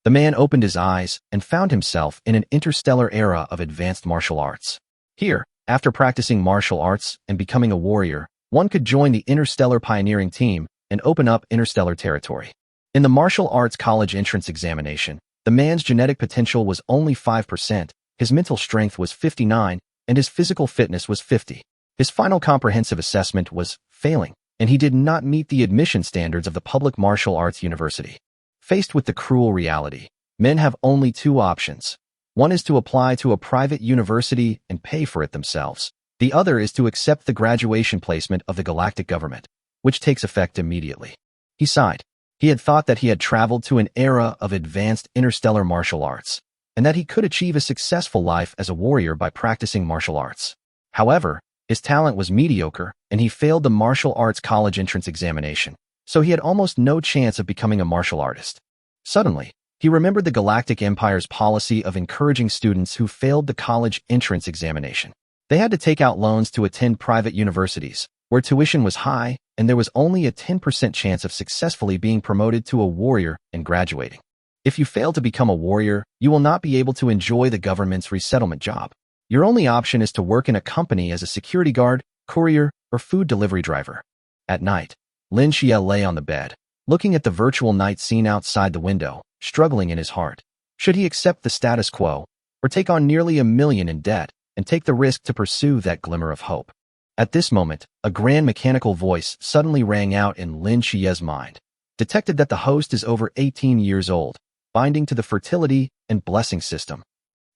The man opened his eyes and found himself in an interstellar era of advanced martial arts. Here, after practicing martial arts and becoming a warrior, one could join the Interstellar Pioneering Team and open up interstellar territory. In the martial arts college entrance examination, the man's genetic potential was only 5%, his mental strength was 59, and his physical fitness was 50. His final comprehensive assessment was failing, and he did not meet the admission standards of the public martial arts university. Faced with the cruel reality, men have only two options. One is to apply to a private university and pay for it themselves. The other is to accept the graduation placement of the galactic government, which takes effect immediately. He sighed. He had thought that he had traveled to an era of advanced interstellar martial arts, and that he could achieve a successful life as a warrior by practicing martial arts. However, his talent was mediocre, and he failed the martial arts college entrance examination, so he had almost no chance of becoming a martial artist. Suddenly, he remembered the Galactic Empire's policy of encouraging students who failed the college entrance examination. They had to take out loans to attend private universities, where tuition was high, and there was only a 10% chance of successfully being promoted to a warrior and graduating. If you fail to become a warrior, you will not be able to enjoy the government's resettlement job. Your only option is to work in a company as a security guard, courier, or food delivery driver. At night, Lin Xie lay on the bed, looking at the virtual night scene outside the window, struggling in his heart. Should he accept the status quo, or take on nearly $1 million in debt, and take the risk to pursue that glimmer of hope? At this moment, a grand mechanical voice suddenly rang out in Lin Xie's mind. Detected that the host is over 18 years old. Binding to the fertility and blessing system.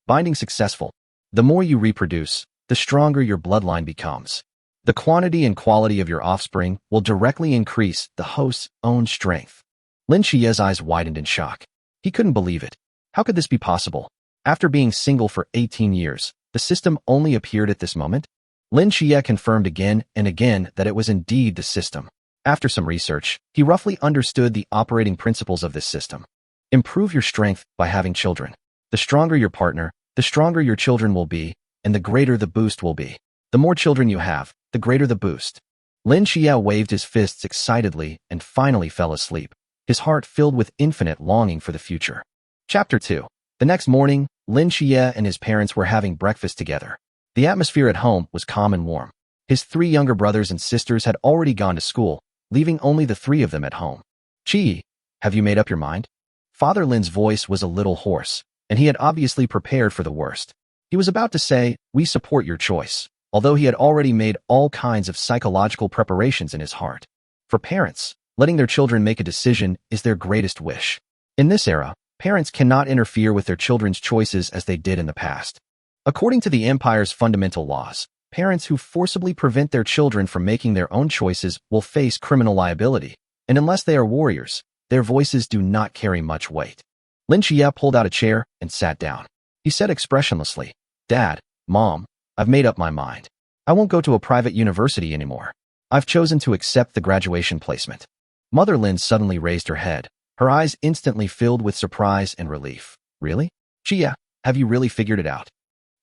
Binding successful. The more you reproduce, the stronger your bloodline becomes. The quantity and quality of your offspring will directly increase the host's own strength. Lin Xie's eyes widened in shock. He couldn't believe it. How could this be possible? After being single for 18 years, the system only appeared at this moment? Lin Xie confirmed again and again that it was indeed the system. After some research, he roughly understood the operating principles of this system. Improve your strength by having children. The stronger your partner, the stronger your children will be, and the greater the boost will be. The more children you have, the greater the boost. Lin Xie waved his fists excitedly and finally fell asleep, his heart filled with infinite longing for the future. Chapter 2. The next morning, Lin Xie and his parents were having breakfast together. The atmosphere at home was calm and warm. His 3 younger brothers and sisters had already gone to school, leaving only the 3 of them at home. Chi, have you made up your mind? Father Lin's voice was a little hoarse, and he had obviously prepared for the worst. He was about to say, "We support your choice," although he had already made all kinds of psychological preparations in his heart. For parents, letting their children make a decision is their greatest wish. In this era, parents cannot interfere with their children's choices as they did in the past. According to the Empire's fundamental laws, parents who forcibly prevent their children from making their own choices will face criminal liability, and unless they are warriors, their voices do not carry much weight. Lin Xie pulled out a chair and sat down. He said expressionlessly, "Dad, Mom, I've made up my mind. I won't go to a private university anymore. I've chosen to accept the graduation placement." Mother Lin suddenly raised her head, her eyes instantly filled with surprise and relief. "Really? Xie, have you really figured it out?"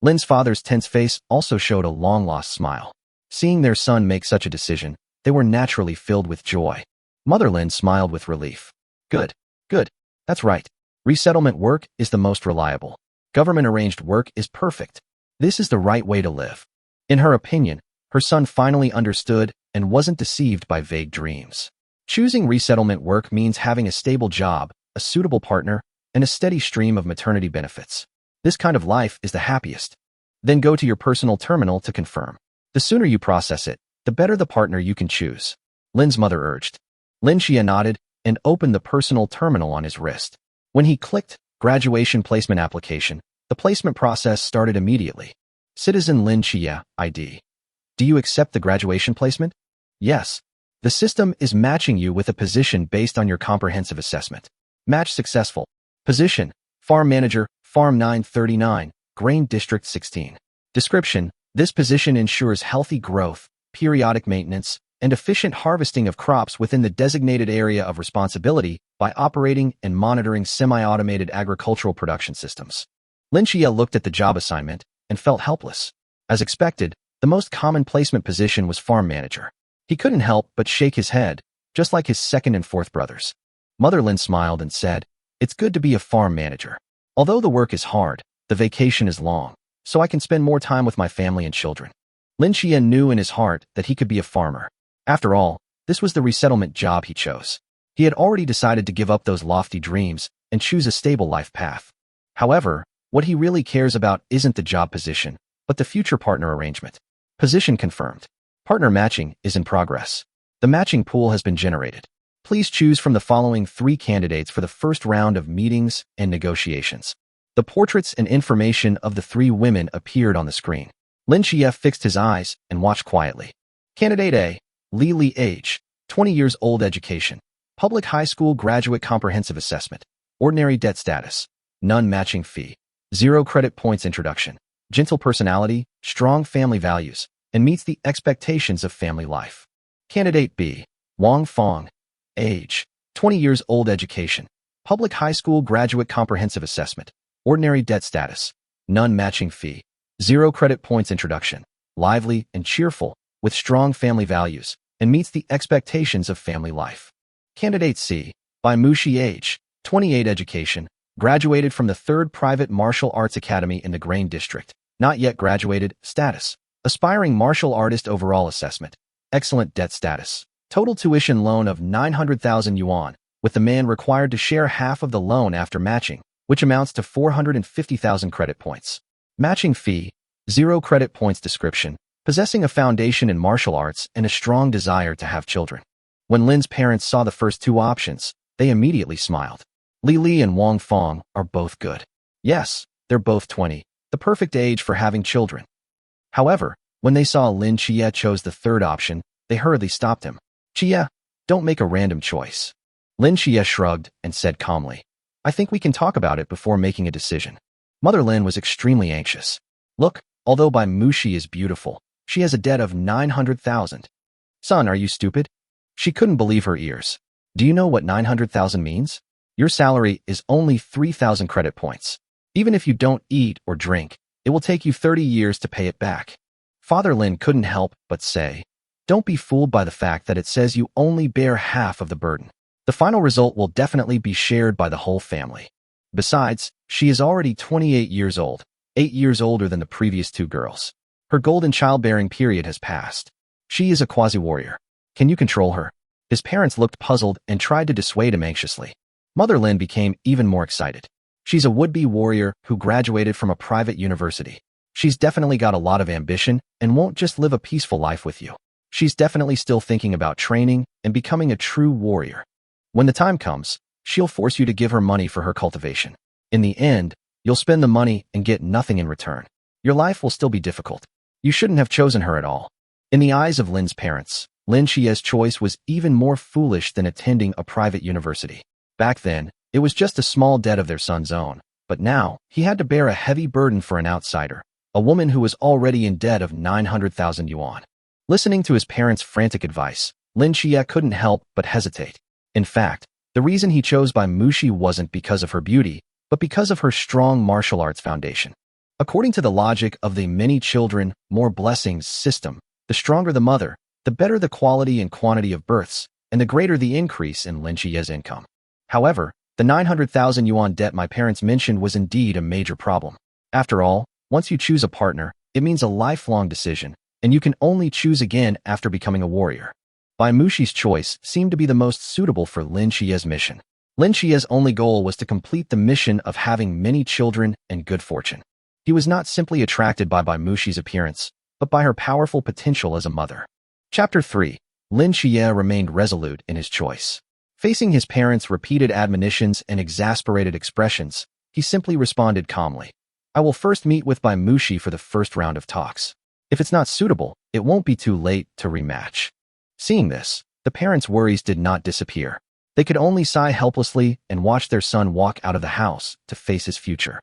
Lin's father's tense face also showed a long-lost smile. Seeing their son make such a decision, they were naturally filled with joy. Mother Lin smiled with relief. Good. That's right. Resettlement work is the most reliable. Government-arranged work is perfect. This is the right way to live. In her opinion, her son finally understood and wasn't deceived by vague dreams. Choosing resettlement work means having a stable job, a suitable partner, and a steady stream of maternity benefits. This kind of life is the happiest. Then go to your personal terminal to confirm. The sooner you process it, the better the partner you can choose. Lin's mother urged. Lin Xie nodded and opened the personal terminal on his wrist. When he clicked Graduation Placement Application, the placement process started immediately. Citizen Lin Xie, ID. Do you accept the graduation placement? Yes. The system is matching you with a position based on your comprehensive assessment. Match successful. Position: Farm Manager, Farm 939, Grain District 16. Description: this position ensures healthy growth, periodic maintenance, and efficient harvesting of crops within the designated area of responsibility by operating and monitoring semi-automated agricultural production systems. Lin Xie looked at the job assignment and felt helpless. As expected, the most common placement position was Farm Manager. He couldn't help but shake his head, just like his second and fourth brothers. Mother Lin smiled and said, It's good to be a farm manager. Although the work is hard, the vacation is long, so I can spend more time with my family and children. Lin Qian knew in his heart that he could be a farmer. After all, this was the resettlement job he chose. He had already decided to give up those lofty dreams and choose a stable life path. However, what he really cares about isn't the job position, but the future partner arrangement. Position confirmed. Partner matching is in progress. The matching pool has been generated. Please choose from the following 3 candidates for the first round of meetings and negotiations. The portraits and information of the 3 women appeared on the screen. Lin Xie fixed his eyes and watched quietly. Candidate A, Li Li, age, 20 years old, education, public high school graduate, comprehensive assessment, ordinary debt status, none, matching fee, 0 credit points, introduction, gentle personality, strong family values, and meets the expectations of family life. Candidate B, Wang Fong, age, 20 years old, education, public high school graduate, comprehensive assessment, ordinary debt status, none, matching fee, 0 credit points, introduction, lively and cheerful, with strong family values, and meets the expectations of family life. Candidate C, Bai Mushi, age, 28, education, graduated from the 3rd Private Martial Arts Academy in the Grain District, not yet graduated, status, aspiring martial artist, overall assessment, excellent debt status, total tuition loan of 900,000 yuan, with the man required to share half of the loan after matching, which amounts to 450,000 credit points. Matching fee, 0 credit points, description, possessing a foundation in martial arts and a strong desire to have children. When Lin's parents saw the first 2 options, they immediately smiled. Li Li and Wang Fong are both good. Yes, they're both 20, the perfect age for having children. However, when they saw Lin Xie chose the 3rd option, they hurriedly stopped him. Xie, don't make a random choice. Lin Xie shrugged and said calmly, I think we can talk about it before making a decision. Mother Lin was extremely anxious. Look, although Bai Mushi is beautiful, she has a debt of 900,000. Son, are you stupid? She couldn't believe her ears. Do you know what 900,000 means? Your salary is only 3,000 credit points. Even if you don't eat or drink, it will take you 30 years to pay it back. Father Lin couldn't help but say, don't be fooled by the fact that it says you only bear half of the burden. The final result will definitely be shared by the whole family. Besides, she is already 28 years old, 8 years older than the previous 2 girls. Her golden childbearing period has passed. She is a quasi-warrior. Can you control her? His parents looked puzzled and tried to dissuade him anxiously. Mother Lin became even more excited. She's a would-be warrior who graduated from a private university. She's definitely got a lot of ambition and won't just live a peaceful life with you. She's definitely still thinking about training and becoming a true warrior. When the time comes, she'll force you to give her money for her cultivation. In the end, you'll spend the money and get nothing in return. Your life will still be difficult. You shouldn't have chosen her at all. In the eyes of Lin's parents, Lin Xie's choice was even more foolish than attending a private university. Back then, it was just a small debt of their son's own, but now he had to bear a heavy burden for an outsider, a woman who was already in debt of 900,000 yuan. Listening to his parents' frantic advice, Lin Xie couldn't help but hesitate. In fact, the reason he chose Bai Mushi wasn't because of her beauty, but because of her strong martial arts foundation. According to the logic of the many children, more blessings system, the stronger the mother, the better the quality and quantity of births, and the greater the increase in Lin Xie's income. However, the 900,000 yuan debt my parents mentioned was indeed a major problem. After all, once you choose a partner, it means a lifelong decision, and you can only choose again after becoming a warrior. Bai Mushi's choice seemed to be the most suitable for Lin Xie's mission. Lin Xie's only goal was to complete the mission of having many children and good fortune. He was not simply attracted by Bai Mushi's appearance, but by her powerful potential as a mother. Chapter 3. Lin Xie remained resolute in his choice. Facing his parents' repeated admonitions and exasperated expressions, he simply responded calmly. I will first meet with Bai Mushi for the first round of talks. If it's not suitable, it won't be too late to rematch. Seeing this, the parents' worries did not disappear. They could only sigh helplessly and watch their son walk out of the house to face his future.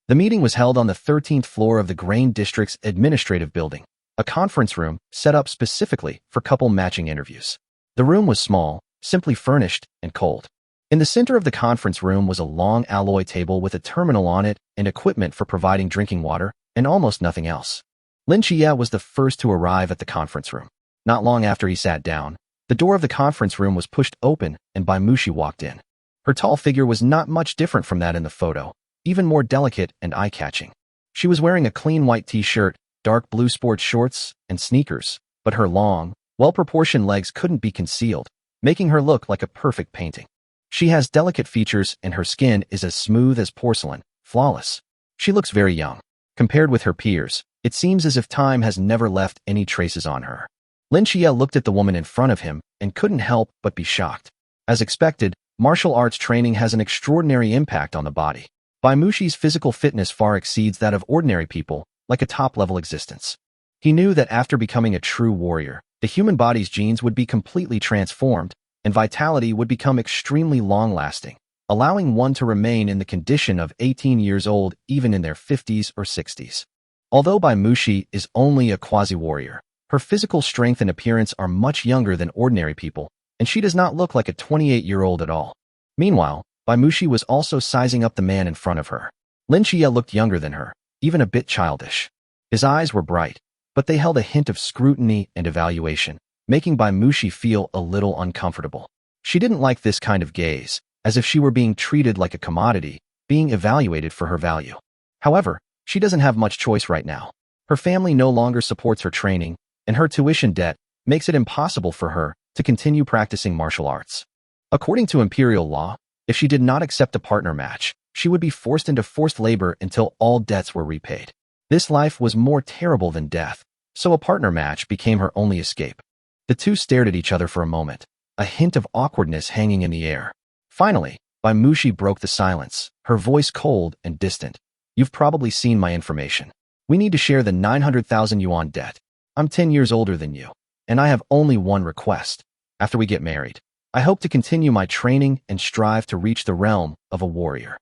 The meeting was held on the 13th floor of the Grain District's administrative building, a conference room set up specifically for couple matching interviews. The room was small, simply furnished, and cold. In the center of the conference room was a long alloy table with a terminal on it and equipment for providing drinking water, and almost nothing else. Lin Xie was the first to arrive at the conference room. Not long after he sat down, the door of the conference room was pushed open and Bai Mushi walked in. Her tall figure was not much different from that in the photo, even more delicate and eye-catching. She was wearing a clean white t-shirt, dark blue sports shorts, and sneakers, but her long, well-proportioned legs couldn't be concealed, making her look like a perfect painting. She has delicate features and her skin is as smooth as porcelain, flawless. She looks very young. Compared with her peers, it seems as if time has never left any traces on her. Lin Xie looked at the woman in front of him and couldn't help but be shocked. As expected, martial arts training has an extraordinary impact on the body. Bai Muxi's physical fitness far exceeds that of ordinary people, like a top-level existence. He knew that after becoming a true warrior, the human body's genes would be completely transformed, and vitality would become extremely long-lasting, allowing one to remain in the condition of 18 years old even in their 50s or 60s. Although Bai Muxi is only a quasi-warrior, her physical strength and appearance are much younger than ordinary people, and she does not look like a 28-year-old at all. Meanwhile, Bai Muxi was also sizing up the man in front of her. Lin Xie looked younger than her, even a bit childish. His eyes were bright, but they held a hint of scrutiny and evaluation, making Bai Muxi feel a little uncomfortable. She didn't like this kind of gaze, as if she were being treated like a commodity, being evaluated for her value. However, she doesn't have much choice right now. Her family no longer supports her training, and her tuition debt makes it impossible for her to continue practicing martial arts. According to imperial law, if she did not accept a partner match, she would be forced into forced labor until all debts were repaid. This life was more terrible than death, so a partner match became her only escape. The two stared at each other for a moment, a hint of awkwardness hanging in the air. Finally, Bai Muxi broke the silence, her voice cold and distant. You've probably seen my information. We need to share the 900,000 yuan debt. I'm 10 years older than you, and I have only one request. After we get married, I hope to continue my training and strive to reach the realm of a warrior.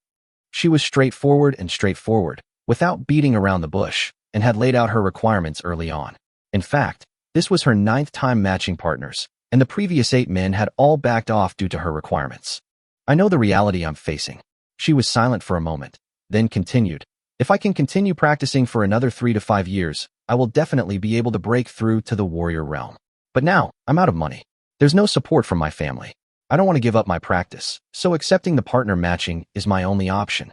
She was straightforward, without beating around the bush, and had laid out her requirements early on. In fact, this was her 9th time matching partners, and the previous 8 men had all backed off due to her requirements. I know the reality I'm facing. She was silent for a moment, then continued. If I can continue practicing for another 3 to 5 years, I will definitely be able to break through to the warrior realm. But now, I'm out of money. There's no support from my family. I don't want to give up my practice, so accepting the partner matching is my only option.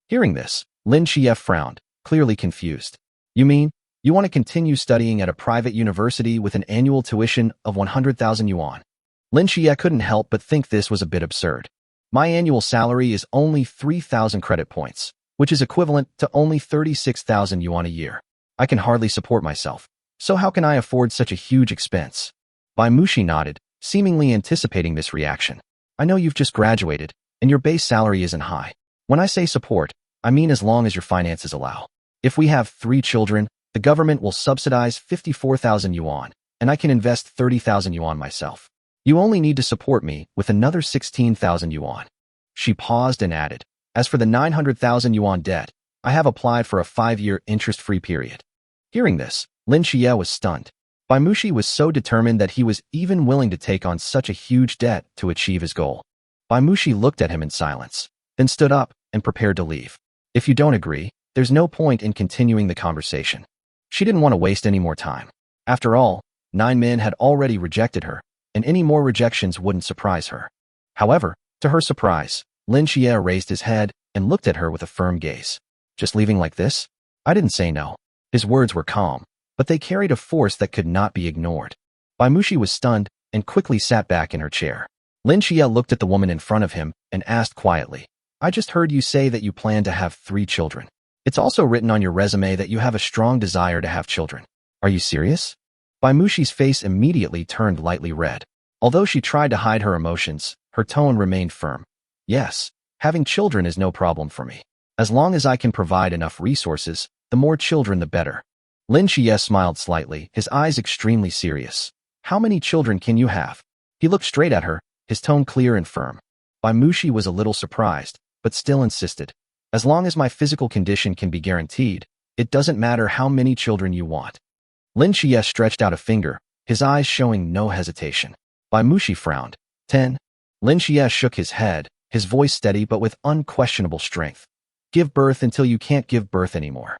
Hearing this, Lin Xie frowned, clearly confused. You mean, you want to continue studying at a private university with an annual tuition of 100,000 yuan? Lin Xie couldn't help but think this was a bit absurd. My annual salary is only 3,000 credit points, which is equivalent to only 36,000 yuan a year. I can hardly support myself, so how can I afford such a huge expense? Bai Muxi nodded, seemingly anticipating this reaction. I know you've just graduated, and your base salary isn't high. When I say support, I mean as long as your finances allow. If we have 3 children, the government will subsidize 54,000 yuan, and I can invest 30,000 yuan myself. You only need to support me with another 16,000 yuan. She paused and added, as for the 900,000 yuan debt, I have applied for a 5-year interest-free period. Hearing this, Lin Xie was stunned. Bai Muxi was so determined that he was even willing to take on such a huge debt to achieve his goal. Bai Muxi looked at him in silence, then stood up and prepared to leave. If you don't agree, there's no point in continuing the conversation. She didn't want to waste any more time. After all, 9 men had already rejected her, and any more rejections wouldn't surprise her. However, to her surprise, Lin Xie raised his head and looked at her with a firm gaze. Just leaving like this? I didn't say no. His words were calm, but they carried a force that could not be ignored. Bai Muxi was stunned and quickly sat back in her chair. Lin Xie looked at the woman in front of him and asked quietly, I just heard you say that you plan to have 3 children. It's also written on your resume that you have a strong desire to have children. Are you serious? Bai Muxi's face immediately turned lightly red. Although she tried to hide her emotions, her tone remained firm. Yes, having children is no problem for me. As long as I can provide enough resources, the more children the better. Lin Xie smiled slightly, his eyes extremely serious. How many children can you have? He looked straight at her, his tone clear and firm. Bai Muxi was a little surprised, but still insisted. As long as my physical condition can be guaranteed, it doesn't matter how many children you want. Lin Xie stretched out a finger, his eyes showing no hesitation. Bai Muxi frowned. 10. Lin Xie shook his head, his voice steady but with unquestionable strength. Give birth until you can't give birth anymore.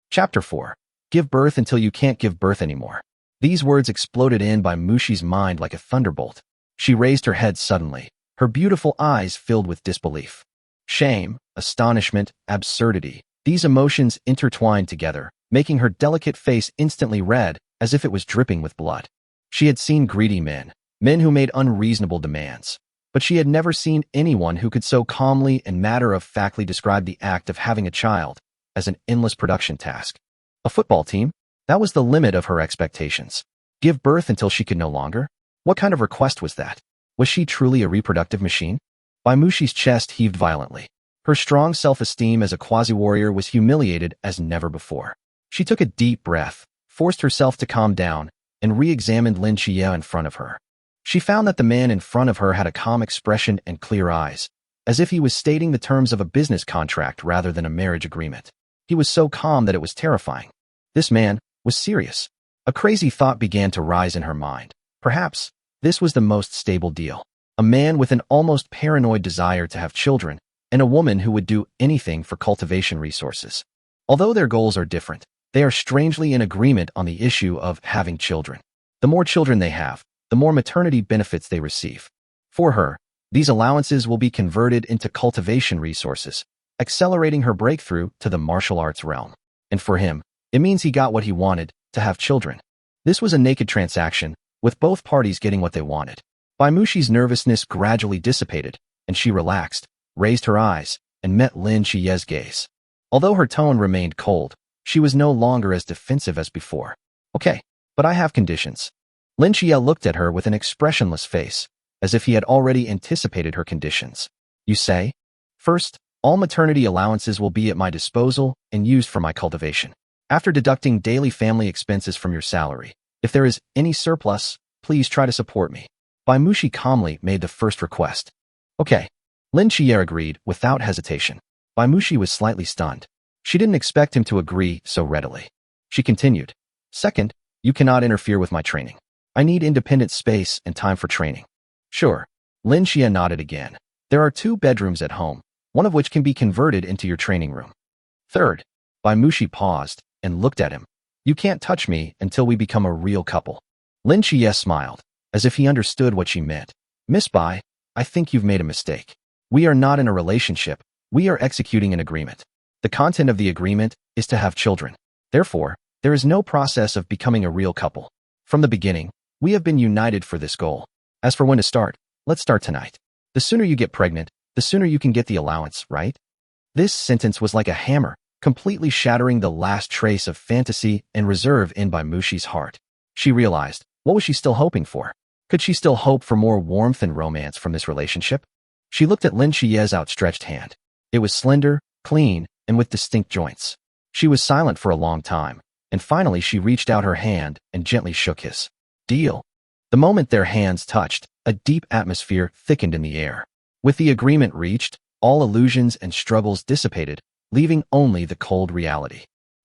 Chapter 4. Give birth until you can't give birth anymore. These words exploded in Bai Muxi's mind like a thunderbolt. She raised her head suddenly, her beautiful eyes filled with disbelief. Shame, astonishment, absurdity. These emotions intertwined together, making her delicate face instantly red, as if it was dripping with blood. She had seen greedy men who made unreasonable demands, but she had never seen anyone who could so calmly and matter-of-factly describe the act of having a child as an endless production task. A football team? That was the limit of her expectations. Give birth until she could no longer? What kind of request was that? Was she truly a reproductive machine? Baimushi's chest heaved violently. Her strong self-esteem as a quasi-warrior was humiliated as never before. She took a deep breath, forced herself to calm down, and re-examined Lin Xie in front of her. She found that the man in front of her had a calm expression and clear eyes, as if he was stating the terms of a business contract rather than a marriage agreement. He was so calm that it was terrifying. This man was serious. A crazy thought began to rise in her mind. Perhaps this was the most stable deal. A man with an almost paranoid desire to have children, and a woman who would do anything for cultivation resources. Although their goals are different, they are strangely in agreement on the issue of having children. The more children they have, the more maternity benefits they receive. For her, these allowances will be converted into cultivation resources, accelerating her breakthrough to the martial arts realm. And for him, it means he got what he wanted, to have children. This was a naked transaction, with both parties getting what they wanted. Baimushi's nervousness gradually dissipated, and she relaxed, raised her eyes, and met Lin Xie's gaze. Although her tone remained cold, she was no longer as defensive as before. Okay, but I have conditions. Lin Xie looked at her with an expressionless face, as if he had already anticipated her conditions. You say? First, all maternity allowances will be at my disposal and used for my cultivation. After deducting daily family expenses from your salary, if there is any surplus, please try to support me. Baimushi calmly made the first request. Okay. Lin Xie agreed without hesitation. Baimushi was slightly stunned. She didn't expect him to agree so readily. She continued. Second, you cannot interfere with my training. I need independent space and time for training. Sure. Lin Xie nodded again. There are 2 bedrooms at home, one of which can be converted into your training room. Third, Baimushi paused and looked at him. You can't touch me until we become a real couple. Lin Xie smiled, as if he understood what she meant. Miss Bai, I think you've made a mistake. We are not in a relationship, we are executing an agreement. The content of the agreement is to have children. Therefore, there is no process of becoming a real couple. From the beginning, we have been united for this goal. As for when to start, let's start tonight. The sooner you get pregnant, the sooner you can get the allowance, right? This sentence was like a hammer, completely shattering the last trace of fantasy and reserve in Baimushi's heart. She realized, what was she still hoping for? Could she still hope for more warmth and romance from this relationship? She looked at Lin Xie's outstretched hand. It was slender, clean, and with distinct joints. She was silent for a long time, and finally she reached out her hand and gently shook his. Deal. The moment their hands touched, a deep atmosphere thickened in the air. With the agreement reached, all illusions and struggles dissipated, leaving only the cold reality.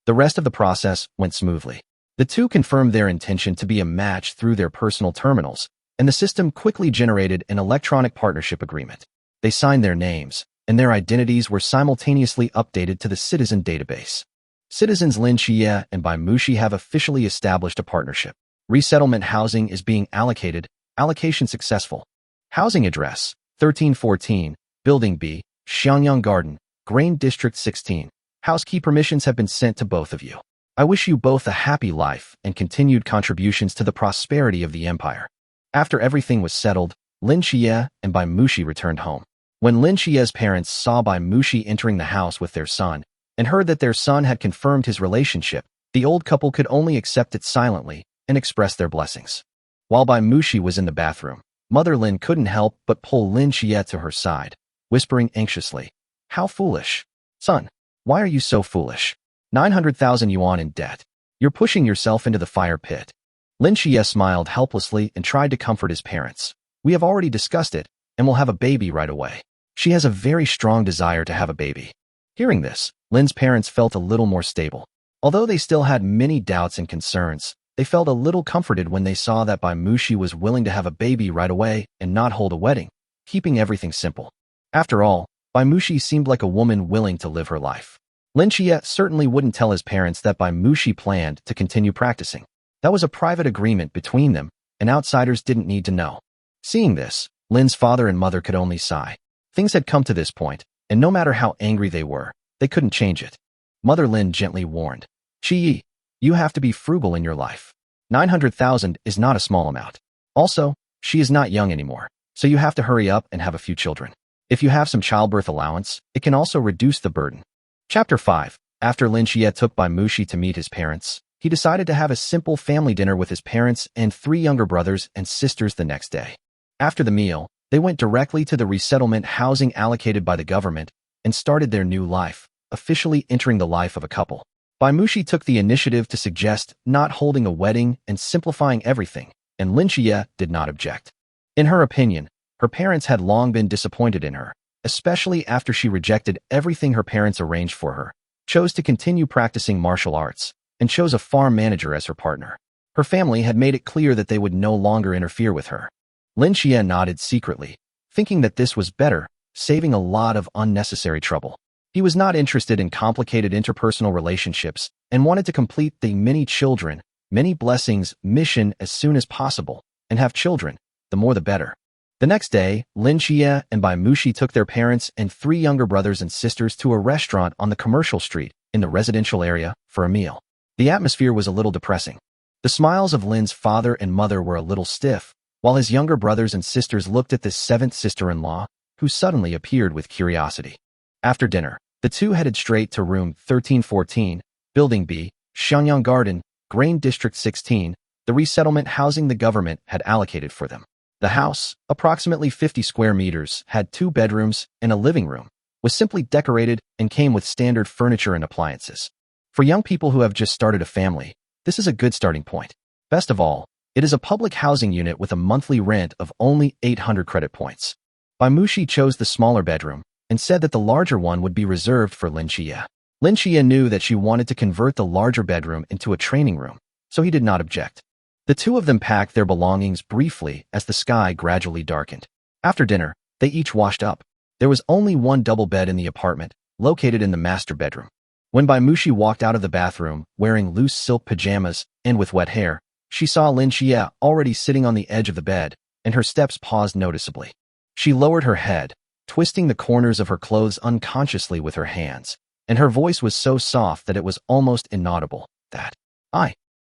The rest of the process went smoothly. The two confirmed their intention to be a match through their personal terminals, and the system quickly generated an electronic partnership agreement. They signed their names, and their identities were simultaneously updated to the citizen database. Citizens Lin Xie and Baimushi have officially established a partnership. Resettlement housing is being allocated. Allocation successful. Housing address, 1314, Building B, Xiangyang Garden, Grain District 16. House key permissions have been sent to both of you. I wish you both a happy life and continued contributions to the prosperity of the empire. After everything was settled, Lin Xie and Baimushi returned home. When Lin Xie's parents saw Baimushi entering the house with their son, and heard that their son had confirmed his relationship, the old couple could only accept it silently and express their blessings. While Baimushi was in the bathroom, Mother Lin couldn't help but pull Lin Xie to her side, whispering anxiously, How foolish. Son, why are you so foolish? 900,000 yuan in debt. You're pushing yourself into the fire pit. Lin Xie smiled helplessly and tried to comfort his parents. We have already discussed it, and will have a baby right away. She has a very strong desire to have a baby. Hearing this, Lin's parents felt a little more stable. Although they still had many doubts and concerns, they felt a little comforted when they saw that Baimushi was willing to have a baby right away and not hold a wedding, keeping everything simple. After all, Baimushi seemed like a woman willing to live her life. Lin Xie certainly wouldn't tell his parents that Baimushi planned to continue practicing. That was a private agreement between them, and outsiders didn't need to know. Seeing this, Lin's father and mother could only sigh. Things had come to this point, and no matter how angry they were, they couldn't change it. Mother Lin gently warned, "Chi, you have to be frugal in your life. 900,000 is not a small amount. Also, she is not young anymore, so you have to hurry up and have a few children. If you have some childbirth allowance, it can also reduce the burden." Chapter 5. After Lin Xie took Bai Mushi to meet his parents, he decided to have a simple family dinner with his parents and 3 younger brothers and sisters the next day. After the meal, they went directly to the resettlement housing allocated by the government and started their new life, officially entering the life of a couple. Bai Mushi took the initiative to suggest not holding a wedding and simplifying everything, and Lin Xie did not object. In her opinion, her parents had long been disappointed in her, especially after she rejected everything her parents arranged for her, chose to continue practicing martial arts, and chose a farm manager as her partner. Her family had made it clear that they would no longer interfere with her. Lin Xie nodded secretly, thinking that this was better, saving a lot of unnecessary trouble. He was not interested in complicated interpersonal relationships and wanted to complete the many children, many blessings mission as soon as possible, and have children, the more the better. The next day, Lin Xie and Bai Mushi took their parents and 3 younger brothers and sisters to a restaurant on the commercial street in the residential area for a meal. The atmosphere was a little depressing. The smiles of Lin's father and mother were a little stiff, while his younger brothers and sisters looked at this 7th sister-in-law, who suddenly appeared with curiosity. After dinner, the two headed straight to room 1314, Building B, Shenyang Garden, Grain District 16, the resettlement housing the government had allocated for them. The house, approximately 50 square meters, had 2 bedrooms and a living room, was simply decorated and came with standard furniture and appliances. For young people who have just started a family, this is a good starting point. Best of all, it is a public housing unit with a monthly rent of only 800 credit points. Bai Mushi chose the smaller bedroom and said that the larger one would be reserved for Lin Xie. Lin Xie knew that she wanted to convert the larger bedroom into a training room, so he did not object. The two of them packed their belongings briefly as the sky gradually darkened. After dinner, they each washed up. There was only one double bed in the apartment, located in the master bedroom. When Bai Mushi walked out of the bathroom, wearing loose silk pajamas and with wet hair, she saw Lin Xie already sitting on the edge of the bed, and her steps paused noticeably. She lowered her head, twisting the corners of her clothes unconsciously with her hands, and her voice was so soft that it was almost inaudible.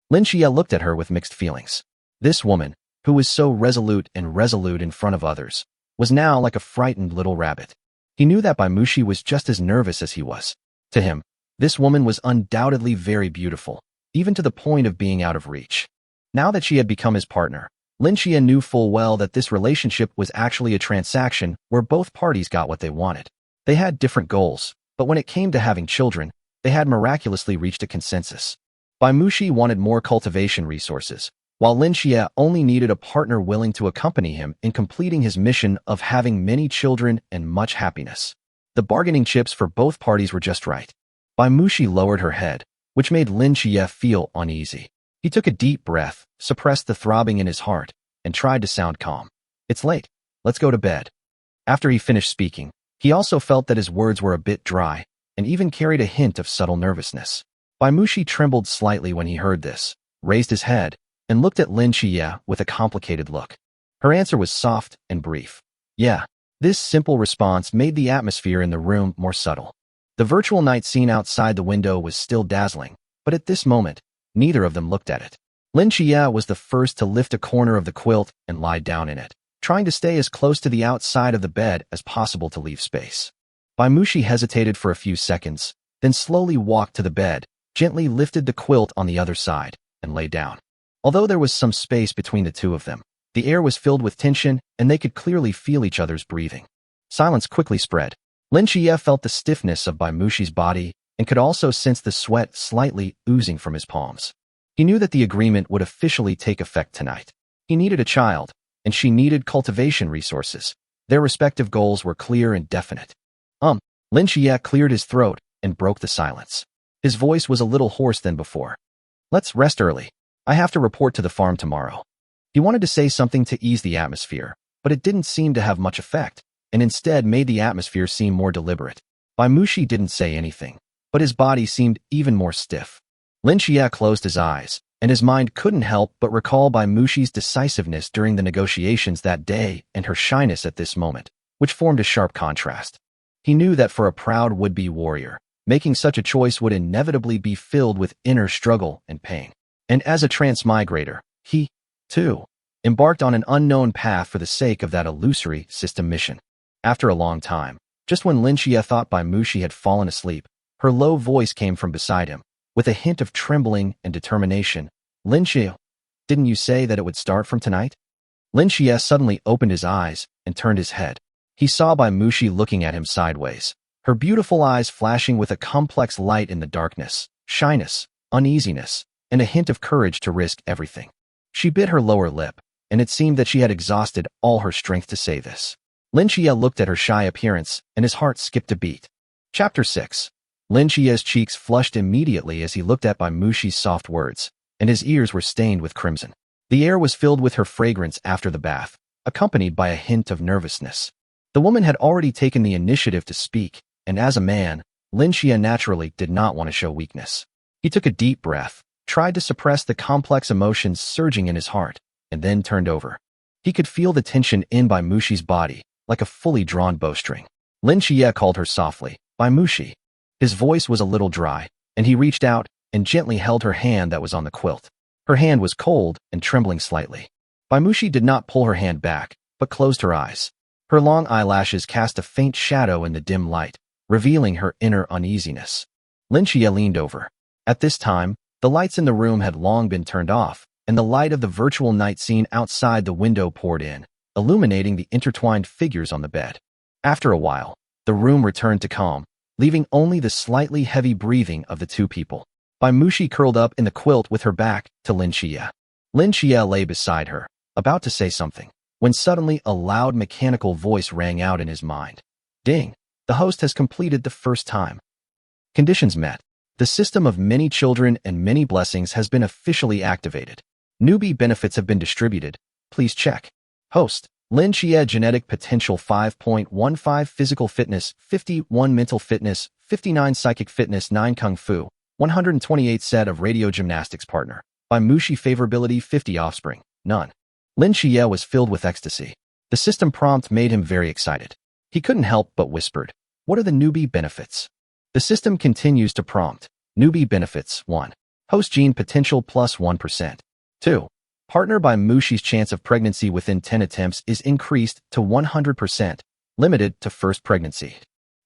Lin Xie looked at her with mixed feelings. This woman, who was so resolute in front of others, was now like a frightened little rabbit. He knew that Bai Mushi was just as nervous as he was. To him, this woman was undoubtedly very beautiful, even to the point of being out of reach. Now that she had become his partner, Lin Xie knew full well that this relationship was actually a transaction where both parties got what they wanted. They had different goals, but when it came to having children, they had miraculously reached a consensus. Bai Mushi wanted more cultivation resources, while Lin Xie only needed a partner willing to accompany him in completing his mission of having many children and much happiness. The bargaining chips for both parties were just right. Bai Mushi lowered her head, which made Lin Xie feel uneasy. He took a deep breath, suppressed the throbbing in his heart, and tried to sound calm. "It's late. Let's go to bed." After he finished speaking, he also felt that his words were a bit dry, and even carried a hint of subtle nervousness. Bai Mushi trembled slightly when he heard this, raised his head, and looked at Lin Xie with a complicated look. Her answer was soft and brief. Yeah. This simple response made the atmosphere in the room more subtle. The virtual night scene outside the window was still dazzling, but at this moment, neither of them looked at it. Lin Xie was the first to lift a corner of the quilt and lie down in it, trying to stay as close to the outside of the bed as possible to leave space. Bai Mushi hesitated for a few seconds, then slowly walked to the bed, gently lifted the quilt on the other side, and lay down. Although there was some space between the two of them, the air was filled with tension, and they could clearly feel each other's breathing. Silence quickly spread. Lin Xie felt the stiffness of Bai Mushi's body and could also sense the sweat slightly oozing from his palms. He knew that the agreement would officially take effect tonight. He needed a child, and she needed cultivation resources. Their respective goals were clear and definite. Lin Xie cleared his throat and broke the silence. His voice was a little hoarse than before. "Let's rest early. I have to report to the farm tomorrow." He wanted to say something to ease the atmosphere, but it didn't seem to have much effect, and instead made the atmosphere seem more deliberate. Bai Mushi didn't say anything, but his body seemed even more stiff. Lin Xie closed his eyes, and his mind couldn't help but recall Bai Mushi's decisiveness during the negotiations that day and her shyness at this moment, which formed a sharp contrast. He knew that for a proud would-be warrior, making such a choice would inevitably be filled with inner struggle and pain. And as a transmigrator, he, too, embarked on an unknown path for the sake of that illusory system mission. After a long time, just when Lin Xie thought Bai Mushi had fallen asleep, her low voice came from beside him, with a hint of trembling and determination. Lin Xie, didn't you say that it would start from tonight? Lin Xie suddenly opened his eyes and turned his head. He saw Bai Mushi looking at him sideways, her beautiful eyes flashing with a complex light in the darkness, shyness, uneasiness, and a hint of courage to risk everything. She bit her lower lip, and it seemed that she had exhausted all her strength to say this. Lin Xie looked at her shy appearance, and his heart skipped a beat. Chapter 6. Lin Xie's cheeks flushed immediately as he looked at Bai Mushi's soft words, and his ears were stained with crimson. The air was filled with her fragrance after the bath, accompanied by a hint of nervousness. The woman had already taken the initiative to speak, and as a man, Lin Xie naturally did not want to show weakness. He took a deep breath, tried to suppress the complex emotions surging in his heart, and then turned over. He could feel the tension in Bai Mushi's body, like a fully drawn bowstring. Lin Xie called her softly, Bai Mushi. His voice was a little dry, and he reached out and gently held her hand that was on the quilt. Her hand was cold and trembling slightly. Bai Mushi did not pull her hand back, but closed her eyes. Her long eyelashes cast a faint shadow in the dim light, revealing her inner uneasiness. Lin Xie leaned over. At this time, the lights in the room had long been turned off, and the light of the virtual night scene outside the window poured in, illuminating the intertwined figures on the bed. After a while, the room returned to calm, leaving only the slightly heavy breathing of the two people. Bai Mushi curled up in the quilt with her back to Lin Xie. Lin Xie lay beside her, about to say something, when suddenly a loud mechanical voice rang out in his mind. Ding! The host has completed the first time. Conditions met. The system of many children and many blessings has been officially activated. Newbie benefits have been distributed. Please check. Host, Lin Xie. Genetic potential 5.15 physical fitness, 51 mental fitness, 59 psychic fitness, 9 kung fu, 128 set of radio gymnastics. Partner, Bai Mushi. Favorability 50 offspring, none. Lin Xie was filled with ecstasy. The system prompt made him very excited. He couldn't help but whispered, what are the newbie benefits? The system continues to prompt. Newbie benefits 1. Host gene potential plus 1%. 2. Partner Bai Mushi's chance of pregnancy within 10 attempts is increased to 100%, limited to first pregnancy.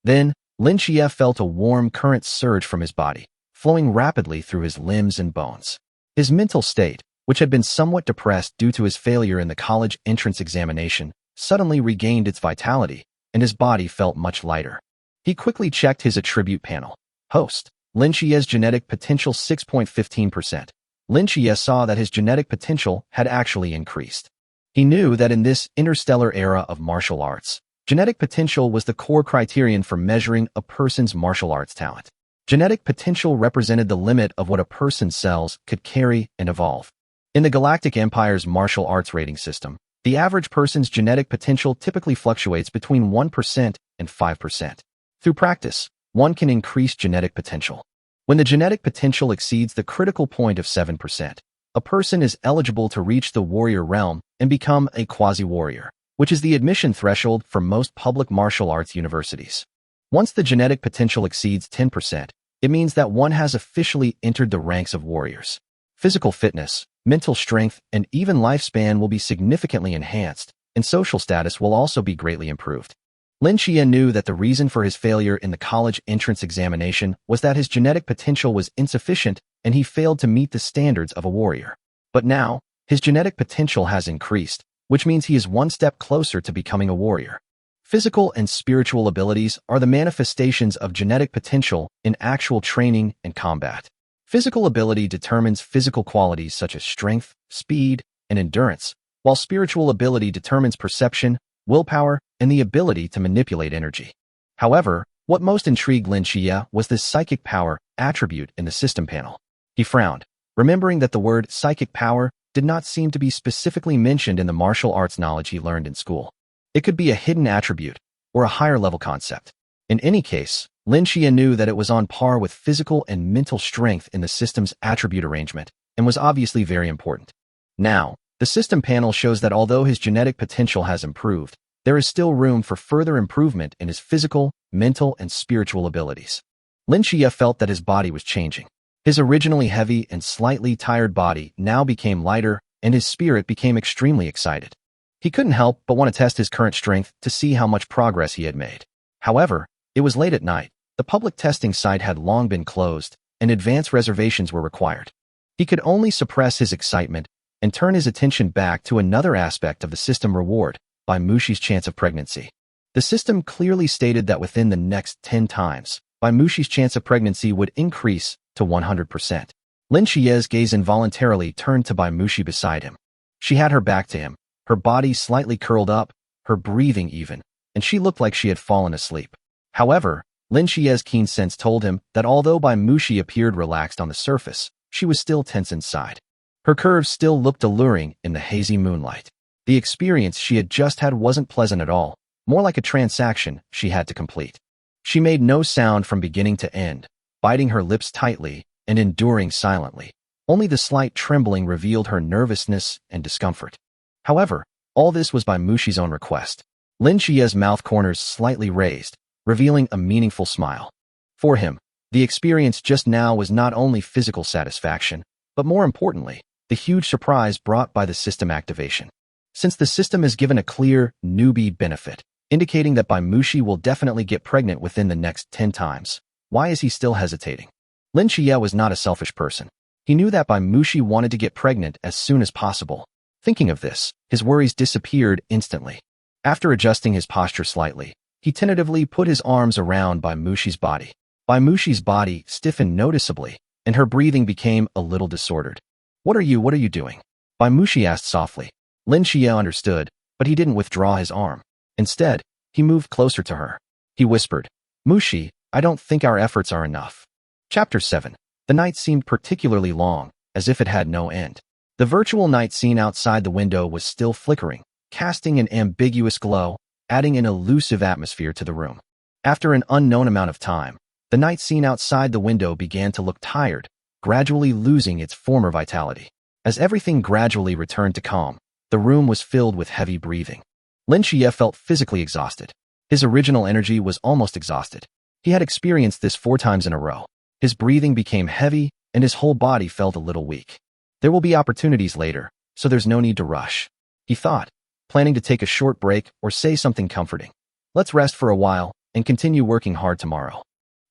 Then, Lin Xie felt a warm current surge from his body, flowing rapidly through his limbs and bones. His mental state, which had been somewhat depressed due to his failure in the college entrance examination, suddenly regained its vitality, and his body felt much lighter. He quickly checked his attribute panel. Host, Lin Xie's genetic potential 6.15%. Lin Xie saw that his genetic potential had actually increased. He knew that in this interstellar era of martial arts, genetic potential was the core criterion for measuring a person's martial arts talent. Genetic potential represented the limit of what a person's cells could carry and evolve. In the Galactic Empire's martial arts rating system, the average person's genetic potential typically fluctuates between 1% and 5%. Through practice, one can increase genetic potential. When the genetic potential exceeds the critical point of 7%, a person is eligible to reach the warrior realm and become a quasi-warrior, which is the admission threshold for most public martial arts universities. Once the genetic potential exceeds 10%, it means that one has officially entered the ranks of warriors. Physical fitness, mental strength, and even lifespan will be significantly enhanced, and social status will also be greatly improved. Lin Xie knew that the reason for his failure in the college entrance examination was that his genetic potential was insufficient and he failed to meet the standards of a warrior. But now, his genetic potential has increased, which means he is one step closer to becoming a warrior. Physical and spiritual abilities are the manifestations of genetic potential in actual training and combat. Physical ability determines physical qualities such as strength, speed, and endurance, while spiritual ability determines perception, willpower, and the ability to manipulate energy. However, what most intrigued Lin Xie was this psychic power attribute in the system panel. He frowned, remembering that the word psychic power did not seem to be specifically mentioned in the martial arts knowledge he learned in school. It could be a hidden attribute or a higher-level concept. In any case, Lin Xie knew that it was on par with physical and mental strength in the system's attribute arrangement and was obviously very important. Now, the system panel shows that although his genetic potential has improved, there is still room for further improvement in his physical, mental, and spiritual abilities. Lin Xie felt that his body was changing. His originally heavy and slightly tired body now became lighter, and his spirit became extremely excited. He couldn't help but want to test his current strength to see how much progress he had made. However, it was late at night, the public testing site had long been closed, and advance reservations were required. He could only suppress his excitement and turn his attention back to another aspect of the system reward, by Mushi's chance of pregnancy. The system clearly stated that within the next 10 times, Bai Mushi's chance of pregnancy would increase to 100%. Lin Xie's gaze involuntarily turned to Bai Mushi beside him. She had her back to him, her body slightly curled up, her breathing even, and she looked like she had fallen asleep. However, Lin Xie's keen sense told him that although Bai Mushi appeared relaxed on the surface, she was still tense inside. Her curves still looked alluring in the hazy moonlight. The experience she had just had wasn't pleasant at all, more like a transaction she had to complete. She made no sound from beginning to end, biting her lips tightly and enduring silently. Only the slight trembling revealed her nervousness and discomfort. However, all this was by Mushi's own request. Lin Xie's mouth corners slightly raised, revealing a meaningful smile. For him, the experience just now was not only physical satisfaction, but more importantly, the huge surprise brought by the system activation. Since the system is given a clear newbie benefit, indicating that Bai Mushi will definitely get pregnant within the next 10 times, why is he still hesitating? Lin Xie was not a selfish person. He knew that Bai Mushi wanted to get pregnant as soon as possible. Thinking of this, his worries disappeared instantly. After adjusting his posture slightly, he tentatively put his arms around Bai Mushi's body. Bai Mushi's body stiffened noticeably, and her breathing became a little disordered. What are you doing? Bai Mushi asked softly. Lin Xie understood, but he didn't withdraw his arm. Instead, he moved closer to her. He whispered, Mushi, I don't think our efforts are enough. Chapter 7. The night seemed particularly long, as if it had no end. The virtual night scene outside the window was still flickering, casting an ambiguous glow, adding an elusive atmosphere to the room. After an unknown amount of time, the night scene outside the window began to look tired, gradually losing its former vitality. As everything gradually returned to calm, the room was filled with heavy breathing. Lin Xie felt physically exhausted. His original energy was almost exhausted. He had experienced this 4 times in a row. His breathing became heavy, and his whole body felt a little weak. There will be opportunities later, so there's no need to rush, he thought, planning to take a short break or say something comforting. Let's rest for a while and continue working hard tomorrow.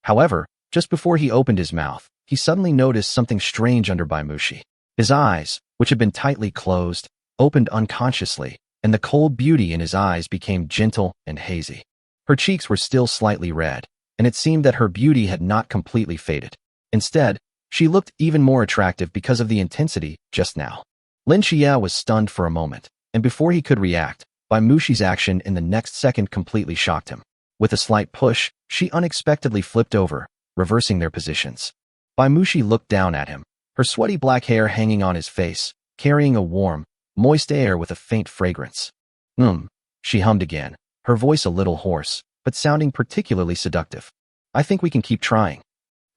However, just before he opened his mouth, he suddenly noticed something strange under Bai Mushi. His eyes, which had been tightly closed, opened unconsciously, and the cold beauty in his eyes became gentle and hazy. Her cheeks were still slightly red, and it seemed that her beauty had not completely faded. Instead, she looked even more attractive because of the intensity just now. Lin Xie was stunned for a moment, and before he could react, Bai Mushi's action in the next second completely shocked him. With a slight push, she unexpectedly flipped over, reversing their positions. Bai Mushi looked down at him, her sweaty black hair hanging on his face, carrying a warm, moist air with a faint fragrance. She hummed again, her voice a little hoarse, but sounding particularly seductive. I think we can keep trying.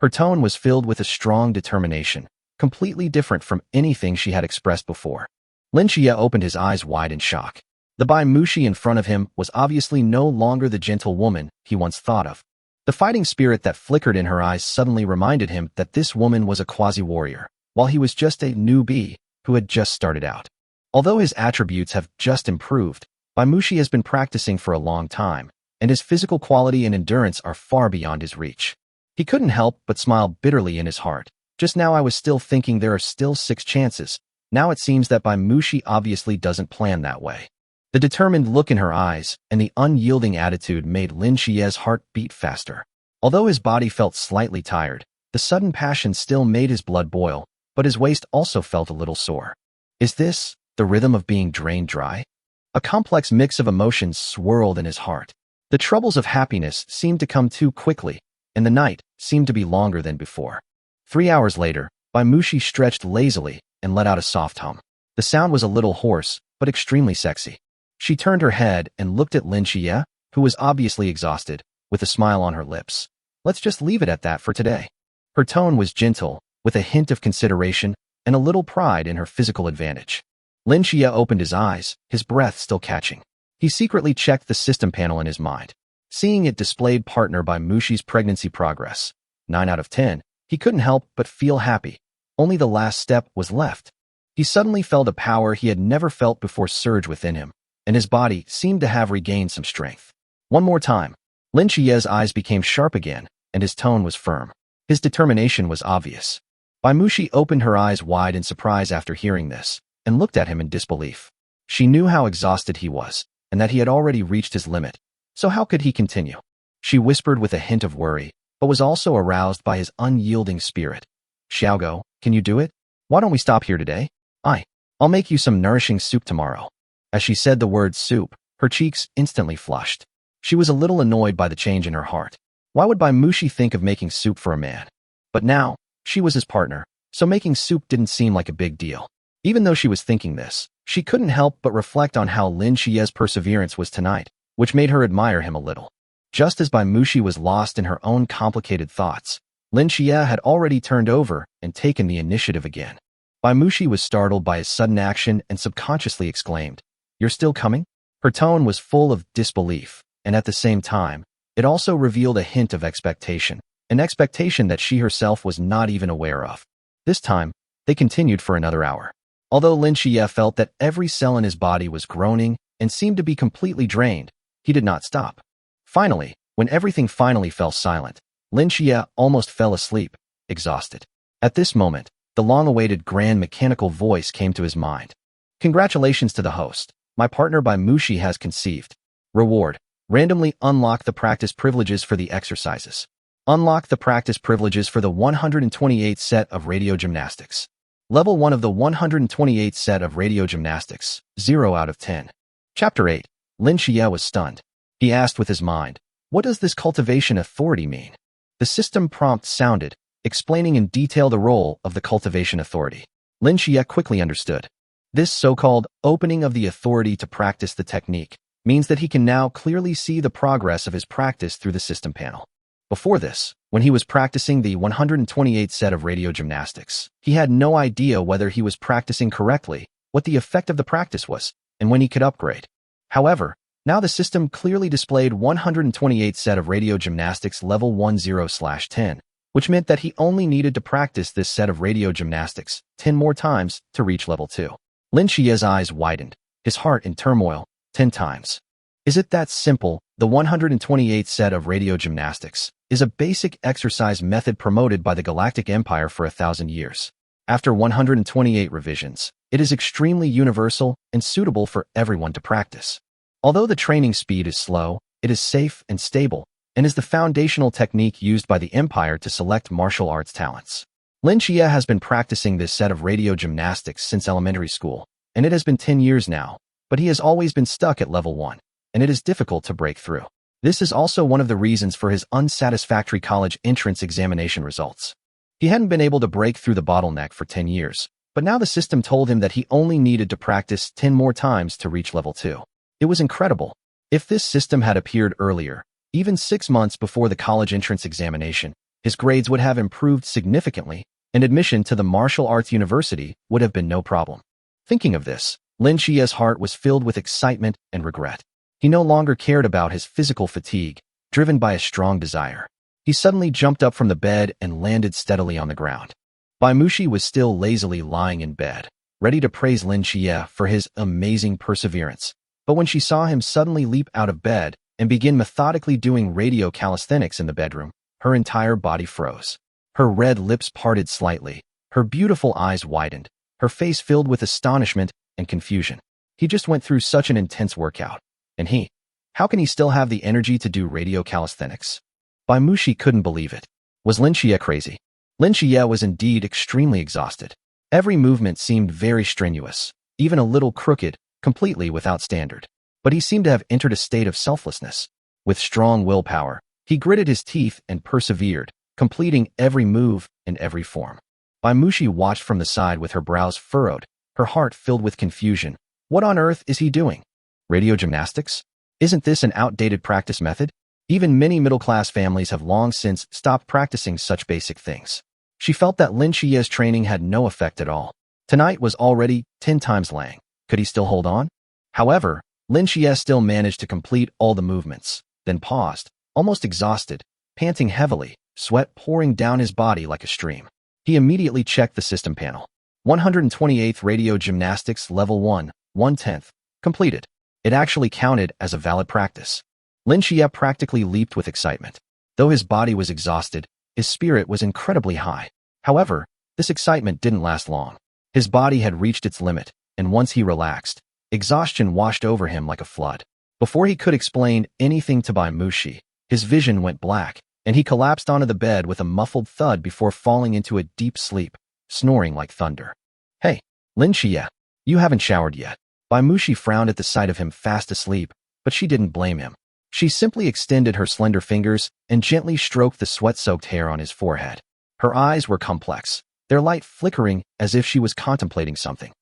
Her tone was filled with a strong determination, completely different from anything she had expressed before. Lin Xie opened his eyes wide in shock. The Bai Mushi in front of him was obviously no longer the gentle woman he once thought of. The fighting spirit that flickered in her eyes suddenly reminded him that this woman was a quasi-warrior, while he was just a newbie who had just started out. Although his attributes have just improved, Bai Mushi has been practicing for a long time, and his physical quality and endurance are far beyond his reach. He couldn't help but smile bitterly in his heart. Just now I was still thinking there are still 6 chances. Now it seems that Bai Mushi obviously doesn't plan that way. The determined look in her eyes and the unyielding attitude made Lin Xie's heart beat faster. Although his body felt slightly tired, the sudden passion still made his blood boil, but his waist also felt a little sore. Is this the rhythm of being drained dry? A complex mix of emotions swirled in his heart. The troubles of happiness seemed to come too quickly, and the night seemed to be longer than before. 3 hours later, Bai Mushi stretched lazily and let out a soft hum. The sound was a little hoarse, but extremely sexy. She turned her head and looked at Lin Xie, who was obviously exhausted, with a smile on her lips. Let's just leave it at that for today. Her tone was gentle, with a hint of consideration, and a little pride in her physical advantage. Lin Xie opened his eyes, his breath still catching. He secretly checked the system panel in his mind. Seeing it displayed partner by Mushi's pregnancy progress, 9 out of 10, he couldn't help but feel happy. Only the last step was left. He suddenly felt a power he had never felt before surge within him, and his body seemed to have regained some strength. One more time. Lin Xie's eyes became sharp again, and his tone was firm. His determination was obvious. Bai Mushi opened her eyes wide in surprise after hearing this, and looked at him in disbelief. She knew how exhausted he was, and that he had already reached his limit. So how could he continue? She whispered with a hint of worry, but was also aroused by his unyielding spirit. Xiaogo, can you do it? Why don't we stop here today? I'll make you some nourishing soup tomorrow. As she said the word soup, her cheeks instantly flushed. She was a little annoyed by the change in her heart. Why would Bai Mushi think of making soup for a man? But now, she was his partner, so making soup didn't seem like a big deal. Even though she was thinking this, she couldn't help but reflect on how Lin Xie's perseverance was tonight, which made her admire him a little. Just as Bai Mushi was lost in her own complicated thoughts, Lin Xie had already turned over and taken the initiative again. Bai Mushi was startled by his sudden action and subconsciously exclaimed, "You're still coming?" Her tone was full of disbelief, and at the same time, it also revealed a hint of expectation, an expectation that she herself was not even aware of. This time, they continued for another hour. Although Lin Xie felt that every cell in his body was groaning and seemed to be completely drained, he did not stop. Finally, when everything finally fell silent, Lin Xie almost fell asleep, exhausted. At this moment, the long-awaited grand mechanical voice came to his mind. "Congratulations to the host. My partner Bai Mushi has conceived. Reward: randomly unlock the practice privileges for the exercises. Unlock the practice privileges for the 128th set of radio gymnastics. Level 1 of the 128th set of radio gymnastics, 0 out of 10. Chapter 8. Lin Xie was stunned. He asked with his mind, "What does this cultivation authority mean?" The system prompt sounded, explaining in detail the role of the cultivation authority. Lin Xie quickly understood. This so-called opening of the authority to practice the technique means that he can now clearly see the progress of his practice through the system panel. Before this, when he was practicing the 128th set of radio gymnastics, he had no idea whether he was practicing correctly, what the effect of the practice was, and when he could upgrade. However, now the system clearly displayed 128th set of radio gymnastics level 10/10, which meant that he only needed to practice this set of radio gymnastics 10 more times to reach level 2. Lin Xie's eyes widened, his heart in turmoil, 10 times. Is it that simple? The 128th set of radio gymnastics is a basic exercise method promoted by the Galactic Empire for 1,000 years. After 128 revisions, it is extremely universal and suitable for everyone to practice. Although the training speed is slow, it is safe and stable, and is the foundational technique used by the Empire to select martial arts talents. Lin Xie has been practicing this set of radio gymnastics since elementary school, and it has been 10 years now, but he has always been stuck at level 1, and it is difficult to break through. This is also one of the reasons for his unsatisfactory college entrance examination results. He hadn't been able to break through the bottleneck for 10 years, but now the system told him that he only needed to practice 10 more times to reach level 2. It was incredible. If this system had appeared earlier, even 6 months before the college entrance examination, his grades would have improved significantly, and admission to the martial arts university would have been no problem. Thinking of this, Lin Xie's heart was filled with excitement and regret. He no longer cared about his physical fatigue, driven by a strong desire. He suddenly jumped up from the bed and landed steadily on the ground. Bai Mushi was still lazily lying in bed, ready to praise Lin Xie for his amazing perseverance. But when she saw him suddenly leap out of bed and begin methodically doing radio calisthenics in the bedroom, her entire body froze. Her red lips parted slightly, her beautiful eyes widened, her face filled with astonishment and confusion. He just went through such an intense workout. And how can he still have the energy to do radio calisthenics? Bai Mushi couldn't believe it. Was Lin Xie crazy? Lin Xie was indeed extremely exhausted. Every movement seemed very strenuous, even a little crooked, completely without standard. But he seemed to have entered a state of selflessness. With strong willpower, he gritted his teeth and persevered, completing every move and every form. Bai Mushi watched from the side with her brows furrowed, her heart filled with confusion. What on earth is he doing? Radio gymnastics? Isn't this an outdated practice method? Even many middle-class families have long since stopped practicing such basic things. She felt that Lin Xie's training had no effect at all. Tonight was already 10 times lang. Could he still hold on? However, Lin Xie still managed to complete all the movements, then paused, almost exhausted, panting heavily, sweat pouring down his body like a stream. He immediately checked the system panel. 128th Radio Gymnastics Level 1, 1/10, completed. It actually counted as a valid practice. Lin Xie practically leaped with excitement. Though his body was exhausted, his spirit was incredibly high. However, this excitement didn't last long. His body had reached its limit, and once he relaxed, exhaustion washed over him like a flood. Before he could explain anything to Bai Mushi, his vision went black, and he collapsed onto the bed with a muffled thud before falling into a deep sleep, snoring like thunder. Hey, Lin Xie, you haven't showered yet. Bai Mushi frowned at the sight of him fast asleep, but she didn't blame him. She simply extended her slender fingers and gently stroked the sweat-soaked hair on his forehead. Her eyes were complex, their light flickering as if she was contemplating something.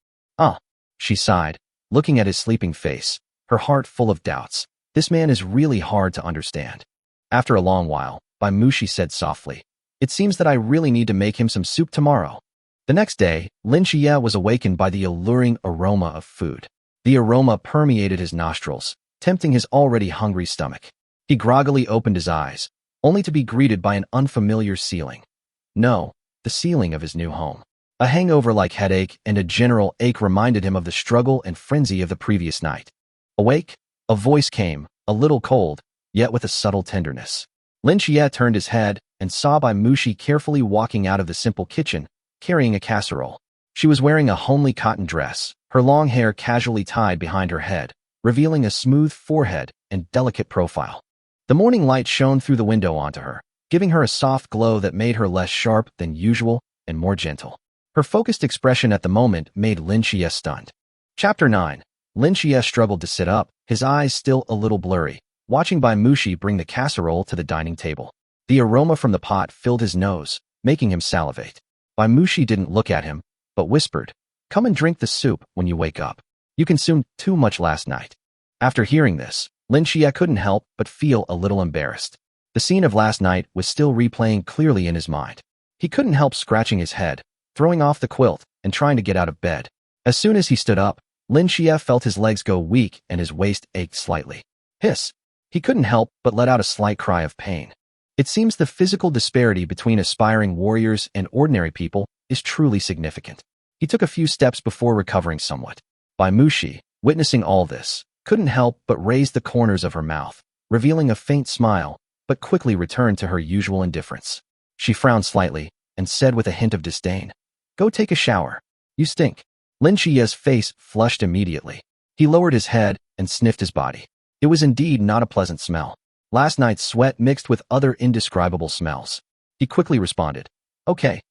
She sighed, looking at his sleeping face, her heart full of doubts. This man is really hard to understand. After a long while, Bai Mushi said softly, "It seems that I really need to make him some soup tomorrow." The next day, Lin Xie was awakened by the alluring aroma of food. The aroma permeated his nostrils, tempting his already hungry stomach. He groggily opened his eyes, only to be greeted by an unfamiliar ceiling. No, the ceiling of his new home. A hangover-like headache and a general ache reminded him of the struggle and frenzy of the previous night. Awake, a voice came, a little cold, yet with a subtle tenderness. Lin Xie turned his head and saw Bai Mushi carefully walking out of the simple kitchen, carrying a casserole. She was wearing a homely cotton dress, her long hair casually tied behind her head, revealing a smooth forehead and delicate profile. The morning light shone through the window onto her, giving her a soft glow that made her less sharp than usual and more gentle. Her focused expression at the moment made Lin Xie stunned. Chapter 9. Lin Xie struggled to sit up, his eyes still a little blurry, watching Bai Mushi bring the casserole to the dining table. The aroma from the pot filled his nose, making him salivate. Bai Mushi didn't look at him, but whispered, "Come and drink the soup when you wake up. You consumed too much last night." After hearing this, Lin Xie couldn't help but feel a little embarrassed. The scene of last night was still replaying clearly in his mind. He couldn't help scratching his head, throwing off the quilt, and trying to get out of bed. As soon as he stood up, Lin Xie felt his legs go weak and his waist ached slightly. Hiss! He couldn't help but let out a slight cry of pain. It seems the physical disparity between aspiring warriors and ordinary people is truly significant. He took a few steps before recovering somewhat. Bai Mushi, witnessing all this, couldn't help but raise the corners of her mouth, revealing a faint smile, but quickly returned to her usual indifference. She frowned slightly and said with a hint of disdain, "Go take a shower. You stink." Lin Xie's face flushed immediately. He lowered his head and sniffed his body. It was indeed not a pleasant smell. Last night's sweat mixed with other indescribable smells. He quickly responded, Okay,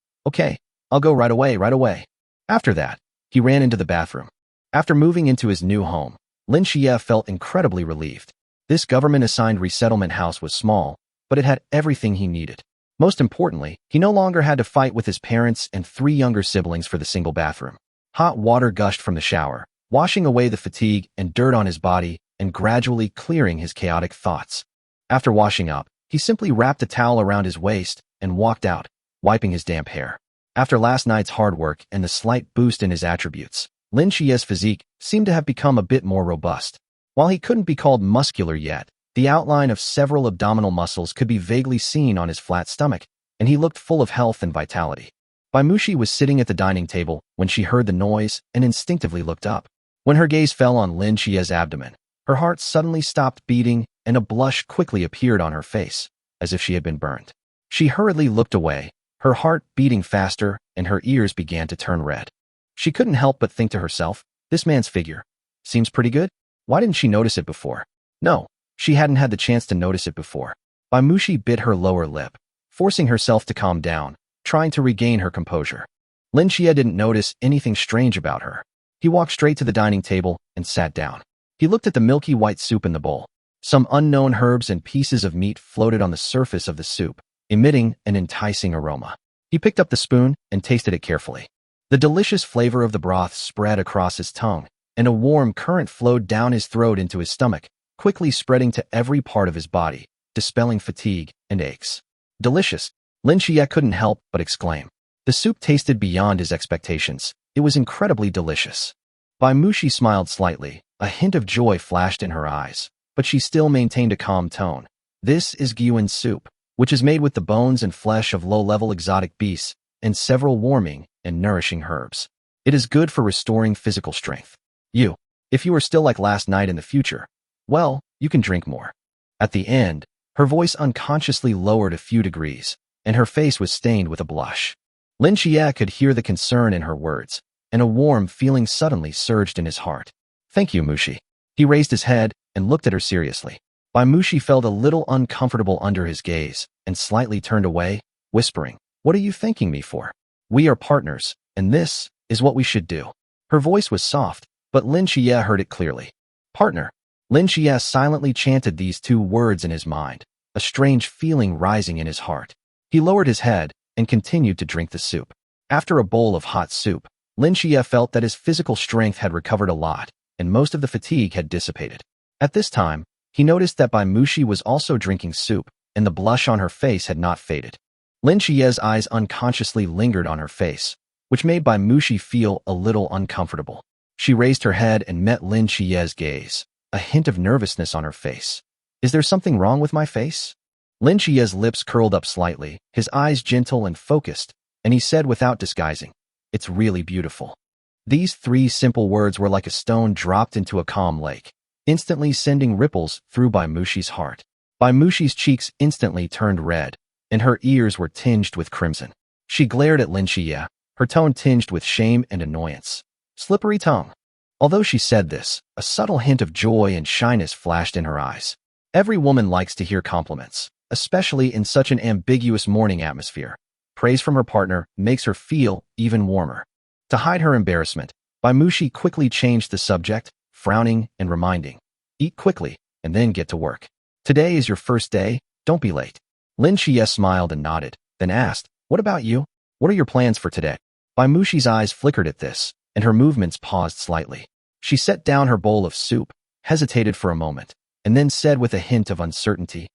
I'll go right away. After that, he ran into the bathroom. After moving into his new home, Lin Xie felt incredibly relieved. This government-assigned resettlement house was small, but it had everything he needed. Most importantly, he no longer had to fight with his parents and 3 younger siblings for the single bathroom. Hot water gushed from the shower, washing away the fatigue and dirt on his body and gradually clearing his chaotic thoughts. After washing up, he simply wrapped a towel around his waist and walked out, wiping his damp hair. After last night's hard work and the slight boost in his attributes, Lin Xie's physique seemed to have become a bit more robust. While he couldn't be called muscular yet, the outline of several abdominal muscles could be vaguely seen on his flat stomach, and he looked full of health and vitality. Bai Mushi was sitting at the dining table when she heard the noise and instinctively looked up. When her gaze fell on Lin Xie's abdomen, her heart suddenly stopped beating and a blush quickly appeared on her face, as if she had been burned. She hurriedly looked away, her heart beating faster and her ears began to turn red. She couldn't help but think to herself, this man's figure seems pretty good. Why didn't she notice it before? No, she hadn't had the chance to notice it before. Bai Mushi bit her lower lip, forcing herself to calm down, trying to regain her composure. Lin Xie didn't notice anything strange about her. He walked straight to the dining table and sat down. He looked at the milky white soup in the bowl. Some unknown herbs and pieces of meat floated on the surface of the soup, emitting an enticing aroma. He picked up the spoon and tasted it carefully. The delicious flavor of the broth spread across his tongue, and a warm current flowed down his throat into his stomach, quickly spreading to every part of his body, dispelling fatigue and aches. Delicious! Lin Xie couldn't help but exclaim. The soup tasted beyond his expectations. It was incredibly delicious. Bai Mushi smiled slightly. A hint of joy flashed in her eyes, but she still maintained a calm tone. This is Gyuan soup, which is made with the bones and flesh of low-level exotic beasts and several warming and nourishing herbs. It is good for restoring physical strength. If you are still like last night in the future, well, you can drink more. At the end, her voice unconsciously lowered a few degrees, and her face was stained with a blush. Lin Xie could hear the concern in her words, and a warm feeling suddenly surged in his heart. Thank you, Mushi. He raised his head and looked at her seriously. Bai Mushi felt a little uncomfortable under his gaze and slightly turned away, whispering, "What are you thanking me for? We are partners, and this is what we should do." Her voice was soft, but Lin Xie heard it clearly. Partner. Lin Xie silently chanted these two words in his mind, a strange feeling rising in his heart. He lowered his head and continued to drink the soup. After a bowl of hot soup, Lin Xie felt that his physical strength had recovered a lot, and most of the fatigue had dissipated. At this time, he noticed that Bai Mushi was also drinking soup, and the blush on her face had not faded. Lin Xie's eyes unconsciously lingered on her face, which made Bai Mushi feel a little uncomfortable. She raised her head and met Lin Xie's gaze, a hint of nervousness on her face. Is there something wrong with my face? Lin Xie's lips curled up slightly, his eyes gentle and focused, and he said without disguising, "It's really beautiful." These three simple words were like a stone dropped into a calm lake, instantly sending ripples through Bai Mushi's heart. Bai Mushi's cheeks instantly turned red, and her ears were tinged with crimson. She glared at Lin Xie, her tone tinged with shame and annoyance. Slippery tongue. Although she said this, a subtle hint of joy and shyness flashed in her eyes. Every woman likes to hear compliments, especially in such an ambiguous morning atmosphere. Praise from her partner makes her feel even warmer. To hide her embarrassment, Bai Mushi quickly changed the subject, frowning and reminding, "Eat quickly, and then get to work. Today is your first day, don't be late." Lin Xie smiled and nodded, then asked, "What about you? What are your plans for today?" Bai Mushi's eyes flickered at this, and her movements paused slightly. She set down her bowl of soup, hesitated for a moment, and then said with a hint of uncertainty,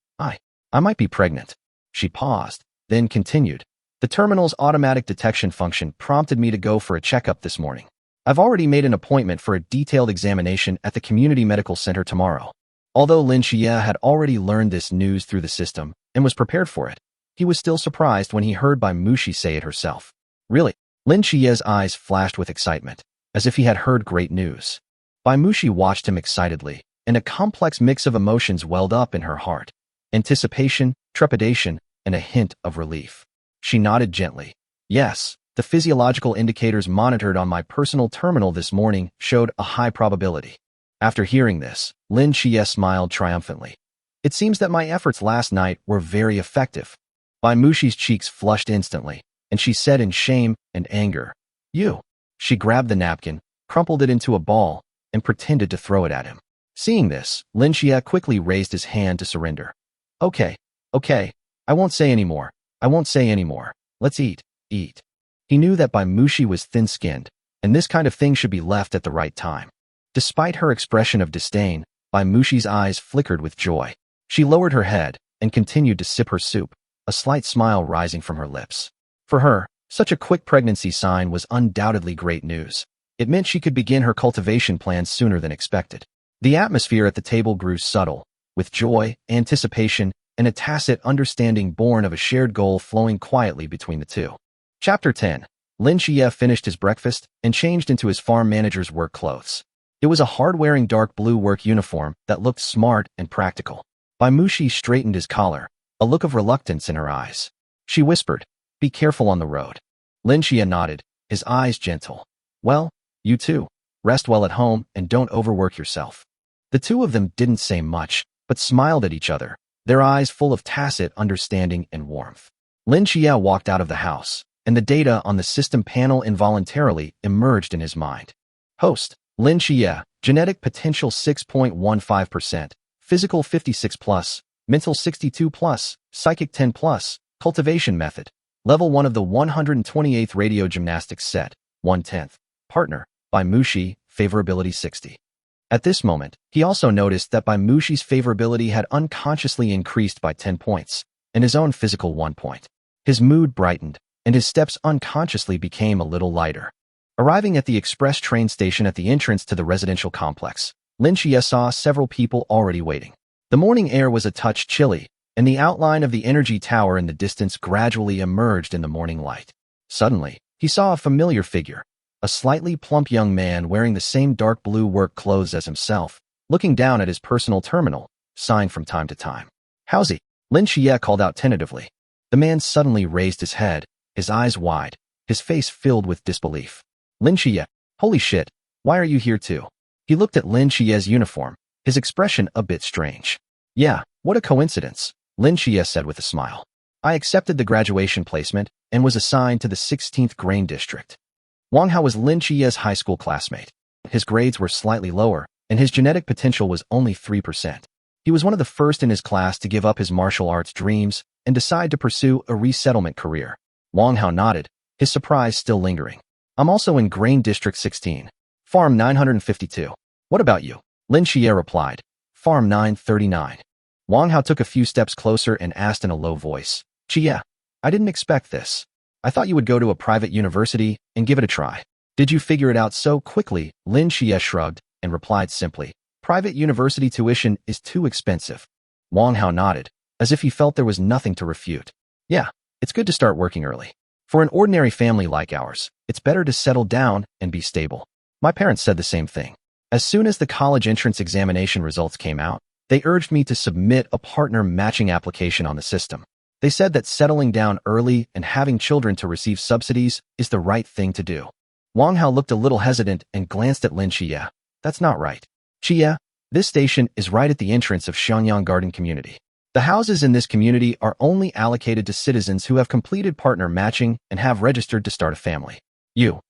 I might be pregnant." She paused, then continued, "The terminal's automatic detection function prompted me to go for a checkup this morning. I've already made an appointment for a detailed examination at the community medical center tomorrow." Although Lin Xie had already learned this news through the system and was prepared for it, he was still surprised when he heard Bai Mushi say it herself. Really? Lin Xie's eyes flashed with excitement, as if he had heard great news. Bai Mushi watched him excitedly, and a complex mix of emotions welled up in her heart. Anticipation, trepidation, and a hint of relief. She nodded gently. "Yes, the physiological indicators monitored on my personal terminal this morning showed a high probability." After hearing this, Lin Xie smiled triumphantly. "It seems that my efforts last night were very effective." Bai Mushi's cheeks flushed instantly, and she said in shame and anger, "You." She grabbed the napkin, crumpled it into a ball, and pretended to throw it at him. Seeing this, Lin Xie quickly raised his hand to surrender. Okay, I won't say anymore. Let's eat. He knew that Bai Mushi was thin-skinned, and this kind of thing should be left at the right time. Despite her expression of disdain, Bai Mushi's eyes flickered with joy. She lowered her head and continued to sip her soup, a slight smile rising from her lips. For her, such a quick pregnancy sign was undoubtedly great news. It meant she could begin her cultivation plans sooner than expected. The atmosphere at the table grew subtle, with joy, anticipation, and a tacit understanding born of a shared goal flowing quietly between the two. Chapter 10. Lin Xie finished his breakfast and changed into his farm manager's work clothes. It was a hard-wearing dark blue work uniform that looked smart and practical. Bai Mushi straightened his collar, a look of reluctance in her eyes. She whispered, "Be careful on the road." Lin Xie nodded, his eyes gentle. "Well, you too. Rest well at home and don't overwork yourself." The two of them didn't say much, but smiled at each other, their eyes full of tacit understanding and warmth. Lin Xie walked out of the house, and the data on the system panel involuntarily emerged in his mind. Host, Lin Xie, genetic potential 6.15%, physical 56+, mental 62+, psychic 10+, cultivation method, level 1 of the 128th radio gymnastics set, 1/10. Partner, Bai Mushi, favorability 60. At this moment, he also noticed that Bai Mushi's favorability had unconsciously increased by 10 points, and his own physical 1 point. His mood brightened, and his steps unconsciously became a little lighter. Arriving at the express train station at the entrance to the residential complex, Lin Xie saw several people already waiting. The morning air was a touch chilly, and the outline of the energy tower in the distance gradually emerged in the morning light. Suddenly, he saw a familiar figure, a slightly plump young man wearing the same dark blue work clothes as himself, looking down at his personal terminal, sighing from time to time. "How's he?" Lin Xie called out tentatively. The man suddenly raised his head, his eyes wide, his face filled with disbelief. "Lin Xie, holy shit, why are you here too?" He looked at Lin Xie's uniform, his expression a bit strange. "Yeah, what a coincidence," Lin Xie said with a smile. "I accepted the graduation placement and was assigned to the 16th Grain District." Wang Hao was Lin Xie's high school classmate. His grades were slightly lower, and his genetic potential was only 3%. He was one of the first in his class to give up his martial arts dreams and decide to pursue a resettlement career. Wang Hao nodded, his surprise still lingering. "I'm also in Grain District 16, Farm 952. What about you?" Lin Xie replied, "Farm 939. Wang Hao took a few steps closer and asked in a low voice, "Xie, I didn't expect this. I thought you would go to a private university and give it a try. Did you figure it out so quickly?" Lin Xie shrugged and replied simply, "Private university tuition is too expensive." Wang Hao nodded, as if he felt there was nothing to refute. "Yeah, it's good to start working early. For an ordinary family like ours, it's better to settle down and be stable. My parents said the same thing. As soon as the college entrance examination results came out, they urged me to submit a partner matching application on the system. They said that settling down early and having children to receive subsidies is the right thing to do." Wang Hao looked a little hesitant and glanced at Lin Xie. "That's not right. Xie, this station is right at the entrance of Xiangyang Garden Community. The houses in this community are only allocated to citizens who have completed partner matching and have registered to start a family. You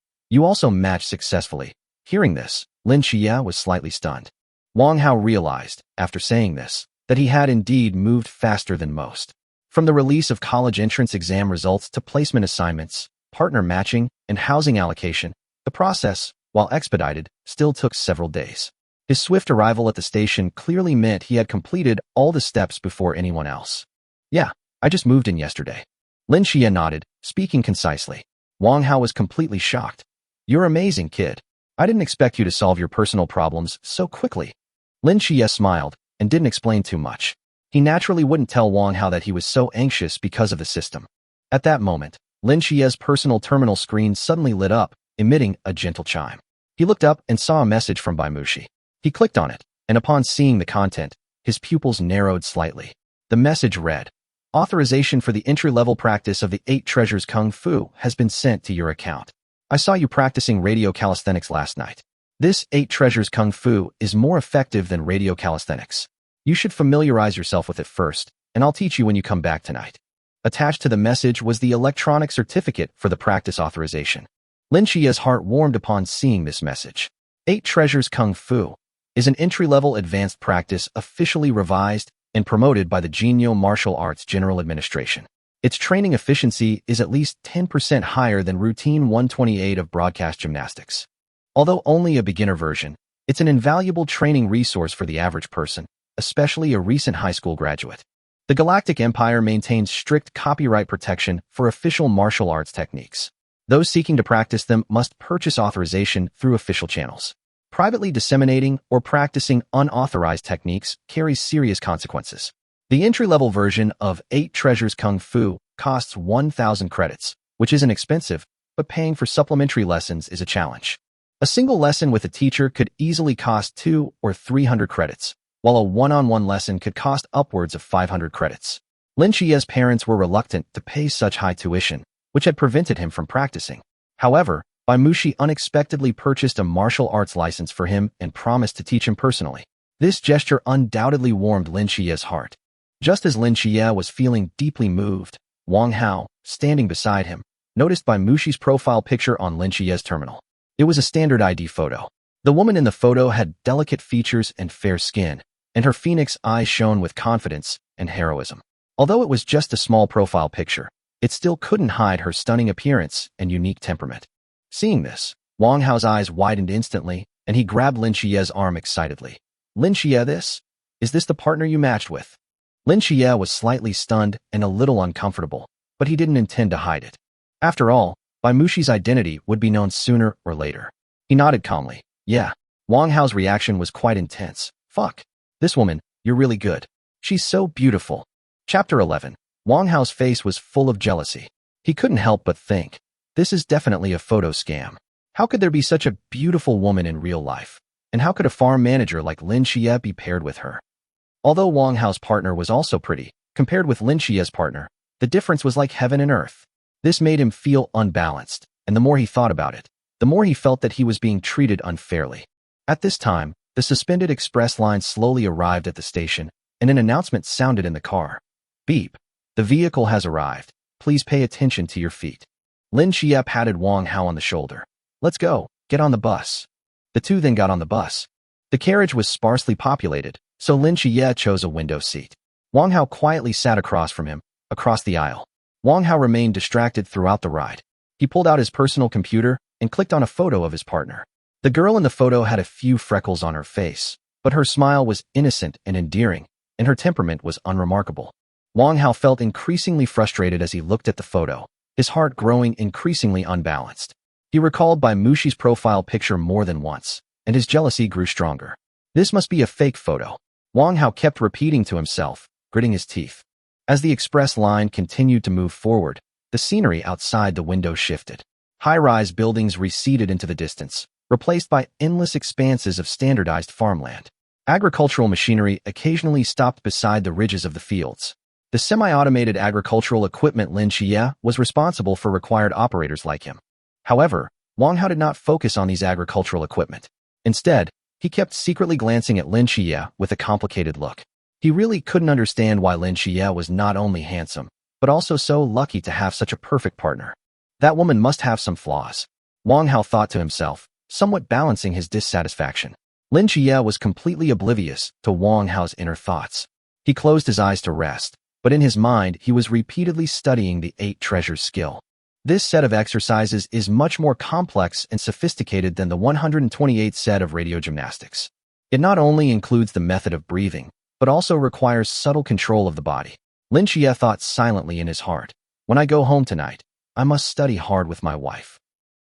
also matched successfully." Hearing this, Lin Xie was slightly stunned. Wang Hao realized, after saying this, that he had indeed moved faster than most. From the release of college entrance exam results to placement assignments, partner matching, and housing allocation, the process, while expedited, still took several days. His swift arrival at the station clearly meant he had completed all the steps before anyone else. "Yeah, I just moved in yesterday." Lin Xie nodded, speaking concisely. Wang Hao was completely shocked. "You're amazing, kid. I didn't expect you to solve your personal problems so quickly." Lin Xie smiled and didn't explain too much. He naturally wouldn't tell Wang Hao that he was so anxious because of the system. At that moment, Lin Xie's personal terminal screen suddenly lit up, emitting a gentle chime. He looked up and saw a message from Bai Mushi. He clicked on it, and upon seeing the content, his pupils narrowed slightly. The message read, "Authorization for the entry-level practice of the 8 Treasures Kung Fu has been sent to your account. I saw you practicing radio calisthenics last night. This 8 Treasures Kung Fu is more effective than radio calisthenics. You should familiarize yourself with it first, and I'll teach you when you come back tonight." Attached to the message was the electronic certificate for the practice authorization. Lin Xie's heart warmed upon seeing this message. 8 Treasures Kung Fu is an entry-level advanced practice officially revised and promoted by the Jinyo Martial Arts General Administration. Its training efficiency is at least 10% higher than routine 128 of broadcast gymnastics. Although only a beginner version, it's an invaluable training resource for the average person, especially a recent high school graduate. The Galactic Empire maintains strict copyright protection for official martial arts techniques. Those seeking to practice them must purchase authorization through official channels. Privately disseminating or practicing unauthorized techniques carries serious consequences. The entry-level version of 8 Treasures Kung Fu costs 1,000 credits, which isn't expensive, but paying for supplementary lessons is a challenge. A single lesson with a teacher could easily cost 200 or 300 credits, while a one-on-one lesson could cost upwards of 500 credits. Lin Xie's parents were reluctant to pay such high tuition, which had prevented him from practicing. However, Bai Mushi unexpectedly purchased a martial arts license for him and promised to teach him personally. This gesture undoubtedly warmed Lin Xie's heart. Just as Lin Xie was feeling deeply moved, Wang Hao, standing beside him, noticed Bai Mushi's profile picture on Lin Xie's terminal. It was a standard ID photo. The woman in the photo had delicate features and fair skin, and her phoenix eyes shone with confidence and heroism. Although it was just a small profile picture, it still couldn't hide her stunning appearance and unique temperament. Seeing this, Wang Hao's eyes widened instantly, and he grabbed Lin Xie's arm excitedly. "Lin Xie, is this the partner you matched with?" Lin Xie was slightly stunned and a little uncomfortable, but he didn't intend to hide it. After all, Bai Mushi's identity would be known sooner or later. He nodded calmly. Yeah. Wang Hao's reaction was quite intense. Fuck. This woman, you're really good. She's so beautiful. Chapter 11. Wang Hao's face was full of jealousy. He couldn't help but think, this is definitely a photo scam. How could there be such a beautiful woman in real life? And how could a farm manager like Lin Xie be paired with her? Although Wang Hao's partner was also pretty, compared with Lin Xie's partner, the difference was like heaven and earth. This made him feel unbalanced, and the more he thought about it, the more he felt that he was being treated unfairly. At this time, the suspended express line slowly arrived at the station, and an announcement sounded in the car. Beep. The vehicle has arrived. Please pay attention to your feet. Lin Xie patted Wang Hao on the shoulder. Let's go. Get on the bus. The two then got on the bus. The carriage was sparsely populated, so Lin Xie chose a window seat. Wang Hao quietly sat across from him, across the aisle. Wang Hao remained distracted throughout the ride. He pulled out his personal computer and clicked on a photo of his partner. The girl in the photo had a few freckles on her face, but her smile was innocent and endearing, and her temperament was unremarkable. Wang Hao felt increasingly frustrated as he looked at the photo, his heart growing increasingly unbalanced. He recalled Bai Mushi's profile picture more than once, and his jealousy grew stronger. This must be a fake photo. Wang Hao kept repeating to himself, gritting his teeth. As the express line continued to move forward, the scenery outside the window shifted. High-rise buildings receded into the distance, replaced by endless expanses of standardized farmland. Agricultural machinery occasionally stopped beside the ridges of the fields. The semi-automated agricultural equipment Lin Xie was responsible for required operators like him. However, Wang Hao did not focus on these agricultural equipment. Instead, he kept secretly glancing at Lin Xie with a complicated look. He really couldn't understand why Lin Xie was not only handsome, but also so lucky to have such a perfect partner. That woman must have some flaws. Wang Hao thought to himself, somewhat balancing his dissatisfaction. Lin Xie was completely oblivious to Wang Hao's inner thoughts. He closed his eyes to rest, but in his mind he was repeatedly studying the 8 treasures skill. This set of exercises is much more complex and sophisticated than the 128 set of radio gymnastics. It not only includes the method of breathing, but also requires subtle control of the body. Lin Xie thought silently in his heart, when I go home tonight, I must study hard with my wife.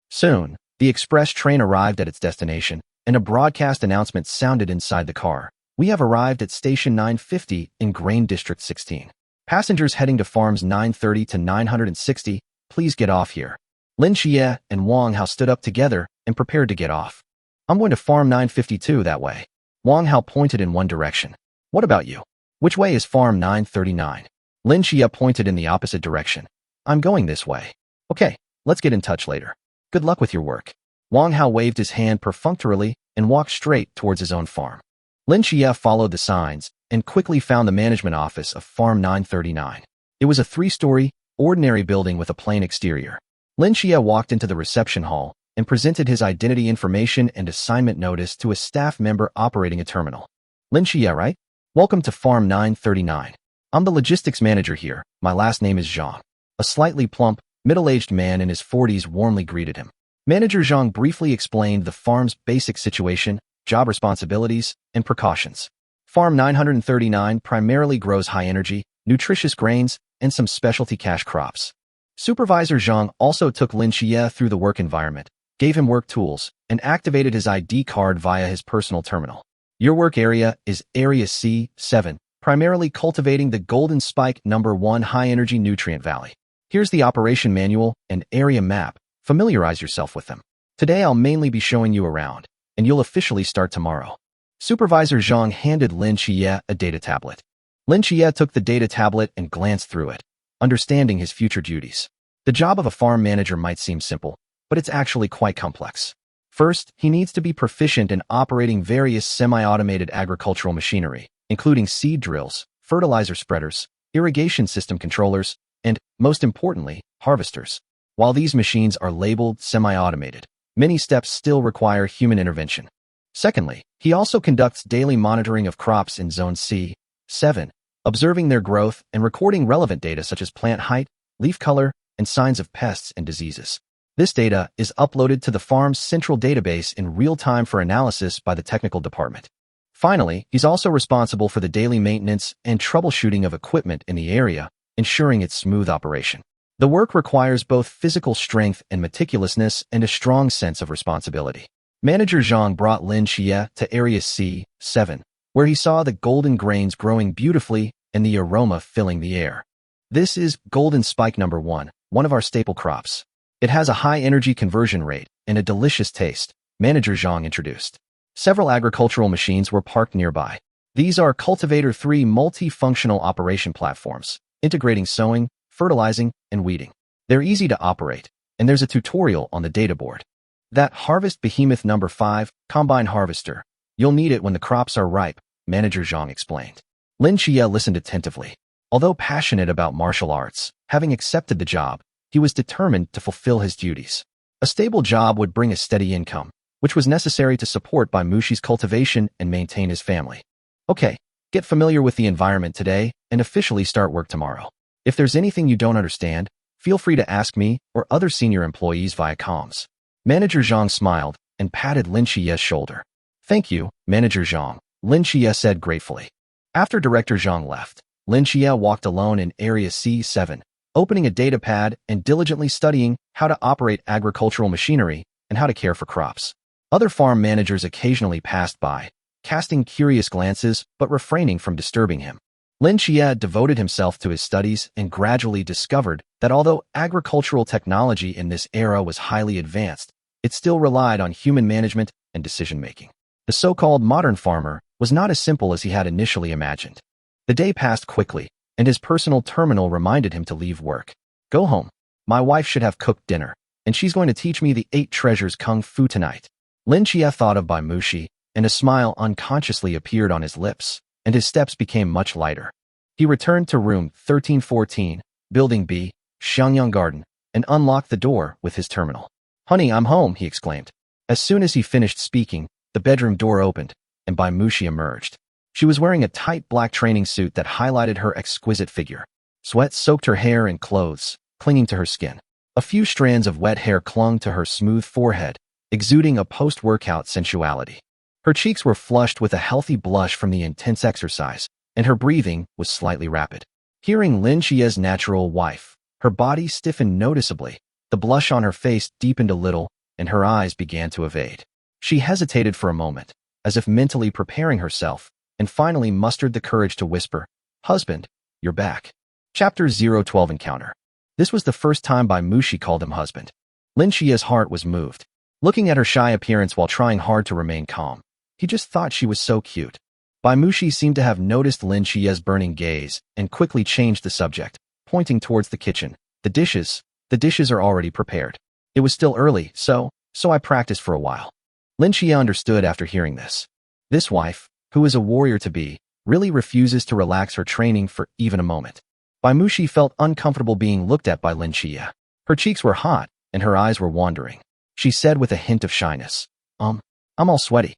Soon, the express train arrived at its destination, and a broadcast announcement sounded inside the car. We have arrived at Station 950 in Grain District 16. Passengers heading to farms 930 to 960, please get off here. Lin Xie and Wang Hao stood up together and prepared to get off. I'm going to farm 952 that way. Wang Hao pointed in one direction. What about you? Which way is farm 939? Lin Xie pointed in the opposite direction. I'm going this way. Okay, let's get in touch later. Good luck with your work. Wang Hao waved his hand perfunctorily and walked straight towards his own farm. Lin Xie followed the signs and quickly found the management office of farm 939. It was a 3-story, ordinary building with a plain exterior. Lin Xie walked into the reception hall and presented his identity information and assignment notice to a staff member operating a terminal. Lin Xie, right? Welcome to farm 939. I'm the logistics manager here. My last name is Zhang. A slightly plump, middle-aged man in his 40s warmly greeted him. Manager Zhang briefly explained the farm's basic situation, job responsibilities, and precautions. Farm 939 primarily grows high-energy, nutritious grains, and some specialty cash crops. Supervisor Zhang also took Lin Xie through the work environment, gave him work tools, and activated his ID card via his personal terminal. Your work area is Area C7, primarily cultivating the Golden Spike No. 1 high-energy nutrient valley. Here's the operation manual and area map. Familiarize yourself with them. Today I'll mainly be showing you around, and you'll officially start tomorrow. Supervisor Zhang handed Lin Xie a data tablet. Lin Xie took the data tablet and glanced through it, understanding his future duties. The job of a farm manager might seem simple, but it's actually quite complex. First, he needs to be proficient in operating various semi-automated agricultural machinery, including seed drills, fertilizer spreaders, irrigation system controllers, and, most importantly, harvesters. While these machines are labeled semi-automated, many steps still require human intervention. Secondly, he also conducts daily monitoring of crops in Zone C7, observing their growth and recording relevant data such as plant height, leaf color, and signs of pests and diseases. This data is uploaded to the farm's central database in real time for analysis by the technical department. Finally, he's also responsible for the daily maintenance and troubleshooting of equipment in the area, ensuring its smooth operation. The work requires both physical strength and meticulousness and a strong sense of responsibility. Manager Zhang brought Lin Xie to Area C7, where he saw the golden grains growing beautifully and the aroma filling the air. This is golden spike number 1, one of our staple crops. It has a high energy conversion rate and a delicious taste, Manager Zhang introduced. Several agricultural machines were parked nearby. These are Cultivator 3 multifunctional operation platforms, integrating sowing, fertilizing, and weeding. They're easy to operate, and there's a tutorial on the data board. That Harvest Behemoth number 5, Combine Harvester. You'll need it when the crops are ripe, Manager Zhang explained. Lin Xie listened attentively. Although passionate about martial arts, having accepted the job, he was determined to fulfill his duties. A stable job would bring a steady income, which was necessary to support Bai Mushi's cultivation and maintain his family. Okay, get familiar with the environment today and officially start work tomorrow. If there's anything you don't understand, feel free to ask me or other senior employees via comms. Manager Zhang smiled and patted Lin Xie's shoulder. Thank you, Manager Zhang, Lin Xie said gratefully. After Director Zhang left, Lin Xie walked alone in Area C7, opening a data pad and diligently studying how to operate agricultural machinery and how to care for crops. Other farm managers occasionally passed by, casting curious glances but refraining from disturbing him. Lin Xie devoted himself to his studies and gradually discovered that although agricultural technology in this era was highly advanced, it still relied on human management and decision-making. The so-called modern farmer was not as simple as he had initially imagined. The day passed quickly, and his personal terminal reminded him to leave work. Go home. My wife should have cooked dinner, and she's going to teach me the 8 treasures kung fu tonight. Lin Xie thought of Bai Mushi, and a smile unconsciously appeared on his lips, and his steps became much lighter. He returned to room 1314, Building B, Xiangyang Garden, and unlocked the door with his terminal. Honey, I'm home, he exclaimed. As soon as he finished speaking, the bedroom door opened, and Bai Mushi emerged. She was wearing a tight black training suit that highlighted her exquisite figure. Sweat soaked her hair and clothes, clinging to her skin. A few strands of wet hair clung to her smooth forehead, exuding a post-workout sensuality. Her cheeks were flushed with a healthy blush from the intense exercise, and her breathing was slightly rapid. Hearing Lin Xie's natural wife, her body stiffened noticeably, the blush on her face deepened a little, and her eyes began to evade. She hesitated for a moment, as if mentally preparing herself, and finally mustered the courage to whisper, "Husband, you're back." Chapter 012 Encounter. This was the first time Bai Mushi called him husband. Lin Xie's heart was moved. Looking at her shy appearance while trying hard to remain calm, he just thought she was so cute. Bai Mushi seemed to have noticed Lin Xie's burning gaze and quickly changed the subject, pointing towards the kitchen. The dishes are already prepared. It was still early, so I practiced for a while. Lin Xie understood after hearing this. This wife, who is a warrior-to-be, really refuses to relax her training for even a moment. Bai Mushi felt uncomfortable being looked at by Lin Xie. Her cheeks were hot, and her eyes were wandering. She said with a hint of shyness, I'm all sweaty.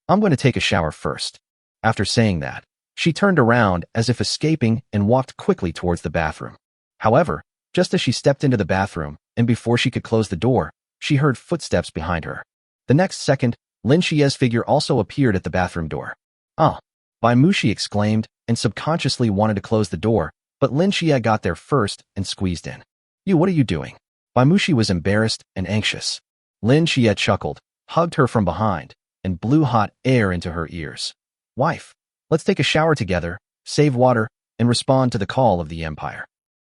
I'm going to take a shower first." After saying that, she turned around as if escaping and walked quickly towards the bathroom. However, just as she stepped into the bathroom, and before she could close the door, she heard footsteps behind her. The next second, Lin Xie's figure also appeared at the bathroom door. "Ah!" Bai Mushi exclaimed and subconsciously wanted to close the door, but Lin Xie got there first and squeezed in. What are you doing?" Bai Mushi was embarrassed and anxious. Lin Xie chuckled, hugged her from behind, and blew hot air into her ears. "Wife, let's take a shower together, save water, and respond to the call of the Empire."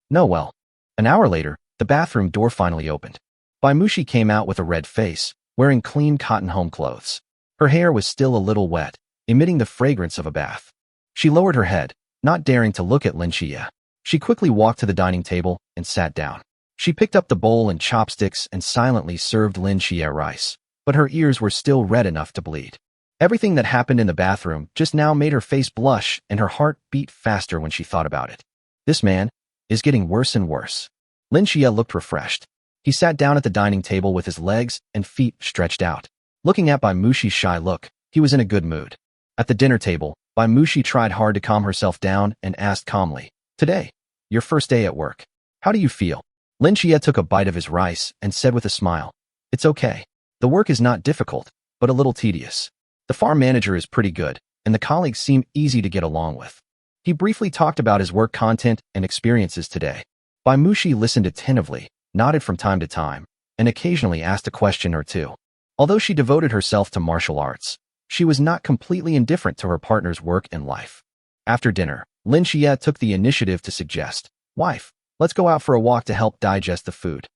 No, well. An hour later, the bathroom door finally opened. Bai Mushi came out with a red face, wearing clean cotton home clothes. Her hair was still a little wet, emitting the fragrance of a bath. She lowered her head, not daring to look at Lin Xie. She quickly walked to the dining table and sat down. She picked up the bowl and chopsticks and silently served Lin Xie rice, but her ears were still red enough to bleed. Everything that happened in the bathroom just now made her face blush and her heart beat faster when she thought about it. This man is getting worse and worse. Lin Xie looked refreshed. He sat down at the dining table with his legs and feet stretched out. Looking at Bai Mushi's shy look, he was in a good mood. At the dinner table, Bai Mushi tried hard to calm herself down and asked calmly, "Today, your first day at work. How do you feel?" Lin Xie took a bite of his rice and said with a smile, "It's okay. The work is not difficult, but a little tedious. The farm manager is pretty good, and the colleagues seem easy to get along with." He briefly talked about his work content and experiences today. Bai Mushi listened attentively, nodded from time to time, and occasionally asked a question or two. Although she devoted herself to martial arts, she was not completely indifferent to her partner's work and life. After dinner, Lin Xie took the initiative to suggest, "Wife, let's go out for a walk to help digest the food."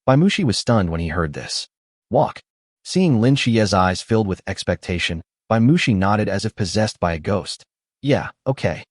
Bai Mushi was stunned when he heard this. Walk. Seeing Lin Xie's eyes filled with expectation, Bai Mushi nodded as if possessed by a ghost. Yeah, okay.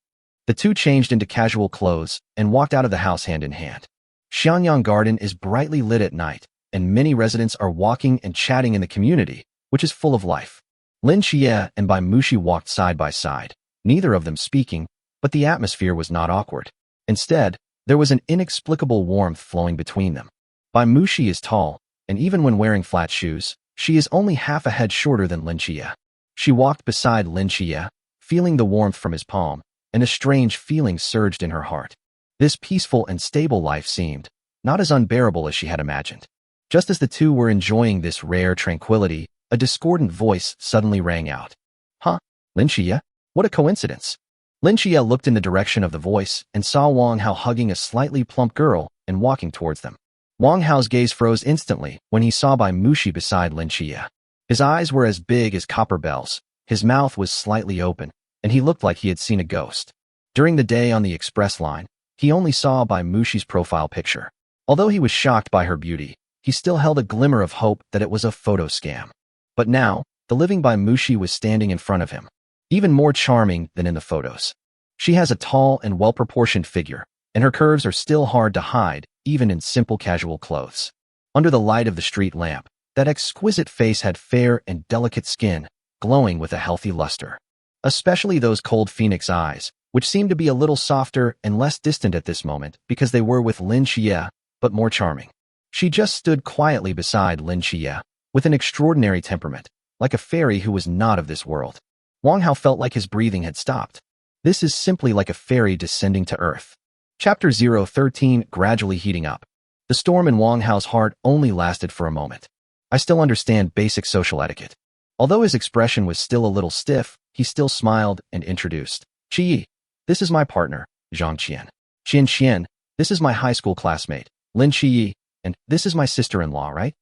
The two changed into casual clothes and walked out of the house hand in hand. Xianyang Garden is brightly lit at night, and many residents are walking and chatting in the community, which is full of life. Lin Xie and Bai Mushi walked side by side, neither of them speaking, but the atmosphere was not awkward. Instead, there was an inexplicable warmth flowing between them. Bai Mushi is tall, and even when wearing flat shoes, she is only half a head shorter than Lin Xie. She walked beside Lin Xie, feeling the warmth from his palm, and a strange feeling surged in her heart. This peaceful and stable life seemed not as unbearable as she had imagined. Just as the two were enjoying this rare tranquility, a discordant voice suddenly rang out. Huh? Lin Xie? What a coincidence. Lin Xie looked in the direction of the voice and saw Wang Hao hugging a slightly plump girl and walking towards them. Wang Hao's gaze froze instantly when he saw Bai Mushi beside Lin Xie. His eyes were as big as copper bells, his mouth was slightly open, and he looked like he had seen a ghost. During the day on the express line, he only saw Bai Mushi's profile picture. Although he was shocked by her beauty, he still held a glimmer of hope that it was a photo scam. But now, the living Bai Mushi was standing in front of him, even more charming than in the photos. She has a tall and well-proportioned figure, and her curves are still hard to hide, even in simple casual clothes. Under the light of the street lamp, that exquisite face had fair and delicate skin, glowing with a healthy luster. Especially those cold phoenix eyes, which seemed to be a little softer and less distant at this moment because they were with Lin Xie, but more charming. She just stood quietly beside Lin Xie, with an extraordinary temperament, like a fairy who was not of this world. Wang Hao felt like his breathing had stopped. This is simply like a fairy descending to earth. Chapter 013 gradually heating up. The storm in Wang Hao's heart only lasted for a moment. I still understand basic social etiquette. Although his expression was still a little stiff, he still smiled and introduced. Qi, this is my partner, Zhang Qian. Qian Qian, this is my high school classmate, Lin Qi, and this is my sister-in-law, right?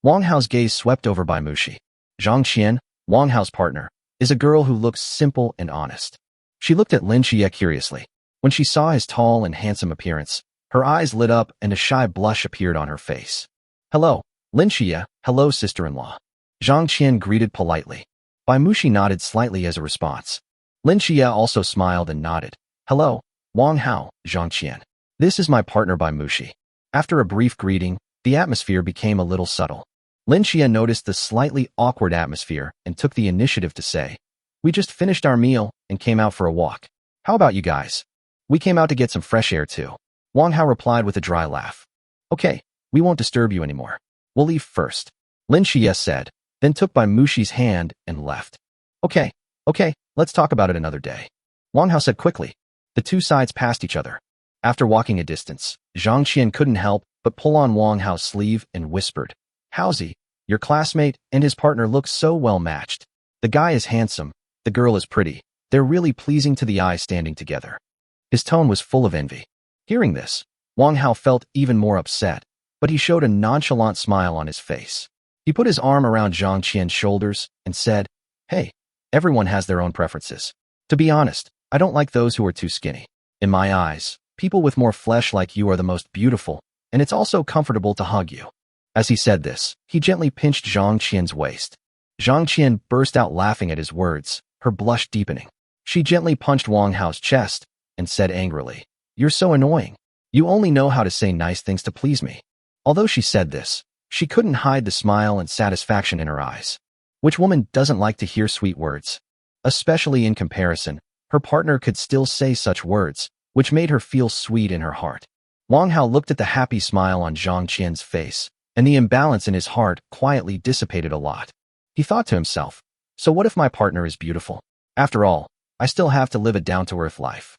Wang Hao's gaze swept over Bai Mushi. Zhang Qian, Wang Hao's partner, is a girl who looks simple and honest. She looked at Lin Xie curiously. When she saw his tall and handsome appearance, her eyes lit up and a shy blush appeared on her face. Hello, Lin Xie, hello sister-in-law. Zhang Qian greeted politely. Bai Mushi nodded slightly as a response. Lin Xie also smiled and nodded. Hello, Wang Hao, Zhang Qian. This is my partner Bai Mushi. After a brief greeting, the atmosphere became a little subtle. Lin Xie noticed the slightly awkward atmosphere and took the initiative to say, we just finished our meal and came out for a walk. How about you guys? We came out to get some fresh air too. Wang Hao replied with a dry laugh. Okay, we won't disturb you anymore. We'll leave first. Lin Xie said, then took Bai Mushi's hand and left. Okay, let's talk about it another day. Wang Hao said quickly. The two sides passed each other. After walking a distance, Zhang Qian couldn't help but pull on Wang Hao's sleeve and whispered, Haozi, your classmate and his partner look so well matched. The guy is handsome, the girl is pretty. They're really pleasing to the eye standing together. His tone was full of envy. Hearing this, Wang Hao felt even more upset, but he showed a nonchalant smile on his face. He put his arm around Zhang Qian's shoulders and said, Hey, everyone has their own preferences. To be honest, I don't like those who are too skinny. In my eyes, people with more flesh like you are the most beautiful, and it's also comfortable to hug you. As he said this, he gently pinched Zhang Qian's waist. Zhang Qian burst out laughing at his words, her blush deepening. She gently punched Wang Hao's chest and said angrily, You're so annoying. You only know how to say nice things to please me. Although she said this, she couldn't hide the smile and satisfaction in her eyes. Which woman doesn't like to hear sweet words? Especially in comparison, her partner could still say such words, which made her feel sweet in her heart. Wang Hao looked at the happy smile on Zhang Qian's face, and the imbalance in his heart quietly dissipated a lot. He thought to himself, so what if my partner is beautiful? After all, I still have to live a down-to-earth life.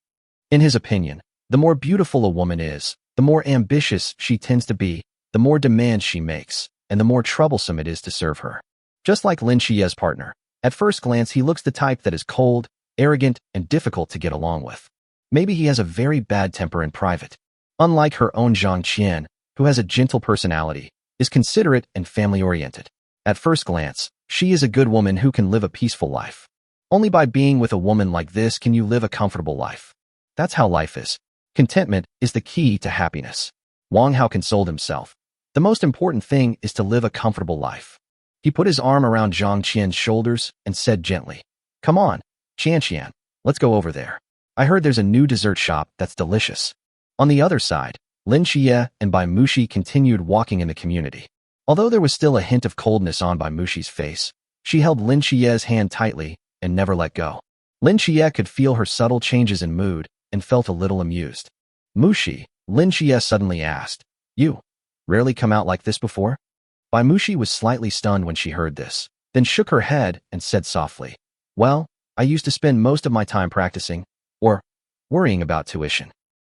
In his opinion, the more beautiful a woman is, the more ambitious she tends to be, the more demands she makes, and the more troublesome it is to serve her. Just like Lin Xie's partner, at first glance he looks the type that is cold, arrogant, and difficult to get along with. Maybe he has a very bad temper in private. Unlike her own Zhang Qian, who has a gentle personality, is considerate and family-oriented. At first glance, she is a good woman who can live a peaceful life. Only by being with a woman like this can you live a comfortable life. That's how life is. Contentment is the key to happiness. Wang Hao consoled himself. The most important thing is to live a comfortable life. He put his arm around Zhang Qian's shoulders and said gently, "Come on, Qian, let's go over there. I heard there's a new dessert shop that's delicious." On the other side, Lin Xie and Bai Mushi continued walking in the community. Although there was still a hint of coldness on Bai Mushi's face, she held Lin Xie's hand tightly and never let go. Lin Xie could feel her subtle changes in mood and felt a little amused. "Mushi," Lin Xie suddenly asked, "You rarely come out like this before?" Bai Mushi was slightly stunned when she heard this, then shook her head and said softly, "Well, I used to spend most of my time practicing, or worrying about tuition."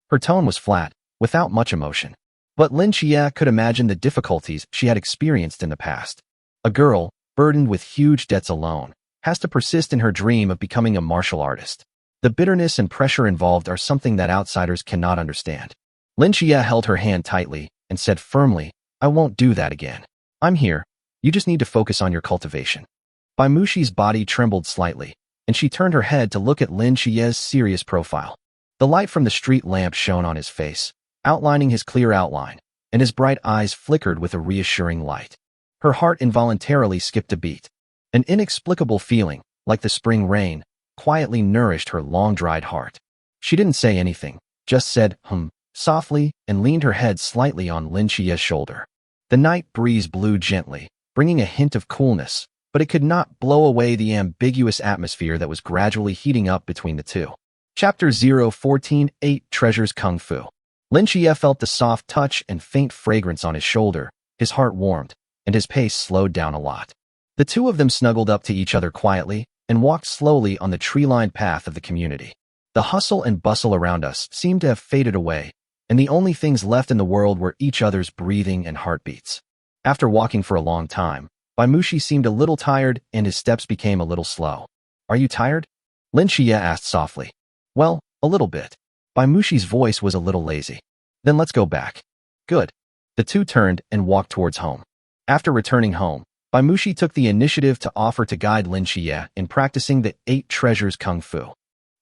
Her tone was flat, without much emotion. But Lin Xie could imagine the difficulties she had experienced in the past. A girl, burdened with huge debts alone, has to persist in her dream of becoming a martial artist. The bitterness and pressure involved are something that outsiders cannot understand. Lin Xie held her hand tightly and said firmly, "I won't do that again. I'm here. You just need to focus on your cultivation." Bai Mushi's body trembled slightly, and she turned her head to look at Lin Xie's serious profile. The light from the street lamp shone on his face, outlining his clear outline, and his bright eyes flickered with a reassuring light. Her heart involuntarily skipped a beat. An inexplicable feeling, like the spring rain, quietly nourished her long-dried heart. She didn't say anything, just said, softly, and leaned her head slightly on Lin Xie's shoulder. The night breeze blew gently, bringing a hint of coolness, but it could not blow away the ambiguous atmosphere that was gradually heating up between the two. Chapter 014 8 Treasures Kung Fu. Lin Xie felt the soft touch and faint fragrance on his shoulder. His heart warmed, and his pace slowed down a lot. The two of them snuggled up to each other quietly and walked slowly on the tree-lined path of the community. The hustle and bustle around us seemed to have faded away, and the only things left in the world were each other's breathing and heartbeats. After walking for a long time, Bai Mushi seemed a little tired and his steps became a little slow. "Are you tired?" Lin Xie asked softly. "Well, a little bit." Bai Mushi's voice was a little lazy. "Then let's go back." "Good." The two turned and walked towards home. After returning home, Bai Mushi took the initiative to offer to guide Lin Xie in practicing the 8 treasures Kung Fu.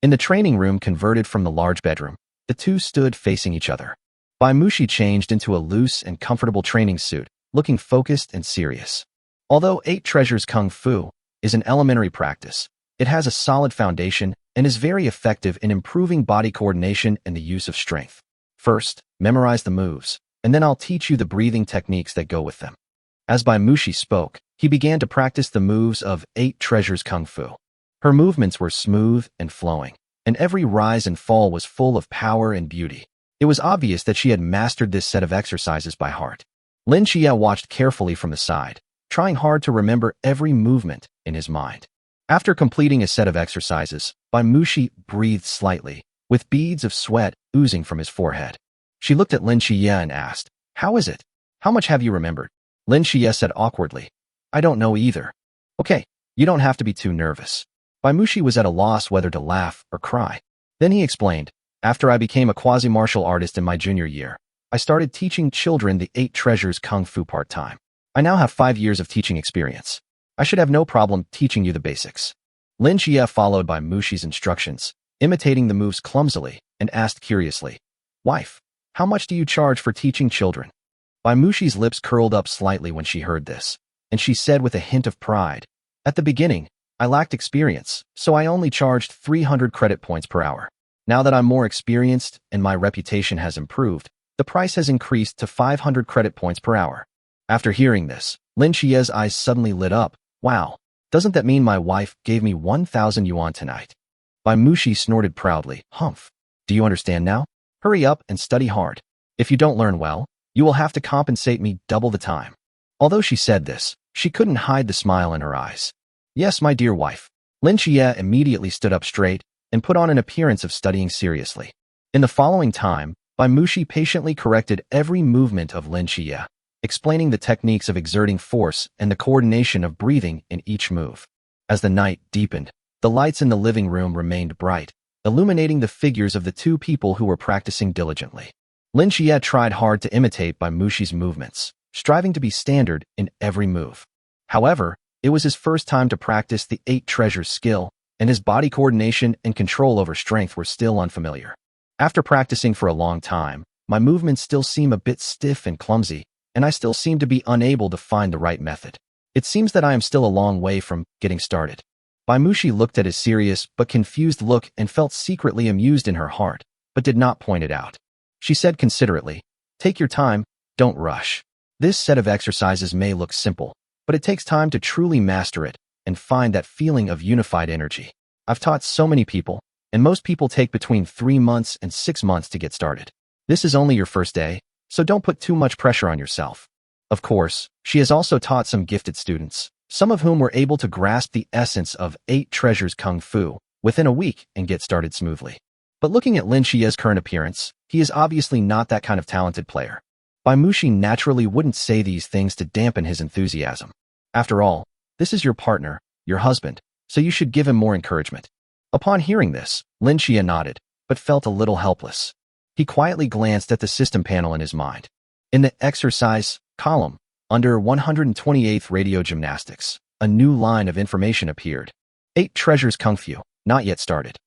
In the training room converted from the large bedroom, the two stood facing each other. Bai Mushi changed into a loose and comfortable training suit, looking focused and serious. Although 8 treasures Kung Fu is an elementary practice, it has a solid foundation and is very effective in improving body coordination and the use of strength. First, memorize the moves, and then I'll teach you the breathing techniques that go with them. As Bai Mushi spoke, he began to practice the moves of 8 treasures Kung Fu. Her movements were smooth and flowing, and every rise and fall was full of power and beauty. It was obvious that she had mastered this set of exercises by heart. Lin Xie watched carefully from the side, trying hard to remember every movement in his mind. After completing a set of exercises, Bai Mushi breathed slightly, with beads of sweat oozing from his forehead. She looked at Lin Xie and asked, "How is it? How much have you remembered?" Lin Xie said awkwardly, "I don't know either." "Okay, you don't have to be too nervous." Bai Mushi was at a loss whether to laugh or cry. Then he explained, "After I became a quasi-martial artist in my junior year, I started teaching children the 8 treasures Kung Fu part-time. I now have 5 years of teaching experience. I should have no problem teaching you the basics." Lin Xie followed Bai Mushi's instructions, imitating the moves clumsily, and asked curiously, "Wife, how much do you charge for teaching children?" Bai Mushi's lips curled up slightly when she heard this, and she said with a hint of pride, "At the beginning, I lacked experience, so I only charged 300 credit points per hour. Now that I'm more experienced and my reputation has improved, the price has increased to 500 credit points per hour." After hearing this, Lin Xie's eyes suddenly lit up. "Wow, doesn't that mean my wife gave me 1,000 yuan tonight?" Bai Mushi snorted proudly. "Humph. Do you understand now? Hurry up and study hard. If you don't learn well, you will have to compensate me double the time." Although she said this, she couldn't hide the smile in her eyes. "Yes, my dear wife." Lin Xie immediately stood up straight and put on an appearance of studying seriously. In the following time, Bai Mushi patiently corrected every movement of Lin Xie, explaining the techniques of exerting force and the coordination of breathing in each move. As the night deepened, the lights in the living room remained bright, illuminating the figures of the two people who were practicing diligently. Lin Xie tried hard to imitate Bai Mushi's movements, striving to be standard in every move. However, it was his first time to practice the 8 treasures skill, and his body coordination and control over strength were still unfamiliar. After practicing for a long time, my movements still seem a bit stiff and clumsy, and I still seem to be unable to find the right method. It seems that I am still a long way from getting started. Bai Mushi looked at his serious but confused look and felt secretly amused in her heart, but did not point it out. She said considerately, "Take your time, don't rush. This set of exercises may look simple, but it takes time to truly master it and find that feeling of unified energy. I've taught so many people, and most people take between 3 months and 6 months to get started. This is only your first day, so don't put too much pressure on yourself." Of course, she has also taught some gifted students, some of whom were able to grasp the essence of 8 treasures Kung Fu within a week and get started smoothly. But looking at Lin Xie's current appearance, he is obviously not that kind of talented player. Bai Mushi naturally wouldn't say these things to dampen his enthusiasm. After all, this is your partner, your husband, so you should give him more encouragement. Upon hearing this, Lin Xie nodded, but felt a little helpless. He quietly glanced at the system panel in his mind. In the exercise column, under 128th radio gymnastics, a new line of information appeared. 8 treasures Kung Fu, not yet started.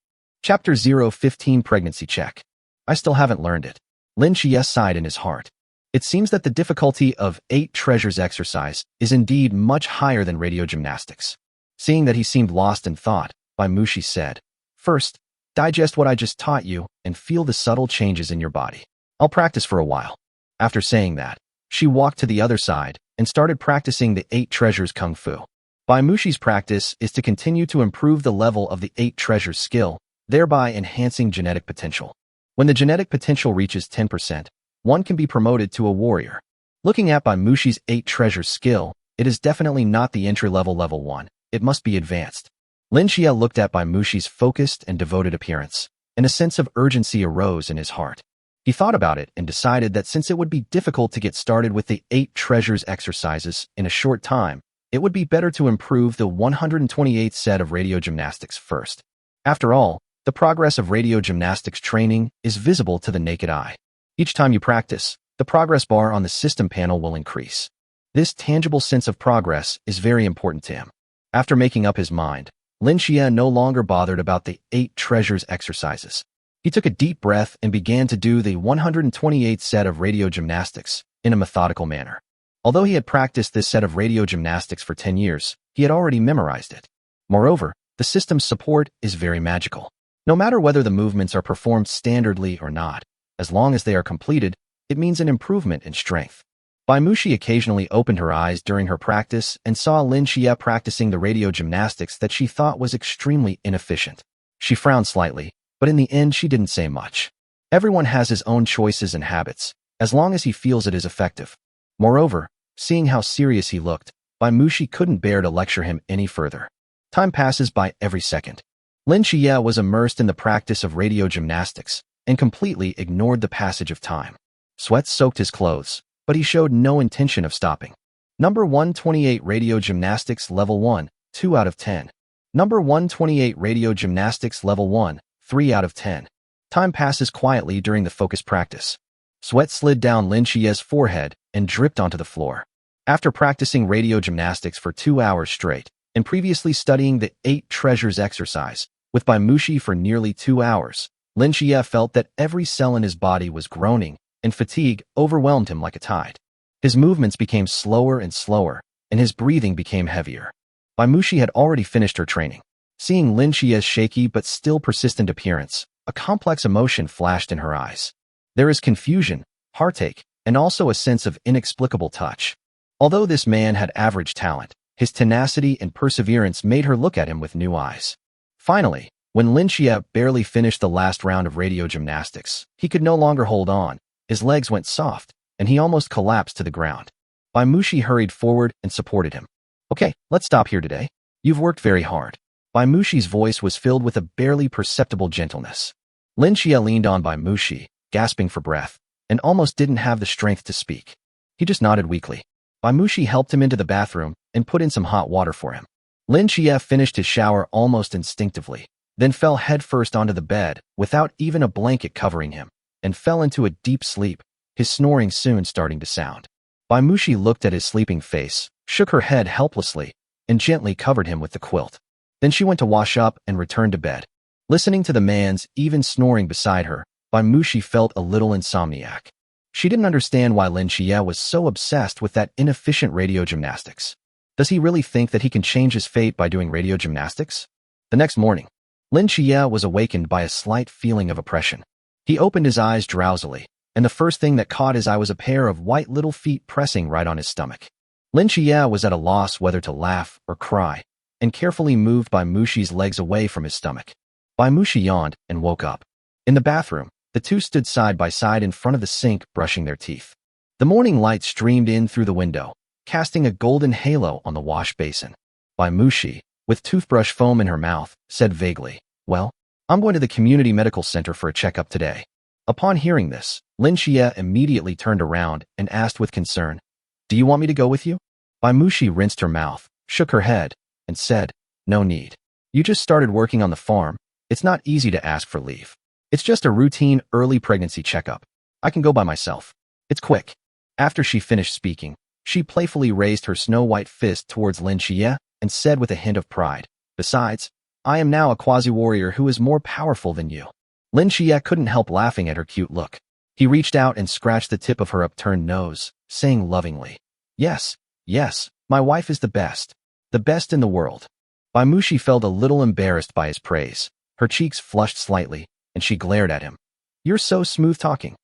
Chapter 015 Pregnancy Check. I still haven't learned it. Lin Xie sighed in his heart. It seems that the difficulty of 8 treasures exercise is indeed much higher than radio gymnastics. Seeing that he seemed lost in thought, Bai Mushi said, "First, digest what I just taught you and feel the subtle changes in your body. I'll practice for a while." After saying that, she walked to the other side and started practicing the 8 treasures Kung Fu. Bai Mushi's practice is to continue to improve the level of the 8 treasures skill, thereby enhancing genetic potential. When the genetic potential reaches 10%, one can be promoted to a warrior. Looking at Bai Mushi's 8 treasures skill, it is definitely not the entry-level level 1, it must be advanced. Lin Xie looked at Bai Mushi's focused and devoted appearance, and a sense of urgency arose in his heart. He thought about it and decided that since it would be difficult to get started with the 8 treasures exercises in a short time, it would be better to improve the 128th set of radio gymnastics first. After all, the progress of radio gymnastics training is visible to the naked eye. Each time you practice, the progress bar on the system panel will increase. This tangible sense of progress is very important to him. After making up his mind, Lin Xie no longer bothered about the 8 treasures exercises. He took a deep breath and began to do the 128th set of radio gymnastics in a methodical manner. Although he had practiced this set of radio gymnastics for 10 years, he had already memorized it. Moreover, the system's support is very magical. No matter whether the movements are performed standardly or not, as long as they are completed, it means an improvement in strength. Bai Mushi occasionally opened her eyes during her practice and saw Lin Xie practicing the radio gymnastics that she thought was extremely inefficient. She frowned slightly, but in the end she didn't say much. Everyone has his own choices and habits, as long as he feels it is effective. Moreover, seeing how serious he looked, Bai Mushi couldn't bear to lecture him any further. Time passes by every second. Lin Xie was immersed in the practice of radio gymnastics and completely ignored the passage of time. Sweat soaked his clothes, but he showed no intention of stopping. Number 128 Radio Gymnastics Level 1, 2 out of 10. Number 128 Radio Gymnastics Level 1, 3 out of 10. Time passes quietly during the focus practice. Sweat slid down Lin Xie's forehead and dripped onto the floor. After practicing radio gymnastics for 2 hours straight, and previously studying the 8 treasures exercise with Bai Mushi for nearly 2 hours, Lin Xie felt that every cell in his body was groaning, and fatigue overwhelmed him like a tide. His movements became slower and slower, and his breathing became heavier. Bai Mushi had already finished her training. Seeing Lin Xie's shaky but still persistent appearance, a complex emotion flashed in her eyes. There is confusion, heartache, and also a sense of inexplicable touch. Although this man had average talent, his tenacity and perseverance made her look at him with new eyes. Finally, when Lin Xie barely finished the last round of radio gymnastics, he could no longer hold on. His legs went soft, and he almost collapsed to the ground. Bai Mushi hurried forward and supported him. "Okay, let's stop here today. You've worked very hard." Bai Mushi's voice was filled with a barely perceptible gentleness. Lin Xie leaned on Bai Mushi, gasping for breath, and almost didn't have the strength to speak. He just nodded weakly. Bai Mushi helped him into the bathroom and put in some hot water for him. Lin Xie finished his shower almost instinctively, then fell headfirst onto the bed without even a blanket covering him. and fell into a deep sleep, his snoring soon starting to sound. Baimushi looked at his sleeping face, shook her head helplessly, and gently covered him with the quilt. Then she went to wash up and returned to bed. Listening to the man's even snoring beside her, Baimushi felt a little insomniac. She didn't understand why Lin Xie was so obsessed with that inefficient radio gymnastics. Does he really think that he can change his fate by doing radio gymnastics? The next morning, Lin Xie was awakened by a slight feeling of oppression. He opened his eyes drowsily, and the first thing that caught his eye was a pair of white little feet pressing right on his stomach. Lin Xie was at a loss whether to laugh or cry, and carefully moved Baimushi's legs away from his stomach. Baimushi yawned and woke up. In the bathroom, the two stood side by side in front of the sink, brushing their teeth. The morning light streamed in through the window, casting a golden halo on the wash basin. Baimushi, with toothbrush foam in her mouth, said vaguely, "Well, I'm going to the community medical center for a checkup today." Upon hearing this, Lin Xie immediately turned around and asked with concern, "Do you want me to go with you?" Baimushi rinsed her mouth, shook her head, and said, "No need. You just started working on the farm. It's not easy to ask for leave. It's just a routine early pregnancy checkup. I can go by myself. It's quick." After she finished speaking, she playfully raised her snow-white fist towards Lin Xie and said with a hint of pride, "Besides, I am now a quasi-warrior who is more powerful than you." Lin Xie couldn't help laughing at her cute look. He reached out and scratched the tip of her upturned nose, saying lovingly, Yes, my wife is the best in the world." Baimushi felt a little embarrassed by his praise. Her cheeks flushed slightly, and she glared at him. "You're so smooth-talking."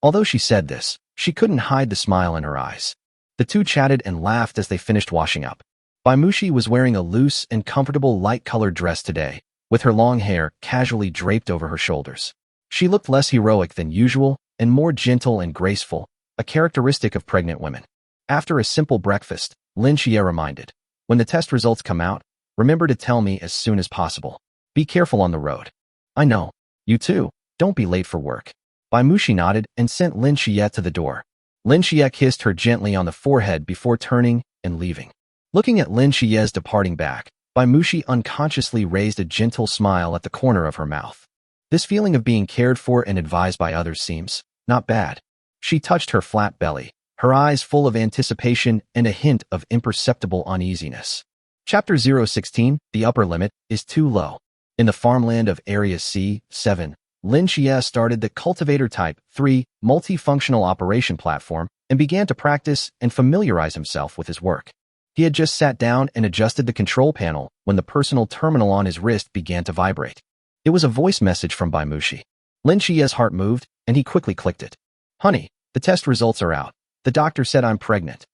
Although she said this, she couldn't hide the smile in her eyes. The two chatted and laughed as they finished washing up. Baimushi was wearing a loose and comfortable light-colored dress today, with her long hair casually draped over her shoulders. She looked less heroic than usual and more gentle and graceful, a characteristic of pregnant women. After a simple breakfast, Lin Xie reminded, "When the test results come out, remember to tell me as soon as possible. Be careful on the road." "I know. You too. Don't be late for work." Baimushi nodded and sent Lin Xie to the door. Lin Xie kissed her gently on the forehead before turning and leaving. Looking at Lin Xie's departing back, Baimushi unconsciously raised a gentle smile at the corner of her mouth. This feeling of being cared for and advised by others seems not bad. She touched her flat belly, her eyes full of anticipation and a hint of imperceptible uneasiness. Chapter 016, The Upper Limit, is Too Low. In the farmland of Area C7, Lin Xie started the Cultivator Type 3 multifunctional operation platform and began to practice and familiarize himself with his work. He had just sat down and adjusted the control panel when the personal terminal on his wrist began to vibrate. It was a voice message from Baimushi. Lin Xie's heart moved, and he quickly clicked it. "Honey, the test results are out. The doctor said I'm pregnant."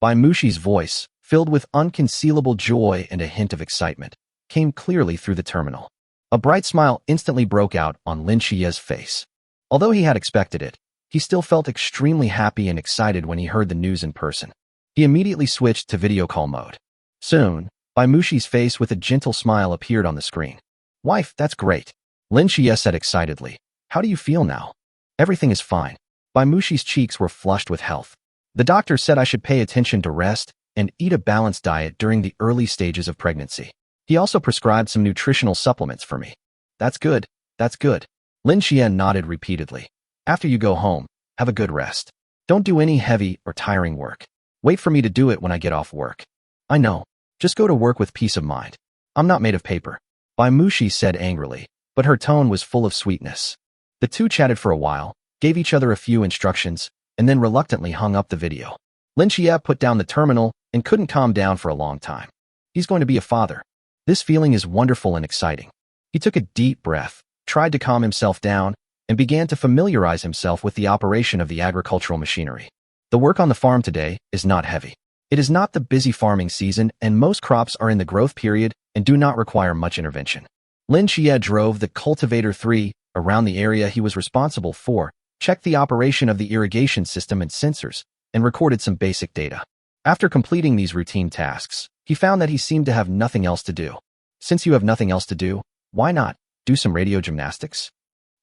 Baimushi's voice, filled with unconcealable joy and a hint of excitement, came clearly through the terminal. A bright smile instantly broke out on Lin Xie's face. Although he had expected it, he still felt extremely happy and excited when he heard the news in person. He immediately switched to video call mode. Soon, Baimushi's face with a gentle smile appeared on the screen. "Wife, that's great," Lin Xie said excitedly. "How do you feel now?" "Everything is fine." Baimushi's cheeks were flushed with health. "The doctor said I should pay attention to rest and eat a balanced diet during the early stages of pregnancy. He also prescribed some nutritional supplements for me." That's good. Lin Xie nodded repeatedly. "After you go home, have a good rest. Don't do any heavy or tiring work. Wait for me to do it when I get off work." "I know. Just go to work with peace of mind. I'm not made of paper," Baimushi said angrily, but her tone was full of sweetness. The two chatted for a while, gave each other a few instructions, and then reluctantly hung up the video. Lin Xie put down the terminal and couldn't calm down for a long time. He's going to be a father. This feeling is wonderful and exciting. He took a deep breath, tried to calm himself down, and began to familiarize himself with the operation of the agricultural machinery. The work on the farm today is not heavy. It is not the busy farming season, and most crops are in the growth period and do not require much intervention. Lin Xie drove the Cultivator 3 around the area he was responsible for, checked the operation of the irrigation system and sensors, and recorded some basic data. After completing these routine tasks, he found that he seemed to have nothing else to do. Since you have nothing else to do, why not do some radio gymnastics?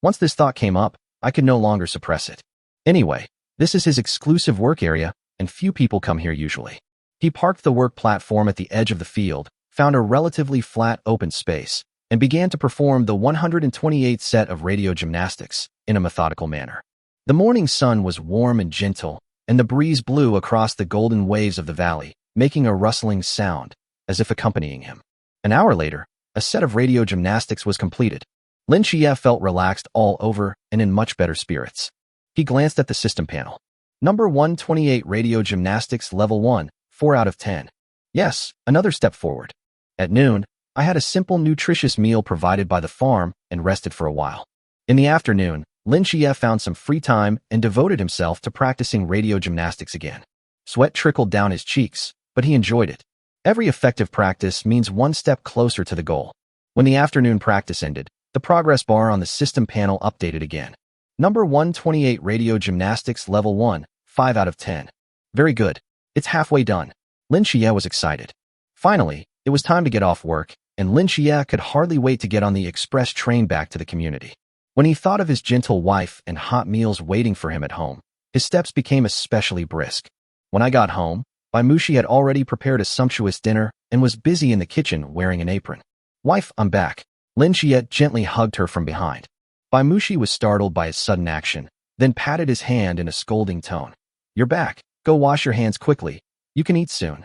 Once this thought came up, I could no longer suppress it. Anyway, this is his exclusive work area, and few people come here usually. He parked the work platform at the edge of the field, found a relatively flat open space, and began to perform the 128th set of radio gymnastics, in a methodical manner. The morning sun was warm and gentle, and the breeze blew across the golden waves of the valley, making a rustling sound, as if accompanying him. An hour later, a set of radio gymnastics was completed. Lin Xie felt relaxed all over and in much better spirits. He glanced at the system panel. Number 128 Radio Gymnastics Level 1, 4 out of 10. Yes, another step forward. At noon, I had a simple nutritious meal provided by the farm and rested for a while. In the afternoon, Lin Xie found some free time and devoted himself to practicing radio gymnastics again. Sweat trickled down his cheeks, but he enjoyed it. Every effective practice means one step closer to the goal. When the afternoon practice ended, the progress bar on the system panel updated again. Number 128 Radio Gymnastics Level 1, 5 out of 10. Very good. It's halfway done. Lin Xie was excited. Finally, it was time to get off work, and Lin Xie could hardly wait to get on the express train back to the community. When he thought of his gentle wife and hot meals waiting for him at home, his steps became especially brisk. When I got home, Baimushi had already prepared a sumptuous dinner and was busy in the kitchen wearing an apron. Wife, I'm back. Lin Xie gently hugged her from behind. Baimushi was startled by his sudden action, then patted his hand in a scolding tone. You're back. Go wash your hands quickly. You can eat soon.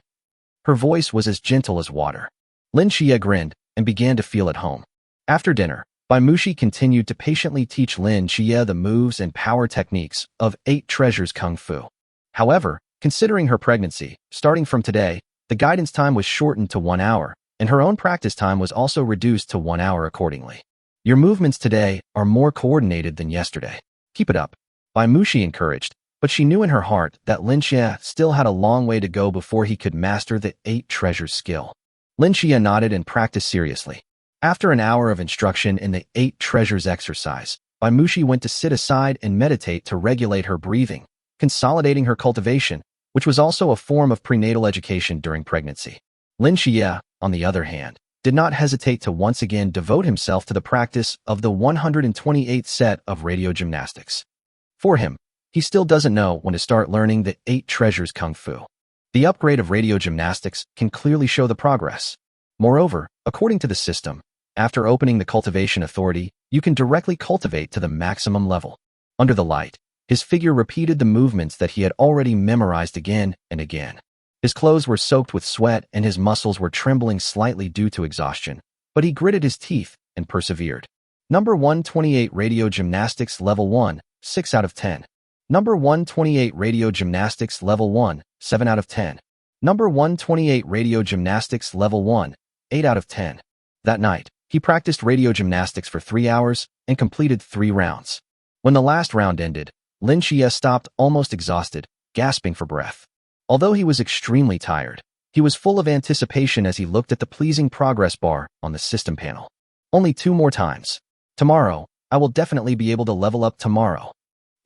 Her voice was as gentle as water. Lin Xie grinned and began to feel at home. After dinner, Baimushi continued to patiently teach Lin Xie the moves and power techniques of 8 Treasures Kung Fu. However, considering her pregnancy, starting from today, the guidance time was shortened to 1 hour, and her own practice time was also reduced to 1 hour accordingly. Your movements today are more coordinated than yesterday. Keep it up. Baimushi encouraged, but she knew in her heart that Lin Xie still had a long way to go before he could master the 8 Treasures skill. Lin Xie nodded and practiced seriously. After an hour of instruction in the 8 Treasures exercise, Baimushi went to sit aside and meditate to regulate her breathing, consolidating her cultivation, which was also a form of prenatal education during pregnancy. Lin Xie, on the other hand, did not hesitate to once again devote himself to the practice of the 128th set of radio gymnastics. For him, he still doesn't know when to start learning the 8 Treasures Kung Fu. The upgrade of radio gymnastics can clearly show the progress. Moreover, according to the system, after opening the cultivation authority, you can directly cultivate to the maximum level. Under the light, his figure repeated the movements that he had already memorized again and again. His clothes were soaked with sweat and his muscles were trembling slightly due to exhaustion, but he gritted his teeth and persevered. Number 128 Radio Gymnastics Level 1, 6 out of 10. Number 128 Radio Gymnastics Level 1, 7 out of 10. Number 128 Radio Gymnastics Level 1, 8 out of 10. That night, he practiced radio gymnastics for 3 hours and completed 3 rounds. When the last round ended, Lin Xie stopped almost exhausted, gasping for breath. Although he was extremely tired, he was full of anticipation as he looked at the pleasing progress bar on the system panel. Only 2 more times. Tomorrow, I will definitely be able to level up tomorrow.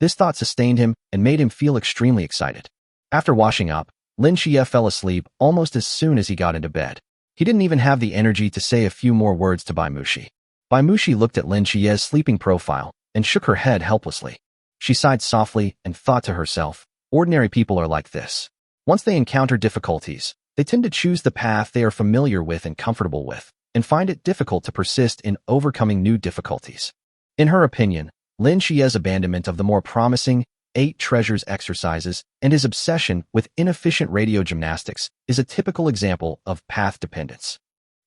This thought sustained him and made him feel extremely excited. After washing up, Lin Xie fell asleep almost as soon as he got into bed. He didn't even have the energy to say a few more words to Baimushi. Baimushi looked at Lin Xie's sleeping profile and shook her head helplessly. She sighed softly and thought to herself, ordinary people are like this. Once they encounter difficulties, they tend to choose the path they are familiar with and comfortable with, and find it difficult to persist in overcoming new difficulties. In her opinion, Lin Xie's abandonment of the more promising 8 Treasures exercises and his obsession with inefficient radio gymnastics is a typical example of path dependence.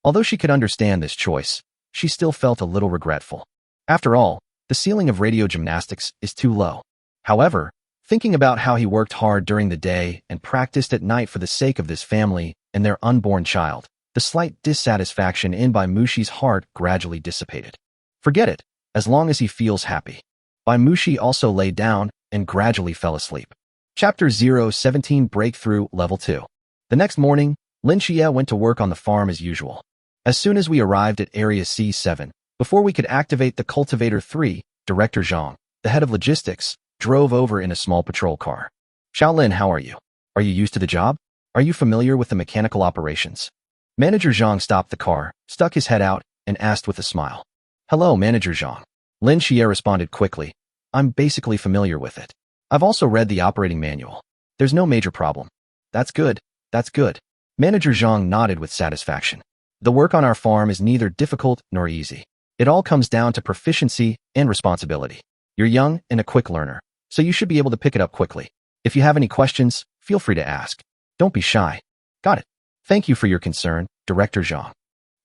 Although she could understand this choice, she still felt a little regretful. After all, the ceiling of radio gymnastics is too low. However, thinking about how he worked hard during the day and practiced at night for the sake of this family and their unborn child, the slight dissatisfaction in Baimushi's heart gradually dissipated. Forget it, as long as he feels happy. Baimushi also lay down and gradually fell asleep. Chapter 017 Breakthrough Level 2. The next morning, Lin Xie went to work on the farm as usual. As soon as we arrived at Area C7, before we could activate the Cultivator 3, Director Zhang, the head of logistics, drove over in a small patrol car. Xiaolin, how are you? Are you used to the job? Are you familiar with the mechanical operations? Manager Zhang stopped the car, stuck his head out, and asked with a smile. Hello, Manager Zhang. Lin Xie responded quickly. I'm basically familiar with it. I've also read the operating manual. There's no major problem. That's good. That's good. Manager Zhang nodded with satisfaction. The work on our farm is neither difficult nor easy. It all comes down to proficiency and responsibility. You're young and a quick learner, so you should be able to pick it up quickly. If you have any questions, feel free to ask. Don't be shy. Got it. Thank you for your concern, Director Zhang.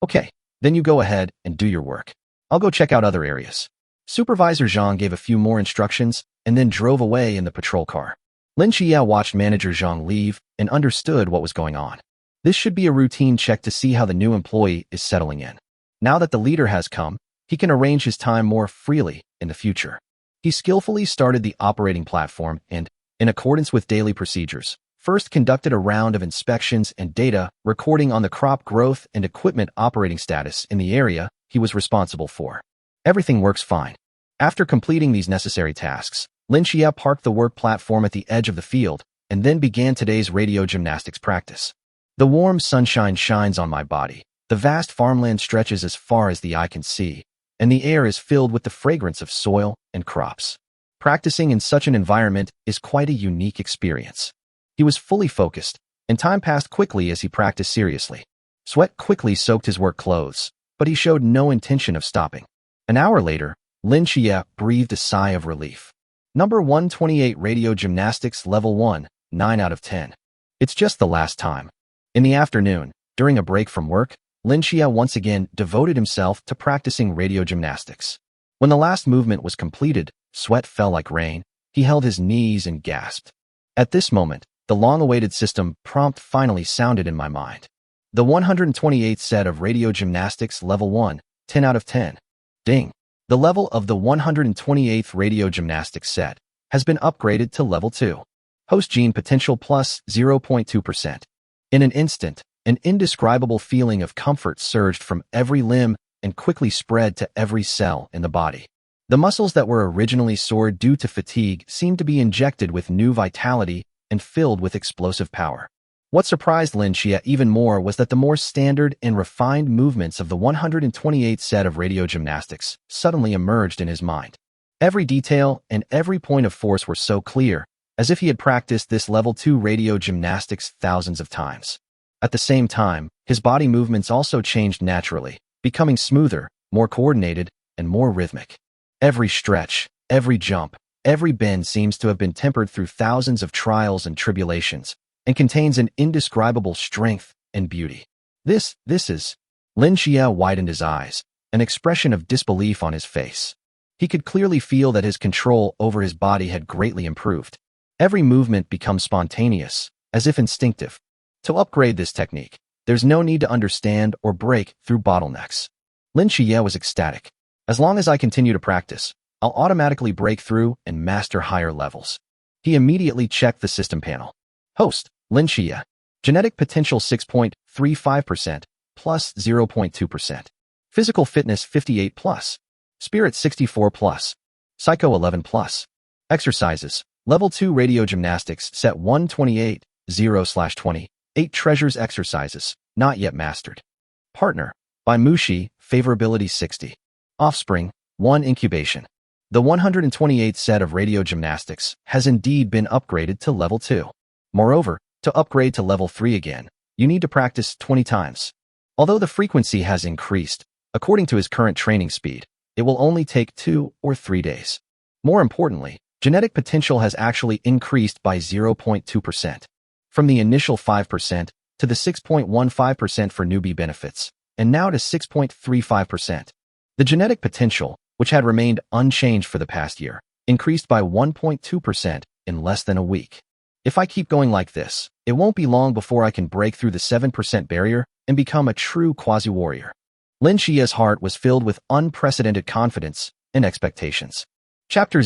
Okay, then you go ahead and do your work. I'll go check out other areas. Supervisor Zhang gave a few more instructions and then drove away in the patrol car. Lin Xie watched Manager Zhang leave and understood what was going on. This should be a routine check to see how the new employee is settling in. Now that the leader has come, he can arrange his time more freely in the future. He skillfully started the operating platform and, in accordance with daily procedures, first conducted a round of inspections and data recording on the crop growth and equipment operating status in the area he was responsible for. Everything works fine. After completing these necessary tasks, Lin Xie parked the work platform at the edge of the field and then began today's radio gymnastics practice. The warm sunshine shines on my body. The vast farmland stretches as far as the eye can see, and the air is filled with the fragrance of soil and crops. Practicing in such an environment is quite a unique experience. He was fully focused, and time passed quickly as he practiced seriously. Sweat quickly soaked his work clothes, but he showed no intention of stopping. An hour later, Lin Xie breathed a sigh of relief. Number 128 Radio Gymnastics Level 1, 9 out of 10. It's just the last time. In the afternoon, during a break from work, Lin Xie once again devoted himself to practicing radio gymnastics. When the last movement was completed, sweat fell like rain. He held his knees and gasped. At this moment, the long-awaited system prompt finally sounded in my mind. The 128th set of Radio Gymnastics Level 1, 10 out of 10. Ding. The level of the 128th Radio Gymnastics set has been upgraded to Level 2. Host gene potential plus 0.2%. In an instant, an indescribable feeling of comfort surged from every limb and quickly spread to every cell in the body. The muscles that were originally sore due to fatigue seemed to be injected with new vitality and filled with explosive power. What surprised Lin Xie even more was that the more standard and refined movements of the 128th set of radio gymnastics suddenly emerged in his mind. Every detail and every point of force were so clear, as if he had practiced this level 2 radio gymnastics thousands of times. At the same time, his body movements also changed naturally, becoming smoother, more coordinated, and more rhythmic. Every stretch, every jump, every bend seems to have been tempered through thousands of trials and tribulations, and contains an indescribable strength and beauty. This is... Lin Xie widened his eyes, an expression of disbelief on his face. He could clearly feel that his control over his body had greatly improved. Every movement becomes spontaneous, as if instinctive. To upgrade this technique, there's no need to understand or break through bottlenecks. Lin Xie was ecstatic. As long as I continue to practice, I'll automatically break through and master higher levels. He immediately checked the system panel. Host, Lin Xie. Genetic potential 6.35%, plus 0.2%. Physical fitness 58 plus. Spirit 64 plus. Psycho 11 plus. Exercises. Level 2 Radio Gymnastics Set 128, 0/20. 8 Treasures Exercises, not yet mastered. Partner, by Mushi, Favorability 60. Offspring, 1 Incubation. The 128th set of radio gymnastics has indeed been upgraded to Level 2. Moreover, to upgrade to Level 3 again, you need to practice 20 times. Although the frequency has increased, according to his current training speed, it will only take 2 or 3 days. More importantly, genetic potential has actually increased by 0.2%. From the initial 5% to the 6.15% for newbie benefits, and now to 6.35%. The genetic potential, which had remained unchanged for the past year, increased by 1.2% in less than a week. If I keep going like this, it won't be long before I can break through the 7% barrier and become a true quasi-warrior. Lin Xie's heart was filled with unprecedented confidence and expectations. Chapter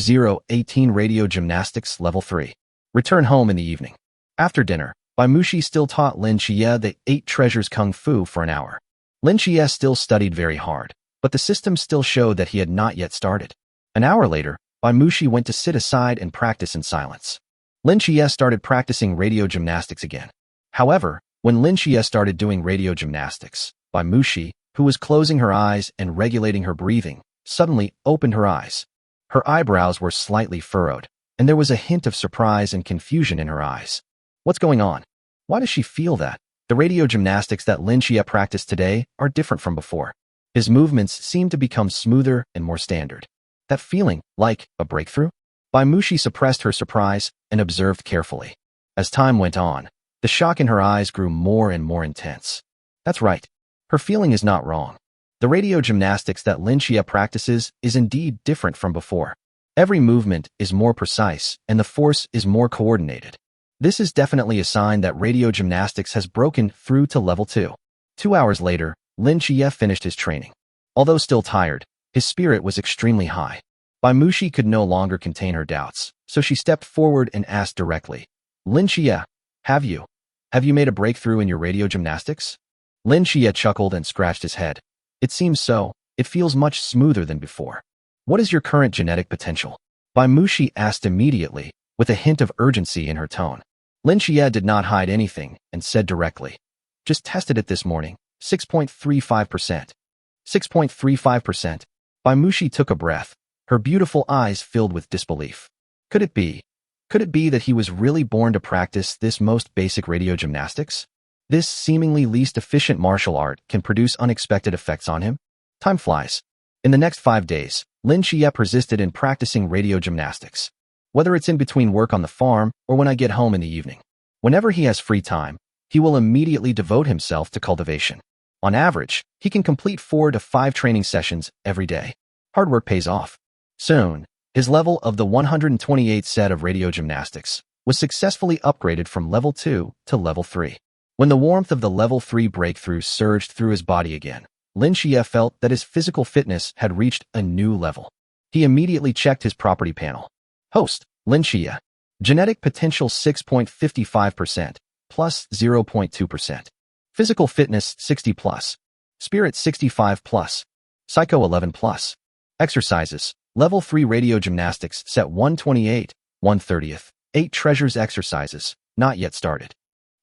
018 Radio Gymnastics Level 3. Return home in the evening. After dinner, Bai Mushi still taught Lin Xie the 8 Treasures Kung Fu for an hour. Lin Xie still studied very hard, but the system still showed that he had not yet started. An hour later, Bai Mushi went to sit aside and practice in silence. Lin Xie started practicing radio gymnastics again. However, when Lin Xie started doing radio gymnastics, Bai Mushi, who was closing her eyes and regulating her breathing, suddenly opened her eyes. Her eyebrows were slightly furrowed, and there was a hint of surprise and confusion in her eyes. What's going on? Why does she feel that? The radio gymnastics that Lin Xie practiced today are different from before. His movements seem to become smoother and more standard. That feeling, like a breakthrough? Mushi suppressed her surprise and observed carefully. As time went on, the shock in her eyes grew more and more intense. That's right. Her feeling is not wrong. The radio gymnastics that Lin Xie practices is indeed different from before. Every movement is more precise and the force is more coordinated. This is definitely a sign that radio gymnastics has broken through to level 2. 2 hours later, Lin Xie finished his training. Although still tired, his spirit was extremely high. Mushi could no longer contain her doubts, so she stepped forward and asked directly, Lin Xie, have you made a breakthrough in your radio gymnastics? Lin Xie chuckled and scratched his head. It seems so. It feels much smoother than before. What is your current genetic potential? Mushi asked immediately, with a hint of urgency in her tone. Lin Xie did not hide anything and said directly, just tested it this morning, 6.35%. 6.35%. Mushi took a breath. Her beautiful eyes filled with disbelief. Could it be that he was really born to practice this most basic radio gymnastics? This seemingly least efficient martial art can produce unexpected effects on him? Time flies. In the next 5 days, Lin Xie persisted in practicing radio gymnastics. Whether it's in between work on the farm or when I get home in the evening. Whenever he has free time, he will immediately devote himself to cultivation. On average, he can complete 4 to 5 training sessions every day. Hard work pays off. Soon, his level of the 128th set of radio gymnastics was successfully upgraded from level 2 to level 3. When the warmth of the level 3 breakthrough surged through his body again, Lin Xie felt that his physical fitness had reached a new level. He immediately checked his property panel. Host, Lin Xie. Genetic potential 6.55%, plus 0.2%. Physical fitness 60 plus. Spirit 65 plus. Psycho 11 plus. Exercises. Level 3 radio gymnastics set 128, 1/30th, 8 treasures exercises, not yet started.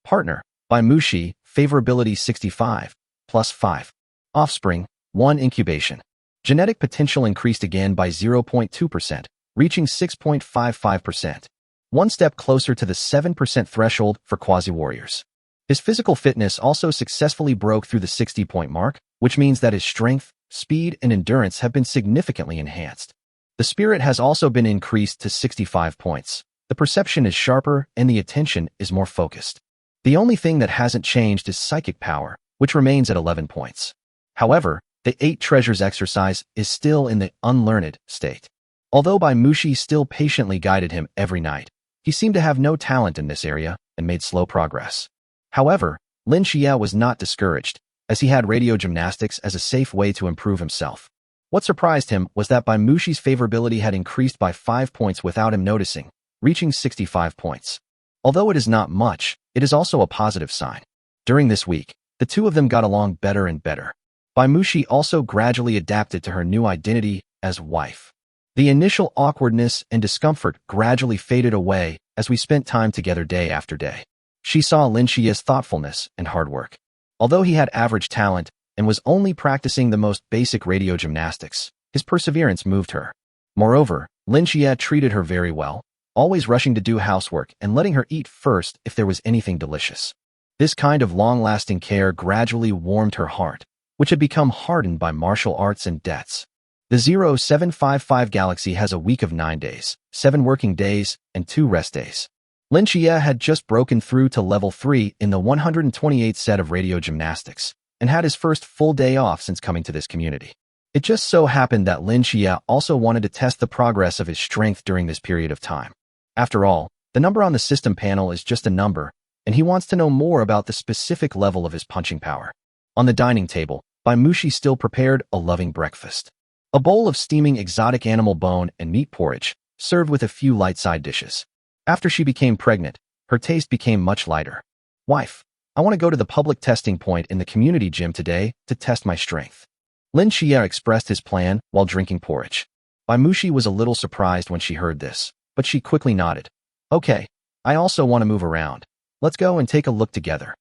Partner, Mushi, favorability 65, plus 5. Offspring, 1 incubation. Genetic potential increased again by 0.2%, reaching 6.55%. 1 step closer to the 7% threshold for quasi-warriors. His physical fitness also successfully broke through the 60-point mark, which means that his strength, speed, and endurance have been significantly enhanced. The spirit has also been increased to 65 points. The perception is sharper and the attention is more focused. The only thing that hasn't changed is psychic power, which remains at 11 points. However, the 8 treasures exercise is still in the unlearned state. Although Mushi still patiently guided him every night, he seemed to have no talent in this area and made slow progress. However, Lin Xie was not discouraged, as he had radio gymnastics as a safe way to improve himself. What surprised him was that Mushi's favorability had increased by 5 points without him noticing, reaching 65 points. Although it is not much, it is also a positive sign. During this week, the two of them got along better and better. Mushi also gradually adapted to her new identity as wife. The initial awkwardness and discomfort gradually faded away as we spent time together day after day. She saw Lin Xie's thoughtfulness and hard work. Although he had average talent and was only practicing the most basic radio gymnastics, his perseverance moved her. Moreover, Lin Xie treated her very well, always rushing to do housework and letting her eat first if there was anything delicious. This kind of long-lasting care gradually warmed her heart, which had become hardened by martial arts and debts. The 0755 galaxy has a week of 9 days, 7 working days, and 2 rest days. Lin Xie had just broken through to level 3 in the 128th set of radio gymnastics, and had his first full day off since coming to this community. It just so happened that Lin Xie also wanted to test the progress of his strength during this period of time. After all, the number on the system panel is just a number, and he wants to know more about the specific level of his punching power. On the dining table, Mushi still prepared a loving breakfast. A bowl of steaming exotic animal bone and meat porridge, served with a few light side dishes. After she became pregnant, her taste became much lighter. Wife, I want to go to the public testing point in the community gym today to test my strength. Lin Xie expressed his plan while drinking porridge. Mushi was a little surprised when she heard this, but she quickly nodded. Okay, I also want to move around. Let's go and take a look together.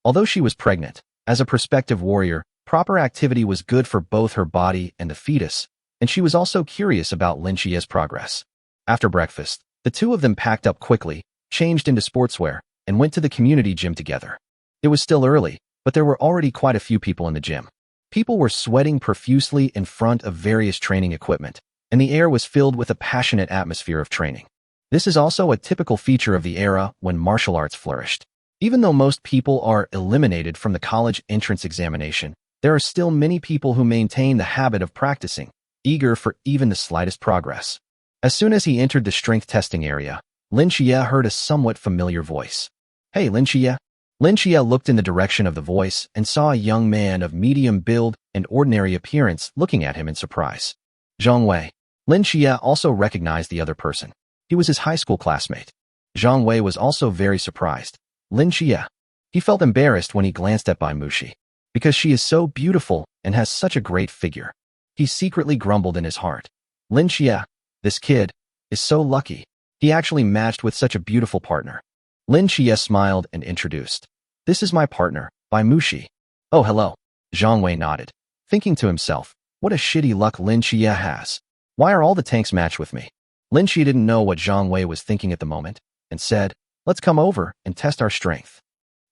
Although she was pregnant, as a prospective warrior, proper activity was good for both her body and the fetus, and she was also curious about Lin Xie's progress. After breakfast, the two of them packed up quickly, changed into sportswear, and went to the community gym together. It was still early, but there were already quite a few people in the gym. People were sweating profusely in front of various training equipment, and the air was filled with a passionate atmosphere of training. This is also a typical feature of the era when martial arts flourished. Even though most people are eliminated from the college entrance examination, there are still many people who maintain the habit of practicing, eager for even the slightest progress. As soon as he entered the strength testing area, Lin Xie heard a somewhat familiar voice. "Hey, Lin Xie." Lin Xie looked in the direction of the voice and saw a young man of medium build and ordinary appearance looking at him in surprise. Zhang Wei. Lin Xie also recognized the other person. He was his high school classmate. Zhang Wei was also very surprised. Lin Xie. He felt embarrassed when he glanced at Bai Muxi, because she is so beautiful and has such a great figure. He secretly grumbled in his heart. Lin Xie, this kid, is so lucky. He actually matched with such a beautiful partner. Lin Xie smiled and introduced. "This is my partner, Bai Muxi." "Oh, hello." Zhang Wei nodded, thinking to himself, what a shitty luck Lin Xie has. Why are all the tanks matched with me? Lin Xie didn't know what Zhang Wei was thinking at the moment, and said, "Let's come over and test our strength."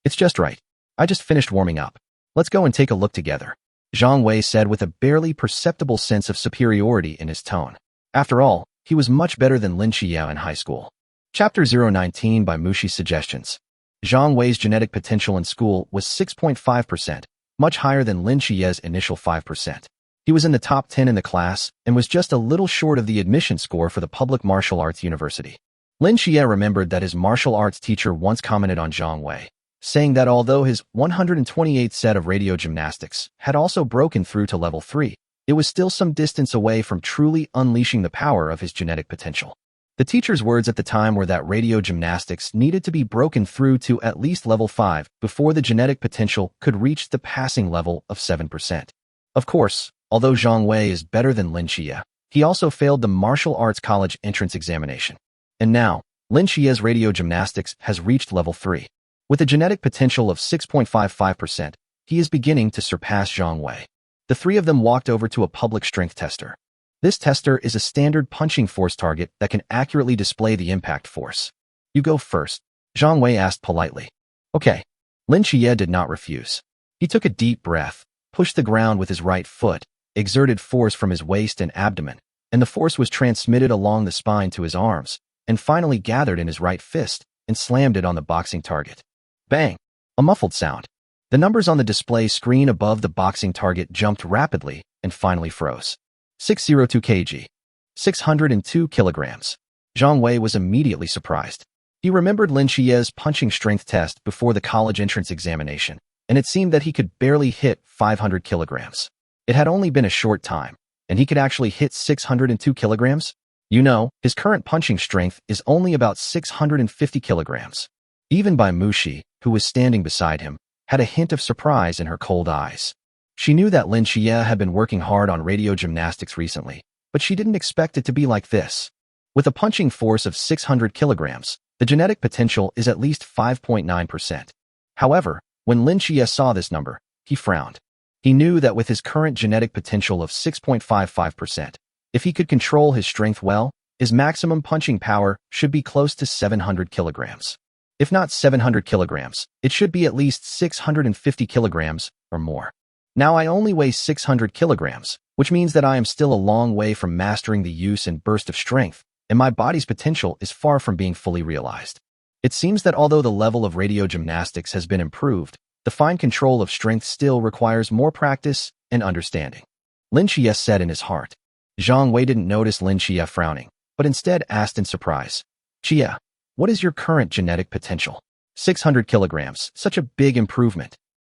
"It's just right. I just finished warming up. Let's go and take a look together," Zhang Wei said with a barely perceptible sense of superiority in his tone. After all, he was much better than Lin Xie in high school. Chapter 019 by Muxi's Suggestions. Zhang Wei's genetic potential in school was 6.5%, much higher than Lin Xie's initial 5%. He was in the top 10 in the class and was just a little short of the admission score for the public martial arts university. Lin Xie remembered that his martial arts teacher once commented on Zhang Wei, saying that although his 128th set of radio gymnastics had also broken through to level 3, it was still some distance away from truly unleashing the power of his genetic potential. The teacher's words at the time were that radio gymnastics needed to be broken through to at least level 5 before the genetic potential could reach the passing level of 7%. Of course, although Zhang Wei is better than Lin Xie, he also failed the martial arts college entrance examination. And now, Lin Xie's radio gymnastics has reached level 3. With a genetic potential of 6.55%, he is beginning to surpass Zhang Wei. The three of them walked over to a public strength tester. This tester is a standard punching force target that can accurately display the impact force. "You go first," Zhang Wei asked politely. "Okay." Lin Xie did not refuse. He took a deep breath, pushed the ground with his right foot, exerted force from his waist and abdomen, and the force was transmitted along the spine to his arms, and finally gathered in his right fist and slammed it on the boxing target. Bang! A muffled sound. The numbers on the display screen above the boxing target jumped rapidly and finally froze. 602 kg. 602 kilograms. Zhang Wei was immediately surprised. He remembered Lin Xie's punching strength test before the college entrance examination, and it seemed that he could barely hit 500 kilograms. It had only been a short time, and he could actually hit 602 kilograms? You know, his current punching strength is only about 650 kilograms. Even Bai Muxi, who was standing beside him, had a hint of surprise in her cold eyes. She knew that Lin Xie had been working hard on radio gymnastics recently, but she didn't expect it to be like this. With a punching force of 600 kilograms, the genetic potential is at least 5.9%. However, when Lin Xie saw this number, he frowned. He knew that with his current genetic potential of 6.55%, if he could control his strength well, his maximum punching power should be close to 700 kilograms. If not 700 kilograms, it should be at least 650 kilograms or more. Now I only weigh 600 kilograms, which means that I am still a long way from mastering the use and burst of strength, and my body's potential is far from being fully realized. It seems that although the level of radio gymnastics has been improved, the fine control of strength still requires more practice and understanding. Lin Xie said in his heart. Zhang Wei didn't notice Lin Xie frowning, but instead asked in surprise, "Xie, what is your current genetic potential?" 600 kilograms, such a big improvement.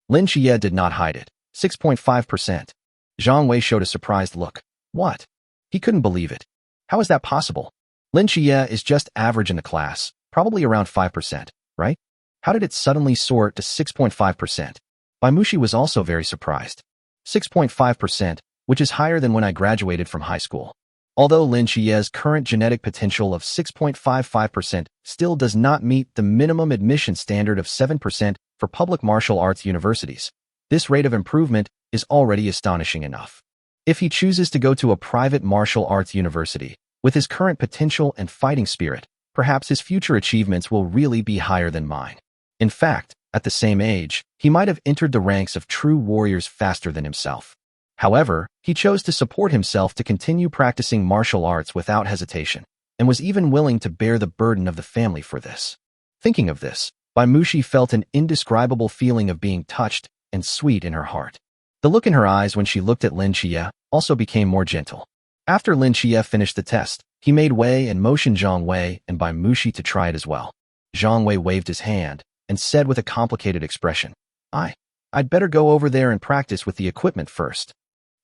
Lin Xie did not hide it. 6.5%. Zhang Wei showed a surprised look. What? He couldn't believe it. How is that possible? Lin Xie is just average in the class, probably around 5%, right? How did it suddenly soar to 6.5%? Bai Muxi was also very surprised. 6.5%, which is higher than when I graduated from high school. Although Lin Xie's current genetic potential of 6.55% still does not meet the minimum admission standard of 7% for public martial arts universities, this rate of improvement is already astonishing enough. If he chooses to go to a private martial arts university, with his current potential and fighting spirit, perhaps his future achievements will really be higher than mine. In fact, at the same age, he might have entered the ranks of true warriors faster than himself. However, he chose to support himself to continue practicing martial arts without hesitation, and was even willing to bear the burden of the family for this. Thinking of this, Baimushi felt an indescribable feeling of being touched and sweet in her heart. The look in her eyes when she looked at Lin Xie also became more gentle. After Lin Xie finished the test, he made way and motioned Zhang Wei and Baimushi to try it as well. Zhang Wei waved his hand and said with a complicated expression, I'd better go over there and practice with the equipment first.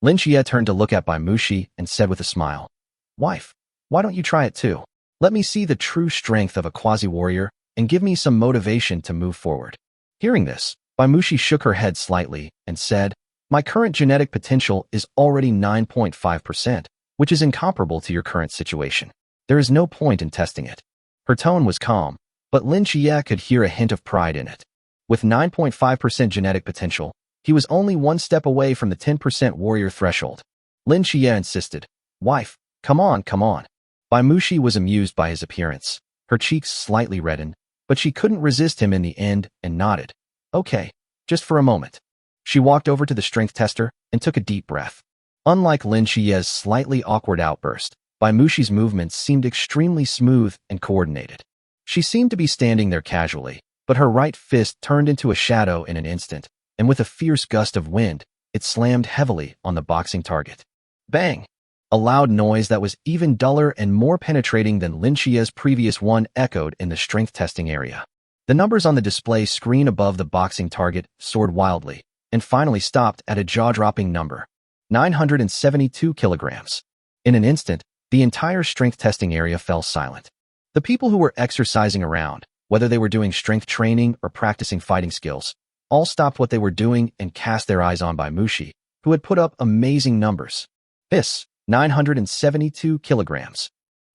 Lin Xie turned to look at Baimushi and said with a smile, Wife, why don't you try it too? Let me see the true strength of a quasi-warrior and give me some motivation to move forward. Hearing this, Baimushi shook her head slightly and said, My current genetic potential is already 9.5%, which is incomparable to your current situation. There is no point in testing it. Her tone was calm, but Lin Xie could hear a hint of pride in it. With 9.5% genetic potential, he was only one step away from the 10% warrior threshold. Lin Xie insisted, Wife, come on. Baimushi was amused by his appearance. Her cheeks slightly reddened, but she couldn't resist him in the end and nodded. Okay, just for a moment. She walked over to the strength tester and took a deep breath. Unlike Lin Xie's slightly awkward outburst, Baimushi's movements seemed extremely smooth and coordinated. She seemed to be standing there casually, but her right fist turned into a shadow in an instant, and with a fierce gust of wind, it slammed heavily on the boxing target. Bang! A loud noise that was even duller and more penetrating than Lin Xie's previous one echoed in the strength testing area. The numbers on the display screen above the boxing target soared wildly, and finally stopped at a jaw-dropping number, 972 kilograms. In an instant, the entire strength testing area fell silent. The people who were exercising around, whether they were doing strength training or practicing fighting skills, all stopped what they were doing and cast their eyes on Baimushi, who had put up amazing numbers. 972 kilograms.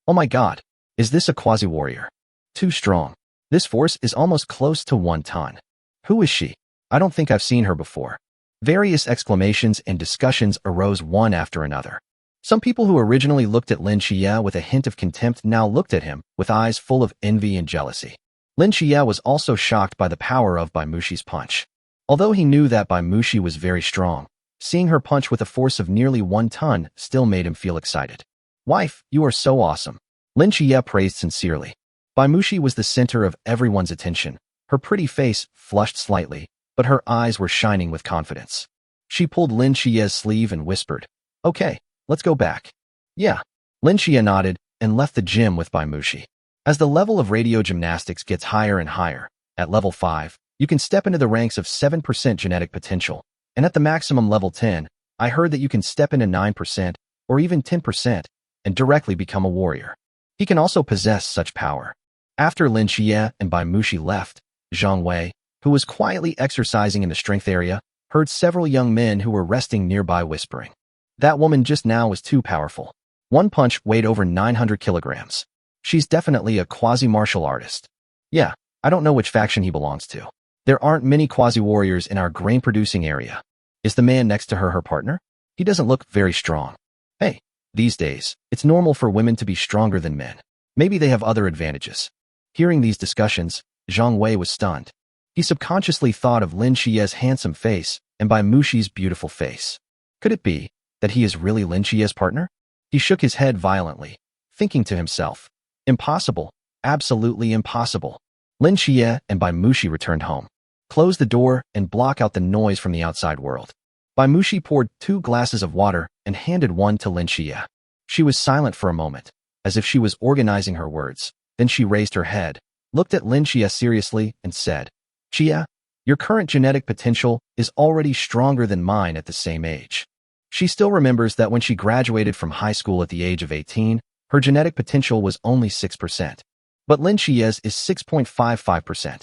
Oh my god, is this a quasi-warrior? Too strong. This force is almost close to 1 ton. Who is she? I don't think I've seen her before. Various exclamations and discussions arose one after another. Some people who originally looked at Lin Xie with a hint of contempt now looked at him with eyes full of envy and jealousy. Lin Xie was also shocked by the power of Baimushi's punch. Although he knew that Baimushi was very strong, seeing her punch with a force of nearly 1 ton still made him feel excited. Wife, you are so awesome. Lin Xie praised sincerely. Baimushi was the center of everyone's attention. Her pretty face flushed slightly, but her eyes were shining with confidence. She pulled Lin Xie's sleeve and whispered, Okay, let's go back. Yeah. Lin Xie nodded and left the gym with Baimushi. As the level of radio gymnastics gets higher and higher, at level 5, you can step into the ranks of 7% genetic potential, and at the maximum level 10, I heard that you can step into 9% or even 10% and directly become a warrior. He can also possess such power. After Lin Xie and Baimushi left, Zhang Wei, who was quietly exercising in the strength area, heard several young men who were resting nearby whispering. That woman just now was too powerful. One punch weighed over 900 kilograms. She's definitely a quasi-martial artist. Yeah, I don't know which faction he belongs to. There aren't many quasi-warriors in our grain-producing area. Is the man next to her her partner? He doesn't look very strong. Hey, these days, it's normal for women to be stronger than men. Maybe they have other advantages. Hearing these discussions, Zhang Wei was stunned. He subconsciously thought of Lin Xie's handsome face and Baimushi's beautiful face. Could it be that he is really Lin Xie's partner? He shook his head violently, thinking to himself, Impossible, absolutely impossible. Lin Xie and Baimushi returned home. Close the door and block out the noise from the outside world. Baimushi poured 2 glasses of water and handed one to Lin Xie. She was silent for a moment, as if she was organizing her words. Then she raised her head, looked at Lin Xie seriously, and said, Xie, your current genetic potential is already stronger than mine at the same age. She still remembers that when she graduated from high school at the age of 18, her genetic potential was only 6%. But Lin Xie's is 6.55%.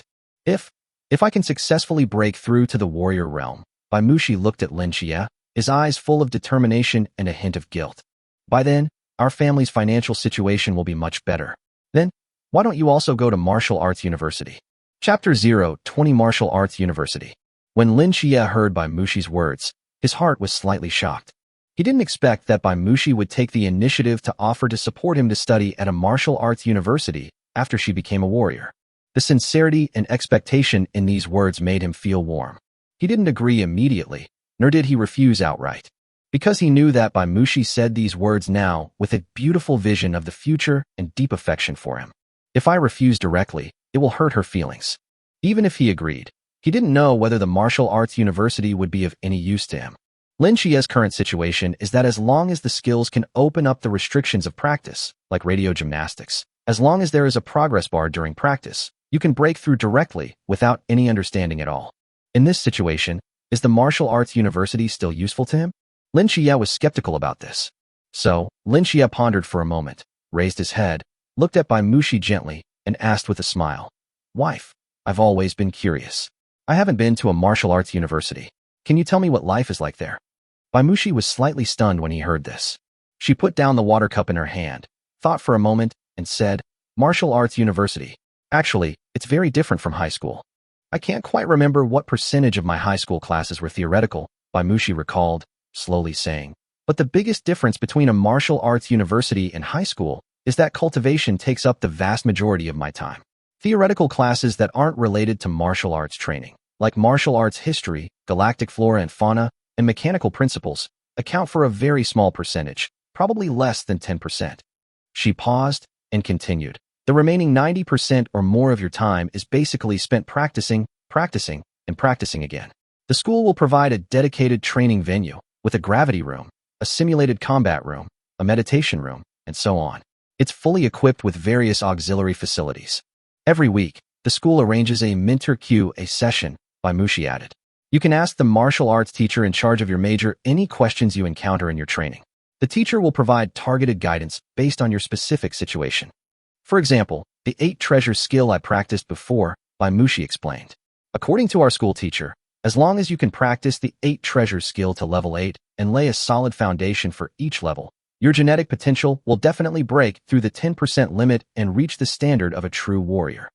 If I can successfully break through to the warrior realm, Baimushi looked at Lin Xie, his eyes full of determination and a hint of guilt. By then, our family's financial situation will be much better. Then, why don't you also go to Martial Arts University? Chapter 0:20 Martial Arts University. When Lin Xie heard Baimushi's words, his heart was slightly shocked. He didn't expect that Baimushi would take the initiative to offer to support him to study at a martial arts university after she became a warrior. The sincerity and expectation in these words made him feel warm. He didn't agree immediately, nor did he refuse outright. because he knew that Bai Mushi said these words now with a beautiful vision of the future and deep affection for him. If I refuse directly, it will hurt her feelings. Even if he agreed, he didn't know whether the martial arts university would be of any use to him. Lin Xia's current situation is that as long as the skills can open up the restrictions of practice, like radio gymnastics, as long as there is a progress bar during practice, you can break through directly without any understanding at all. In this situation, is the martial arts university still useful to him? Lin Xia was skeptical about this. So, Lin Xia pondered for a moment, raised his head, looked at Bai Mushi gently, and asked with a smile, "Wife, I've always been curious. I haven't been to a martial arts university. Can you tell me what life is like there?" Bai Mushi was slightly stunned when he heard this. She put down the water cup in her hand, thought for a moment, and said, "Martial arts university. Actually, it's very different from high school. I can't quite remember what percentage of my high school classes were theoretical," Bai Mushi recalled, slowly saying. "But the biggest difference between a martial arts university and high school is that cultivation takes up the vast majority of my time. Theoretical classes that aren't related to martial arts training, like martial arts history, galactic flora and fauna, and mechanical principles, account for a very small percentage, probably less than 10%. She paused and continued. "The remaining 90% or more of your time is basically spent practicing, and practicing again. The school will provide a dedicated training venue with a gravity room, a simulated combat room, a meditation room, and so on. It's fully equipped with various auxiliary facilities. Every week, the school arranges a mentor QA session," Bai Mushi added. "You can ask the martial arts teacher in charge of your major any questions you encounter in your training. The teacher will provide targeted guidance based on your specific situation. For example, the 8 treasures skill I practiced before," Bai Mushi explained. "According to our school teacher, as long as you can practice the 8 treasures skill to level 8 and lay a solid foundation for each level, your genetic potential will definitely break through the 10% limit and reach the standard of a true warrior."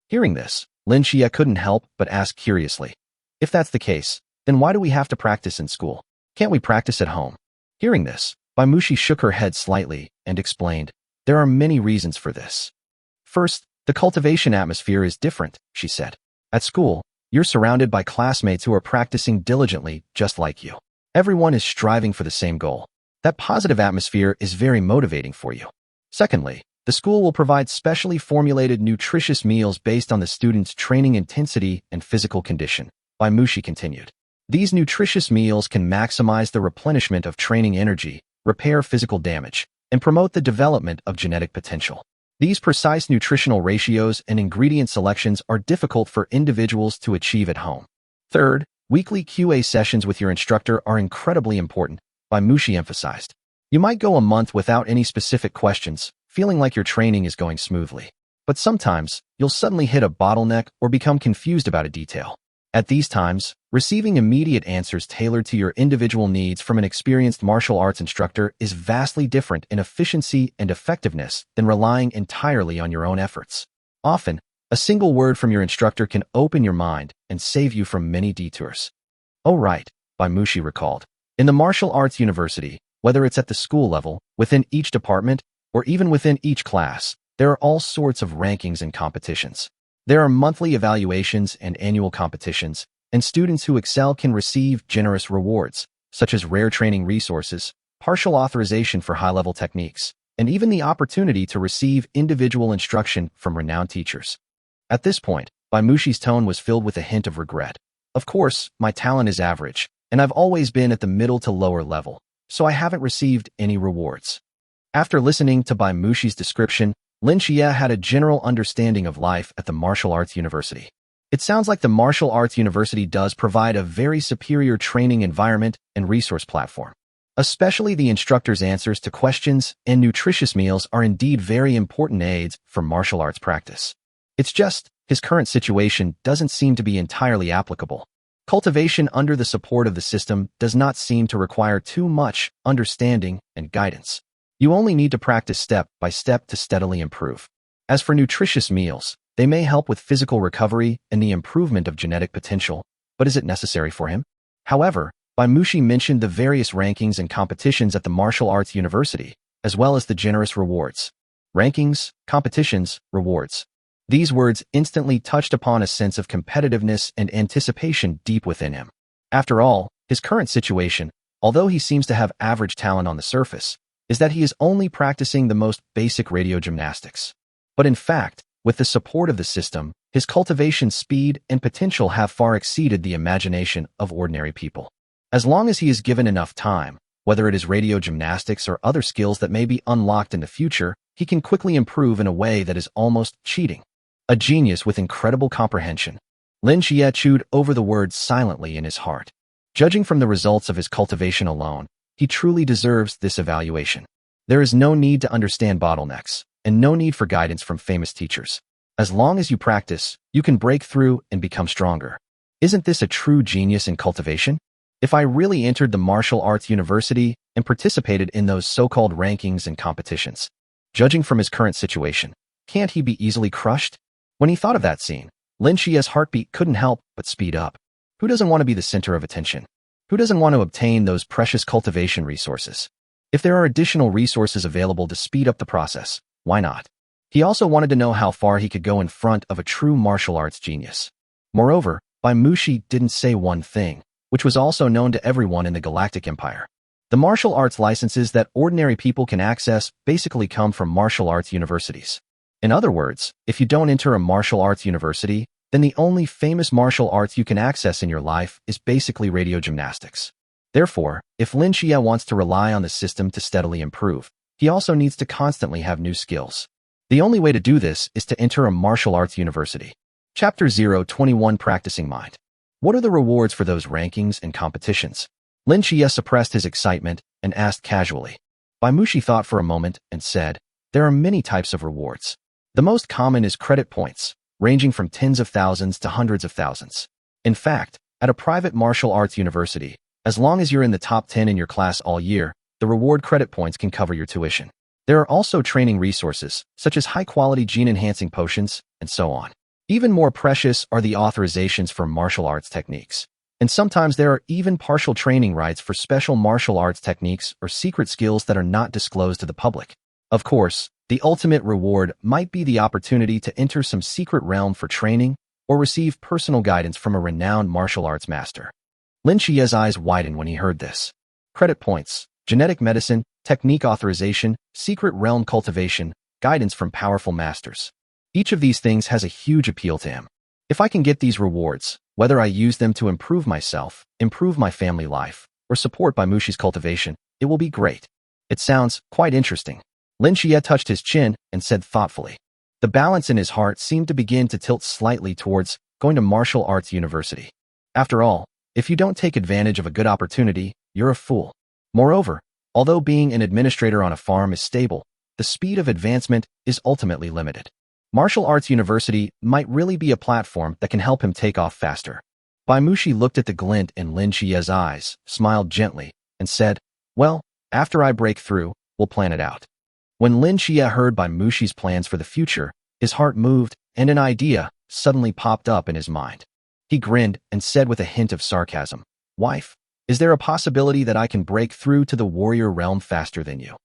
Hearing this, Lin Xia couldn't help but ask curiously, "If that's the case, then why do we have to practice in school? Can't we practice at home?" Hearing this, Bai Mushi shook her head slightly and explained, "There are many reasons for this. First, the cultivation atmosphere is different," she said. "At school, you're surrounded by classmates who are practicing diligently just like you. Everyone is striving for the same goal. That positive atmosphere is very motivating for you. Secondly, the school will provide specially formulated nutritious meals based on the student's training intensity and physical condition," Bai Mushi continued. "These nutritious meals can maximize the replenishment of training energy, repair physical damage, and promote the development of genetic potential. These precise nutritional ratios and ingredient selections are difficult for individuals to achieve at home. Third, weekly QA sessions with your instructor are incredibly important," Bai Mushi emphasized. "You might go a month without any specific questions, feeling like your training is going smoothly. But sometimes, you'll suddenly hit a bottleneck or become confused about a detail. At these times, receiving immediate answers tailored to your individual needs from an experienced martial arts instructor is vastly different in efficiency and effectiveness than relying entirely on your own efforts. Often, a single word from your instructor can open your mind and save you from many detours." "Oh right," Bai Mushi recalled. "In the martial arts university, whether it's at the school level, within each department, or even within each class, there are all sorts of rankings and competitions. There are monthly evaluations and annual competitions, and students who excel can receive generous rewards, such as rare training resources, partial authorization for high-level techniques, and even the opportunity to receive individual instruction from renowned teachers." At this point, Bai Mushi's tone was filled with a hint of regret. "Of course, my talent is average, and I've always been at the middle to lower level, so I haven't received any rewards." After listening to Bai Mushi's description, Lin Xia had a general understanding of life at the martial arts university. It sounds like the martial arts university does provide a very superior training environment and resource platform. Especially the instructor's answers to questions and nutritious meals are indeed very important aids for martial arts practice. It's just, his current situation doesn't seem to be entirely applicable. Cultivation under the support of the system does not seem to require too much understanding and guidance. You only need to practice step by step to steadily improve. As for nutritious meals, they may help with physical recovery and the improvement of genetic potential, but is it necessary for him? However, Bai Mushi mentioned the various rankings and competitions at the martial arts university, as well as the generous rewards. Rankings, competitions, rewards. These words instantly touched upon a sense of competitiveness and anticipation deep within him. After all, his current situation, although he seems to have average talent on the surface, is that he is only practicing the most basic radio gymnastics. But in fact, with the support of the system, his cultivation speed and potential have far exceeded the imagination of ordinary people. As long as he is given enough time, whether it is radio gymnastics or other skills that may be unlocked in the future, he can quickly improve in a way that is almost cheating. A genius with incredible comprehension. Lin Xie chewed over the words silently in his heart. Judging from the results of his cultivation alone, he truly deserves this evaluation. There is no need to understand bottlenecks, and no need for guidance from famous teachers. As long as you practice, you can break through and become stronger. Isn't this a true genius in cultivation? If I really entered the martial arts university and participated in those so-called rankings and competitions, judging from his current situation, can't he be easily crushed? When he thought of that scene, Lin Xie's heartbeat couldn't help but speed up. Who doesn't want to be the center of attention? Who doesn't want to obtain those precious cultivation resources? If there are additional resources available to speed up the process, why not? He also wanted to know how far he could go in front of a true martial arts genius. Moreover, Bai Mushi didn't say one thing, which was also known to everyone in the Galactic Empire. The martial arts licenses that ordinary people can access basically come from martial arts universities. In other words, if you don't enter a martial arts university, then the only famous martial arts you can access in your life is basically radio gymnastics. Therefore, if Lin Xie wants to rely on the system to steadily improve, he also needs to constantly have new skills. The only way to do this is to enter a martial arts university. Chapter 021 Practicing Mind. What are the rewards for those rankings and competitions? Lin Xie suppressed his excitement and asked casually. Bai Mushi thought for a moment and said, there are many types of rewards. The most common is credit points, ranging from tens of thousands to hundreds of thousands. In fact, at a private martial arts university, as long as you're in the top 10 in your class all year, the reward credit points can cover your tuition. There are also training resources, such as high-quality gene-enhancing potions, and so on. Even more precious are the authorizations for martial arts techniques. And sometimes there are even partial training rights for special martial arts techniques or secret skills that are not disclosed to the public. Of course, the ultimate reward might be the opportunity to enter some secret realm for training or receive personal guidance from a renowned martial arts master. Lin Xie's eyes widened when he heard this. Credit points, genetic medicine, technique authorization, secret realm cultivation, guidance from powerful masters. Each of these things has a huge appeal to him. If I can get these rewards, whether I use them to improve myself, improve my family life, or support Bai Mushi's cultivation, it will be great. It sounds quite interesting. Lin Xie touched his chin and said thoughtfully. The balance in his heart seemed to begin to tilt slightly towards going to martial arts university. After all, if you don't take advantage of a good opportunity, you're a fool. Moreover, although being an administrator on a farm is stable, the speed of advancement is ultimately limited. Martial arts university might really be a platform that can help him take off faster. Bai Mushi looked at the glint in Lin Xie's eyes, smiled gently, and said, well, after I break through, we'll plan it out. When Lin Xie heard Bai Mushi's plans for the future, his heart moved, and an idea suddenly popped up in his mind. He grinned and said with a hint of sarcasm, wife, is there a possibility that I can break through to the warrior realm faster than you?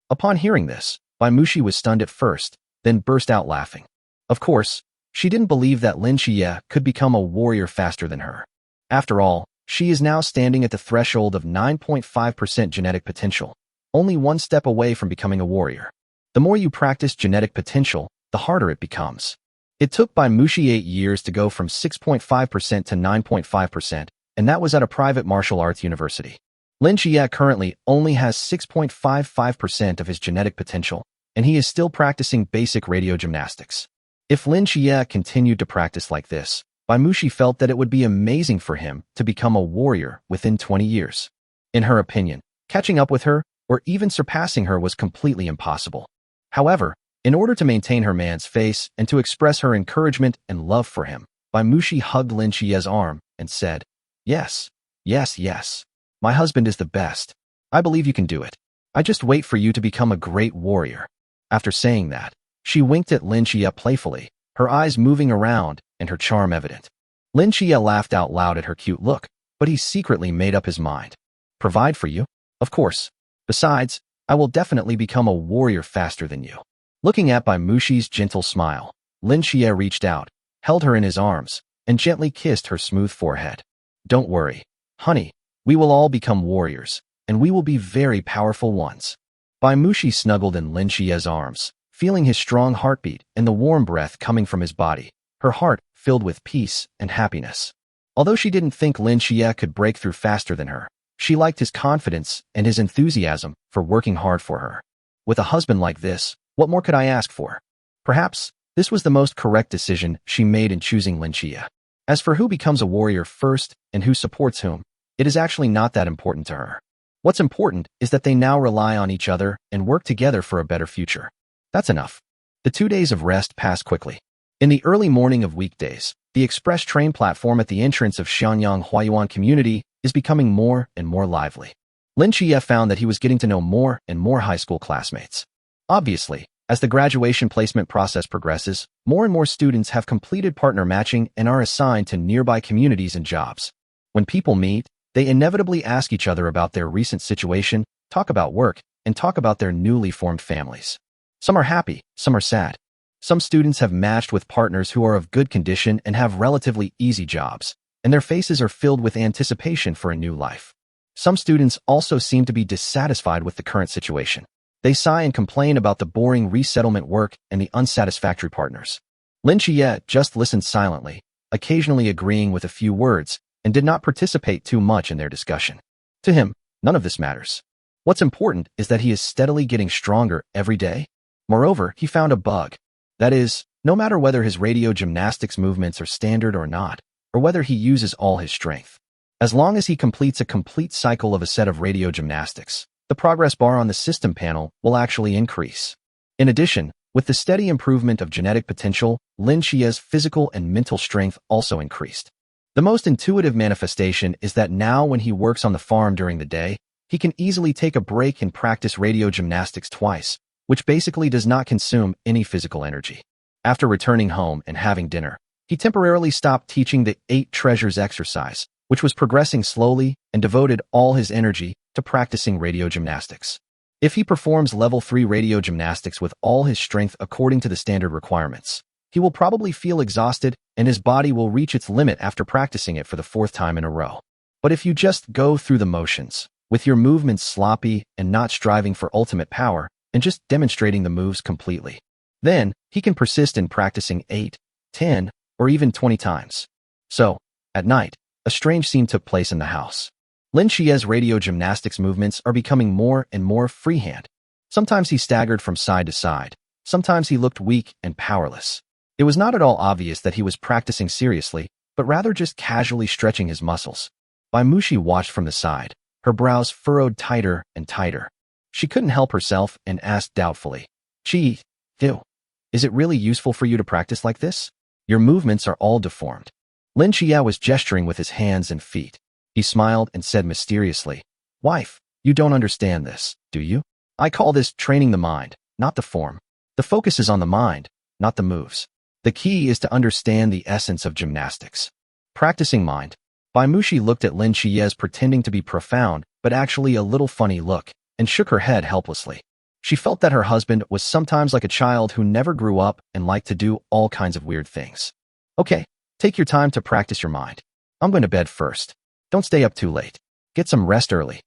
Upon hearing this, Bai Mushi was stunned at first, then burst out laughing. Of course, she didn't believe that Lin Xie could become a warrior faster than her. After all, she is now standing at the threshold of 9.5% genetic potential, only one step away from becoming a warrior. The more you practice genetic potential, the harder it becomes. It took Bai Mushi 8 years to go from 6.5% to 9.5%, and that was at a private martial arts university. Lin Xie currently only has 6.55% of his genetic potential, and he is still practicing basic radio gymnastics. If Lin Xie continued to practice like this, Bai Mushi felt that it would be amazing for him to become a warrior within 20 years. In her opinion, catching up with her, or even surpassing her was completely impossible. However, in order to maintain her man's face and to express her encouragement and love for him, Bai Mushi hugged Lin Xie's arm and said, yes, yes, yes. My husband is the best. I believe you can do it. I just wait for you to become a great warrior. After saying that, she winked at Lin Xie playfully, her eyes moving around and her charm evident. Lin Xie laughed out loud at her cute look, but he secretly made up his mind. Provide for you? Of course. Besides, I will definitely become a warrior faster than you. Looking at Bai Mushi's gentle smile, Lin Xie reached out, held her in his arms, and gently kissed her smooth forehead. Don't worry, honey, we will all become warriors, and we will be very powerful ones. Bai Mushi snuggled in Lin Xie's arms, feeling his strong heartbeat and the warm breath coming from his body, her heart filled with peace and happiness. Although she didn't think Lin Xie could break through faster than her, she liked his confidence and his enthusiasm for working hard for her. With a husband like this, what more could I ask for? Perhaps this was the most correct decision she made in choosing Lin Xie. As for who becomes a warrior first and who supports whom, it is actually not that important to her. What's important is that they now rely on each other and work together for a better future. That's enough. The 2 days of rest passed quickly. In the early morning of weekdays, the express train platform at the entrance of Xianyang Huayuan community is becoming more and more lively. Lin Xie found that he was getting to know more and more high school classmates. Obviously, as the graduation placement process progresses, more and more students have completed partner matching and are assigned to nearby communities and jobs. When people meet, they inevitably ask each other about their recent situation, talk about work, and talk about their newly formed families. Some are happy, some are sad. Some students have matched with partners who are of good condition and have relatively easy jobs, and their faces are filled with anticipation for a new life. Some students also seem to be dissatisfied with the current situation. They sigh and complain about the boring resettlement work and the unsatisfactory partners. Lin Xie just listened silently, occasionally agreeing with a few words, and did not participate too much in their discussion. To him, none of this matters. What's important is that he is steadily getting stronger every day. Moreover, he found a bug. That is, no matter whether his radio gymnastics movements are standard or not, or whether he uses all his strength. As long as he completes a complete cycle of a set of radio gymnastics, the progress bar on the system panel will actually increase. In addition, with the steady improvement of genetic potential, Lin Xie's physical and mental strength also increased. The most intuitive manifestation is that now when he works on the farm during the day, he can easily take a break and practice radio gymnastics twice, which basically does not consume any physical energy. After returning home and having dinner, he temporarily stopped teaching the 8 treasures exercise, which was progressing slowly, and devoted all his energy to practicing radio gymnastics. If he performs level 3 radio gymnastics with all his strength according to the standard requirements, he will probably feel exhausted and his body will reach its limit after practicing it for the 4th time in a row. But if you just go through the motions, with your movements sloppy and not striving for ultimate power, and just demonstrating the moves completely, then he can persist in practicing 8, 10, or even 20 times. So, at night, a strange scene took place in the house. Lin Xie's radio gymnastics movements are becoming more and more freehand. Sometimes he staggered from side to side. Sometimes he looked weak and powerless. It was not at all obvious that he was practicing seriously, but rather just casually stretching his muscles. Bai Mushi watched from the side, her brows furrowed tighter and tighter. She couldn't help herself and asked doubtfully, "Gee, is it really useful for you to practice like this? Your movements are all deformed." Lin Xie was gesturing with his hands and feet. He smiled and said mysteriously, "Wife, you don't understand this, do you? I call this training the mind, not the form. The focus is on the mind, not the moves. The key is to understand the essence of gymnastics." Practicing mind. Bai Mushi looked at Lin Xie's pretending to be profound, but actually a little funny look, and shook her head helplessly. She felt that her husband was sometimes like a child who never grew up and liked to do all kinds of weird things. "Okay, take your time to practice your mind. I'm going to bed first. Don't stay up too late. Get some rest early."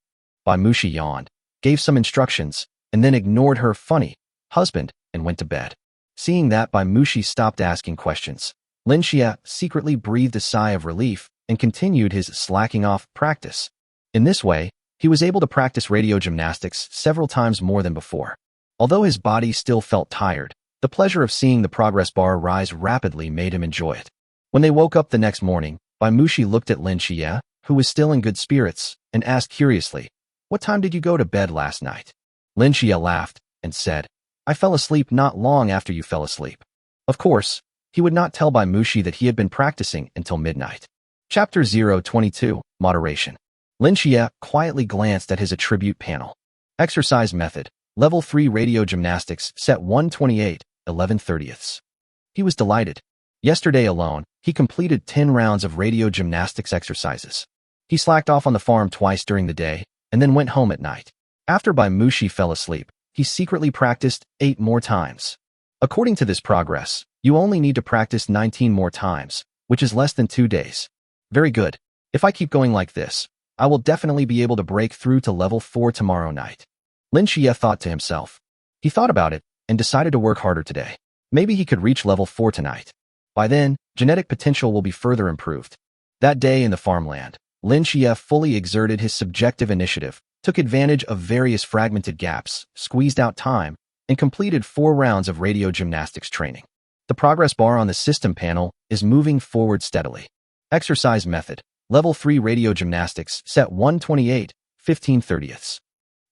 Bai Mushi yawned, gave some instructions, and then ignored her funny husband and went to bed. Seeing that, Bai Mushi stopped asking questions. Lin Xie secretly breathed a sigh of relief and continued his slacking off practice. In this way, he was able to practice radio gymnastics several times more than before. Although his body still felt tired, the pleasure of seeing the progress bar rise rapidly made him enjoy it. When they woke up the next morning, Bai Mushi looked at Lin Xie, who was still in good spirits, and asked curiously, "What time did you go to bed last night?" Lin Xie laughed and said, "I fell asleep not long after you fell asleep." Of course, he would not tell Bai Mushi that he had been practicing until midnight. Chapter 022, Moderation. Lin Xie quietly glanced at his attribute panel. Exercise method, level 3 radio gymnastics, set 128, 11/30. He was delighted. Yesterday alone, he completed 10 rounds of radio gymnastics exercises. He slacked off on the farm twice during the day, and then went home at night. After Bai Mushi fell asleep, he secretly practiced 8 more times. According to this progress, you only need to practice 19 more times, which is less than 2 days. Very good. If I keep going like this, I will definitely be able to break through to level 4 tomorrow night. Lin Xie thought to himself. He thought about it and decided to work harder today. Maybe he could reach level 4 tonight. By then, genetic potential will be further improved. That day in the farmland, Lin Xie fully exerted his subjective initiative, took advantage of various fragmented gaps, squeezed out time, and completed 4 rounds of radio gymnastics training. The progress bar on the system panel is moving forward steadily. Exercise method. Level 3 radio gymnastics, set 128, 15/30.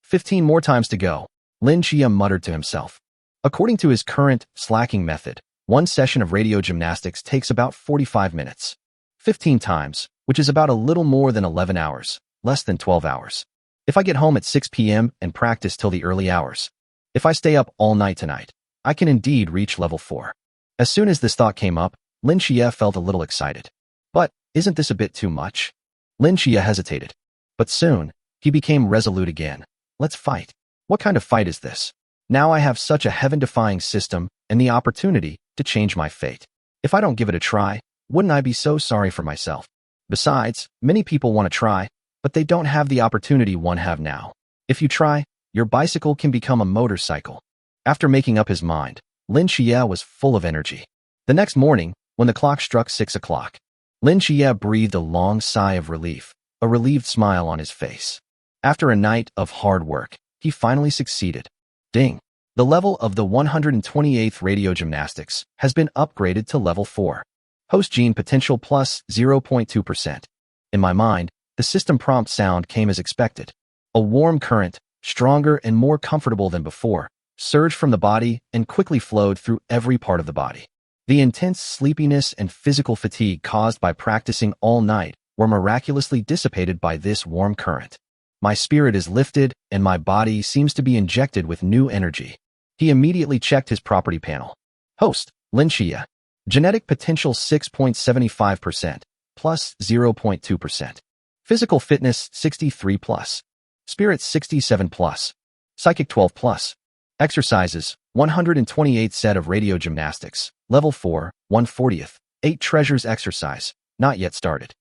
15 more times to go, Lin Xie muttered to himself. According to his current slacking method, one session of radio gymnastics takes about 45 minutes. 15 times, which is about a little more than 11 hours, less than 12 hours. If I get home at 6 p.m. and practice till the early hours, if I stay up all night tonight, I can indeed reach level 4. As soon as this thought came up, Lin Xie felt a little excited. But, isn't this a bit too much? Lin Xie hesitated. But soon, he became resolute again. Let's fight. What kind of fight is this? Now I have such a heaven-defying system and the opportunity to change my fate. If I don't give it a try, wouldn't I be so sorry for myself? Besides, many people want to try, but they don't have the opportunity one have now. If you try, your bicycle can become a motorcycle. After making up his mind, Lin Xie was full of energy. The next morning, when the clock struck 6 o'clock, Lin Xie breathed a long sigh of relief, a relieved smile on his face. After a night of hard work, he finally succeeded. Ding! The level of the 128th radio gymnastics has been upgraded to level 4. Host gene potential plus 0.2%. In my mind, the system prompt sound came as expected. A warm current, stronger and more comfortable than before, surged from the body and quickly flowed through every part of the body. The intense sleepiness and physical fatigue caused by practicing all night were miraculously dissipated by this warm current. My spirit is lifted and my body seems to be injected with new energy. He immediately checked his property panel. Host, Lin Xie. Genetic potential 6.75%, plus 0.2%. Physical fitness 63 plus. Spirit 67 plus. Psychic 12 plus. Exercises, 128th set of radio gymnastics, level 4, 1/40th, 8 treasures exercise, not yet started.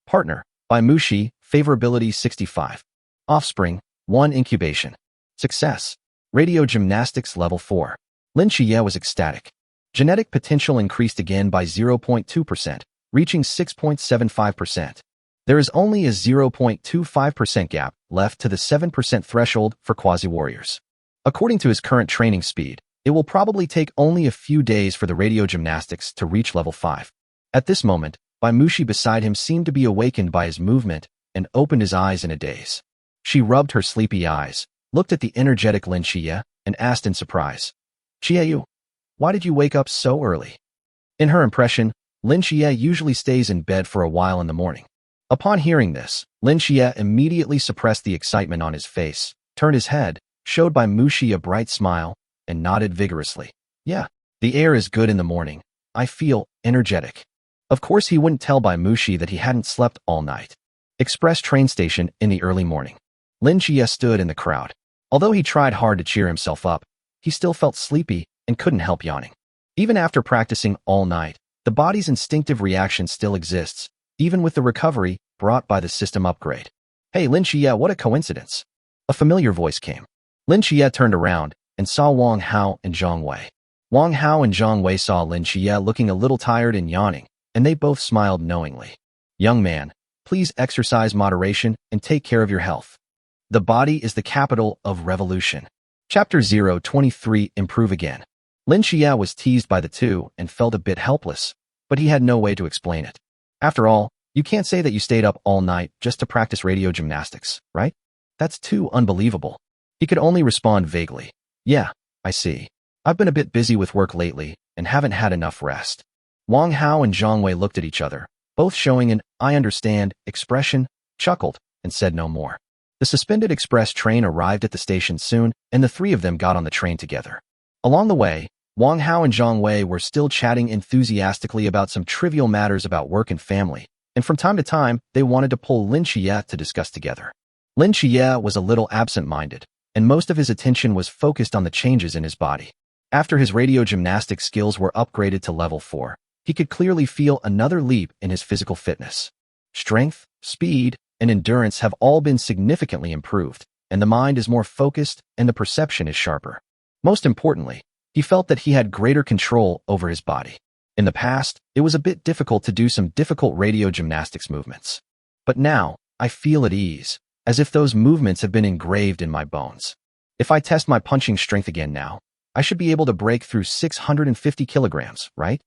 Partner, by Mushi, favorability 65. Offspring, 1 incubation. Success, radio gymnastics level 4. Lin Xie was ecstatic. Genetic potential increased again by 0.2%, reaching 6.75%. There is only a 0.25% gap left to the 7% threshold for quasi-warriors. According to his current training speed, it will probably take only a few days for the radio gymnastics to reach level 5. At this moment, Mushi beside him seemed to be awakened by his movement and opened his eyes in a daze. She rubbed her sleepy eyes, looked at the energetic Lin Xie, and asked in surprise, Qiyu, why did you wake up so early? In her impression, Lin Xie usually stays in bed for a while in the morning. Upon hearing this, Lin Xie immediately suppressed the excitement on his face, turned his head, showed Mushi a bright smile, and nodded vigorously. Yeah, the air is good in the morning. I feel energetic. Of course he wouldn't tell Mushi that he hadn't slept all night. Express train station in the early morning. Lin Xie stood in the crowd. Although he tried hard to cheer himself up, he still felt sleepy and couldn't help yawning. Even after practicing all night, the body's instinctive reaction still exists, even with the recovery brought by the system upgrade. Hey Lin Xie, what a coincidence. A familiar voice came. Lin Xie turned around and saw Wang Hao and Zhang Wei. Wang Hao and Zhang Wei saw Lin Xie looking a little tired and yawning, and they both smiled knowingly. Young man, please exercise moderation and take care of your health. The body is the capital of revolution. Chapter 023 Improve Again. Lin Xie was teased by the two and felt a bit helpless, but he had no way to explain it. After all, you can't say that you stayed up all night just to practice radio gymnastics, right? That's too unbelievable. He could only respond vaguely. Yeah, I see. I've been a bit busy with work lately and haven't had enough rest. Wang Hao and Zhang Wei looked at each other, both showing an I understand expression, chuckled, and said no more. The suspended express train arrived at the station soon, and the three of them got on the train together. Along the way, Wang Hao and Zhang Wei were still chatting enthusiastically about some trivial matters about work and family, and from time to time, they wanted to pull Lin Xie to discuss together. Lin Xie was a little absent-minded, and most of his attention was focused on the changes in his body. After his radio gymnastics skills were upgraded to level 4, he could clearly feel another leap in his physical fitness. Strength, speed, and endurance have all been significantly improved, and the mind is more focused and the perception is sharper. Most importantly, he felt that he had greater control over his body. In the past, it was a bit difficult to do some difficult radio gymnastics movements. But now, I feel at ease, as if those movements have been engraved in my bones. If I test my punching strength again now, I should be able to break through 650 kilograms, right?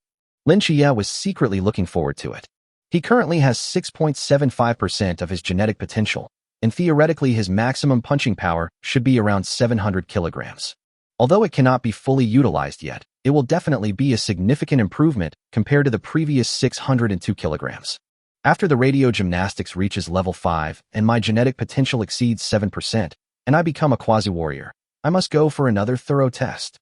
Lin Chia was secretly looking forward to it. He currently has 6.75% of his genetic potential, and theoretically his maximum punching power should be around 700 kilograms. Although it cannot be fully utilized yet, it will definitely be a significant improvement compared to the previous 602 kilograms. After the radio gymnastics reaches level 5 and my genetic potential exceeds 7%, and I become a quasi-warrior, I must go for another thorough test.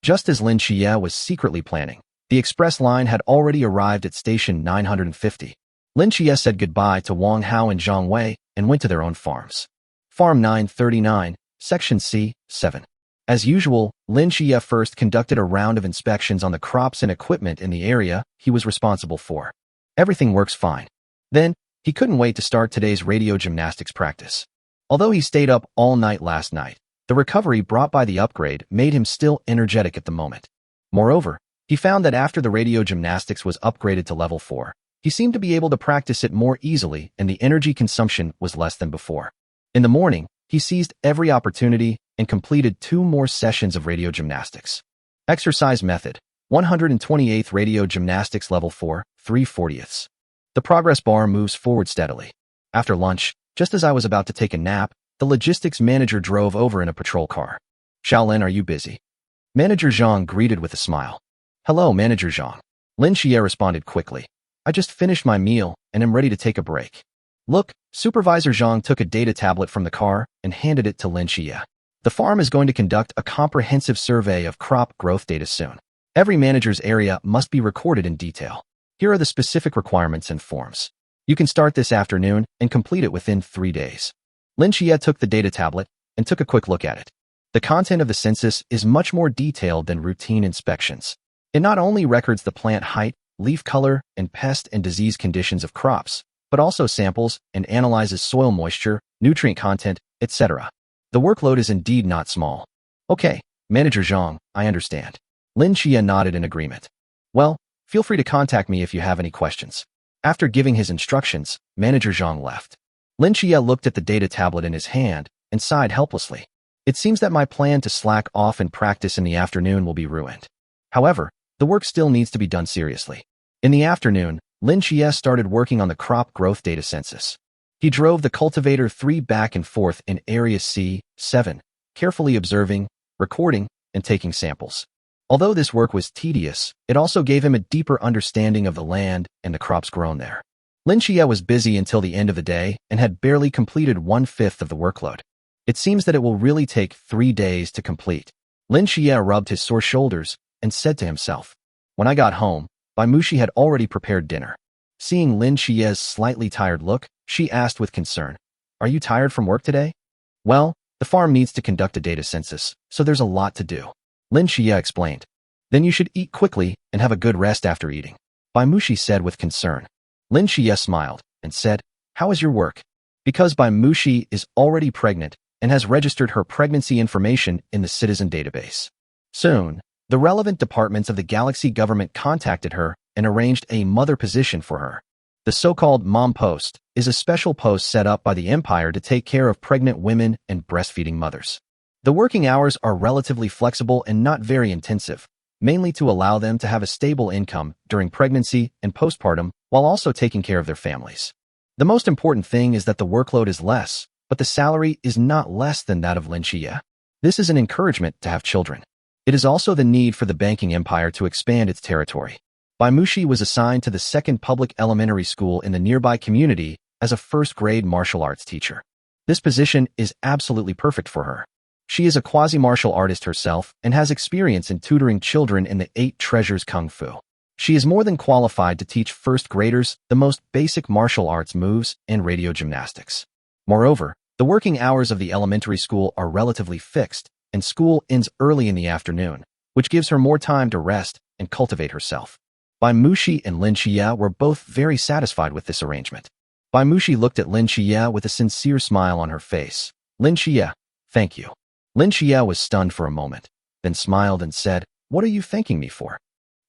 Just as Lin Chia was secretly planning, the express line had already arrived at station 950. Lin Chia said goodbye to Wang Hao and Zhang Wei and went to their own farms. Farm 939, Section C, 7. As usual, Lin Chia first conducted a round of inspections on the crops and equipment in the area he was responsible for. Everything works fine. Then, he couldn't wait to start today's radio gymnastics practice. Although he stayed up all night last night, the recovery brought by the upgrade made him still energetic at the moment. Moreover, he found that after the radio gymnastics was upgraded to level 4, he seemed to be able to practice it more easily and the energy consumption was less than before. In the morning, he seized every opportunity and completed 2 more sessions of radio gymnastics. Exercise method, 128th radio gymnastics level 4, 3/40ths. The progress bar moves forward steadily. After lunch, just as I was about to take a nap, the logistics manager drove over in a patrol car. Shaolin, are you busy? Manager Zhang greeted with a smile. Hello, Manager Zhang. Lin Xie responded quickly. I just finished my meal and am ready to take a break. Look, Supervisor Zhang took a data tablet from the car and handed it to Lin Xie. The farm is going to conduct a comprehensive survey of crop growth data soon. Every manager's area must be recorded in detail. Here are the specific requirements and forms. You can start this afternoon and complete it within 3 days. Lin Xie took the data tablet and took a quick look at it. The content of the census is much more detailed than routine inspections. It not only records the plant height, leaf color, and pest and disease conditions of crops, but also samples and analyzes soil moisture, nutrient content, etc. The workload is indeed not small. Okay, Manager Zhang, I understand. Lin Xie nodded in agreement. Well, feel free to contact me if you have any questions. After giving his instructions, Manager Zhang left. Lin Xie looked at the data tablet in his hand and sighed helplessly. It seems that my plan to slack off and practice in the afternoon will be ruined. However, the work still needs to be done seriously. In the afternoon, Lin Xie started working on the crop growth data census. He drove the cultivator 3 back and forth in Area C, 7, carefully observing, recording, and taking samples. Although this work was tedious, it also gave him a deeper understanding of the land and the crops grown there. Lin Xie was busy until the end of the day and had barely completed 1/5 of the workload. It seems that it will really take 3 days to complete. Lin Xie rubbed his sore shoulders and said to himself. When I got home, Bai Mushi had already prepared dinner. Seeing Lin Xie's slightly tired look, she asked with concern, Are you tired from work today? Well, the farm needs to conduct a data census, so there's a lot to do. Lin Xie explained. Then you should eat quickly and have a good rest after eating. Bai Mushi said with concern. Lin Xie smiled and said, How is your work? Because Bai Mushi is already pregnant and has registered her pregnancy information in the citizen database. Soon, the relevant departments of the Galaxy government contacted her and arranged a mother position for her. The so-called mom post is a special post set up by the Empire to take care of pregnant women and breastfeeding mothers. The working hours are relatively flexible and not very intensive, mainly to allow them to have a stable income during pregnancy and postpartum while also taking care of their families. The most important thing is that the workload is less, but the salary is not less than that of Lin Xie. This is an encouragement to have children. It is also the need for the banking empire to expand its territory. Bai Mushi was assigned to the 2nd public elementary school in the nearby community as a first-grade martial arts teacher. This position is absolutely perfect for her. She is a quasi-martial artist herself and has experience in tutoring children in the 8 Treasures Kung Fu. She is more than qualified to teach first graders the most basic martial arts moves and radio gymnastics. Moreover, the working hours of the elementary school are relatively fixed, and school ends early in the afternoon, which gives her more time to rest and cultivate herself. Bai Mushi and Lin Xie were both very satisfied with this arrangement. Bai Mushi looked at Lin Xie with a sincere smile on her face. Lin Xie, thank you. Lin Xie was stunned for a moment, then smiled and said, what are you thanking me for?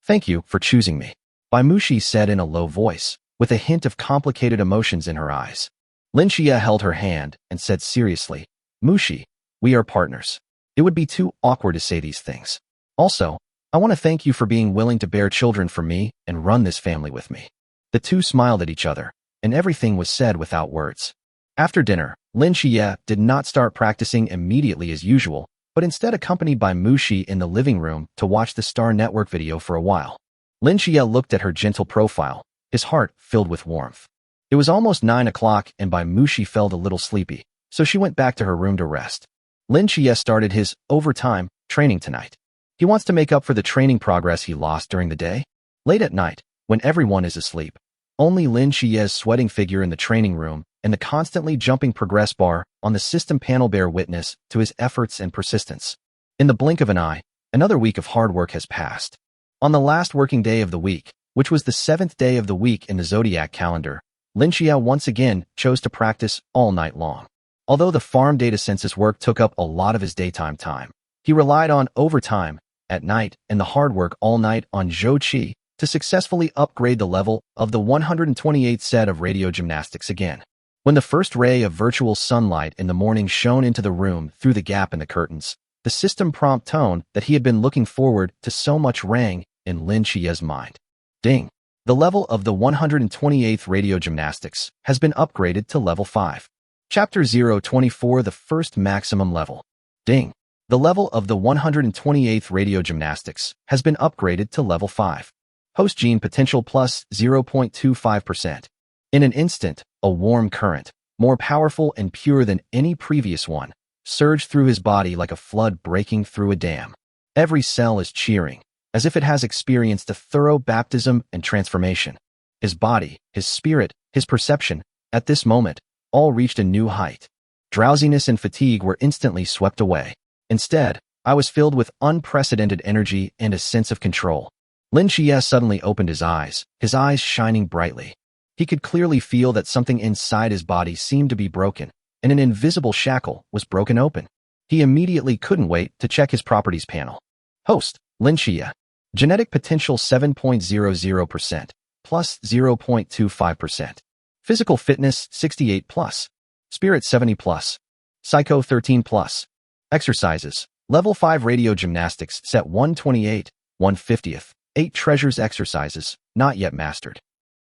Thank you for choosing me. Bai Mushi said in a low voice, with a hint of complicated emotions in her eyes. Lin Xie held her hand and said seriously, Mushi, we are partners. It would be too awkward to say these things. Also, I want to thank you for being willing to bear children for me and run this family with me. The two smiled at each other, and everything was said without words. After dinner, Lin Xie did not start practicing immediately as usual, but instead accompanied Bai Mushi in the living room to watch the Star Network video for a while. Lin Xie looked at her gentle profile, his heart filled with warmth. It was almost 9 o'clock and Bai Mushi felt a little sleepy, so she went back to her room to rest. Lin Xie started his overtime training tonight. He wants to make up for the training progress he lost during the day. Late at night, when everyone is asleep, only Lin Xie's sweating figure in the training room and the constantly jumping progress bar on the system panel bear witness to his efforts and persistence. In the blink of an eye, another week of hard work has passed. On the last working day of the week, which was the 7th day of the week in the zodiac calendar, Lin Xie once again chose to practice all night long. Although the farm data census work took up a lot of his daytime time, he relied on overtime at night and the hard work all night on Zhou Qi to successfully upgrade the level of the 128th set of radio gymnastics again. When the first ray of virtual sunlight in the morning shone into the room through the gap in the curtains, the system prompt tone that he had been looking forward to so much rang in Lin Xie's mind. Ding! The level of the 128th radio gymnastics has been upgraded to level 5. Chapter 024, the first maximum level. Ding! The level of the 128th radio gymnastics has been upgraded to level 5. Host gene potential plus 0.25%. In an instant, a warm current, more powerful and pure than any previous one, surged through his body like a flood breaking through a dam. Every cell is cheering, as if it has experienced a thorough baptism and transformation. His body, his spirit, his perception, at this moment, all reached a new height. Drowsiness and fatigue were instantly swept away. Instead, I was filled with unprecedented energy and a sense of control. Lin Xie suddenly opened his eyes shining brightly. He could clearly feel that something inside his body seemed to be broken, and an invisible shackle was broken open. He immediately couldn't wait to check his properties panel. Host, Lin Xie. Genetic potential 7.00%, plus 0.25%. Physical fitness 68 plus. Spirit 70 plus. Psycho 13 plus. Exercises. Level 5 radio gymnastics set 128, 150th. 8 treasures exercises, not yet mastered.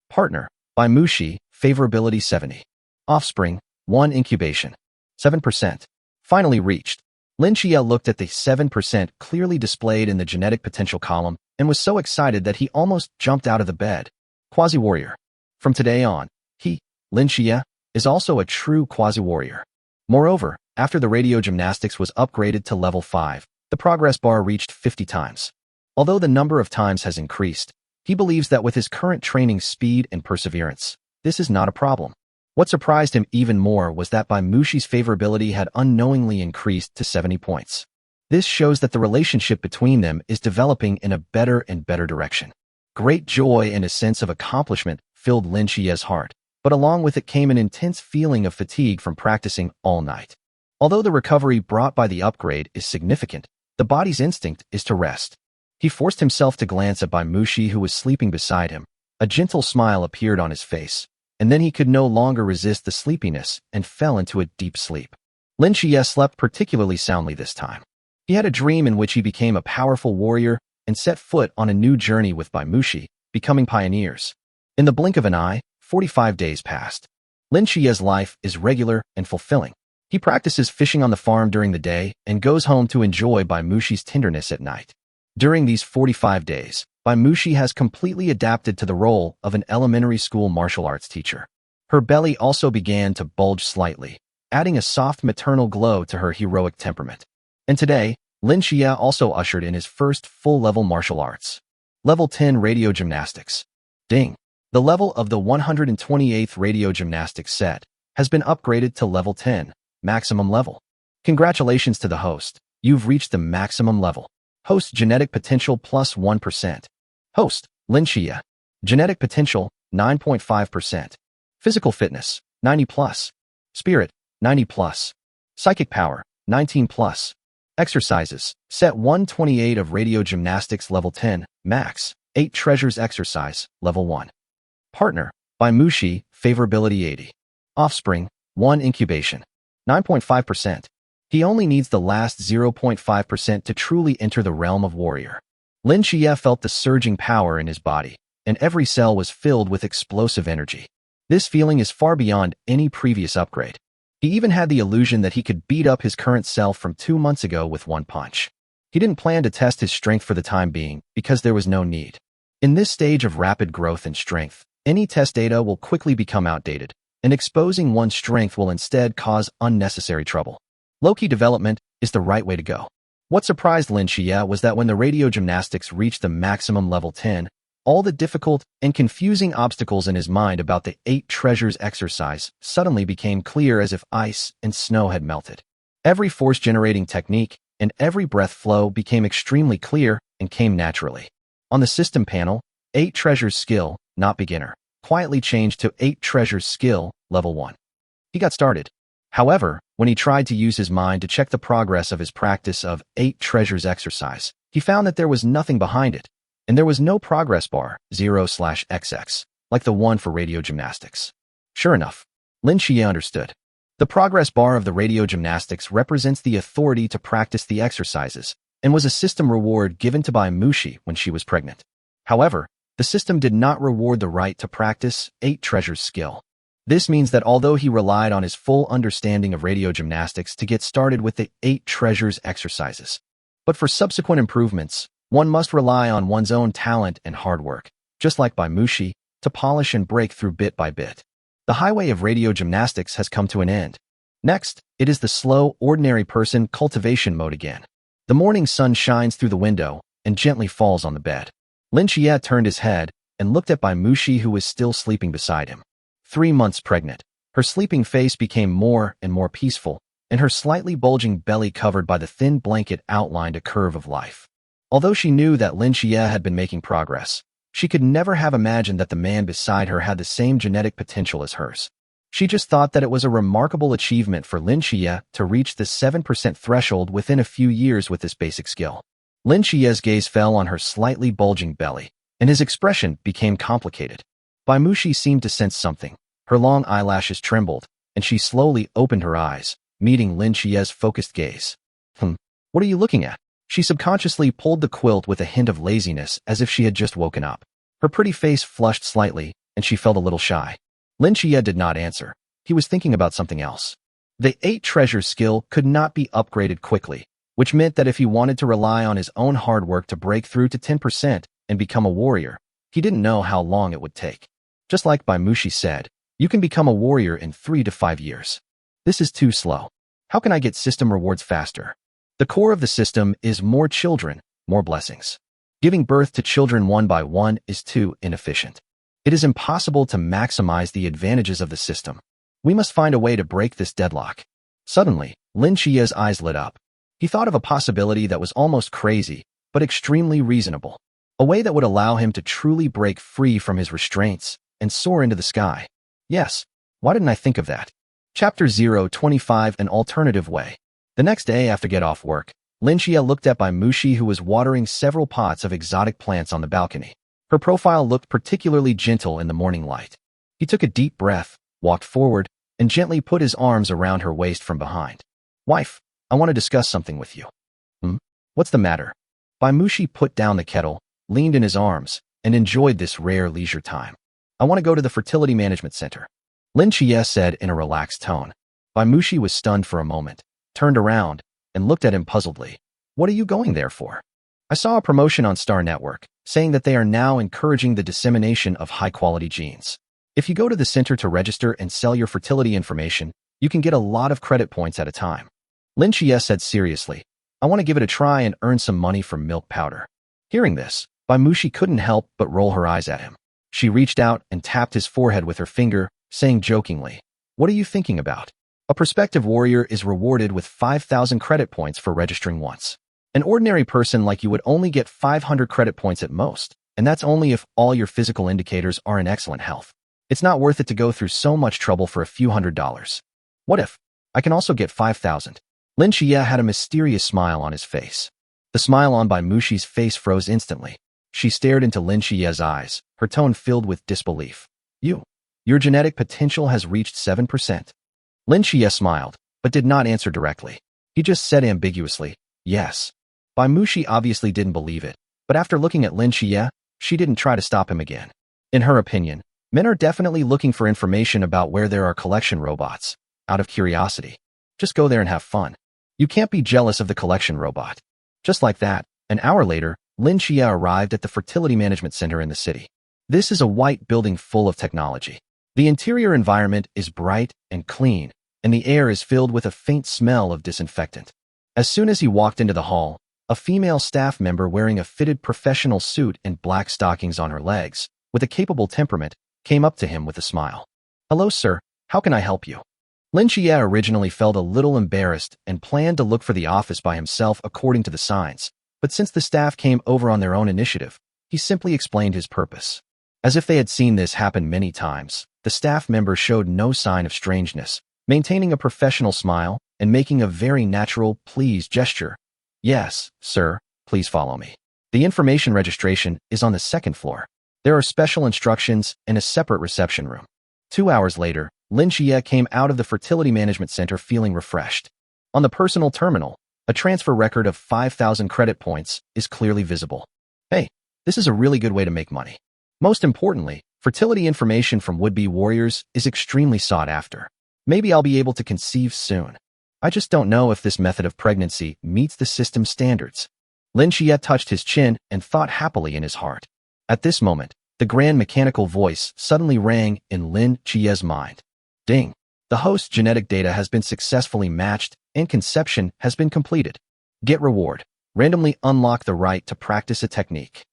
Partner, Bai Mushi, favorability 70. Offspring, 1 incubation. 7%. Finally reached. Lin Xie looked at the 7% clearly displayed in the genetic potential column and was so excited that he almost jumped out of the bed. Quasi-warrior. From today on, he, Lin Xie, is also a true quasi-warrior. Moreover, after the radio gymnastics was upgraded to level 5, the progress bar reached 50 times. Although the number of times has increased, he believes that with his current training speed and perseverance, this is not a problem. What surprised him even more was that Bai Mushi's favorability had unknowingly increased to 70 points. This shows that the relationship between them is developing in a better and better direction. Great joy and a sense of accomplishment filled Lin Xie's heart, but along with it came an intense feeling of fatigue from practicing all night. Although the recovery brought by the upgrade is significant, the body's instinct is to rest. He forced himself to glance at Bai Mushi, who was sleeping beside him. A gentle smile appeared on his face, and then he could no longer resist the sleepiness and fell into a deep sleep. Lin Xie slept particularly soundly this time. He had a dream in which he became a powerful warrior and set foot on a new journey with Bai Mushi, becoming pioneers. In the blink of an eye, 45 days passed. Lin Xie's life is regular and fulfilling. He practices fishing on the farm during the day and goes home to enjoy Bai Mushi's tenderness at night. During these 45 days, Bai Mushi has completely adapted to the role of an elementary school martial arts teacher. Her belly also began to bulge slightly, adding a soft maternal glow to her heroic temperament. And today, Lin Xie also ushered in his first full-level martial arts. Level 10 Radio Gymnastics. Ding! The level of the 128th Radio Gymnastics set has been upgraded to level 10, maximum level. Congratulations to the host. You've reached the maximum level. Host genetic potential plus 1%. Host, Lin Xie. Genetic potential, 9.5%. Physical fitness, 90 plus. Spirit, 90 plus. Psychic power, 19 plus. Exercises, set 128 of radio gymnastics level 10, max, 8 treasures exercise, level 1. Partner, by Mushi, favorability 80. Offspring, 1 incubation, 9.5%. He only needs the last 0.5% to truly enter the realm of warrior. Lin Xie felt the surging power in his body, and every cell was filled with explosive energy. This feeling is far beyond any previous upgrade. He even had the illusion that he could beat up his current self from 2 months ago with one punch. He didn't plan to test his strength for the time being, because there was no need. In this stage of rapid growth and strength, any test data will quickly become outdated, and exposing one's strength will instead cause unnecessary trouble. Low-key development is the right way to go. What surprised Lin Xie was that when the radio gymnastics reached the maximum level 10, all the difficult and confusing obstacles in his mind about the 8 treasures exercise suddenly became clear as if ice and snow had melted. Every force-generating technique and every breath flow became extremely clear and came naturally. On the system panel, 8 treasures skill, not beginner, quietly changed to 8 treasures skill, level 1. He got started. However, when he tried to use his mind to check the progress of his practice of 8 treasures exercise, he found that there was nothing behind it, and there was no progress bar, 0/XX, like the one for radio gymnastics. Sure enough, Lin Xie understood. The progress bar of the radio gymnastics represents the authority to practice the exercises, and was a system reward given to Bai Mushi when she was pregnant. However, the system did not reward the right to practice 8 treasures skill. This means that although he relied on his full understanding of radio gymnastics to get started with the 8 treasures exercises, but for subsequent improvements, one must rely on one's own talent and hard work, just like Bai Mushi, to polish and break through bit by bit. The highway of radio gymnastics has come to an end. Next, it is the slow, ordinary person cultivation mode again. The morning sun shines through the window and gently falls on the bed. Lin Xie turned his head and looked at Bai Mushi, who was still sleeping beside him. 3 months pregnant, her sleeping face became more and more peaceful, and her slightly bulging belly covered by the thin blanket outlined a curve of life. Although she knew that Lin Xie had been making progress, she could never have imagined that the man beside her had the same genetic potential as hers. She just thought that it was a remarkable achievement for Lin Xie to reach the 7% threshold within a few years with this basic skill. Lin Xie's gaze fell on her slightly bulging belly, and his expression became complicated. Bai Mushi seemed to sense something. Her long eyelashes trembled, and she slowly opened her eyes, meeting Lin Xie's focused gaze. What are you looking at? She subconsciously pulled the quilt with a hint of laziness as if she had just woken up. Her pretty face flushed slightly, and she felt a little shy. Lin Xie did not answer. He was thinking about something else. The 8 treasures skill could not be upgraded quickly, which meant that if he wanted to rely on his own hard work to break through to 10% and become a warrior, he didn't know how long it would take. Just like Bai Mushi said, you can become a warrior in 3 to 5 years. This is too slow. How can I get system rewards faster? The core of the system is more children, more blessings. Giving birth to children one by one is too inefficient. It is impossible to maximize the advantages of the system. We must find a way to break this deadlock. Suddenly, Lin Xie's eyes lit up. He thought of a possibility that was almost crazy, but extremely reasonable. A way that would allow him to truly break free from his restraints and soar into the sky. Yes, why didn't I think of that? Chapter 025, An Alternative Way. The next day after get off work, Lin Xie looked at Bai Mushi, who was watering several pots of exotic plants on the balcony. Her profile looked particularly gentle in the morning light. He took a deep breath, walked forward, and gently put his arms around her waist from behind. Wife, I want to discuss something with you. What's the matter? Bai Mushi put down the kettle, leaned in his arms, and enjoyed this rare leisure time. I want to go to the fertility management center. Lin Xie said in a relaxed tone. Bai Mushi was stunned for a moment, turned around, and looked at him puzzledly. What are you going there for? I saw a promotion on Star Network, saying that they are now encouraging the dissemination of high-quality genes. If you go to the center to register and sell your fertility information, you can get a lot of credit points at a time. Lin Xie said seriously, I want to give it a try and earn some money from milk powder. Hearing this, Bai Mushi couldn't help but roll her eyes at him. She reached out and tapped his forehead with her finger, saying jokingly, What are you thinking about? A prospective warrior is rewarded with 5,000 credit points for registering once. An ordinary person like you would only get 500 credit points at most, and that's only if all your physical indicators are in excellent health. It's not worth it to go through so much trouble for a few $100s. What if I can also get 5,000? Lin Xie had a mysterious smile on his face. The smile on Bai Mushi's face froze instantly. She stared into Lin Xie's eyes, her tone filled with disbelief. Your genetic potential has reached 7%. Lin Xie smiled, but did not answer directly. He just said ambiguously, yes. Bai Mushi obviously didn't believe it, but after looking at Lin Xie, she didn't try to stop him again. In her opinion, men are definitely looking for information about where there are collection robots, out of curiosity. Just go there and have fun. You can't be jealous of the collection robot. Just like that, an hour later, Lin Xie arrived at the fertility management center in the city. This is a white building full of technology. The interior environment is bright and clean, and the air is filled with a faint smell of disinfectant. As soon as he walked into the hall, a female staff member wearing a fitted professional suit and black stockings on her legs, with a capable temperament, came up to him with a smile. Hello, sir. How can I help you? Lin Xie originally felt a little embarrassed and planned to look for the office by himself according to the signs, but since the staff came over on their own initiative, he simply explained his purpose. As if they had seen this happen many times, the staff member showed no sign of strangeness, maintaining a professional smile and making a very natural please gesture. Yes, sir, please follow me. The information registration is on the second floor. There are special instructions and a separate reception room. 2 hours later, Lin Xie came out of the fertility management center feeling refreshed. On the personal terminal, a transfer record of 5,000 credit points is clearly visible. Hey, this is a really good way to make money. Most importantly, fertility information from would-be warriors is extremely sought after. Maybe I'll be able to conceive soon. I just don't know if this method of pregnancy meets the system standards. Lin Xie touched his chin and thought happily in his heart. At this moment, the grand mechanical voice suddenly rang in Lin Xie's mind. Ding! The host's genetic data has been successfully matched and conception has been completed. Get reward. Randomly unlock the right to practice a technique.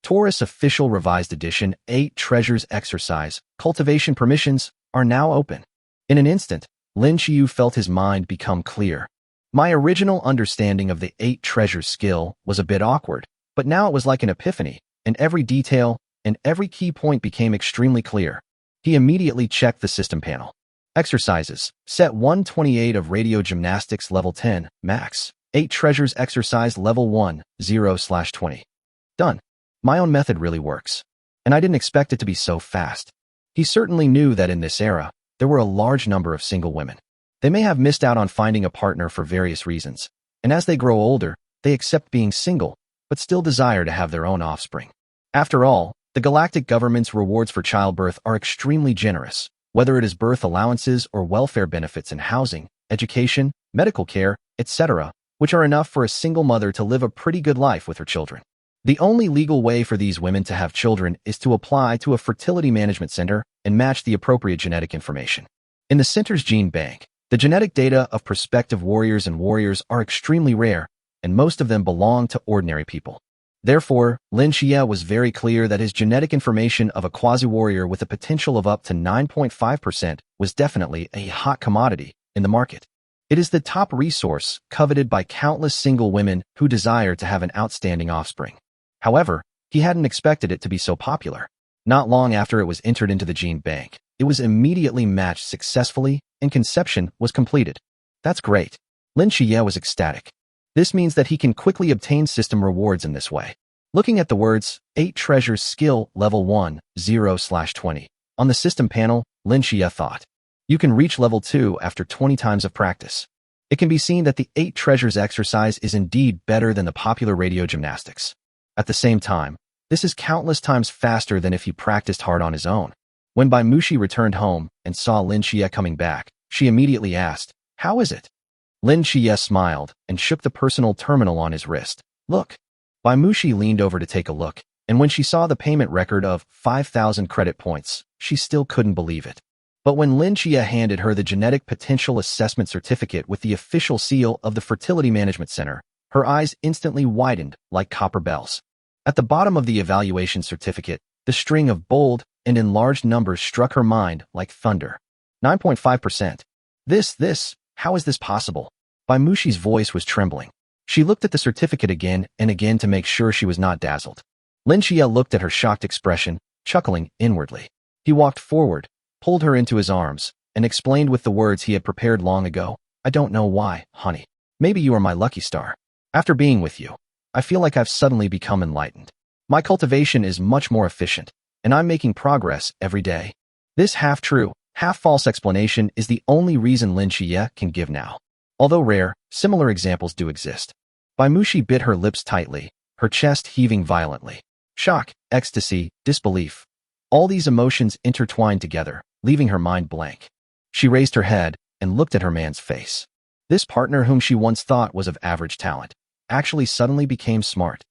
Taurus Official Revised Edition 8 Treasures Exercise Cultivation Permissions are now open. In an instant, Lin Xiu felt his mind become clear. My original understanding of the 8 Treasures skill was a bit awkward, but now it was like an epiphany, and every detail and every key point became extremely clear. He immediately checked the system panel. Exercises. Set 128 of Radio Gymnastics Level 10, Max. 8 Treasures Exercise Level 1, 0/20. Done. My own method really works. And I didn't expect it to be so fast. He certainly knew that in this era, there were a large number of single women. They may have missed out on finding a partner for various reasons, and as they grow older, they accept being single, but still desire to have their own offspring. After all, the galactic government's rewards for childbirth are extremely generous, whether it is birth allowances or welfare benefits in housing, education, medical care, etc., which are enough for a single mother to live a pretty good life with her children. The only legal way for these women to have children is to apply to a fertility management center and match the appropriate genetic information. In the center's gene bank, the genetic data of prospective warriors and warriors are extremely rare, and most of them belong to ordinary people. Therefore, Lin Xie was very clear that his genetic information of a quasi-warrior with a potential of up to 9.5% was definitely a hot commodity in the market. It is the top resource coveted by countless single women who desire to have an outstanding offspring. However, he hadn't expected it to be so popular. Not long after it was entered into the gene bank, it was immediately matched successfully and conception was completed. That's great. Lin Xie was ecstatic. This means that he can quickly obtain system rewards in this way. Looking at the words, 8 Treasures Skill Level 1, 0/20, on the system panel, Lin Xie thought. You can reach Level 2 after 20 times of practice. It can be seen that the 8 Treasures exercise is indeed better than the popular radio gymnastics. At the same time, this is countless times faster than if he practiced hard on his own. When Bai Mushi returned home and saw Lin Xie coming back, she immediately asked, "How is it?" Lin Xie smiled and shook the personal terminal on his wrist. "Look." Bai Mushi leaned over to take a look, and when she saw the payment record of 5,000 credit points, she still couldn't believe it. But when Lin Xie handed her the Genetic Potential Assessment Certificate with the official seal of the Fertility Management Center, her eyes instantly widened like copper bells. At the bottom of the evaluation certificate, the string of bold and enlarged numbers struck her mind like thunder. 9.5%. How is this possible? Bai Mushi's voice was trembling. She looked at the certificate again and again to make sure she was not dazzled. Lin Xie looked at her shocked expression, chuckling inwardly. He walked forward, pulled her into his arms, and explained with the words he had prepared long ago, "I don't know why, honey. Maybe you are my lucky star. After being with you, I feel like I've suddenly become enlightened. My cultivation is much more efficient, and I'm making progress every day." This half-true, half-false explanation is the only reason Lin Xie can give now. Although rare, similar examples do exist. Bai Muxi bit her lips tightly, her chest heaving violently. Shock, ecstasy, disbelief. All these emotions intertwined together, leaving her mind blank. She raised her head and looked at her man's face. This partner whom she once thought was of average talent actually suddenly became smart.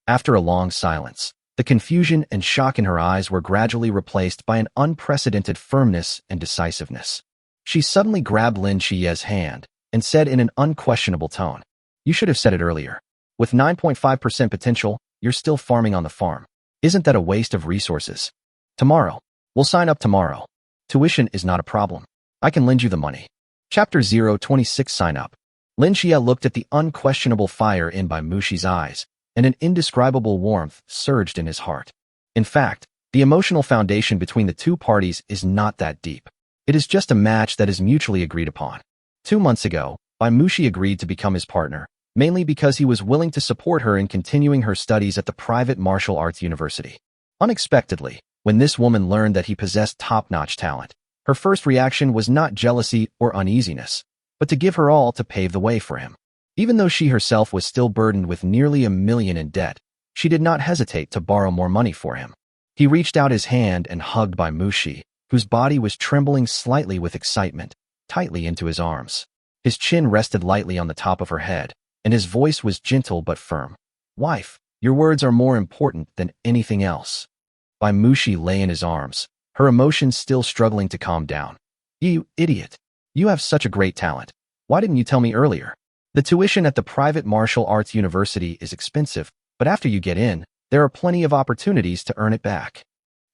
After a long silence, the confusion and shock in her eyes were gradually replaced by an unprecedented firmness and decisiveness. She suddenly grabbed Lin Xie's hand and said in an unquestionable tone, "You should have said it earlier. With 9.5% potential, you're still farming on the farm. Isn't that a waste of resources? Tomorrow. We'll sign up tomorrow. Tuition is not a problem. I can lend you the money." Chapter 026 Sign Up. Lin Xie looked at the unquestionable fire in Bai Muxi's eyes, and an indescribable warmth surged in his heart. In fact, the emotional foundation between the two parties is not that deep. It is just a match that is mutually agreed upon. 2 months ago, Bai Muxi agreed to become his partner, mainly because he was willing to support her in continuing her studies at the private martial arts university. Unexpectedly, when this woman learned that he possessed top-notch talent, her first reaction was not jealousy or uneasiness, but to give her all to pave the way for him. Even though she herself was still burdened with nearly $1 million in debt, she did not hesitate to borrow more money for him. He reached out his hand and hugged Bai Muxi, whose body was trembling slightly with excitement, tightly into his arms. His chin rested lightly on the top of her head, and his voice was gentle but firm. "Wife, your words are more important than anything else." Bai Muxi lay in his arms, her emotions still struggling to calm down. "You idiot. You have such a great talent. Why didn't you tell me earlier? The tuition at the private martial arts university is expensive, but after you get in, there are plenty of opportunities to earn it back."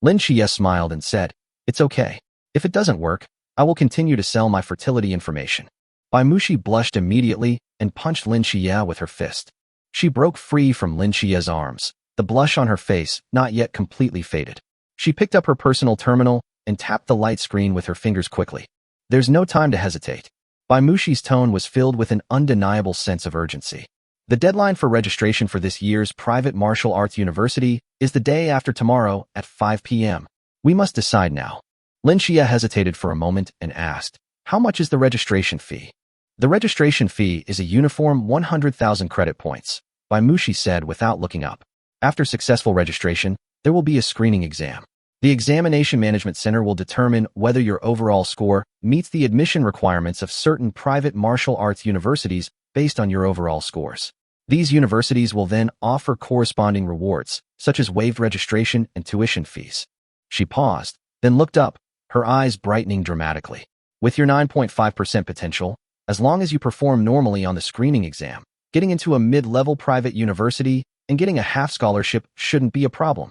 Lin Xie smiled and said, "It's okay. If it doesn't work, I will continue to sell my fertility information." Bai Muxi blushed immediately and punched Lin Xie with her fist. She broke free from Lin Xie's arms, the blush on her face not yet completely faded. She picked up her personal terminal and tapped the light screen with her fingers quickly. "There's no time to hesitate." Bai Muxi's tone was filled with an undeniable sense of urgency. "The deadline for registration for this year's private martial arts university is the day after tomorrow at 5 p.m. We must decide now." Lin Xie hesitated for a moment and asked, "How much is the registration fee?" "The registration fee is a uniform 100,000 credit points," Bai Muxi said without looking up. "After successful registration, there will be a screening exam. The Examination Management Center will determine whether your overall score meets the admission requirements of certain private martial arts universities based on your overall scores. These universities will then offer corresponding rewards, such as waived registration and tuition fees." She paused, then looked up, her eyes brightening dramatically. "With your 9.5% potential, as long as you perform normally on the screening exam, getting into a mid-level private university and getting a half scholarship shouldn't be a problem.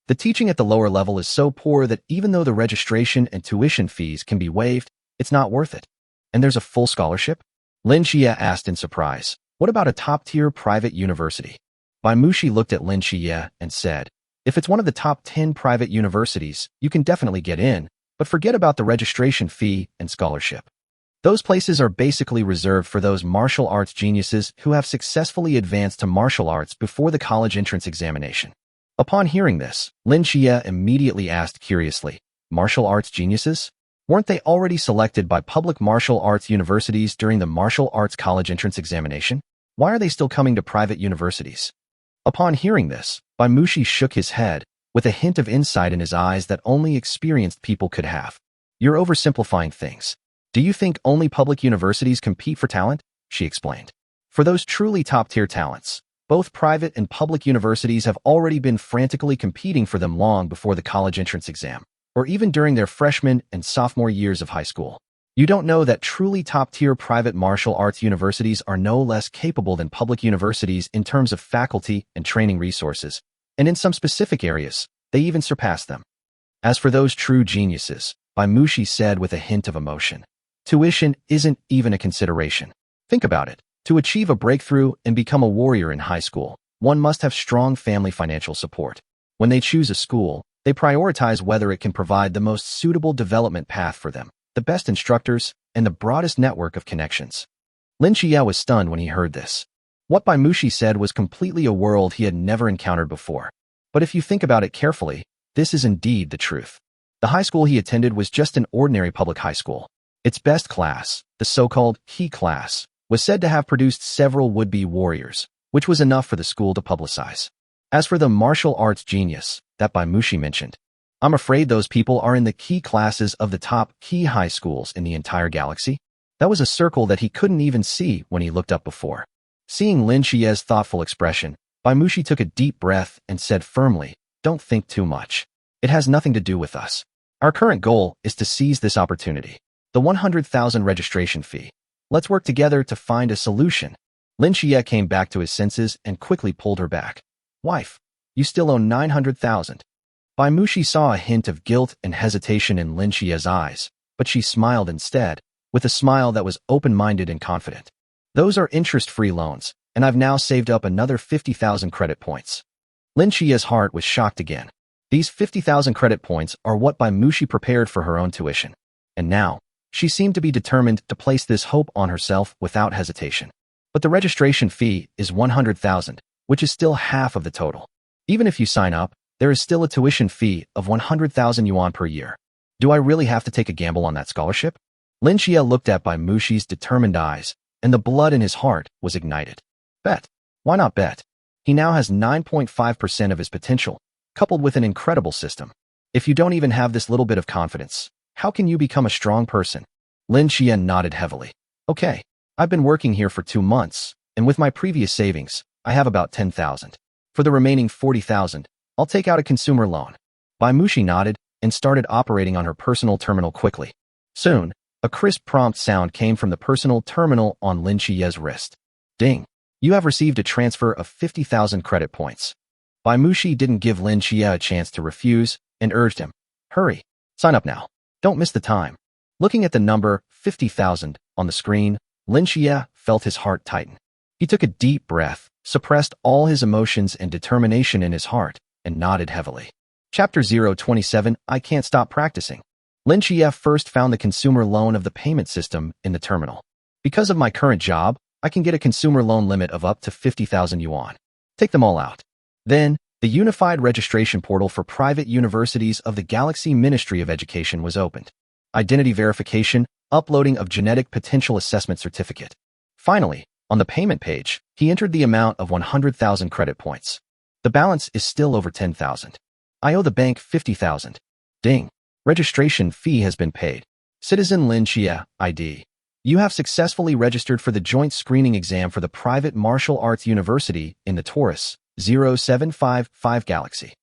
The teaching at the lower level is so poor that even though the registration and tuition fees can be waived, it's not worth it." "And there's a full scholarship?" Lin Xie asked in surprise. "What about a top-tier private university?" Bai Muxi looked at Lin Xie and said, "If it's one of the top 10 private universities, you can definitely get in, but forget about the registration fee and scholarship. Those places are basically reserved for those martial arts geniuses who have successfully advanced to martial arts before the college entrance examination." Upon hearing this, Lin Xie immediately asked curiously, "Martial arts geniuses? Weren't they already selected by public martial arts universities during the martial arts college entrance examination? Why are they still coming to private universities?" Upon hearing this, Bai Muxi shook his head, with a hint of insight in his eyes that only experienced people could have. "You're oversimplifying things. Do you think only public universities compete for talent?" she explained. "For those truly top-tier talents, both private and public universities have already been frantically competing for them long before the college entrance exam, or even during their freshman and sophomore years of high school. You don't know that truly top-tier private martial arts universities are no less capable than public universities in terms of faculty and training resources, and in some specific areas, they even surpass them. As for those true geniuses," Bai Muxi said with a hint of emotion, "tuition isn't even a consideration. Think about it. To achieve a breakthrough and become a warrior in high school, one must have strong family financial support. When they choose a school, They prioritize whether it can provide the most suitable development path for them, the best instructors, and the broadest network of connections. Lin Xie was stunned when he heard this. What Bai Mushi said was completely a world he had never encountered before. But if you think about it carefully, this is indeed the truth. The high school he attended was just an ordinary public high school. Its best class, the so-called He class, was said to have produced several would-be warriors, which was enough for the school to publicize. As for the martial arts genius that Bai Mushi mentioned, I'm afraid those people are in the key classes of the top key high schools in the entire galaxy. That was a circle that he couldn't even see when he looked up before. Seeing Lin Xie's thoughtful expression, Bai Mushi took a deep breath and said firmly, "Don't think too much. It has nothing to do with us. Our current goal is to seize this opportunity. The 100,000 registration fee. Let's work together to find a solution." Lin Xie came back to his senses and quickly pulled her back. "Wife, you still owe 900,000. Bai Mushi saw a hint of guilt and hesitation in Lin Xie's eyes, but she smiled instead, with a smile that was open-minded and confident. "Those are interest-free loans, and I've now saved up another 50,000 credit points." Lin Xie's heart was shocked again. These 50,000 credit points are what Bai Mushi prepared for her own tuition. And now, she seemed to be determined to place this hope on herself without hesitation. But the registration fee is 100,000, which is still half of the total. Even if you sign up, there is still a tuition fee of 100,000 yuan per year. Do I really have to take a gamble on that scholarship? Lin Xie looked at Bai Mushi's determined eyes, and the blood in his heart was ignited. Bet. Why not bet? He now has 9.5% of his potential, coupled with an incredible system. If you don't even have this little bit of confidence, how can you become a strong person? Lin Xie nodded heavily. Okay, I've been working here for 2 months, and with my previous savings, I have about 10,000. For the remaining 40,000, I'll take out a consumer loan. Bai Mushi nodded and started operating on her personal terminal quickly. Soon, a crisp prompt sound came from the personal terminal on Lin Xie's wrist. Ding! You have received a transfer of 50,000 credit points. Bai Mushi didn't give Lin Xie a chance to refuse and urged him. Hurry! Sign up now. Don't miss the time. Looking at the number 50,000 on the screen, Lin Xie felt his heart tighten. He took a deep breath, suppressed all his emotions and determination in his heart, and nodded heavily. Chapter 027, I Can't Stop Practicing. Lin Xie first found the consumer loan of the payment system in the terminal. Because of my current job, I can get a consumer loan limit of up to 50,000 yuan. Take them all out. Then, the Unified Registration Portal for Private Universities of the Galaxy Ministry of Education was opened. Identity verification, uploading of genetic potential assessment certificate. Finally, on the payment page, he entered the amount of 100,000 credit points. The balance is still over 10,000. I owe the bank 50,000. Ding. Registration fee has been paid. Citizen Lin Xie, ID. You have successfully registered for the joint screening exam for the private martial arts university in the Taurus 0755 Galaxy.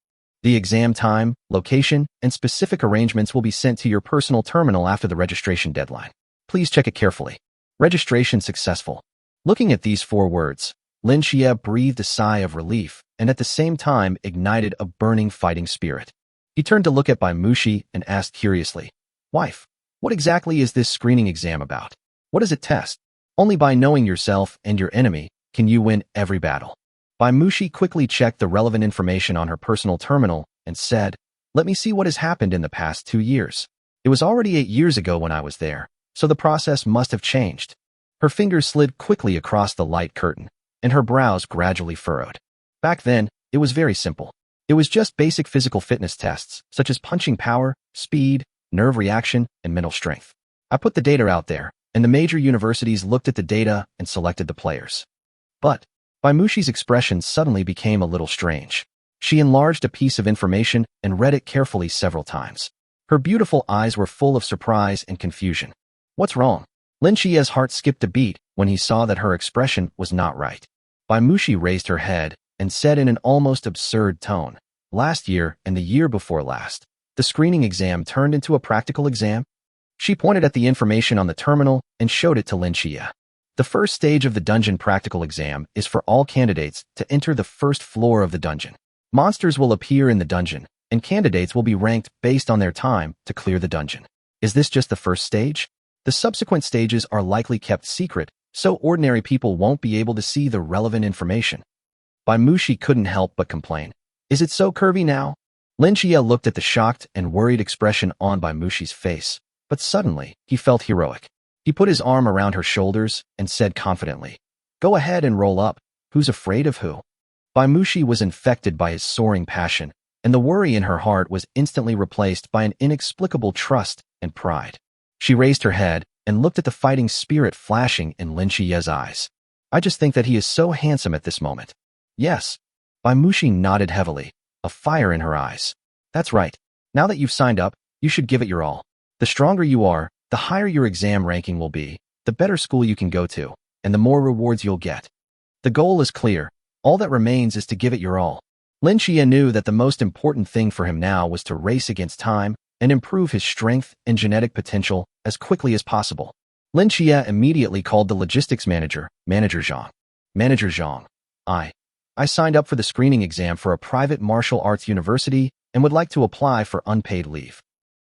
The exam time, location, and specific arrangements will be sent to your personal terminal after the registration deadline. Please check it carefully. Registration successful. Looking at these 4 words, Lin Xie breathed a sigh of relief and at the same time ignited a burning fighting spirit. He turned to look at Bai Mushi and asked curiously, "Wife, what exactly is this screening exam about? What does it test? Only by knowing yourself and your enemy can you win every battle." Bai Mushi quickly checked the relevant information on her personal terminal and said, "Let me see what has happened in the past 2 years. It was already 8 years ago when I was there, so the process must have changed." Her fingers slid quickly across the light curtain, and her brows gradually furrowed. Back then, it was very simple. It was just basic physical fitness tests, such as punching power, speed, nerve reaction, and mental strength. I put the data out there, and the major universities looked at the data and selected the players. But Bai Mushi's expression suddenly became a little strange. She enlarged a piece of information and read it carefully several times. Her beautiful eyes were full of surprise and confusion. What's wrong? Lin Xie's heart skipped a beat when he saw that her expression was not right. Bai Mushi raised her head and said in an almost absurd tone, "Last year and the year before last, the screening exam turned into a practical exam?" She pointed at the information on the terminal and showed it to Lin Xie. The first stage of the dungeon practical exam is for all candidates to enter the first floor of the dungeon. Monsters will appear in the dungeon, and candidates will be ranked based on their time to clear the dungeon. Is this just the first stage? The subsequent stages are likely kept secret, so ordinary people won't be able to see the relevant information. Bai Mushi couldn't help but complain. Is it so curvy now? Lin Xie looked at the shocked and worried expression on Bai Mushi's face, but suddenly, he felt heroic. He put his arm around her shoulders and said confidently, "Go ahead and roll up. Who's afraid of who?" Bai Mushi was infected by his soaring passion, and the worry in her heart was instantly replaced by an inexplicable trust and pride. She raised her head and looked at the fighting spirit flashing in Lin Xie's eyes. "I just think that he is so handsome at this moment." "Yes." Bai Mushi nodded heavily, a fire in her eyes. "That's right. Now that you've signed up, you should give it your all. The stronger you are, the higher your exam ranking will be, the better school you can go to, and the more rewards you'll get. The goal is clear. All that remains is to give it your all." Lin Xie knew that the most important thing for him now was to race against time and improve his strength and genetic potential as quickly as possible. Lin Xie immediately called the logistics manager, Manager Zhang. "Manager Zhang, I signed up for the screening exam for a private martial arts university and would like to apply for unpaid leave."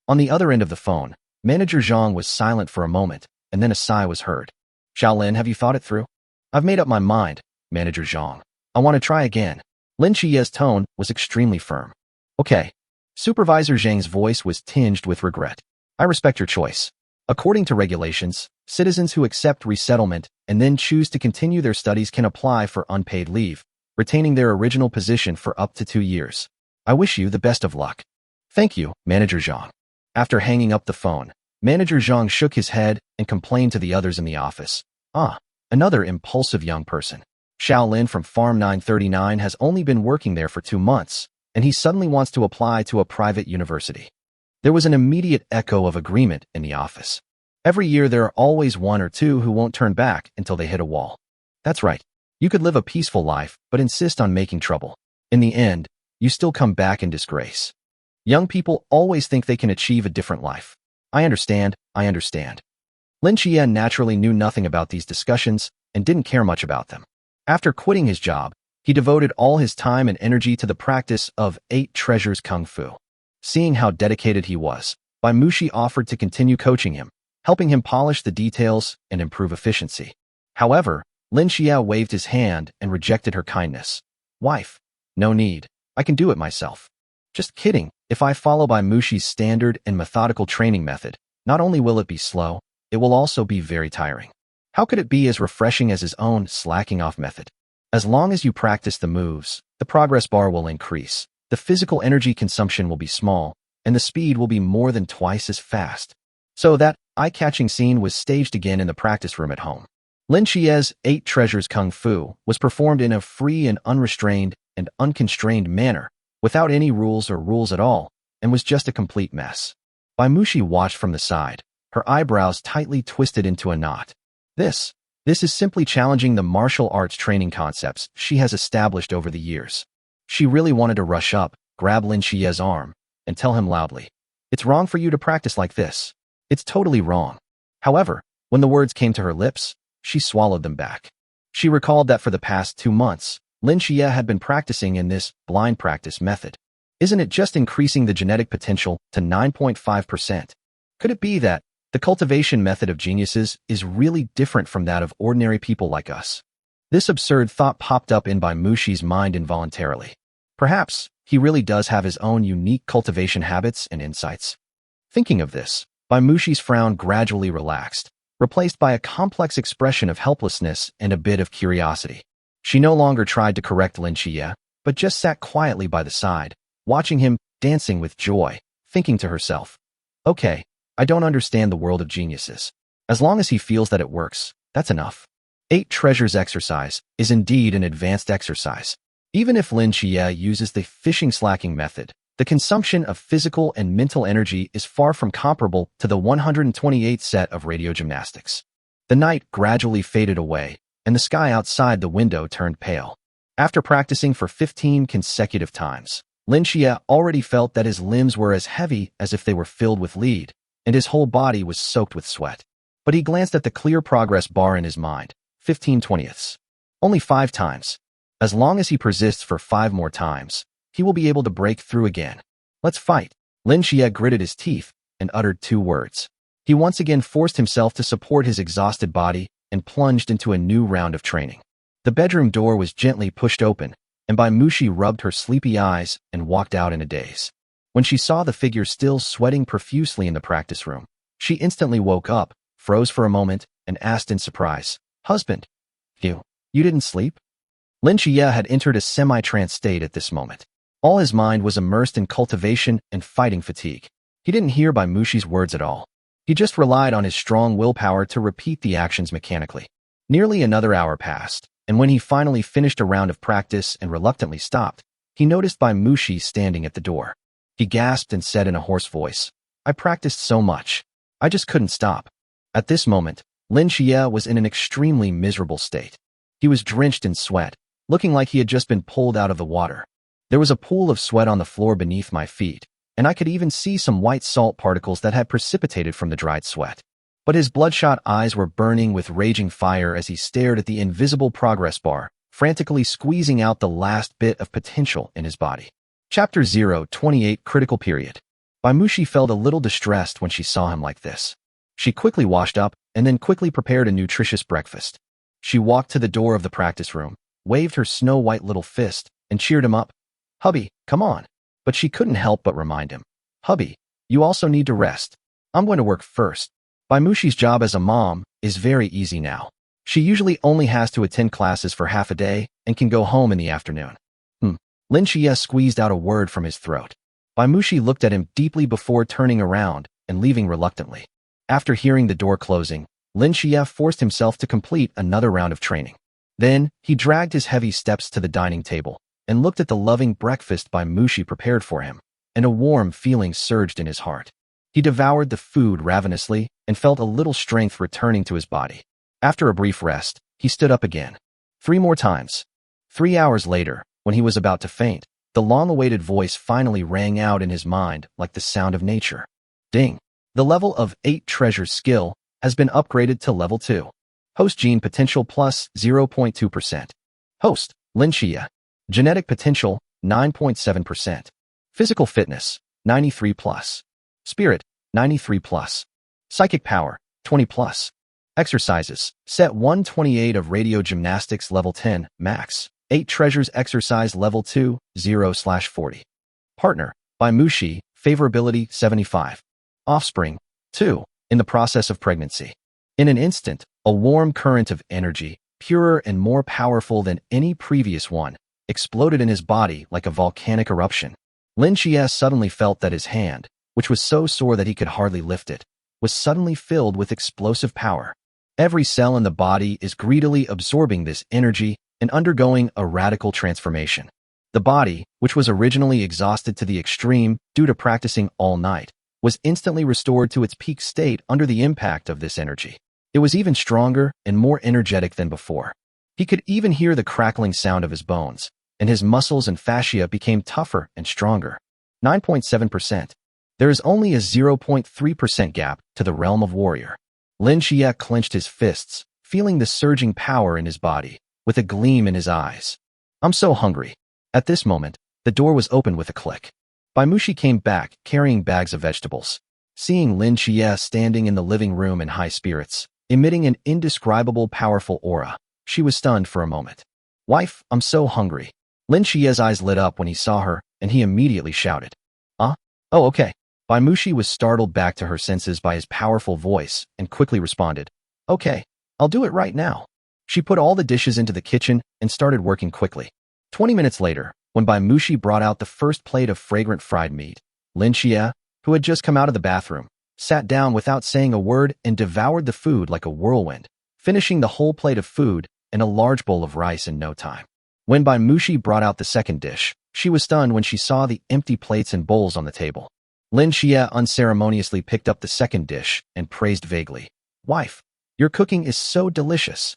On the other end of the phone, Manager Zhang was silent for a moment, and then a sigh was heard. "Xiaolin, have you thought it through?" "I've made up my mind, Manager Zhang. I want to try again." Lin Xie's tone was extremely firm. "Okay." Supervisor Zhang's voice was tinged with regret. "I respect your choice. According to regulations, citizens who accept resettlement and then choose to continue their studies can apply for unpaid leave, retaining their original position for up to 2 years. I wish you the best of luck." "Thank you, Manager Zhang." After hanging up the phone, Manager Zhang shook his head and complained to the others in the office. Another impulsive young person. Xiaolin from Farm 939 has only been working there for 2 months, and he suddenly wants to apply to a private university. There was an immediate echo of agreement in the office. Every year there are always 1 or 2 who won't turn back until they hit a wall. That's right. You could live a peaceful life, but insist on making trouble. In the end, you still come back in disgrace. Young people always think they can achieve a different life. I understand. Lin Xie naturally knew nothing about these discussions and didn't care much about them. After quitting his job, he devoted all his time and energy to the practice of 8 Treasures Kung Fu. Seeing how dedicated he was, Bai Mushi offered to continue coaching him, helping him polish the details and improve efficiency. However, Lin Xie waved his hand and rejected her kindness. "Wife, no need. I can do it myself." "Just kidding. If I follow Bai Mushi's standard and methodical training method, not only will it be slow, it will also be very tiring. How could it be as refreshing as his own slacking off method? As long as you practice the moves, the progress bar will increase, the physical energy consumption will be small, and the speed will be more than twice as fast." So that eye-catching scene was staged again in the practice room at home. Lin Xie's 8 Treasures Kung Fu was performed in a free and unrestrained and unconstrained manner, without any rules at all, and was just a complete mess. Bai Mushi watched from the side, her eyebrows tightly twisted into a knot. This is simply challenging the martial arts training concepts she has established over the years. She really wanted to rush up, grab Lin Xie's arm, and tell him loudly, "It's wrong for you to practice like this. It's totally wrong." However, when the words came to her lips, she swallowed them back. She recalled that for the past 2 months, Lin Xie had been practicing in this blind practice method. Isn't it just increasing the genetic potential to 9.5%? Could it be that the cultivation method of geniuses is really different from that of ordinary people like us? This absurd thought popped up in Bai Mushi's mind involuntarily. Perhaps he really does have his own unique cultivation habits and insights. Thinking of this, Bai Mushi's frown gradually relaxed, replaced by a complex expression of helplessness and a bit of curiosity. She no longer tried to correct Lin Xie, but just sat quietly by the side, watching him dancing with joy, thinking to herself, "Okay, I don't understand the world of geniuses. As long as he feels that it works, that's enough." 8 Treasures exercise is indeed an advanced exercise. Even if Lin Xie uses the fishing slacking method, the consumption of physical and mental energy is far from comparable to the 128 set of radio gymnastics. The night gradually faded away, and the sky outside the window turned pale. After practicing for 15 consecutive times, Lin Xie already felt that his limbs were as heavy as if they were filled with lead, and his whole body was soaked with sweat. But he glanced at the clear progress bar in his mind, 15/20. Only 5 times. As long as he persists for 5 more times, he will be able to break through again. "Let's fight." Lin Xie gritted his teeth and uttered 2 words. He once again forced himself to support his exhausted body and plunged into a new round of training. The bedroom door was gently pushed open, and Bai Mushi rubbed her sleepy eyes and walked out in a daze. When she saw the figure still sweating profusely in the practice room, she instantly woke up, froze for a moment, and asked in surprise, "Husband, you didn't sleep?" Lin Xie had entered a semi-trance state at this moment. All his mind was immersed in cultivation and fighting fatigue. He didn't hear Bai Mushi's words at all. He just relied on his strong willpower to repeat the actions mechanically. Nearly another hour passed, and when he finally finished a round of practice and reluctantly stopped, he noticed Bai Mushi standing at the door. He gasped and said in a hoarse voice, "I practiced so much. I just couldn't stop." At this moment, Lin Xie was in an extremely miserable state. He was drenched in sweat, looking like he had just been pulled out of the water. There was a pool of sweat on the floor beneath my feet, and I could even see some white salt particles that had precipitated from the dried sweat. But his bloodshot eyes were burning with raging fire as he stared at the invisible progress bar, frantically squeezing out the last bit of potential in his body. Chapter 028 Critical Period. Bai Mushi felt a little distressed when she saw him like this. She quickly washed up and then quickly prepared a nutritious breakfast. She walked to the door of the practice room, waved her snow-white little fist, and cheered him up. "Hubby, come on." But she couldn't help but remind him, "Hubby, you also need to rest. I'm going to work first." Bai Mushi's job as a mom is very easy now. She usually only has to attend classes for half a day and can go home in the afternoon. Lin Xie squeezed out a word from his throat. Bai Mushi looked at him deeply before turning around and leaving reluctantly. After hearing the door closing, Lin Xie forced himself to complete another round of training. Then, he dragged his heavy steps to the dining table and looked at the loving breakfast Bai Mushi prepared for him, and a warm feeling surged in his heart. He devoured the food ravenously and felt a little strength returning to his body. After a brief rest, he stood up again. 3 more times. 3 hours later, when he was about to faint, the long-awaited voice finally rang out in his mind like the sound of nature. Ding! The level of 8 treasures skill has been upgraded to level 2. Host gene potential plus 0.2%. Host, Lin Xie. Genetic potential, 9.7%. Physical fitness, 93 plus. Spirit, 93 plus. Psychic power, 20 plus. Exercises, set 128 of radio gymnastics level 10, max. 8 treasures exercise level 2, 0/40. Partner, Bai Mushi, favorability 75. Offspring, 2, in the process of pregnancy. In an instant, a warm current of energy, purer and more powerful than any previous one, exploded in his body like a volcanic eruption. Lin Xie suddenly felt that his hand, which was so sore that he could hardly lift it, was suddenly filled with explosive power. Every cell in the body is greedily absorbing this energy and undergoing a radical transformation. The body, which was originally exhausted to the extreme due to practicing all night, was instantly restored to its peak state under the impact of this energy. It was even stronger and more energetic than before. He could even hear the crackling sound of his bones, and his muscles and fascia became tougher and stronger. 9.7%. There is only a 0.3% gap to the realm of warrior. Lin Xie clenched his fists, feeling the surging power in his body, with a gleam in his eyes. "I'm so hungry." At this moment, the door was opened with a click. Bai Mushi came back, carrying bags of vegetables. Seeing Lin Xie standing in the living room in high spirits, emitting an indescribable powerful aura, she was stunned for a moment. "Wife, I'm so hungry." Lin Xie's eyes lit up when he saw her, and he immediately shouted, "Oh, okay." Bai Mushi was startled back to her senses by his powerful voice and quickly responded, "Okay, I'll do it right now." She put all the dishes into the kitchen and started working quickly. 20 minutes later, when Bai Mushi brought out the first plate of fragrant fried meat, Lin Xie, who had just come out of the bathroom, sat down without saying a word and devoured the food like a whirlwind, finishing the whole plate of food and a large bowl of rice in no time. When Bai Mushi brought out the second dish, she was stunned when she saw the empty plates and bowls on the table. Lin Xie unceremoniously picked up the second dish and praised vaguely, "Wife, your cooking is so delicious."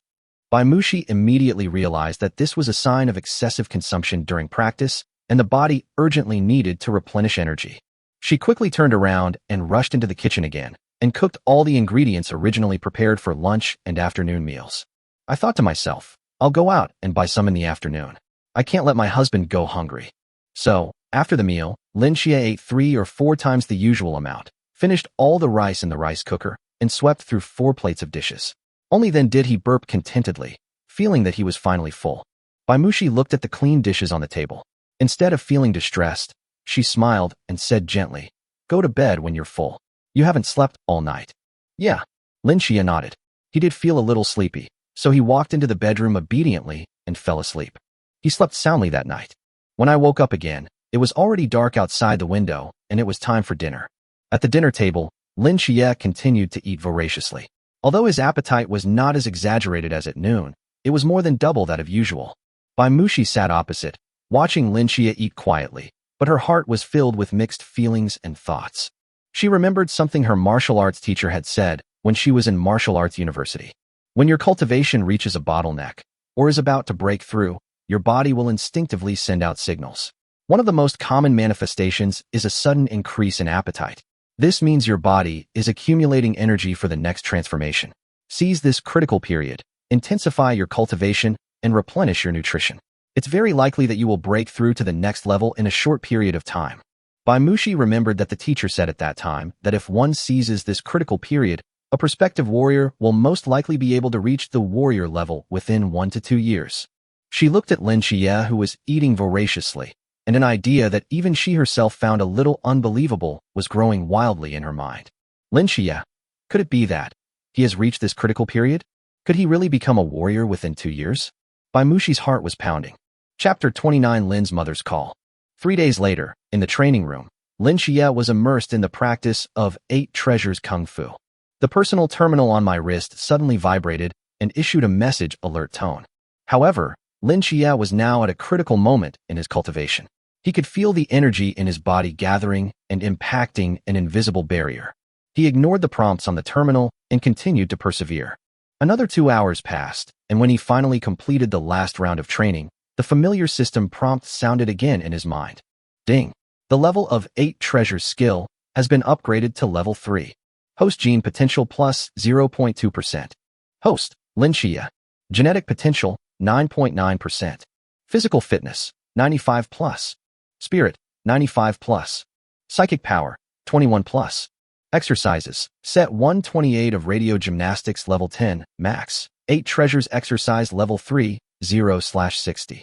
Bai Mushi immediately realized that this was a sign of excessive consumption during practice, and the body urgently needed to replenish energy. She quickly turned around and rushed into the kitchen again, and cooked all the ingredients originally prepared for lunch and afternoon meals. I thought to myself, I'll go out and buy some in the afternoon. I can't let my husband go hungry. So, after the meal, Lin Xie ate 3 or 4 times the usual amount, finished all the rice in the rice cooker, and swept through 4 plates of dishes. Only then did he burp contentedly, feeling that he was finally full. Bai Mushi looked at the clean dishes on the table. Instead of feeling distressed, She smiled and said gently, "Go to bed when you're full. You haven't slept all night." "Yeah." Lin Xie nodded. He did feel a little sleepy, so he walked into the bedroom obediently and fell asleep. He slept soundly that night. When I woke up again, it was already dark outside the window, and it was time for dinner. At the dinner table, Lin Xie continued to eat voraciously. Although his appetite was not as exaggerated as at noon, it was more than double that of usual. Bai Mushi sat opposite, watching Lin Xie eat quietly, but her heart was filled with mixed feelings and thoughts. She remembered something her martial arts teacher had said when she was in martial arts university. When your cultivation reaches a bottleneck, or is about to break through, your body will instinctively send out signals. One of the most common manifestations is a sudden increase in appetite. This means your body is accumulating energy for the next transformation. Seize this critical period, intensify your cultivation, and replenish your nutrition. It's very likely that you will break through to the next level in a short period of time. Bai Mushi remembered that the teacher said at that time that if one seizes this critical period, a prospective warrior will most likely be able to reach the warrior level within 1 to 2 years. She looked at Lin Xie, who was eating voraciously, and an idea that even she herself found a little unbelievable was growing wildly in her mind. Lin Xie, could it be that he has reached this critical period? Could he really become a warrior within 2 years? Bai Mushi's heart was pounding. Chapter 29: Lin's Mother's Call. 3 days later, in the training room, Lin Xie was immersed in the practice of 8 treasures kung fu. The personal terminal on my wrist suddenly vibrated and issued a message alert tone. However, Lin Xie was now at a critical moment in his cultivation. He could feel the energy in his body gathering and impacting an invisible barrier. He ignored the prompts on the terminal and continued to persevere. Another 2 hours passed, and when he finally completed the last round of training, the familiar system prompt sounded again in his mind. Ding! The level of 8 treasures skill has been upgraded to level 3. Host gene potential plus 0.2%. Host, Lin Xie. Genetic potential, 9.9%. Physical fitness, 95 plus. Spirit, 95 plus. Psychic power, 21 plus. Exercises, set 128 of radio gymnastics level 10, max. 8 treasures exercise level 3, 0/60.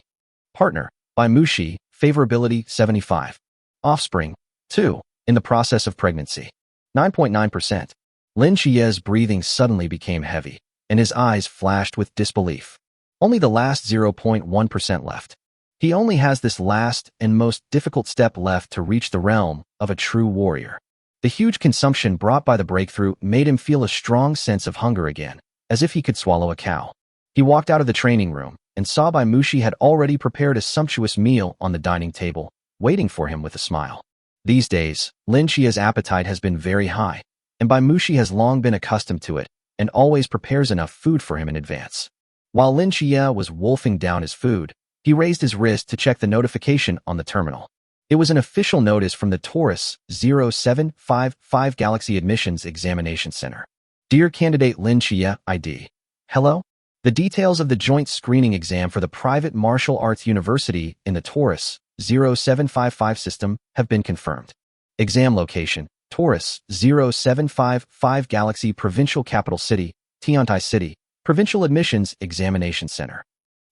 Partner, Bai Mushi, favorability 75. Offspring, 2, in the process of pregnancy. 9.9%. Lin Xie's breathing suddenly became heavy, and his eyes flashed with disbelief. Only the last 0.1% left. He only has this last and most difficult step left to reach the realm of a true warrior. The huge consumption brought by the breakthrough made him feel a strong sense of hunger again, as if he could swallow a cow. He walked out of the training room and saw Bai Mushi had already prepared a sumptuous meal on the dining table, waiting for him with a smile. These days, Lin Xie's appetite has been very high, and Bai Mushi has long been accustomed to it and always prepares enough food for him in advance. While Lin Xie was wolfing down his food, he raised his wrist to check the notification on the terminal. It was an official notice from the Taurus 0755 Galaxy Admissions Examination Center. Dear Candidate Lin Xie, ID. Hello? The details of the joint screening exam for the private martial arts university in the Taurus 0755 system have been confirmed. Exam location, Taurus 0755 Galaxy Provincial Capital City, Tiantai City, Provincial Admissions Examination Center.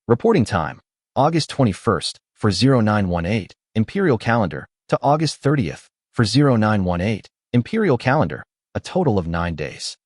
Reporting time, August 21st for 0918, Imperial Calendar, to August 30th for 0918, Imperial Calendar, a total of 9 days.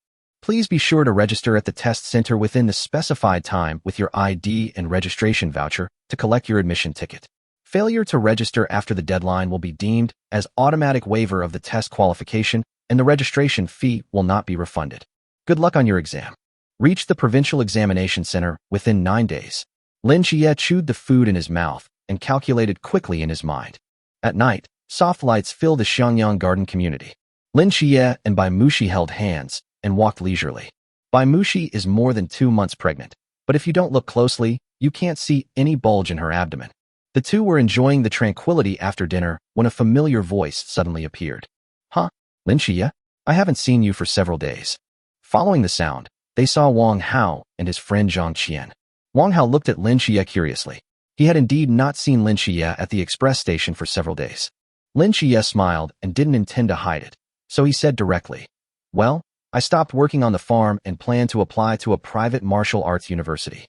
Please be sure to register at the test center within the specified time with your ID and registration voucher to collect your admission ticket. Failure to register after the deadline will be deemed as automatic waiver of the test qualification, and the registration fee will not be refunded. Good luck on your exam. Reach the Provincial Examination Center within 9 days. Lin Xie chewed the food in his mouth and calculated quickly in his mind. At night, soft lights filled the Xiangyang garden community. Lin Xie and Bai Mushi held hands and walked leisurely. Bai Mushi is more than 2 months pregnant, but if you don't look closely, you can't see any bulge in her abdomen. The two were enjoying the tranquility after dinner when a familiar voice suddenly appeared. Huh? Lin Xie? I haven't seen you for several days. Following the sound, they saw Wang Hao and his friend Zhang Qian. Wang Hao looked at Lin Xie curiously. He had indeed not seen Lin Xie at the express station for several days. Lin Xie smiled and didn't intend to hide it, so he said directly, "Well, I stopped working on the farm and plan to apply to a private martial arts university."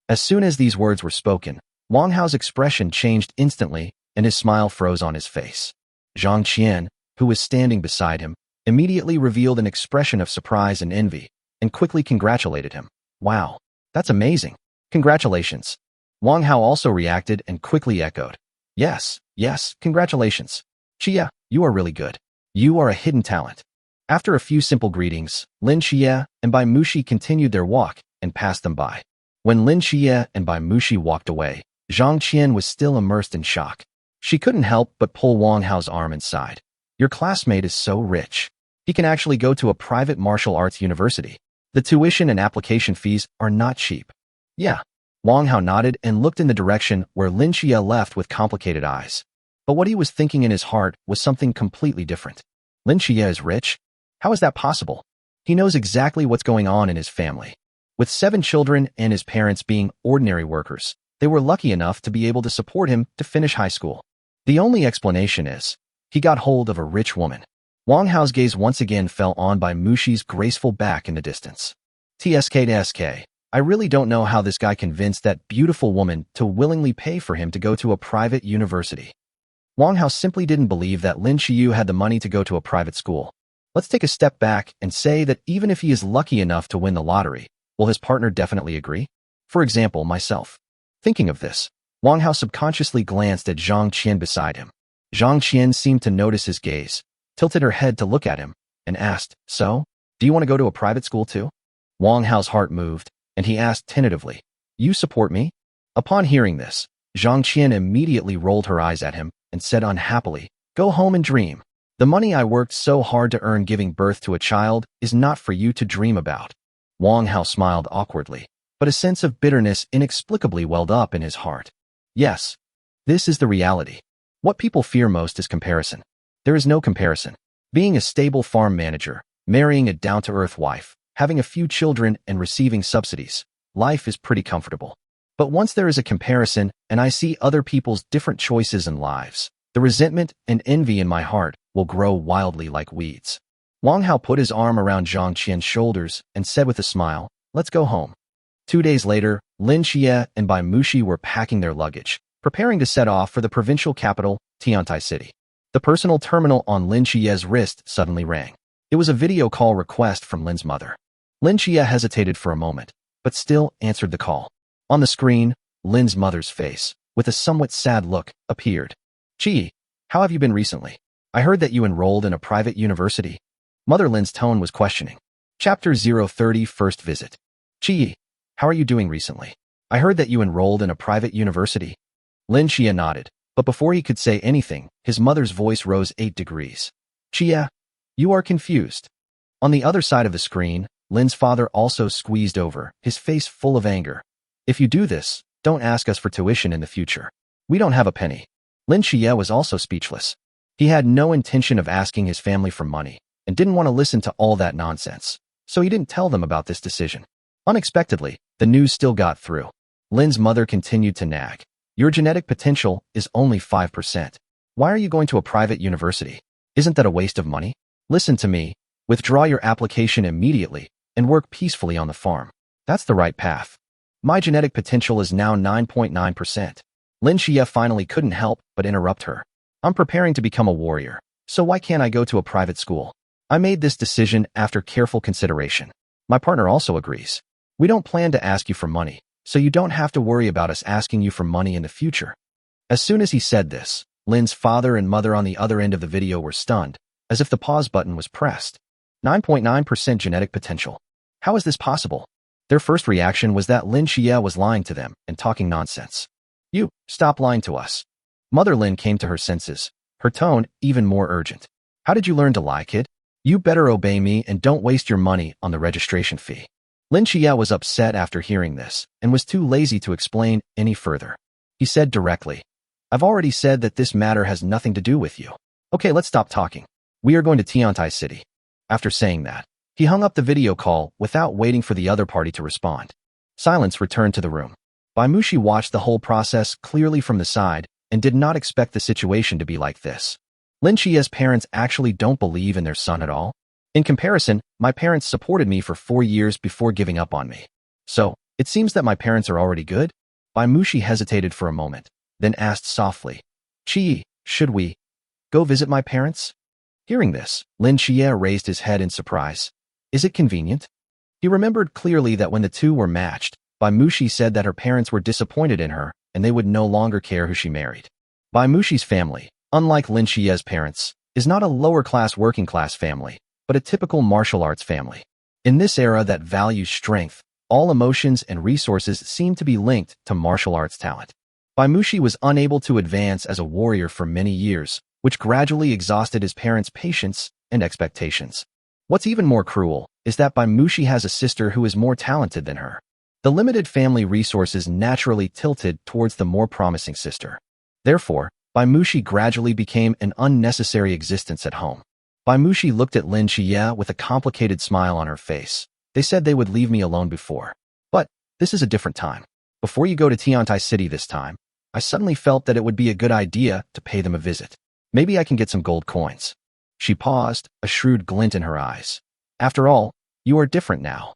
As soon as these words were spoken, Wang Hao's expression changed instantly and his smile froze on his face. Zhang Qian, who was standing beside him, immediately revealed an expression of surprise and envy, and quickly congratulated him. Wow, that's amazing. Congratulations. Wang Hao also reacted and quickly echoed. Yes, yes, congratulations. Xie, you are really good. You are a hidden talent. After a few simple greetings, Lin Xie and Bai Mushi continued their walk and passed them by. When Lin Xie and Bai Mushi walked away, Zhang Qian was still immersed in shock. She couldn't help but pull Wang Hao's arm and sighed. Your classmate is so rich. He can actually go to a private martial arts university. The tuition and application fees are not cheap. Yeah. Wang Hao nodded and looked in the direction where Lin Xie left with complicated eyes. But what he was thinking in his heart was something completely different. Lin Xie is rich? How is that possible? He knows exactly what's going on in his family. With 7 children and his parents being ordinary workers, they were lucky enough to be able to support him to finish high school. The only explanation is, he got hold of a rich woman. Wang Hao's gaze once again fell on Bai Mushi's graceful back in the distance. TSK, I really don't know how this guy convinced that beautiful woman to willingly pay for him to go to a private university. Wang Hao simply didn't believe that Lin Xiyu had the money to go to a private school. Let's take a step back and say that even if he is lucky enough to win the lottery, will his partner definitely agree? For example, myself. Thinking of this, Wang Hao subconsciously glanced at Zhang Qian beside him. Zhang Qian seemed to notice his gaze, tilted her head to look at him, and asked, So, do you want to go to a private school too? Wang Hao's heart moved, and he asked tentatively, You support me? Upon hearing this, Zhang Qian immediately rolled her eyes at him and said unhappily, Go home and dream. The money I worked so hard to earn giving birth to a child is not for you to dream about. Wang Hao smiled awkwardly, but a sense of bitterness inexplicably welled up in his heart. Yes, this is the reality. What people fear most is comparison. There is no comparison. Being a stable farm manager, marrying a down-to-earth wife, having a few children and receiving subsidies, life is pretty comfortable. But once there is a comparison and I see other people's different choices and lives, the resentment and envy in my heart will grow wildly like weeds. Wang Hao put his arm around Zhang Qian's shoulders and said with a smile, Let's go home. 2 days later, Lin Xie and Bai Mushi were packing their luggage, preparing to set off for the provincial capital, Tiantai City. The personal terminal on Lin Xie's wrist suddenly rang. It was a video call request from Lin's mother. Lin Xie hesitated for a moment, but still answered the call. On the screen, Lin's mother's face, with a somewhat sad look, appeared. Qi, how have you been recently? I heard that you enrolled in a private university. Mother Lin's tone was questioning. Chapter 030 First Visit. Qi, how are you doing recently? I heard that you enrolled in a private university. Lin Xie nodded, but before he could say anything, his mother's voice rose 8 degrees. Xie, you are confused. On the other side of the screen, Lin's father also squeezed over, his face full of anger. If you do this, don't ask us for tuition in the future. We don't have a penny. Lin Xie was also speechless. He had no intention of asking his family for money, and didn't want to listen to all that nonsense, so he didn't tell them about this decision. Unexpectedly, the news still got through. Lin's mother continued to nag. Your genetic potential is only 5%. Why are you going to a private university? Isn't that a waste of money? Listen to me. Withdraw your application immediately and work peacefully on the farm. That's the right path. My genetic potential is now 9.9%. Lin Xie finally couldn't help but interrupt her. I'm preparing to become a warrior, so why can't I go to a private school? I made this decision after careful consideration. My partner also agrees. We don't plan to ask you for money, so you don't have to worry about us asking you for money in the future. As soon as he said this, Lin's father and mother on the other end of the video were stunned, as if the pause button was pressed. 9.9% genetic potential. How is this possible? Their first reaction was that Lin Xie was lying to them and talking nonsense. You, stop lying to us. Mother Lin came to her senses, her tone even more urgent. How did you learn to lie, kid? You better obey me and don't waste your money on the registration fee. Lin Xie was upset after hearing this and was too lazy to explain any further. He said directly, I've already said that this matter has nothing to do with you. Okay, let's stop talking. We are going to Tiantai City. After saying that, he hung up the video call without waiting for the other party to respond. Silence returned to the room. Bai Mushi watched the whole process clearly from the side and did not expect the situation to be like this. Lin Xie's parents actually don't believe in their son at all. In comparison, my parents supported me for 4 years before giving up on me. So, it seems that my parents are already good? Bai Mushi hesitated for a moment, then asked softly, Qi, should we? Go visit my parents? Hearing this, Lin Xie raised his head in surprise. Is it convenient? He remembered clearly that when the two were matched, Bai Muxi said that her parents were disappointed in her and they would no longer care who she married. Bai Muxi's family, unlike Lin Xie's parents, is not a lower-class working-class family, but a typical martial arts family. In this era that values strength, all emotions and resources seem to be linked to martial arts talent. Bai Muxi was unable to advance as a warrior for many years, which gradually exhausted his parents' patience and expectations. What's even more cruel is that Bai Muxi has a sister who is more talented than her. The limited family resources naturally tilted towards the more promising sister. Therefore, Bai Muxi gradually became an unnecessary existence at home. Bai Muxi looked at Lin Xie with a complicated smile on her face. They said they would leave me alone before. But this is a different time. Before you go to Tiantai City this time, I suddenly felt that it would be a good idea to pay them a visit. Maybe I can get some gold coins. She paused, a shrewd glint in her eyes. After all, you are different now.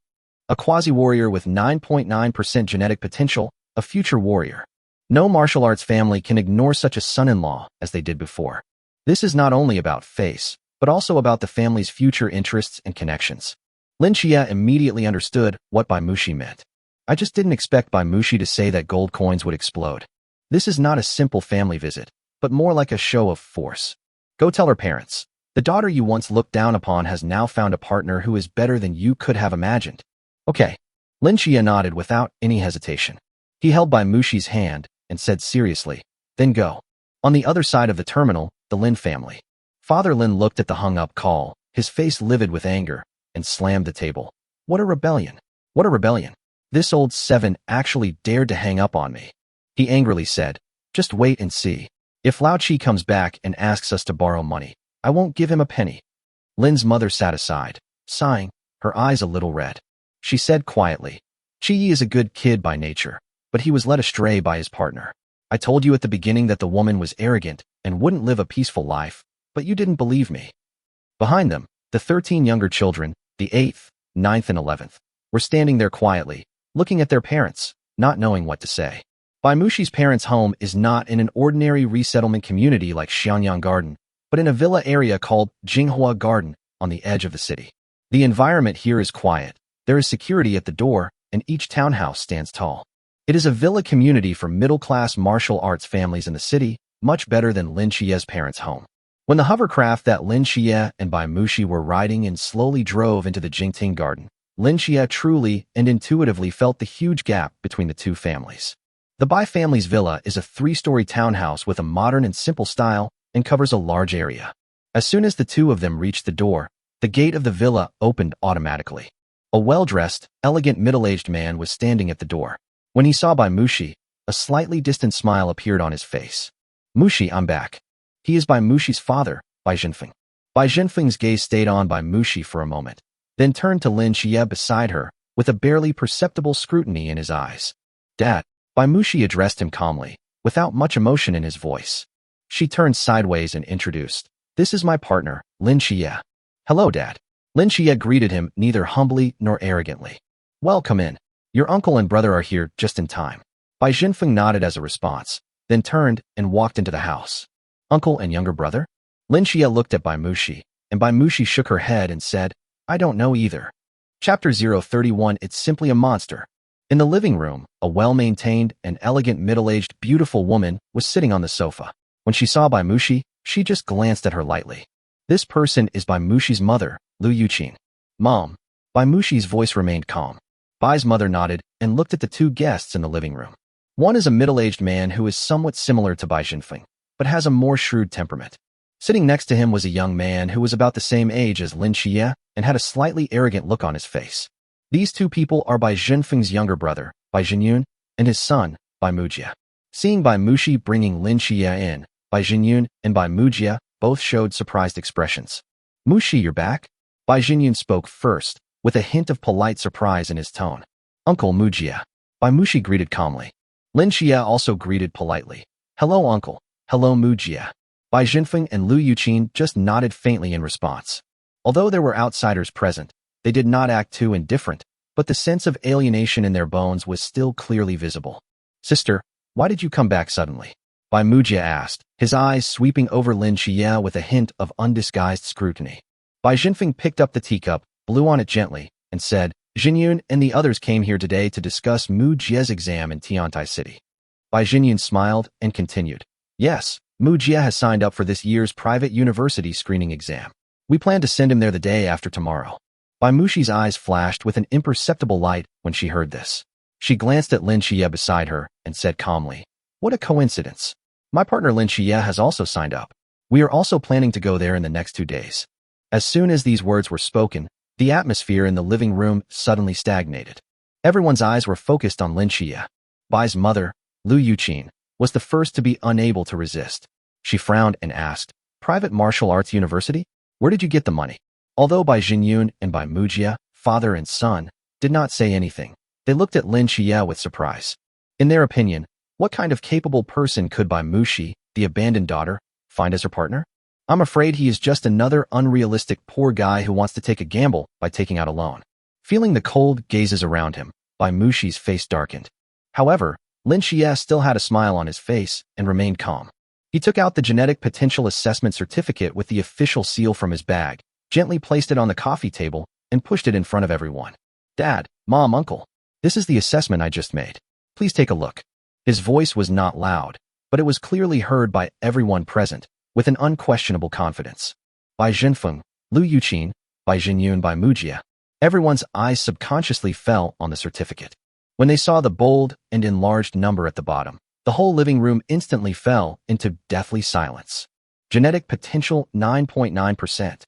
A quasi-warrior with 9.9% genetic potential, a future warrior. No martial arts family can ignore such a son-in-law as they did before. This is not only about face, but also about the family's future interests and connections. Lin Xie immediately understood what Bai Muxi meant. I just didn't expect Bai Muxi to say that gold coins would explode. This is not a simple family visit, but more like a show of force. Go tell her parents. The daughter you once looked down upon has now found a partner who is better than you could have imagined. Okay. Lin Xie nodded without any hesitation. He held Bai Muxi's hand and said seriously, then go. On the other side of the terminal, the Lin family. Father Lin looked at the hung-up call, his face livid with anger, and slammed the table. What a rebellion. What a rebellion. This old seven actually dared to hang up on me. He angrily said, just wait and see. If Lao Chi comes back and asks us to borrow money, I won't give him a penny. Lin's mother sat aside, sighing, her eyes a little red. She said quietly, Chi Yi is a good kid by nature, but he was led astray by his partner. I told you at the beginning that the woman was arrogant and wouldn't live a peaceful life, but you didn't believe me. Behind them, the 13 younger children, the 8th, 9th and 11th, were standing there quietly, looking at their parents, not knowing what to say. Bai Muxi's parents' home is not in an ordinary resettlement community like Xianyang Garden, but in a villa area called Jinghua Garden on the edge of the city. The environment here is quiet. There is security at the door, and each townhouse stands tall. It is a villa community for middle-class martial arts families in the city, much better than Lin Xie's parents' home. When the hovercraft that Lin Xie and Bai Muxi were riding in slowly drove into the Jingting Garden, Lin Xie truly and intuitively felt the huge gap between the two families. The Bai family's villa is a 3-story townhouse with a modern and simple style and covers a large area. As soon as the two of them reached the door, the gate of the villa opened automatically. A well-dressed, elegant middle-aged man was standing at the door. When he saw Bai Muxi, a slightly distant smile appeared on his face. Muxi, I'm back. He is Bai Muxi's father, Bai Jinfeng. Bai Jinfeng's gaze stayed on Bai Muxi for a moment, then turned to Lin Xie beside her, with a barely perceptible scrutiny in his eyes. Dad, Bai Muxi addressed him calmly, without much emotion in his voice. She turned sideways and introduced, This is my partner, Lin Xie. Hello, Dad. Lin Xie greeted him neither humbly nor arrogantly. Well, come in. Your uncle and brother are here just in time. Bai Jinfeng nodded as a response, then turned and walked into the house. Uncle and younger brother? Lin Xie looked at Bai Muxi, and Bai Muxi shook her head and said, I don't know either. Chapter 031 It's simply a monster. In the living room, a well-maintained and elegant middle-aged beautiful woman was sitting on the sofa. When she saw Bai Muxi, she just glanced at her lightly. This person is Bai Muxi's mother, Lu Yuqin. Mom. Bai Muxi's voice remained calm. Bai's mother nodded and looked at the two guests in the living room. One is a middle-aged man who is somewhat similar to Bai Jinfeng, but has a more shrewd temperament. Sitting next to him was a young man who was about the same age as Lin Xie and had a slightly arrogant look on his face. These two people are Bai Jinfeng's younger brother, Bai Jinyun, and his son, Bai Mujia. Seeing Bai Muxi bringing Lin Xie in, Bai Jinyun and Bai Mujia both showed surprised expressions. Muxi, you're back? Bai Jinyun spoke first, with a hint of polite surprise in his tone. Uncle Mujia. Bai Muxi greeted calmly. Lin Xie also greeted politely. Hello, uncle. Hello, Mujia. Bai Jinfeng and Lu Yuqin just nodded faintly in response. Although there were outsiders present, they did not act too indifferent, but the sense of alienation in their bones was still clearly visible. Sister, why did you come back suddenly? Bai Mujia asked, his eyes sweeping over Lin Xie with a hint of undisguised scrutiny. Bai Jinfeng picked up the teacup, blew on it gently, and said, Jinyun and the others came here today to discuss Mu Jie's exam in Tiantai City. Bai Jinyun smiled and continued, yes, Mu Jie has signed up for this year's private university screening exam. We plan to send him there the day after tomorrow. Bai Muxi's eyes flashed with an imperceptible light when she heard this. She glanced at Lin Xie beside her and said calmly, what a coincidence. My partner Lin Xie has also signed up. We are also planning to go there in the next 2 days. As soon as these words were spoken, the atmosphere in the living room suddenly stagnated. Everyone's eyes were focused on Lin Xie. Bai's mother, Lu Yuqin, was the first to be unable to resist. She frowned and asked, Private martial arts university? Where did you get the money? Although Bai Jinyun and Bai Mujie, father and son, did not say anything, they looked at Lin Xie with surprise. In their opinion, what kind of capable person could Bai Muxi, the abandoned daughter, find as her partner? I'm afraid he is just another unrealistic poor guy who wants to take a gamble by taking out a loan. Feeling the cold gazes around him, Bai Muxi's face darkened. However, Lin Xie still had a smile on his face and remained calm. He took out the genetic potential assessment certificate with the official seal from his bag, gently placed it on the coffee table, and pushed it in front of everyone. Dad, Mom, Uncle, this is the assessment I just made. Please take a look. His voice was not loud, but it was clearly heard by everyone present, with an unquestionable confidence. Bai Jinfeng, Lu Yuqin, Bai Jinyun, Bai Mujie, everyone's eyes subconsciously fell on the certificate. When they saw the bold and enlarged number at the bottom, the whole living room instantly fell into deathly silence. Genetic potential 9.9%.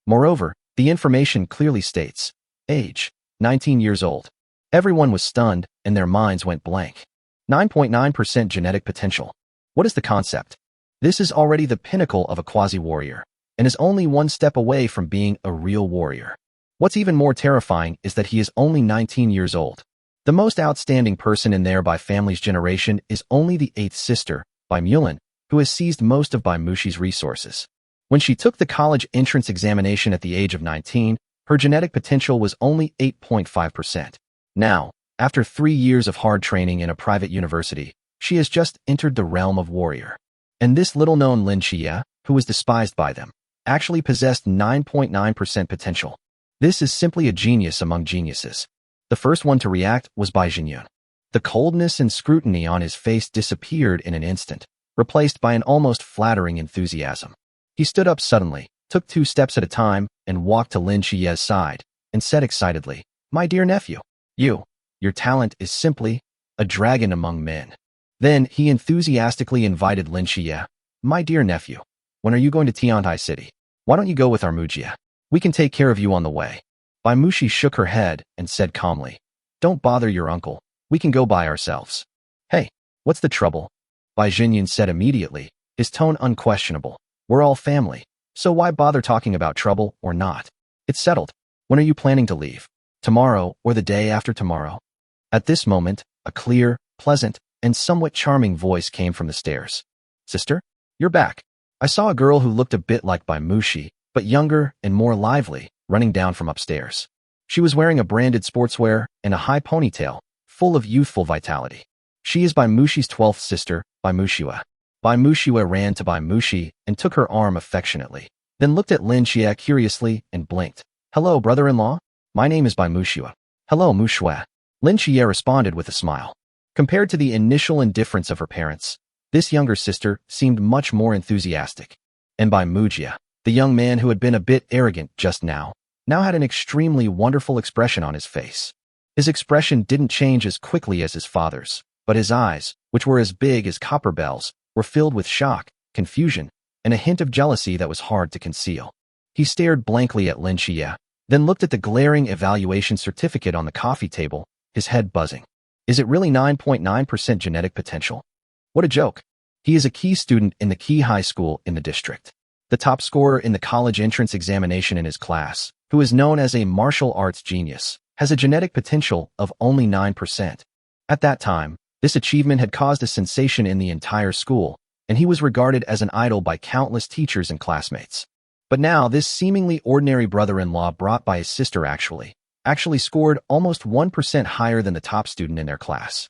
Moreover, the information clearly states, age, 19 years old. Everyone was stunned and their minds went blank. 9.9% genetic potential. What is the concept? This is already the pinnacle of a quasi-warrior, and is only one step away from being a real warrior. What's even more terrifying is that he is only 19 years old. The most outstanding person in there by family's generation is only the 8th sister, Bai Mulin, who has seized most of Bai Muxi's resources. When she took the college entrance examination at the age of 19, her genetic potential was only 8.5%. Now, after 3 years of hard training in a private university, she has just entered the realm of warrior. And this little-known Lin Xie, who was despised by them, actually possessed 9.9% potential. This is simply a genius among geniuses. The first one to react was Bai Jinyun. The coldness and scrutiny on his face disappeared in an instant, replaced by an almost flattering enthusiasm. He stood up suddenly, took 2 steps at a time, and walked to Lin Xie's side, and said excitedly, My dear nephew, your talent is simply a dragon among men. Then he enthusiastically invited Lin Xie, My dear nephew, when are you going to Tiantai City? Why don't you go with our Mujie? We can take care of you on the way. Bai Muxi shook her head and said calmly, Don't bother your uncle, we can go by ourselves. Hey, what's the trouble? Bai Jinyun said immediately, his tone unquestionable. We're all family, so why bother talking about trouble or not? It's settled. When are you planning to leave? Tomorrow or the day after tomorrow? At this moment, a clear, pleasant, and somewhat charming voice came from the stairs. Sister, you're back. I saw a girl who looked a bit like Bai Muxi, but younger and more lively, running down from upstairs. She was wearing a branded sportswear and a high ponytail, full of youthful vitality. She is Bai Muxi's 12th sister, Bai Muxiue. Bai Muxiue ran to Bai Muxi and took her arm affectionately, then looked at Lin Xie curiously and blinked. Hello, brother-in-law? My name is Bai Muxiue. Hello, Muxue. Lin Xie responded with a smile. Compared to the initial indifference of her parents, this younger sister seemed much more enthusiastic. And Bai Mujie, the young man who had been a bit arrogant just now had an extremely wonderful expression on his face. His expression didn't change as quickly as his father's, but his eyes, which were as big as copper bells, were filled with shock, confusion, and a hint of jealousy that was hard to conceal. He stared blankly at Lin Xie, then looked at the glaring evaluation certificate on the coffee table, his head buzzing. Is it really 9.9% genetic potential? What a joke. He is a key student in the key high school in the district. The top scorer in the college entrance examination in his class, who is known as a martial arts genius, has a genetic potential of only 9%. At that time, this achievement had caused a sensation in the entire school, and he was regarded as an idol by countless teachers and classmates. But now this seemingly ordinary brother-in-law brought by his sister actually scored almost 1% higher than the top student in their class.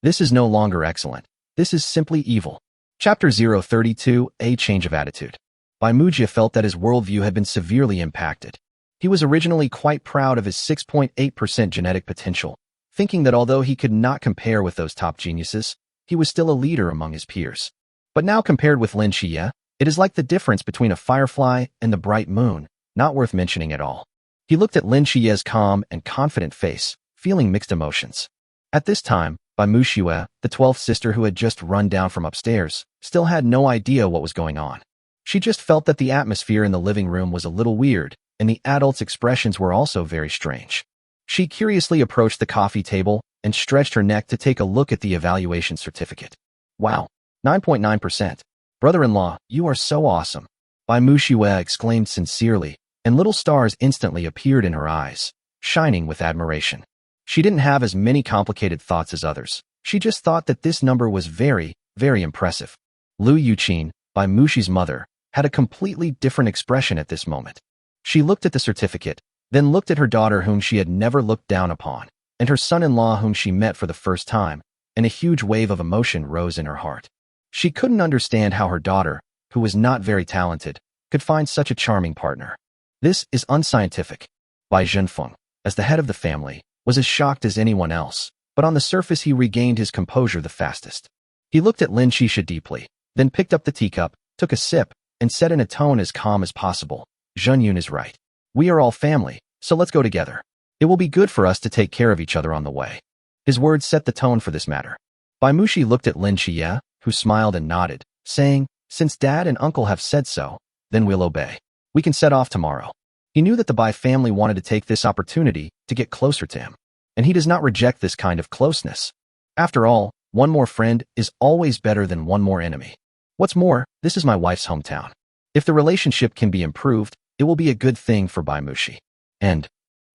This is no longer excellent. This is simply evil. Chapter 032, A Change of Attitude. Bai Mujia felt that his worldview had been severely impacted. He was originally quite proud of his 6.8% genetic potential, thinking that although he could not compare with those top geniuses, he was still a leader among his peers. But now compared with Lin Xie, it is like the difference between a firefly and the bright moon, not worth mentioning at all. He looked at Lin Xie's calm and confident face, feeling mixed emotions. At this time, Bai Muxue, the 12th sister who had just run down from upstairs, still had no idea what was going on. She just felt that the atmosphere in the living room was a little weird, and the adults' expressions were also very strange. She curiously approached the coffee table and stretched her neck to take a look at the evaluation certificate. Wow, 9.9%. Brother-in-law, you are so awesome. Bai Muxue exclaimed sincerely, and little stars instantly appeared in her eyes, shining with admiration. She didn't have as many complicated thoughts as others. She just thought that this number was very, very impressive. Lu Yuqin, Bai Muxi's mother, had a completely different expression at this moment. She looked at the certificate, then looked at her daughter whom she had never looked down upon, and her son-in-law whom she met for the first time, and a huge wave of emotion rose in her heart. She couldn't understand how her daughter, who was not very talented, could find such a charming partner. This is unscientific. Bai Zhenfeng, as the head of the family, was as shocked as anyone else, but on the surface he regained his composure the fastest. He looked at Lin Xie deeply, then picked up the teacup, took a sip, and said in a tone as calm as possible, "Zhenyun is right. We are all family, so let's go together. It will be good for us to take care of each other on the way." His words set the tone for this matter. Bai Muxi looked at Lin Xie, who smiled and nodded, saying, "Since Dad and Uncle have said so, then we'll obey. We can set off tomorrow." He knew that the Bai family wanted to take this opportunity to get closer to him, and he does not reject this kind of closeness. After all, one more friend is always better than one more enemy. What's more, this is my wife's hometown. If the relationship can be improved, it will be a good thing for Bai Muxi. And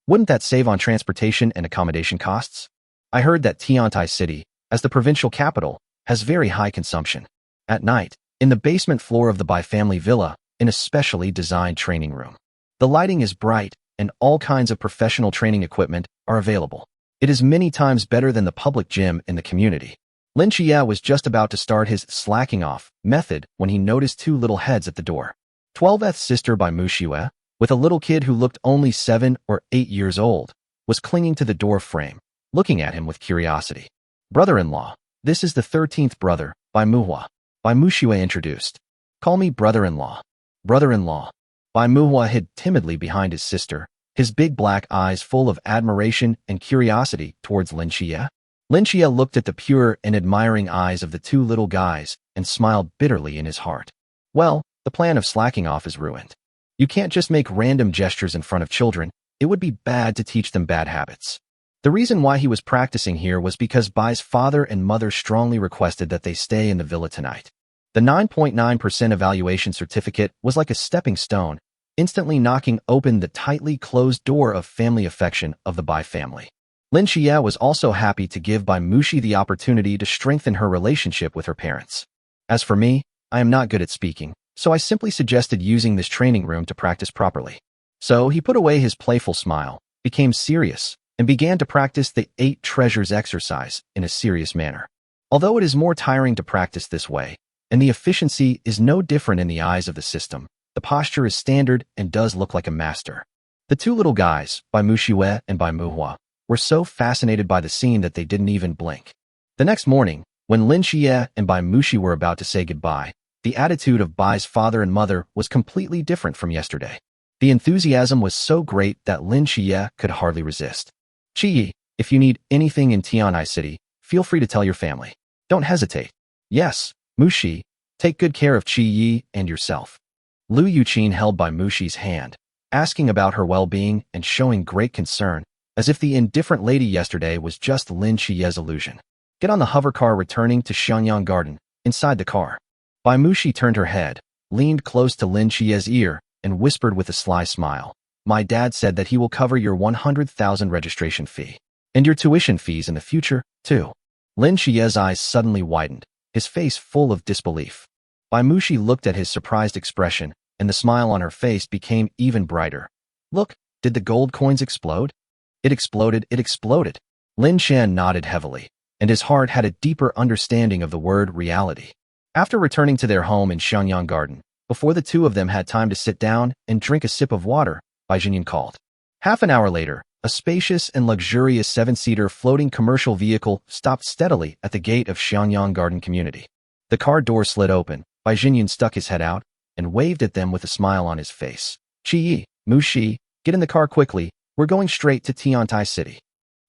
wouldn't that save on transportation and accommodation costs? I heard that Tiantai City, as the provincial capital, has very high consumption. At night, in the basement floor of the Bai family villa, in a specially designed training room. The lighting is bright, and all kinds of professional training equipment are available. It is many times better than the public gym in the community. Lin Xie was just about to start his slacking off method when he noticed two little heads at the door. 12th sister Bai Muxue, with a little kid who looked only 7 or 8 years old, was clinging to the door frame, looking at him with curiosity. "Brother-in-law, this is the 13th brother, Bai Muhua," Bai Muxue introduced. "Call me brother-in-law." Brother-in-law. Bai Muhua hid timidly behind his sister, his big black eyes full of admiration and curiosity towards Lin Xie. Lin Xie looked at the pure and admiring eyes of the two little guys and smiled bitterly in his heart. Well, the plan of slacking off is ruined. You can't just make random gestures in front of children. It would be bad to teach them bad habits. The reason why he was practicing here was because Bai's father and mother strongly requested that they stay in the villa tonight. The 9.9% evaluation certificate was like a stepping stone, instantly knocking open the tightly closed door of family affection of the Bai family. Lin Xie was also happy to give Bai Muxi the opportunity to strengthen her relationship with her parents. As for me, I am not good at speaking, so I simply suggested using this training room to practice properly. So he put away his playful smile, became serious, and began to practice the 8 treasures exercise in a serious manner. Although it is more tiring to practice this way, and the efficiency is no different in the eyes of the system, the posture is standard and does look like a master. The two little guys, Bai Muxue and Bai Muhua, were so fascinated by the scene that they didn't even blink. The next morning, when Lin Xie and Bai Muxi were about to say goodbye, the attitude of Bai's father and mother was completely different from yesterday. The enthusiasm was so great that Lin Xie could hardly resist. "Qi, if you need anything in Tiantai City, feel free to tell your family. Don't hesitate." "Yes, Muxi, take good care of Qi Yi and yourself." Lu Yuqin held Bai Muxi's hand, asking about her well-being and showing great concern, as if the indifferent lady yesterday was just Lin Xie's illusion. "Get on the hover car returning to Xiangyang Garden." Inside the car, Bai Muxi turned her head, leaned close to Lin Xie's ear, and whispered with a sly smile, "My dad said that he will cover your 100,000 registration fee. And your tuition fees in the future, too." Lin Xie's eyes suddenly widened, his face full of disbelief. Bai Muxi looked at his surprised expression, and the smile on her face became even brighter. "Look, did the gold coins explode?" It exploded, it exploded." Lin Shan nodded heavily, and his heart had a deeper understanding of the word reality. After returning to their home in Shenyang Garden, before the two of them had time to sit down and drink a sip of water, Bai Jinyan called. Half an hour later, a spacious and luxurious seven-seater floating commercial vehicle stopped steadily at the gate of Shenyang Garden Community. The car door slid open. Bai Jinyan stuck his head out and waved at them with a smile on his face. Chi-yi, Mu-shi, get in the car quickly. We're going straight to Tiantai City.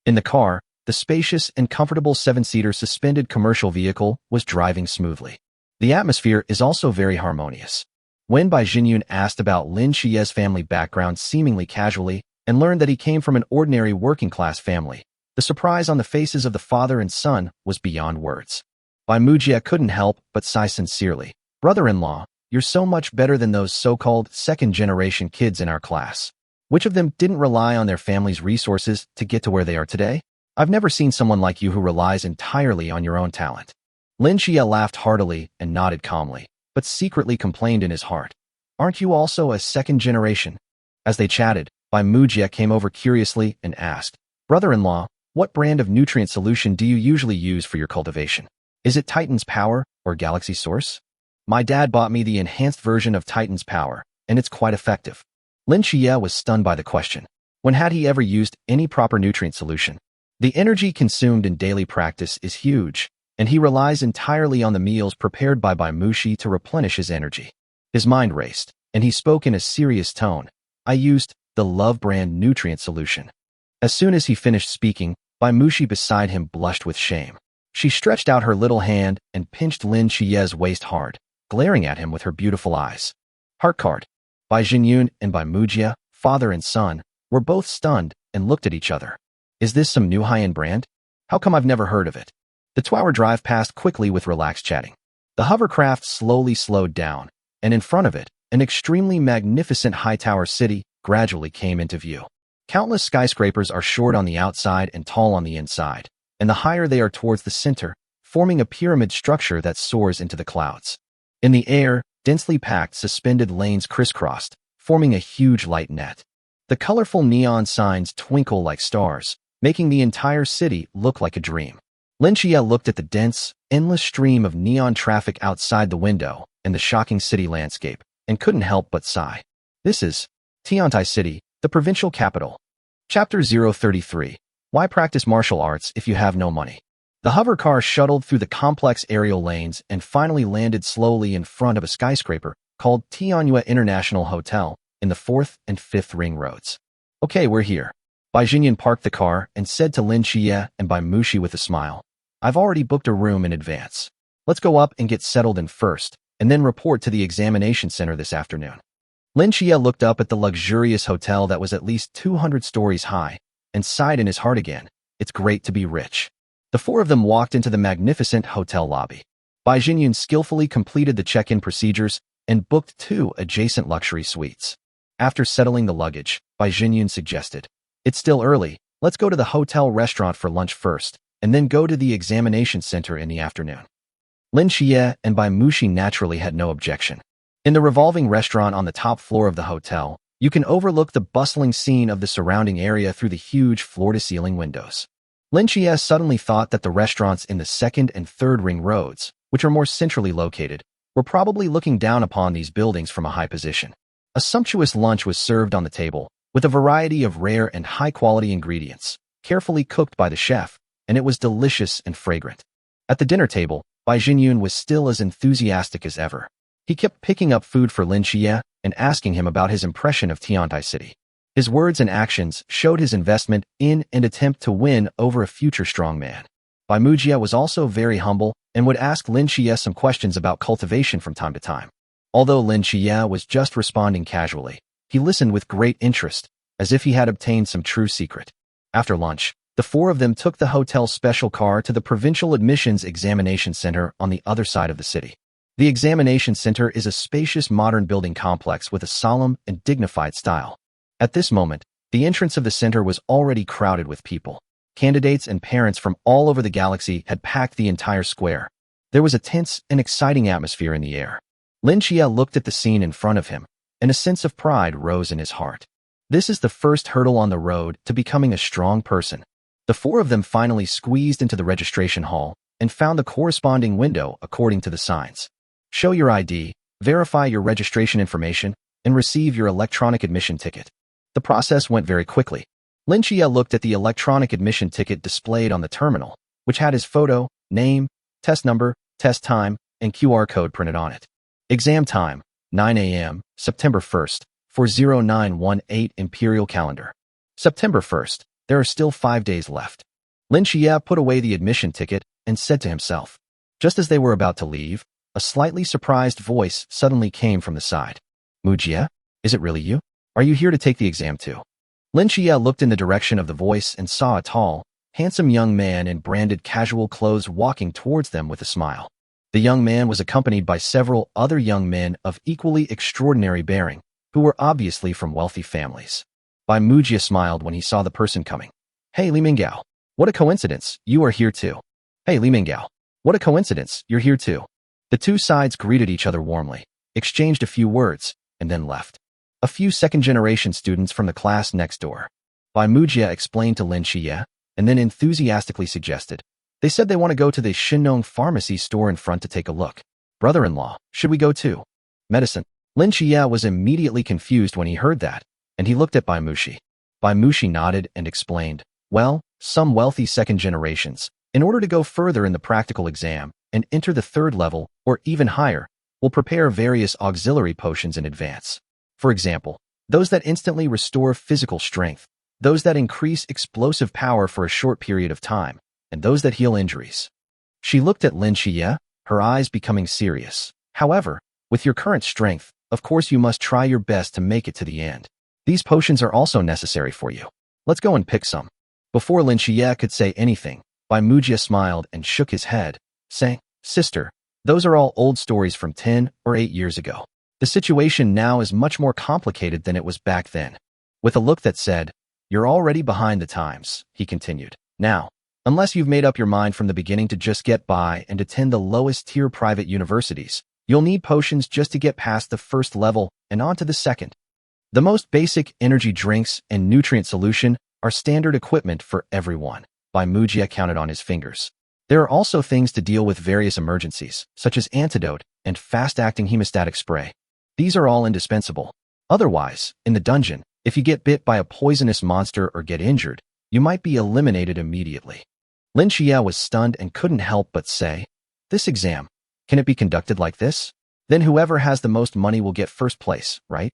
In the car, the spacious and comfortable seven-seater suspended commercial vehicle was driving smoothly. The atmosphere is also very harmonious. When Bai Jinyan asked about Lin Xie's family background seemingly casually and learned that he came from an ordinary working-class family, the surprise on the faces of the father and son was beyond words. Bai Mujie couldn't help but sigh sincerely. Brother-in-law, you're so much better than those so-called second-generation kids in our class. Which of them didn't rely on their family's resources to get to where they are today? I've never seen someone like you who relies entirely on your own talent. Lin Xie laughed heartily and nodded calmly, but secretly complained in his heart. Aren't you also a second generation? As they chatted, Bai Mujie came over curiously and asked, Brother-in-law, what brand of nutrient solution do you usually use for your cultivation? Is it Titan's Power or Galaxy Source? My dad bought me the enhanced version of Titan's Power, and it's quite effective. Lin Xie was stunned by the question. When had he ever used any proper nutrient solution? The energy consumed in daily practice is huge, and he relies entirely on the meals prepared by Bai Mushi to replenish his energy. His mind raced, and he spoke in a serious tone. I used the Love brand nutrient solution. As soon as he finished speaking, Bai Mushi beside him blushed with shame. She stretched out her little hand and pinched Lin Xie's waist hard, glaring at him with her beautiful eyes. Heart card. Bai Jinyan and Bai Mujie, father and son, were both stunned and looked at each other. Is this some new high-end brand? How come I've never heard of it? The 2-hour drive passed quickly with relaxed chatting. The hovercraft slowly slowed down, and in front of it, an extremely magnificent high-tower city gradually came into view. Countless skyscrapers are short on the outside and tall on the inside, and the higher they are towards the center, forming a pyramid structure that soars into the clouds. In the air, densely packed suspended lanes crisscrossed, forming a huge light net. The colorful neon signs twinkle like stars, making the entire city look like a dream. Lin Xie looked at the dense, endless stream of neon traffic outside the window and the shocking city landscape, and couldn't help but sigh. This is Tiantai City, the provincial capital. Chapter 033. Why practice martial arts if you have no money? The hover car shuttled through the complex aerial lanes and finally landed slowly in front of a skyscraper called Tianyue International Hotel in the 4th and 5th Ring Roads. Okay, we're here. Bai Jinyan parked the car and said to Lin Xie and Bai Mushi with a smile, I've already booked a room in advance. Let's go up and get settled in first, and then report to the examination center this afternoon. Lin Xie looked up at the luxurious hotel that was at least 200 stories high and sighed in his heart again. It's great to be rich. The four of them walked into the magnificent hotel lobby. Bai Jinyan skillfully completed the check-in procedures and booked 2 adjacent luxury suites. After settling the luggage, Bai Jinyan suggested, It's still early, let's go to the hotel restaurant for lunch first, and then go to the examination center in the afternoon. Lin Xie and Bai Mushi naturally had no objection. In the revolving restaurant on the top floor of the hotel, you can overlook the bustling scene of the surrounding area through the huge floor-to-ceiling windows. Lin Xie suddenly thought that the restaurants in the 2nd and 3rd Ring Roads, which are more centrally located, were probably looking down upon these buildings from a high position. A sumptuous lunch was served on the table, with a variety of rare and high-quality ingredients, carefully cooked by the chef, and it was delicious and fragrant. At the dinner table, Bai Jinyan was still as enthusiastic as ever. He kept picking up food for Lin Xie and asking him about his impression of Tiantai City. His words and actions showed his investment in and attempt to win over a future strongman. Bai Mujie was also very humble and would ask Lin Xie some questions about cultivation from time to time. Although Lin Xie was just responding casually, he listened with great interest, as if he had obtained some true secret. After lunch, the four of them took the hotel's special car to the Provincial Admissions Examination Center on the other side of the city. The examination center is a spacious modern building complex with a solemn and dignified style. At this moment, the entrance of the center was already crowded with people. Candidates and parents from all over the galaxy had packed the entire square. There was a tense and exciting atmosphere in the air. Lin Xie looked at the scene in front of him, and a sense of pride rose in his heart. This is the first hurdle on the road to becoming a strong person. The four of them finally squeezed into the registration hall and found the corresponding window according to the signs. Show your ID, verify your registration information, and receive your electronic admission ticket. The process went very quickly. Lin Chia looked at the electronic admission ticket displayed on the terminal, which had his photo, name, test number, test time, and QR code printed on it. Exam time, 9 a.m., September 1st, 40918 Imperial Calendar. September 1st, there are still 5 days left. Lin Chia put away the admission ticket and said to himself. Just as they were about to leave, a slightly surprised voice suddenly came from the side. Mujia, is it really you? Are you here to take the exam too? Lin Chia looked in the direction of the voice and saw a tall, handsome young man in branded casual clothes walking towards them with a smile. The young man was accompanied by several other young men of equally extraordinary bearing, who were obviously from wealthy families. Bai Mujia smiled when he saw the person coming. Hey Li Minggao, what a coincidence, you are here too. Hey Li Minggao, what a coincidence, you're here too. The two sides greeted each other warmly, exchanged a few words, and then left. A few second-generation students from the class next door. Bai Mujia explained to Lin Chia, and then enthusiastically suggested. They said they want to go to the Shinong pharmacy store in front to take a look. Brother-in-law, should we go too? Medicine. Lin Chia was immediately confused when he heard that, and he looked at Bai Mushi. Bai Mushi nodded and explained, well, some wealthy second generations, in order to go further in the practical exam and enter the third level or even higher, will prepare various auxiliary potions in advance. For example, those that instantly restore physical strength, those that increase explosive power for a short period of time, and those that heal injuries. She looked at Lin Chia, her eyes becoming serious. However, with your current strength, of course you must try your best to make it to the end. These potions are also necessary for you. Let's go and pick some. Before Lin Chia could say anything, Bai Mujia smiled and shook his head, saying, Sister, those are all old stories from 10 or 8 years ago. The situation now is much more complicated than it was back then. With a look that said, you're already behind the times, he continued. Now, unless you've made up your mind from the beginning to just get by and attend the lowest tier private universities, you'll need potions just to get past the first level and on to the second. The most basic energy drinks and nutrient solution are standard equipment for everyone. Bai Mujia counted on his fingers. There are also things to deal with various emergencies, such as antidote and fast-acting hemostatic spray. These are all indispensable. Otherwise, in the dungeon, if you get bit by a poisonous monster or get injured, you might be eliminated immediately. Lin Chia was stunned and couldn't help but say, this exam, can it be conducted like this? Then whoever has the most money will get first place, right?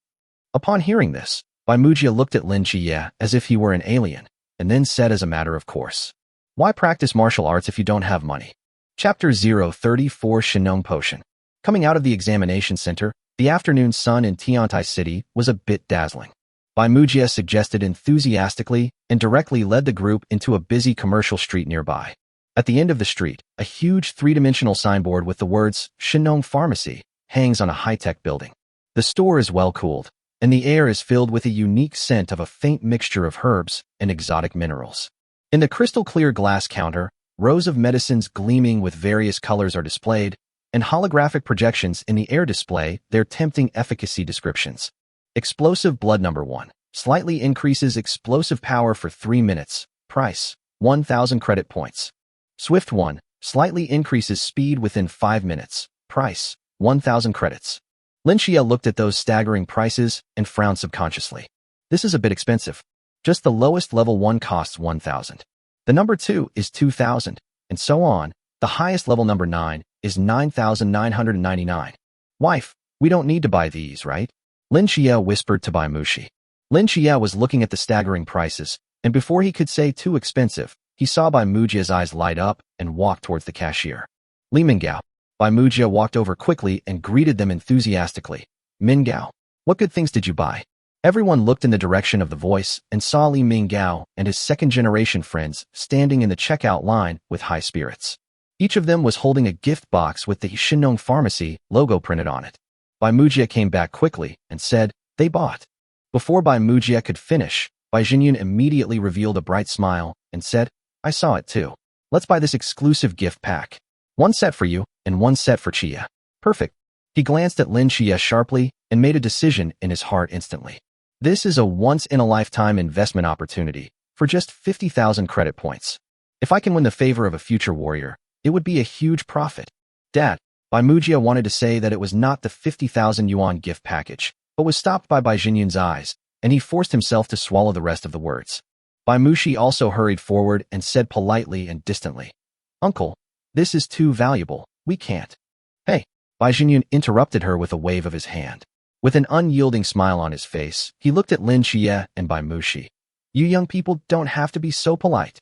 Upon hearing this, Bai Mujia looked at Lin Chia as if he were an alien, and then said as a matter of course, why practice martial arts if you don't have money? Chapter 034 Shinong Potion. Coming out of the examination center, the afternoon sun in Tiantai City was a bit dazzling. Bai Mujia suggested enthusiastically and directly led the group into a busy commercial street nearby. At the end of the street, a huge three-dimensional signboard with the words Shinong Pharmacy hangs on a high-tech building. The store is well-cooled, and the air is filled with a unique scent of a faint mixture of herbs and exotic minerals. In the crystal-clear glass counter, rows of medicines gleaming with various colors are displayed, and holographic projections in the air display their tempting efficacy descriptions. Explosive Blood Number 1. Slightly increases explosive power for 3 minutes. Price, 1,000 credit points. Swift 1. Slightly increases speed within 5 minutes. Price, 1,000 credits. Lin Chia looked at those staggering prices and frowned subconsciously. This is a bit expensive. Just the lowest level 1 costs 1,000. The number 2 is 2,000, and so on. The highest level number 9 is 9,999. Wife, we don't need to buy these, right? Lin Chia whispered to Bai Mushi. Lin Chia was looking at the staggering prices, and before he could say too expensive, he saw Bai Mujia's eyes light up and walk towards the cashier. Li Minggao. Bai Mujia walked over quickly and greeted them enthusiastically. Minggao, what good things did you buy? Everyone looked in the direction of the voice and saw Li Minggao and his second-generation friends standing in the checkout line with high spirits. Each of them was holding a gift box with the Shinong Pharmacy logo printed on it. Bai Mujia came back quickly and said, they bought. Before Bai Mujia could finish, Bai Jinyun immediately revealed a bright smile and said, I saw it too. Let's buy this exclusive gift pack. 1 set for you and 1 set for Chia. Perfect. He glanced at Lin Chia sharply and made a decision in his heart instantly. This is a once-in-a-lifetime investment opportunity for just 50,000 credit points. If I can win the favor of a future warrior, it would be a huge profit. Dad, Bai Mujia wanted to say that it was not the 50,000 yuan gift package, but was stopped by Bai Jinyun's eyes, and he forced himself to swallow the rest of the words. Bai Mushi also hurried forward and said politely and distantly, "Uncle, this is too valuable, we can't." "Hey," Bai Jinyun interrupted her with a wave of his hand. With an unyielding smile on his face, he looked at Lin Xie and Bai Mushi. "You young people don't have to be so polite."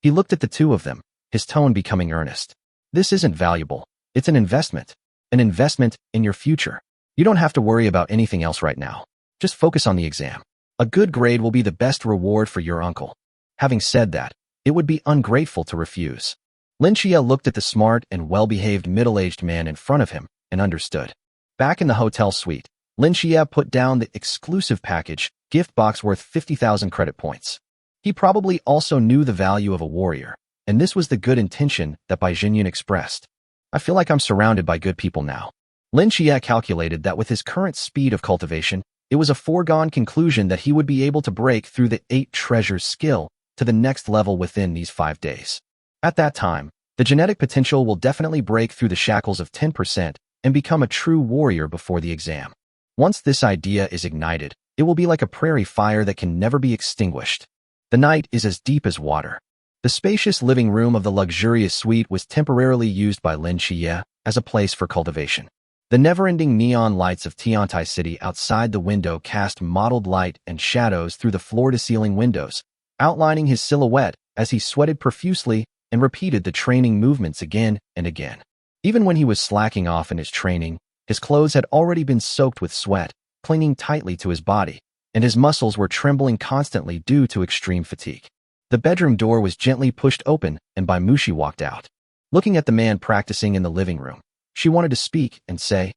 He looked at the two of them, his tone becoming earnest. "This isn't valuable. It's an investment. An investment in your future. You don't have to worry about anything else right now. Just focus on the exam. A good grade will be the best reward for your uncle." Having said that, it would be ungrateful to refuse. Lin Xie looked at the smart and well-behaved middle-aged man in front of him and understood. Back in the hotel suite, Lin Xie put down the exclusive package, gift box worth 50,000 credit points. He probably also knew the value of a warrior, and this was the good intention that Bai Jinyun expressed. "I feel like I'm surrounded by good people now." Lin Xie calculated that with his current speed of cultivation, it was a foregone conclusion that he would be able to break through the 8 treasures skill to the next level within these 5 days. At that time, the genetic potential will definitely break through the shackles of 10% and become a true warrior before the exam. Once this idea is ignited, it will be like a prairie fire that can never be extinguished. The night is as deep as water. The spacious living room of the luxurious suite was temporarily used by Lin Xie as a place for cultivation. The never-ending neon lights of Tiantai City outside the window cast mottled light and shadows through the floor-to-ceiling windows, outlining his silhouette as he sweated profusely and repeated the training movements again and again. Even when he was slacking off in his training, his clothes had already been soaked with sweat, clinging tightly to his body, and his muscles were trembling constantly due to extreme fatigue. The bedroom door was gently pushed open, and Bai Mushi walked out. Looking at the man practicing in the living room, she wanted to speak and say,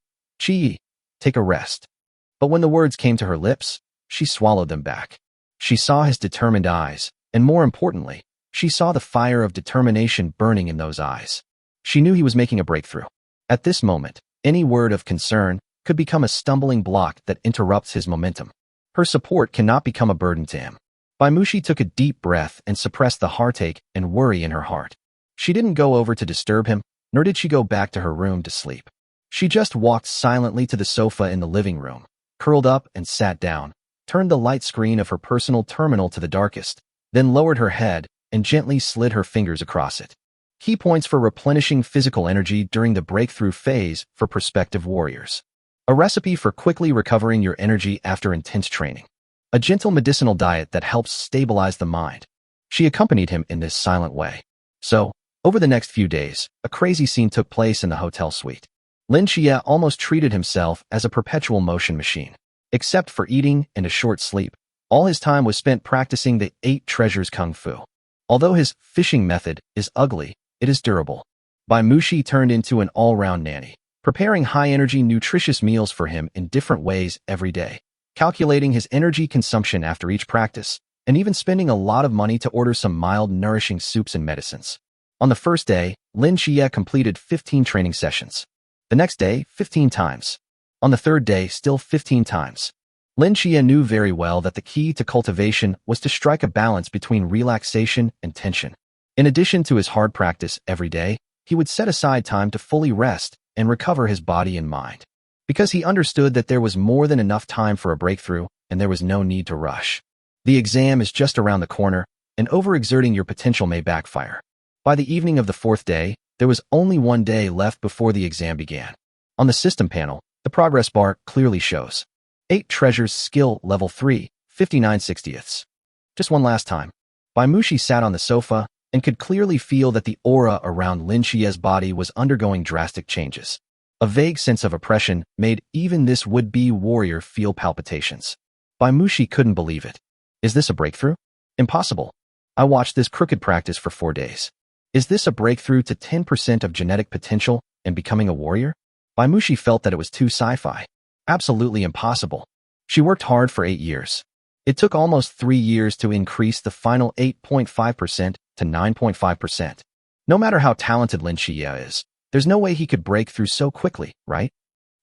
"Chi, take a rest." But when the words came to her lips, she swallowed them back. She saw his determined eyes, and more importantly, she saw the fire of determination burning in those eyes. She knew he was making a breakthrough. At this moment, any word of concern could become a stumbling block that interrupts his momentum. Her support cannot become a burden to him. Bai Mushi took a deep breath and suppressed the heartache and worry in her heart. She didn't go over to disturb him, nor did she go back to her room to sleep. She just walked silently to the sofa in the living room, curled up and sat down, turned the light screen of her personal terminal to the darkest, then lowered her head and gently slid her fingers across it. Key points for replenishing physical energy during the breakthrough phase for prospective warriors. A recipe for quickly recovering your energy after intense training. A gentle medicinal diet that helps stabilize the mind. She accompanied him in this silent way. So, over the next few days, a crazy scene took place in the hotel suite. Lin Xie almost treated himself as a perpetual motion machine. Except for eating and a short sleep, all his time was spent practicing the 8 treasures kung fu. Although his fishing method is ugly, it is durable. Bai Mushi turned into an all-round nanny, preparing high-energy, nutritious meals for him in different ways every day, calculating his energy consumption after each practice, and even spending a lot of money to order some mild, nourishing soups and medicines. On the first day, Lin Xie completed 15 training sessions. The next day, 15 times. On the third day, still 15 times. Lin Xie knew very well that the key to cultivation was to strike a balance between relaxation and tension. In addition to his hard practice every day, he would set aside time to fully rest and recover his body and mind. Because he understood that there was more than enough time for a breakthrough and there was no need to rush. The exam is just around the corner, and overexerting your potential may backfire. By the evening of the 4th day, there was only 1 day left before the exam began. On the system panel, the progress bar clearly shows 8 treasures skill level 3, 59/60ths. Just one last time. Bai Mushi sat on the sofa and could clearly feel that the aura around Lin Xie's body was undergoing drastic changes. A vague sense of oppression made even this would-be warrior feel palpitations. Bai Mushi couldn't believe it. Is this a breakthrough? Impossible. I watched this crooked practice for 4 days. Is this a breakthrough to 10% of genetic potential and becoming a warrior? Bai Mushi felt that it was too sci-fi. Absolutely impossible. She worked hard for 8 years. It took almost 3 years to increase the final 8.5% to 9.5%. No matter how talented Lin Xie is, there's no way he could break through so quickly, right?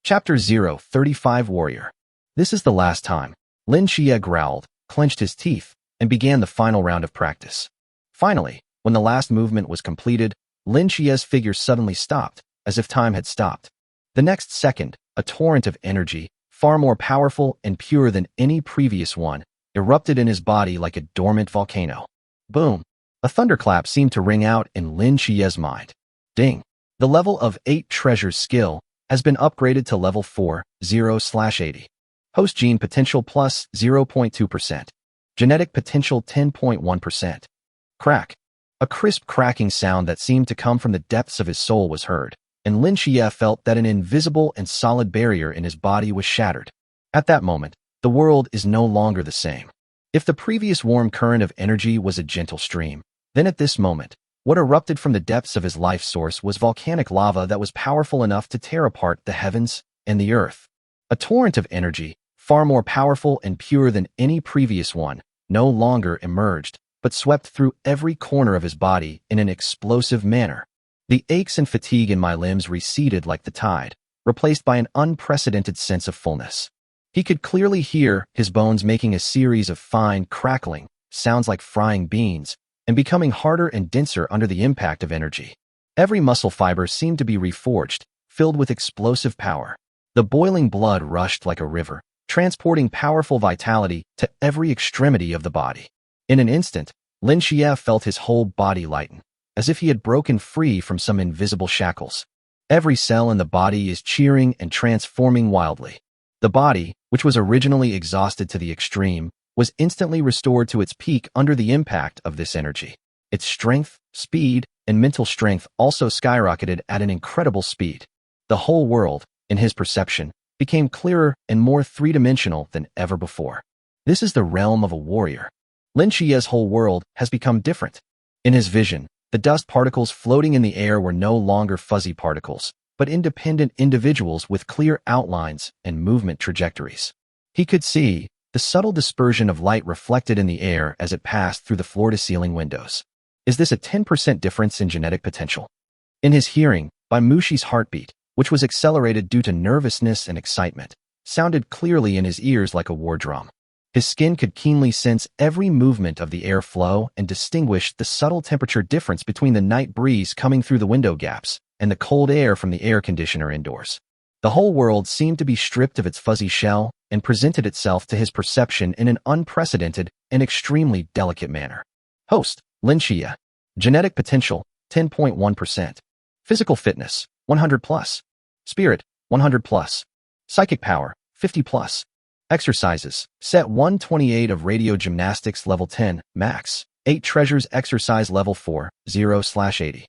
Chapter 035 Warrior. This is the last time. Lin Xie growled, clenched his teeth, and began the final round of practice. Finally, when the last movement was completed, Lin Xie's figure suddenly stopped, as if time had stopped. The next second, a torrent of energy, far more powerful and pure than any previous one, erupted in his body like a dormant volcano. Boom! A thunderclap seemed to ring out in Lin Xie's mind. Ding! The level of 8 treasures skill has been upgraded to level 4, 0/80. Host gene potential plus 0.2%. Genetic potential 10.1%. Crack. A crisp cracking sound that seemed to come from the depths of his soul was heard, and Lin Xie felt that an invisible and solid barrier in his body was shattered. At that moment, the world is no longer the same. If the previous warm current of energy was a gentle stream, then at this moment, what erupted from the depths of his life source was volcanic lava that was powerful enough to tear apart the heavens and the earth. A torrent of energy, far more powerful and pure than any previous one, no longer emerged, but swept through every corner of his body in an explosive manner. The aches and fatigue in my limbs receded like the tide, replaced by an unprecedented sense of fullness. He could clearly hear his bones making a series of fine, crackling sounds like frying beans, and becoming harder and denser under the impact of energy. Every muscle fiber seemed to be reforged, filled with explosive power. The boiling blood rushed like a river, transporting powerful vitality to every extremity of the body. In an instant, Lin Xie felt his whole body lighten, as if he had broken free from some invisible shackles. Every cell in the body is cheering and transforming wildly. The body, which was originally exhausted to the extreme, was instantly restored to its peak under the impact of this energy. Its strength, speed, and mental strength also skyrocketed at an incredible speed. The whole world, in his perception, became clearer and more three-dimensional than ever before. This is the realm of a warrior. Lin Xie's whole world has become different. In his vision, the dust particles floating in the air were no longer fuzzy particles, but independent individuals with clear outlines and movement trajectories. He could see the subtle dispersion of light reflected in the air as it passed through the floor-to-ceiling windows. Is this a 10% difference in genetic potential? In his hearing, Bai Mushi's heartbeat, which was accelerated due to nervousness and excitement, sounded clearly in his ears like a war drum. His skin could keenly sense every movement of the air flow and distinguish the subtle temperature difference between the night breeze coming through the window gaps and the cold air from the air conditioner indoors. The whole world seemed to be stripped of its fuzzy shell and presented itself to his perception in an unprecedented and extremely delicate manner. Host, Lin Xie. Genetic potential, 10.1%. Physical fitness, 100+. Spirit, 100+. Psychic power, 50+. Exercises, set 128 of radio gymnastics level 10, max. 8 treasures exercise level 4, 0/80.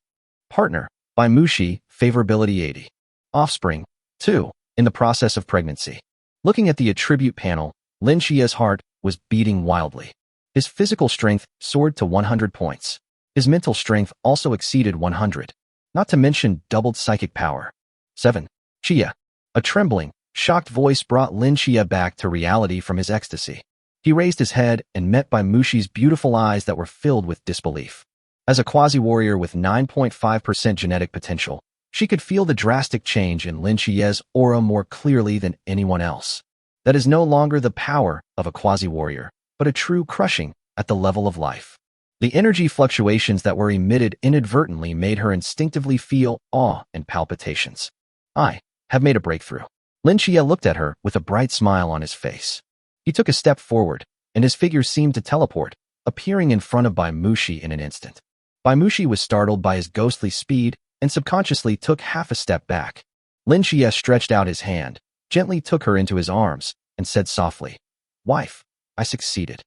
Partner, Bai Mushi, favorability 80. Offspring, 2, in the process of pregnancy. Looking at the attribute panel, Lin Xie's heart was beating wildly. His physical strength soared to 100 points. His mental strength also exceeded 100. Not to mention doubled psychic power. 7. Xie. A trembling, shocked voice brought Lin Xie back to reality from his ecstasy. He raised his head and met Bai Mushi's beautiful eyes that were filled with disbelief. As a quasi-warrior with 9.5% genetic potential, she could feel the drastic change in Lin Xie's aura more clearly than anyone else. That is no longer the power of a quasi-warrior, but a true crushing at the level of life. The energy fluctuations that were emitted inadvertently made her instinctively feel awe and palpitations. I have made a breakthrough. Lin Xie looked at her with a bright smile on his face. He took a step forward, and his figure seemed to teleport, appearing in front of Bai Mushi in an instant. Bai Mushi was startled by his ghostly speed and subconsciously took half a step back. Lin Xie stretched out his hand, gently took her into his arms, and said softly, "Wife, I succeeded."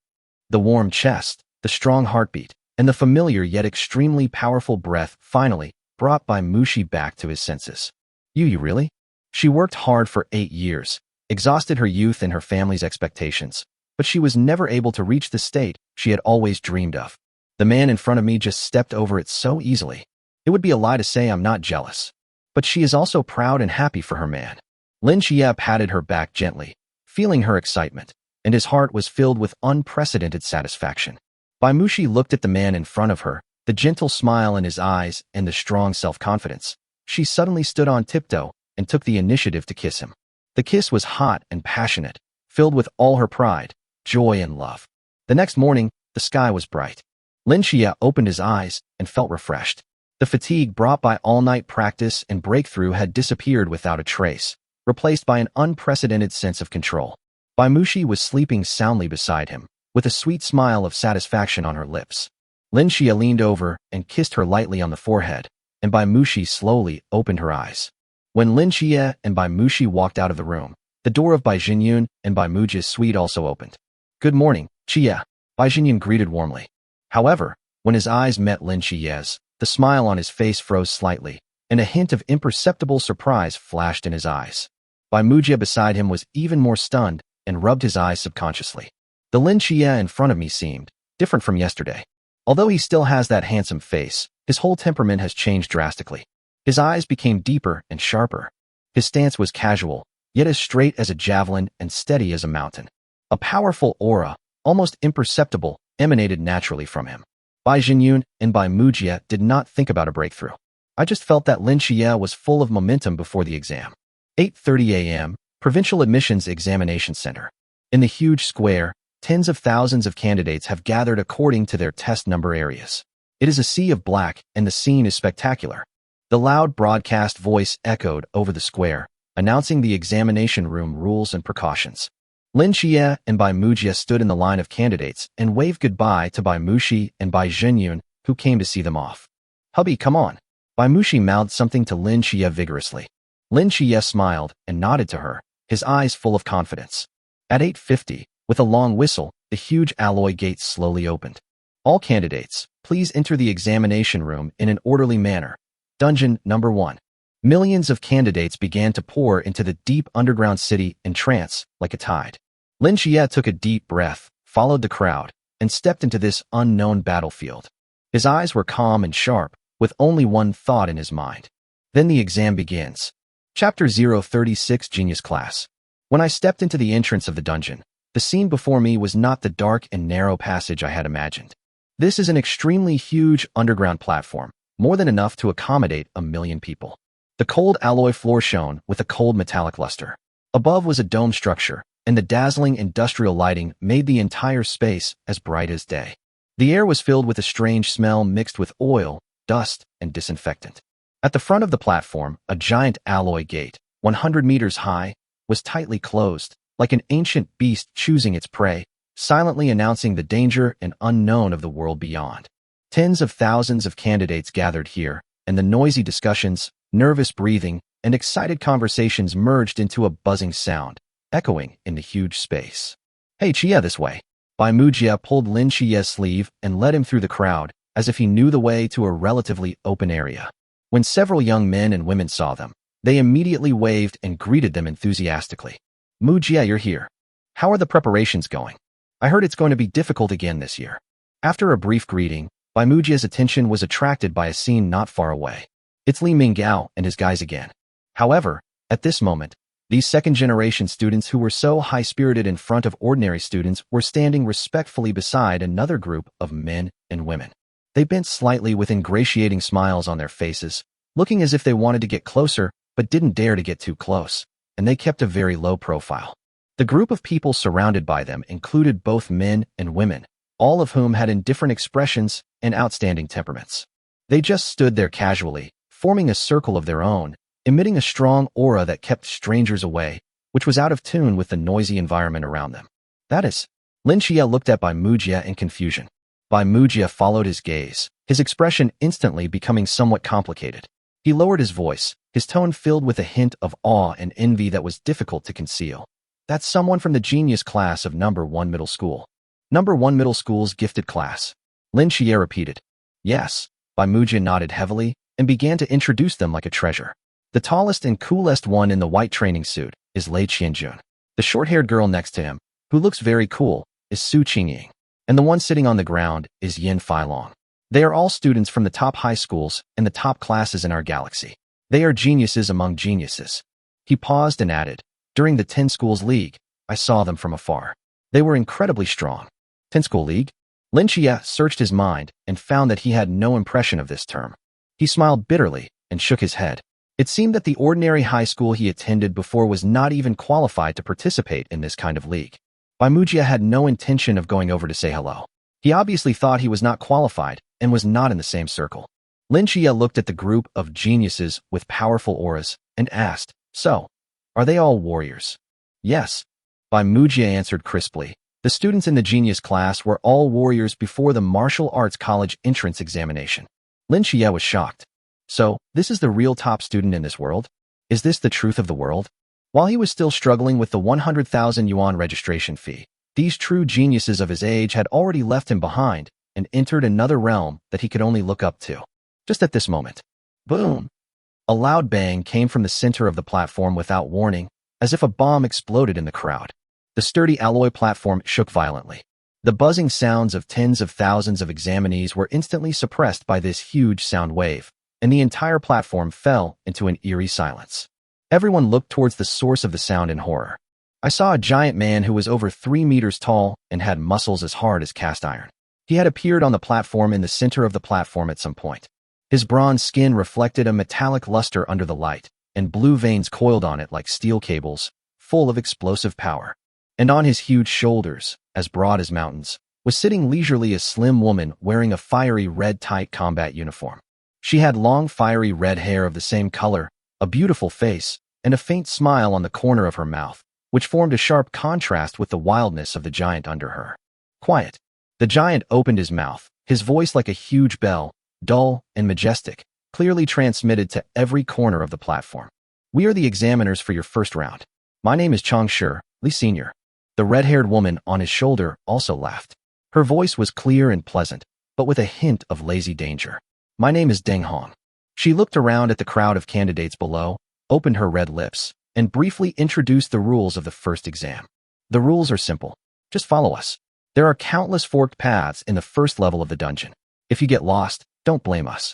The warm chest, the strong heartbeat, and the familiar yet extremely powerful breath finally brought Bai Mushi back to his senses. You really? She worked hard for 8 years, exhausted her youth and her family's expectations, but she was never able to reach the state she had always dreamed of. The man in front of me just stepped over it so easily. It would be a lie to say I'm not jealous. But she is also proud and happy for her man. Lin Xie patted her back gently, feeling her excitement, and his heart was filled with unprecedented satisfaction. Bai Mushi looked at the man in front of her, the gentle smile in his eyes and the strong self-confidence. She suddenly stood on tiptoe and took the initiative to kiss him. The kiss was hot and passionate, filled with all her pride, joy, and love. The next morning, the sky was bright. Lin Xie opened his eyes and felt refreshed. The fatigue brought by all-night practice and breakthrough had disappeared without a trace, replaced by an unprecedented sense of control. Bai Muxi was sleeping soundly beside him, with a sweet smile of satisfaction on her lips. Lin Xie leaned over and kissed her lightly on the forehead, and Bai Muxi slowly opened her eyes. When Lin Xie and Bai Muxi walked out of the room, the door of Bai Jinyun and Bai Mujia's suite also opened. "Good morning, Xie," Bai Jinyun greeted warmly. However, when his eyes met Lin Xie's, the smile on his face froze slightly, and a hint of imperceptible surprise flashed in his eyes. Bai Mujia beside him was even more stunned and rubbed his eyes subconsciously. The Lin Xie in front of me seemed different from yesterday. Although he still has that handsome face, his whole temperament has changed drastically. His eyes became deeper and sharper. His stance was casual, yet as straight as a javelin and steady as a mountain. A powerful aura, almost imperceptible, emanated naturally from him. Bai Jinyun and Bai Mujia did not think about a breakthrough. I just felt that Lin Xie was full of momentum before the exam. 8:30 a.m., Provincial Admissions Examination Center. In the huge square, tens of thousands of candidates have gathered according to their test number areas. It is a sea of black, and the scene is spectacular. The loud broadcast voice echoed over the square, announcing the examination room rules and precautions. Lin Xie and Bai Mujia stood in the line of candidates and waved goodbye to Bai Muxi and Bai Jinyun, who came to see them off. "Hubby, come on." Bai Muxi mouthed something to Lin Xie vigorously. Lin Xie smiled and nodded to her, his eyes full of confidence. At 8:50, with a long whistle, the huge alloy gates slowly opened. "All candidates, please enter the examination room in an orderly manner. Dungeon number 1. Millions of candidates began to pour into the deep underground city in trance, like a tide. Lin Xie took a deep breath, followed the crowd, and stepped into this unknown battlefield. His eyes were calm and sharp, with only one thought in his mind. Then the exam begins. Chapter 036 Genius Class. When I stepped into the entrance of the dungeon, the scene before me was not the dark and narrow passage I had imagined. This is an extremely huge underground platform, more than enough to accommodate 1 million people. The cold alloy floor shone with a cold metallic luster. Above was a dome structure, and the dazzling industrial lighting made the entire space as bright as day. The air was filled with a strange smell mixed with oil, dust, and disinfectant. At the front of the platform, a giant alloy gate, 100 meters high, was tightly closed, like an ancient beast choosing its prey, silently announcing the danger and unknown of the world beyond. Tens of thousands of candidates gathered here, and the noisy discussions, nervous breathing, and excited conversations merged into a buzzing sound, echoing in the huge space. "Hey, Xie, this way." Bai Mujia pulled Lin Xie's sleeve and led him through the crowd, as if he knew the way to a relatively open area. When several young men and women saw them, they immediately waved and greeted them enthusiastically. "Mujia, you're here. How are the preparations going? I heard it's going to be difficult again this year." After a brief greeting, Bai Mujia's attention was attracted by a scene not far away. It's Li Minggao and his guys again. However, at this moment, these second-generation students who were so high-spirited in front of ordinary students were standing respectfully beside another group of men and women. They bent slightly with ingratiating smiles on their faces, looking as if they wanted to get closer but didn't dare to get too close, and they kept a very low profile. The group of people surrounded by them included both men and women, all of whom had indifferent expressions and outstanding temperaments. They just stood there casually, forming a circle of their own, emitting a strong aura that kept strangers away, which was out of tune with the noisy environment around them. "That is..." Lin Xie looked at Bai Mujia in confusion. Bai Mujia followed his gaze, his expression instantly becoming somewhat complicated. He lowered his voice, his tone filled with a hint of awe and envy that was difficult to conceal. "That's someone from the genius class of number 1 middle school." "Number 1 middle school's gifted class," Lin Xie repeated. "Yes." Bai Mujia nodded heavily and began to introduce them like a treasure. "The tallest and coolest one in the white training suit is Lei Qianjun. The short-haired girl next to him, who looks very cool, is Su Qingying. And the one sitting on the ground is Yin Feilong. They are all students from the top high schools and the top classes in our galaxy. They are geniuses among geniuses." He paused and added, "During the 10 Schools League, I saw them from afar. They were incredibly strong." 10 School League? Lin Xie searched his mind and found that he had no impression of this term. He smiled bitterly and shook his head. It seemed that the ordinary high school he attended before was not even qualified to participate in this kind of league. Bai Mujia had no intention of going over to say hello. He obviously thought he was not qualified and was not in the same circle. Lin Xie looked at the group of geniuses with powerful auras and asked, "So, are they all warriors?" "Yes." Bai Mujie answered crisply. The students in the genius class were all warriors before the martial arts college entrance examination. Lin Xie was shocked. So, this is the real top student in this world? Is this the truth of the world? While he was still struggling with the 100,000 yuan registration fee, these true geniuses of his age had already left him behind and entered another realm that he could only look up to. Just at this moment, boom! A loud bang came from the center of the platform without warning, as if a bomb exploded in the crowd. The sturdy alloy platform shook violently. The buzzing sounds of tens of thousands of examinees were instantly suppressed by this huge sound wave, and the entire platform fell into an eerie silence. Everyone looked towards the source of the sound in horror. I saw a giant man who was over 3 meters tall and had muscles as hard as cast iron. He had appeared on the platform in the center of the platform at some point. His bronze skin reflected a metallic luster under the light, and blue veins coiled on it like steel cables, full of explosive power. And on his huge shoulders, as broad as mountains, was sitting leisurely a slim woman wearing a fiery red tight combat uniform. She had long fiery red hair of the same color, a beautiful face, and a faint smile on the corner of her mouth, which formed a sharp contrast with the wildness of the giant under her. Quiet. The giant opened his mouth, his voice like a huge bell, dull and majestic, clearly transmitted to every corner of the platform. "We are the examiners for your first round. My name is Chang Shi, Li Senior." The red-haired woman on his shoulder also laughed. Her voice was clear and pleasant, but with a hint of lazy danger. "My name is Deng Hong." She looked around at the crowd of candidates below, opened her red lips, and briefly introduced the rules of the first exam. "The rules are simple. Just follow us. There are countless forked paths in the first level of the dungeon. If you get lost, don't blame us."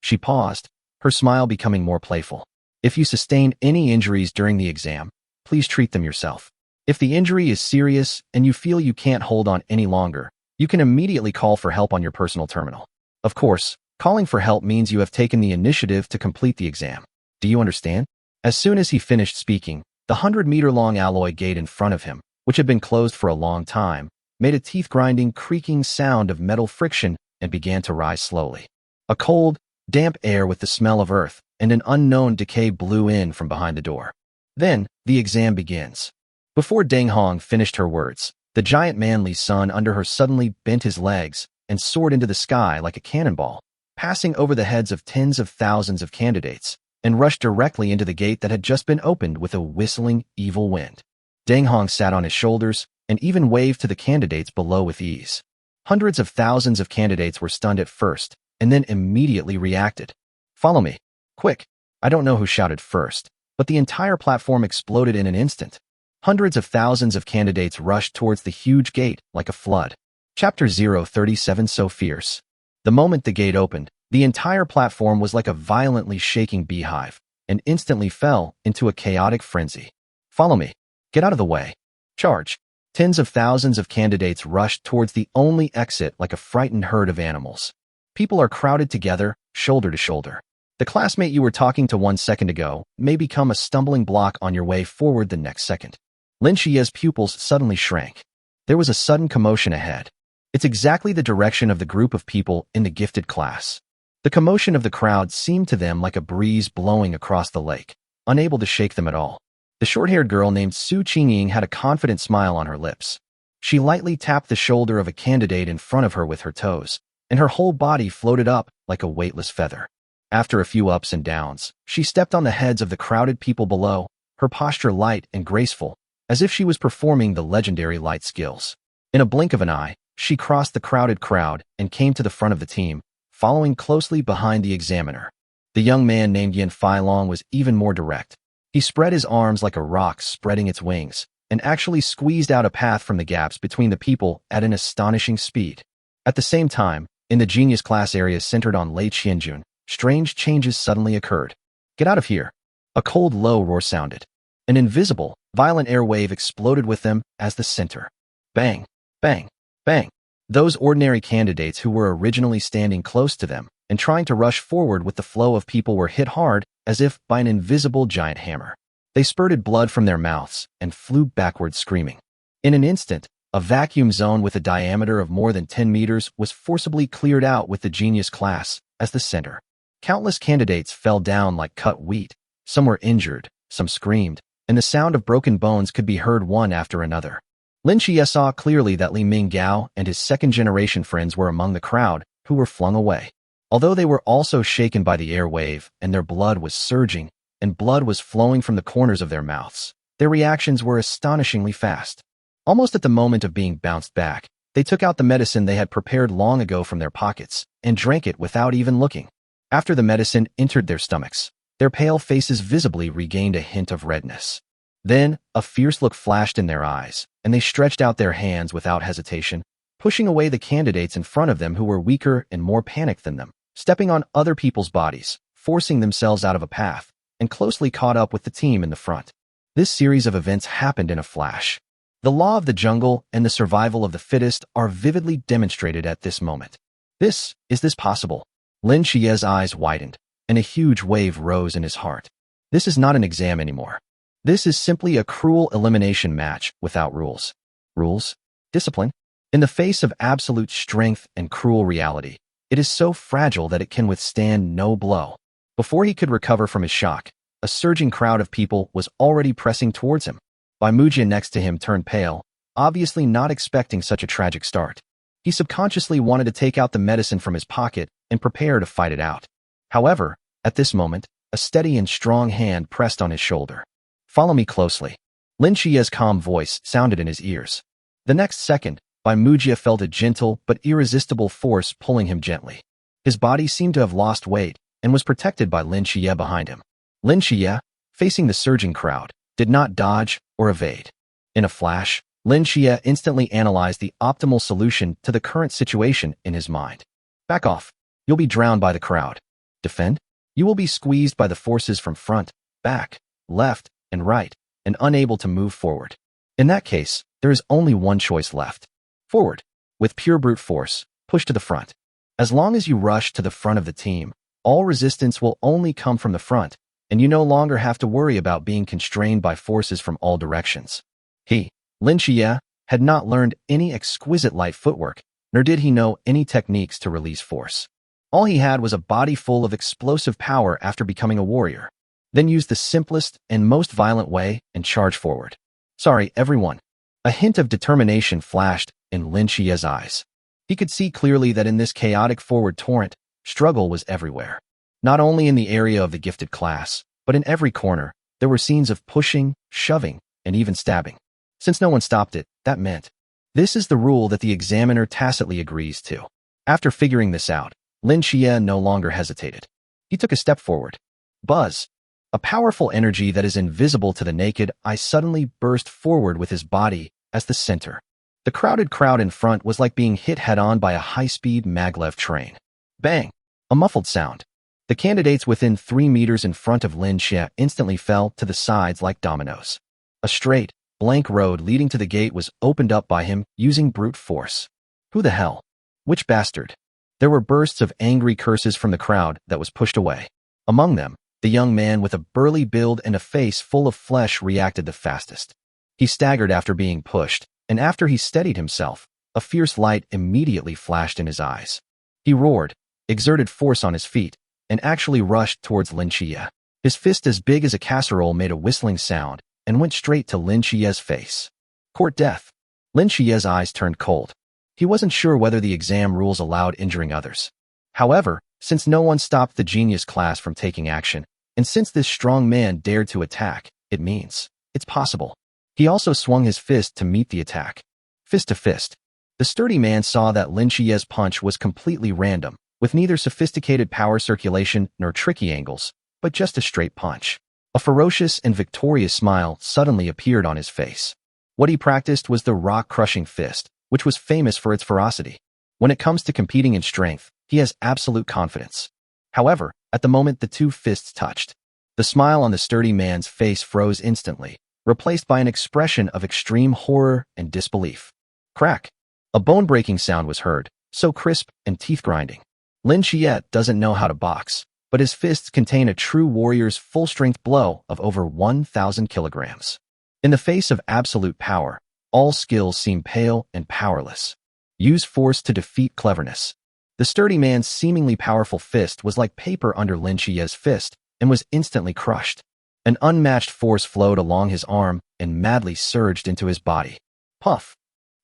She paused, her smile becoming more playful. "If you sustain any injuries during the exam, please treat them yourself. If the injury is serious and you feel you can't hold on any longer, you can immediately call for help on your personal terminal. Of course, calling for help means you have taken the initiative to complete the exam. Do you understand?" As soon as he finished speaking, the 100-meter-long alloy gate in front of him, which had been closed for a long time, made a teeth-grinding, creaking sound of metal friction and began to rise slowly. A cold, damp air with the smell of earth and an unknown decay blew in from behind the door. Then, the exam begins. Before Deng Hong finished her words, the giant man Li Sun under her suddenly bent his legs and soared into the sky like a cannonball, passing over the heads of tens of thousands of candidates, and rushed directly into the gate that had just been opened with a whistling, evil wind. Deng Hong sat on his shoulders and even waved to the candidates below with ease. Hundreds of thousands of candidates were stunned at first, and then immediately reacted. "Follow me. Quick." I don't know who shouted first, but the entire platform exploded in an instant. Hundreds of thousands of candidates rushed towards the huge gate like a flood. Chapter 037 So Fierce. The moment the gate opened, the entire platform was like a violently shaking beehive, and instantly fell into a chaotic frenzy. "Follow me. Get out of the way. Charge." Tens of thousands of candidates rushed towards the only exit like a frightened herd of animals. People are crowded together, shoulder to shoulder. The classmate you were talking to 1 second ago may become a stumbling block on your way forward the next second. Lin Xie's pupils suddenly shrank. There was a sudden commotion ahead. It's exactly the direction of the group of people in the gifted class. The commotion of the crowd seemed to them like a breeze blowing across the lake, unable to shake them at all. The short-haired girl named Su Qingying had a confident smile on her lips. She lightly tapped the shoulder of a candidate in front of her with her toes, and her whole body floated up like a weightless feather. After a few ups and downs, she stepped on the heads of the crowded people below, her posture light and graceful, as if she was performing the legendary light skills. In a blink of an eye, she crossed the crowded crowd and came to the front of the team, following closely behind the examiner. The young man named Yin Feilong was even more direct. He spread his arms like a rock spreading its wings, and actually squeezed out a path from the gaps between the people at an astonishing speed. At the same time, in the genius class area centered on Lei Qianjun, strange changes suddenly occurred. "Get out of here." A cold, low roar sounded. An invisible, violent air wave exploded with them as the center. Bang, bang, bang. Those ordinary candidates who were originally standing close to them and trying to rush forward with the flow of people were hit hard as if by an invisible giant hammer. They spurted blood from their mouths and flew backward screaming. In an instant, a vacuum zone with a diameter of more than 10 meters was forcibly cleared out with the genius class as the center. Countless candidates fell down like cut wheat. Some were injured, some screamed, and the sound of broken bones could be heard one after another. Lin Xie saw clearly that Li Ming Gao and his second-generation friends were among the crowd who were flung away. Although they were also shaken by the air wave and their blood was surging and blood was flowing from the corners of their mouths, their reactions were astonishingly fast. Almost at the moment of being bounced back, they took out the medicine they had prepared long ago from their pockets and drank it without even looking. After the medicine entered their stomachs, their pale faces visibly regained a hint of redness. Then, a fierce look flashed in their eyes, and they stretched out their hands without hesitation, pushing away the candidates in front of them who were weaker and more panicked than them, stepping on other people's bodies, forcing themselves out of a path, and closely caught up with the team in the front. This series of events happened in a flash. The law of the jungle and the survival of the fittest are vividly demonstrated at this moment. Is this possible? Lin Xie's eyes widened, and a huge wave rose in his heart. This is not an exam anymore. This is simply a cruel elimination match without rules. Rules? Discipline? In the face of absolute strength and cruel reality, it is so fragile that it can withstand no blow. Before he could recover from his shock, a surging crowd of people was already pressing towards him. Bai Mujia next to him turned pale, obviously not expecting such a tragic start. He subconsciously wanted to take out the medicine from his pocket and prepare to fight it out. However, at this moment, a steady and strong hand pressed on his shoulder. "Follow me closely." Lin Xie's calm voice sounded in his ears. The next second, Bai Mujia felt a gentle but irresistible force pulling him gently. His body seemed to have lost weight and was protected by Lin Xie behind him. Lin Xie, facing the surging crowd, did not dodge or evade. In a flash, Lin Xie instantly analyzed the optimal solution to the current situation in his mind. Back off. You'll be drowned by the crowd. Defend. You will be squeezed by the forces from front, back, left, and right, and unable to move forward. In that case, there is only one choice left. Forward. With pure brute force, push to the front. As long as you rush to the front of the team, all resistance will only come from the front, and you no longer have to worry about being constrained by forces from all directions. Lin Xie, had not learned any exquisite light footwork, nor did he know any techniques to release force. All he had was a body full of explosive power after becoming a warrior. Then use the simplest and most violent way and charge forward. Sorry, everyone. A hint of determination flashed in Lin Xie's eyes. He could see clearly that in this chaotic forward torrent, struggle was everywhere. Not only in the area of the gifted class, but in every corner, there were scenes of pushing, shoving, and even stabbing. Since no one stopped it, that meant. This is the rule that the examiner tacitly agrees to. After figuring this out, Lin Xie no longer hesitated. He took a step forward. Buzz. A powerful energy that is invisible to the naked eye suddenly burst forward with his body as the center. The crowded crowd in front was like being hit head-on by a high-speed maglev train. Bang! A muffled sound. The candidates within 3 meters in front of Lin Xie instantly fell to the sides like dominoes. A straight, blank road leading to the gate was opened up by him using brute force. Who the hell? Which bastard? There were bursts of angry curses from the crowd that was pushed away. Among them, the young man with a burly build and a face full of flesh reacted the fastest. He staggered after being pushed, and after he steadied himself, a fierce light immediately flashed in his eyes. He roared, exerted force on his feet, and actually rushed towards Lin Xie. His fist as big as a casserole made a whistling sound and went straight to Lin Xie's face. Court death. Lin Xie's eyes turned cold. He wasn't sure whether the exam rules allowed injuring others. However, since no one stopped the genius class from taking action, and since this strong man dared to attack, it means it's possible. He also swung his fist to meet the attack. Fist to fist. The sturdy man saw that Lin Xie's punch was completely random, with neither sophisticated power circulation nor tricky angles, but just a straight punch. A ferocious and victorious smile suddenly appeared on his face. What he practiced was the rock-crushing fist, which was famous for its ferocity. When it comes to competing in strength, he has absolute confidence. However, at the moment the two fists touched, the smile on the sturdy man's face froze instantly, replaced by an expression of extreme horror and disbelief. Crack! A bone-breaking sound was heard, so crisp and teeth-grinding. Lin Xie doesn't know how to box, but his fists contain a true warrior's full-strength blow of over 1,000 kilograms. In the face of absolute power, all skills seem pale and powerless. Use force to defeat cleverness. The The sturdy man's seemingly powerful fist was like paper under Lin Xie's fist and was instantly crushed. An unmatched force flowed along his arm and madly surged into his body. Puff!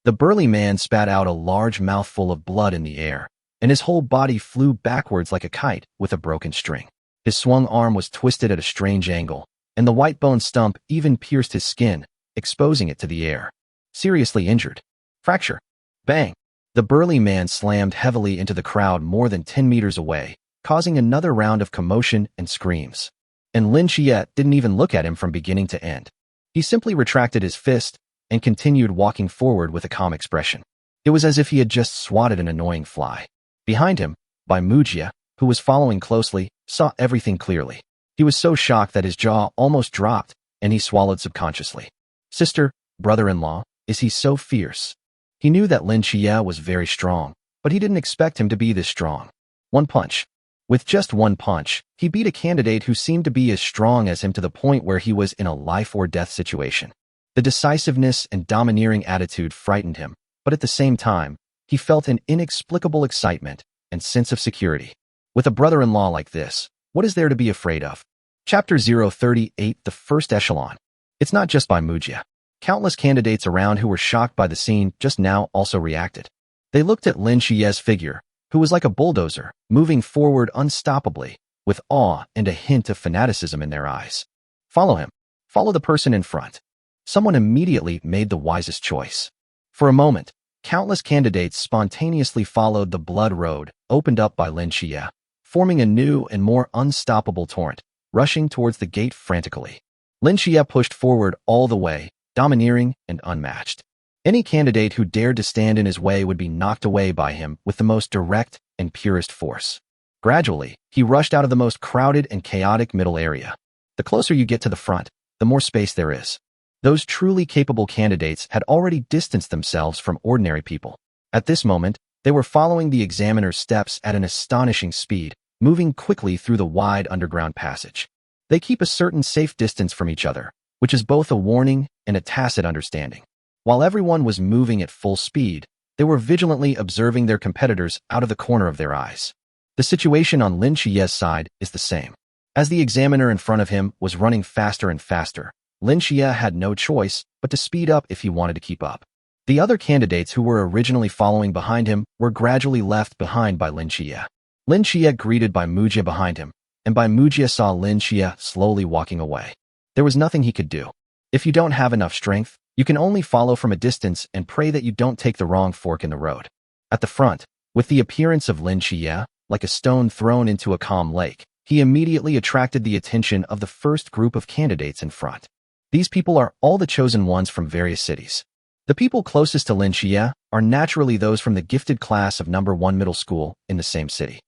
The burly man spat out a large mouthful of blood in the air, and his whole body flew backwards like a kite with a broken string. His swung arm was twisted at a strange angle, and the white bone stump even pierced his skin, exposing it to the air. Seriously injured. Fracture. Bang! The burly man slammed heavily into the crowd more than 10 meters away, causing another round of commotion and screams. And Lin Xie didn't even look at him from beginning to end. He simply retracted his fist and continued walking forward with a calm expression. It was as if he had just swatted an annoying fly. Behind him, Bai Mujia, who was following closely, saw everything clearly. He was so shocked that his jaw almost dropped, and he swallowed subconsciously. Sister, brother-in-law, is he so fierce? He knew that Lin Xie was very strong, but he didn't expect him to be this strong. One punch. With just one punch, he beat a candidate who seemed to be as strong as him to the point where he was in a life-or-death situation. The decisiveness and domineering attitude frightened him, but at the same time, he felt an inexplicable excitement and sense of security. With a brother-in-law like this, what is there to be afraid of? Chapter 038, The First Echelon. It's not just Bai Mujia. Countless candidates around who were shocked by the scene just now also reacted. They looked at Lin Xie's figure, who was like a bulldozer, moving forward unstoppably, with awe and a hint of fanaticism in their eyes. Follow him. Follow the person in front. Someone immediately made the wisest choice. For a moment, countless candidates spontaneously followed the blood road opened up by Lin Xie, forming a new and more unstoppable torrent, rushing towards the gate frantically. Lin Xie pushed forward all the way, domineering and unmatched. Any candidate who dared to stand in his way would be knocked away by him with the most direct and purest force. Gradually, he rushed out of the most crowded and chaotic middle area. The closer you get to the front, the more space there is. Those truly capable candidates had already distanced themselves from ordinary people. At this moment, they were following the examiner's steps at an astonishing speed, moving quickly through the wide underground passage. They keep a certain safe distance from each other, which is both a warning and a tacit understanding. While everyone was moving at full speed, they were vigilantly observing their competitors out of the corner of their eyes. The situation on Lin Xie's side is the same. As the examiner in front of him was running faster and faster, Lin Xie had no choice but to speed up if he wanted to keep up. The other candidates who were originally following behind him were gradually left behind by Lin Xie. Lin Xie greeted Bai Mujia behind him, and Bai Mujia saw Lin Xie slowly walking away. There was nothing he could do. If you don't have enough strength, you can only follow from a distance and pray that you don't take the wrong fork in the road. At the front, with the appearance of Lin Xie, like a stone thrown into a calm lake, he immediately attracted the attention of the first group of candidates in front. These people are all the chosen ones from various cities. The people closest to Lin Xie are naturally those from the gifted class of number 1 middle school in the same city.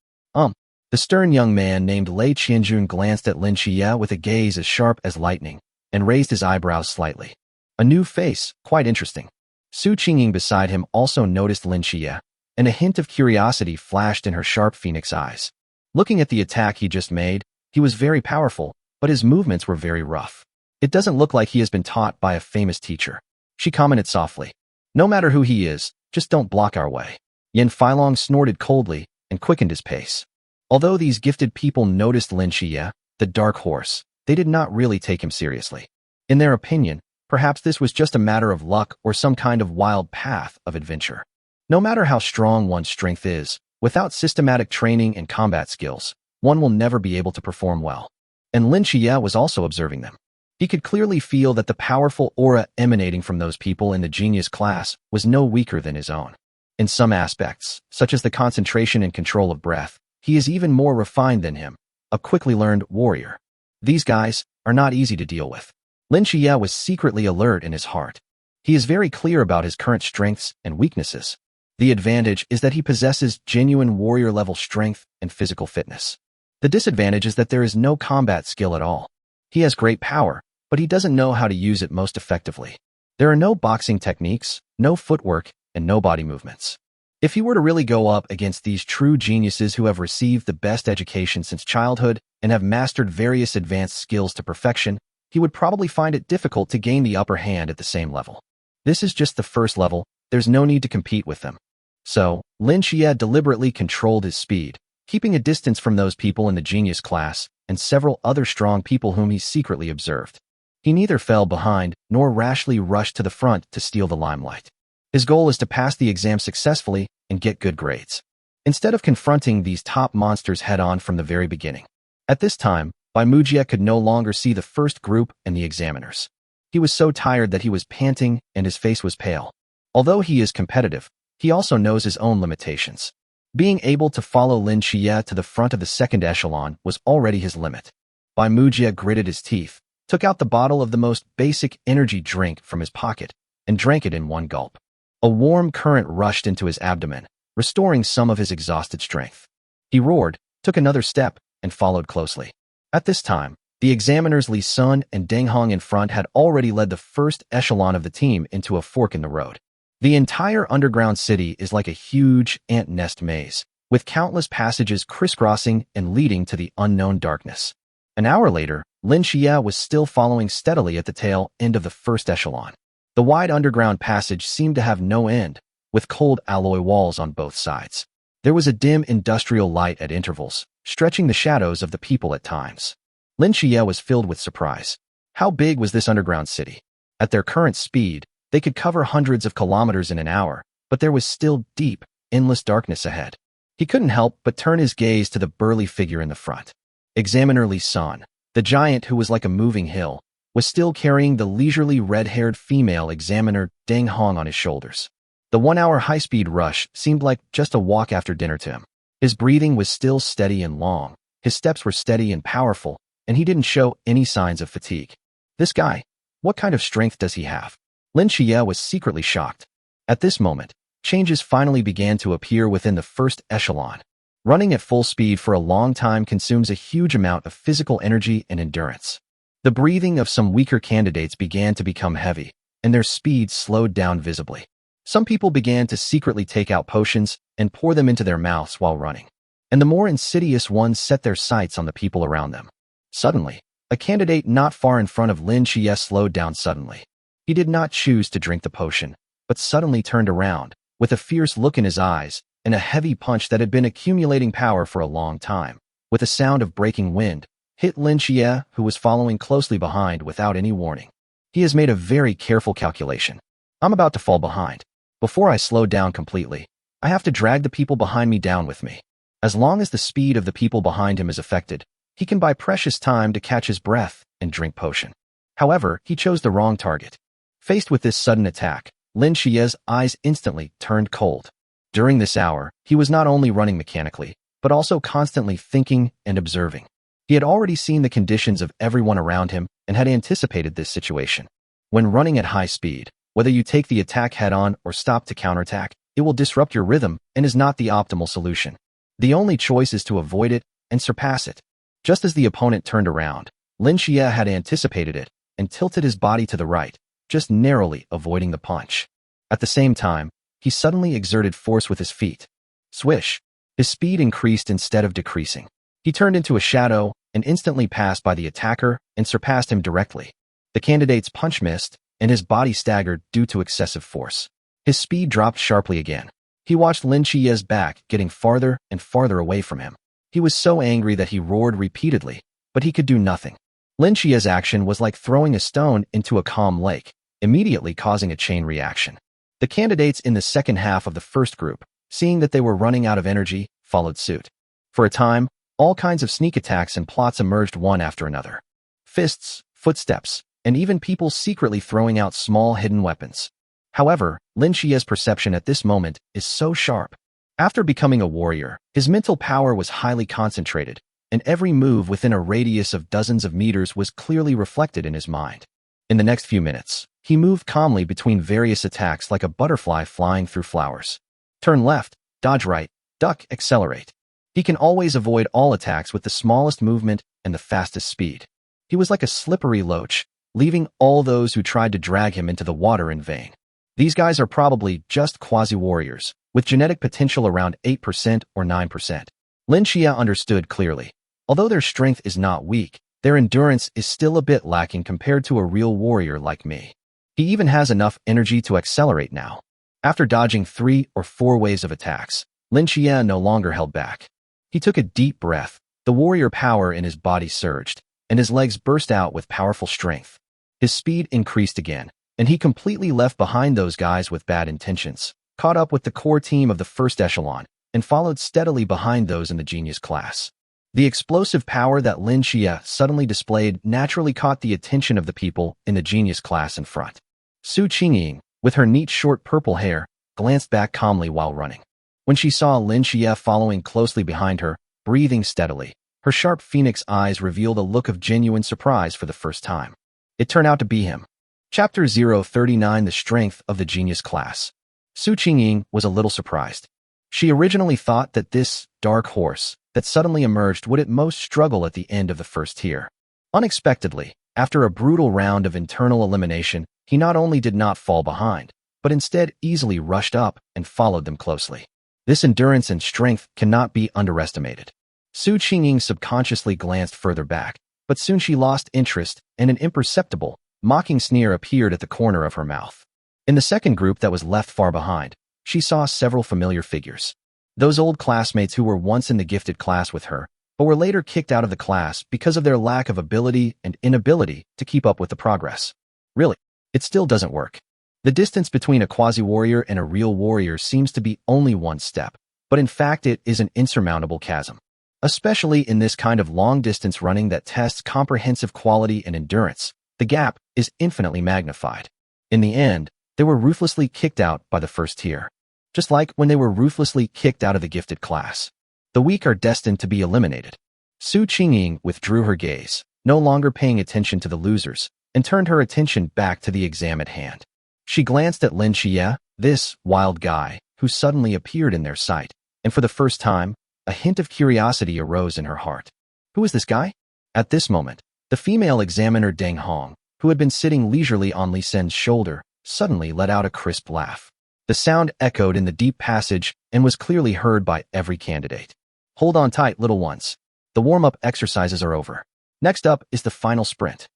The stern young man named Lei Qianjun glanced at Lin Xie with a gaze as sharp as lightning and raised his eyebrows slightly. A new face, quite interesting. Su Qingying beside him also noticed Lin Xie, and a hint of curiosity flashed in her sharp phoenix eyes. Looking at the attack he just made, he was very powerful, but his movements were very rough. It doesn't look like he has been taught by a famous teacher. She commented softly. No matter who he is, just don't block our way. Yan Feilong snorted coldly and quickened his pace. Although these gifted people noticed Lin Xie, the dark horse, they did not really take him seriously. In their opinion, perhaps this was just a matter of luck or some kind of wild path of adventure. No matter how strong one's strength is, without systematic training and combat skills, one will never be able to perform well. And Lin Xie was also observing them. He could clearly feel that the powerful aura emanating from those people in the genius class was no weaker than his own. In some aspects, such as the concentration and control of breath, he is even more refined than him, a quickly learned warrior. These guys are not easy to deal with. Lin Xie was secretly alert in his heart. He is very clear about his current strengths and weaknesses. The advantage is that he possesses genuine warrior-level strength and physical fitness. The disadvantage is that there is no combat skill at all. He has great power, but he doesn't know how to use it most effectively. There are no boxing techniques, no footwork, and no body movements. If he were to really go up against these true geniuses who have received the best education since childhood and have mastered various advanced skills to perfection, he would probably find it difficult to gain the upper hand at the same level. This is just the first level, there's no need to compete with them. So, Lin Xie deliberately controlled his speed, keeping a distance from those people in the genius class and several other strong people whom he secretly observed. He neither fell behind nor rashly rushed to the front to steal the limelight. His goal is to pass the exam successfully and get good grades, instead of confronting these top monsters head-on from the very beginning. At this time, Bai Mujie could no longer see the first group and the examiners. He was so tired that he was panting and his face was pale. Although he is competitive, he also knows his own limitations. Being able to follow Lin Xie to the front of the second echelon was already his limit. Bai Mujie gritted his teeth, took out the bottle of the most basic energy drink from his pocket, and drank it in one gulp. A warm current rushed into his abdomen, restoring some of his exhausted strength. He roared, took another step, and followed closely. At this time, the examiners Li Sun and Deng Hong in front had already led the first echelon of the team into a fork in the road. The entire underground city is like a huge ant nest maze, with countless passages crisscrossing and leading to the unknown darkness. An hour later, Lin Xie was still following steadily at the tail end of the first echelon. The wide underground passage seemed to have no end, with cold alloy walls on both sides. There was a dim industrial light at intervals, stretching the shadows of the people at times. Lin Xie was filled with surprise. How big was this underground city? At their current speed, they could cover hundreds of kilometers in an hour, but there was still deep, endless darkness ahead. He couldn't help but turn his gaze to the burly figure in the front. Examiner Li Sun, the giant who was like a moving hill, was still carrying the leisurely red-haired female examiner Deng Hong on his shoulders. The 1-hour high-speed rush seemed like just a walk after dinner to him. His breathing was still steady and long, his steps were steady and powerful, and he didn't show any signs of fatigue. This guy, what kind of strength does he have? Lin Xie was secretly shocked. At this moment, changes finally began to appear within the first echelon. Running at full speed for a long time consumes a huge amount of physical energy and endurance. The breathing of some weaker candidates began to become heavy, and their speed slowed down visibly. Some people began to secretly take out potions and pour them into their mouths while running. And the more insidious ones set their sights on the people around them. Suddenly, a candidate not far in front of Lin Xie slowed down suddenly. He did not choose to drink the potion, but suddenly turned around, with a fierce look in his eyes and a heavy punch that had been accumulating power for a long time. With a sound of breaking wind, hit Lin Xie, who was following closely behind without any warning. He has made a very careful calculation. I'm about to fall behind. Before I slow down completely, I have to drag the people behind me down with me. As long as the speed of the people behind him is affected, he can buy precious time to catch his breath and drink potion. However, he chose the wrong target. Faced with this sudden attack, Lin Xie's eyes instantly turned cold. During this hour, he was not only running mechanically, but also constantly thinking and observing. He had already seen the conditions of everyone around him and had anticipated this situation. When running at high speed, whether you take the attack head-on or stop to counterattack, it will disrupt your rhythm and is not the optimal solution. The only choice is to avoid it and surpass it. Just as the opponent turned around, Lin Xie had anticipated it and tilted his body to the right, just narrowly avoiding the punch. At the same time, he suddenly exerted force with his feet. Swish! His speed increased instead of decreasing. He turned into a shadow and instantly passed by the attacker and surpassed him directly. The candidate's punch missed, and his body staggered due to excessive force. His speed dropped sharply again. He watched Lin Xie's back getting farther and farther away from him. He was so angry that he roared repeatedly, but he could do nothing. Lin Xie's action was like throwing a stone into a calm lake, immediately causing a chain reaction. The candidates in the second half of the first group, seeing that they were running out of energy, followed suit. For a time, all kinds of sneak attacks and plots emerged one after another. Fists, footsteps, and even people secretly throwing out small hidden weapons. However, Lin Xie's perception at this moment is so sharp. After becoming a warrior, his mental power was highly concentrated, and every move within a radius of dozens of meters was clearly reflected in his mind. In the next few minutes, he moved calmly between various attacks like a butterfly flying through flowers. Turn left, dodge right, duck, accelerate. He can always avoid all attacks with the smallest movement and the fastest speed. He was like a slippery loach, leaving all those who tried to drag him into the water in vain. These guys are probably just quasi-warriors, with genetic potential around 8% or 9%. Lin Xie understood clearly. Although their strength is not weak, their endurance is still a bit lacking compared to a real warrior like me. He even has enough energy to accelerate now. After dodging 3 or 4 waves of attacks, Lin Xie no longer held back. He took a deep breath, the warrior power in his body surged, and his legs burst out with powerful strength. His speed increased again, and he completely left behind those guys with bad intentions, caught up with the core team of the first echelon, and followed steadily behind those in the genius class. The explosive power that Lin Xie suddenly displayed naturally caught the attention of the people in the genius class in front. Su Qingying, with her neat short purple hair, glanced back calmly while running. When she saw Lin Xie following closely behind her, breathing steadily, her sharp phoenix eyes revealed a look of genuine surprise for the first time. It turned out to be him. Chapter 039: The Strength of the Genius Class. Su Qingying was a little surprised. She originally thought that this dark horse that suddenly emerged would at most struggle at the end of the first tier. Unexpectedly, after a brutal round of internal elimination, he not only did not fall behind, but instead easily rushed up and followed them closely. This endurance and strength cannot be underestimated. Su Qingying subconsciously glanced further back, but soon she lost interest, and an imperceptible, mocking sneer appeared at the corner of her mouth. In the second group that was left far behind, she saw several familiar figures. Those old classmates who were once in the gifted class with her, but were later kicked out of the class because of their lack of ability and inability to keep up with the progress. Really, it still doesn't work. The distance between a quasi-warrior and a real warrior seems to be only one step, but in fact it is an insurmountable chasm. Especially in this kind of long-distance running that tests comprehensive quality and endurance, the gap is infinitely magnified. In the end, they were ruthlessly kicked out by the first tier. Just like when they were ruthlessly kicked out of the gifted class. The weak are destined to be eliminated. Su Qingying withdrew her gaze, no longer paying attention to the losers, and turned her attention back to the exam at hand. She glanced at Lin Xie, this wild guy, who suddenly appeared in their sight, and for the first time, a hint of curiosity arose in her heart. Who is this guy? At this moment, the female examiner Deng Hong, who had been sitting leisurely on Li Sen's shoulder, suddenly let out a crisp laugh. The sound echoed in the deep passage and was clearly heard by every candidate. Hold on tight, little ones. The warm-up exercises are over. Next up is the final sprint.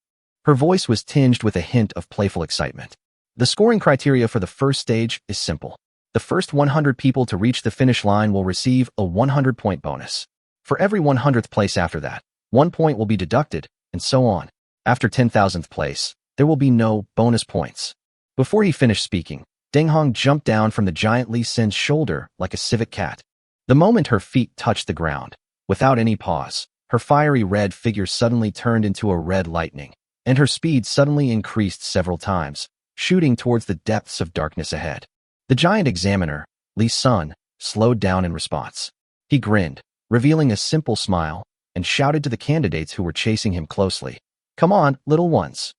Her voice was tinged with a hint of playful excitement. The scoring criteria for the first stage is simple. The first 100 people to reach the finish line will receive a 100-point bonus. For every 100th place after that, 1 point will be deducted, and so on. After 10,000th place, there will be no bonus points. Before he finished speaking, Deng Hong jumped down from the giant Li Sen's shoulder like a civet cat. The moment her feet touched the ground, without any pause, her fiery red figure suddenly turned into a red lightning, and her speed suddenly increased several times, shooting towards the depths of darkness ahead. The giant examiner, Li Sun, slowed down in response. He grinned, revealing a simple smile, and shouted to the candidates who were chasing him closely. Come on, little ones.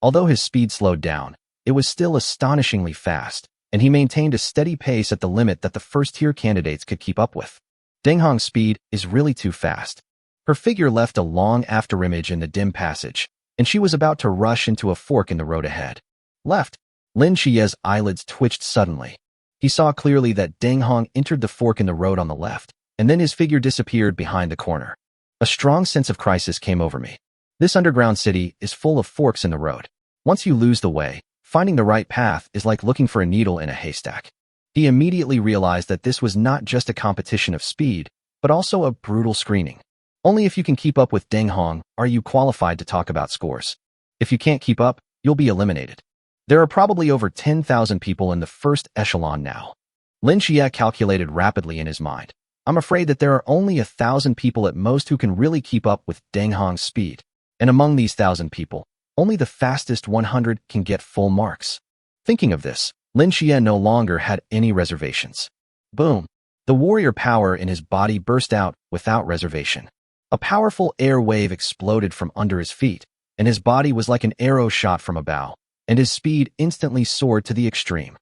Although his speed slowed down, it was still astonishingly fast, and he maintained a steady pace at the limit that the first-tier candidates could keep up with. Deng Hong's speed is really too fast. Her figure left a long afterimage in the dim passage, and she was about to rush into a fork in the road ahead. Left. Lin Xie's eyelids twitched suddenly. He saw clearly that Deng Hong entered the fork in the road on the left, and then his figure disappeared behind the corner. A strong sense of crisis came over me. This underground city is full of forks in the road. Once you lose the way, finding the right path is like looking for a needle in a haystack. He immediately realized that this was not just a competition of speed, but also a brutal screening. Only if you can keep up with Deng Hong are you qualified to talk about scores. If you can't keep up, you'll be eliminated. There are probably over 10,000 people in the first echelon now. Lin Xie calculated rapidly in his mind. I'm afraid that there are only 1,000 people at most who can really keep up with Deng Hong's speed. And among these 1,000 people, only the fastest 100 can get full marks. Thinking of this, Lin Xie no longer had any reservations. Boom! The warrior power in his body burst out without reservation. A powerful air wave exploded from under his feet, and his body was like an arrow shot from a bow, and his speed instantly soared to the extreme.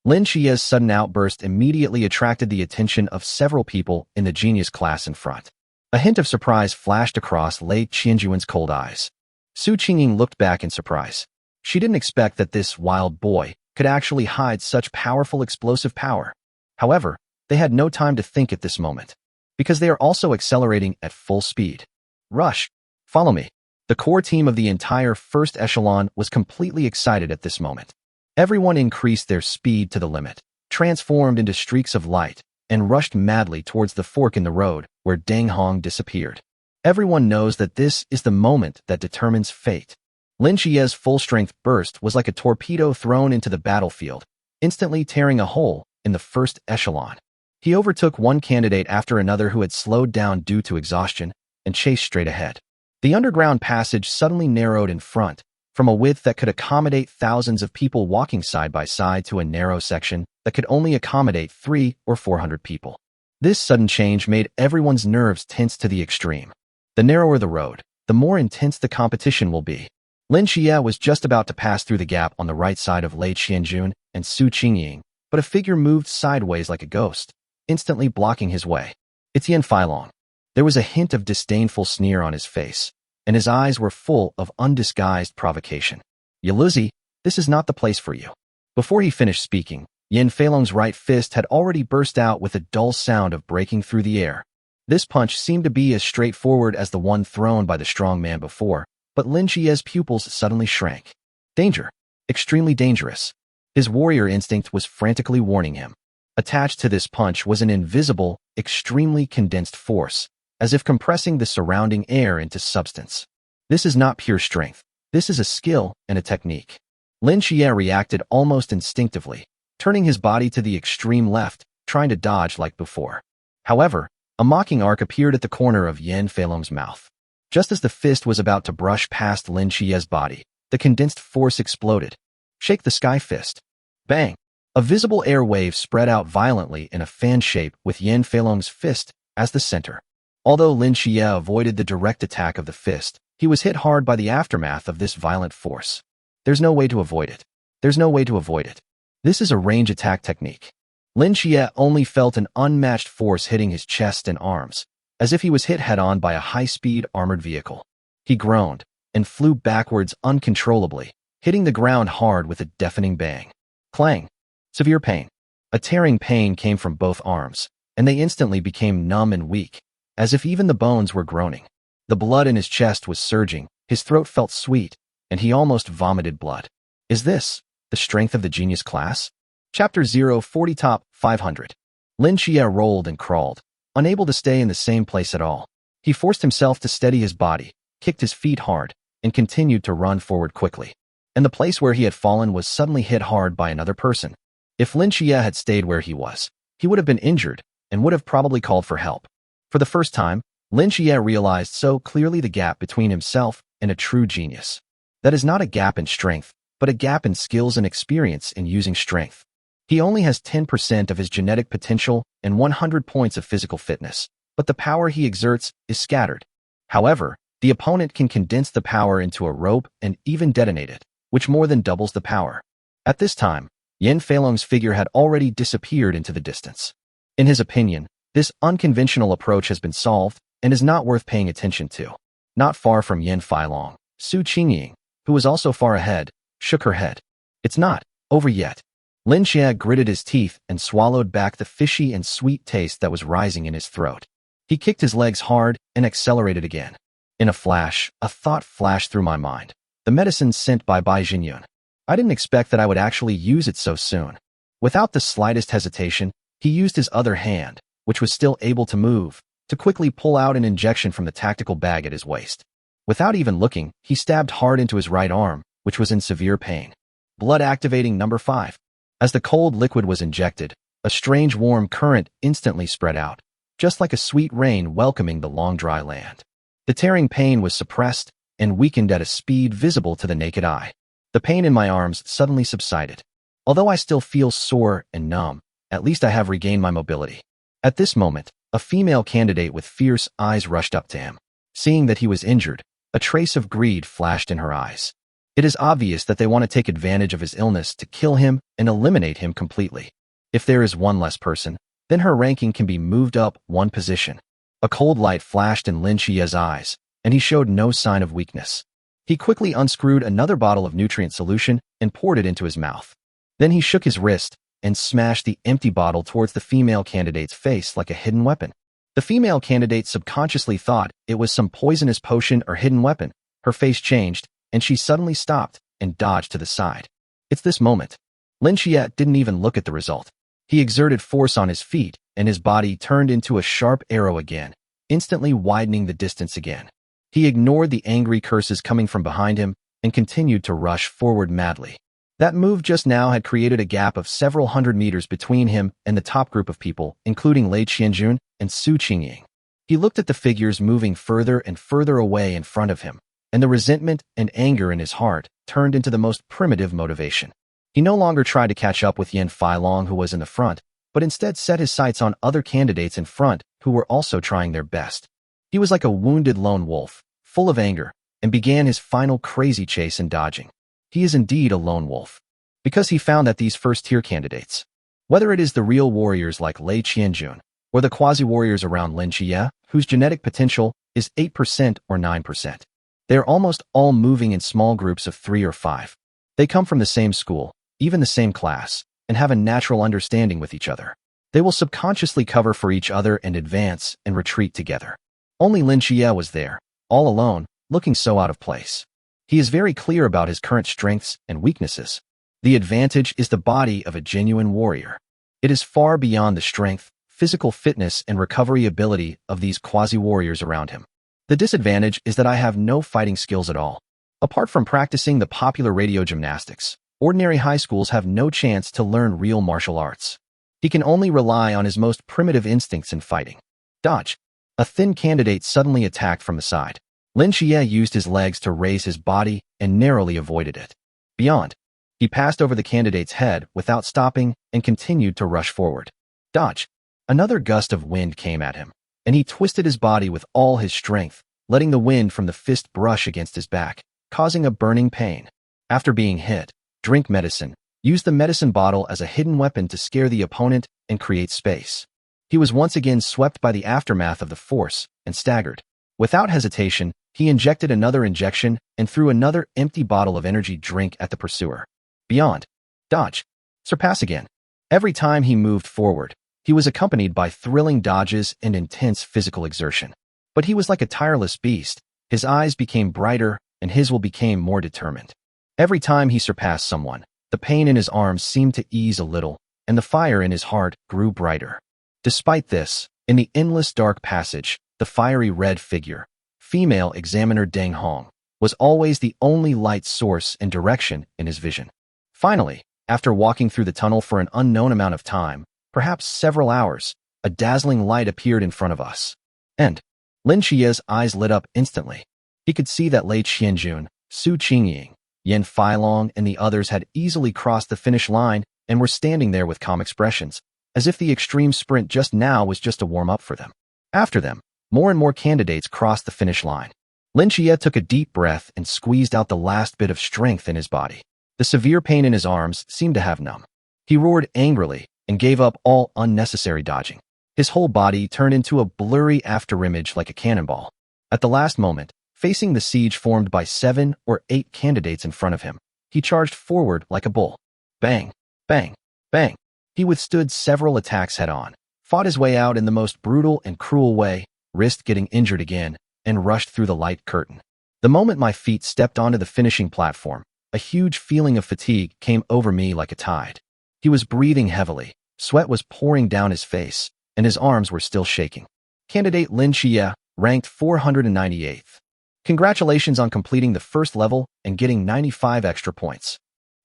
Lin Xie's sudden outburst immediately attracted the attention of several people in the genius class in front. A hint of surprise flashed across Lei Qianjuan's cold eyes. Su Qingying looked back in surprise. She didn't expect that this wild boy could actually hide such powerful explosive power. However, they had no time to think at this moment, because they are also accelerating at full speed. Rush! Follow me. The core team of the entire first echelon was completely excited at this moment. Everyone increased their speed to the limit, transformed into streaks of light, and rushed madly towards the fork in the road where Deng Hong disappeared. Everyone knows that this is the moment that determines fate. Lin Xie's full-strength burst was like a torpedo thrown into the battlefield, instantly tearing a hole in the first echelon. He overtook one candidate after another who had slowed down due to exhaustion and chased straight ahead. The underground passage suddenly narrowed in front, from a width that could accommodate thousands of people walking side by side to a narrow section that could only accommodate 300 or 400 people. This sudden change made everyone's nerves tense to the extreme. The narrower the road, the more intense the competition will be. Lin Xie was just about to pass through the gap on the right side of Lei Qianjun and Su Qingying, but a figure moved sideways like a ghost, instantly blocking his way. It's Yin Feilong. There was a hint of disdainful sneer on his face, and his eyes were full of undisguised provocation. Yaluzi, this is not the place for you. Before he finished speaking, Yin Feilong's right fist had already burst out with a dull sound of breaking through the air. This punch seemed to be as straightforward as the one thrown by the strong man before, but Lin Xie's pupils suddenly shrank. Danger. Extremely dangerous. His warrior instinct was frantically warning him. Attached to this punch was an invisible, extremely condensed force, as if compressing the surrounding air into substance. This is not pure strength. This is a skill and a technique. Lin Xie reacted almost instinctively, turning his body to the extreme left, trying to dodge like before. However, a mocking arc appeared at the corner of Yin Feilong's mouth. Just as the fist was about to brush past Lin Xie's body, the condensed force exploded. Shake the sky fist. Bang! A visible air wave spread out violently in a fan shape with Yin Feilong's fist as the center. Although Lin Xie avoided the direct attack of the fist, he was hit hard by the aftermath of this violent force. There's no way to avoid it. There's no way to avoid it. This is a range attack technique. Lin Xie only felt an unmatched force hitting his chest and arms, as if he was hit head-on by a high-speed armored vehicle. He groaned and flew backwards uncontrollably, hitting the ground hard with a deafening bang. Clang! Severe pain. A tearing pain came from both arms, and they instantly became numb and weak, as if even the bones were groaning. The blood in his chest was surging, his throat felt sweet, and he almost vomited blood. Is this the strength of the genius class? Chapter 040 Top 500. Lin Xie rolled and crawled, unable to stay in the same place at all. He forced himself to steady his body, kicked his feet hard, and continued to run forward quickly. And the place where he had fallen was suddenly hit hard by another person. If Lin Xie had stayed where he was, he would have been injured and would have probably called for help. For the first time, Lin Xie realized so clearly the gap between himself and a true genius. That is not a gap in strength, but a gap in skills and experience in using strength. He only has 10% of his genetic potential and 100 points of physical fitness, but the power he exerts is scattered. However, the opponent can condense the power into a rope and even detonate it, which more than doubles the power. At this time, Yin Feilong's figure had already disappeared into the distance. In his opinion, this unconventional approach has been solved and is not worth paying attention to. Not far from Yin Feilong, Su Qingying, who was also far ahead, shook her head. It's not over yet. Lin Xie gritted his teeth and swallowed back the fishy and sweet taste that was rising in his throat. He kicked his legs hard and accelerated again. In a flash, a thought flashed through my mind. The medicine sent by Bai Jinyun. I didn't expect that I would actually use it so soon. Without the slightest hesitation, he used his other hand, which was still able to move, to quickly pull out an injection from the tactical bag at his waist. Without even looking, he stabbed hard into his right arm, which was in severe pain. Blood activating number 5. As the cold liquid was injected, a strange warm current instantly spread out, just like a sweet rain welcoming the long dry land. The tearing pain was suppressed and weakened at a speed visible to the naked eye. The pain in my arms suddenly subsided. Although I still feel sore and numb, at least I have regained my mobility. At this moment, a female candidate with fierce eyes rushed up to him. Seeing that he was injured, a trace of greed flashed in her eyes. It is obvious that they want to take advantage of his illness to kill him and eliminate him completely. If there is one less person, then her ranking can be moved up one position. A cold light flashed in Lin Xie's eyes, and he showed no sign of weakness. He quickly unscrewed another bottle of nutrient solution and poured it into his mouth. Then he shook his wrist and smashed the empty bottle towards the female candidate's face like a hidden weapon. The female candidate subconsciously thought it was some poisonous potion or hidden weapon. Her face changed, and she suddenly stopped and dodged to the side. It's this moment. Lin Xie didn't even look at the result. He exerted force on his feet, and his body turned into a sharp arrow again, instantly widening the distance again. He ignored the angry curses coming from behind him and continued to rush forward madly. That move just now had created a gap of several hundred meters between him and the top group of people, including Lei Qianjun and Su Qingying. He looked at the figures moving further and further away in front of him, and the resentment and anger in his heart turned into the most primitive motivation. He no longer tried to catch up with Yan Feilong, who was in the front, but instead set his sights on other candidates in front who were also trying their best. He was like a wounded lone wolf, full of anger, and began his final crazy chase and dodging. He is indeed a lone wolf, because he found that these first-tier candidates, whether it is the real warriors like Lei Qianjun or the quasi-warriors around Lin Xie, whose genetic potential is 8% or 9%, they are almost all moving in small groups of 3 or 5. They come from the same school, even the same class, and have a natural understanding with each other. They will subconsciously cover for each other and advance and retreat together. Only Lin Xie was there, all alone, looking so out of place. He is very clear about his current strengths and weaknesses. The advantage is the body of a genuine warrior. It is far beyond the strength, physical fitness, and recovery ability of these quasi-warriors around him. The disadvantage is that I have no fighting skills at all. Apart from practicing the popular radio gymnastics, ordinary high schools have no chance to learn real martial arts. He can only rely on his most primitive instincts in fighting. Dodge. A thin candidate suddenly attacked from the side. Lin Xie used his legs to raise his body and narrowly avoided it. Beyond, he passed over the candidate's head without stopping and continued to rush forward. Dodge. Another gust of wind came at him, and he twisted his body with all his strength, letting the wind from the fist brush against his back, causing a burning pain. After being hit, drink medicine. Use the medicine bottle as a hidden weapon to scare the opponent and create space. He was once again swept by the aftermath of the force and staggered. Without hesitation, he injected another injection and threw another empty bottle of energy drink at the pursuer. Beyond. Dodge. Surpass again. Every time he moved forward, he was accompanied by thrilling dodges and intense physical exertion. But he was like a tireless beast. His eyes became brighter, and his will became more determined. Every time he surpassed someone, the pain in his arms seemed to ease a little, and the fire in his heart grew brighter. Despite this, in the endless dark passage, the fiery red figure, female examiner Deng Hong, was always the only light source and direction in his vision. Finally, after walking through the tunnel for an unknown amount of time, perhaps several hours, a dazzling light appeared in front of us. And Lin Xie's eyes lit up instantly. He could see that Lei Qianjun, Su Qingying, Yan Feilong, and the others had easily crossed the finish line and were standing there with calm expressions, as if the extreme sprint just now was just a warm-up for them. After them, more and more candidates crossed the finish line. Lin Xie took a deep breath and squeezed out the last bit of strength in his body. The severe pain in his arms seemed to have numb. He roared angrily and gave up all unnecessary dodging. His whole body turned into a blurry afterimage like a cannonball. At the last moment, facing the siege formed by 7 or 8 candidates in front of him, he charged forward like a bull. Bang, bang, bang. He withstood several attacks head-on, fought his way out in the most brutal and cruel way, risked getting injured again, and rushed through the light curtain. The moment my feet stepped onto the finishing platform, a huge feeling of fatigue came over me like a tide. He was breathing heavily, sweat was pouring down his face, and his arms were still shaking. Candidate Lin Xie, ranked 498th. Congratulations on completing the first level and getting 95 extra points.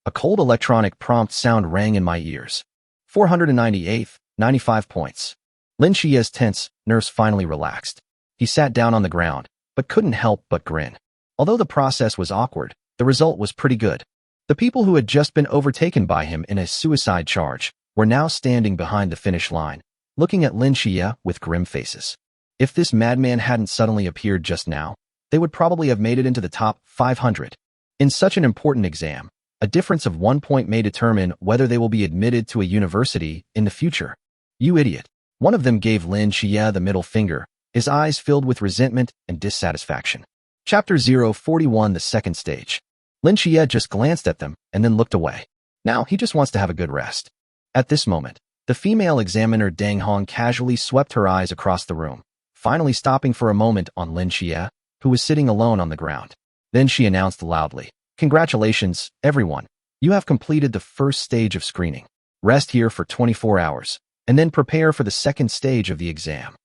A cold electronic prompt sound rang in my ears. 498th, 95 points. Lin Xie's tense nerves finally relaxed. He sat down on the ground, but couldn't help but grin. Although the process was awkward, the result was pretty good. The people who had just been overtaken by him in a suicide charge were now standing behind the finish line, looking at Lin Xie with grim faces. If this madman hadn't suddenly appeared just now, they would probably have made it into the top 500. In such an important exam, a difference of 1 point may determine whether they will be admitted to a university in the future. You idiot. One of them gave Lin Xie the middle finger, his eyes filled with resentment and dissatisfaction. Chapter 041, the second stage. Lin Xie just glanced at them and then looked away. Now he just wants to have a good rest. At this moment, the female examiner Deng Hong casually swept her eyes across the room, finally stopping for a moment on Lin Xie, who was sitting alone on the ground. Then she announced loudly, "Congratulations, everyone. You have completed the first stage of screening. Rest here for 24 hours, and then prepare for the second stage of the exam.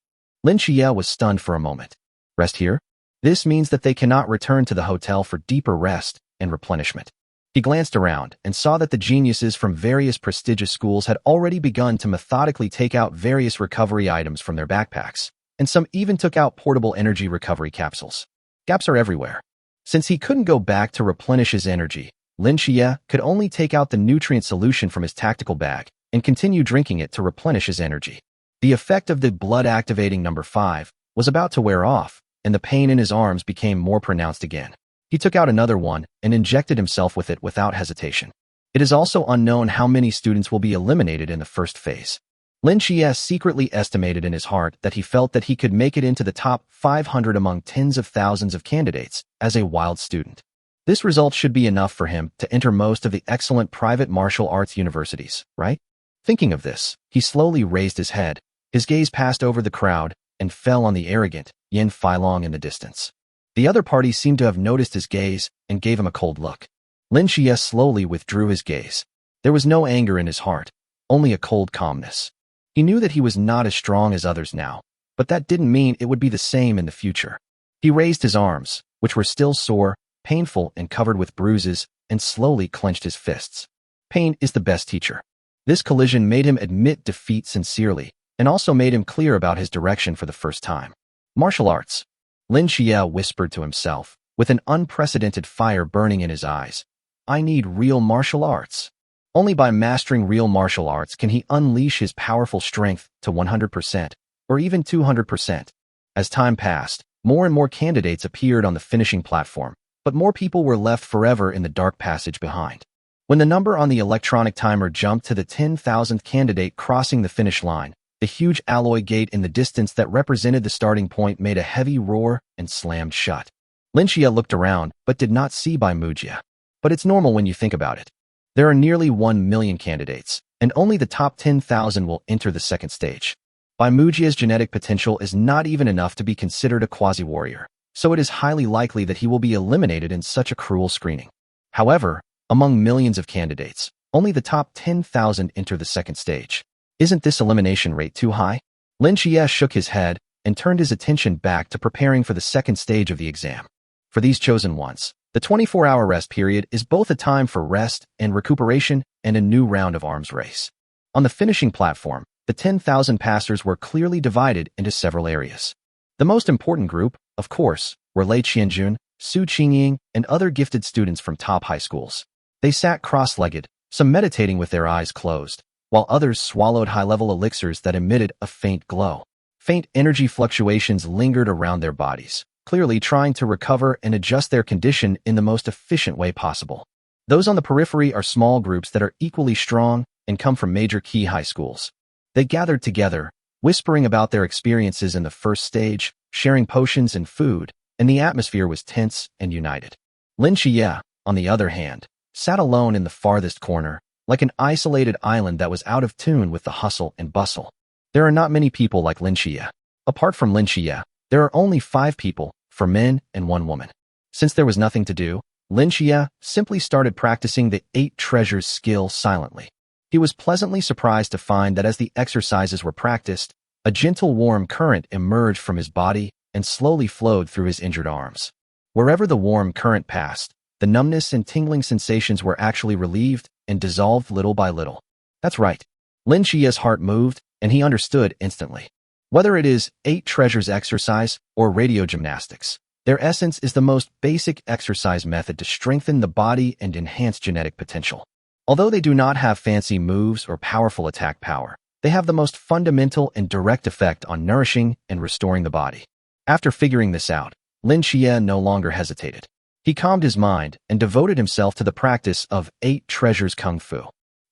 Lin Xie was stunned for a moment. Rest here? This means that they cannot return to the hotel for deeper rest and replenishment. He glanced around and saw that the geniuses from various prestigious schools had already begun to methodically take out various recovery items from their backpacks, and some even took out portable energy recovery capsules. Gaps are everywhere. Since he couldn't go back to replenish his energy, Lin Xie could only take out the nutrient solution from his tactical bag and continue drinking it to replenish his energy. The effect of the blood-activating number 5 was about to wear off, and the pain in his arms became more pronounced again. He took out another one and injected himself with it without hesitation. It is also unknown how many students will be eliminated in the first phase. Lin Xie secretly estimated in his heart that he felt that he could make it into the top 500 among tens of thousands of candidates as a wild student. This result should be enough for him to enter most of the excellent private martial arts universities, right? Thinking of this, he slowly raised his head. His gaze passed over the crowd and fell on the arrogant Yin Feilong in the distance. The other party seemed to have noticed his gaze and gave him a cold look. Lin Xie slowly withdrew his gaze. There was no anger in his heart, only a cold calmness. He knew that he was not as strong as others now, but that didn't mean it would be the same in the future. He raised his arms, which were still sore, painful, and covered with bruises, and slowly clenched his fists. Pain is the best teacher. This collision made him admit defeat sincerely, and also made him clear about his direction for the first time. Martial arts. Lin Xie whispered to himself, with an unprecedented fire burning in his eyes. I need real martial arts. Only by mastering real martial arts can he unleash his powerful strength to 100%, or even 200%. As time passed, more and more candidates appeared on the finishing platform, but more people were left forever in the dark passage behind. When the number on the electronic timer jumped to the 10,000th candidate crossing the finish line, the huge alloy gate in the distance that represented the starting point made a heavy roar and slammed shut. Lin Xie looked around but did not see Bai Mujia. But it's normal when you think about it. There are nearly 1 million candidates, and only the top 10,000 will enter the second stage. Bai Mujia's genetic potential is not even enough to be considered a quasi-warrior, so it is highly likely that he will be eliminated in such a cruel screening. However, among millions of candidates, only the top 10,000 enter the second stage. Isn't this elimination rate too high? Lin Xie shook his head and turned his attention back to preparing for the second stage of the exam. For these chosen ones, the 24-hour rest period is both a time for rest and recuperation and a new round of arms race. On the finishing platform, the 10,000 passers were clearly divided into several areas. The most important group, of course, were Lei Qianjun, Su Qingying, and other gifted students from top high schools. They sat cross-legged, some meditating with their eyes closed, while others swallowed high-level elixirs that emitted a faint glow. Faint energy fluctuations lingered around their bodies, clearly trying to recover and adjust their condition in the most efficient way possible. Those on the periphery are small groups that are equally strong and come from major key high schools. They gathered together, whispering about their experiences in the first stage, sharing potions and food, and the atmosphere was tense and united. Lin Xie, on the other hand, sat alone in the farthest corner, like an isolated island that was out of tune with the hustle and bustle. There are not many people like Lin Xie. Apart from Lin Xie, there are only 5 people, 4 men and 1 woman. Since there was nothing to do, Lin Xie simply started practicing the 8 treasures skill silently. He was pleasantly surprised to find that as the exercises were practiced, a gentle warm current emerged from his body and slowly flowed through his injured arms. Wherever the warm current passed, the numbness and tingling sensations were actually relieved and dissolved little by little. That's right. Lin Xie's heart moved, and he understood instantly. Whether it is 8 treasures exercise or radio gymnastics, their essence is the most basic exercise method to strengthen the body and enhance genetic potential. Although they do not have fancy moves or powerful attack power, they have the most fundamental and direct effect on nourishing and restoring the body. After figuring this out, Lin Xie no longer hesitated. He calmed his mind and devoted himself to the practice of 8 treasures kung fu.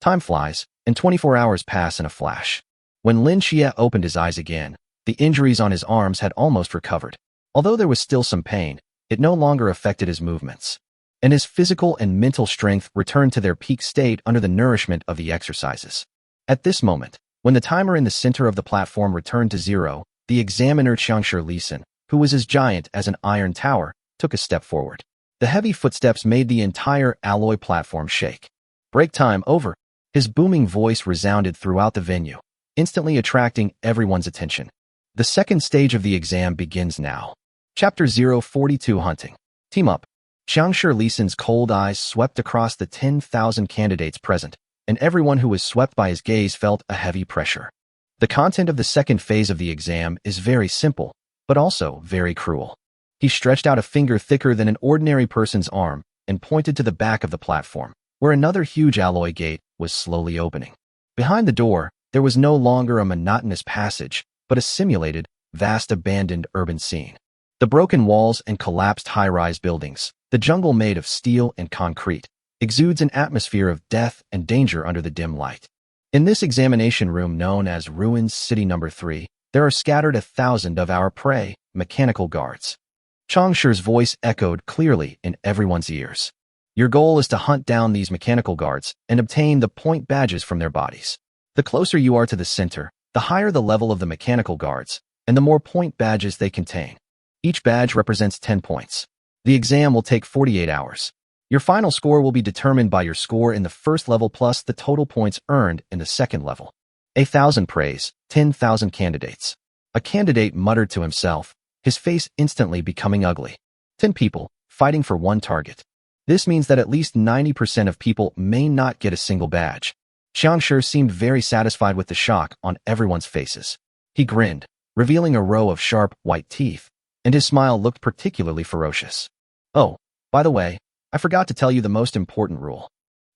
Time flies, and 24 hours pass in a flash. When Lin Xie opened his eyes again, the injuries on his arms had almost recovered. Although there was still some pain, it no longer affected his movements. And his physical and mental strength returned to their peak state under the nourishment of the exercises. At this moment, when the timer in the center of the platform returned to 0, the examiner Qiangshi Lisan, who was as giant as an iron tower, took a step forward. The heavy footsteps made the entire alloy platform shake. Break time over. His booming voice resounded throughout the venue, instantly attracting everyone's attention. The second stage of the exam begins now. Chapter 042 Hunting. Team up. Xiangshi Lisan's cold eyes swept across the 10,000 candidates present, and everyone who was swept by his gaze felt a heavy pressure. The content of the second phase of the exam is very simple, but also very cruel. He stretched out a finger thicker than an ordinary person's arm and pointed to the back of the platform, where another huge alloy gate was slowly opening. Behind the door, there was no longer a monotonous passage, but a simulated, vast abandoned urban scene. The broken walls and collapsed high-rise buildings, the jungle made of steel and concrete, exudes an atmosphere of death and danger under the dim light. In this examination room known as Ruins City No. 3, there are scattered 1,000 of our prey, mechanical guards. Changshi's voice echoed clearly in everyone's ears. Your goal is to hunt down these mechanical guards and obtain the point badges from their bodies. The closer you are to the center, the higher the level of the mechanical guards, and the more point badges they contain. Each badge represents 10 points. The exam will take 48 hours. Your final score will be determined by your score in the first level plus the total points earned in the second level. 1,000 praise, 10,000 candidates. A candidate muttered to himself, his face instantly becoming ugly. 10 people, fighting for one target. This means that at least 90% of people may not get a single badge. Xiangshi seemed very satisfied with the shock on everyone's faces. He grinned, revealing a row of sharp, white teeth, and his smile looked particularly ferocious. Oh, by the way, I forgot to tell you the most important rule.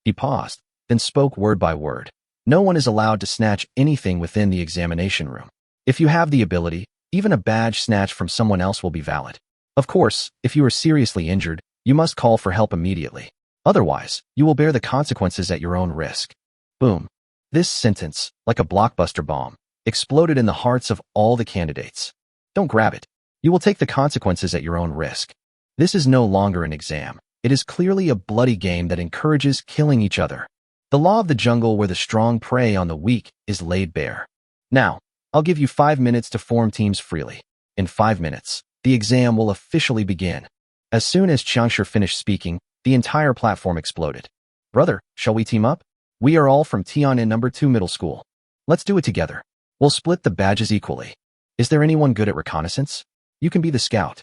He paused, then spoke word by word. No one is allowed to snatch anything within the examination room. If you have the ability, even a badge snatched from someone else will be valid. Of course, if you are seriously injured, you must call for help immediately. Otherwise, you will bear the consequences at your own risk. Boom. This sentence, like a blockbuster bomb, exploded in the hearts of all the candidates. Don't grab it. You will take the consequences at your own risk. This is no longer an exam. It is clearly a bloody game that encourages killing each other. The law of the jungle where the strong prey on the weak is laid bare. Now, I'll give you 5 minutes to form teams freely. In 5 minutes, the exam will officially begin. As soon as Xiangshi finished speaking, the entire platform exploded. Brother, shall we team up? We are all from Tian'an No. 2 Middle School. Let's do it together. We'll split the badges equally. Is there anyone good at reconnaissance? You can be the scout.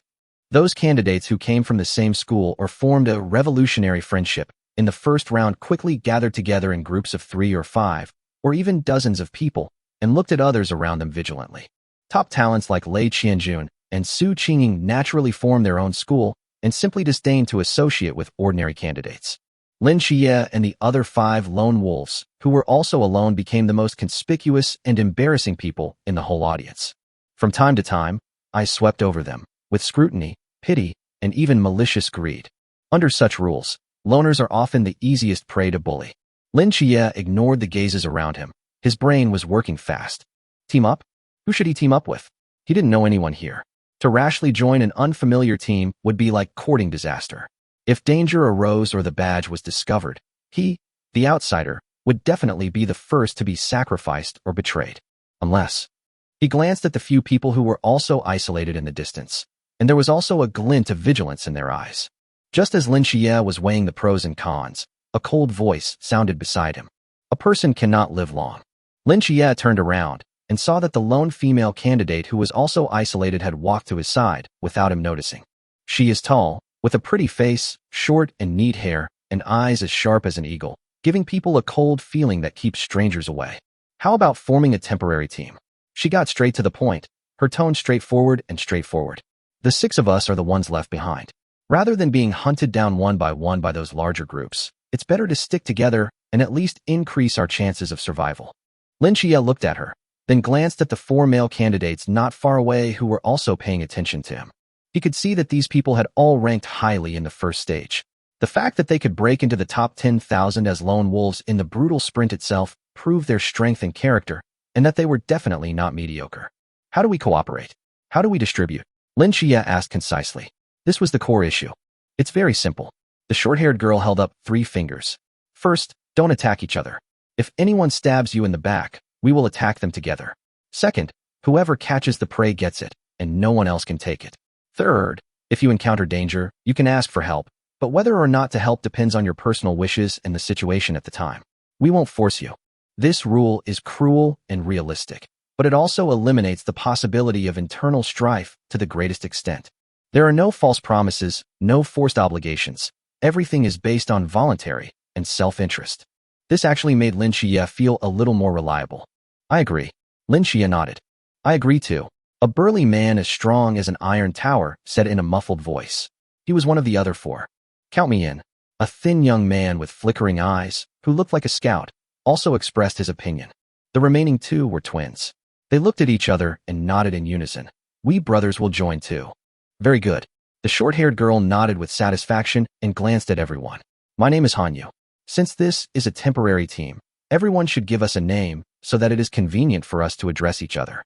Those candidates who came from the same school or formed a revolutionary friendship in the first round quickly gathered together in groups of 3 or 5, or even dozens of people, and looked at others around them vigilantly. Top talents like Lei Qianjun and Su Qingying naturally formed their own school and simply disdained to associate with ordinary candidates. Lin Xie and the other 5 lone wolves, who were also alone, became the most conspicuous and embarrassing people in the whole audience. From time to time, I swept over them, with scrutiny, pity, and even malicious greed. Under such rules, loners are often the easiest prey to bully. Lin Xie ignored the gazes around him. His brain was working fast. Team up? Who should he team up with? He didn't know anyone here. To rashly join an unfamiliar team would be like courting disaster. If danger arose or the badge was discovered, he, the outsider, would definitely be the first to be sacrificed or betrayed. Unless... He glanced at the few people who were also isolated in the distance, and there was also a glint of vigilance in their eyes. Just as Lin Xie was weighing the pros and cons, a cold voice sounded beside him. A person cannot live long. Lin Xie turned around and saw that the lone female candidate who was also isolated had walked to his side without him noticing. She is tall, with a pretty face, short and neat hair, and eyes as sharp as an eagle, giving people a cold feeling that keeps strangers away. How about forming a temporary team? She got straight to the point, her tone straightforward and straightforward. The 6 of us are the ones left behind. Rather than being hunted down one by those larger groups, it's better to stick together and at least increase our chances of survival. Lin Xie looked at her, then glanced at the 4 male candidates not far away who were also paying attention to him. He could see that these people had all ranked highly in the first stage. The fact that they could break into the top 10,000 as lone wolves in the brutal sprint itself proved their strength and character, and that they were definitely not mediocre. How do we cooperate? How do we distribute? Lin Xie asked concisely. This was the core issue. It's very simple. The short-haired girl held up 3 fingers. First, don't attack each other. If anyone stabs you in the back, we will attack them together. Second, whoever catches the prey gets it, and no one else can take it. Third, if you encounter danger, you can ask for help, But whether or not to help depends on your personal wishes and the situation at the time. We won't force you. This rule is cruel and realistic, but it also eliminates the possibility of internal strife to the greatest extent. There are no false promises, no forced obligations. Everything is based on voluntary and self-interest. This actually made Lin Xie feel a little more reliable. I agree. Lin Xie nodded. I agree too. A burly man as strong as an iron tower said in a muffled voice. He was one of the other four. Count me in. A thin young man with flickering eyes, who looked like a scout, also expressed his opinion. The remaining two were twins. They looked at each other and nodded in unison. We brothers will join too. Very good. The short-haired girl nodded with satisfaction and glanced at everyone. My name is Hanyu. Since this is a temporary team, everyone should give us a name so that it is convenient for us to address each other.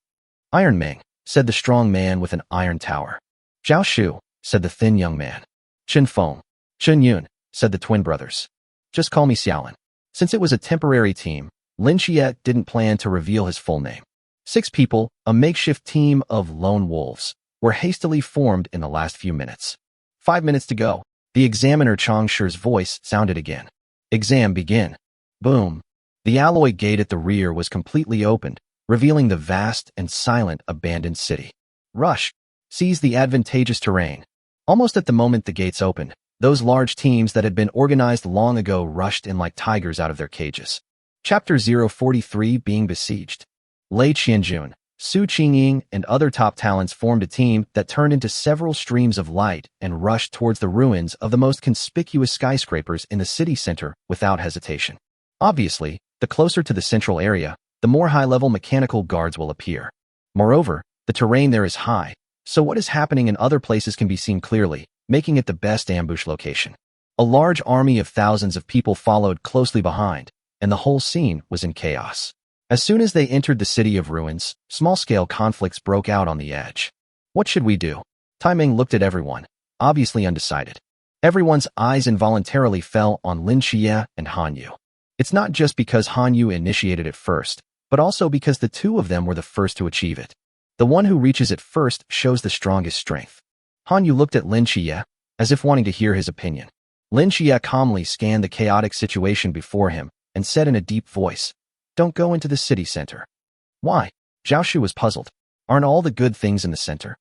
Iron Ming, said the strong man with an iron tower. Zhao Shu, said the thin young man. Chen Feng. Chen Yun, said the twin brothers. Just call me Xiaolin. Since it was a temporary team, Lin Xie didn't plan to reveal his full name. 6 people, a makeshift team of lone wolves, were hastily formed in the last few minutes. 5 minutes to go. The examiner Chang Shi's voice sounded again. Exam begin. Boom. The alloy gate at the rear was completely opened, revealing the vast and silent abandoned city. Rush. Seize the advantageous terrain. Almost at the moment the gates opened, those large teams that had been organized long ago rushed in like tigers out of their cages. Chapter 043 Being Besieged. Lei Qianjun, Su Qingying, and other top talents formed a team that turned into several streams of light and rushed towards the ruins of the most conspicuous skyscrapers in the city center without hesitation. Obviously, the closer to the central area, the more high-level mechanical guards will appear. Moreover, the terrain there is high, so what is happening in other places can be seen clearly, making it the best ambush location. A large army of thousands of people followed closely behind, and the whole scene was in chaos. As soon as they entered the city of ruins, small-scale conflicts broke out on the edge. What should we do? Tai Ming looked at everyone, obviously undecided. Everyone's eyes involuntarily fell on Lin Xie and Hanyu. It's not just because Hanyu initiated it first, but also because the two of them were the first to achieve it. The one who reaches it first shows the strongest strength. Hanyu looked at Lin Xie, as if wanting to hear his opinion. Lin Xie calmly scanned the chaotic situation before him and said in a deep voice, "Don't go into the city center." Why? Zhao Shu was puzzled. Aren't all the good things in the center?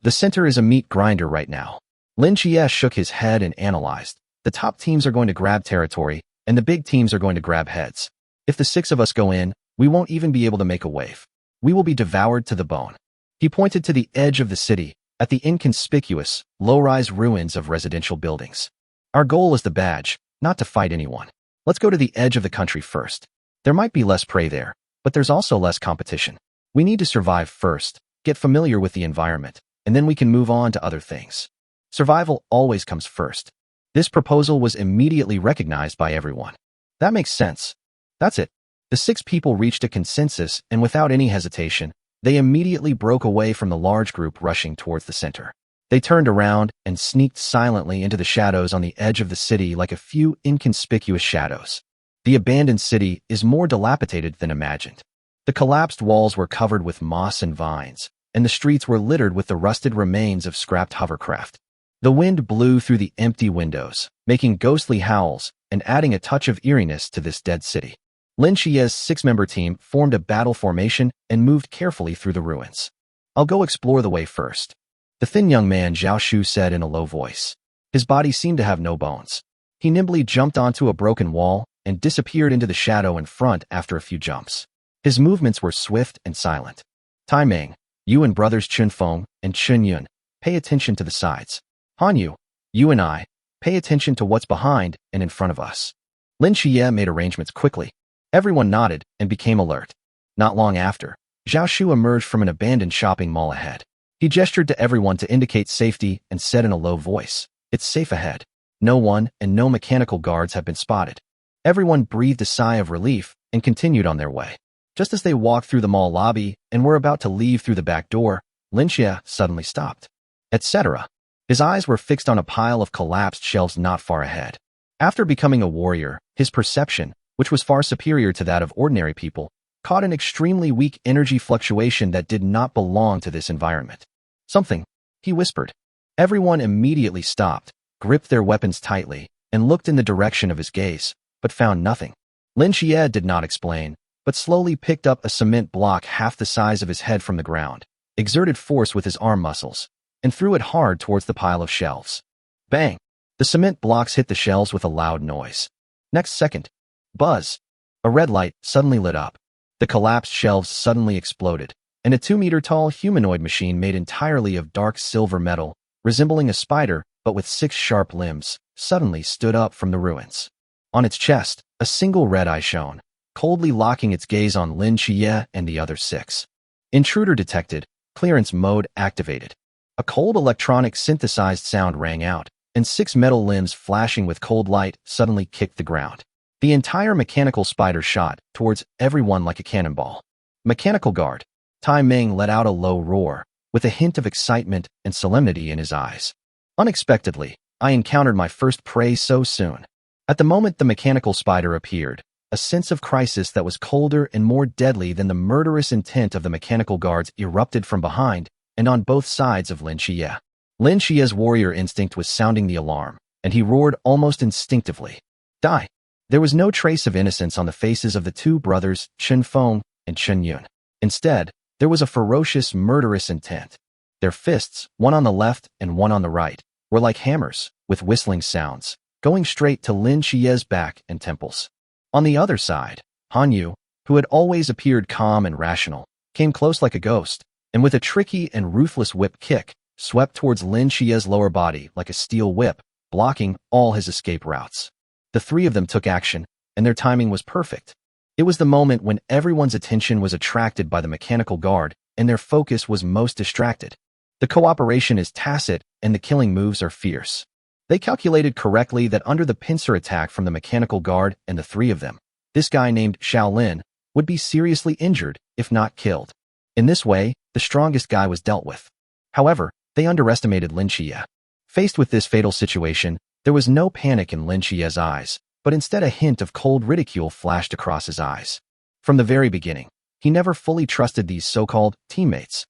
The center is a meat grinder right now. Lin Xie shook his head and analyzed. The top teams are going to grab territory, and the big teams are going to grab heads. If the 6 of us go in, we won't even be able to make a wave. We will be devoured to the bone. He pointed to the edge of the city, at the inconspicuous, low-rise ruins of residential buildings. Our goal is the badge, not to fight anyone. Let's go to the edge of the country first. There might be less prey there, but there's also less competition. We need to survive first, get familiar with the environment, and then we can move on to other things. Survival always comes first. This proposal was immediately recognized by everyone. That makes sense. That's it. The 6 people reached a consensus, and without any hesitation, they immediately broke away from the large group rushing towards the center. They turned around and sneaked silently into the shadows on the edge of the city like a few inconspicuous shadows. The abandoned city is more dilapidated than imagined. The collapsed walls were covered with moss and vines, and the streets were littered with the rusted remains of scrapped hovercraft. The wind blew through the empty windows, making ghostly howls and adding a touch of eeriness to this dead city. Lin Xie's 6-member team formed a battle formation and moved carefully through the ruins. I'll go explore the way first. The thin young man Zhao Shu said in a low voice. His body seemed to have no bones. He nimbly jumped onto a broken wall and disappeared into the shadow in front after a few jumps. His movements were swift and silent. Tai Ming, you and brothers Chen Feng and Chen Yun, pay attention to the sides. Hanyu, you and I, pay attention to what's behind and in front of us. Lin Xie made arrangements quickly. Everyone nodded and became alert. Not long after, Zhao Shu emerged from an abandoned shopping mall ahead. He gestured to everyone to indicate safety and said in a low voice, "It's safe ahead. No one and no mechanical guards have been spotted." Everyone breathed a sigh of relief and continued on their way. Just as they walked through the mall lobby and were about to leave through the back door, Lin Xie suddenly stopped. Etc. His eyes were fixed on a pile of collapsed shelves not far ahead. After becoming a warrior, his perception, which was far superior to that of ordinary people, caught an extremely weak energy fluctuation that did not belong to this environment. Something, he whispered. Everyone immediately stopped, gripped their weapons tightly, and looked in the direction of his gaze, but found nothing. Lin Xie did not explain, but slowly picked up a cement block half the size of his head from the ground, exerted force with his arm muscles, and threw it hard towards the pile of shelves. Bang! The cement blocks hit the shelves with a loud noise. Next second, buzz! A red light suddenly lit up. The collapsed shelves suddenly exploded, and a 2-meter-tall humanoid machine made entirely of dark silver metal, resembling a spider but with 6 sharp limbs, suddenly stood up from the ruins. On its chest, a single red eye shone, coldly locking its gaze on Lin Xie and the other 6. Intruder detected, clearance mode activated. A cold electronic synthesized sound rang out, and 6 metal limbs flashing with cold light suddenly kicked the ground. The entire mechanical spider shot towards everyone like a cannonball. Mechanical guard. Tai Meng let out a low roar, with a hint of excitement and solemnity in his eyes. Unexpectedly, I encountered my first prey so soon. At the moment the mechanical spider appeared, a sense of crisis that was colder and more deadly than the murderous intent of the mechanical guards erupted from behind and on both sides of Lin Xie. Lin Xie's warrior instinct was sounding the alarm, and he roared almost instinctively. Die! There was no trace of innocence on the faces of the 2 brothers, Chen Feng and Chen Yun. Instead, there was a ferocious, murderous intent. Their fists, one on the left and one on the right, were like hammers, with whistling sounds, going straight to Lin Xie's back and temples. On the other side, Han Yu, who had always appeared calm and rational, came close like a ghost, and with a tricky and ruthless whip kick, swept towards Lin Xie's lower body like a steel whip, blocking all his escape routes. The 3 of them took action, and their timing was perfect. It was the moment when everyone's attention was attracted by the mechanical guard, and their focus was most distracted. The cooperation is tacit, and the killing moves are fierce. They calculated correctly that under the pincer attack from the mechanical guard and the 3 of them, this guy named Shaolin would be seriously injured, if not killed. In this way, the strongest guy was dealt with. However, they underestimated Lin Xie. Faced with this fatal situation, there was no panic in Lin Xie's eyes, but instead a hint of cold ridicule flashed across his eyes. From the very beginning, he never fully trusted these so-called teammates.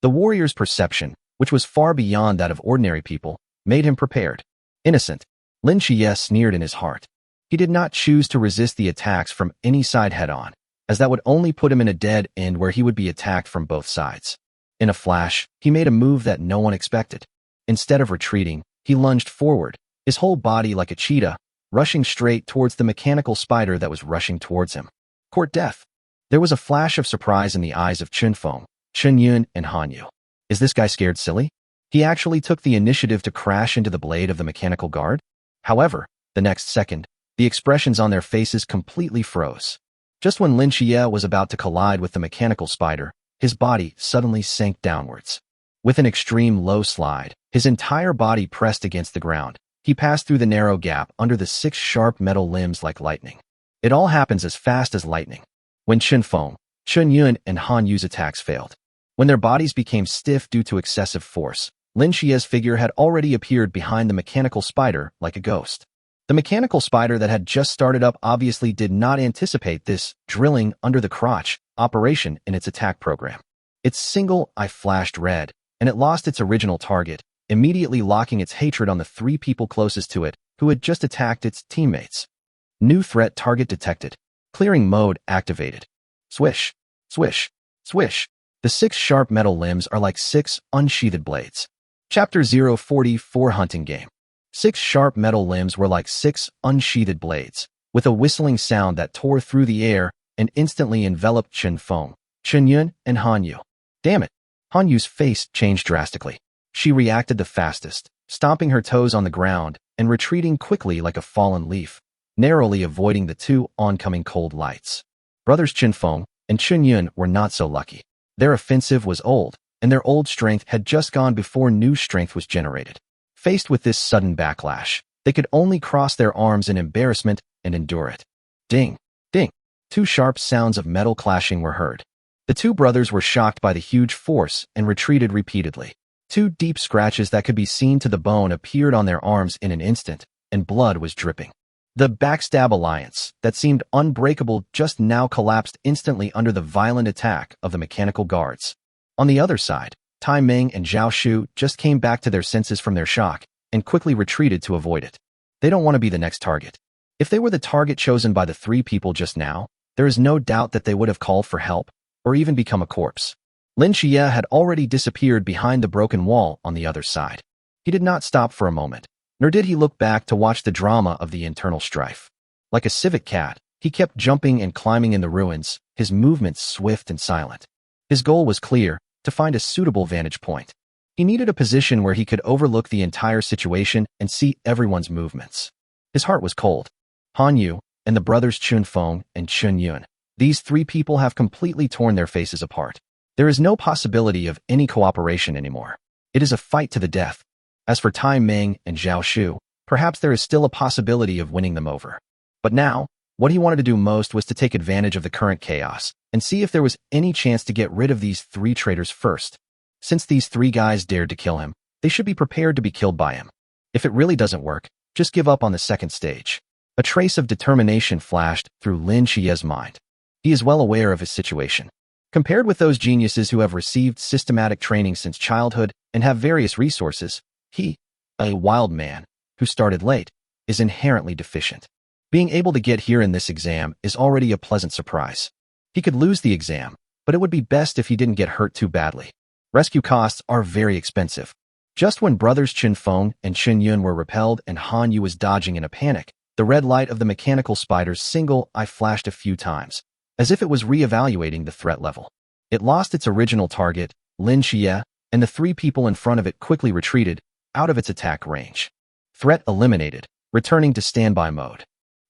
The warrior's perception, which was far beyond that of ordinary people, made him prepared. Innocent, Lin Xie sneered in his heart. He did not choose to resist the attacks from any side head-on, as that would only put him in a dead end where he would be attacked from both sides. In a flash, he made a move that no one expected. Instead of retreating, he lunged forward, his whole body like a cheetah, rushing straight towards the mechanical spider that was rushing towards him. Court death. There was a flash of surprise in the eyes of Chen Feng, Chen Yun, and Han Yu. Is this guy scared silly? He actually took the initiative to crash into the blade of the mechanical guard? However, the next second, the expressions on their faces completely froze. Just when Lin Xie was about to collide with the mechanical spider, his body suddenly sank downwards. With an extreme low slide, his entire body pressed against the ground. He passed through the narrow gap under the 6 sharp metal limbs like lightning. It all happens as fast as lightning. When Chen Feng, Chen Yun, and Han Yu's attacks failed, when their bodies became stiff due to excessive force, Lin Xie's figure had already appeared behind the mechanical spider like a ghost. The mechanical spider that had just started up obviously did not anticipate this drilling under the crotch operation in its attack program. Its single eye flashed red, and it lost its original target, immediately locking its hatred on the 3 people closest to it, who had just attacked its teammates. New threat target detected. Clearing mode activated. Swish, swish, swish. The 6 sharp metal limbs are like 6 unsheathed blades. Chapter 044 Hunting Game. 6 sharp metal limbs were like 6 unsheathed blades, with a whistling sound that tore through the air and instantly enveloped Chen Feng, Chen Yun, and Han Yu. Damn it! Han Yu's face changed drastically. She reacted the fastest, stomping her toes on the ground and retreating quickly like a fallen leaf, narrowly avoiding the 2 oncoming cold lights. Brothers Chen Feng and Chen Yun were not so lucky. Their offensive was old, and their old strength had just gone before new strength was generated. Faced with this sudden backlash, they could only cross their arms in embarrassment and endure it. Ding, ding. 2 sharp sounds of metal clashing were heard. The 2 brothers were shocked by the huge force and retreated repeatedly. 2 deep scratches that could be seen to the bone appeared on their arms in an instant, and blood was dripping. The backstab alliance, that seemed unbreakable, just now collapsed instantly under the violent attack of the mechanical guards. On the other side, Tai Meng and Zhao Shu just came back to their senses from their shock, and quickly retreated to avoid it. They don't want to be the next target. If they were the target chosen by the three people just now, there is no doubt that they would have called for help, or even become a corpse. Lin Xie had already disappeared behind the broken wall on the other side. He did not stop for a moment, nor did he look back to watch the drama of the internal strife. Like a civet cat, he kept jumping and climbing in the ruins, his movements swift and silent. His goal was clear, to find a suitable vantage point. He needed a position where he could overlook the entire situation and see everyone's movements. His heart was cold. Han Yu and the brothers Chun Feng and Chun Yun, these three people have completely torn their faces apart. There is no possibility of any cooperation anymore. It is a fight to the death. As for Tai Meng and Zhao Shu, perhaps there is still a possibility of winning them over. But now, what he wanted to do most was to take advantage of the current chaos and see if there was any chance to get rid of these three traitors first. Since these three guys dared to kill him, they should be prepared to be killed by him. If it really doesn't work, just give up on the second stage. A trace of determination flashed through Lin Xie's mind. He is well aware of his situation. Compared with those geniuses who have received systematic training since childhood and have various resources, he, a wild man, who started late, is inherently deficient. Being able to get here in this exam is already a pleasant surprise. He could lose the exam, but it would be best if he didn't get hurt too badly. Rescue costs are very expensive. Just when brothers Chun Feng and Chun Yun were repelled and Han Yu was dodging in a panic, the red light of the mechanical spider's single eye flashed a few times, as if it was re-evaluating the threat level. It lost its original target, Lin Xie, and the three people in front of it quickly retreated, out of its attack range. Threat eliminated, returning to standby mode.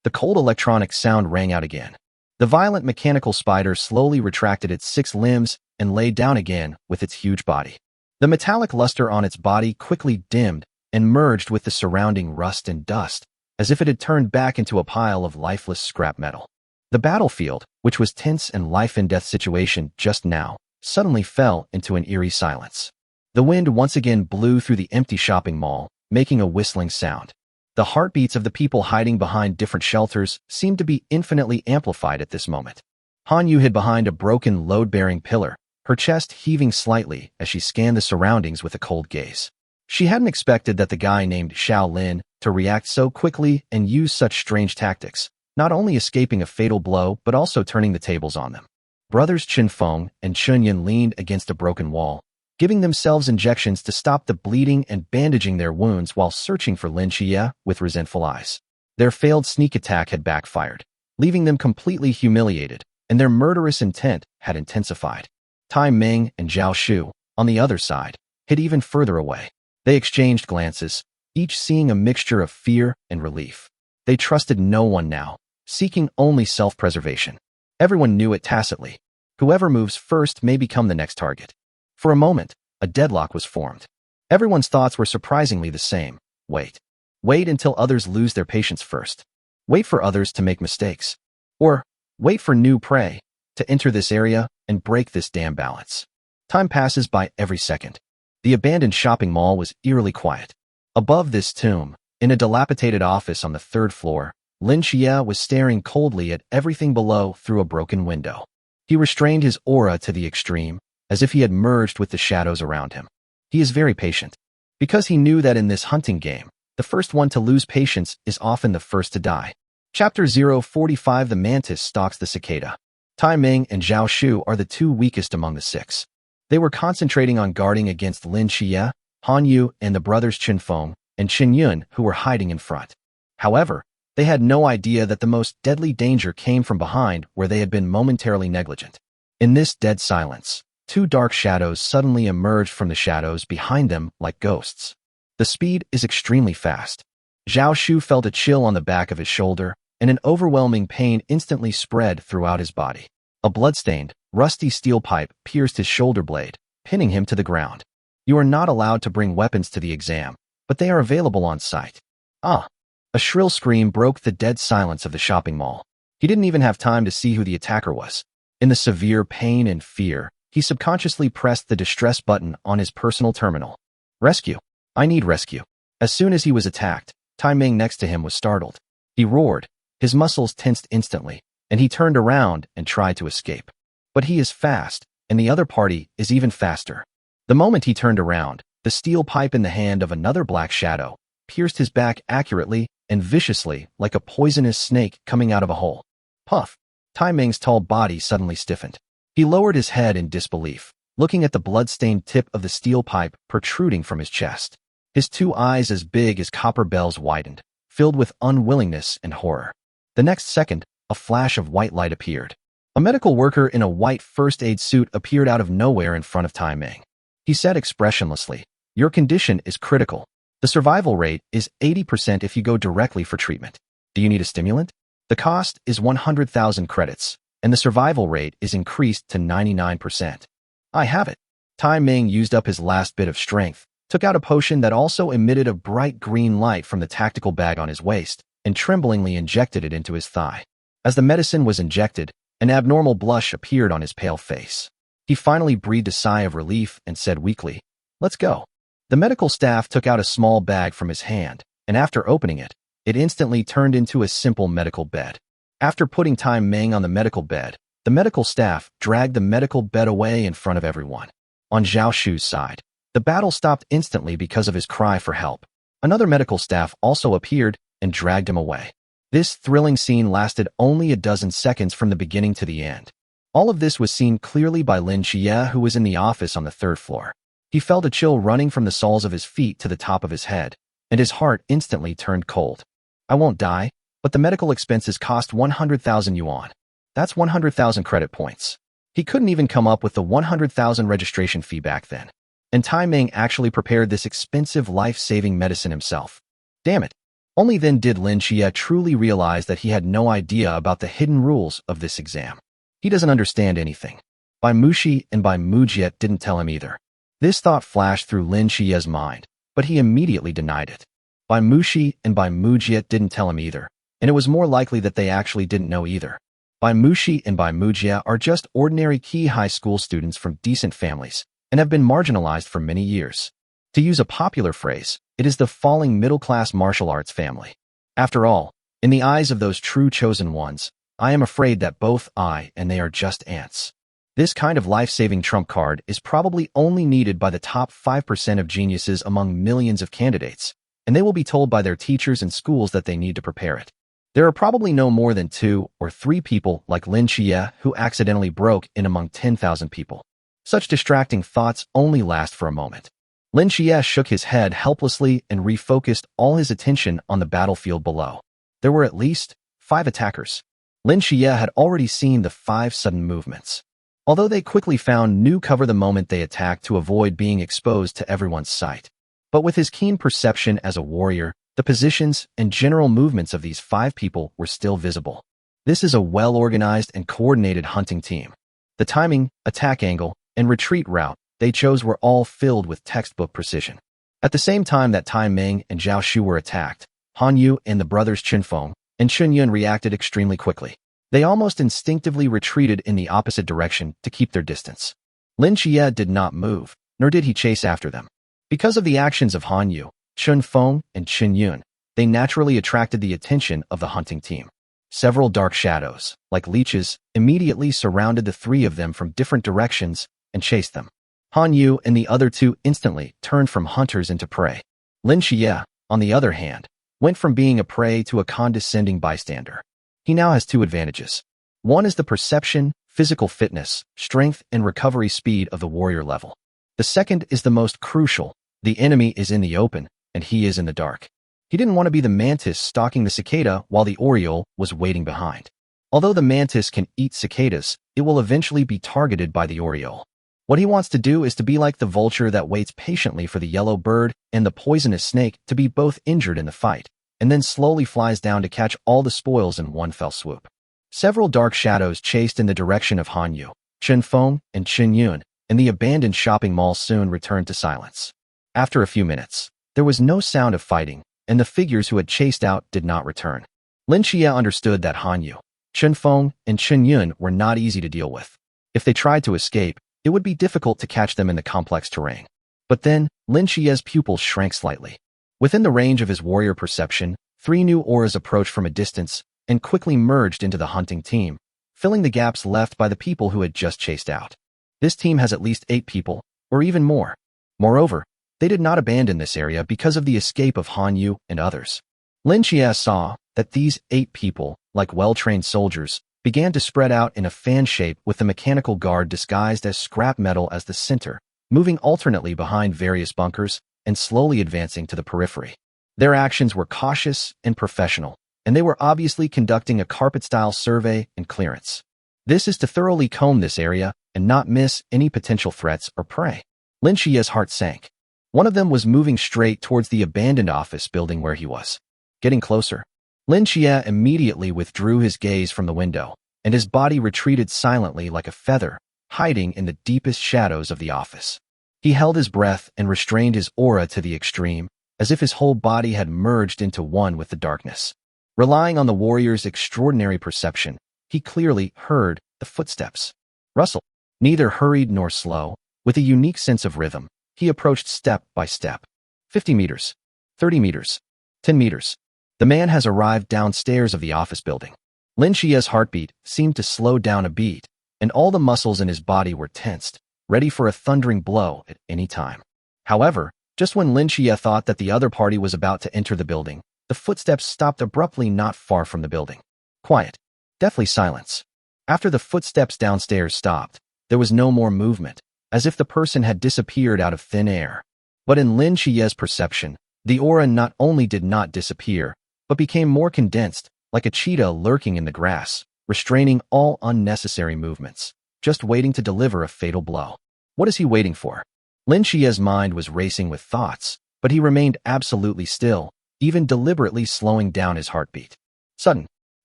The cold electronic sound rang out again. The violent mechanical spider slowly retracted its 6 limbs and lay down again with its huge body. The metallic luster on its body quickly dimmed and merged with the surrounding rust and dust, as if it had turned back into a pile of lifeless scrap metal. The battlefield, which was tense and life-and-death situation just now, suddenly fell into an eerie silence. The wind once again blew through the empty shopping mall, making a whistling sound. The heartbeats of the people hiding behind different shelters seemed to be infinitely amplified at this moment. Han Yu hid behind a broken load-bearing pillar, her chest heaving slightly as she scanned the surroundings with a cold gaze. She hadn't expected that the guy named Xiao Lin to react so quickly and use such strange tactics, not only escaping a fatal blow but also turning the tables on them. Brothers Chun Feng and Chun Yun leaned against a broken wall, giving themselves injections to stop the bleeding and bandaging their wounds while searching for Lin Xie with resentful eyes. Their failed sneak attack had backfired, leaving them completely humiliated, and their murderous intent had intensified. Tai Meng and Zhao Shu, on the other side, hid even further away. They exchanged glances, each seeing a mixture of fear and relief. They trusted no one now, seeking only self-preservation. Everyone knew it tacitly. Whoever moves first may become the next target. For a moment, a deadlock was formed. Everyone's thoughts were surprisingly the same. Wait. Wait until others lose their patience first. Wait for others to make mistakes. Or, wait for new prey to enter this area and break this damn balance. Time passes by every second. The abandoned shopping mall was eerily quiet. Above this tomb, in a dilapidated office on the 3rd floor, Lin Xie was staring coldly at everything below through a broken window. He restrained his aura to the extreme, as if he had merged with the shadows around him. He is very patient, because he knew that in this hunting game, the first one to lose patience is often the first to die. Chapter 045 The Mantis Stalks the Cicada. Tai Meng and Zhao Shu are the 2 weakest among the 6. They were concentrating on guarding against Lin Xie, Han Yu, and the brothers Chun Feng and Chun Yun who were hiding in front. However, they had no idea that the most deadly danger came from behind where they had been momentarily negligent. In this dead silence, 2 dark shadows suddenly emerged from the shadows behind them like ghosts. The speed is extremely fast. Zhao Shu felt a chill on the back of his shoulder, and an overwhelming pain instantly spread throughout his body. A bloodstained, rusty steel pipe pierced his shoulder blade, pinning him to the ground. You are not allowed to bring weapons to the exam, but they are available on site. Ah! A shrill scream broke the dead silence of the shopping mall. He didn't even have time to see who the attacker was. In the severe pain and fear, he subconsciously pressed the distress button on his personal terminal. Rescue. I need rescue. As soon as he was attacked, Tai Meng next to him was startled. He roared, his muscles tensed instantly, and he turned around and tried to escape. But he is fast, and the other party is even faster. The moment he turned around, the steel pipe in the hand of another black shadow pierced his back accurately and viciously like a poisonous snake coming out of a hole. Puff! Tai Ming's tall body suddenly stiffened. He lowered his head in disbelief, looking at the blood-stained tip of the steel pipe protruding from his chest. His two eyes as big as copper bells widened, filled with unwillingness and horror. The next second, a flash of white light appeared. A medical worker in a white first-aid suit appeared out of nowhere in front of Tai Ming. He said expressionlessly, "Your condition is critical. The survival rate is 80% if you go directly for treatment. Do you need a stimulant? The cost is 100,000 credits, and the survival rate is increased to 99%. I have it." Tai Ming used up his last bit of strength, took out a potion that also emitted a bright green light from the tactical bag on his waist, and tremblingly injected it into his thigh. As the medicine was injected, an abnormal blush appeared on his pale face. He finally breathed a sigh of relief and said weakly, "Let's go." The medical staff took out a small bag from his hand, and after opening it, it instantly turned into a simple medical bed. After putting Tai Ming on the medical bed, the medical staff dragged the medical bed away in front of everyone. On Zhao Shu's side, the battle stopped instantly because of his cry for help. Another medical staff also appeared and dragged him away. This thrilling scene lasted only a dozen seconds from the beginning to the end. All of this was seen clearly by Lin Xie, who was in the office on the third floor. He felt a chill running from the soles of his feet to the top of his head, and his heart instantly turned cold. "I won't die, but the medical expenses cost 100,000 yuan. That's 100,000 credit points." He couldn't even come up with the 100,000 registration fee back then. And Tai Ming actually prepared this expensive life-saving medicine himself. Damn it. Only then did Lin Xie truly realize that he had no idea about the hidden rules of this exam. He doesn't understand anything. Bai Muxi and Bai Mujiet didn't tell him either. This thought flashed through Lin Xie's mind, but he immediately denied it. Bai Muxi and Bai Mujiet didn't tell him either, and it was more likely that they actually didn't know either. Bai Muxi and Bai Mujiet are just ordinary key high school students from decent families, and have been marginalized for many years. To use a popular phrase, it is the falling middle-class martial arts family. After all, in the eyes of those true chosen ones, I am afraid that both I and they are just ants. This kind of life-saving trump card is probably only needed by the top 5% of geniuses among millions of candidates, and they will be told by their teachers and schools that they need to prepare it. There are probably no more than 2 or 3 people like Lin Xie who accidentally broke in among 10,000 people. Such distracting thoughts only last for a moment. Lin Xie shook his head helplessly and refocused all his attention on the battlefield below. There were at least 5 attackers. Lin Xie had already seen the 5 sudden movements. Although they quickly found new cover the moment they attacked to avoid being exposed to everyone's sight. But with his keen perception as a warrior, the positions and general movements of these 5 people were still visible. This is a well-organized and coordinated hunting team. The timing, attack angle, and retreat route they chose were all filled with textbook precision. At the same time that Tai Ming and Zhao Shu were attacked, Han Yu and the brothers Qinfeng and Chun Yun reacted extremely quickly. They almost instinctively retreated in the opposite direction to keep their distance. Lin Xie did not move, nor did he chase after them. Because of the actions of Han Yu, Chun Feng, and Chun Yun, they naturally attracted the attention of the hunting team. Several dark shadows, like leeches, immediately surrounded the 3 of them from different directions and chased them. Han Yu and the other 2 instantly turned from hunters into prey. Lin Xie, on the other hand, went from being a prey to a condescending bystander. He now has 2 advantages. One is the perception, physical fitness, strength, and recovery speed of the warrior level. The second is the most crucial. The enemy is in the open, and he is in the dark. He didn't want to be the mantis stalking the cicada while the oriole was waiting behind. Although the mantis can eat cicadas, it will eventually be targeted by the oriole. What he wants to do is to be like the vulture that waits patiently for the yellow bird and the poisonous snake to be both injured in the fight, and then slowly flies down to catch all the spoils in one fell swoop. Several dark shadows chased in the direction of Han Yu, Chun Feng, and Chun Yun, and the abandoned shopping mall soon returned to silence. After a few minutes, there was no sound of fighting, and the figures who had chased out did not return. Lin Xie understood that Han Yu, Chun Feng, and Chun Yun were not easy to deal with. If they tried to escape, it would be difficult to catch them in the complex terrain. But then, Lin Xie's pupils shrank slightly. Within the range of his warrior perception, 3 new auras approached from a distance and quickly merged into the hunting team, filling the gaps left by the people who had just chased out. This team has at least 8 people, or even more. Moreover, They did not abandon this area because of the escape of Han Yu and others. Lin Xie saw that these 8 people, like well-trained soldiers, began to spread out in a fan shape with the mechanical guard disguised as scrap metal as the center, moving alternately behind various bunkers and slowly advancing to the periphery. Their actions were cautious and professional, and they were obviously conducting a carpet-style survey and clearance. This is to thoroughly comb this area and not miss any potential threats or prey. Lin Xie's heart sank. One of them was moving straight towards the abandoned office building where he was. Getting closer, Lin Xie immediately withdrew his gaze from the window, and his body retreated silently like a feather, hiding in the deepest shadows of the office. He held his breath and restrained his aura to the extreme, as if his whole body had merged into one with the darkness. Relying on the warrior's extraordinary perception, he clearly heard the footsteps. Rustle, neither hurried nor slow, with a unique sense of rhythm, he approached step by step. 50 meters, 30 meters, 10 meters. The man has arrived downstairs of the office building. Lin Xie's heartbeat seemed to slow down a beat, and all the muscles in his body were tensed, ready for a thundering blow at any time. However, just when Lin Xie thought that the other party was about to enter the building, the footsteps stopped abruptly not far from the building. Quiet, deathly silence. After the footsteps downstairs stopped, there was no more movement, as if the person had disappeared out of thin air. But in Lin Xie's perception, the aura not only did not disappear, but became more condensed, like a cheetah lurking in the grass, restraining all unnecessary movements, just waiting to deliver a fatal blow. What is he waiting for? Lin Xie's mind was racing with thoughts, but he remained absolutely still, even deliberately slowing down his heartbeat. Sudden,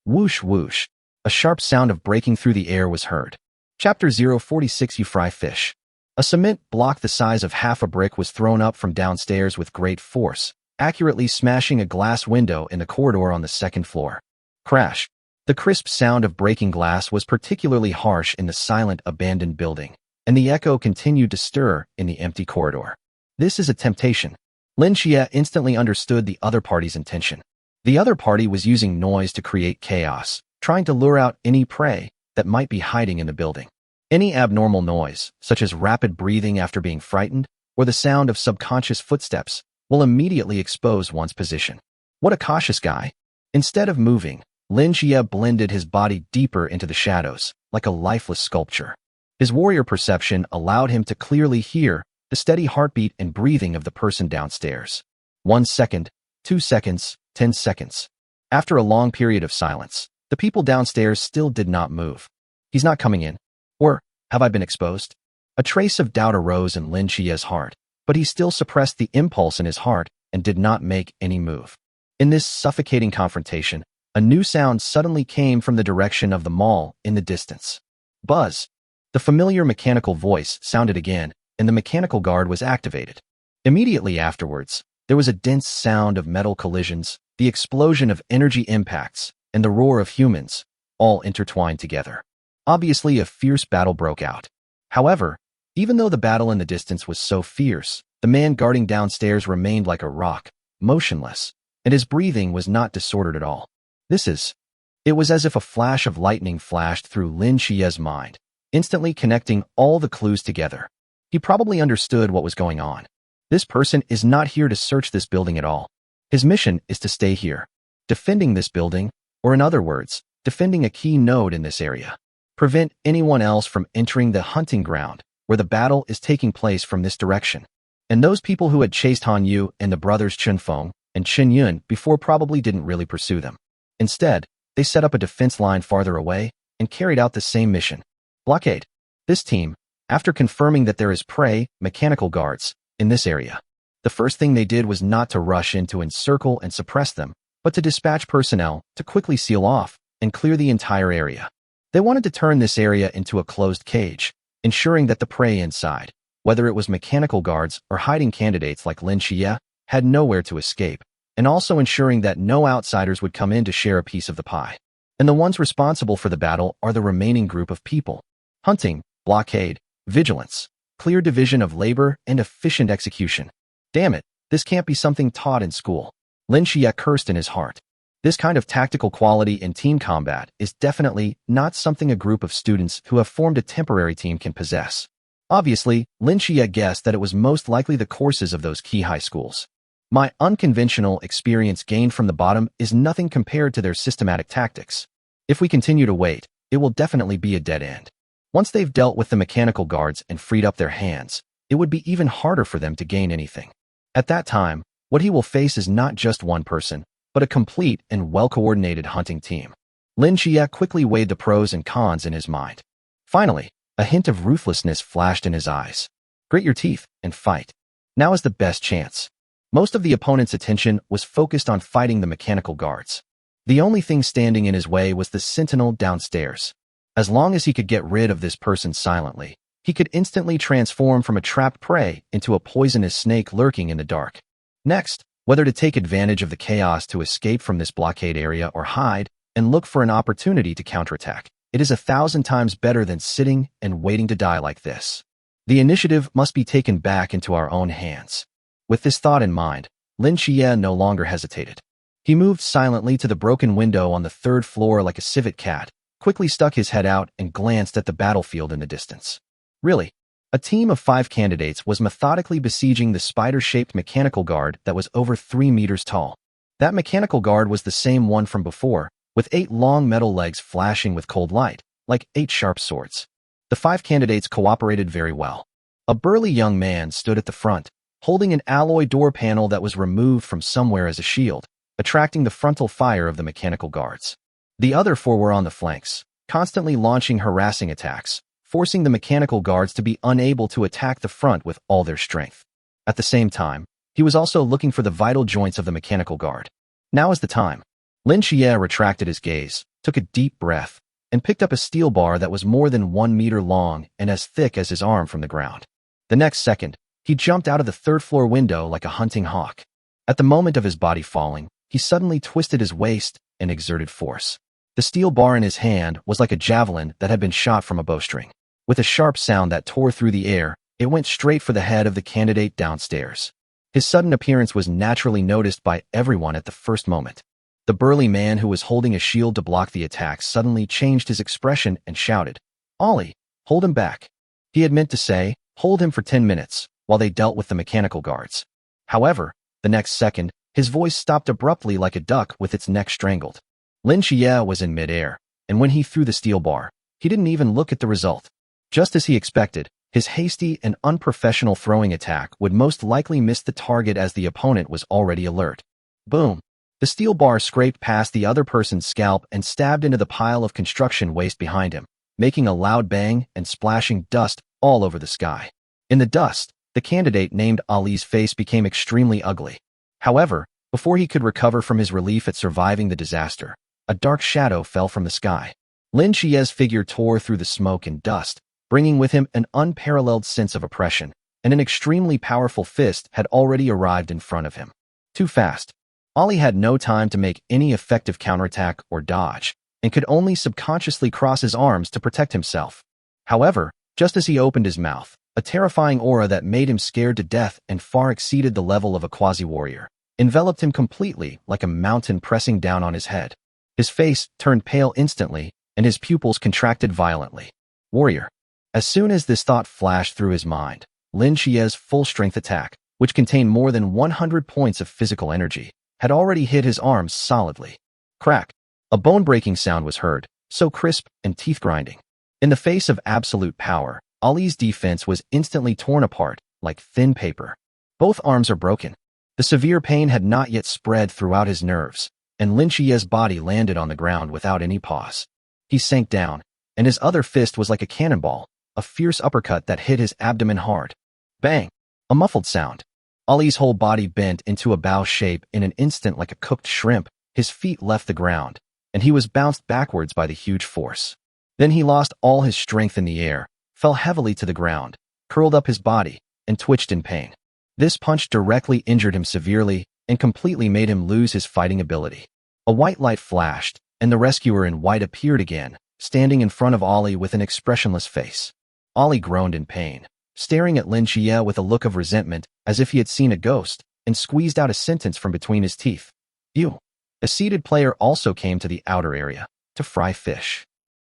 whoosh whoosh, a sharp sound of breaking through the air was heard. Chapter 046 You Fry Fish. A cement block the size of half a brick was thrown up from downstairs with great force, accurately smashing a glass window in the corridor on the second floor. Crash. The crisp sound of breaking glass was particularly harsh in the silent, abandoned building, and the echo continued to stir in the empty corridor. This is a temptation. Lin Xie instantly understood the other party's intention. The other party was using noise to create chaos, trying to lure out any prey that might be hiding in the building. Any abnormal noise, such as rapid breathing after being frightened, or the sound of subconscious footsteps, will immediately expose one's position. What a cautious guy. Instead of moving, Lin Xie blended his body deeper into the shadows, like a lifeless sculpture. His warrior perception allowed him to clearly hear the steady heartbeat and breathing of the person downstairs. 1 second, 2 seconds, 10 seconds. After a long period of silence, the people downstairs still did not move. He's not coming in. Or, have I been exposed? A trace of doubt arose in Lin Xie's heart, but he still suppressed the impulse in his heart and did not make any move. In this suffocating confrontation, a new sound suddenly came from the direction of the mall in the distance. Buzz. The familiar mechanical voice sounded again, and the mechanical guard was activated. Immediately afterwards, there was a dense sound of metal collisions, the explosion of energy impacts, and the roar of humans, all intertwined together. Obviously, a fierce battle broke out. However, even though the battle in the distance was so fierce, the man guarding downstairs remained like a rock, motionless, and his breathing was not disordered at all. It was as if a flash of lightning flashed through Lin Xie's mind, instantly connecting all the clues together. He probably understood what was going on. This person is not here to search this building at all. His mission is to stay here, defending this building, or in other words, defending a key node in this area. Prevent anyone else from entering the hunting ground, where the battle is taking place from this direction. And those people who had chased Han Yu and the brothers Chen Feng and Chen Yun before probably didn't really pursue them. Instead, they set up a defense line farther away and carried out the same mission. Blockade. This team, after confirming that there is prey, mechanical guards, in this area, the first thing they did was not to rush in to encircle and suppress them, but to dispatch personnel to quickly seal off and clear the entire area. They wanted to turn this area into a closed cage, ensuring that the prey inside, whether it was mechanical guards or hiding candidates like Lin Xie, had nowhere to escape, and also ensuring that no outsiders would come in to share a piece of the pie. And the ones responsible for the battle are the remaining group of people. Hunting, blockade, vigilance, clear division of labor, and efficient execution. Damn it, this can't be something taught in school. Lin Xie cursed in his heart. This kind of tactical quality in team combat is definitely not something a group of students who have formed a temporary team can possess. Obviously, Lin Xie guessed that it was most likely the courses of those key high schools. My unconventional experience gained from the bottom is nothing compared to their systematic tactics. If we continue to wait, it will definitely be a dead end. Once they've dealt with the mechanical guards and freed up their hands, it would be even harder for them to gain anything. At that time, what he will face is not just one person, but a complete and well-coordinated hunting team. Lin Xie quickly weighed the pros and cons in his mind. Finally, a hint of ruthlessness flashed in his eyes. Grit your teeth and fight. Now is the best chance. Most of the opponent's attention was focused on fighting the mechanical guards. The only thing standing in his way was the sentinel downstairs. As long as he could get rid of this person silently, he could instantly transform from a trapped prey into a poisonous snake lurking in the dark. Next, whether to take advantage of the chaos to escape from this blockade area or hide and look for an opportunity to counterattack, it is 1,000 times better than sitting and waiting to die like this. The initiative must be taken back into our own hands. With this thought in mind, Lin Xie no longer hesitated. He moved silently to the broken window on the 3rd floor like a civet cat, quickly stuck his head out and glanced at the battlefield in the distance. Really, a team of 5 candidates was methodically besieging the spider-shaped mechanical guard that was over 3 meters tall. That mechanical guard was the same one from before, with 8 long metal legs flashing with cold light, like 8 sharp swords. The 5 candidates cooperated very well. A burly young man stood at the front, holding an alloy door panel that was removed from somewhere as a shield, attracting the frontal fire of the mechanical guards. The other 4 were on the flanks, constantly launching harassing attacks, forcing the mechanical guards to be unable to attack the front with all their strength. At the same time, he was also looking for the vital joints of the mechanical guard. Now is the time. Lin Xie retracted his gaze, took a deep breath, and picked up a steel bar that was more than 1 meter long and as thick as his arm from the ground. The next second, he jumped out of the 3rd floor window like a hunting hawk. At the moment of his body falling, he suddenly twisted his waist and exerted force. The steel bar in his hand was like a javelin that had been shot from a bowstring. With a sharp sound that tore through the air, it went straight for the head of the candidate downstairs. His sudden appearance was naturally noticed by everyone at the first moment. The burly man who was holding a shield to block the attack suddenly changed his expression and shouted, "Ollie, hold him back." He had meant to say, "Hold him for 10 minutes," while they dealt with the mechanical guards. However, the next second, his voice stopped abruptly like a duck with its neck strangled. Lin Xie was in midair, and when he threw the steel bar, he didn't even look at the result. Just as he expected, his hasty and unprofessional throwing attack would most likely miss the target as the opponent was already alert. Boom! The steel bar scraped past the other person's scalp and stabbed into the pile of construction waste behind him, making a loud bang and splashing dust all over the sky. In the dust, the candidate named Ali's face became extremely ugly. However, before he could recover from his relief at surviving the disaster, a dark shadow fell from the sky. Lin Xie's figure tore through the smoke and dust, bringing with him an unparalleled sense of oppression, and an extremely powerful fist had already arrived in front of him. Too fast. Ali had no time to make any effective counterattack or dodge, and could only subconsciously cross his arms to protect himself. However, just as he opened his mouth, a terrifying aura that made him scared to death and far exceeded the level of a quasi-warrior enveloped him completely like a mountain pressing down on his head. His face turned pale instantly, and his pupils contracted violently. Warrior. As soon as this thought flashed through his mind, Lin Xie's full-strength attack, which contained more than 100 points of physical energy, had already hit his arms solidly. Crack! A bone-breaking sound was heard, so crisp and teeth-grinding. In the face of absolute power, Ali's defense was instantly torn apart, like thin paper. Both arms are broken. The severe pain had not yet spread throughout his nerves, and Lin Xie's body landed on the ground without any pause. He sank down, and his other fist was like a cannonball, a fierce uppercut that hit his abdomen hard. Bang! A muffled sound. Ali's whole body bent into a bow shape in an instant like a cooked shrimp. His feet left the ground, and he was bounced backwards by the huge force. Then he lost all his strength in the air, fell heavily to the ground, curled up his body, and twitched in pain. This punch directly injured him severely and completely made him lose his fighting ability. A white light flashed, and the rescuer in white appeared again, standing in front of Ali with an expressionless face. Ali groaned in pain, staring at Lin Xie with a look of resentment as if he had seen a ghost, and squeezed out a sentence from between his teeth. "You." A seated player also came to the outer area to fry fish.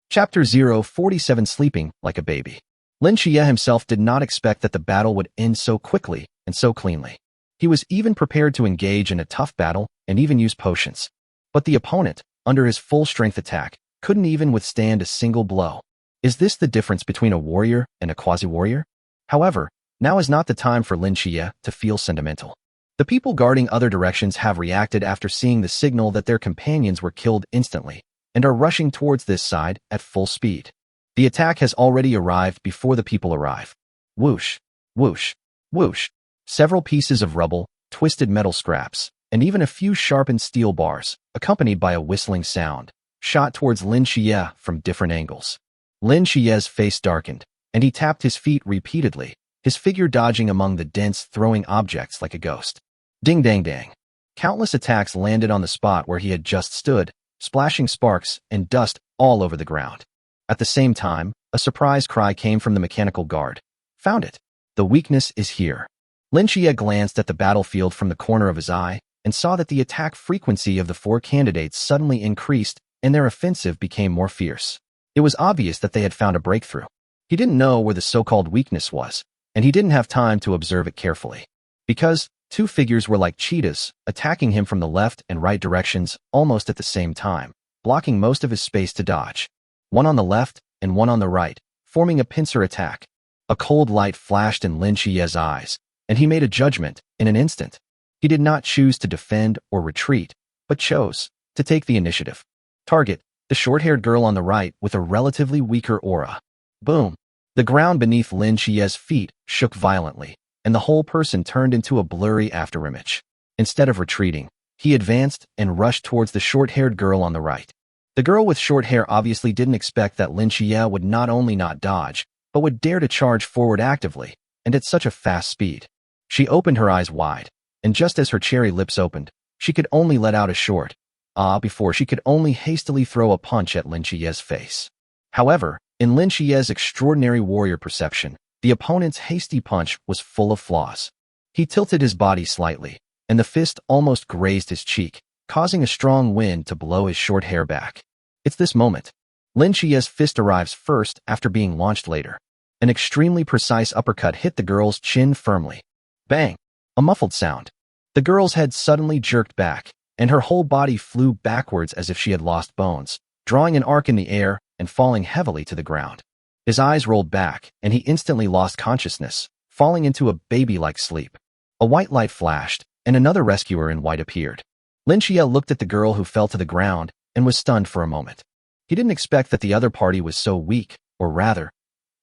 Chapter 047 Sleeping Like a Baby. Lin Xie himself did not expect that the battle would end so quickly and so cleanly. He was even prepared to engage in a tough battle and even use potions. But the opponent, under his full-strength attack, couldn't even withstand a single blow. Is this the difference between a warrior and a quasi-warrior? However, now is not the time for Lin Xie to feel sentimental. The people guarding other directions have reacted after seeing the signal that their companions were killed instantly, and are rushing towards this side at full speed. The attack has already arrived before the people arrive. Whoosh, whoosh, whoosh. Several pieces of rubble, twisted metal scraps, and even a few sharpened steel bars, accompanied by a whistling sound, shot towards Lin Xie from different angles. Lin Xie's face darkened, and he tapped his feet repeatedly, his figure dodging among the dense, throwing objects like a ghost. Ding dang dang. Countless attacks landed on the spot where he had just stood, splashing sparks and dust all over the ground. At the same time, a surprise cry came from the mechanical guard. Found it. The weakness is here. Lin Xie glanced at the battlefield from the corner of his eye and saw that the attack frequency of the four candidates suddenly increased and their offensive became more fierce. It was obvious that they had found a breakthrough. He didn't know where the so-called weakness was, and he didn't have time to observe it carefully. Because two figures were like cheetahs, attacking him from the left and right directions almost at the same time, blocking most of his space to dodge. One on the left and one on the right, forming a pincer attack. A cold light flashed in Lin Xie's eyes, and he made a judgment in an instant. He did not choose to defend or retreat, but chose to take the initiative. Target, the short-haired girl on the right with a relatively weaker aura. Boom. The ground beneath Lin Xie's feet shook violently, and the whole person turned into a blurry afterimage. Instead of retreating, he advanced and rushed towards the short-haired girl on the right. The girl with short hair obviously didn't expect that Lin Xie would not only not dodge, but would dare to charge forward actively, and at such a fast speed. She opened her eyes wide, and just as her cherry lips opened, she could only let out a short "ah" before she could only hastily throw a punch at Lin Xie's face. However, in Lin Xie's extraordinary warrior perception, the opponent's hasty punch was full of flaws. He tilted his body slightly, and the fist almost grazed his cheek, causing a strong wind to blow his short hair back. It's this moment. Lin Xie's fist arrives first after being launched later. An extremely precise uppercut hit the girl's chin firmly. Bang! A muffled sound. The girl's head suddenly jerked back, and her whole body flew backwards as if she had lost bones, drawing an arc in the air and falling heavily to the ground. His eyes rolled back, and he instantly lost consciousness, falling into a baby-like sleep. A white light flashed, and another rescuer in white appeared. Lin Xie looked at the girl who fell to the ground and was stunned for a moment. He didn't expect that the other party was so weak, or rather,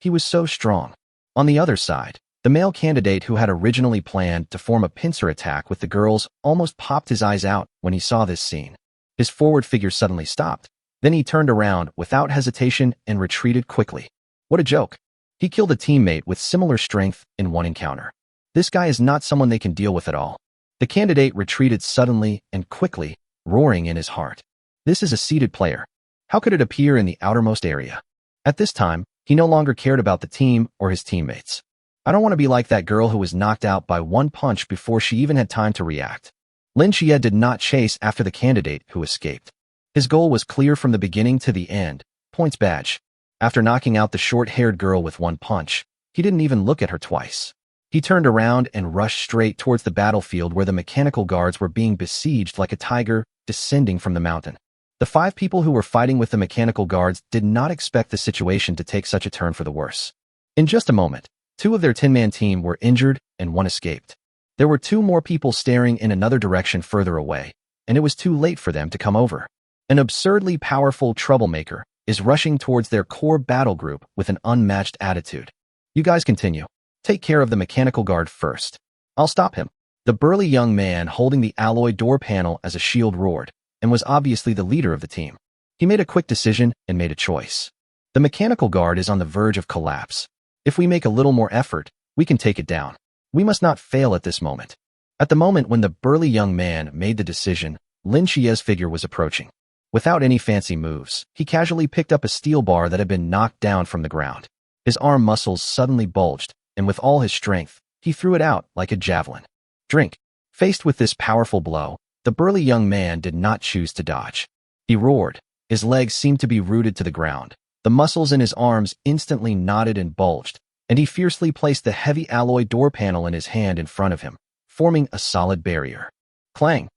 he was so strong. On the other side, the male candidate who had originally planned to form a pincer attack with the girls almost popped his eyes out when he saw this scene. His forward figure suddenly stopped. Then he turned around without hesitation and retreated quickly. What a joke. He killed a teammate with similar strength in one encounter. This guy is not someone they can deal with at all. The candidate retreated suddenly and quickly, roaring in his heart. This is a seated player. How could it appear in the outermost area? At this time, he no longer cared about the team or his teammates. I don't want to be like that girl who was knocked out by one punch before she even had time to react. Lin Xie did not chase after the candidate who escaped. His goal was clear from the beginning to the end. Points badge. After knocking out the short-haired girl with one punch, he didn't even look at her twice. He turned around and rushed straight towards the battlefield where the mechanical guards were being besieged like a tiger descending from the mountain. The 5 people who were fighting with the mechanical guards did not expect the situation to take such a turn for the worse. In just a moment, 2 of their 10-man team were injured and 1 escaped. There were 2 more people staring in another direction further away, and it was too late for them to come over. An absurdly powerful troublemaker is rushing towards their core battle group with an unmatched attitude. You guys continue. Take care of the mechanical guard first. I'll stop him. The burly young man holding the alloy door panel as a shield roared, and was obviously the leader of the team. He made a quick decision and made a choice. The mechanical guard is on the verge of collapse. If we make a little more effort, we can take it down. We must not fail at this moment. At the moment when the burly young man made the decision, Lin Xie's figure was approaching. Without any fancy moves, he casually picked up a steel bar that had been knocked down from the ground. His arm muscles suddenly bulged, and with all his strength, he threw it out like a javelin. Drink. Faced with this powerful blow, the burly young man did not choose to dodge. He roared. His legs seemed to be rooted to the ground, The muscles in his arms instantly knotted and bulged, and he fiercely placed the heavy alloy door panel in his hand in front of him, forming a solid barrier. Clang!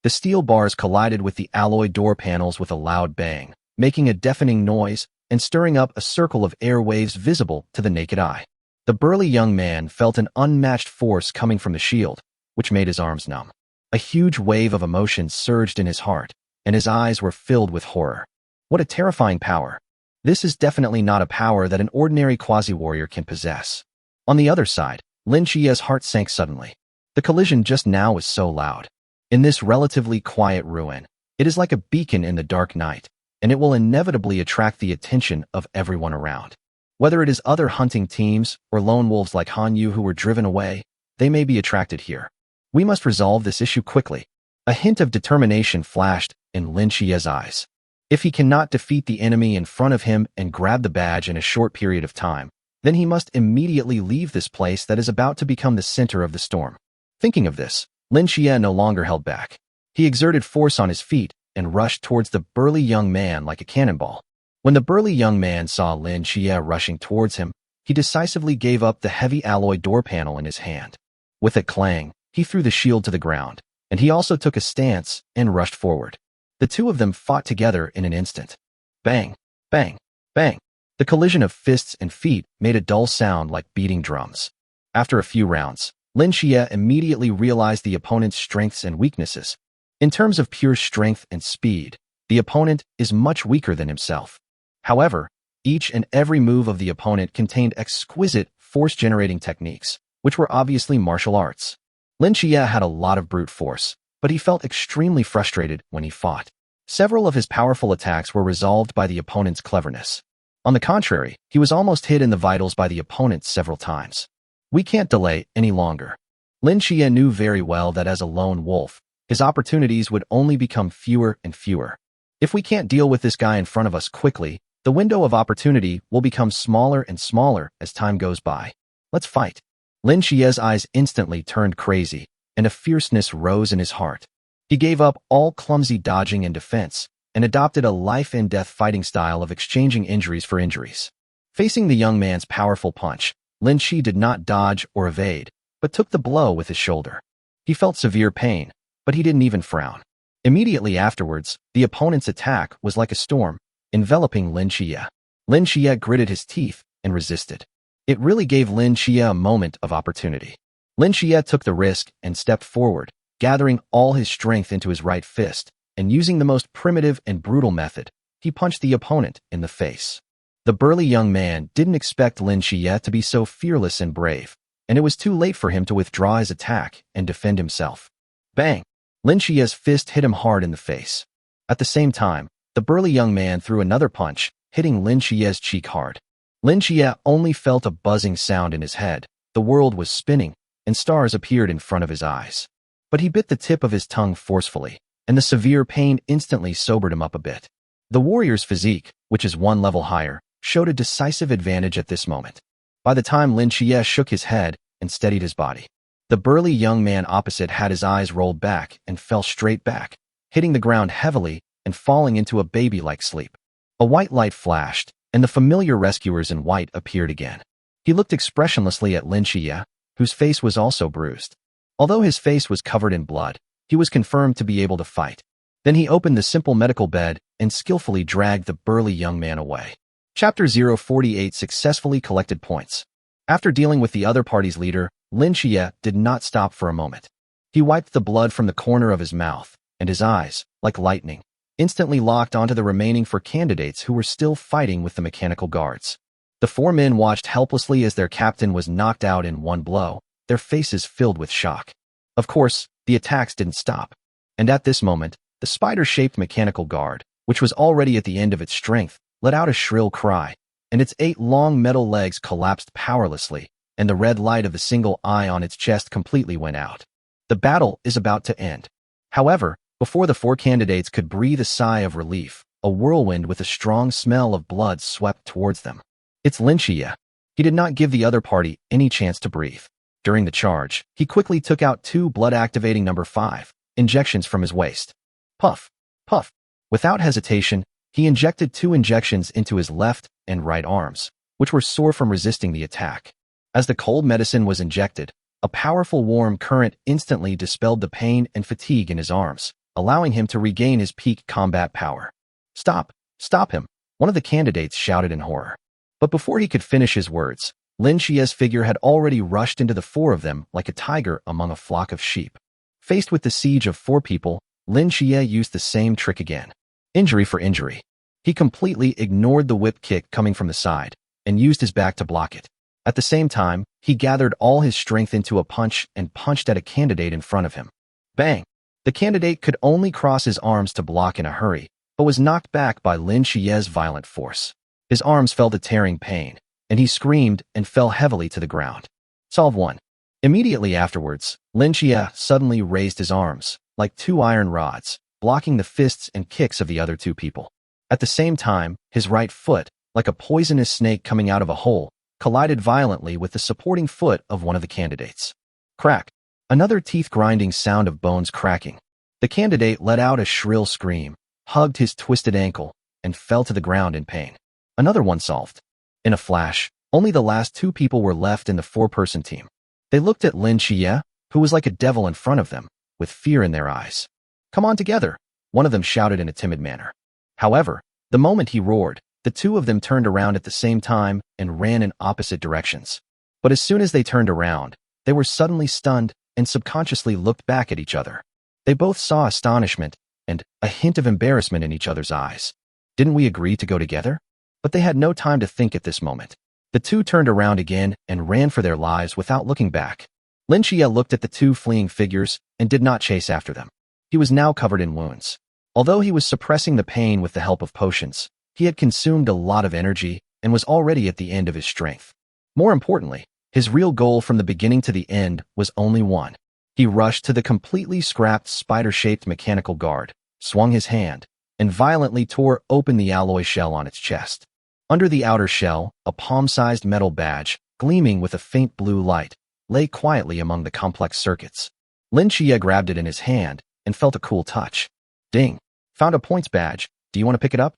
The steel bars collided with the alloy door panels with a loud bang, making a deafening noise and stirring up a circle of air waves visible to the naked eye. The burly young man felt an unmatched force coming from the shield, which made his arms numb. A huge wave of emotion surged in his heart, and his eyes were filled with horror. What a terrifying power! This is definitely not a power that an ordinary quasi-warrior can possess. On the other side, Lin Qia's heart sank suddenly. The collision just now was so loud. In this relatively quiet ruin, it is like a beacon in the dark night, and it will inevitably attract the attention of everyone around. Whether it is other hunting teams or lone wolves like Han Yu who were driven away, they may be attracted here. We must resolve this issue quickly. A hint of determination flashed in Lin Qia's eyes. If he cannot defeat the enemy in front of him and grab the badge in a short period of time, then he must immediately leave this place that is about to become the center of the storm. Thinking of this, Lin Qia no longer held back. He exerted force on his feet and rushed towards the burly young man like a cannonball. When the burly young man saw Lin Qia rushing towards him, he decisively gave up the heavy alloy door panel in his hand. With a clang, he threw the shield to the ground, and he also took a stance and rushed forward. The two of them fought together in an instant. Bang, bang, bang. The collision of fists and feet made a dull sound like beating drums. After a few rounds, Lin Qia immediately realized the opponent's strengths and weaknesses. In terms of pure strength and speed, the opponent is much weaker than himself. However, each and every move of the opponent contained exquisite force-generating techniques, which were obviously martial arts. Lin Qia had a lot of brute force, but he felt extremely frustrated when he fought. Several of his powerful attacks were resolved by the opponent's cleverness. On the contrary, he was almost hit in the vitals by the opponent several times. We can't delay any longer. Lin Qia knew very well that as a lone wolf, his opportunities would only become fewer and fewer. If we can't deal with this guy in front of us quickly, the window of opportunity will become smaller and smaller as time goes by. Let's fight. Lin Qia's eyes instantly turned crazy, and a fierceness rose in his heart. He gave up all clumsy dodging and defense, and adopted a life-and-death fighting style of exchanging injuries for injuries. Facing the young man's powerful punch, Lin Qi did not dodge or evade, but took the blow with his shoulder. He felt severe pain, but he didn't even frown. Immediately afterwards, the opponent's attack was like a storm, enveloping Lin Qia. Lin Qia gritted his teeth and resisted. It really gave Lin Qia a moment of opportunity. Lin Qia took the risk and stepped forward, gathering all his strength into his right fist, and using the most primitive and brutal method, he punched the opponent in the face. The burly young man didn't expect Lin Qia to be so fearless and brave, and it was too late for him to withdraw his attack and defend himself. Bang! Lin Qia's fist hit him hard in the face. At the same time, the burly young man threw another punch, hitting Lin Qia's cheek hard. Lin Qia only felt a buzzing sound in his head. The world was spinning, and stars appeared in front of his eyes. But he bit the tip of his tongue forcefully, and the severe pain instantly sobered him up a bit. The warrior's physique, which is one level higher, showed a decisive advantage at this moment. By the time Lin Qia shook his head and steadied his body, the burly young man opposite had his eyes rolled back and fell straight back, hitting the ground heavily and falling into a baby-like sleep. A white light flashed, and the familiar rescuers in white appeared again. He looked expressionlessly at Lin Qia, whose face was also bruised. Although his face was covered in blood, he was confirmed to be able to fight. Then he opened the simple medical bed and skillfully dragged the burly young man away. Chapter 048 Successfully Collected Points. After dealing with the other party's leader, Lin Qia did not stop for a moment. He wiped the blood from the corner of his mouth, and his eyes, like lightning, instantly locked onto the remaining 4 candidates who were still fighting with the mechanical guards. The 4 men watched helplessly as their captain was knocked out in one blow, their faces filled with shock. Of course, the attacks didn't stop. And at this moment, the spider-shaped mechanical guard, which was already at the end of its strength, let out a shrill cry, and its 8 long metal legs collapsed powerlessly, and the red light of the single eye on its chest completely went out. The battle is about to end. However, before the 4 candidates could breathe a sigh of relief, a whirlwind with a strong smell of blood swept towards them. It's Lin Qia. He did not give the other party any chance to breathe. During the charge, he quickly took out 2 blood-activating number 5 injections from his waist. Puff, puff. Without hesitation, He injected 2 injections into his left and right arms, which were sore from resisting the attack. As the cold medicine was injected, a powerful warm current instantly dispelled the pain and fatigue in his arms, allowing him to regain his peak combat power. "Stop! Stop him!" one of the candidates shouted in horror. But before he could finish his words, Lin Xie's figure had already rushed into the 4 of them like a tiger among a flock of sheep. Faced with the siege of 4 people, Lin Xie used the same trick again. Injury for injury. He completely ignored the whip kick coming from the side and used his back to block it. At the same time, he gathered all his strength into a punch and punched at a candidate in front of him. Bang! The candidate could only cross his arms to block in a hurry, but was knocked back by Lin Xie's violent force. His arms felt a tearing pain, and he screamed and fell heavily to the ground. Solve 1. Immediately afterwards, Lin Xie suddenly raised his arms, like 2 iron rods, blocking the fists and kicks of the other 2 people. At the same time, his right foot, like a poisonous snake coming out of a hole, collided violently with the supporting foot of one of the candidates. Crack! Another teeth-grinding sound of bones cracking. The candidate let out a shrill scream, hugged his twisted ankle, and fell to the ground in pain. Another one solved. In a flash, only the last 2 people were left in the 4-person team. They looked at Lin Xie, who was like a devil in front of them, with fear in their eyes. "Come on together," one of them shouted in a timid manner. However, the moment he roared, the 2 of them turned around at the same time and ran in opposite directions. But as soon as they turned around, they were suddenly stunned and subconsciously looked back at each other. They both saw astonishment and a hint of embarrassment in each other's eyes. "Didn't we agree to go together?" But they had no time to think at this moment. The 2 turned around again and ran for their lives without looking back. Lin Xie looked at the 2 fleeing figures and did not chase after them. He was now covered in wounds. Although he was suppressing the pain with the help of potions, he had consumed a lot of energy and was already at the end of his strength. More importantly, his real goal from the beginning to the end was only one. He rushed to the completely scrapped spider-shaped mechanical guard, swung his hand, and violently tore open the alloy shell on its chest. Under the outer shell, a palm-sized metal badge, gleaming with a faint blue light, lay quietly among the complex circuits. Lin Xie grabbed it in his hand and felt a cool touch. Ding! Found a points badge. Do you want to pick it up?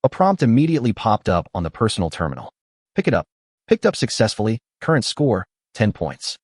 A prompt immediately popped up on the personal terminal. Pick it up. Picked up successfully. Current score, 10 points.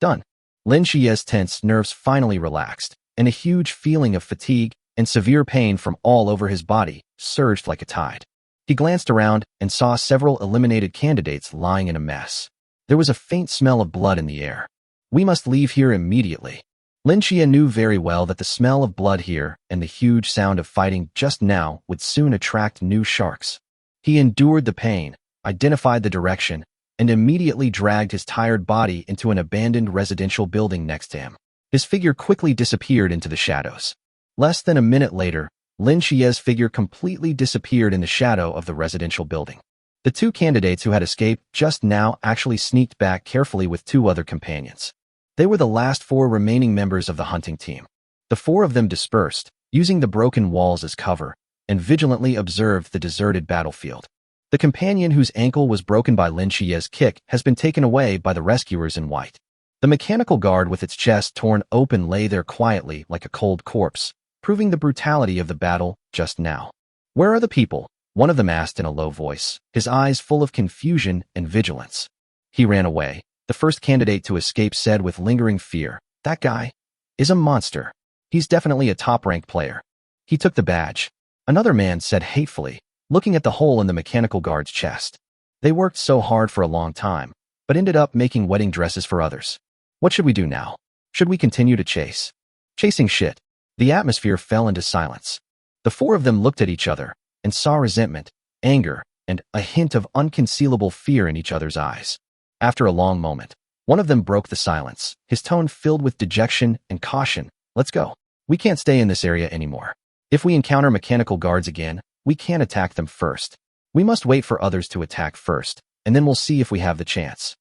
Done. Lin Xie's tense nerves finally relaxed, and a huge feeling of fatigue and severe pain from all over his body surged like a tide. He glanced around and saw several eliminated candidates lying in a mess. There was a faint smell of blood in the air. "We must leave here immediately." Lin Xie knew very well that the smell of blood here and the huge sound of fighting just now would soon attract new sharks. He endured the pain, identified the direction, and immediately dragged his tired body into an abandoned residential building next to him. His figure quickly disappeared into the shadows. Less than a minute later, Lin Xie's figure completely disappeared in the shadow of the residential building. The 2 candidates who had escaped just now actually sneaked back carefully with 2 other companions. They were the last 4 remaining members of the hunting team. The 4 of them dispersed, using the broken walls as cover, and vigilantly observed the deserted battlefield. The companion whose ankle was broken by Lin Xie's kick has been taken away by the rescuers in white. The mechanical guard with its chest torn open lay there quietly like a cold corpse, proving the brutality of the battle just now. "Where are the people?" one of them asked in a low voice, his eyes full of confusion and vigilance. "He ran away," the first candidate to escape said with lingering fear. "That guy is a monster. He's definitely a top-ranked player. He took the badge," another man said hatefully, looking at the hole in the mechanical guard's chest. "They worked so hard for a long time, but ended up making wedding dresses for others. What should we do now? Should we continue to chase?" "Chasing shit." The atmosphere fell into silence. The 4 of them looked at each other and saw resentment, anger, and a hint of unconcealable fear in each other's eyes. After a long moment, one of them broke the silence, his tone filled with dejection and caution. "Let's go. We can't stay in this area anymore. If we encounter mechanical guards again, we can't attack them first. We must wait for others to attack first, and then we'll see if we have the chance."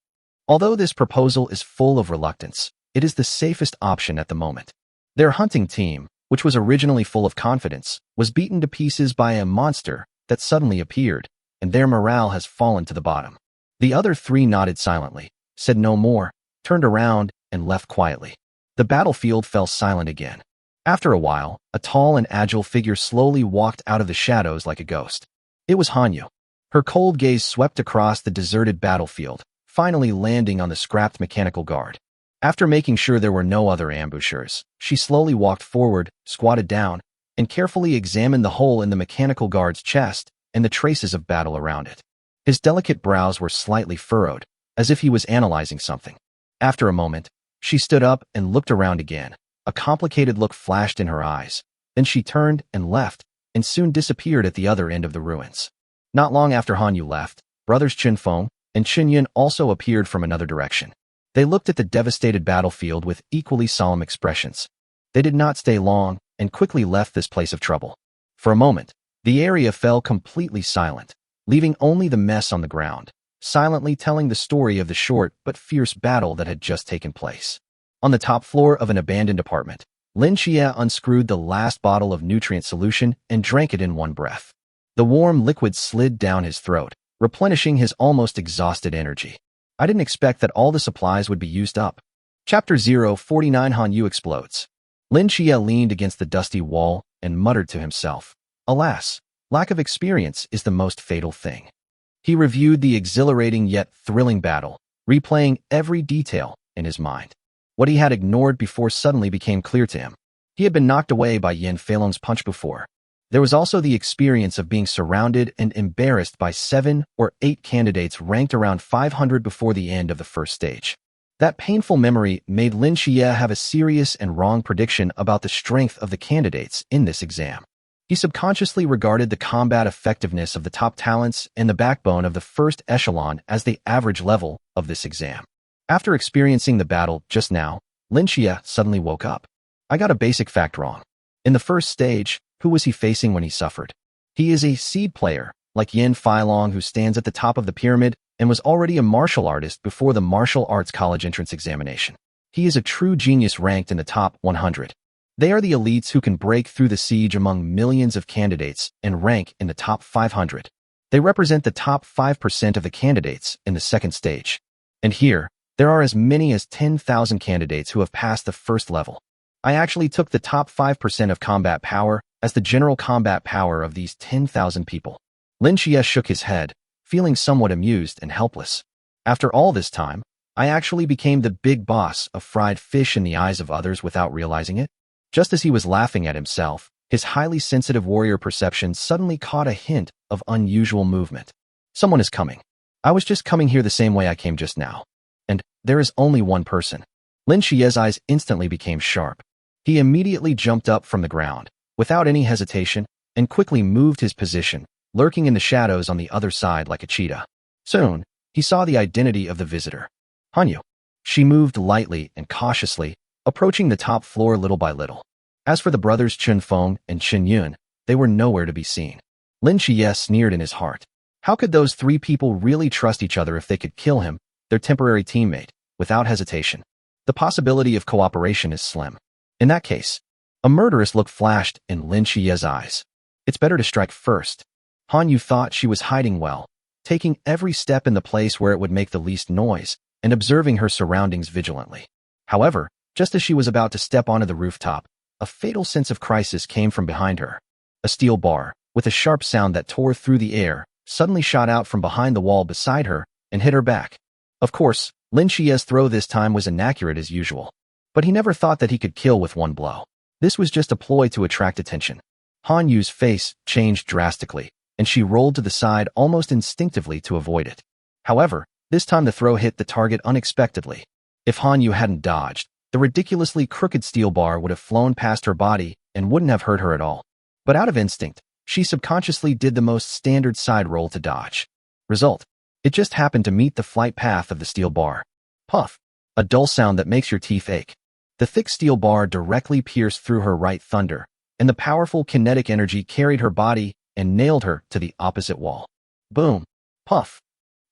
Although this proposal is full of reluctance, it is the safest option at the moment. Their hunting team, which was originally full of confidence, was beaten to pieces by a monster that suddenly appeared, and their morale has fallen to the bottom. The other 3 nodded silently, said no more, turned around, and left quietly. The battlefield fell silent again. After a while, a tall and agile figure slowly walked out of the shadows like a ghost. It was Hanyu. Her cold gaze swept across the deserted battlefield, finally landing on the scrapped mechanical guard. After making sure there were no other ambushers, she slowly walked forward, squatted down, and carefully examined the hole in the mechanical guard's chest and the traces of battle around it. His delicate brows were slightly furrowed, as if he was analyzing something. After a moment, she stood up and looked around again. A complicated look flashed in her eyes. Then she turned and left, and soon disappeared at the other end of the ruins. Not long after Hanyu left, brothers Qinfeng and Qinyun also appeared from another direction. They looked at the devastated battlefield with equally solemn expressions. They did not stay long and quickly left this place of trouble. For a moment, the area fell completely silent, leaving only the mess on the ground, silently telling the story of the short but fierce battle that had just taken place. On the top floor of an abandoned apartment, Lin Xie unscrewed the last bottle of nutrient solution and drank it in one breath. The warm liquid slid down his throat, replenishing his almost exhausted energy. I didn't expect that all the supplies would be used up. Chapter 049 Hanyu explodes. Lin Xie leaned against the dusty wall and muttered to himself, "Alas, lack of experience is the most fatal thing." He reviewed the exhilarating yet thrilling battle, replaying every detail in his mind. What he had ignored before suddenly became clear to him. He had been knocked away by Yin Feilong's punch before. There was also the experience of being surrounded and embarrassed by 7 or 8 candidates ranked around 500 before the end of the first stage. That painful memory made Lin Xie have a serious and wrong prediction about the strength of the candidates in this exam. He subconsciously regarded the combat effectiveness of the top talents and the backbone of the first echelon as the average level of this exam. After experiencing the battle just now, Lin Xie suddenly woke up. I got a basic fact wrong. In the first stage, who was he facing when he suffered? He is a seed player, like Yin Feilong, who stands at the top of the pyramid and was already a martial artist before the martial arts college entrance examination. He is a true genius ranked in the top 100. They are the elites who can break through the siege among millions of candidates and rank in the top 500. They represent the top 5% of the candidates in the second stage. And here, there are as many as 10,000 candidates who have passed the first level. I actually took the top 5% of combat power as the general combat power of these 10,000 people. Lin Xie shook his head, feeling somewhat amused and helpless. After all this time, I actually became the big boss of fried fish in the eyes of others without realizing it. Just as he was laughing at himself, his highly sensitive warrior perception suddenly caught a hint of unusual movement. Someone is coming. I was just coming here the same way I came just now. And there is only one person. Lin Xie's eyes instantly became sharp. He immediately jumped up from the ground, without any hesitation, and quickly moved his position, lurking in the shadows on the other side like a cheetah. Soon, he saw the identity of the visitor. Hanyu. She moved lightly and cautiously, approaching the top floor little by little. As for the brothers Qinfeng and Qinyun, they were nowhere to be seen. Lin Xie sneered in his heart. How could those 3 people really trust each other if they could kill him, their temporary teammate, without hesitation? The possibility of cooperation is slim. In that case, a murderous look flashed in Lin Xie's eyes. It's better to strike first. Hanyu thought she was hiding well, taking every step in the place where it would make the least noise, and observing her surroundings vigilantly. However, just as she was about to step onto the rooftop, a fatal sense of crisis came from behind her. A steel bar, with a sharp sound that tore through the air, suddenly shot out from behind the wall beside her and hit her back. Of course, Lin Xie's throw this time was inaccurate as usual. But he never thought that he could kill with one blow. This was just a ploy to attract attention. Hanyu's face changed drastically, and she rolled to the side almost instinctively to avoid it. However, this time the throw hit the target unexpectedly. If Hanyu hadn't dodged, the ridiculously crooked steel bar would have flown past her body and wouldn't have hurt her at all. But out of instinct, she subconsciously did the most standard side roll to dodge. Result: it just happened to meet the flight path of the steel bar. Puff! A dull sound that makes your teeth ache. The thick steel bar directly pierced through her right thunder, and the powerful kinetic energy carried her body and nailed her to the opposite wall. Boom! Puff!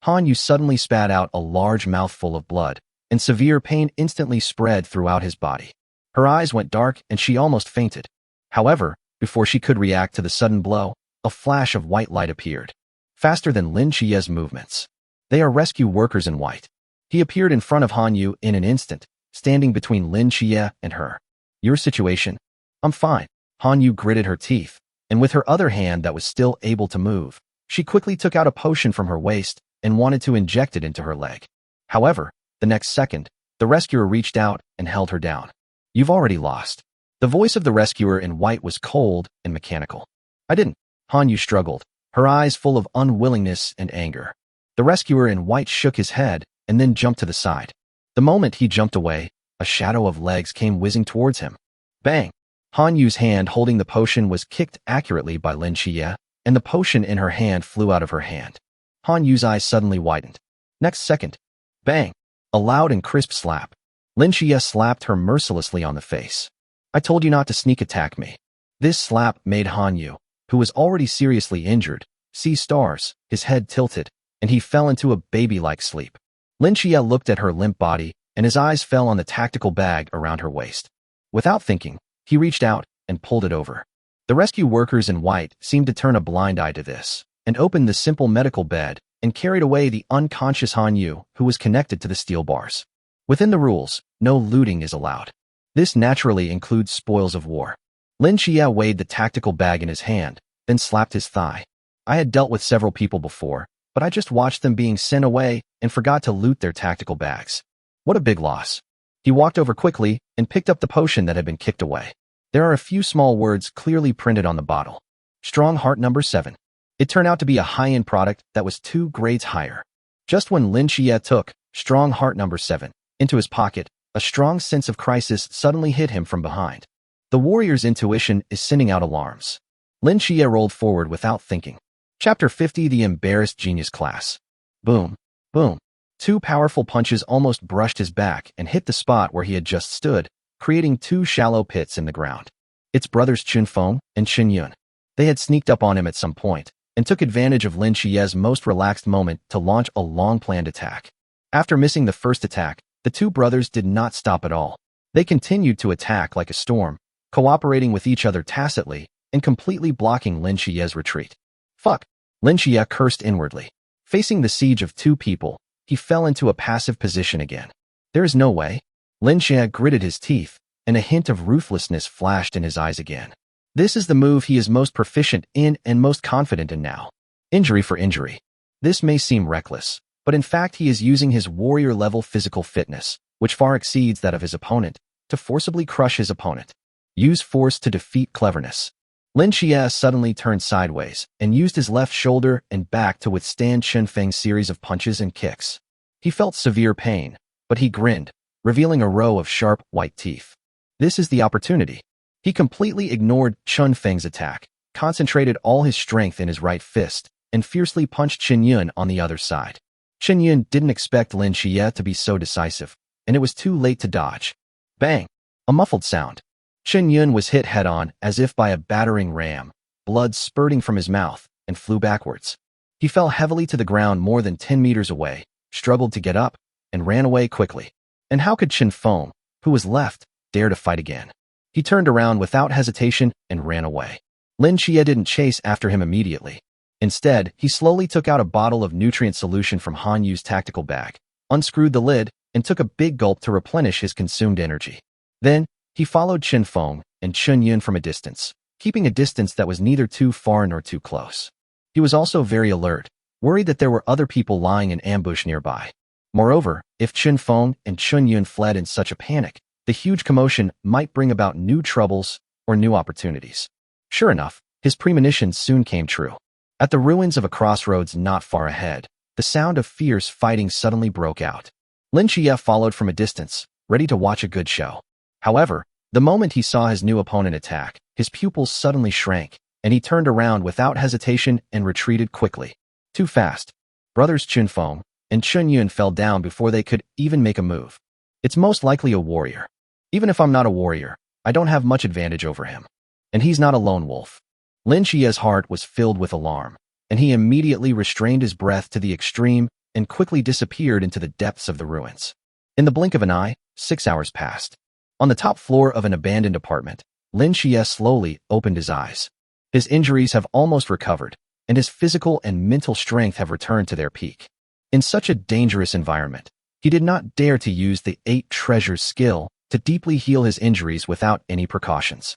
Hanyu suddenly spat out a large mouthful of blood, and severe pain instantly spread throughout his body. Her eyes went dark and she almost fainted. However, before she could react to the sudden blow, a flash of white light appeared. Faster than Lin Xie's movements. They are rescue workers in white. He appeared in front of Hanyu in an instant, standing between Lin Xie and her. Your situation? I'm fine. Han Yu gritted her teeth, and with her other hand that was still able to move, she quickly took out a potion from her waist and wanted to inject it into her leg. However, the next second, the rescuer reached out and held her down. You've already lost. The voice of the rescuer in white was cold and mechanical. I didn't. Han Yu struggled, her eyes full of unwillingness and anger. The rescuer in white shook his head and then jumped to the side. The moment he jumped away, a shadow of legs came whizzing towards him. Bang! Han Yu's hand holding the potion was kicked accurately by Lin Xie, and the potion in her hand flew out of her hand. Han Yu's eyes suddenly widened. Next second, bang! A loud and crisp slap. Lin Xie slapped her mercilessly on the face. I told you not to sneak attack me. This slap made Han Yu, who was already seriously injured, see stars, his head tilted, and he fell into a baby-like sleep. Lin Xie looked at her limp body, and his eyes fell on the tactical bag around her waist. Without thinking, he reached out and pulled it over. The rescue workers in white seemed to turn a blind eye to this, and opened the simple medical bed and carried away the unconscious Han Yu, who was connected to the steel bars. Within the rules, no looting is allowed. This naturally includes spoils of war. Lin Xie weighed the tactical bag in his hand, then slapped his thigh. I had dealt with several people before, but I just watched them being sent away and forgot to loot their tactical bags. What a big loss. He walked over quickly and picked up the potion that had been kicked away. There are a few small words clearly printed on the bottle. Strong Heart number 7. It turned out to be a high-end product that was 2 grades higher. Just when Lin Xie took Strong Heart number 7 into his pocket, a strong sense of crisis suddenly hit him from behind. The warrior's intuition is sending out alarms. Lin Xie rolled forward without thinking. Chapter 50: The Embarrassed Genius Class. Boom. Boom. 2 powerful punches almost brushed his back and hit the spot where he had just stood, creating 2 shallow pits in the ground. It's brothers Qin Feng and Qin Yun. They had sneaked up on him at some point and took advantage of Lin Xie's most relaxed moment to launch a long-planned attack. After missing the first attack, the 2 brothers did not stop at all. They continued to attack like a storm, cooperating with each other tacitly and completely blocking Lin Xie's retreat. Fuck! Lin Xie cursed inwardly. Facing the siege of 2 people, he fell into a passive position again. There is no way. Lin Xie gritted his teeth, and a hint of ruthlessness flashed in his eyes again. This is the move he is most proficient in and most confident in now. Injury for injury. This may seem reckless, but in fact he is using his warrior-level physical fitness, which far exceeds that of his opponent, to forcibly crush his opponent. Use force to defeat cleverness. Lin Xie suddenly turned sideways and used his left shoulder and back to withstand Chen Feng's series of punches and kicks. He felt severe pain, but he grinned, revealing a row of sharp, white teeth. This is the opportunity. He completely ignored Chen Feng's attack, concentrated all his strength in his right fist, and fiercely punched Qin Yun on the other side. Qin Yun didn't expect Lin Xie to be so decisive, and it was too late to dodge. Bang! A muffled sound. Qin Yun was hit head-on as if by a battering ram, blood spurting from his mouth, and flew backwards. He fell heavily to the ground more than 10 meters away, struggled to get up, and ran away quickly. And how could Qin Feng, who was left, dare to fight again? He turned around without hesitation and ran away. Lin Xie didn't chase after him immediately. Instead, he slowly took out a bottle of nutrient solution from Han Yu's tactical bag, unscrewed the lid, and took a big gulp to replenish his consumed energy. Then, he followed Qin Feng and Qin Yun from a distance, keeping a distance that was neither too far nor too close. He was also very alert, worried that there were other people lying in ambush nearby. Moreover, if Qin Feng and Qin Yun fled in such a panic, the huge commotion might bring about new troubles or new opportunities. Sure enough, his premonitions soon came true. At the ruins of a crossroads not far ahead, the sound of fierce fighting suddenly broke out. Lin Xie followed from a distance, ready to watch a good show. However, the moment he saw his new opponent attack, his pupils suddenly shrank, and he turned around without hesitation and retreated quickly. Too fast. Brothers Qin Feng and Qin Yun fell down before they could even make a move. It's most likely a warrior. Even if I'm not a warrior, I don't have much advantage over him. And he's not a lone wolf. Lin Xie's heart was filled with alarm, and he immediately restrained his breath to the extreme and quickly disappeared into the depths of the ruins. In the blink of an eye, 6 hours passed. On the top floor of an abandoned apartment, Lin Xie slowly opened his eyes. His injuries have almost recovered, and his physical and mental strength have returned to their peak. In such a dangerous environment, he did not dare to use the 8 treasures skill to deeply heal his injuries without any precautions.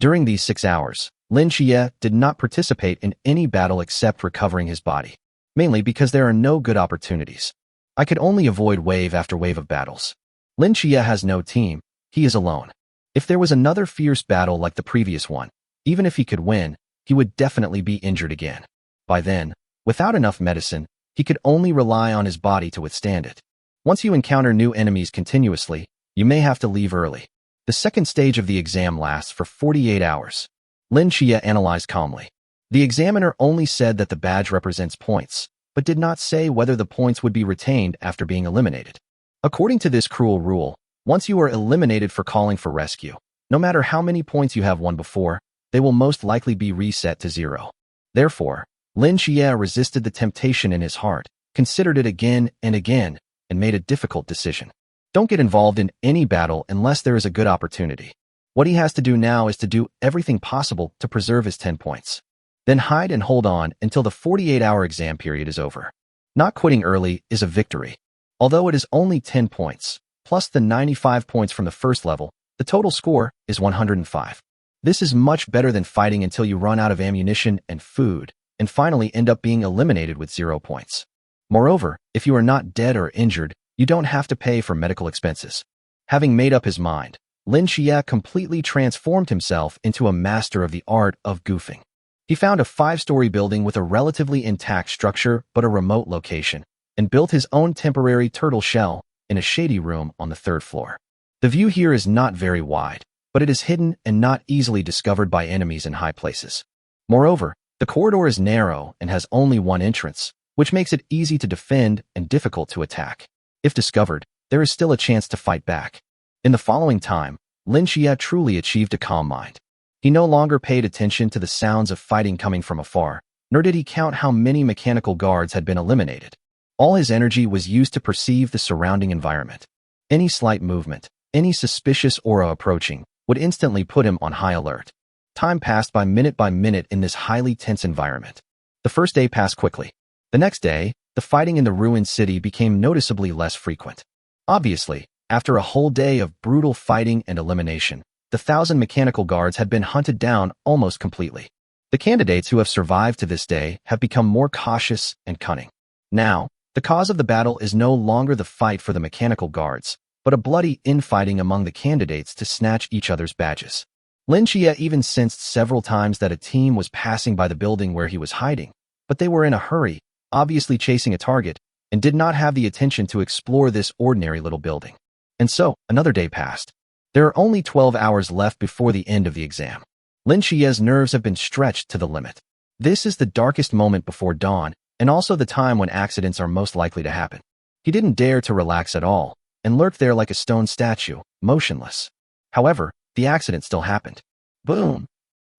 During these 6 hours, Lin Xie did not participate in any battle except recovering his body, mainly because there are no good opportunities. I could only avoid wave after wave of battles. Lin Xie has no team, he is alone. If there was another fierce battle like the previous one, even if he could win, he would definitely be injured again. By then, without enough medicine, he could only rely on his body to withstand it. Once you encounter new enemies continuously, you may have to leave early. The second stage of the exam lasts for 48 hours. Lin Xie analyzed calmly. The examiner only said that the badge represents points, but did not say whether the points would be retained after being eliminated. According to this cruel rule, once you are eliminated for calling for rescue, no matter how many points you have won before, they will most likely be reset to 0. Therefore, Lin Xie resisted the temptation in his heart, considered it again and again, and made a difficult decision. Don't get involved in any battle unless there is a good opportunity. What he has to do now is to do everything possible to preserve his 10 points. Then hide and hold on until the 48-hour exam period is over. Not quitting early is a victory. Although it is only 10 points, plus the 95 points from the first level, the total score is 105. This is much better than fighting until you run out of ammunition and food, and finally end up being eliminated with 0 points. Moreover, if you are not dead or injured, you don't have to pay for medical expenses. Having made up his mind, Lin Xie completely transformed himself into a master of the art of goofing. He found a 5-story building with a relatively intact structure but a remote location, and built his own temporary turtle shell in a shady room on the 3rd floor. The view here is not very wide, but it is hidden and not easily discovered by enemies in high places. Moreover, the corridor is narrow and has only one entrance, which makes it easy to defend and difficult to attack. If discovered, there is still a chance to fight back. In the following time, Lin Xie truly achieved a calm mind. He no longer paid attention to the sounds of fighting coming from afar, nor did he count how many mechanical guards had been eliminated. All his energy was used to perceive the surrounding environment. Any slight movement, any suspicious aura approaching, would instantly put him on high alert. Time passed by minute in this highly tense environment. The first day passed quickly. The next day, the fighting in the ruined city became noticeably less frequent. Obviously, after a whole day of brutal fighting and elimination, the 1,000 mechanical guards had been hunted down almost completely. The candidates who have survived to this day have become more cautious and cunning. Now, the cause of the battle is no longer the fight for the mechanical guards, but a bloody infighting among the candidates to snatch each other's badges. Lin Xie even sensed several times that a team was passing by the building where he was hiding, but they were in a hurry, obviously chasing a target, and did not have the attention to explore this ordinary little building. And so, another day passed. There are only 12 hours left before the end of the exam. Lin Xie's nerves have been stretched to the limit. This is the darkest moment before dawn, and also the time when accidents are most likely to happen. He didn't dare to relax at all, and lurked there like a stone statue, motionless. However, the accident still happened. Boom!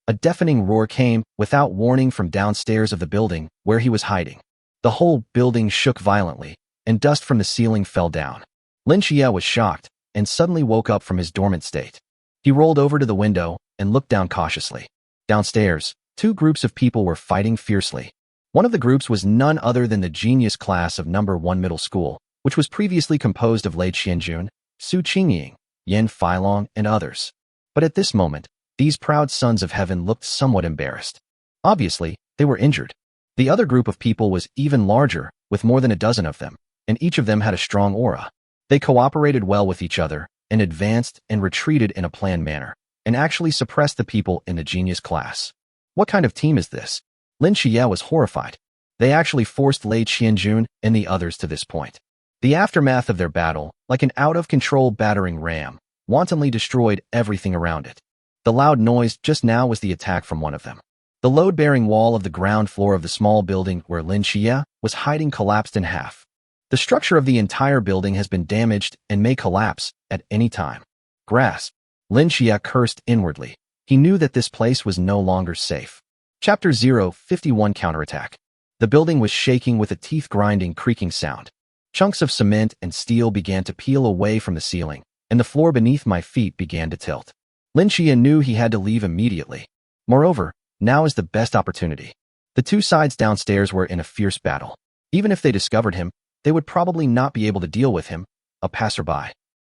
A deafening roar came, without warning, from downstairs of the building where he was hiding. The whole building shook violently, and dust from the ceiling fell down. Lin Xie was shocked, and suddenly woke up from his dormant state. He rolled over to the window and looked down cautiously. Downstairs, 2 groups of people were fighting fiercely. One of the groups was none other than the genius class of number 1 middle school, which was previously composed of Lei Qianjun, Su Qingying, Yan Feilong, and others. But at this moment, these proud sons of heaven looked somewhat embarrassed. Obviously, they were injured. The other group of people was even larger, with more than a dozen of them, and each of them had a strong aura. They cooperated well with each other, and advanced and retreated in a planned manner, and actually suppressed the people in the genius class. What kind of team is this? Lin Xie was horrified. They actually forced Lei Qianjun and the others to this point. The aftermath of their battle, like an out-of-control battering ram, wantonly destroyed everything around it. The loud noise just now was the attack from one of them. The load-bearing wall of the ground floor of the small building where Lin Xie was hiding collapsed in half. The structure of the entire building has been damaged and may collapse at any time. Grasp! Lin Xie cursed inwardly. He knew that this place was no longer safe. Chapter 051 Counterattack. The building was shaking with a teeth-grinding creaking sound. Chunks of cement and steel began to peel away from the ceiling, and the floor beneath my feet began to tilt. Lin Xie knew he had to leave immediately. Moreover, now is the best opportunity. The 2 sides downstairs were in a fierce battle. Even if they discovered him, they would probably not be able to deal with him, a passerby.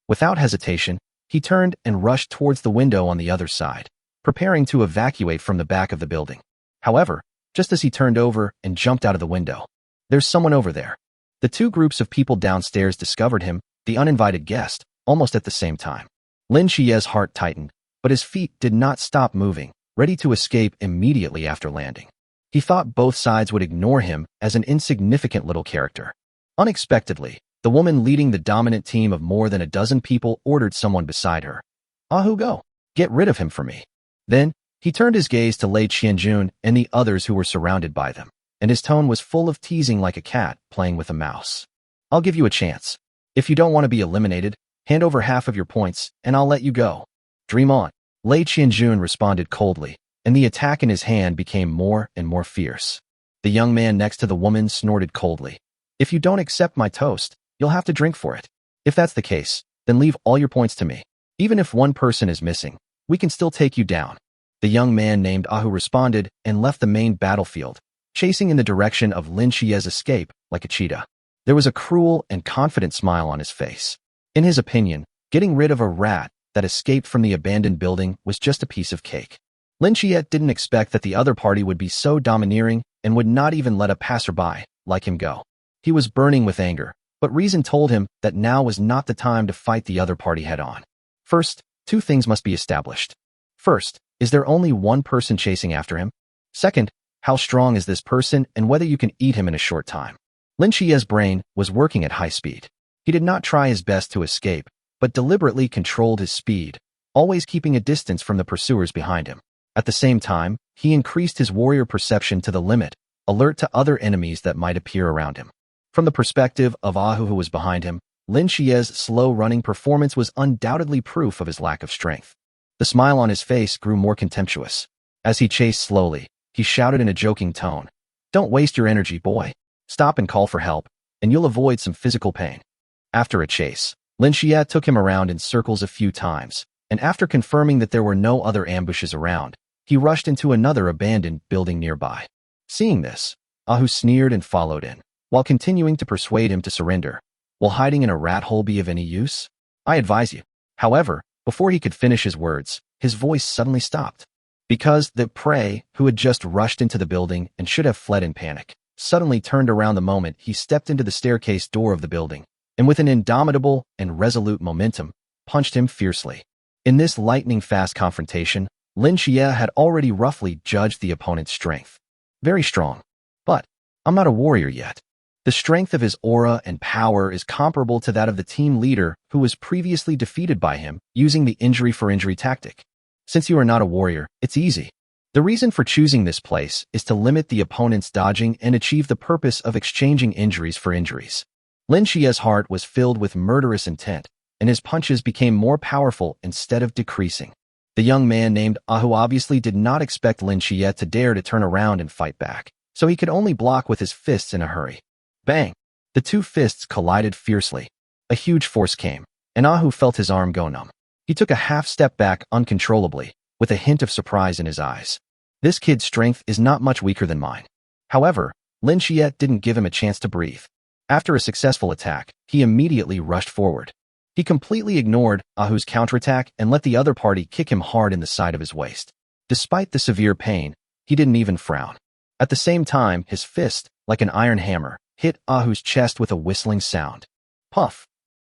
Without hesitation, he turned and rushed towards the window on the other side, preparing to evacuate from the back of the building. However, just as he turned over and jumped out of the window, there's someone over there. The two groups of people downstairs discovered him, the uninvited guest, almost at the same time. Lin Xie's heart tightened, but his feet did not stop moving, ready to escape immediately after landing. He thought both sides would ignore him as an insignificant little character. Unexpectedly, the woman leading the dominant team of more than a dozen people ordered someone beside her. "Ahu, go. Get rid of him for me." Then, he turned his gaze to Lei Qianjun and the others who were surrounded by them, and his tone was full of teasing like a cat playing with a mouse. "I'll give you a chance. If you don't want to be eliminated, hand over half of your points, and I'll let you go. Dream on." Lei Qianjun responded coldly, and the attack in his hand became more and more fierce. The young man next to the woman snorted coldly. "If you don't accept my toast, you'll have to drink for it. If that's the case, then leave all your points to me. Even if one person is missing, we can still take you down." The young man named Ahu responded and left the main battlefield, chasing in the direction of Lin Xie's escape like a cheetah. There was a cruel and confident smile on his face. In his opinion, getting rid of a rat that escaped from the abandoned building was just a piece of cake. Lin Xie didn't expect that the other party would be so domineering and would not even let a passerby like him go. He was burning with anger, but reason told him that now was not the time to fight the other party head-on. First, two things must be established. First, is there only one person chasing after him? Second, how strong is this person and whether you can eat him in a short time. Lin Xie's brain was working at high speed. He did not try his best to escape, but deliberately controlled his speed, always keeping a distance from the pursuers behind him. At the same time, he increased his warrior perception to the limit, alert to other enemies that might appear around him. From the perspective of Ahu who was behind him, Lin Xie's slow-running performance was undoubtedly proof of his lack of strength. The smile on his face grew more contemptuous. As he chased slowly, he shouted in a joking tone, "Don't waste your energy, boy. Stop and call for help, and you'll avoid some physical pain." After a chase, Lin Xie took him around in circles a few times, and after confirming that there were no other ambushes around, he rushed into another abandoned building nearby. Seeing this, Ahu sneered and followed in, while continuing to persuade him to surrender. "Will hiding in a rat hole be of any use? I advise you." However, before he could finish his words, his voice suddenly stopped. Because the prey, who had just rushed into the building and should have fled in panic, suddenly turned around the moment he stepped into the staircase door of the building, and with an indomitable and resolute momentum, punched him fiercely. In this lightning-fast confrontation, Lin Xie had already roughly judged the opponent's strength. Very strong. But I'm not a warrior yet. The strength of his aura and power is comparable to that of the team leader who was previously defeated by him using the injury-for-injury tactic. Since you are not a warrior, it's easy. The reason for choosing this place is to limit the opponent's dodging and achieve the purpose of exchanging injuries for injuries. Lin Xie's heart was filled with murderous intent, and his punches became more powerful instead of decreasing. The young man named Ahu obviously did not expect Lin Xie to dare to turn around and fight back, so he could only block with his fists in a hurry. Bang! The two fists collided fiercely. A huge force came, and Ahu felt his arm go numb. He took a half step back uncontrollably, with a hint of surprise in his eyes. This kid's strength is not much weaker than mine. However, Lin Xie didn't give him a chance to breathe. After a successful attack, he immediately rushed forward. He completely ignored Ahu's counterattack and let the other party kick him hard in the side of his waist. Despite the severe pain, he didn't even frown. At the same time, his fist, like an iron hammer, hit Ahu's chest with a whistling sound. Puff!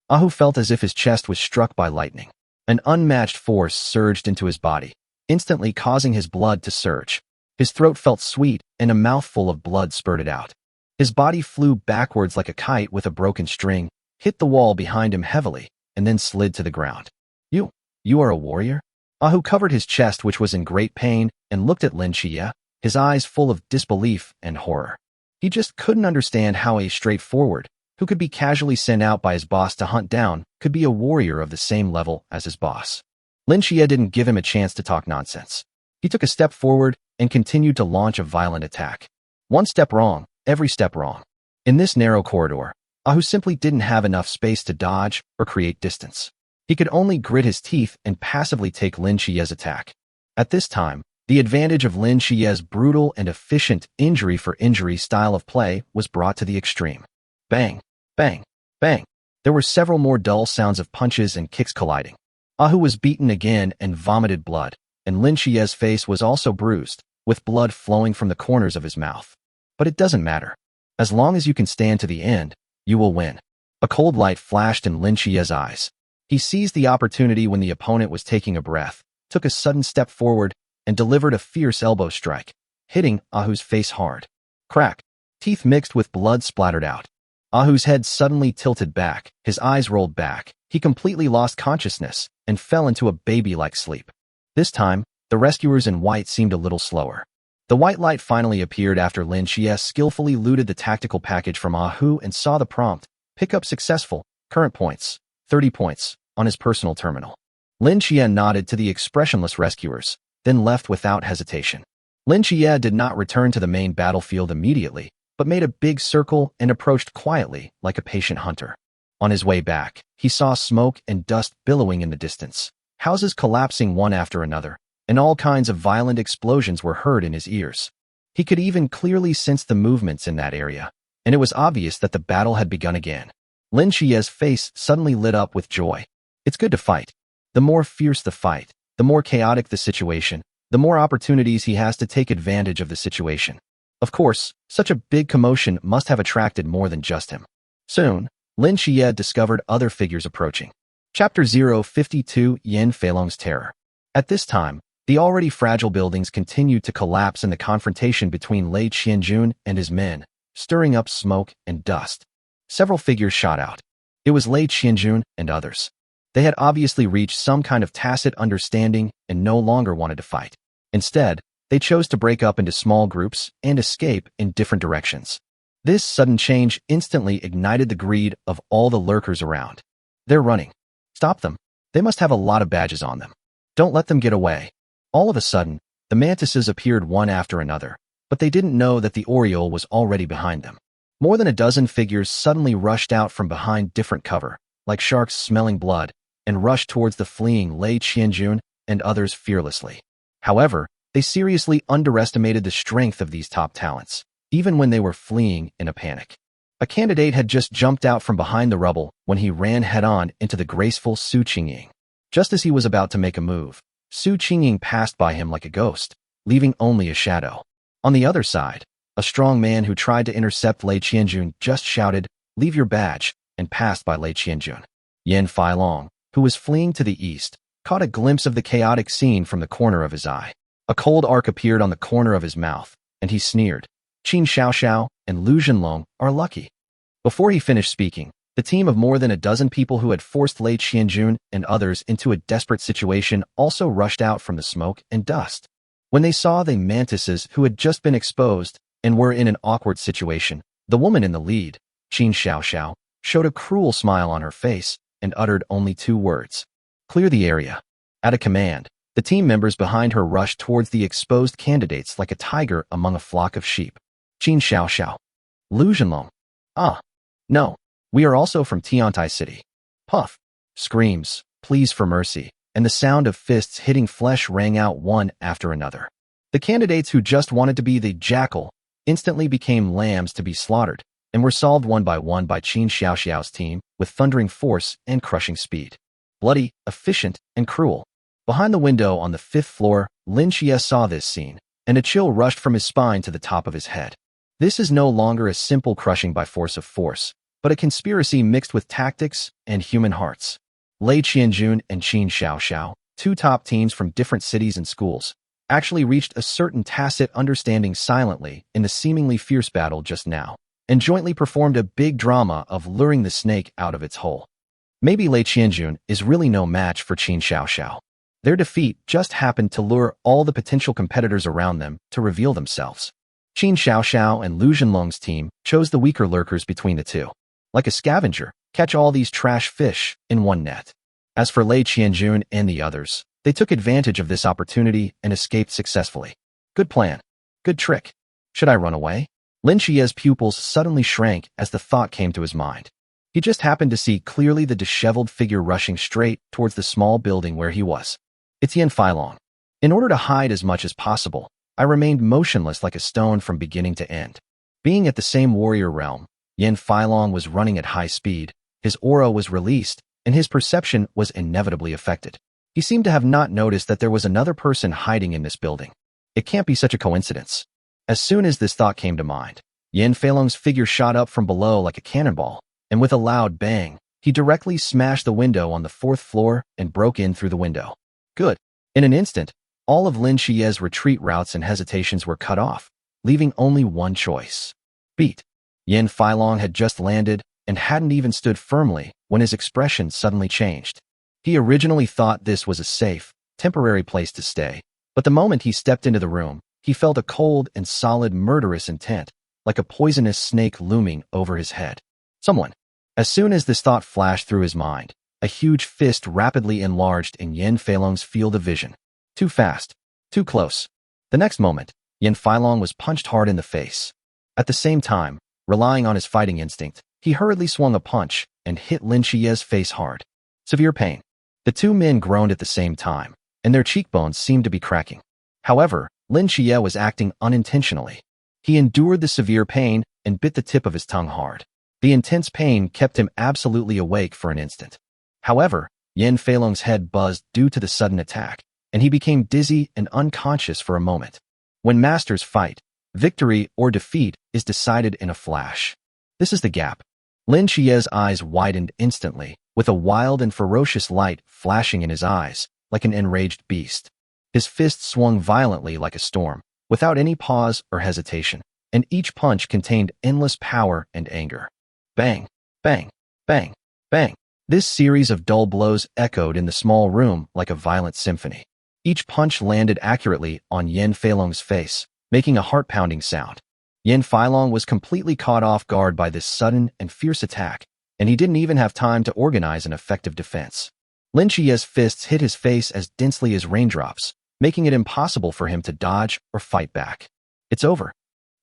Ahu felt as if his chest was struck by lightning. An unmatched force surged into his body, instantly causing his blood to surge. His throat felt sweet, and a mouthful of blood spurted out. His body flew backwards like a kite with a broken string, hit the wall behind him heavily, and then slid to the ground. You are a warrior?" Ahu covered his chest, which was in great pain, and looked at Lin Xie, his eyes full of disbelief and horror. He just couldn't understand how a straightforward, who could be casually sent out by his boss to hunt down, could be a warrior of the same level as his boss. Lin Xie didn't give him a chance to talk nonsense. He took a step forward and continued to launch a violent attack. One step wrong, every step wrong. In this narrow corridor, Ahu simply didn't have enough space to dodge or create distance. He could only grit his teeth and passively take Lin Xie's attack. At this time, the advantage of Lin Xie's brutal and efficient injury-for-injury style of play was brought to the extreme. Bang, bang, bang. There were several more dull sounds of punches and kicks colliding. Ahu was beaten again and vomited blood, and Lin Xie's face was also bruised, with blood flowing from the corners of his mouth. But it doesn't matter. As long as you can stand to the end, you will win. A cold light flashed in Lin Xie's eyes. He seized the opportunity when the opponent was taking a breath, took a sudden step forward, and delivered a fierce elbow strike, hitting Ahu's face hard. Crack. Teeth mixed with blood splattered out. Ahu's head suddenly tilted back, his eyes rolled back. He completely lost consciousness and fell into a baby-like sleep. This time, the rescuers in white seemed a little slower. The white light finally appeared after Lin Xie skillfully looted the tactical package from Ahu and saw the prompt, "Pickup successful, current points, 30 points," on his personal terminal. Lin Xie nodded to the expressionless rescuers, then left without hesitation. Lin Xie did not return to the main battlefield immediately, but made a big circle and approached quietly like a patient hunter. On his way back, he saw smoke and dust billowing in the distance, houses collapsing one after another, and all kinds of violent explosions were heard in his ears. He could even clearly sense the movements in that area, and it was obvious that the battle had begun again. Lin Xie's face suddenly lit up with joy. It's good to fight. The more fierce the fight, the more chaotic the situation, the more opportunities he has to take advantage of the situation. Of course, such a big commotion must have attracted more than just him. Soon, Lin Xie discovered other figures approaching. Chapter 052, Yan Feilong's Terror. At this time, the already fragile buildings continued to collapse in the confrontation between Lei Qianjun and his men, stirring up smoke and dust. Several figures shot out. It was Lei Qianjun and others. They had obviously reached some kind of tacit understanding and no longer wanted to fight. Instead, they chose to break up into small groups and escape in different directions. This sudden change instantly ignited the greed of all the lurkers around. They're running. Stop them. They must have a lot of badges on them. Don't let them get away. All of a sudden, the mantises appeared one after another, but they didn't know that the Oriole was already behind them. More than a dozen figures suddenly rushed out from behind different cover, like sharks smelling blood, and rushed towards the fleeing Lei Qianjun and others fearlessly. However, they seriously underestimated the strength of these top talents, even when they were fleeing in a panic. A candidate had just jumped out from behind the rubble when he ran head-on into the graceful Su Qingying. Just as he was about to make a move, Su Qingying passed by him like a ghost, leaving only a shadow. On the other side, a strong man who tried to intercept Lei Qianjun just shouted, "Leave your badge," and passed by Lei Qianjun. Yan Feilong, who was fleeing to the east, caught a glimpse of the chaotic scene from the corner of his eye. A cold arc appeared on the corner of his mouth, and he sneered. Qin Xiaoxiao and Lu Zhenlong are lucky. Before he finished speaking, the team of more than a dozen people who had forced Lei Qianjun and others into a desperate situation also rushed out from the smoke and dust. When they saw the mantises who had just been exposed and were in an awkward situation, the woman in the lead, Qin Xiaoxiao, showed a cruel smile on her face and uttered only 2 words. "Clear the area." At a command, the team members behind her rushed towards the exposed candidates like a tiger among a flock of sheep. Qin Xiaoxiao. Lu Zhenlong. "Ah. No. We are also from Tiantai City." Puff. Screams, pleas for mercy, and the sound of fists hitting flesh rang out one after another. The candidates who just wanted to be the jackal instantly became lambs to be slaughtered, and were solved one by Qin Xiaoxiao's team with thundering force and crushing speed. Bloody, efficient, and cruel. Behind the window on the 5th floor, Lin Xie saw this scene, and a chill rushed from his spine to the top of his head. This is no longer a simple crushing by force of force, but a conspiracy mixed with tactics and human hearts. Lei Qianjun and Qin Xiaoxiao, 2 top teams from different cities and schools, actually reached a certain tacit understanding silently in the seemingly fierce battle just now, and jointly performed a big drama of luring the snake out of its hole. Maybe Lei Qianjun is really no match for Qin Xiaoxiao. Their defeat just happened to lure all the potential competitors around them to reveal themselves. Qin Xiaoxiao and Lu Zhenlong's team chose the weaker lurkers between the two. Like a scavenger, catch all these trash fish in one net. As for Lei Qianjun and the others, they took advantage of this opportunity and escaped successfully. Good plan. Good trick. Should I run away? Lin Xie's pupils suddenly shrank as the thought came to his mind. He just happened to see clearly the disheveled figure rushing straight towards the small building where he was. It's Yan Feilong. In order to hide as much as possible, I remained motionless like a stone from beginning to end. Being at the same warrior realm, Yan Feilong was running at high speed, his aura was released, and his perception was inevitably affected. He seemed to have not noticed that there was another person hiding in this building. It can't be such a coincidence. As soon as this thought came to mind, Yin Feilong's figure shot up from below like a cannonball, and with a loud bang, he directly smashed the window on the 4th floor and broke in through the window. Good. In an instant, all of Lin Xie's retreat routes and hesitations were cut off, leaving only one choice. Beat. Yin Feilong had just landed and hadn't even stood firmly when his expression suddenly changed. He originally thought this was a safe, temporary place to stay, but the moment he stepped into the room, he felt a cold and solid murderous intent, like a poisonous snake looming over his head. Someone. As soon as this thought flashed through his mind, a huge fist rapidly enlarged in Yin Feilong's field of vision. Too fast. Too close. The next moment, Yin Feilong was punched hard in the face. At the same time, relying on his fighting instinct, he hurriedly swung a punch and hit Lin Xie's face hard. Severe pain. The two men groaned at the same time, and their cheekbones seemed to be cracking. However, Lin Xie was acting unintentionally. He endured the severe pain and bit the tip of his tongue hard. The intense pain kept him absolutely awake for an instant. However, Yin Feilong's head buzzed due to the sudden attack, and he became dizzy and unconscious for a moment. When masters fight, victory or defeat is decided in a flash. This is the gap. Lin Xie's eyes widened instantly, with a wild and ferocious light flashing in his eyes, like an enraged beast. His fist swung violently like a storm, without any pause or hesitation, and each punch contained endless power and anger. Bang, bang, bang, bang. This series of dull blows echoed in the small room like a violent symphony. Each punch landed accurately on Yin Feilong's face, making a heart-pounding sound. Yin Feilong was completely caught off guard by this sudden and fierce attack, and he didn't even have time to organize an effective defense. Lin Xie's fists hit his face as densely as raindrops, making it impossible for him to dodge or fight back. It's over.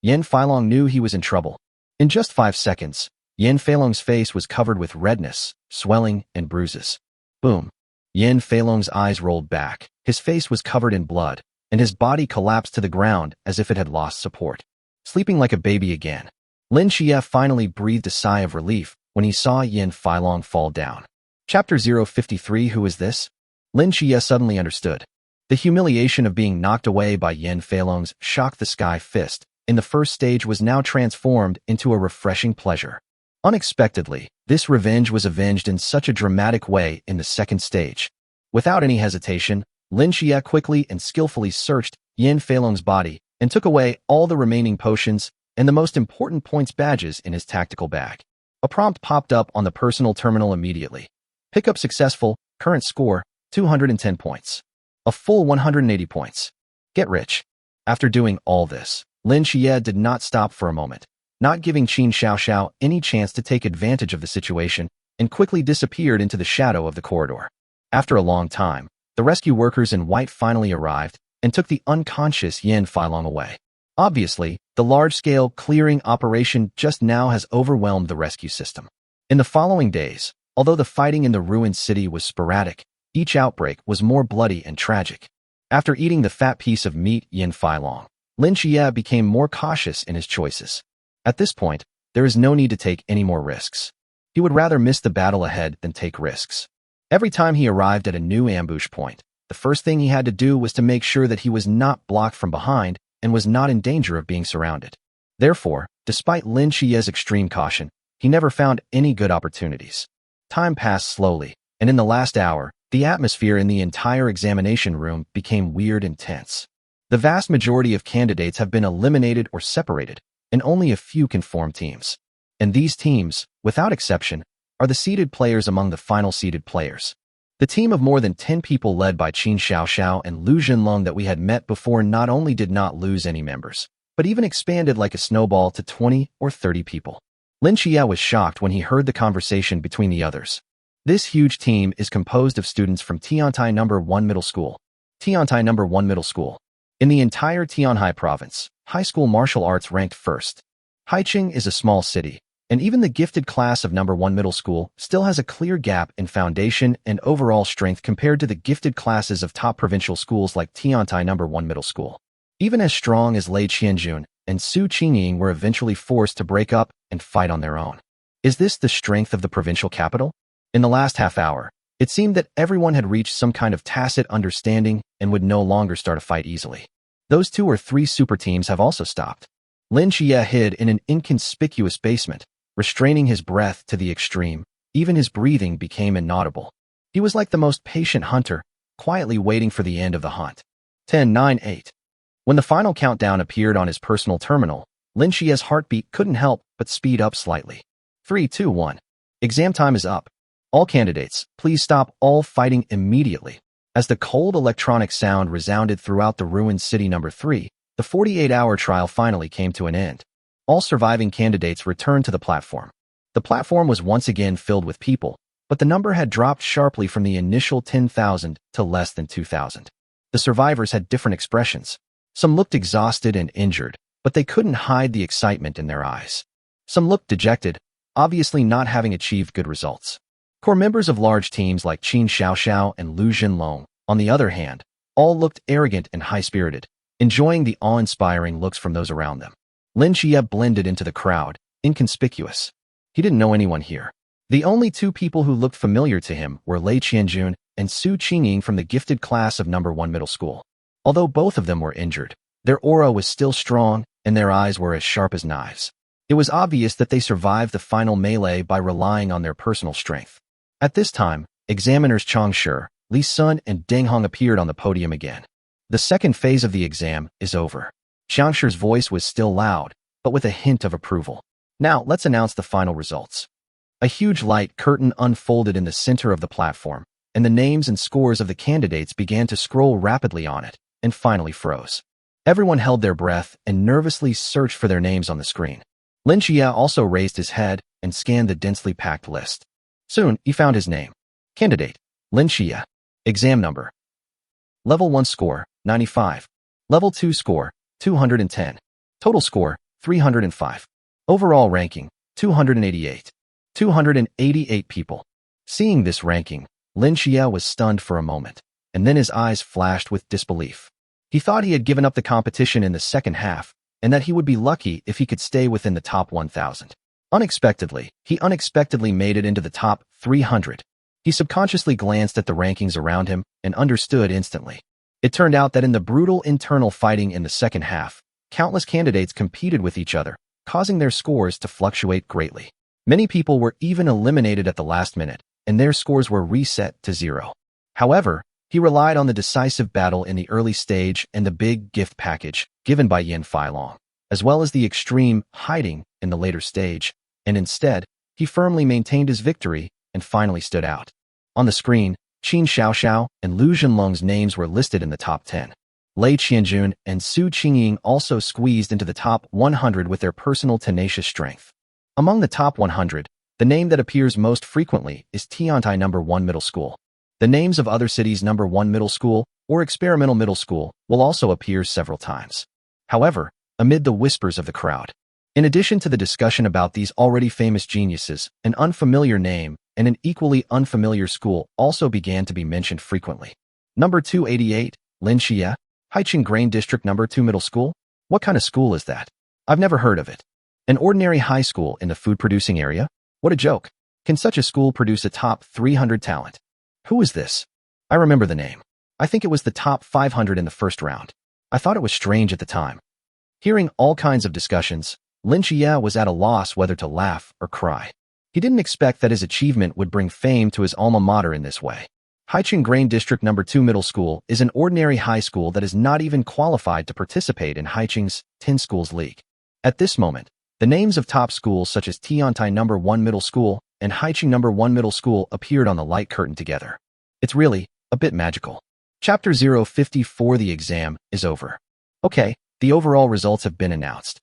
Yin Feilong knew he was in trouble. In just 5 seconds, Yin Feilong's face was covered with redness, swelling, and bruises. Boom. Yin Feilong's eyes rolled back, his face was covered in blood, and his body collapsed to the ground as if it had lost support. Sleeping like a baby again, Lin Xie finally breathed a sigh of relief when he saw Yin Feilong fall down. Chapter 053. Who is this? Lin Xie suddenly understood. The humiliation of being knocked away by Yin Feilong's shock-the-sky fist in the first stage was now transformed into a refreshing pleasure. Unexpectedly, this revenge was avenged in such a dramatic way in the second stage. Without any hesitation, Lin Xie quickly and skillfully searched Yin Feilong's body and took away all the remaining potions and the most important points badges in his tactical bag. A prompt popped up on the personal terminal immediately. Pickup successful, current score, 210 points. A full 180 points. Get rich. After doing all this, Lin Xie did not stop for a moment, not giving Qin Xiaoxiao any chance to take advantage of the situation, and quickly disappeared into the shadow of the corridor. After a long time, the rescue workers in white finally arrived and took the unconscious Yin Feilong away. Obviously, the large-scale clearing operation just now has overwhelmed the rescue system. In the following days, although the fighting in the ruined city was sporadic, each outbreak was more bloody and tragic. After eating the fat piece of meat Yin Feilong, Lin Xie became more cautious in his choices. At this point, there is no need to take any more risks. He would rather miss the battle ahead than take risks. Every time he arrived at a new ambush point, the first thing he had to do was to make sure that he was not blocked from behind and was not in danger of being surrounded. Therefore, despite Lin Xie's extreme caution, he never found any good opportunities. Time passed slowly, and in the last hour, the atmosphere in the entire examination room became weird and tense. The vast majority of candidates have been eliminated or separated, and only a few can form teams. And these teams, without exception, are the seeded players among the final seeded players. The team of more than 10 people led by Qin Xiaoxiao and Lu Jinlong that we had met before not only did not lose any members, but even expanded like a snowball to 20 or 30 people. Lin Xie was shocked when he heard the conversation between the others. This huge team is composed of students from Tiantai No. 1 Middle School. Tiantai No. 1 Middle School. In the entire Tianhai province, high school martial arts ranked first. Haiqing is a small city, and even the gifted class of No. 1 Middle School still has a clear gap in foundation and overall strength compared to the gifted classes of top provincial schools like Tiantai No. 1 Middle School. Even as strong as Lei Qianjun and Su Qingying were eventually forced to break up and fight on their own. Is this the strength of the provincial capital? In the last half hour, It seemed that everyone had reached some kind of tacit understanding and would no longer start a fight easily. Those 2 or 3 super teams have also stopped. Lin Xie hid in an inconspicuous basement, restraining his breath to the extreme. Even his breathing became inaudible. He was like the most patient hunter, quietly waiting for the end of the hunt. 10, 9, 8. When the final countdown appeared on his personal terminal, Lin Xie's heartbeat couldn't help but speed up slightly. 3, 2, 1. Exam time is up. All candidates, please stop all fighting immediately. As the cold electronic sound resounded throughout the ruined city number 3, the 48-hour trial finally came to an end. All surviving candidates returned to the platform. The platform was once again filled with people, but the number had dropped sharply from the initial 10,000 to less than 2,000. The survivors had different expressions. Some looked exhausted and injured, but they couldn't hide the excitement in their eyes. Some looked dejected, obviously not having achieved good results. Core members of large teams like Qin Xiaoxiao and Lu Jinlong, on the other hand, all looked arrogant and high-spirited, enjoying the awe-inspiring looks from those around them. Lin Xie blended into the crowd, inconspicuous. He didn't know anyone here. The only 2 people who looked familiar to him were Lei Qianjun and Su Qingying from the gifted class of number 1 middle school. Although both of them were injured, their aura was still strong and their eyes were as sharp as knives. It was obvious that they survived the final melee by relying on their personal strength. At this time, examiners Chang Shi, Li Sun, and Deng Hong appeared on the podium again. The second phase of the exam is over. Chang Shi's voice was still loud, but with a hint of approval. Now, let's announce the final results. A huge light curtain unfolded in the center of the platform, and the names and scores of the candidates began to scroll rapidly on it, and finally froze. Everyone held their breath and nervously searched for their names on the screen. Lin Xie also raised his head and scanned the densely packed list. Soon, he found his name. Candidate, Lin Xie. Exam number. Level 1 score, 95. Level 2 score, 210. Total score, 305. Overall ranking, 288. 288 people. Seeing this ranking, Lin Xie was stunned for a moment, and then his eyes flashed with disbelief. He thought he had given up the competition in the second half, and that he would be lucky if he could stay within the top 1,000. He unexpectedly made it into the top 300. He subconsciously glanced at the rankings around him and understood instantly. It turned out that in the brutal internal fighting in the second half, countless candidates competed with each other, causing their scores to fluctuate greatly. Many people were even eliminated at the last minute, and their scores were reset to 0. However, he relied on the decisive battle in the early stage and the big gift package given by Yin Feilong, as well as the extreme hiding in the later stage, and instead, he firmly maintained his victory and finally stood out. On the screen, Qin Xiaoxiao and Lu Jinlong's names were listed in the top 10. Lei Qianjun and Su Qingying also squeezed into the top 100 with their personal tenacious strength. Among the top 100, the name that appears most frequently is Tiantai No. 1 Middle School. The names of other cities' No. 1 Middle School or Experimental Middle School will also appear several times. However, amid the whispers of the crowd, in addition to the discussion about these already famous geniuses, an unfamiliar name and an equally unfamiliar school also began to be mentioned frequently. Number 288, Lin Xie, Haiqing Grain District No. 2 Middle School? What kind of school is that? I've never heard of it. An ordinary high school in the food-producing area? What a joke. Can such a school produce a top 300 talent? Who is this? I remember the name. I think it was the top 500 in the first round. I thought it was strange at the time. Hearing all kinds of discussions, Lin Xie was at a loss whether to laugh or cry. He didn't expect that his achievement would bring fame to his alma mater in this way. Haiqing Grain District No. 2 Middle School is an ordinary high school that is not even qualified to participate in Haiqing's 10 Schools League. At this moment, the names of top schools such as Tiantai No. 1 Middle School and Haiqing No. 1 Middle School appeared on the light curtain together. It's really a bit magical. Chapter 054. The exam is over. Okay, the overall results have been announced.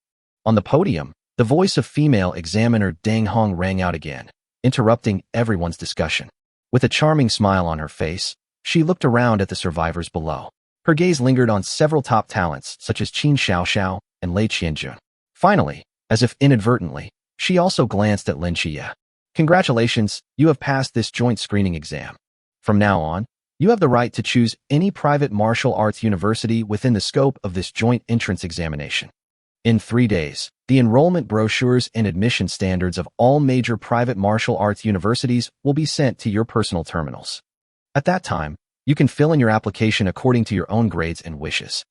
On the podium, the voice of female examiner Deng Hong rang out again, interrupting everyone's discussion. With a charming smile on her face, she looked around at the survivors below. Her gaze lingered on several top talents such as Qin Xiaoxiao and Lei Qianjun. Finally, as if inadvertently, she also glanced at Lin Xie. Congratulations, you have passed this joint screening exam. From now on, you have the right to choose any private martial arts university within the scope of this joint entrance examination. In 3 days, the enrollment brochures and admission standards of all major private martial arts universities will be sent to your personal terminals. At that time, you can fill in your application according to your own grades and wishes.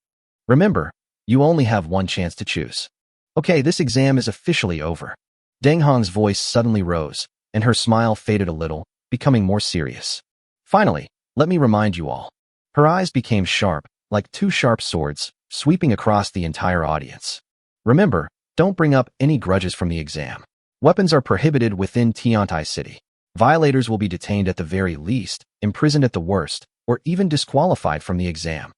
Remember, you only have one chance to choose. Okay, this exam is officially over. Deng Hong's voice suddenly rose, and her smile faded a little, becoming more serious. Finally, let me remind you all. Her eyes became sharp, like two sharp swords, sweeping across the entire audience. Remember, don't bring up any grudges from the exam. Weapons are prohibited within Tiantai City. Violators will be detained at the very least, imprisoned at the worst, or even disqualified from the exam.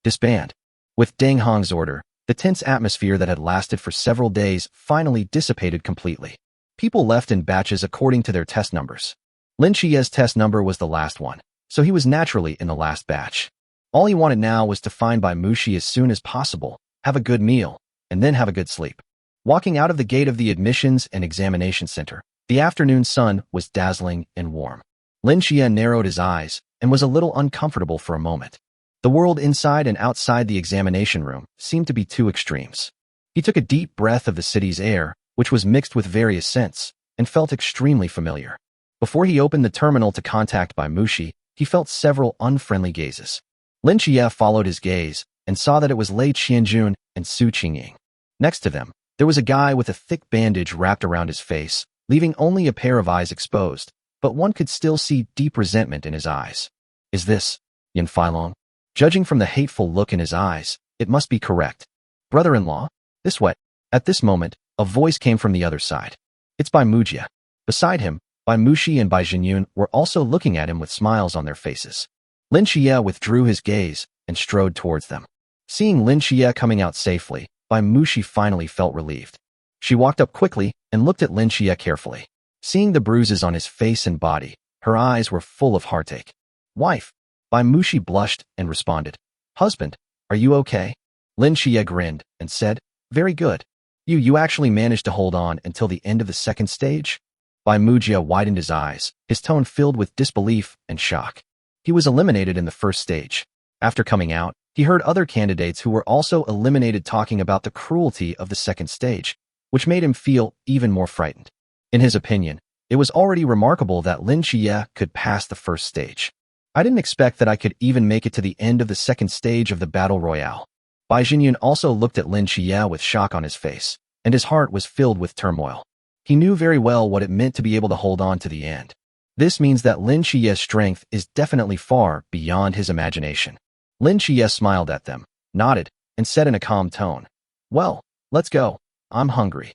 Disband. With Deng Hong's order, the tense atmosphere that had lasted for several days finally dissipated completely. People left in batches according to their test numbers. Lin Chie's test number was the last one, so he was naturally in the last batch. All he wanted now was to find Bai Mushi as soon as possible, have a good meal, and then have a good sleep. Walking out of the gate of the admissions and examination center, the afternoon sun was dazzling and warm. Lin Chie narrowed his eyes and was a little uncomfortable for a moment. The world inside and outside the examination room seemed to be two extremes. He took a deep breath of the city's air, which was mixed with various scents, and felt extremely familiar. Before he opened the terminal to contact Bai Mushi, he felt several unfriendly gazes. Lin Chie followed his gaze and saw that it was Lei Qianjun and Su Qingying. Next to them, there was a guy with a thick bandage wrapped around his face, leaving only a pair of eyes exposed, but one could still see deep resentment in his eyes. Is this Yin Feilong? Judging from the hateful look in his eyes, it must be correct. Brother-in-law? This way. At this moment, a voice came from the other side. It's Bai Mujia. Beside him, Bai Mushi and Bai Jinyun were also looking at him with smiles on their faces. Lin Chie withdrew his gaze and strode towards them. Seeing Lin Chie coming out safely, Bai Mushi finally felt relieved. She walked up quickly and looked at Lin Chie carefully. Seeing the bruises on his face and body, her eyes were full of heartache. Wife. Bai Mushi blushed and responded. Husband, are you okay? Lin Chie grinned and said, very good. You actually managed to hold on until the end of the second stage? Bai Mujia widened his eyes, his tone filled with disbelief and shock. He was eliminated in the first stage. After coming out, he heard other candidates who were also eliminated talking about the cruelty of the second stage, which made him feel even more frightened. In his opinion, it was already remarkable that Lin Chie could pass the first stage. I didn't expect that I could even make it to the end of the second stage of the Battle Royale. Bai Jinyun also looked at Lin Chie with shock on his face, and his heart was filled with turmoil. He knew very well what it meant to be able to hold on to the end. This means that Lin Chie's strength is definitely far beyond his imagination. Lin Chie smiled at them, nodded, and said in a calm tone, well, let's go. I'm hungry.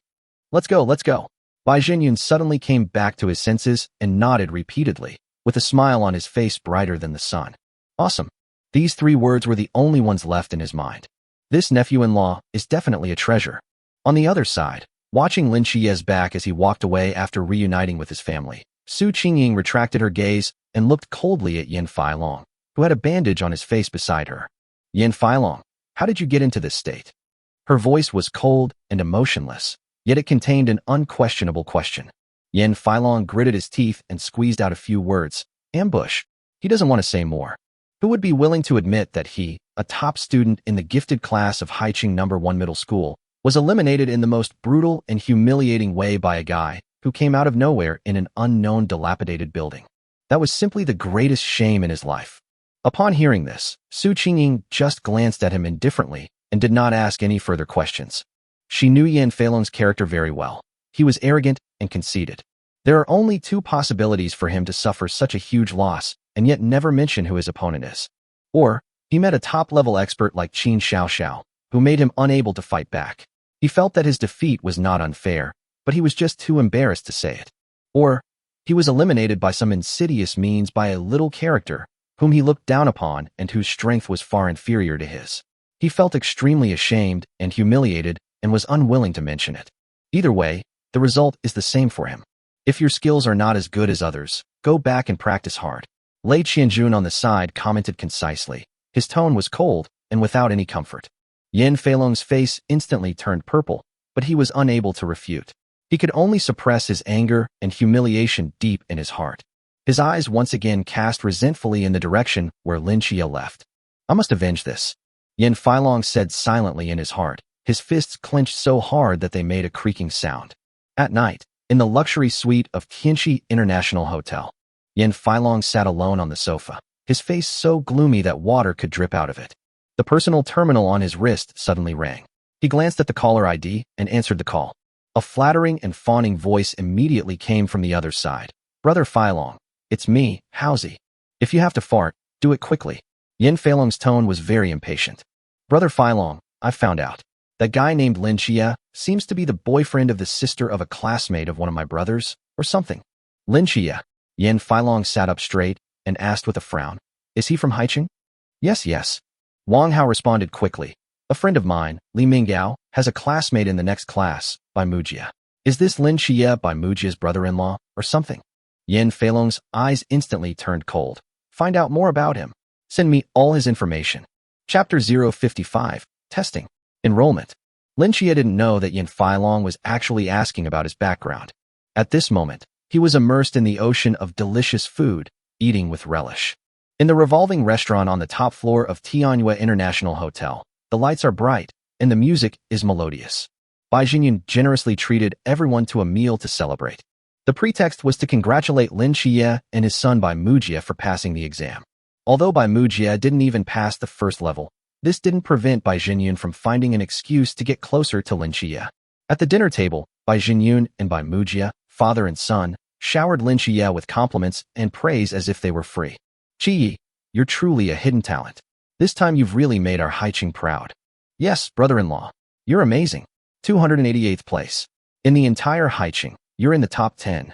Let's go. Bai Jinyun suddenly came back to his senses and nodded repeatedly, with a smile on his face brighter than the sun. Awesome. These three words were the only ones left in his mind. This nephew-in-law is definitely a treasure. On the other side, watching Lin Chie's back as he walked away after reuniting with his family, Su Qingying retracted her gaze and looked coldly at Yin Feilong, who had a bandage on his face beside her. Yin Feilong, how did you get into this state? Her voice was cold and emotionless, yet it contained an unquestionable question. Yin Feilong gritted his teeth and squeezed out a few words. Ambush. He doesn't want to say more. Who would be willing to admit that he, a top student in the gifted class of Haiqing No. 1 middle school, was eliminated in the most brutal and humiliating way by a guy who came out of nowhere in an unknown dilapidated building? That was simply the greatest shame in his life. Upon hearing this, Su Qingying just glanced at him indifferently and did not ask any further questions. She knew Yin Feilong's character very well. He was arrogant and conceited. There are only two possibilities for him to suffer such a huge loss and yet never mention who his opponent is. Or, he met a top-level expert like Qin Xiaoxiao, who made him unable to fight back. He felt that his defeat was not unfair, but he was just too embarrassed to say it. Or, he was eliminated by some insidious means by a little character whom he looked down upon and whose strength was far inferior to his. He felt extremely ashamed and humiliated and was unwilling to mention it. Either way, the result is the same for him. If your skills are not as good as others, go back and practice hard. Lei Qianjun on the side commented concisely. His tone was cold and without any comfort. Yin Feilong's face instantly turned purple, but he was unable to refute. He could only suppress his anger and humiliation deep in his heart. His eyes once again cast resentfully in the direction where Lin Chie left. I must avenge this. Yin Feilong said silently in his heart, his fists clenched so hard that they made a creaking sound. At night, in the luxury suite of Qianxi International Hotel, Yin Feilong sat alone on the sofa. his face so gloomy that water could drip out of it. The personal terminal on his wrist suddenly rang. He glanced at the caller ID and answered the call. A flattering and fawning voice immediately came from the other side. "Brother Feilong, it's me, Howsy. If you have to fart, do it quickly." Yin Feilong's tone was very impatient. "Brother Feilong, I've found out. That guy named Lin Xie seems to be the boyfriend of the sister of a classmate of one of my brothers, or something." "Lin Xie?" Yin Feilong sat up straight and asked with a frown. "Is he from Haicheng?" Yes. Wang Hao responded quickly. "A friend of mine, Li Minggao, has a classmate in the next class, by Mujia. Is this Lin Xie by Mujia's brother-in-law, or something?" Yin Feilong's eyes instantly turned cold. "Find out more about him. Send me all his information." Chapter 055, Testing. Enrollment. Lin Xie didn't know that Yin Feilong was actually asking about his background. At this moment, he was immersed in the ocean of delicious food, eating with relish. In the revolving restaurant on the top floor of Tianyue International Hotel, the lights are bright, and the music is melodious. Bai Jinyun generously treated everyone to a meal to celebrate. The pretext was to congratulate Lin Xie and his son Bai Mujia for passing the exam. Although Bai Mujia didn't even pass the first level, this didn't prevent Bai Jinyun from finding an excuse to get closer to Lin Xie. At the dinner table, Bai Jinyun and Bai Mujia, father and son, showered Lin Xie with compliments and praise as if they were free. "Qi, you're truly a hidden talent. This time you've really made our Haicheng proud." "Yes, brother-in-law. You're amazing. 288th place. In the entire Haicheng, you're in the top 10.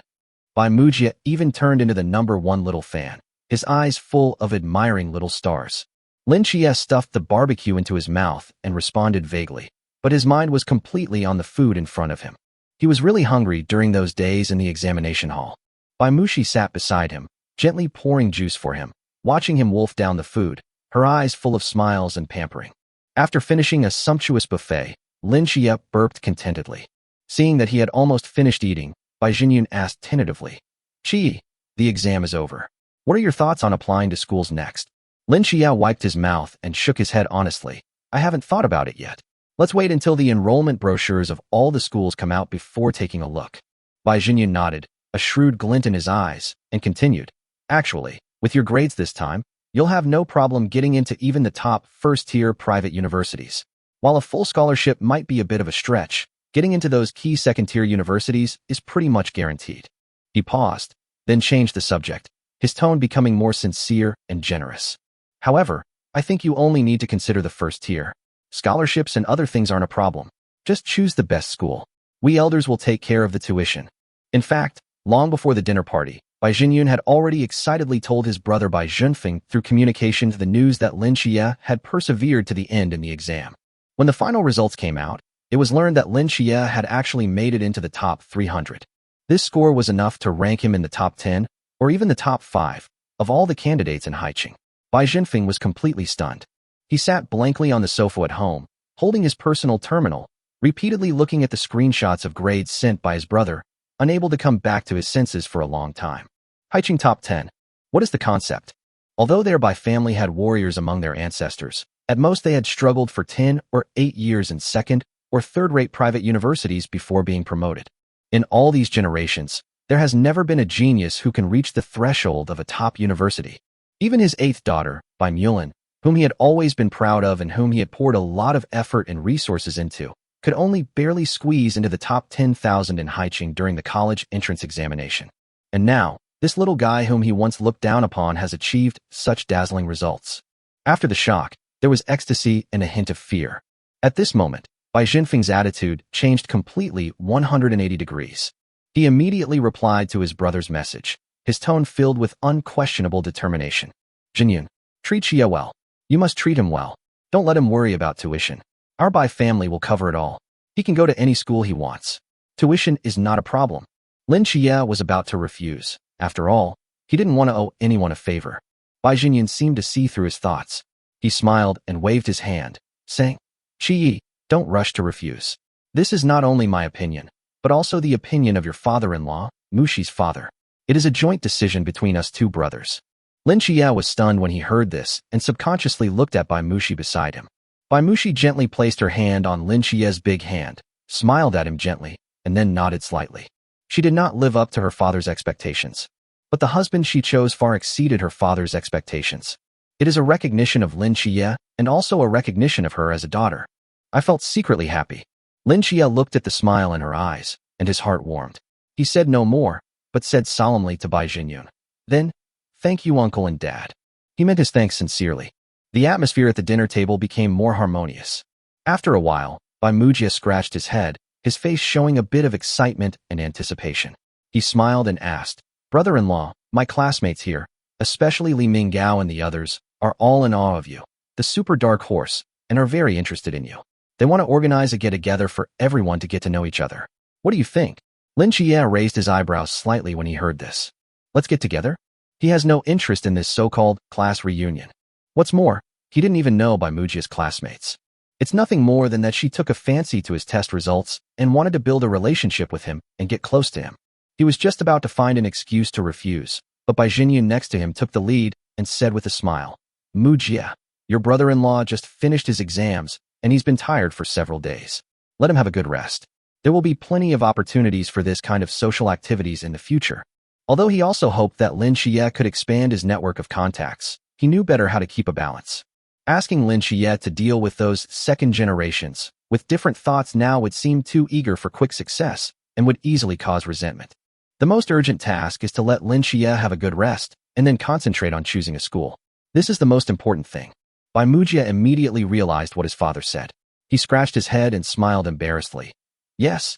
Bai Mujia even turned into the #1 little fan, his eyes full of admiring little stars. Lin Xie stuffed the barbecue into his mouth and responded vaguely, but his mind was completely on the food in front of him. He was really hungry during those days in the examination hall. Bai Mushi sat beside him, gently pouring juice for him, watching him wolf down the food, her eyes full of smiles and pampering. After finishing a sumptuous buffet, Lin Xie burped contentedly. Seeing that he had almost finished eating, Bai Jinyun asked tentatively, "Qi, the exam is over. What are your thoughts on applying to schools next?" Lin Xie wiped his mouth and shook his head honestly. "I haven't thought about it yet. Let's wait until the enrollment brochures of all the schools come out before taking a look." Bai Jinyun nodded, a shrewd glint in his eyes, and continued, "Actually, with your grades this time, you'll have no problem getting into even the top first-tier private universities. While a full scholarship might be a bit of a stretch, getting into those key second-tier universities is pretty much guaranteed." He paused, then changed the subject, his tone becoming more sincere and generous. "However, I think you only need to consider the first tier. Scholarships and other things aren't a problem. Just choose the best school. We elders will take care of the tuition." In fact, long before the dinner party, Bai Jinyun had already excitedly told his brother Bai Zhenfeng through communication the news that Lin Xie had persevered to the end in the exam. When the final results came out, it was learned that Lin Xie had actually made it into the top 300. This score was enough to rank him in the top 10, or even the top 5, of all the candidates in Haicheng. Bai Zhenfeng was completely stunned. He sat blankly on the sofa at home, holding his personal terminal, repeatedly looking at the screenshots of grades sent by his brother, unable to come back to his senses for a long time. Haicheng top 10. What is the concept? Although their Bai family had warriors among their ancestors, at most they had struggled for 10 or 8 years in second or third-rate private universities before being promoted. In all these generations, there has never been a genius who can reach the threshold of a top university. Even his 8th daughter, Bai Mulin, whom he had always been proud of and whom he had poured a lot of effort and resources into, could only barely squeeze into the top 10,000 in Haicheng during the college entrance examination. And now, this little guy whom he once looked down upon has achieved such dazzling results. After the shock, there was ecstasy and a hint of fear. At this moment, Bai Zhenfeng's attitude changed completely 180 degrees. He immediately replied to his brother's message, his tone filled with unquestionable determination. "Jinyun, treat Xie well. You must treat him well. Don't let him worry about tuition. Our Bai family will cover it all. He can go to any school he wants. Tuition is not a problem." Lin Xie was about to refuse. After all, he didn't want to owe anyone a favor. Bai Jinyun seemed to see through his thoughts. He smiled and waved his hand, saying, "Qi, don't rush to refuse. This is not only my opinion, but also the opinion of your father-in-law, Mushi's father. It is a joint decision between us two brothers." Lin Xie was stunned when he heard this and subconsciously looked at Bai Mushi beside him. Bai Mushi gently placed her hand on Lin Xie's big hand, smiled at him gently, and then nodded slightly. She did not live up to her father's expectations. but the husband she chose far exceeded her father's expectations. It is a recognition of Lin Xie and also a recognition of her as a daughter. I felt secretly happy. Lin Xie looked at the smile in her eyes, and his heart warmed. He said no more, but said solemnly to Bai Jinyun, "Then, thank you, uncle and dad." He meant his thanks sincerely. The atmosphere at the dinner table became more harmonious. After a while, Bai Mujia scratched his head, his face showing a bit of excitement and anticipation. He smiled and asked, "Brother-in-law, my classmates here, especially Li Minggao and the others, are all in awe of you, the super dark horse, and are very interested in you. They want to organize a get-together for everyone to get to know each other. What do you think?" Lin Xie raised his eyebrows slightly when he heard this. "Let's get together?" He has no interest in this so-called class reunion. What's more, he didn't even know Bai Mujia's classmates. It's nothing more than that she took a fancy to his test results and wanted to build a relationship with him and get close to him. He was just about to find an excuse to refuse, but Bai Jinyun next to him took the lead and said with a smile, "Mujia, your brother-in-law just finished his exams, and he's been tired for several days. Let him have a good rest. There will be plenty of opportunities for this kind of social activities in the future." Although he also hoped that Lin Xie could expand his network of contacts, he knew better how to keep a balance. Asking Lin Xie to deal with those second generations with different thoughts now would seem too eager for quick success and would easily cause resentment. The most urgent task is to let Lin Xie have a good rest and then concentrate on choosing a school. This is the most important thing. Bai Mujia immediately realized what his father said. He scratched his head and smiled embarrassedly. Yes,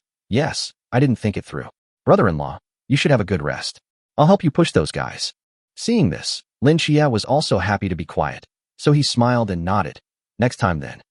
I didn't think it through. Brother-in-law, you should have a good rest. I'll help you push those guys." Seeing this, Lin Xie was also happy to be quiet, so he smiled and nodded. "Next time then."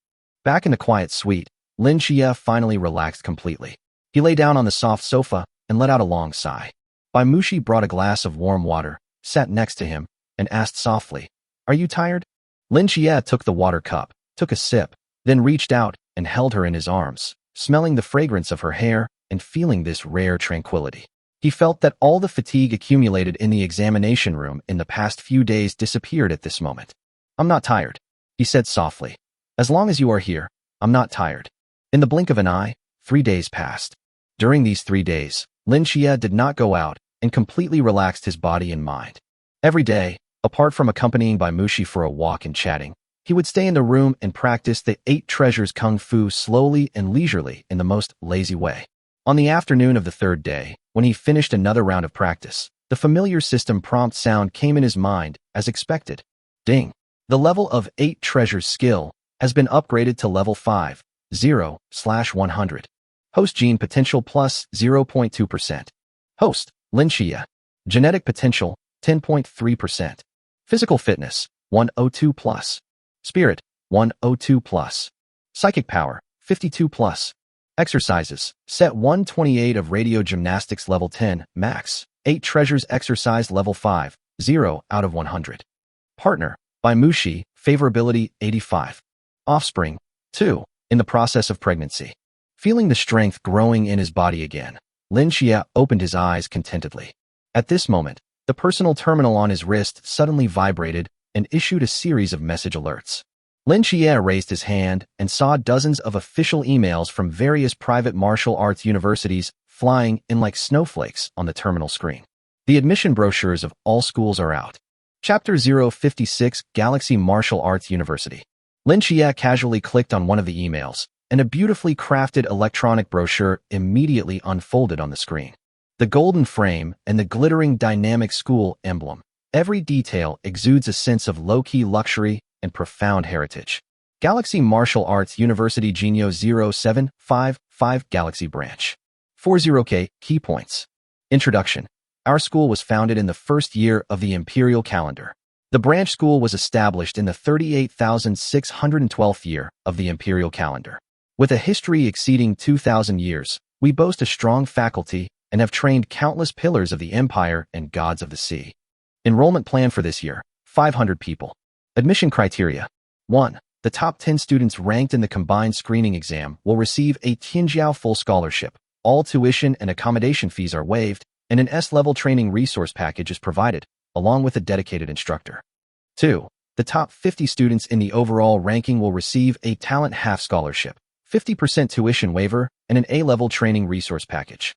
Back in the quiet suite, Lin Xie finally relaxed completely. He lay down on the soft sofa and let out a long sigh. Bai Mushi brought a glass of warm water, sat next to him, and asked softly, "Are you tired?" Lin Xie took the water cup, took a sip, then reached out and held her in his arms, smelling the fragrance of her hair and feeling this rare tranquility. He felt that all the fatigue accumulated in the examination room in the past few days disappeared at this moment. "I'm not tired," he said softly. "As long as you are here, I'm not tired." In the blink of an eye, 3 days passed. During these 3 days, Lin Xie did not go out and completely relaxed his body and mind. Every day, apart from accompanying Bai Mushi for a walk and chatting, he would stay in the room and practice the 8 treasures kung fu slowly and leisurely in the most lazy way. On the afternoon of the 3rd day, when he finished another round of practice, the familiar system prompt sound came in his mind as expected. Ding! The level of 8 treasures skill has been upgraded to level 5, 0/100. Host gene potential plus 0.2%. Host, Lin Xie. Genetic potential, 10.3%. Physical fitness, 102 plus. Spirit, 102 plus. Psychic power, 52 plus. Exercises, set 128 of radio gymnastics level 10, max. 8 treasures exercise level 5, 0 out of 100. Partner, Bai Mushi, favorability 85. Offspring, 2, in the process of pregnancy. Feeling the strength growing in his body again, Lin Xie opened his eyes contentedly. At this moment, the personal terminal on his wrist suddenly vibrated and issued a series of message alerts. Lin Xie raised his hand and saw dozens of official emails from various private martial arts universities flying in like snowflakes on the terminal screen. The admission brochures of all schools are out. Chapter 056, Galaxy Martial Arts University. Lin Xie casually clicked on one of the emails, and a beautifully crafted electronic brochure immediately unfolded on the screen. The golden frame and the glittering dynamic school emblem. Every detail exudes a sense of low-key luxury and profound heritage. Galaxy Martial Arts University Genio 0755 Galaxy Branch. 40K Key Points. Introduction. Our school was founded in the first year of the imperial calendar. The branch school was established in the 38,612th year of the imperial calendar. With a history exceeding 2,000 years, we boast a strong faculty and have trained countless pillars of the empire and gods of the sea. Enrollment plan for this year, 500 people. Admission criteria. 1. The top 10 students ranked in the combined screening exam will receive a Tianjiao full scholarship. All tuition and accommodation fees are waived, and an S-level training resource package is provided, along with a dedicated instructor. 2. The top 50 students in the overall ranking will receive a talent half scholarship, 50% tuition waiver, and an A-level training resource package.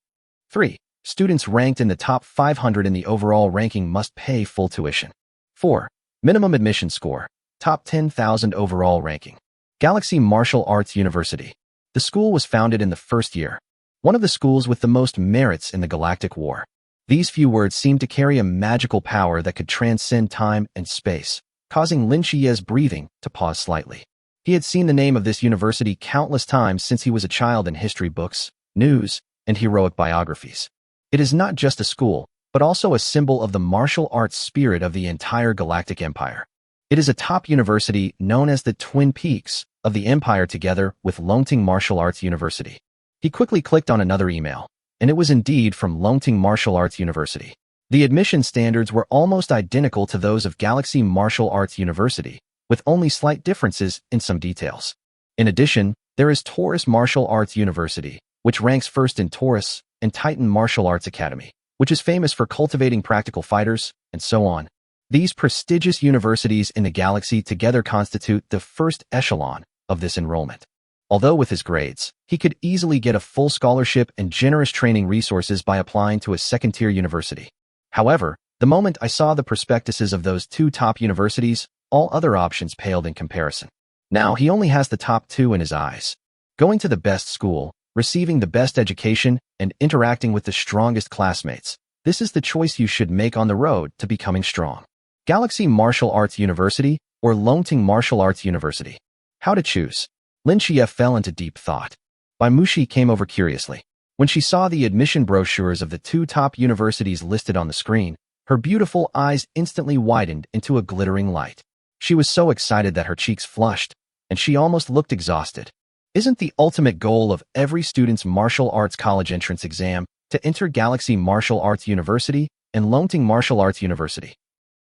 3. Students ranked in the top 500 in the overall ranking must pay full tuition. 4. Minimum admission score. Top 10,000 overall ranking. Galaxy Martial Arts University. The school was founded in the first year. One of the schools with the most merits in the Galactic War. These few words seemed to carry a magical power that could transcend time and space, causing Lin Xie's breathing to pause slightly. He had seen the name of this university countless times since he was a child in history books, news, and heroic biographies. It is not just a school, but also a symbol of the martial arts spirit of the entire Galactic Empire. It is a top university known as the Twin Peaks of the Empire together with Longting Martial Arts University. He quickly clicked on another email, and it was indeed from Longting Martial Arts University. The admission standards were almost identical to those of Galaxy Martial Arts University, with only slight differences in some details. In addition, there is Taurus Martial Arts University, which ranks first in Taurus, and Titan Martial Arts Academy, which is famous for cultivating practical fighters, and so on. These prestigious universities in the galaxy together constitute the first echelon of this enrollment. Although with his grades, he could easily get a full scholarship and generous training resources by applying to a second-tier university. However, the moment I saw the prospectuses of those two top universities, all other options paled in comparison. Now he only has the top two in his eyes. Going to the best school, receiving the best education, and interacting with the strongest classmates. This is the choice you should make on the road to becoming strong. Galaxy Martial Arts University or Longting Martial Arts University. How to choose? Lin Xie fell into deep thought. Bai Muxi came over curiously. When she saw the admission brochures of the two top universities listed on the screen, her beautiful eyes instantly widened into a glittering light. She was so excited that her cheeks flushed, and she almost looked exhausted. Isn't the ultimate goal of every student's martial arts college entrance exam to enter Galaxy Martial Arts University and Longting Martial Arts University?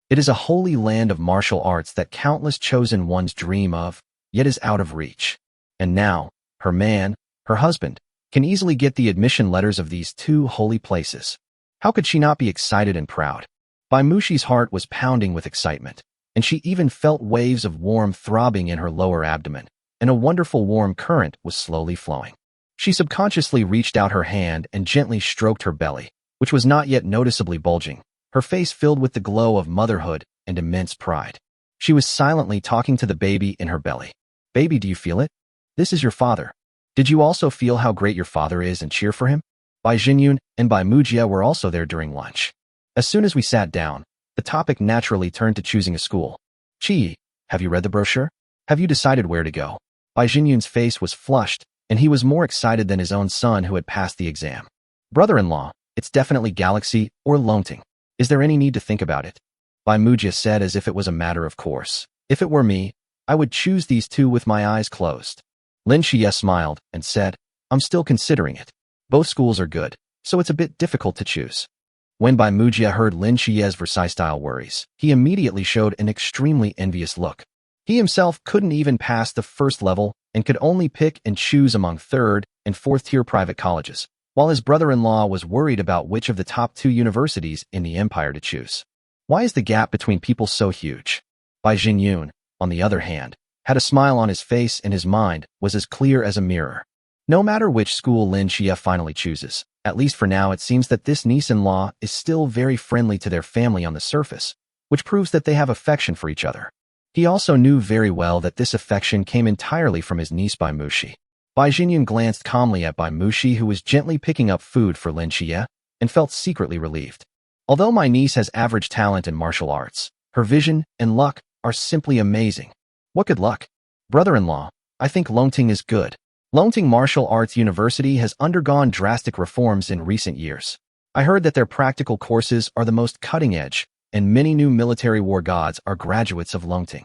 It is a holy land of martial arts that countless chosen ones dream of, yet is out of reach. And now, her husband, can easily get the admission letters of these two holy places. How could she not be excited and proud? Bai Muxi's heart was pounding with excitement, and she even felt waves of warmth throbbing in her lower abdomen, and a wonderful warm current was slowly flowing. She subconsciously reached out her hand and gently stroked her belly, which was not yet noticeably bulging, her face filled with the glow of motherhood and immense pride. She was silently talking to the baby in her belly. Baby, do you feel it? This is your father. Did you also feel how great your father is and cheer for him? Bai Jinyun and Bai Mujia were also there during lunch. As soon as we sat down, the topic naturally turned to choosing a school. Chi, have you read the brochure? Have you decided where to go? Bai Jinyun's face was flushed, and he was more excited than his own son who had passed the exam. Brother-in-law, it's definitely Galaxy or Longting. Is there any need to think about it? Bai Mujia said as if it was a matter of course. If it were me, I would choose these two with my eyes closed. Lin Xie smiled and said, I'm still considering it. Both schools are good, so it's a bit difficult to choose. When Bai Mujia heard Lin Xie's Versailles-style worries, he immediately showed an extremely envious look. He himself couldn't even pass the first level and could only pick and choose among third and fourth-tier private colleges, while his brother-in-law was worried about which of the top two universities in the empire to choose. Why is the gap between people so huge? Bai Jinyun, on the other hand, had a smile on his face and his mind was as clear as a mirror. No matter which school Lin Xie finally chooses, at least for now it seems that this niece-in-law is still very friendly to their family on the surface, which proves that they have affection for each other. He also knew very well that this affection came entirely from his niece Bai Muxi. Bai Jinyun glanced calmly at Bai Muxi who was gently picking up food for Lin Xie, and felt secretly relieved. Although my niece has average talent in martial arts, her vision and luck are simply amazing. What good luck? Brother-in-law, I think Longting is good. Longting Martial Arts University has undergone drastic reforms in recent years. I heard that their practical courses are the most cutting-edge, and many new military war gods are graduates of Longting.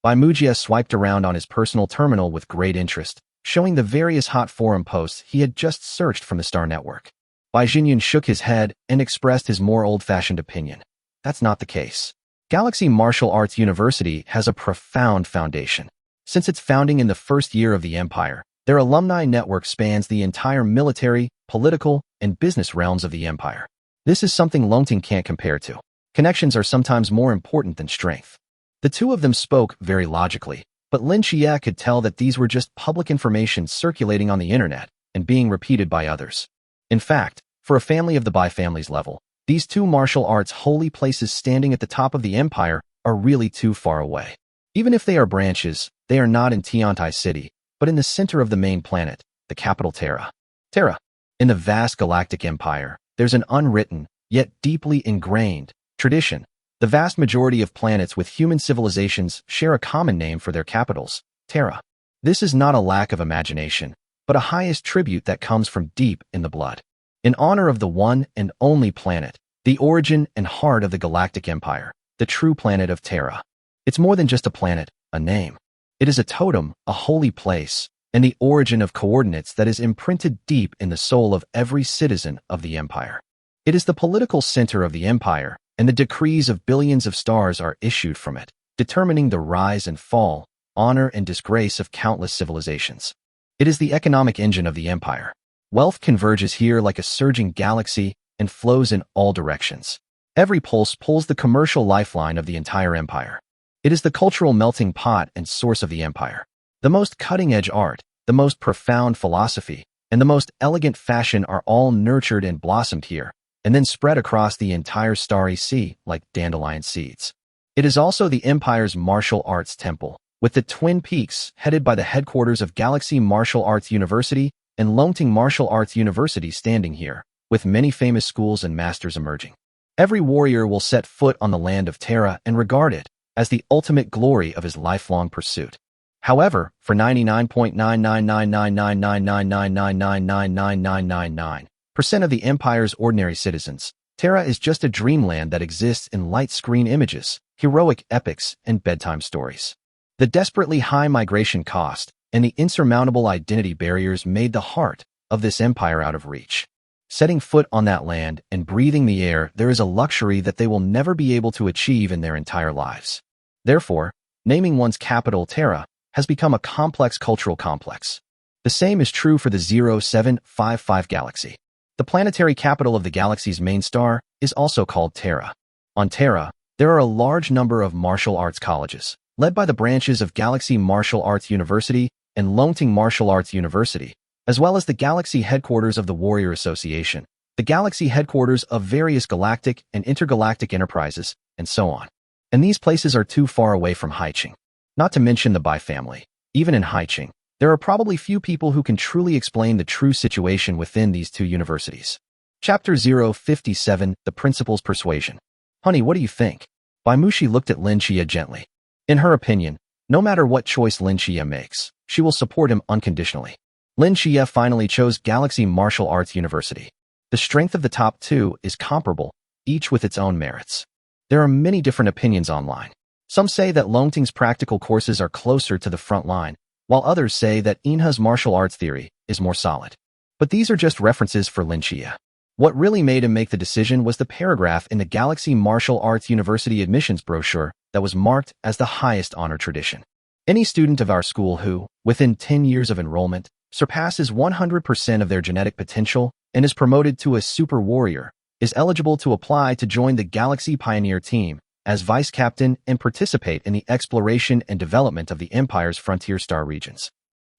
Bai Mujia swiped around on his personal terminal with great interest, showing the various hot forum posts he had just searched from the Star Network. Bai Jinyun shook his head and expressed his more old-fashioned opinion. That's not the case. Galaxy Martial Arts University has a profound foundation. Since its founding in the first year of the Empire, their alumni network spans the entire military, political, and business realms of the Empire. This is something Longting can't compare to. Connections are sometimes more important than strength. The two of them spoke very logically, but Lin Xie could tell that these were just public information circulating on the internet and being repeated by others. In fact, For a family of the Bai family's level, these two martial arts holy places standing at the top of the empire are really too far away. Even if they are branches, they are not in Tiantai City, but in the center of the main planet, the capital Terra. Terra. In the vast galactic empire, there's an unwritten, yet deeply ingrained, tradition. The vast majority of planets with human civilizations share a common name for their capitals, Terra. This is not a lack of imagination, but a highest tribute that comes from deep in the blood. In honor of the one and only planet, the origin and heart of the galactic empire, the true planet of Terra. It's more than just a planet, a name. It is a totem, a holy place, and the origin of coordinates that is imprinted deep in the soul of every citizen of the empire. It is the political center of the empire, and the decrees of billions of stars are issued from it, determining the rise and fall, honor and disgrace of countless civilizations. It is the economic engine of the empire. Wealth converges here like a surging galaxy and flows in all directions. Every pulse pulls the commercial lifeline of the entire empire. It is the cultural melting pot and source of the empire. The most cutting-edge art, the most profound philosophy, and the most elegant fashion are all nurtured and blossomed here, and then spread across the entire starry sea like dandelion seeds. It is also the empire's martial arts temple, with the twin peaks headed by the headquarters of Galaxy Martial Arts University and Longting Martial Arts University standing here, with many famous schools and masters emerging. Every warrior will set foot on the land of Terra and regard it as the ultimate glory of his lifelong pursuit. However, for 99.9999999999999% of the empire's ordinary citizens, Terra is just a dreamland that exists in light screen images, heroic epics, and bedtime stories. The desperately high migration cost and the insurmountable identity barriers made the heart of this empire out of reach. Setting foot on that land and breathing the air, there is a luxury that they will never be able to achieve in their entire lives. Therefore, naming one's capital Terra has become a complex cultural complex. The same is true for the 0755 galaxy. The planetary capital of the galaxy's main star is also called Terra. On Terra, there are a large number of martial arts colleges, led by the branches of Galaxy Martial Arts University and Longting Martial Arts University, as well as the galaxy headquarters of the Warrior Association, the galaxy headquarters of various galactic and intergalactic enterprises, and so on. And these places are too far away from Haiching. Not to mention the Bai family. Even in Haiching, there are probably few people who can truly explain the true situation within these two universities. Chapter 057, The Principal's Persuasion. Honey, what do you think? Bai Mushi looked at Lin Xia gently. In her opinion, no matter what choice Lin Xia makes, she will support him unconditionally. Lin Xia finally chose Galaxy Martial Arts University. The strength of the top two is comparable, each with its own merits. There are many different opinions online. Some say that Longting's practical courses are closer to the front line, while others say that Inha's martial arts theory is more solid. But these are just references for Lin Xia. What really made him make the decision was the paragraph in the Galaxy Martial Arts University admissions brochure that was marked as the highest honor tradition. Any student of our school who, within 10 years of enrollment, surpasses 100% of their genetic potential and is promoted to a super warrior, is eligible to apply to join the Galaxy Pioneer team as vice captain and participate in the exploration and development of the Empire's frontier star regions.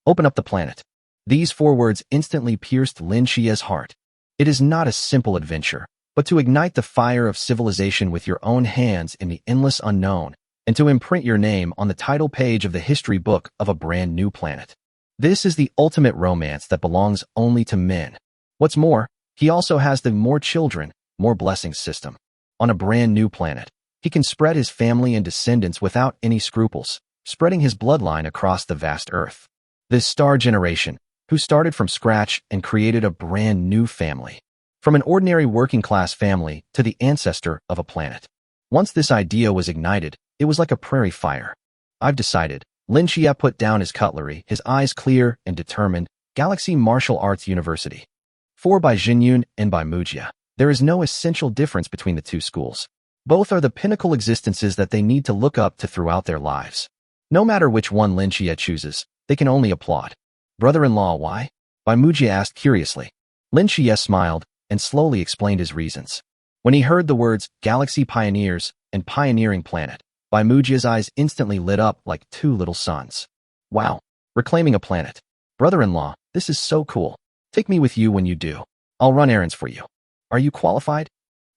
Open up the planet. These 4 words instantly pierced Lin Xia's heart. It is not a simple adventure, but to ignite the fire of civilization with your own hands in the endless unknown, and to imprint your name on the title page of the history book of a brand new planet. This is the ultimate romance that belongs only to men. What's more, he also has the more children, more blessings system. On a brand new planet, he can spread his family and descendants without any scruples, spreading his bloodline across the vast earth. This star generation, who started from scratch and created a brand new family. From an ordinary working-class family to the ancestor of a planet. Once this idea was ignited, it was like a prairie fire. I've decided. Lin Xia put down his cutlery, his eyes clear and determined. Galaxy Martial Arts University. For by Jinyun and by Mujia, there is no essential difference between the two schools. Both are the pinnacle existences that they need to look up to throughout their lives. No matter which one Lin Xia chooses, they can only applaud. Brother-in-law, why? Bai Mujia asked curiously. Lin Xia smiled and slowly explained his reasons. When he heard the words Galaxy Pioneers and Pioneering Planet, Bai Mujia's eyes instantly lit up like 2 little suns. Wow, reclaiming a planet. Brother-in-law, this is so cool. Take me with you when you do. I'll run errands for you. Are you qualified?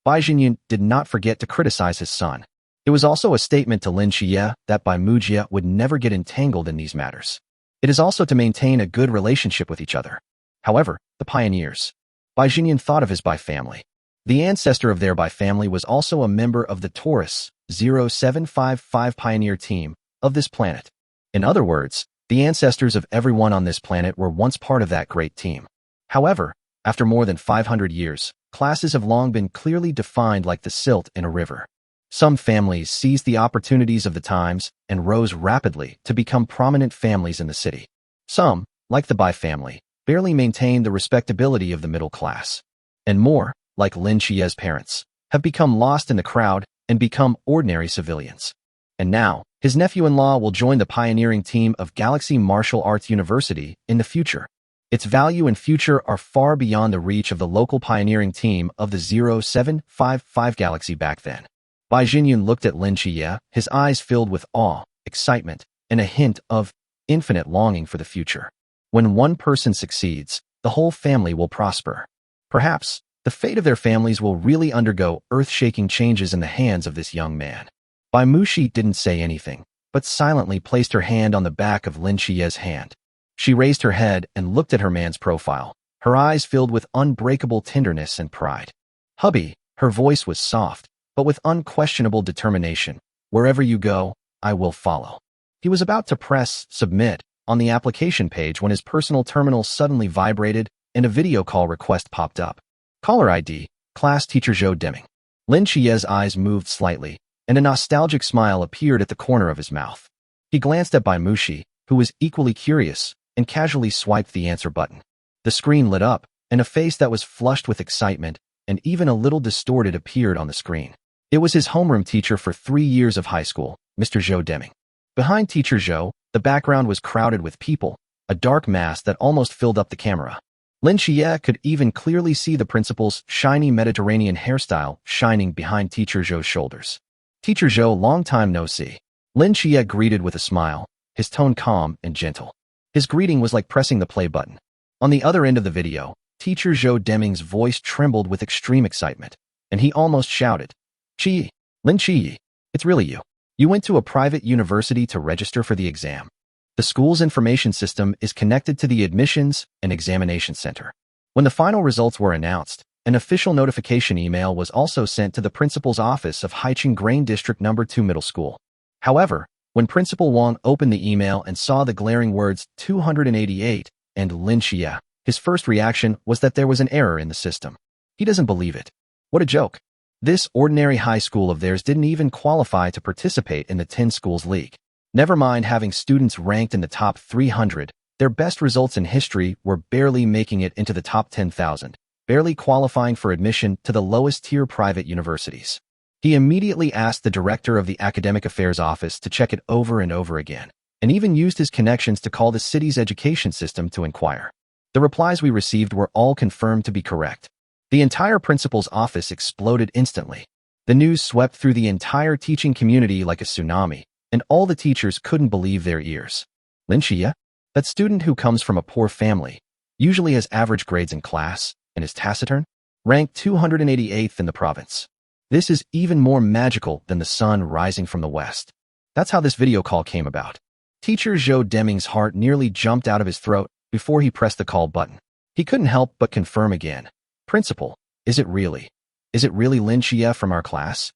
Bai Jinyan did not forget to criticize his son. It was also a statement to Lin Xie that Bai Mujia would never get entangled in these matters. It is also to maintain a good relationship with each other. However, the pioneers. Bai Jinyan thought of his Bai family. The ancestor of their Bai family was also a member of the Taurus 0755 pioneer team of this planet. In other words, the ancestors of everyone on this planet were once part of that great team. However, after more than 500 years, classes have long been clearly defined like the silt in a river. Some families seized the opportunities of the times and rose rapidly to become prominent families in the city. Some, like the Bai family, barely maintained the respectability of the middle class. And more, like Lin Xie's parents, have become lost in the crowd and become ordinary civilians. And now, his nephew-in-law will join the pioneering team of Galaxy Martial Arts University in the future. Its value and future are far beyond the reach of the local pioneering team of the 0755 Galaxy back then. Bai Jinyan looked at Lin Xie, his eyes filled with awe, excitement, and a hint of infinite longing for the future. When one person succeeds, the whole family will prosper. Perhaps, the fate of their families will really undergo earth-shaking changes in the hands of this young man. Bai Mushi didn't say anything, but silently placed her hand on the back of Lin Xie's hand. She raised her head and looked at her man's profile, her eyes filled with unbreakable tenderness and pride. "Hubby," her voice was soft, but with unquestionable determination. "Wherever you go, I will follow." He was about to press submit on the application page when his personal terminal suddenly vibrated and a video call request popped up. Caller ID, class teacher Zhou Deming. Lin Xie's eyes moved slightly, and a nostalgic smile appeared at the corner of his mouth. He glanced at Bai Mushi, who was equally curious, and casually swiped the answer button. The screen lit up, and a face that was flushed with excitement and even a little distorted appeared on the screen. It was his homeroom teacher for 3 years of high school, Mr. Zhou Deming. Behind teacher Zhou, the background was crowded with people, a dark mass that almost filled up the camera. Lin Xie could even clearly see the principal's shiny Mediterranean hairstyle shining behind teacher Zhou's shoulders. "Teacher Zhou, long time no see." Lin Xie greeted with a smile, his tone calm and gentle. His greeting was like pressing the play button. On the other end of the video, teacher Zhou Deming's voice trembled with extreme excitement, and he almost shouted, "Qi, Lin Qi, it's really you. You went to a private university to register for the exam. The school's information system is connected to the admissions and examination center." When the final results were announced, an official notification email was also sent to the principal's office of Haicheng Grain District No. 2 Middle School. However, when Principal Wang opened the email and saw the glaring words 288 and Lin Xie, his first reaction was that there was an error in the system. He doesn't believe it. What a joke. This ordinary high school of theirs didn't even qualify to participate in the 10 schools league. Never mind having students ranked in the top 300, their best results in history were barely making it into the top 10,000, barely qualifying for admission to the lowest tier private universities. He immediately asked the director of the Academic Affairs Office to check it over and over again, and even used his connections to call the city's education system to inquire. The replies we received were all confirmed to be correct. The entire principal's office exploded instantly. The news swept through the entire teaching community like a tsunami, and all the teachers couldn't believe their ears. Lin Xie, that student who comes from a poor family, usually has average grades in class, and is taciturn, ranked 288th in the province. This is even more magical than the sun rising from the west. That's how this video call came about. Teacher Zhou Deming's heart nearly jumped out of his throat before he pressed the call button. He couldn't help but confirm again. "Principal, is it really? Is it really Lin Xie from our class?"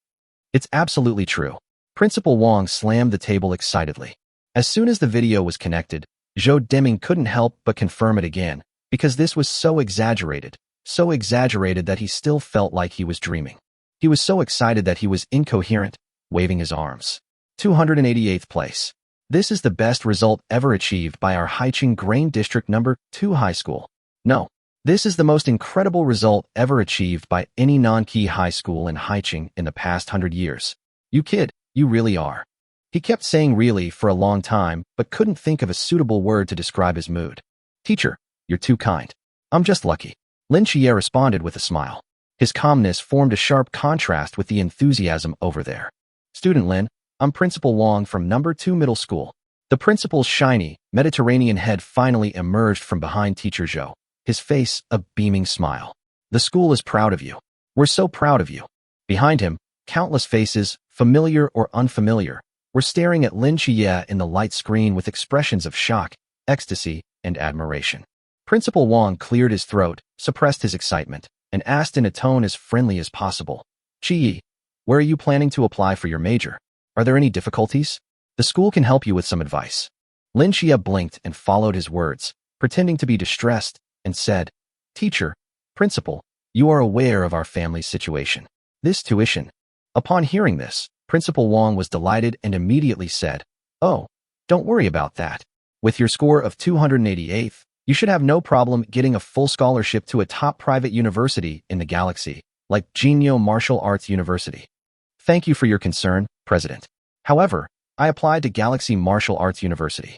"It's absolutely true." Principal Wang slammed the table excitedly. As soon as the video was connected, Zhou Deming couldn't help but confirm it again, because this was so exaggerated that he still felt like he was dreaming. He was so excited that he was incoherent, waving his arms. 288th place. This is the best result ever achieved by our Haicheng Grain District No. 2 high school. No, this is the most incredible result ever achieved by any non-key high school in Haicheng in the past 100 years. You kid, you really are. He kept saying really for a long time, but couldn't think of a suitable word to describe his mood. "Teacher, you're too kind. I'm just lucky." Lin Xie responded with a smile. His calmness formed a sharp contrast with the enthusiasm over there. "Student Lin, I'm Principal Wang from No. 2 Middle School." The principal's shiny, Mediterranean head finally emerged from behind teacher Zhou, his face a beaming smile. "The school is proud of you. We're so proud of you." Behind him, countless faces, familiar or unfamiliar, were staring at Lin Xie in the light screen with expressions of shock, ecstasy, and admiration. Principal Wang cleared his throat, suppressed his excitement, and asked in a tone as friendly as possible, "Qi, where are you planning to apply for your major? Are there any difficulties? The school can help you with some advice." Lin Xie blinked and followed his words, pretending to be distressed, and said, "Teacher, principal, you are aware of our family's situation. This tuition." Upon hearing this, Principal Wang was delighted and immediately said, "Oh, don't worry about that. With your score of 288th, you should have no problem getting a full scholarship to a top private university in the galaxy, like Jinyo Martial Arts University. Thank you for your concern, President. However, I applied to Galaxy Martial Arts University."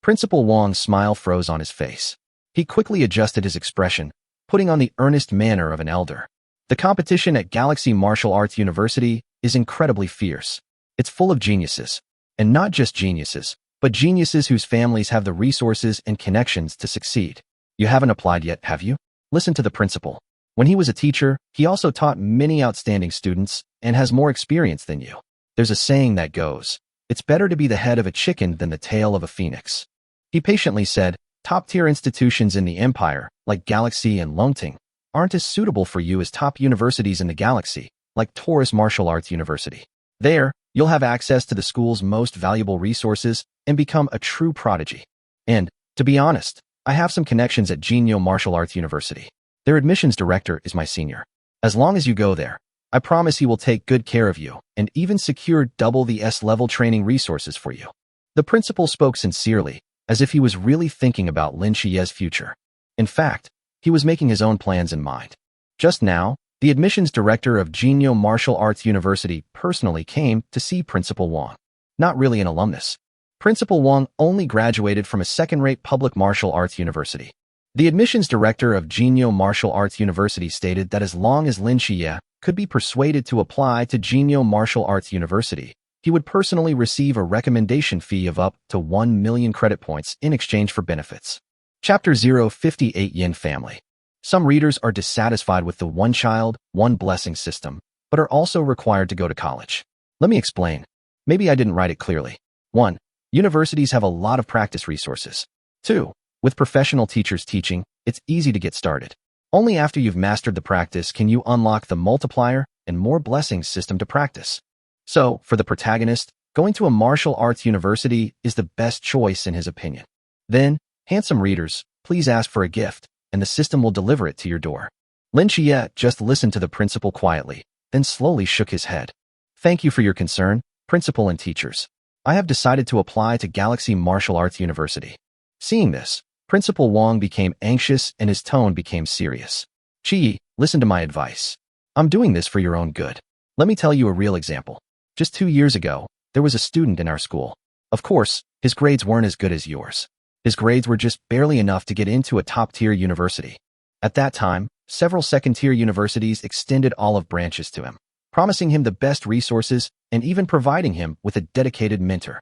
Principal Wang's smile froze on his face. He quickly adjusted his expression, putting on the earnest manner of an elder. The competition at Galaxy Martial Arts University is incredibly fierce. It's full of geniuses. And not just geniuses, but geniuses whose families have the resources and connections to succeed. You haven't applied yet, have you? Listen to the principal. When he was a teacher, he also taught many outstanding students and has more experience than you. There's a saying that goes, "It's better to be the head of a chicken than the tail of a phoenix." He patiently said, "Top-tier institutions in the Empire, like Galaxy and Longting, aren't as suitable for you as top universities in the galaxy, like Taurus Martial Arts University. There, you'll have access to the school's most valuable resources and become a true prodigy. And, to be honest, I have some connections at Jinyo Martial Arts University. Their admissions director is my senior. As long as you go there, I promise he will take good care of you and even secure double the S-level training resources for you." The principal spoke sincerely, as if he was really thinking about Lin Xie's future. In fact, he was making his own plans in mind. Just now, the admissions director of Jinyo Martial Arts University personally came to see Principal Wang. Not really an alumnus. Principal Wang only graduated from a second-rate public martial arts university. The admissions director of Jinyo Martial Arts University stated that as long as Lin Xie could be persuaded to apply to Jinyo Martial Arts University, he would personally receive a recommendation fee of up to 1 million credit points in exchange for benefits. Chapter 058 Yin Family. Some readers are dissatisfied with the one-child, one-blessing system, but are also required to go to college. Let me explain. Maybe I didn't write it clearly. 1. Universities have a lot of practice resources. 2. With professional teachers teaching, it's easy to get started. Only after you've mastered the practice can you unlock the multiplier and more blessings system to practice. So, for the protagonist, going to a martial arts university is the best choice in his opinion. Then, handsome readers, please ask for a gift, and the system will deliver it to your door. Lin Xie just listened to the principal quietly, then slowly shook his head. "Thank you for your concern, principal and teachers. I have decided to apply to Galaxy Martial Arts University." Seeing this, Principal Wang became anxious and his tone became serious. "Qi, listen to my advice. I'm doing this for your own good. Let me tell you a real example. Just 2 years ago, there was a student in our school. Of course, his grades weren't as good as yours. His grades were just barely enough to get into a top-tier university. At that time, several second-tier universities extended olive branches to him, promising him the best resources and even providing him with a dedicated mentor.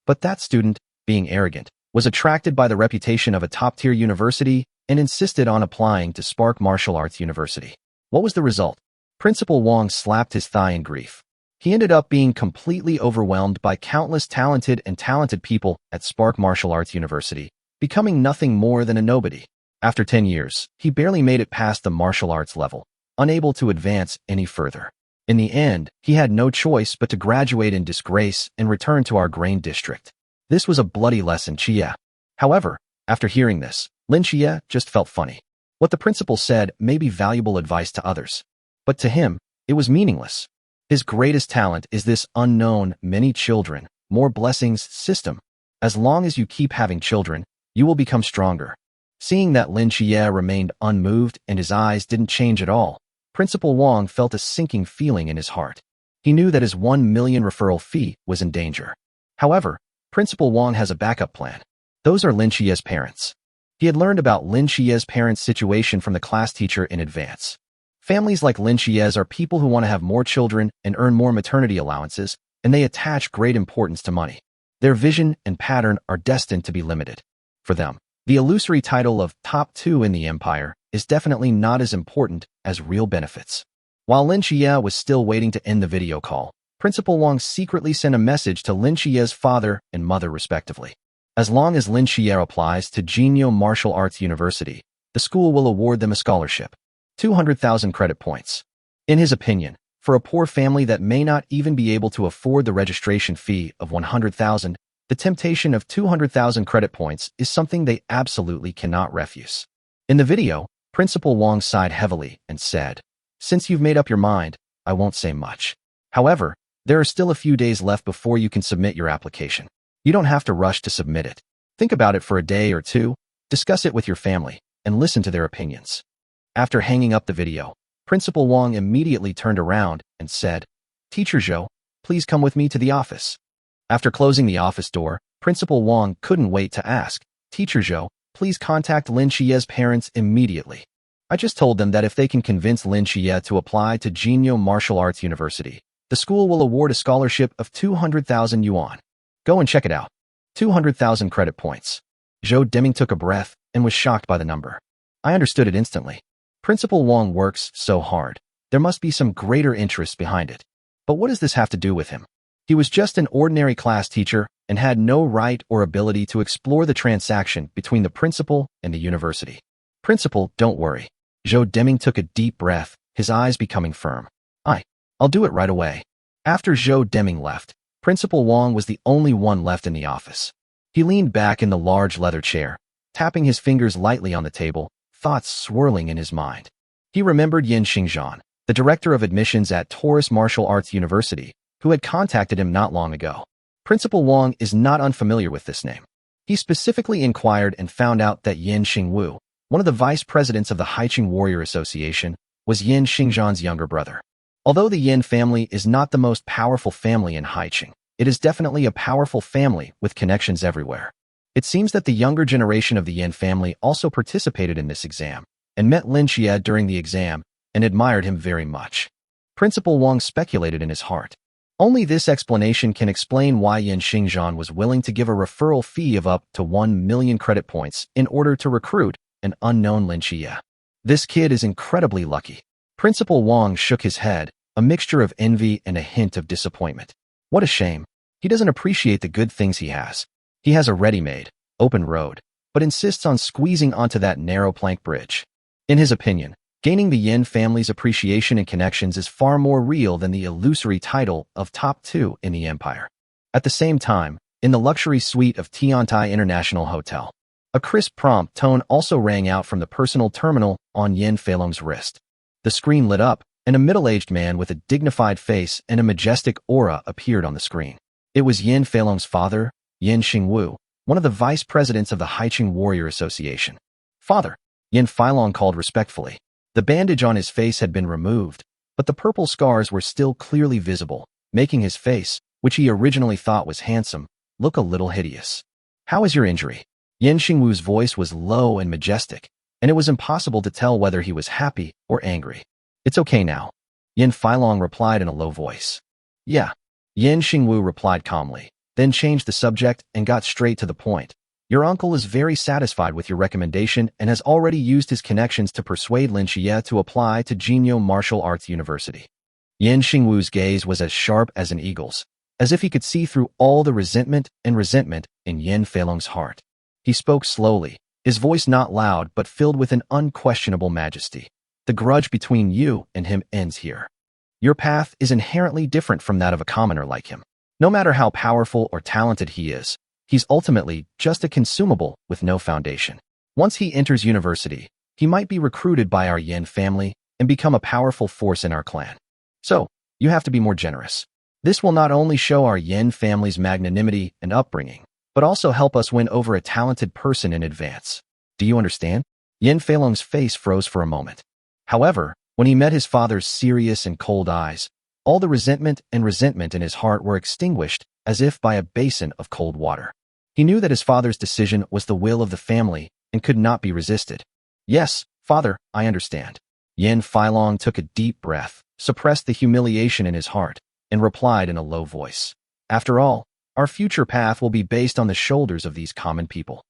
But that student, being arrogant, was attracted by the reputation of a top-tier university and insisted on applying to Spark Martial Arts University. What was the result? Principal Wang slapped his thigh in grief. He ended up being completely overwhelmed by countless talented people at Spark Martial Arts University, becoming nothing more than a nobody. After 10 years, he barely made it past the martial arts level, unable to advance any further. In the end, he had no choice but to graduate in disgrace and return to our grain district. This was a bloody lesson, Xie. However, after hearing this, Lin Xie just felt funny. What the principal said may be valuable advice to others, but to him, it was meaningless. His greatest talent is this unknown, many children, more blessings system. As long as you keep having children, you will become stronger. Seeing that Lin Xie remained unmoved and his eyes didn't change at all, Principal Wang felt a sinking feeling in his heart. He knew that his 1 million referral fee was in danger. However, Principal Wang has a backup plan. Those are Lin Xie's parents. He had learned about Lin Xie's parents' situation from the class teacher in advance. Families like Lin Xie's are people who want to have more children and earn more maternity allowances, and they attach great importance to money. Their vision and pattern are destined to be limited. For them, the illusory title of top 2 in the empire is definitely not as important as real benefits. While Lin Xie was still waiting to end the video call, Principal Wang secretly sent a message to Lin Xie's father and mother respectively. As long as Lin Xie applies to Jinyo Martial Arts University, the school will award them a scholarship. 200,000 credit points. In his opinion, for a poor family that may not even be able to afford the registration fee of 100,000, the temptation of 200,000 credit points is something they absolutely cannot refuse. In the video, Principal Wang sighed heavily and said, "Since you've made up your mind, I won't say much. However, there are still a few days left before you can submit your application. You don't have to rush to submit it. Think about it for a day or two, discuss it with your family, and listen to their opinions." After hanging up the video, Principal Wang immediately turned around and said, "Teacher Zhou, please come with me to the office." After closing the office door, Principal Wang couldn't wait to ask, "Teacher Zhou, please contact Lin Xie's parents immediately. I just told them that if they can convince Lin Xie to apply to Jinyo Martial Arts University, the school will award a scholarship of 200,000 yuan. Go and check it out. 200,000 credit points." Zhou Deming took a breath and was shocked by the number. I understood it instantly. Principal Wang works so hard. There must be some greater interest behind it. But what does this have to do with him? He was just an ordinary class teacher and had no right or ability to explore the transaction between the principal and the university. "Principal, don't worry." Zhou Deming took a deep breath, his eyes becoming firm. I'll do it right away." After Zhou Deming left, Principal Wang was the only one left in the office. He leaned back in the large leather chair, tapping his fingers lightly on the table, thoughts swirling in his mind. He remembered Yin Xingzhan, the director of admissions at Taurus Martial Arts University, who had contacted him not long ago. Principal Wang is not unfamiliar with this name. He specifically inquired and found out that Yin Xingwu, one of the vice presidents of the Haiqing Warrior Association, was Yin Xingzhan's younger brother. Although the Yin family is not the most powerful family in Haiqing, it is definitely a powerful family with connections everywhere. It seems that the younger generation of the Yin family also participated in this exam and met Lin Xie during the exam and admired him very much. Principal Wang speculated in his heart. Only this explanation can explain why Yin Xingzhan was willing to give a referral fee of up to 1 million credit points in order to recruit an unknown Lin Xie. This kid is incredibly lucky. Principal Wang shook his head, a mixture of envy and a hint of disappointment. What a shame. He doesn't appreciate the good things he has. He has a ready-made, open road, but insists on squeezing onto that narrow plank bridge. In his opinion, gaining the Yin family's appreciation and connections is far more real than the illusory title of top 2 in the empire. At the same time, in the luxury suite of Tiantai International Hotel, a crisp prompt tone also rang out from the personal terminal on Yin Feilong's wrist. The screen lit up, and a middle-aged man with a dignified face and a majestic aura appeared on the screen. It was Yin Feilong's father, Yin Xingwu, one of the vice presidents of the Haiqing Warrior Association. "Father," Yin Feilong called respectfully. The bandage on his face had been removed, but the purple scars were still clearly visible, making his face, which he originally thought was handsome, look a little hideous. "How is your injury?" Yin Xingwu's voice was low and majestic, and it was impossible to tell whether he was happy or angry. "It's okay now," Yin Feilong replied in a low voice. "Yeah," Yin Xingwu replied calmly, then changed the subject and got straight to the point. "Your uncle is very satisfied with your recommendation and has already used his connections to persuade Lin Xie to apply to Jinyo Martial Arts University." Yin Xingwu's gaze was as sharp as an eagle's, as if he could see through all the resentment in Yin Feilong's heart. He spoke slowly, his voice not loud but filled with an unquestionable majesty. "The grudge between you and him ends here. Your path is inherently different from that of a commoner like him. No matter how powerful or talented he is, he's ultimately just a consumable with no foundation. Once he enters university, he might be recruited by our Yin family and become a powerful force in our clan. So, you have to be more generous. This will not only show our Yin family's magnanimity and upbringing, but also help us win over a talented person in advance. Do you understand?" Yin Feilong's face froze for a moment. However, when he met his father's serious and cold eyes, all the resentment in his heart were extinguished as if by a basin of cold water. He knew that his father's decision was the will of the family and could not be resisted. "Yes, father, I understand." Yin Feilong took a deep breath, suppressed the humiliation in his heart, and replied in a low voice. "After all, our future path will be based on the shoulders of these common people.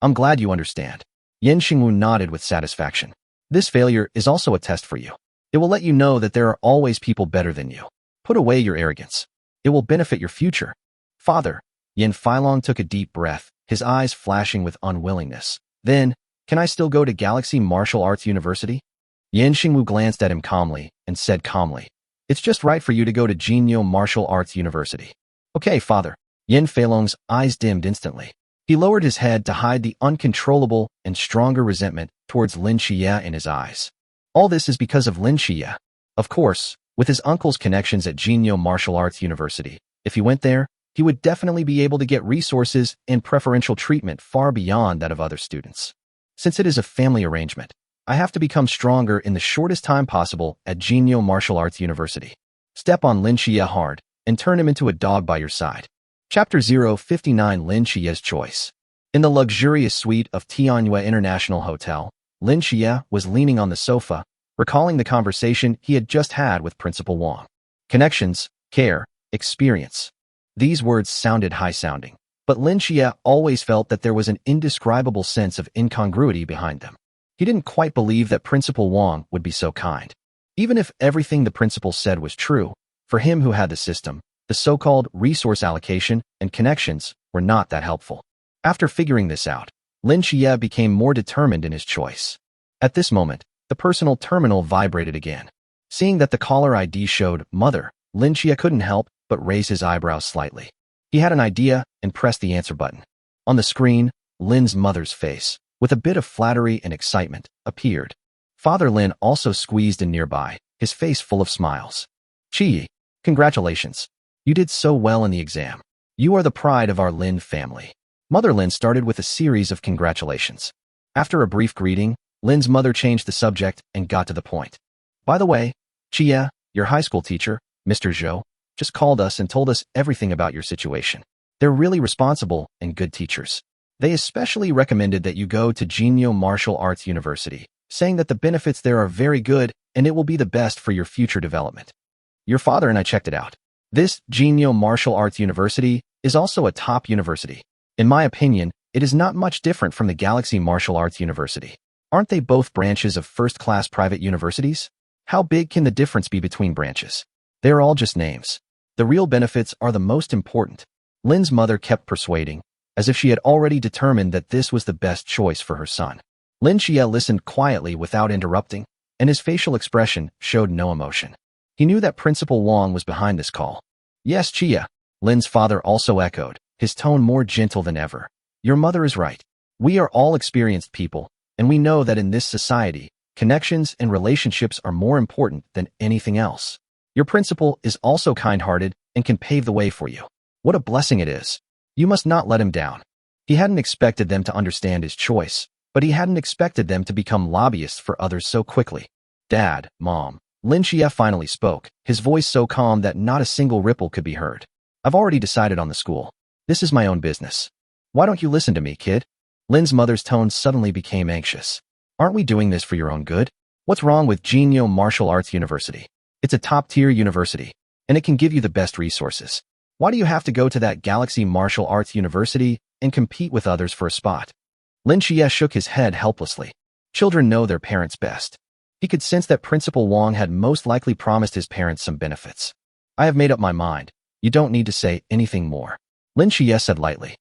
I'm glad you understand." Yin Xingwu nodded with satisfaction. "This failure is also a test for you. It will let you know that there are always people better than you. Put away your arrogance. It will benefit your future. Father, Yin Filong took a deep breath, his eyes flashing with unwillingness. Then, can I still go to Galaxy Martial Arts University? Yin Xingwu glanced at him calmly and said calmly, it's just right for you to go to Jinyo Martial Arts University. Okay, father. Yin Feilong's eyes dimmed instantly. He lowered his head to hide the uncontrollable and stronger resentment towards Lin Xie in his eyes. All this is because of Lin Xie. Of course, with his uncle's connections at Jinyo Martial Arts University, if he went there, he would definitely be able to get resources and preferential treatment far beyond that of other students. Since it is a family arrangement, I have to become stronger in the shortest time possible at Jinyo Martial Arts University. Step on Lin Xie hard and turn him into a dog by your side. Chapter 059 Lin Xie's Choice. In the luxurious suite of Tianyue International Hotel, Lin Xie was leaning on the sofa, recalling the conversation he had just had with Principal Wang. Connections, care, experience. These words sounded high-sounding, but Lin Xie always felt that there was an indescribable sense of incongruity behind them. He didn't quite believe that Principal Wang would be so kind. Even if everything the principal said was true, for him who had the system, the so-called resource allocation and connections were not that helpful. After figuring this out, Lin Xie became more determined in his choice. At this moment, the personal terminal vibrated again. Seeing that the caller ID showed Mother, Lin Xie couldn't help but raise his eyebrows slightly. He had an idea and pressed the answer button. On the screen, Lin's mother's face, with a bit of flattery and excitement, appeared. Father Lin also squeezed in nearby, his face full of smiles. Chi, congratulations. You did so well in the exam. You are the pride of our Lin family. Mother Lin started with a series of congratulations. After a brief greeting, Lin's mother changed the subject and got to the point. By the way, Chia, your high school teacher, Mr. Zhou, just called us and told us everything about your situation. They're really responsible and good teachers. They especially recommended that you go to Jinyo Martial Arts University, saying that the benefits there are very good and it will be the best for your future development. Your father and I checked it out. This Jinyo Martial Arts University is also a top university. In my opinion, it is not much different from the Galaxy Martial Arts University. Aren't they both branches of first-class private universities? How big can the difference be between branches? They're all just names. The real benefits are the most important. Lin's mother kept persuading, as if she had already determined that this was the best choice for her son. Lin Xie listened quietly without interrupting, and his facial expression showed no emotion. He knew that Principal Wang was behind this call. Yes, Chia, Lin's father also echoed, his tone more gentle than ever. Your mother is right. We are all experienced people, and we know that in this society, connections and relationships are more important than anything else. Your principal is also kind-hearted and can pave the way for you. What a blessing it is. You must not let him down. He hadn't expected them to understand his choice, but he hadn't expected them to become lobbyists for others so quickly. Dad, Mom. Lin Xie finally spoke, his voice so calm that not a single ripple could be heard. I've already decided on the school. This is my own business. Why don't you listen to me, kid? Lin's mother's tone suddenly became anxious. Aren't we doing this for your own good? What's wrong with Jinyo Martial Arts University? It's a top-tier university, and it can give you the best resources. Why do you have to go to that Galaxy Martial Arts University and compete with others for a spot? Lin Xie shook his head helplessly. Children know their parents best. He could sense that Principal Wang had most likely promised his parents some benefits. I have made up my mind. You don't need to say anything more. Lin Xie said lightly.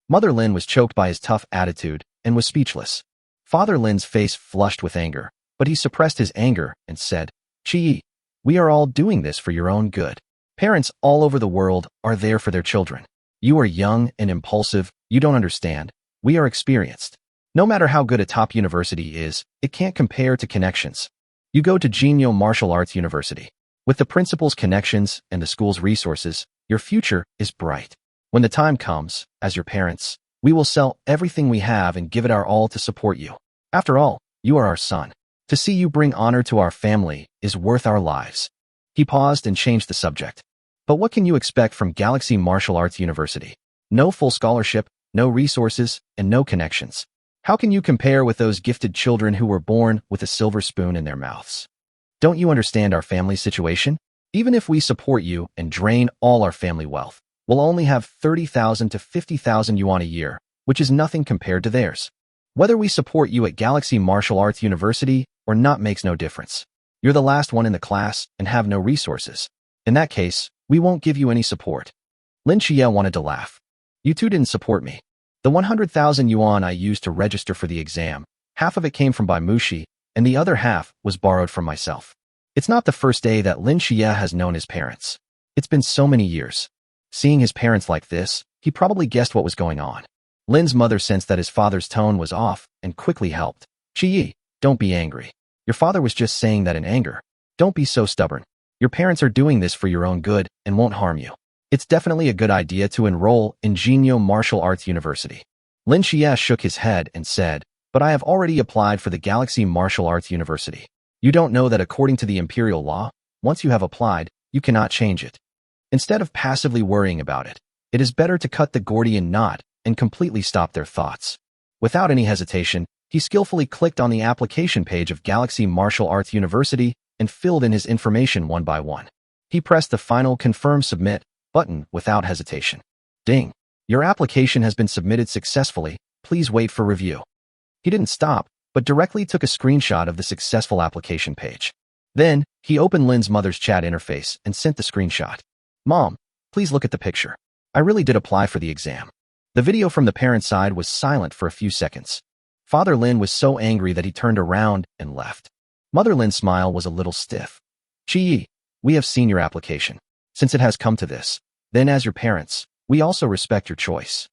Mother Lin was choked by his tough attitude and was speechless. Father Lin's face flushed with anger, but he suppressed his anger and said, Chi, we are all doing this for your own good. Parents all over the world are there for their children. You are young and impulsive, you don't understand. We are experienced. No matter how good a top university is, it can't compare to connections. You go to Jinyo Martial Arts University. With the principal's connections and the school's resources, your future is bright. When the time comes, as your parents, we will sell everything we have and give it our all to support you. After all, you are our son. To see you bring honor to our family is worth our lives. He paused and changed the subject. But what can you expect from Galaxy Martial Arts University? No full scholarship, no resources, and no connections. How can you compare with those gifted children who were born with a silver spoon in their mouths? Don't you understand our family situation? Even if we support you and drain all our family wealth, we'll only have 30,000 to 50,000 yuan a year, which is nothing compared to theirs. Whether we support you at Galaxy Martial Arts University or not makes no difference. You're the last one in the class and have no resources. In that case, we won't give you any support. Lin Xie wanted to laugh. You two didn't support me. The 100,000 yuan I used to register for the exam, half of it came from Bai Mushi, and the other half was borrowed from myself. It's not the first day that Lin Xie has known his parents. It's been so many years. Seeing his parents like this, he probably guessed what was going on. Lin's mother sensed that his father's tone was off and quickly helped. Qi, don't be angry. Your father was just saying that in anger. Don't be so stubborn. Your parents are doing this for your own good and won't harm you. It's definitely a good idea to enroll in Jinyo Martial Arts University. Lin Xie shook his head and said, but I have already applied for the Galaxy Martial Arts University. You don't know that according to the imperial law, once you have applied, you cannot change it. Instead of passively worrying about it, it is better to cut the Gordian knot and completely stop their thoughts. Without any hesitation, he skillfully clicked on the application page of Galaxy Martial Arts University and filled in his information one by one. He pressed the final Confirm Submit button without hesitation. Ding! Your application has been submitted successfully. Please wait for review. He didn't stop, but directly took a screenshot of the successful application page. Then, he opened Lin's mother's chat interface and sent the screenshot. Mom, please look at the picture. I really did apply for the exam. The video from the parent side was silent for a few seconds. Father Lin was so angry that he turned around and left. Mother Lin's smile was a little stiff. Qi, we have seen your application. Since it has come to this, then as your parents, we also respect your choice.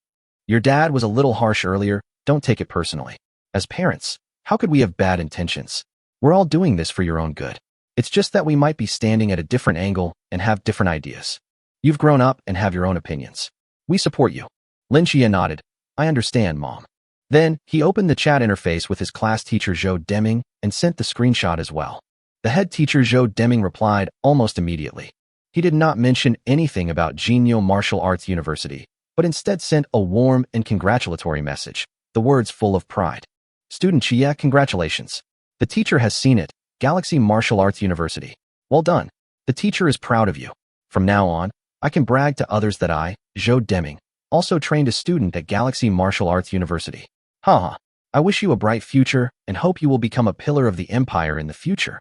Your dad was a little harsh earlier, don't take it personally. As parents, how could we have bad intentions? We're all doing this for your own good. It's just that we might be standing at a different angle and have different ideas. You've grown up and have your own opinions. We support you. Lin Xie nodded. I understand, Mom. Then, he opened the chat interface with his class teacher Zhou Deming and sent the screenshot as well. The head teacher Zhou Deming replied almost immediately. He did not mention anything about Jinyo Martial Arts University, but instead sent a warm and congratulatory message, the words full of pride. Student Xie, congratulations. The teacher has seen it, Galaxy Martial Arts University. Well done. The teacher is proud of you. From now on, I can brag to others that I, Zhou Deming, also trained a student at Galaxy Martial Arts University. Haha. I wish you a bright future and hope you will become a pillar of the empire in the future.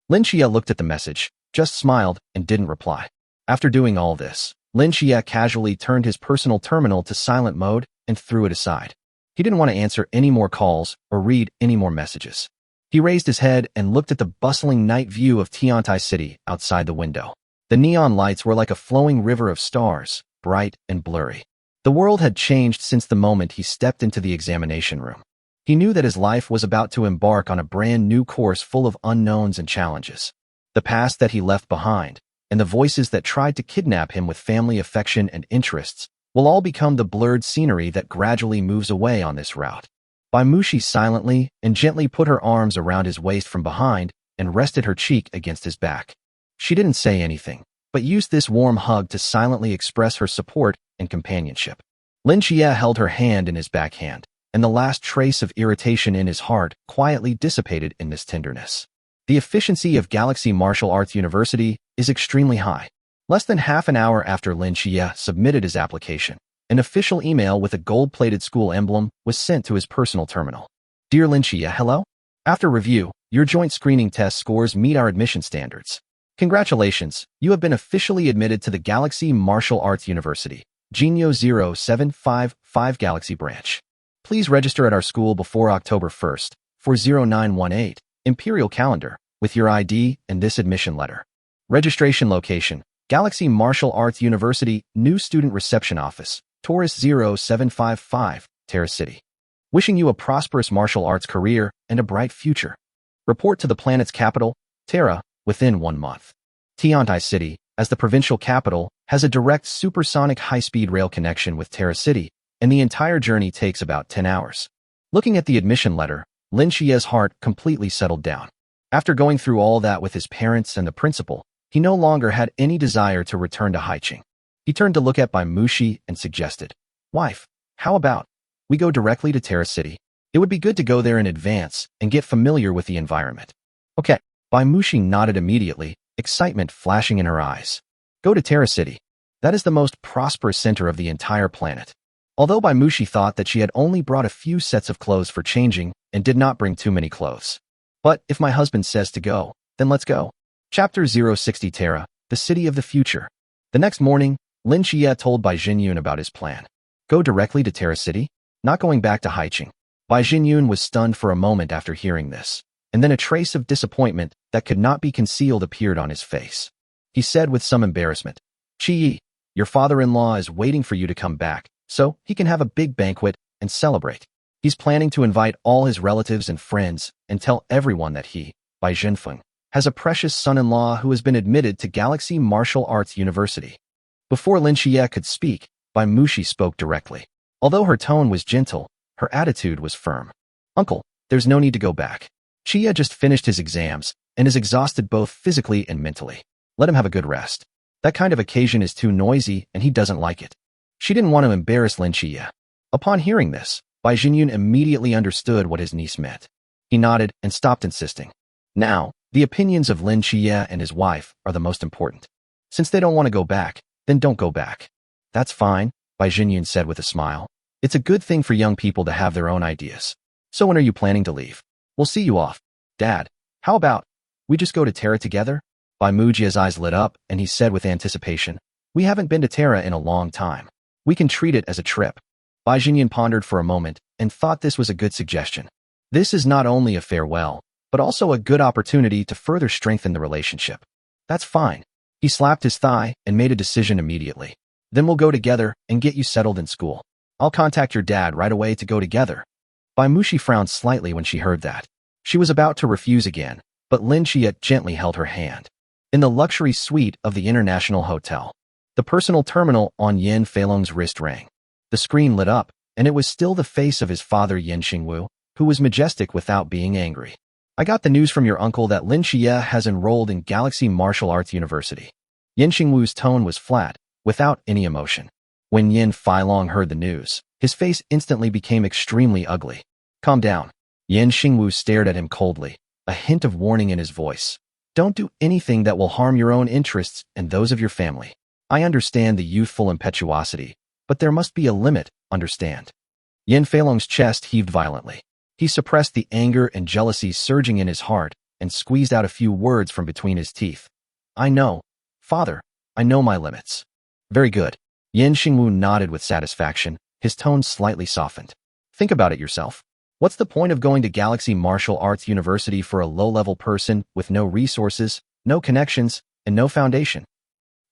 Lin Xie looked at the message, just smiled, and didn't reply. After doing all this, Lin Xie casually turned his personal terminal to silent mode and threw it aside. He didn't want to answer any more calls or read any more messages. He raised his head and looked at the bustling night view of Tiantai City outside the window. The neon lights were like a flowing river of stars, bright and blurry. The world had changed since the moment he stepped into the examination room. He knew that his life was about to embark on a brand new course full of unknowns and challenges. The past that he left behind, and the voices that tried to kidnap him with family affection and interests, will all become the blurred scenery that gradually moves away on this route. Bai Mushi silently and gently put her arms around his waist from behind and rested her cheek against his back. She didn't say anything, but used this warm hug to silently express her support and companionship. Lin Xie held her hand in his backhand, and the last trace of irritation in his heart quietly dissipated in this tenderness. The efficiency of Galaxy Martial Arts University is extremely high. Less than half an hour after Lin Xie submitted his application, an official email with a gold-plated school emblem was sent to his personal terminal. Dear Lin Xie, hello? After review, your joint screening test scores meet our admission standards. Congratulations, you have been officially admitted to the Galaxy Martial Arts University, Jinyo 0755 Galaxy Branch. Please register at our school before October 1st, 40918, Imperial Calendar, with your ID and this admission letter. Registration location, Galaxy Martial Arts University, New Student Reception Office, Taurus 0755, Terra City. Wishing you a prosperous martial arts career and a bright future. Report to the planet's capital, Terra, within 1 month. Tiantai City, as the provincial capital, has a direct supersonic high-speed rail connection with Terra City, and the entire journey takes about 10 hours. Looking at the admission letter, Lin Xie's heart completely settled down. After going through all that with his parents and the principal, he no longer had any desire to return to Haiqing. He turned to look at Bai Mushi and suggested, Wife, how about we go directly to Terra City? It would be good to go there in advance and get familiar with the environment. Okay, Bai Mushi nodded immediately, excitement flashing in her eyes. Go to Terra City. That is the most prosperous center of the entire planet. Although Bai Mushi thought that she had only brought a few sets of clothes for changing and did not bring too many clothes. But if my husband says to go, Then let's go. Chapter 060 Terra, the City of the Future. The next morning, Lin Xie told Bai Jinyun about his plan. Go directly to Terra City? Not going back to Haicheng. Bai Jinyun was stunned for a moment after hearing this, and then a trace of disappointment that could not be concealed appeared on his face. He said with some embarrassment, Qi, your father-in-law is waiting for you to come back, so he can have a big banquet and celebrate. He's planning to invite all his relatives and friends and tell everyone that he, Bai Zhenfeng, has a precious son-in-law who has been admitted to Galaxy Martial Arts University. Before Lin Xie could speak, Bai Mushi spoke directly. Although her tone was gentle, her attitude was firm. Uncle, there's no need to go back. Xie just finished his exams and is exhausted both physically and mentally. Let him have a good rest. That kind of occasion is too noisy and he doesn't like it. She didn't want to embarrass Lin Xie. Upon hearing this, Bai Jinyun immediately understood what his niece meant. He nodded and stopped insisting. Now, the opinions of Lin Xie and his wife are the most important. Since they don't want to go back, then don't go back. That's fine, Bai Jinyun said with a smile. It's a good thing for young people to have their own ideas. So when are you planning to leave? We'll see you off. Dad, how about we just go to Terra together? Bai Mujie's eyes lit up and he said with anticipation, we haven't been to Terra in a long time. We can treat it as a trip. Bai Jinyun pondered for a moment and thought this was a good suggestion. This is not only a farewell, but also a good opportunity to further strengthen the relationship. That's fine. He slapped his thigh and made a decision immediately. Then we'll go together and get you settled in school. I'll contact your dad right away to go together. Bai Mushi frowned slightly when she heard that. She was about to refuse again, but Lin Xie gently held her hand. In the luxury suite of the International Hotel, the personal terminal on Yin Feilong's wrist rang. The screen lit up, and it was still the face of his father Yin Xingwu, who was majestic without being angry. I got the news from your uncle that Lin Xie has enrolled in Galaxy Martial Arts University. Yin Xingwu's tone was flat, without any emotion. When Yin Feilong heard the news, his face instantly became extremely ugly. Calm down. Yin Xingwu stared at him coldly, a hint of warning in his voice. Don't do anything that will harm your own interests and those of your family. I understand the youthful impetuosity, but there must be a limit, understand? Yin Feilong's chest heaved violently. He suppressed the anger and jealousy surging in his heart and squeezed out a few words from between his teeth. I know. Father, I know my limits. Very good. Yin Xingwu nodded with satisfaction, his tone slightly softened. Think about it yourself. What's the point of going to Galaxy Martial Arts University for a low-level person with no resources, no connections, and no foundation?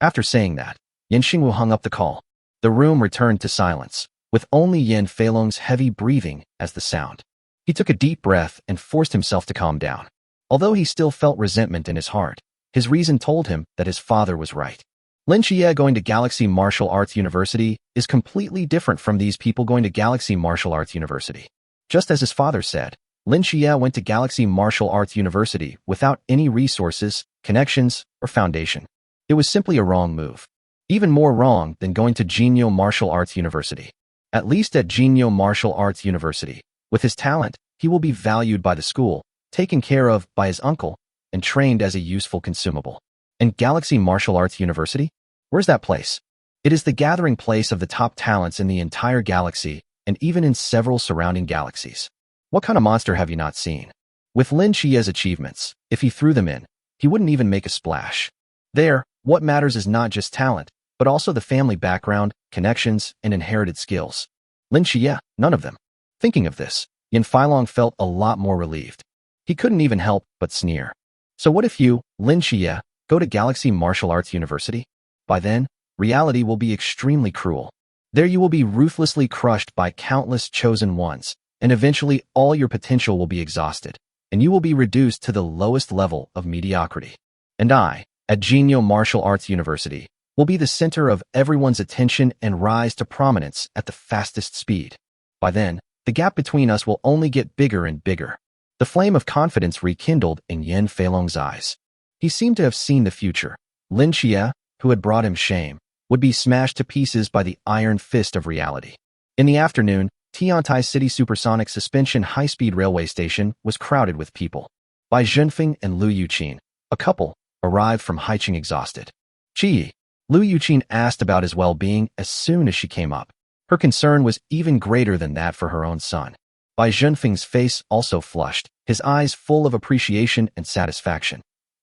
After saying that, Yin Xingwu hung up the call. The room returned to silence, with only Yin Feilong's heavy breathing as the sound. He took a deep breath and forced himself to calm down. Although he still felt resentment in his heart, his reason told him that his father was right. Lin Xie going to Galaxy Martial Arts University is completely different from these people going to Galaxy Martial Arts University. Just as his father said, Lin Xie went to Galaxy Martial Arts University without any resources, connections, or foundation. It was simply a wrong move. Even more wrong than going to Jinyo Martial Arts University. At least at Jinyo Martial Arts University, with his talent, he will be valued by the school, taken care of by his uncle, and trained as a useful consumable. And Galaxy Martial Arts University? Where's that place? It is the gathering place of the top talents in the entire galaxy, and even in several surrounding galaxies. What kind of monster have you not seen? With Lin Xie's achievements, if he threw them in, he wouldn't even make a splash. There, what matters is not just talent, but also the family background, connections, and inherited skills. Lin Xie, none of them. Thinking of this, Yin Feilong felt a lot more relieved. He couldn't even help but sneer. So what if you, Lin Xie, go to Galaxy Martial Arts University? By then, reality will be extremely cruel. There you will be ruthlessly crushed by countless chosen ones, and eventually all your potential will be exhausted, and you will be reduced to the lowest level of mediocrity. And I, at Jinyo Martial Arts University, will be the center of everyone's attention and rise to prominence at the fastest speed. By then, the gap between us will only get bigger and bigger. The flame of confidence rekindled in Yin Feilong's eyes. He seemed to have seen the future. Lin Xie, who had brought him shame, would be smashed to pieces by the iron fist of reality. In the afternoon, Tiantai City Supersonic Suspension High-Speed Railway Station was crowded with people. Bai Zhenfeng and Lu Yuqin, a couple, arrived from Haicheng exhausted. Qi, Lu Yuqin asked about his well-being as soon as she came up. Her concern was even greater than that for her own son. Bai Zhenfeng's face also flushed, his eyes full of appreciation and satisfaction.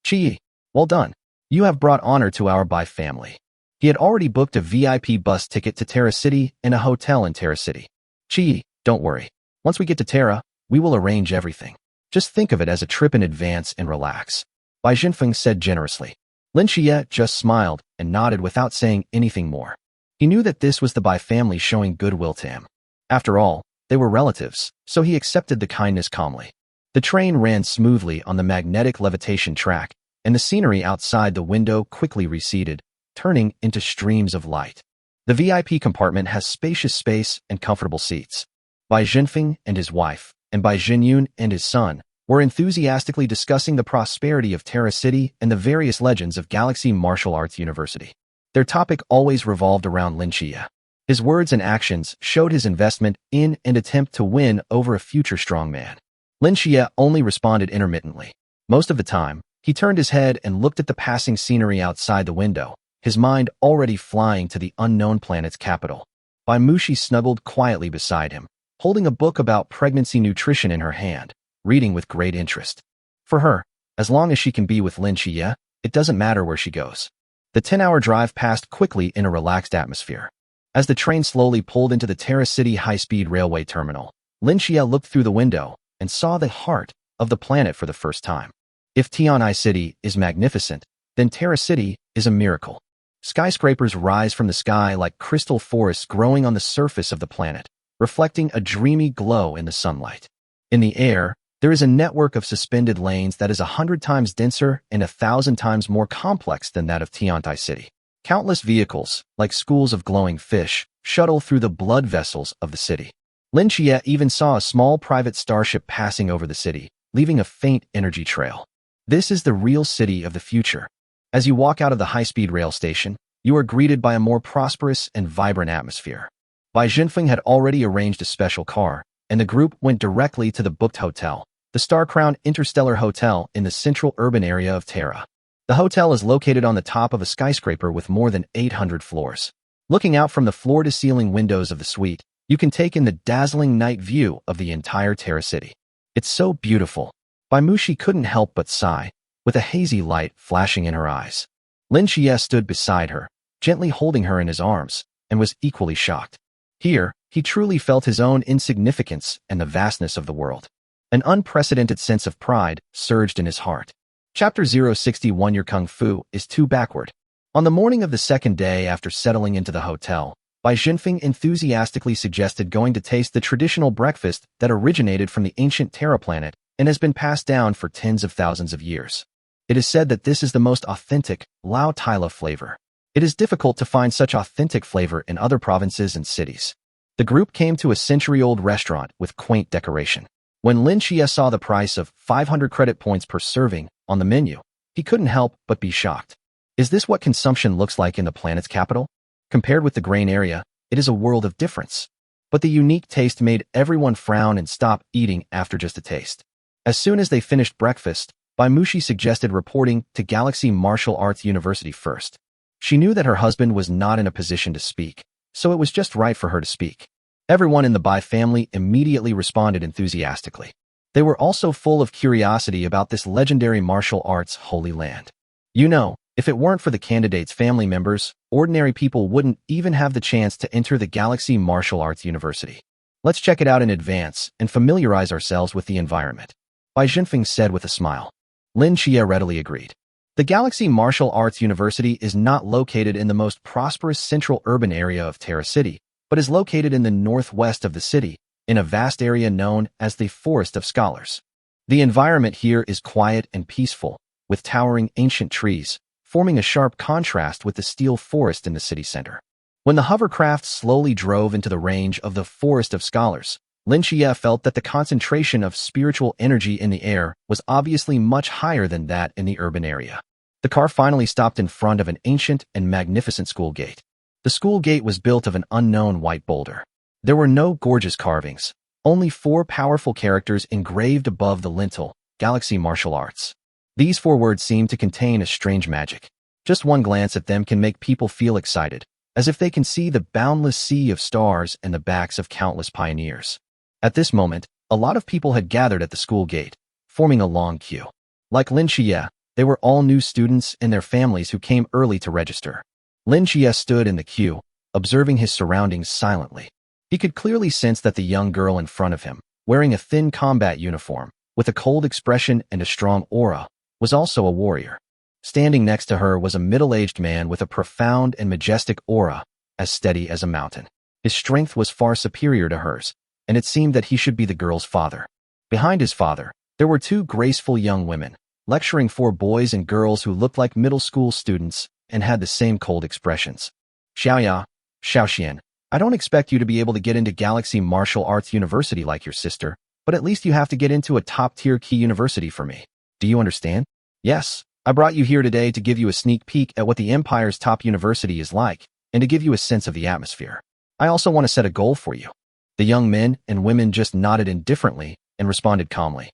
Chi, well done. You have brought honor to our Bai family. He had already booked a VIP bus ticket to Terra City and a hotel in Terra City. Chi, don't worry. Once we get to Terra, we will arrange everything. Just think of it as a trip in advance and relax. Bai Jinfeng said generously. Lin Xie just smiled and nodded without saying anything more. He knew that this was the Bai family showing goodwill to him. After all, they were relatives, so he accepted the kindness calmly. The train ran smoothly on the magnetic levitation track, and the scenery outside the window quickly receded, turning into streams of light. The VIP compartment has spacious space and comfortable seats. Bai Jinfeng and his wife, and Bai Jinyun and his son, were enthusiastically discussing the prosperity of Terra City and the various legends of Galaxy Martial Arts University. Their topic always revolved around Lin Xie. His words and actions showed his investment in and attempt to win over a future strongman. Lin Xie only responded intermittently. Most of the time, he turned his head and looked at the passing scenery outside the window, his mind already flying to the unknown planet's capital. Bai Mushi snuggled quietly beside him, holding a book about pregnancy nutrition in her hand, reading with great interest. For her, as long as she can be with Lin Xie, it doesn't matter where she goes. The 10-hour drive passed quickly in a relaxed atmosphere. As the train slowly pulled into the Terra City high-speed railway terminal, Lin Xie looked through the window and saw the heart of the planet for the first time. If Tian'ai City is magnificent, then Terra City is a miracle. Skyscrapers rise from the sky like crystal forests growing on the surface of the planet, reflecting a dreamy glow in the sunlight. In the air, there is a network of suspended lanes that is 100 times denser and 1,000 times more complex than that of Tian'ai City. Countless vehicles, like schools of glowing fish, shuttle through the blood vessels of the city. Lin Xie even saw a small private starship passing over the city, leaving a faint energy trail. This is the real city of the future. As you walk out of the high-speed rail station, you are greeted by a more prosperous and vibrant atmosphere. Bai Jinfeng had already arranged a special car, and the group went directly to the booked hotel, the Star-Crowned Interstellar Hotel in the central urban area of Terra. The hotel is located on the top of a skyscraper with more than 800 floors. Looking out from the floor-to-ceiling windows of the suite, you can take in the dazzling night view of the entire Terra City. It's so beautiful. Bai Mushi couldn't help but sigh, with a hazy light flashing in her eyes. Lin Xie stood beside her, gently holding her in his arms, and was equally shocked. Here, he truly felt his own insignificance and the vastness of the world. An unprecedented sense of pride surged in his heart. Chapter 061 Your Kung Fu is too backward. On the morning of the second day after settling into the hotel, Bai Jinfeng enthusiastically suggested going to taste the traditional breakfast that originated from the ancient Terra planet and has been passed down for tens of thousands of years. It is said that this is the most authentic Lao Tila flavor. It is difficult to find such authentic flavor in other provinces and cities. The group came to a century-old restaurant with quaint decoration. When Lin Xie saw the price of 500 credit points per serving on the menu, he couldn't help but be shocked. Is this what consumption looks like in the planet's capital? Compared with the grain area, it is a world of difference. But the unique taste made everyone frown and stop eating after just a taste. As soon as they finished breakfast, Bai Mushi suggested reporting to Galaxy Martial Arts University first. She knew that her husband was not in a position to speak, so it was just right for her to speak. Everyone in the Bai family immediately responded enthusiastically. They were also full of curiosity about this legendary martial arts holy land. You know, if it weren't for the candidates' family members, ordinary people wouldn't even have the chance to enter the Galaxy Martial Arts University. Let's check it out in advance and familiarize ourselves with the environment. Bai Jinfeng said with a smile. Lin Xie readily agreed. The Galaxy Martial Arts University is not located in the most prosperous central urban area of Terra City, but is located in the northwest of the city, in a vast area known as the Forest of Scholars. The environment here is quiet and peaceful, with towering ancient trees, forming a sharp contrast with the steel forest in the city center. When the hovercraft slowly drove into the range of the Forest of Scholars, Lin Xie felt that the concentration of spiritual energy in the air was obviously much higher than that in the urban area. The car finally stopped in front of an ancient and magnificent school gate. The school gate was built of an unknown white boulder. There were no gorgeous carvings, only 4 powerful characters engraved above the lintel, Galaxy Martial Arts. These 4 words seem to contain a strange magic. Just one glance at them can make people feel excited, as if they can see the boundless sea of stars and the backs of countless pioneers. At this moment, a lot of people had gathered at the school gate, forming a long queue. Like Lin Xie, They were all new students and their families who came early to register. Lin Jie stood in the queue, observing his surroundings silently. He could clearly sense that the young girl in front of him, wearing a thin combat uniform, with a cold expression and a strong aura, was also a warrior. Standing next to her was a middle-aged man with a profound and majestic aura, as steady as a mountain. His strength was far superior to hers, and it seemed that he should be the girl's father. Behind his father, there were two graceful young women, lecturing 4 boys and girls who looked like middle school students and had the same cold expressions. Xiaoya, Xiaoxian, I don't expect you to be able to get into Galaxy Martial Arts University like your sister, but at least you have to get into a top-tier key university for me. Do you understand? Yes, I brought you here today to give you a sneak peek at what the Empire's top university is like, and to give you a sense of the atmosphere. I also want to set a goal for you. The young men and women just nodded indifferently and responded calmly.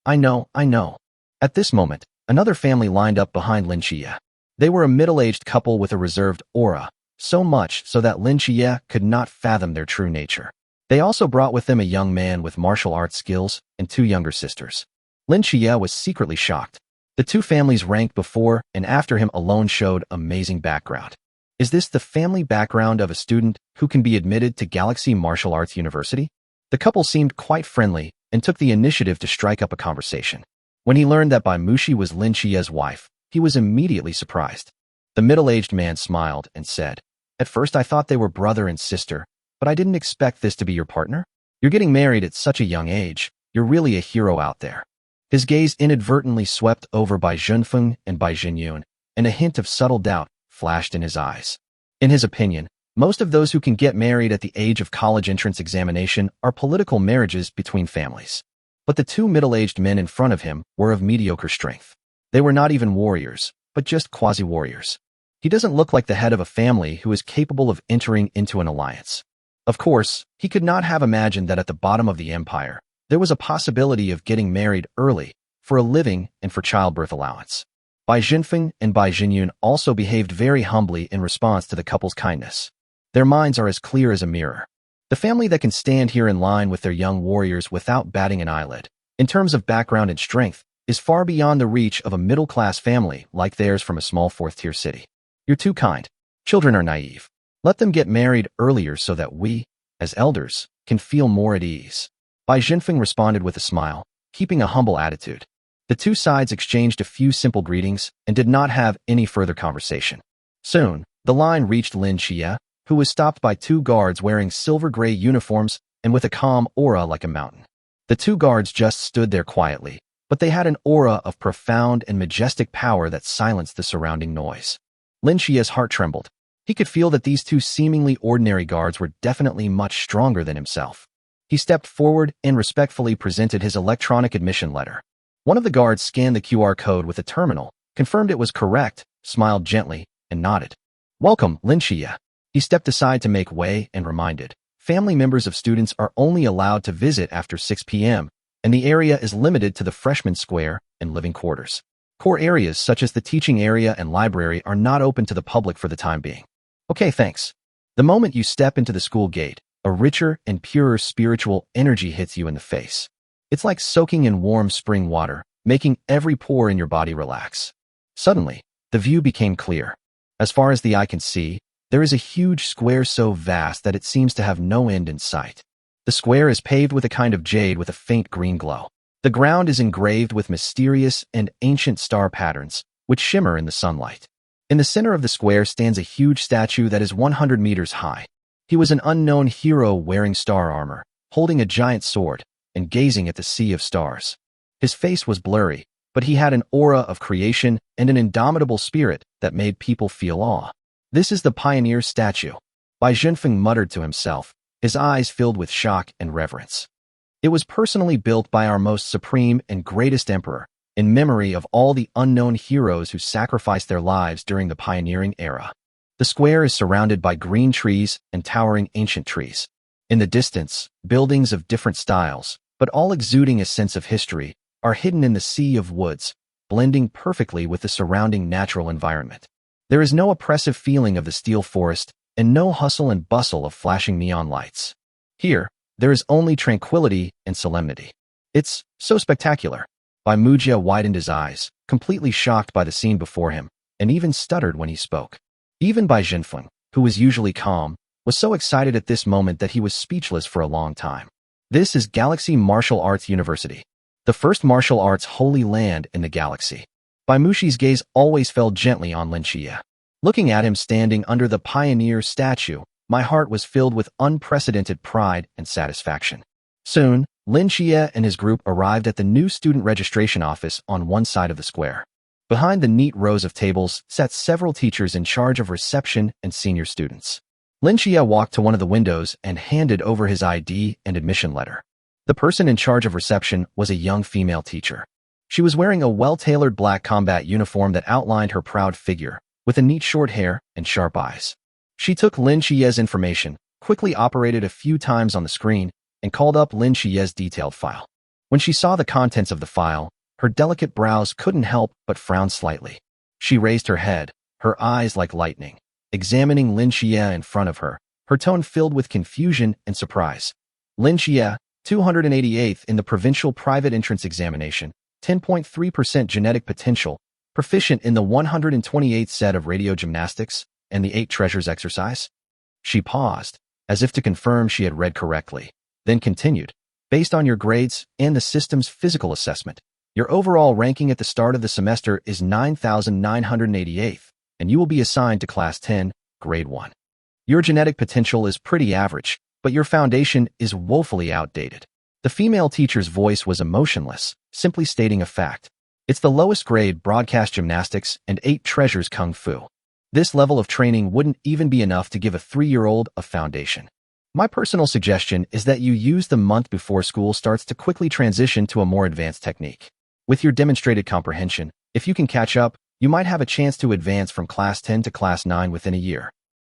I know. At this moment, another family lined up behind Lin Jie. They were a middle-aged couple with a reserved aura, so much so that Lin Jie could not fathom their true nature. They also brought with them a young man with martial arts skills and 2 younger sisters. Lin Jie was secretly shocked. The 2 families ranked before and after him alone showed amazing background. Is this the family background of a student who can be admitted to Galaxy Martial Arts University? The couple seemed quite friendly and took the initiative to strike up a conversation. When he learned that Bai Mushi was Lin Jie's wife, he was immediately surprised. The middle-aged man smiled and said, At first I thought they were brother and sister, but I didn't expect this to be your partner. You're getting married at such a young age. You're really a hero out there. His gaze inadvertently swept over Bai Junfeng and Bai Jinyun, and a hint of subtle doubt flashed in his eyes. In his opinion, most of those who can get married at the age of college entrance examination are political marriages between families. But the 2 middle-aged men in front of him were of mediocre strength. They were not even warriors, but just quasi-warriors. He doesn't look like the head of a family who is capable of entering into an alliance. Of course, he could not have imagined that at the bottom of the empire, there was a possibility of getting married early, for a living and for childbirth allowance. Bai Jinfeng and Bai Jinyun also behaved very humbly in response to the couple's kindness. Their minds are as clear as a mirror. The family that can stand here in line with their young warriors without batting an eyelid, in terms of background and strength, is far beyond the reach of a middle-class family like theirs from a small 4th-tier city. You're too kind. Children are naive. Let them get married earlier so that we, as elders, can feel more at ease. Bai Jinfeng responded with a smile, keeping a humble attitude. The 2 sides exchanged a few simple greetings and did not have any further conversation. Soon, the line reached Lin Jie, who was stopped by 2 guards wearing silver-gray uniforms and with a calm aura like a mountain. The 2 guards just stood there quietly, but they had an aura of profound and majestic power that silenced the surrounding noise. Lin Jie's heart trembled. He could feel that these 2 seemingly ordinary guards were definitely much stronger than himself. He stepped forward and respectfully presented his electronic admission letter. One of the guards scanned the QR code with a terminal, confirmed it was correct, smiled gently, and nodded. Welcome, Lin Jie. He stepped aside to make way and reminded, family members of students are only allowed to visit after 6 p.m., and the area is limited to the freshman square and living quarters. Core areas such as the teaching area and library are not open to the public for the time being. Okay, thanks. The moment you step into the school gate, a richer and purer spiritual energy hits you in the face. It's like soaking in warm spring water, making every pore in your body relax. Suddenly, the view became clear. As far as the eye can see, there is a huge square so vast that it seems to have no end in sight. The square is paved with a kind of jade with a faint green glow. The ground is engraved with mysterious and ancient star patterns, which shimmer in the sunlight. In the center of the square stands a huge statue that is 100 meters high. He was an unknown hero wearing star armor, holding a giant sword, and gazing at the sea of stars. His face was blurry, but he had an aura of creation and an indomitable spirit that made people feel awe. This is the pioneer statue. Bai Junfeng muttered to himself, his eyes filled with shock and reverence. It was personally built by our most supreme and greatest emperor, in memory of all the unknown heroes who sacrificed their lives during the pioneering era. The square is surrounded by green trees and towering ancient trees. In the distance, buildings of different styles, but all exuding a sense of history, are hidden in the sea of woods, blending perfectly with the surrounding natural environment. There is no oppressive feeling of the steel forest and no hustle and bustle of flashing neon lights. Here, there is only tranquility and solemnity. It's so spectacular. Bai Mujia widened his eyes, completely shocked by the scene before him, and even stuttered when he spoke. Even Bai Jinfeng, who was usually calm, was so excited at this moment that he was speechless for a long time. This is Galaxy Martial Arts University, the first martial arts holy land in the galaxy. Bai Mushi's gaze always fell gently on Lin Xie. Looking at him standing under the pioneer statue, my heart was filled with unprecedented pride and satisfaction. Soon, Lin Xie and his group arrived at the new student registration office on one side of the square. Behind the neat rows of tables sat several teachers in charge of reception and senior students. Lin Xie walked to one of the windows and handed over his ID and admission letter. The person in charge of reception was a young female teacher. She was wearing a well-tailored black combat uniform that outlined her proud figure, with a neat short hair and sharp eyes. She took Lin Xie's information, quickly operated a few times on the screen, and called up Lin Xie's detailed file. When she saw the contents of the file, her delicate brows couldn't help but frown slightly. She raised her head, her eyes like lightning, examining Lin Xie in front of her, her tone filled with confusion and surprise. Lin Xie, 288th in the provincial private entrance examination, 10.3% genetic potential, proficient in the 128th set of radio gymnastics and the 8 treasures exercise? She paused, as if to confirm she had read correctly, then continued. Based on your grades and the system's physical assessment, your overall ranking at the start of the semester is 9,988th, and you will be assigned to Class 10, Grade 1. Your genetic potential is pretty average, but your foundation is woefully outdated. The female teacher's voice was emotionless, simply stating a fact. It's the lowest grade broadcast gymnastics and 8 treasures kung fu. This level of training wouldn't even be enough to give a 3-year-old a foundation. My personal suggestion is that you use the month before school starts to quickly transition to a more advanced technique. With your demonstrated comprehension, if you can catch up, you might have a chance to advance from Class 10 to Class 9 within a year.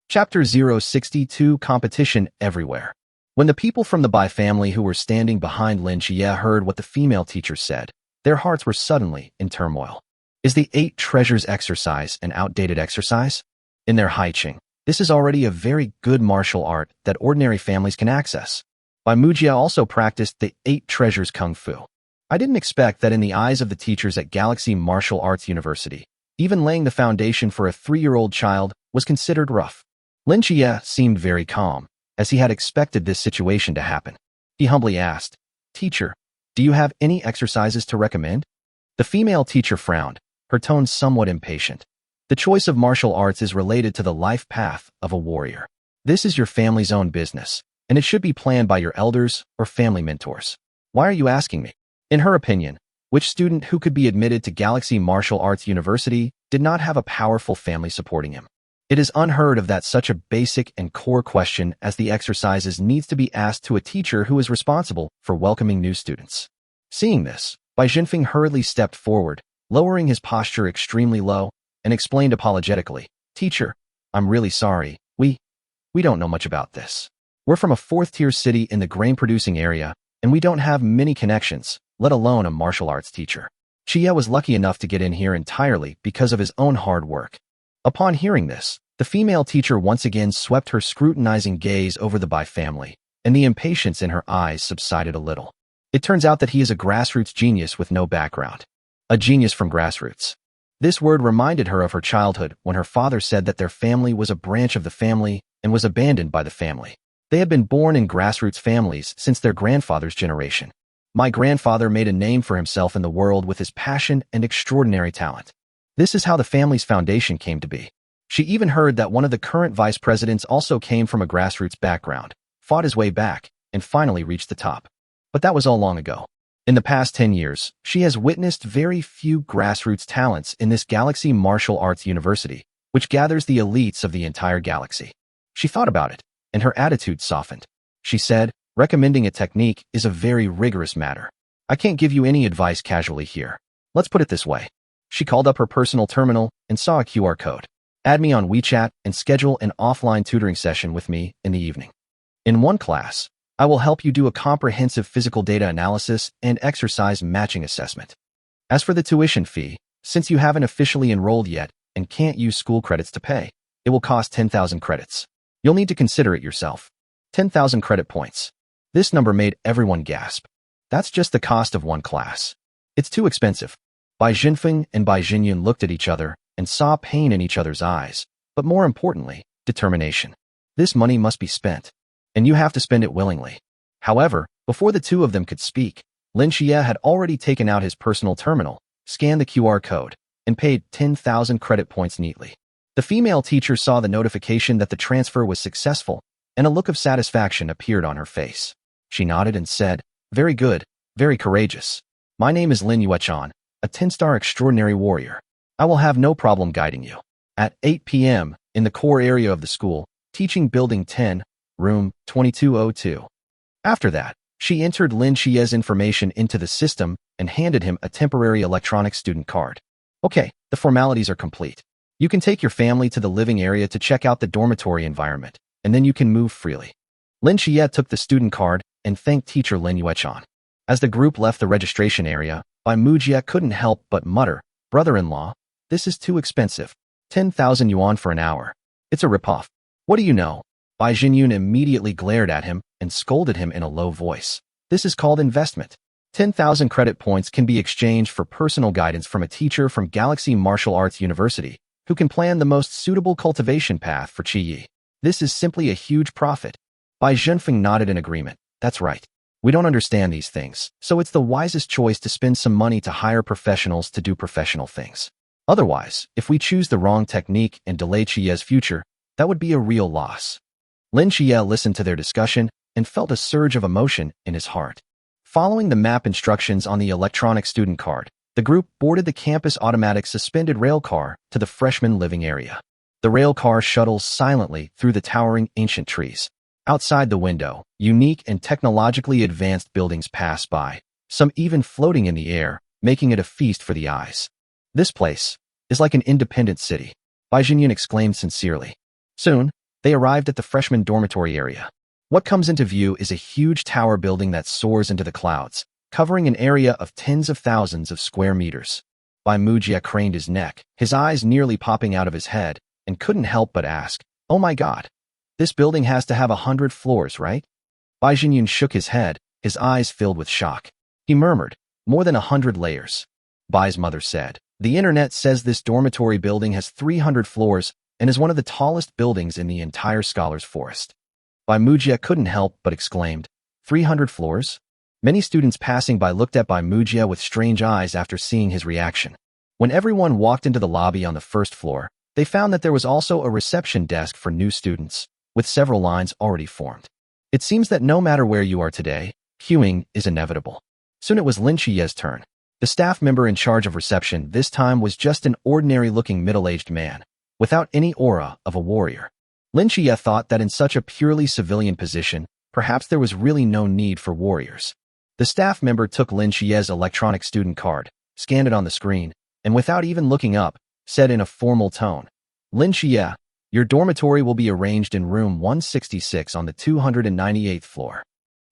Chapter 062 Competition Everywhere. When the people from the Bai family who were standing behind Lin Xie heard what the female teacher said, their hearts were suddenly in turmoil. Is the 8 treasures exercise an outdated exercise? In their Haiqing, this is already a very good martial art that ordinary families can access. Bai Mujia also practiced the 8 treasures kung fu. I didn't expect that in the eyes of the teachers at Galaxy Martial Arts University, even laying the foundation for a 3-year-old child was considered rough. Lin Xie seemed very calm, as he had expected this situation to happen. He humbly asked, "Teacher, do you have any exercises to recommend?" The female teacher frowned, her tone somewhat impatient. The choice of martial arts is related to the life path of a warrior. This is your family's own business, and it should be planned by your elders or family mentors. Why are you asking me? In her opinion, which student who could be admitted to Galaxy Martial Arts University did not have a powerful family supporting him? It is unheard of that such a basic and core question as the exercises needs to be asked to a teacher who is responsible for welcoming new students. Seeing this, Bai Jinfeng hurriedly stepped forward, lowering his posture extremely low, and explained apologetically, "Teacher, I'm really sorry, we don't know much about this. We're from a 4th-tier city in the grain-producing area, and we don't have many connections, let alone a martial arts teacher." Xie was lucky enough to get in here entirely because of his own hard work. Upon hearing this, the female teacher once again swept her scrutinizing gaze over the Bai family, and the impatience in her eyes subsided a little. It turns out that he is a grassroots genius with no background. A genius from grassroots. This word reminded her of her childhood when her father said that their family was a branch of the family and was abandoned by the family. They had been born in grassroots families since their grandfather's generation. My grandfather made a name for himself in the world with his passion and extraordinary talent. This is how the family's foundation came to be. She even heard that one of the current vice presidents also came from a grassroots background, fought his way back, and finally reached the top. But that was all long ago. In the past 10 years, she has witnessed very few grassroots talents in this Galaxy Martial Arts University, which gathers the elites of the entire galaxy. She thought about it, and her attitude softened. She said, "Recommending a technique is a very rigorous matter. I can't give you any advice casually here. Let's put it this way." She called up her personal terminal and saw a QR code. "Add me on WeChat and schedule an offline tutoring session with me in the evening. In one class, I will help you do a comprehensive physical data analysis and exercise matching assessment. As for the tuition fee, since you haven't officially enrolled yet and can't use school credits to pay, it will cost 10,000 credits. You'll need to consider it yourself. 10,000 credit points." This number made everyone gasp. That's just the cost of one class. It's too expensive. Bai Jinfeng and Bai Jinyun looked at each other and saw pain in each other's eyes, but more importantly, determination. This money must be spent, and you have to spend it willingly. However, before the two of them could speak, Lin Xie had already taken out his personal terminal, scanned the QR code, and paid 10,000 credit points neatly. The female teacher saw the notification that the transfer was successful, and a look of satisfaction appeared on her face. She nodded and said, "Very good, very courageous. My name is Lin Yuechan, a 10-star extraordinary warrior. I will have no problem guiding you." At 8 p.m., in the core area of the school, teaching Building 10, Room 2202. After that, she entered Lin Xie's information into the system and handed him a temporary electronic student card. "Okay, the formalities are complete. You can take your family to the living area to check out the dormitory environment, and then you can move freely." Lin Xie took the student card and thanked teacher Lin Yuechan. As the group left the registration area, Bai Mujie couldn't help but mutter, "Brother-in-law, this is too expensive. 10,000 yuan for an hour. It's a ripoff. What do you know?" Bai Jinyun immediately glared at him and scolded him in a low voice. "This is called investment. 10,000 credit points can be exchanged for personal guidance from a teacher from Galaxy Martial Arts University, who can plan the most suitable cultivation path for Qi. This is simply a huge profit." Bai Zhenfeng nodded in agreement. "That's right. We don't understand these things, so it's the wisest choice to spend some money to hire professionals to do professional things. Otherwise, if we choose the wrong technique and delay Qiye's future, that would be a real loss." Lin Qiye listened to their discussion and felt a surge of emotion in his heart. Following the map instructions on the electronic student card, the group boarded the campus automatic suspended rail car to the freshman living area. The rail car shuttles silently through the towering ancient trees. Outside the window, unique and technologically advanced buildings pass by, some even floating in the air, making it a feast for the eyes. "This place is like an independent city," Bai Jinyun exclaimed sincerely. Soon, they arrived at the freshman dormitory area. What comes into view is a huge tower building that soars into the clouds, covering an area of tens of thousands of square meters. Bai Mujie craned his neck, his eyes nearly popping out of his head, and couldn't help but ask, "Oh my god, this building has to have 100 floors, right?" Bai Jinyun shook his head, his eyes filled with shock. He murmured, "More than 100 layers." Bai's mother said, "The internet says this dormitory building has 300 floors and is one of the tallest buildings in the entire Scholars Forest." Bai Mujie couldn't help but exclaimed, 300 floors? Many students passing by looked at Bai Mujie with strange eyes after seeing his reaction. When everyone walked into the lobby on the first floor, they found that there was also a reception desk for new students, with several lines already formed. It seems that no matter where you are today, queuing is inevitable. Soon it was Lin Qiye's turn. The staff member in charge of reception this time was just an ordinary-looking middle-aged man, without any aura of a warrior. Lin Qiye thought that in such a purely civilian position, perhaps there was really no need for warriors. The staff member took Lin Qiye's electronic student card, scanned it on the screen, and without even looking up, said in a formal tone, "Lin Qiye, your dormitory will be arranged in room 166 on the 298th floor."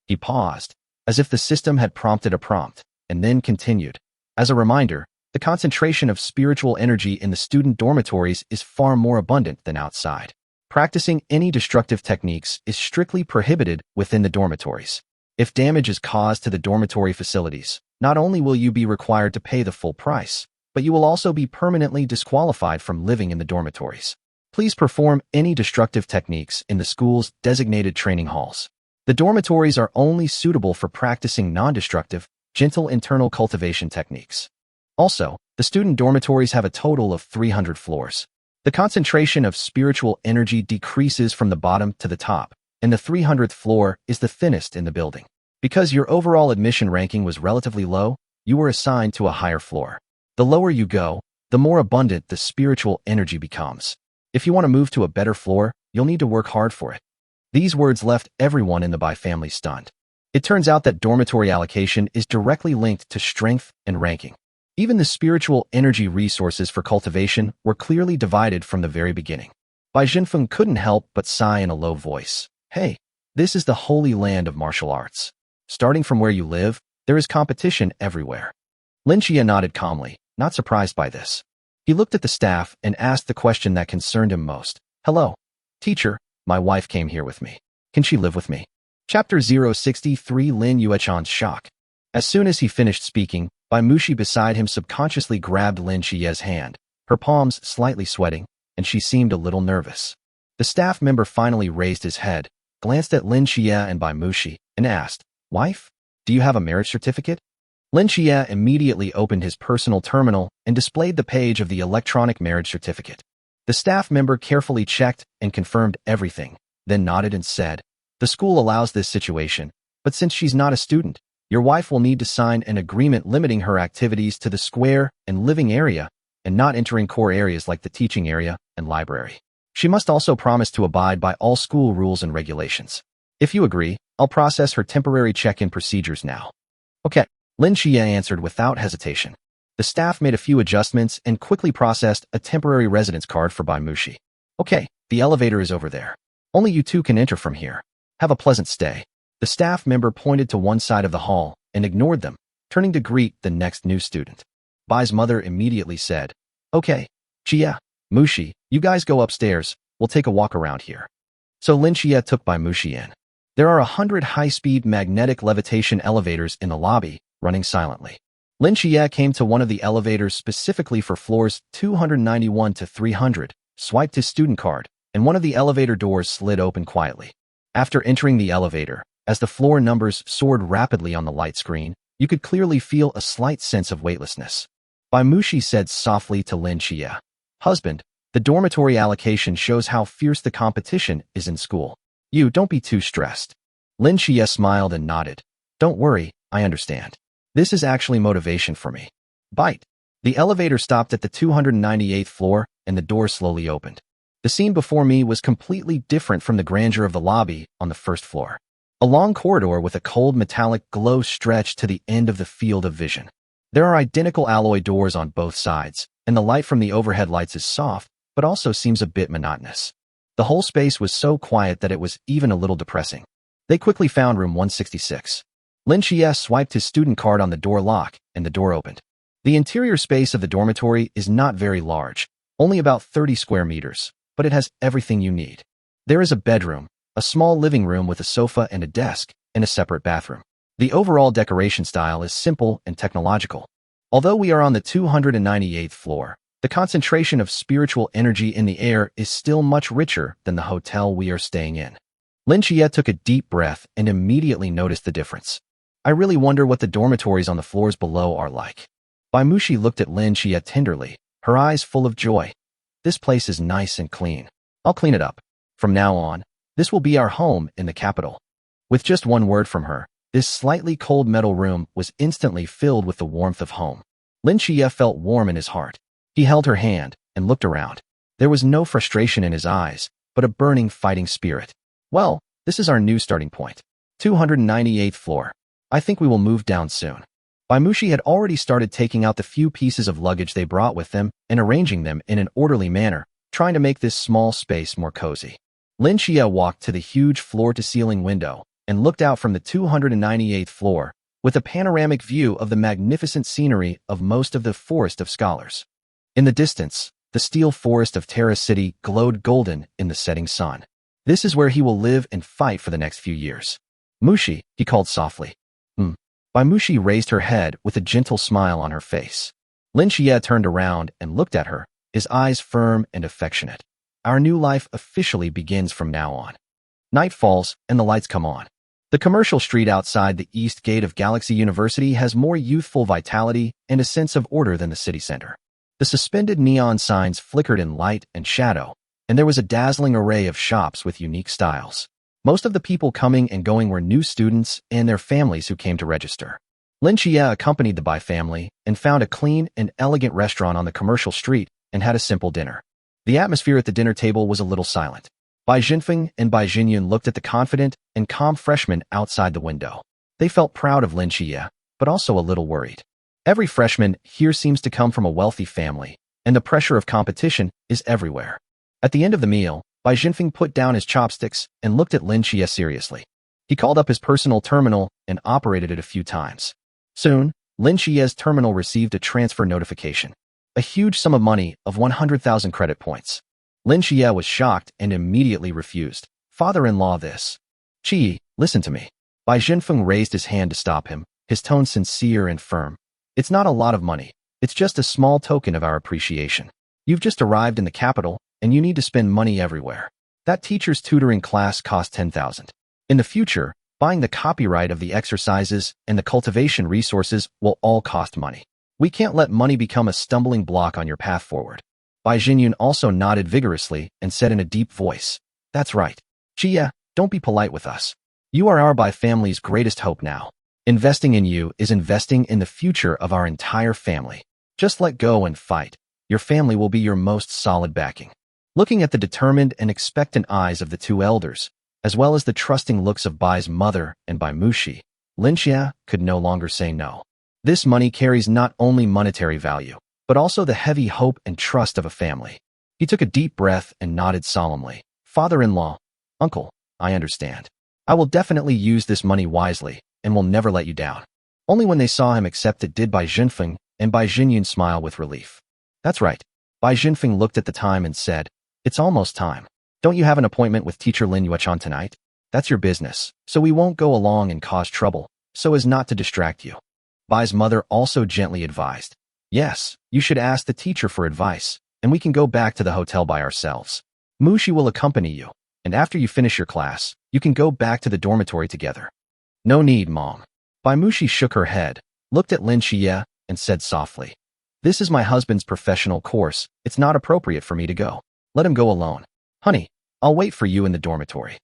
He paused, as if the system had prompted a prompt, and then continued. "As a reminder, the concentration of spiritual energy in the student dormitories is far more abundant than outside. Practicing any destructive techniques is strictly prohibited within the dormitories. If damage is caused to the dormitory facilities, not only will you be required to pay the full price, but you will also be permanently disqualified from living in the dormitories. Please perform any destructive techniques in the school's designated training halls. The dormitories are only suitable for practicing non-destructive, gentle internal cultivation techniques. Also, the student dormitories have a total of 300 floors. The concentration of spiritual energy decreases from the bottom to the top, and the 300th floor is the thinnest in the building. Because your overall admission ranking was relatively low, you were assigned to a higher floor. The lower you go, the more abundant the spiritual energy becomes. If you want to move to a better floor, you'll need to work hard for it." These words left everyone in the Bai family stunned. It turns out that dormitory allocation is directly linked to strength and ranking. Even the spiritual energy resources for cultivation were clearly divided from the very beginning. Bai Jinfeng couldn't help but sigh in a low voice. "Hey, this is the holy land of martial arts. Starting from where you live, there is competition everywhere." Lin Qiye nodded calmly, not surprised by this. He looked at the staff and asked the question that concerned him most. "Hello, teacher, my wife came here with me. Can she live with me?" Chapter 063 Lin Yuechan's shock. As soon as he finished speaking, Bai Mushi beside him subconsciously grabbed Lin Xie's hand, her palms slightly sweating, and she seemed a little nervous. The staff member finally raised his head, glanced at Lin Xie and Bai Mushi, and asked, "Wife, do you have a marriage certificate?" Lin Xie immediately opened his personal terminal and displayed the page of the electronic marriage certificate. The staff member carefully checked and confirmed everything, then nodded and said, "The school allows this situation, but since she's not a student, your wife will need to sign an agreement limiting her activities to the square and living area and not entering core areas like the teaching area and library. She must also promise to abide by all school rules and regulations. If you agree, I'll process her temporary check-in procedures now." "Okay," Lin Xie answered without hesitation. The staff made a few adjustments and quickly processed a temporary residence card for Bai Mushi. "Okay, the elevator is over there. Only you two can enter from here. Have a pleasant stay." The staff member pointed to one side of the hall and ignored them, turning to greet the next new student. Bai's mother immediately said, "Okay, Xie, Mushi, you guys go upstairs, we'll take a walk around here." So Lin Xie took Bai Mushi in. There are 100 high-speed magnetic levitation elevators in the lobby, running silently. Lin Xie came to one of the elevators specifically for floors 291 to 300, swiped his student card, and one of the elevator doors slid open quietly. After entering the elevator, as the floor numbers soared rapidly on the light screen, you could clearly feel a slight sense of weightlessness. Bai Mushi said softly to Lin Xie, "Husband, the dormitory allocation shows how fierce the competition is in school. You don't be too stressed." Lin Xie smiled and nodded. "Don't worry, I understand. This is actually motivation for me." Bite. The elevator stopped at the 298th floor and the door slowly opened. The scene before me was completely different from the grandeur of the lobby on the first floor. A long corridor with a cold metallic glow stretched to the end of the field of vision. There are identical alloy doors on both sides, and the light from the overhead lights is soft, but also seems a bit monotonous. The whole space was so quiet that it was even a little depressing. They quickly found room 166. Lin Xie swiped his student card on the door lock, and the door opened. The interior space of the dormitory is not very large, only about 30 square meters, but it has everything you need. There is a bedroom, a small living room with a sofa and a desk, and a separate bathroom. The overall decoration style is simple and technological. Although we are on the 298th floor, the concentration of spiritual energy in the air is still much richer than the hotel we are staying in. Lin Xie took a deep breath and immediately noticed the difference. "I really wonder what the dormitories on the floors below are like." Bai Mushi looked at Lin Xie tenderly, her eyes full of joy. "This place is nice and clean. I'll clean it up. From now on, this will be our home in the capital." With just one word from her, this slightly cold metal room was instantly filled with the warmth of home. Lin Xie felt warm in his heart. He held her hand and looked around. There was no frustration in his eyes, but a burning fighting spirit. "Well, this is our new starting point. 298th floor. I think we will move down soon." Bai Mushi had already started taking out the few pieces of luggage they brought with them and arranging them in an orderly manner, trying to make this small space more cozy. Lin Xie walked to the huge floor-to-ceiling window and looked out from the 298th floor with a panoramic view of the magnificent scenery of most of the Forest of Scholars. In the distance, the steel forest of Terra City glowed golden in the setting sun. This is where he will live and fight for the next few years. "Mushi," he called softly. Bai Mushi raised her head with a gentle smile on her face. Lin Xie turned around and looked at her, his eyes firm and affectionate. "Our new life officially begins from now on." Night falls and the lights come on. The commercial street outside the east gate of Galaxy University has more youthful vitality and a sense of order than the city center. The suspended neon signs flickered in light and shadow, and there was a dazzling array of shops with unique styles. Most of the people coming and going were new students and their families who came to register. Lin Xie accompanied the Bai family and found a clean and elegant restaurant on the commercial street and had a simple dinner. The atmosphere at the dinner table was a little silent. Bai Jinfeng and Bai Jinyun looked at the confident and calm freshman outside the window. They felt proud of Lin Xie, but also a little worried. Every freshman here seems to come from a wealthy family, and the pressure of competition is everywhere. At the end of the meal, Bai Jinfeng put down his chopsticks and looked at Lin Xie seriously. He called up his personal terminal and operated it a few times. Soon, Lin Xie's terminal received a transfer notification. A huge sum of money of 100,000 credit points. Lin Xie was shocked and immediately refused. "Father-in-law this." "Qi, listen to me." Bai Jinfeng raised his hand to stop him, his tone sincere and firm. It's not a lot of money. It's just a small token of our appreciation. You've just arrived in the capital, and you need to spend money everywhere. That teacher's tutoring class cost 10,000. In the future, buying the copyright of the exercises and the cultivation resources will all cost money. We can't let money become a stumbling block on your path forward. Bai Jinyun also nodded vigorously and said in a deep voice, "That's right. Jia, don't be polite with us. You are our Bai family's greatest hope now. Investing in you is investing in the future of our entire family. Just let go and fight. Your family will be your most solid backing." Looking at the determined and expectant eyes of the two elders, as well as the trusting looks of Bai's mother and Bai Mushi, Lin Xia could no longer say no. This money carries not only monetary value, but also the heavy hope and trust of a family. He took a deep breath and nodded solemnly. "Father-in-law, uncle, I understand. I will definitely use this money wisely and will never let you down." Only when they saw him accept it did Bai Jinfeng and Bai Jinyun smile with relief. "That's right." Bai Jinfeng looked at the time and said, "It's almost time. Don't you have an appointment with teacher Lin Yuechan tonight? That's your business, so we won't go along and cause trouble, so as not to distract you." Bai's mother also gently advised, "Yes, you should ask the teacher for advice, and we can go back to the hotel by ourselves. Mushi will accompany you, and after you finish your class, you can go back to the dormitory together." "No need, Mom." Bai Mushi shook her head, looked at Lin Xia, and said softly, "This is my husband's professional course. It's not appropriate for me to go. Let him go alone. Honey, I'll wait for you in the dormitory."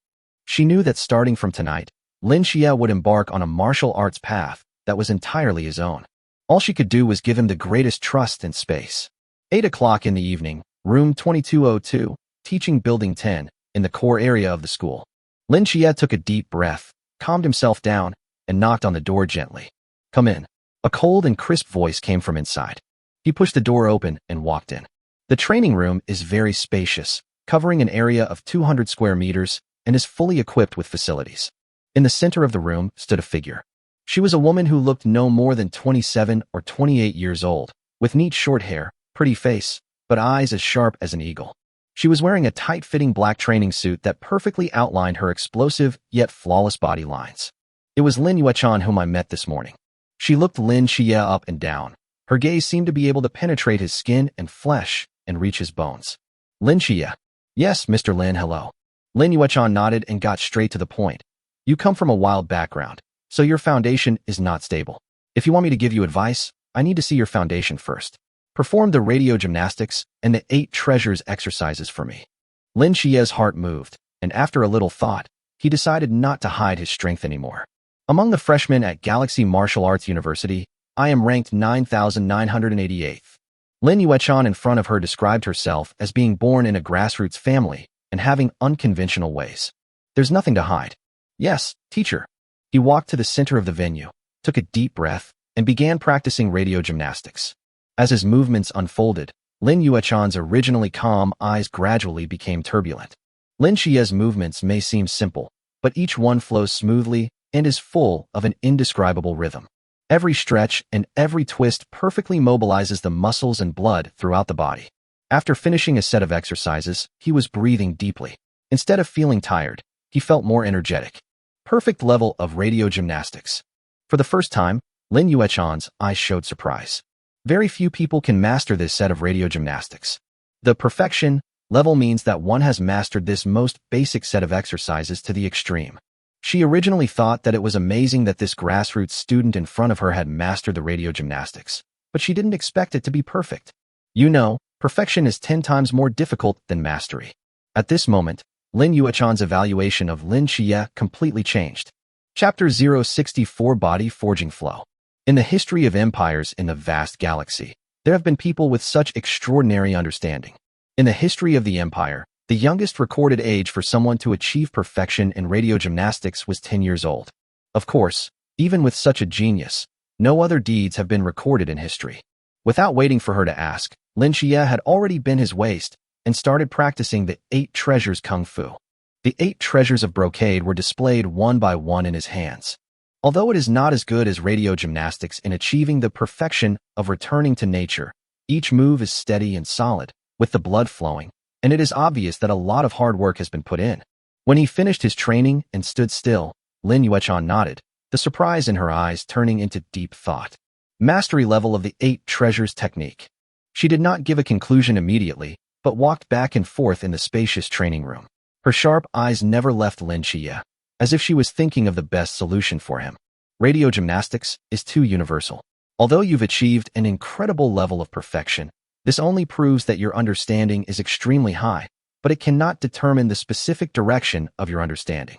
She knew that starting from tonight, Lin Xia would embark on a martial arts path that was entirely his own. All she could do was give him the greatest trust and space. 8 o'clock in the evening, room 2202, teaching building 10, in the core area of the school. Lin Xia took a deep breath, calmed himself down, and knocked on the door gently. "Come in." A cold and crisp voice came from inside. He pushed the door open and walked in. The training room is very spacious, covering an area of 200 square meters, and is fully equipped with facilities. In the center of the room stood a figure. She was a woman who looked no more than 27 or 28 years old, with neat short hair, pretty face, but eyes as sharp as an eagle. She was wearing a tight-fitting black training suit that perfectly outlined her explosive yet flawless body lines. "It was Lin Yuechan whom I met this morning." She looked Lin Xia up and down. Her gaze seemed to be able to penetrate his skin and flesh and reach his bones. "Lin Xia." "Yes, Mr. Lin, hello." Lin Yuechan nodded and got straight to the point. "You come from a wild background, so your foundation is not stable. If you want me to give you advice, I need to see your foundation first. Perform the radio gymnastics and the 8 treasures exercises for me." Lin Xia's heart moved, and after a little thought, he decided not to hide his strength anymore. "Among the freshmen at Galaxy Martial Arts University, I am ranked 9,988th. Lin Yuechan in front of her described herself as being born in a grassroots family and having unconventional ways. "There's nothing to hide." "Yes, teacher." He walked to the center of the venue, took a deep breath, and began practicing radio gymnastics. As his movements unfolded, Lin Yuechan's originally calm eyes gradually became turbulent. Lin Xia's movements may seem simple, but each one flows smoothly and is full of an indescribable rhythm. Every stretch and every twist perfectly mobilizes the muscles and blood throughout the body. After finishing a set of exercises, he was breathing deeply. Instead of feeling tired, he felt more energetic. Perfect level of radio gymnastics. For the first time, Lin Yuechan's eyes showed surprise. Very few people can master this set of radio gymnastics. The perfection level means that one has mastered this most basic set of exercises to the extreme. She originally thought that it was amazing that this grassroots student in front of her had mastered the radio gymnastics, but she didn't expect it to be perfect. You know, perfection is 10 times more difficult than mastery. At this moment, Lin Yuechan's evaluation of Lin Xia completely changed. Chapter 064 Body Forging Flow. In the history of empires in the vast galaxy, there have been people with such extraordinary understanding. In the history of the empire, the youngest recorded age for someone to achieve perfection in radio gymnastics was 10 years old. Of course, even with such a genius, no other deeds have been recorded in history. Without waiting for her to ask, Lin Xia had already bent his waist and started practicing the 8 treasures kung fu. The 8 treasures of brocade were displayed one by one in his hands. Although it is not as good as radio gymnastics in achieving the perfection of returning to nature, each move is steady and solid, with the blood flowing, and it is obvious that a lot of hard work has been put in. When he finished his training and stood still, Lin Yuechan nodded, the surprise in her eyes turning into deep thought. Mastery level of the 8 treasures technique. She did not give a conclusion immediately, but walked back and forth in the spacious training room. Her sharp eyes never left Lin Xie, as if she was thinking of the best solution for him. Radio gymnastics is too universal. Although you've achieved an incredible level of perfection, this only proves that your understanding is extremely high, but it cannot determine the specific direction of your understanding.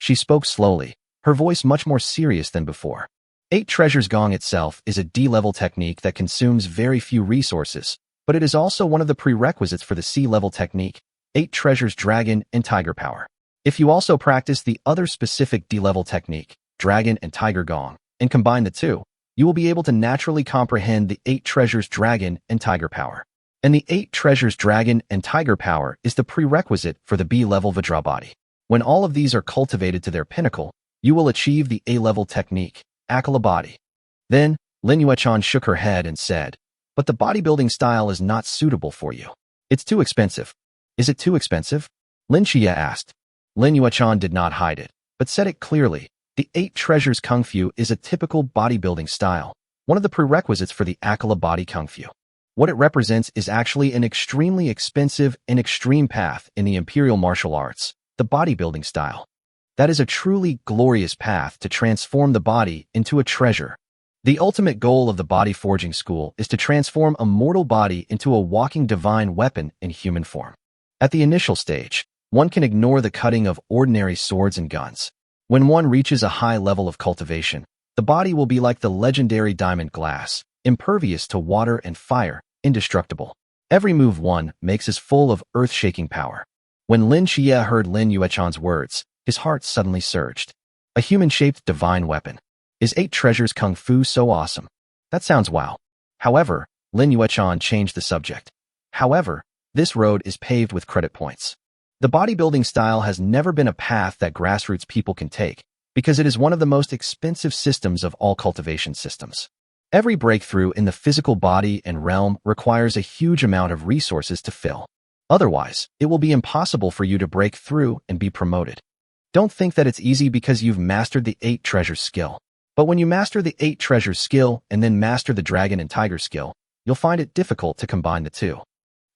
She spoke slowly, her voice much more serious than before. 8 treasures gong itself is a D-level technique that consumes very few resources, but it is also one of the prerequisites for the C-level technique, 8 treasures dragon and tiger power. If you also practice the other specific D-level technique, dragon and tiger gong, and combine the two, you will be able to naturally comprehend the 8 treasures dragon and tiger power. And the 8 treasures dragon and tiger power is the prerequisite for the B-level Vajra body. When all of these are cultivated to their pinnacle, you will achieve the A-level technique, Akala body. Then, Lin Yuechan shook her head and said, "But the bodybuilding style is not suitable for you. It's too expensive." "Is it too expensive?" Lin Xie asked. Lin Yuechan did not hide it, but said it clearly. The 8 treasures Kung Fu is a typical bodybuilding style, one of the prerequisites for the Akala body Kung Fu. What it represents is actually an extremely expensive and extreme path in the imperial martial arts, the bodybuilding style. That is a truly glorious path to transform the body into a treasure. The ultimate goal of the body forging school is to transform a mortal body into a walking divine weapon in human form. At the initial stage, one can ignore the cutting of ordinary swords and guns. When one reaches a high level of cultivation, the body will be like the legendary diamond glass, impervious to water and fire, indestructible. Every move one makes is full of earth-shaking power. When Lin Xie heard Lin Yuechan's words, his heart suddenly surged. A human-shaped divine weapon. Is 8 treasures Kung Fu so awesome? That sounds wow. However, Lin Yuechan changed the subject. However, this road is paved with credit points. The bodybuilding style has never been a path that grassroots people can take, because it is one of the most expensive systems of all cultivation systems. Every breakthrough in the physical body and realm requires a huge amount of resources to fill. Otherwise, it will be impossible for you to break through and be promoted. Don't think that it's easy because you've mastered the 8 treasures skill. But when you master the 8 treasures skill and then master the dragon and tiger skill, you'll find it difficult to combine the two.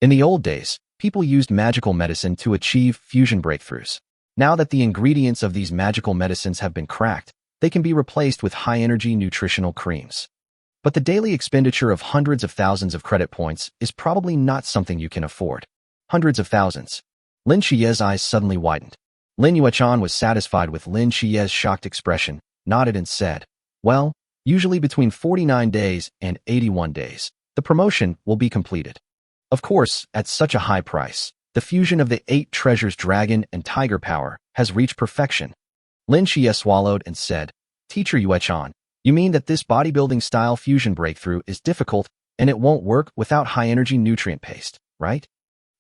In the old days, people used magical medicine to achieve fusion breakthroughs. Now that the ingredients of these magical medicines have been cracked, they can be replaced with high-energy nutritional creams. But the daily expenditure of hundreds of thousands of credit points is probably not something you can afford. Hundreds of thousands. Lin Xie's eyes suddenly widened. Lin Yuechan was satisfied with Lin Xie's shocked expression, nodded and said, "Well, usually between 49 days and 81 days, the promotion will be completed. Of course, at such a high price, the fusion of the 8 treasures dragon and tiger power has reached perfection." Lin Xie swallowed and said, "Teacher Yuechan, you mean that this bodybuilding style fusion breakthrough is difficult and it won't work without high-energy nutrient paste, right?"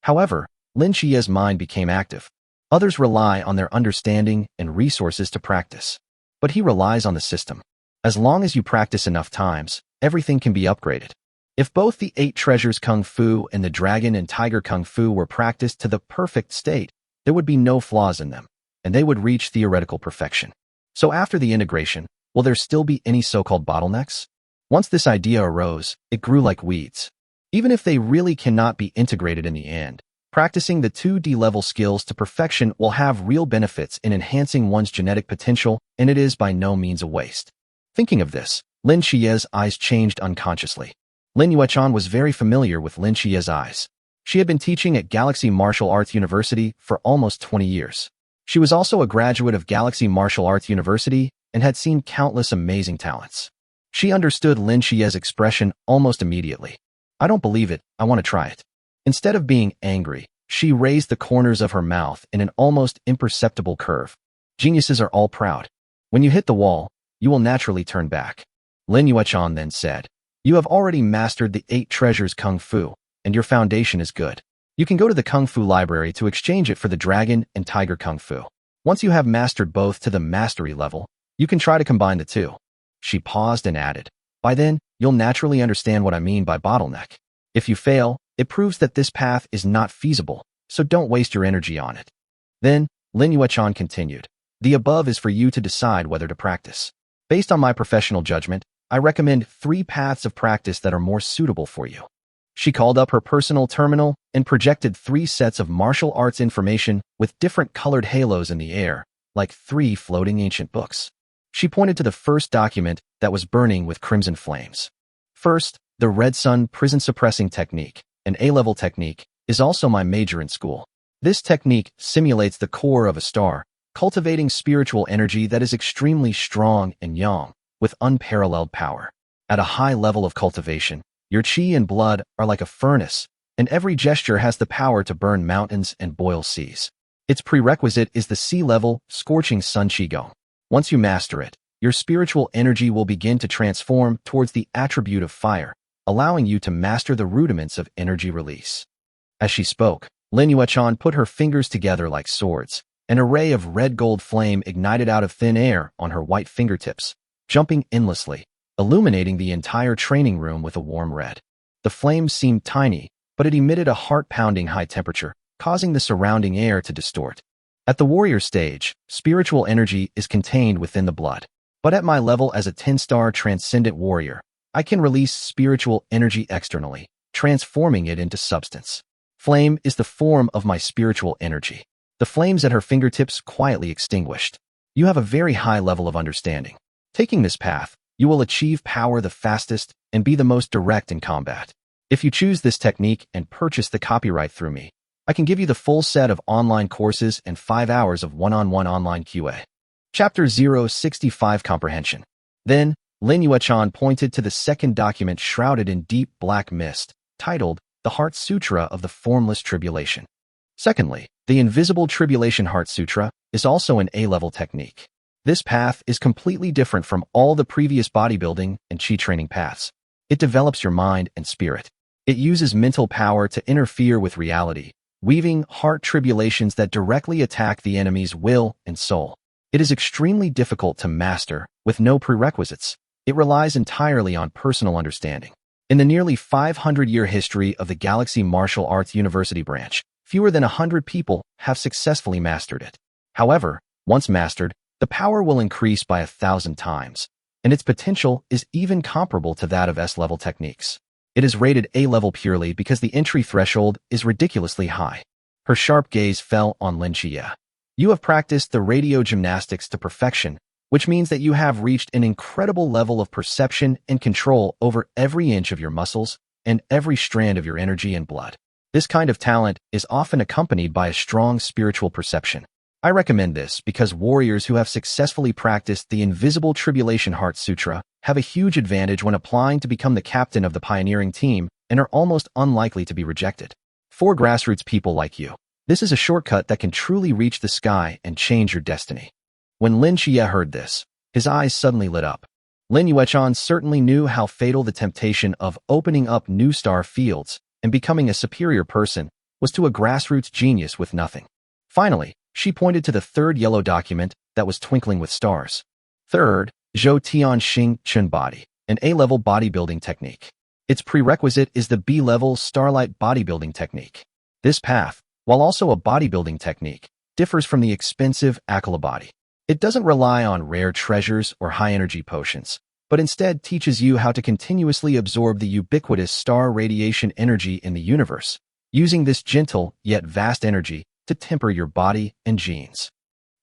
However, Lin Xie's mind became active. Others rely on their understanding and resources to practice. But he relies on the system. As long as you practice enough times, everything can be upgraded. If both the 8 treasures Kung Fu and the dragon and tiger Kung Fu were practiced to the perfect state, there would be no flaws in them, and they would reach theoretical perfection. So after the integration, will there still be any so-called bottlenecks? Once this idea arose, it grew like weeds. Even if they really cannot be integrated in the end, practicing the 2D level skills to perfection will have real benefits in enhancing one's genetic potential, and it is by no means a waste. Thinking of this, Lin Xie's eyes changed unconsciously. Lin Yuechan was very familiar with Lin Xie's eyes. She had been teaching at Galaxy Martial Arts University for almost 20 years. She was also a graduate of Galaxy Martial Arts University and had seen countless amazing talents. She understood Lin Xie's expression almost immediately. "I don't believe it, I want to try it." Instead of being angry, she raised the corners of her mouth in an almost imperceptible curve. Geniuses are all proud. When you hit the wall, you will naturally turn back. Lin Yuechan then said, "You have already mastered the 8 treasures Kung Fu, and your foundation is good. You can go to the Kung Fu library to exchange it for the dragon and tiger Kung Fu. Once you have mastered both to the mastery level, you can try to combine the two." She paused and added, "By then, you'll naturally understand what I mean by bottleneck. If you fail, it proves that this path is not feasible, so don't waste your energy on it." Then, Lin Yuechan continued, "The above is for you to decide whether to practice. Based on my professional judgment, I recommend 3 paths of practice that are more suitable for you. She called up her personal terminal and projected 3 sets of martial arts information with different colored halos in the air, like 3 floating ancient books. She pointed to the first document that was burning with crimson flames. First, the Red Sun Prison Suppressing Technique, an A-level technique, is also my major in school. This technique simulates the core of a star, cultivating spiritual energy that is extremely strong and yang, with unparalleled power. At a high level of cultivation, your chi and blood are like a furnace, and every gesture has the power to burn mountains and boil seas. Its prerequisite is the sea-level, scorching sun qigong. Once you master it, your spiritual energy will begin to transform towards the attribute of fire, allowing you to master the rudiments of energy release. As she spoke, Lin Yuechan put her fingers together like swords. An array of red-gold flame ignited out of thin air on her white fingertips, jumping endlessly, illuminating the entire training room with a warm red. The flames seemed tiny, but it emitted a heart-pounding high temperature, causing the surrounding air to distort. At the warrior stage, spiritual energy is contained within the blood. But at my level as a 10-star transcendent warrior, I can release spiritual energy externally, transforming it into substance. Flame is the form of my spiritual energy. The flames at her fingertips quietly extinguished. You have a very high level of understanding. Taking this path, you will achieve power the fastest and be the most direct in combat. If you choose this technique and purchase the copyright through me, I can give you the full set of online courses and 5 hours of one-on-one online QA. Chapter 065 Comprehension. Then, Lin Yuechan pointed to the second document shrouded in deep black mist, titled The Heart Sutra of the Formless Tribulation. Secondly, the Invisible Tribulation Heart Sutra is also an A-level technique. This path is completely different from all the previous bodybuilding and chi training paths. It develops your mind and spirit. It uses mental power to interfere with reality, weaving heart tribulations that directly attack the enemy's will and soul. It is extremely difficult to master, with no prerequisites. It relies entirely on personal understanding. In the nearly 500-year history of the Galaxy Martial Arts University branch, fewer than 100 people have successfully mastered it. However, once mastered, the power will increase by 1,000 times, and its potential is even comparable to that of S-level techniques. It is rated A-level purely because the entry threshold is ridiculously high. Her sharp gaze fell on Lin Xie. You have practiced the radio gymnastics to perfection, which means that you have reached an incredible level of perception and control over every inch of your muscles and every strand of your energy and blood. This kind of talent is often accompanied by a strong spiritual perception. I recommend this because warriors who have successfully practiced the Invisible Tribulation Heart Sutra have a huge advantage when applying to become the captain of the pioneering team and are almost unlikely to be rejected. For grassroots people like you, this is a shortcut that can truly reach the sky and change your destiny. When Lin Xie heard this, his eyes suddenly lit up. Lin Yuechan certainly knew how fatal the temptation of opening up new star fields and becoming a superior person was to a grassroots genius with nothing. Finally, she pointed to the third yellow document that was twinkling with stars. Third, Zhou Tian Xing Chun Body, an A-level bodybuilding technique. Its prerequisite is the B-level Starlight bodybuilding technique. This path, while also a bodybuilding technique, differs from the expensive Akala body. It doesn't rely on rare treasures or high-energy potions, but instead teaches you how to continuously absorb the ubiquitous star radiation energy in the universe, using this gentle yet vast energy to temper your body and genes.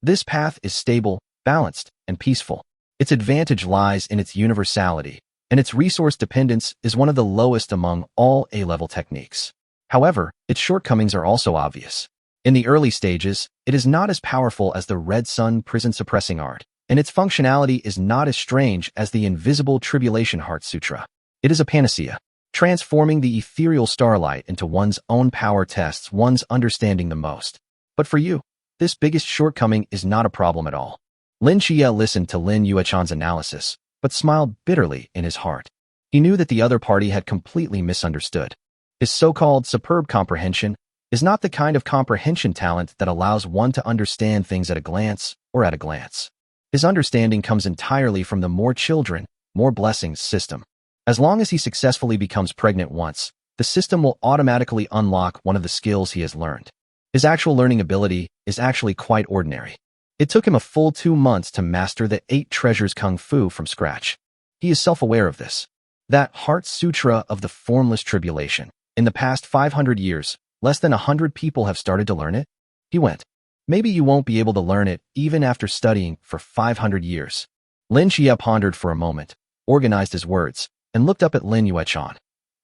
This path is stable, balanced, and peaceful. Its advantage lies in its universality, and its resource dependence is one of the lowest among all A-level techniques. However, its shortcomings are also obvious. In the early stages, it is not as powerful as the Red Sun Prison Suppressing Art, and its functionality is not as strange as the Invisible Tribulation Heart Sutra. It is a panacea. Transforming the ethereal starlight into one's own power tests one's understanding the most. But for you, this biggest shortcoming is not a problem at all. Lin Xie listened to Lin Yuechan's analysis, but smiled bitterly in his heart. He knew that the other party had completely misunderstood. His so-called superb comprehension is not the kind of comprehension talent that allows one to understand things at a glance or at a glance. His understanding comes entirely from the more children, more blessings system. As long as he successfully becomes pregnant once, the system will automatically unlock one of the skills he has learned. His actual learning ability is actually quite ordinary. It took him a full 2 months to master the 8 treasures kung fu from scratch. He is self-aware of this. That Heart Sutra of the formless tribulation. In the past 500 years, less than 100 people have started to learn it. He went. Maybe you won't be able to learn it even after studying for 500 years. Lin Xie pondered for a moment, organized his words, and looked up at Lin Yuechan.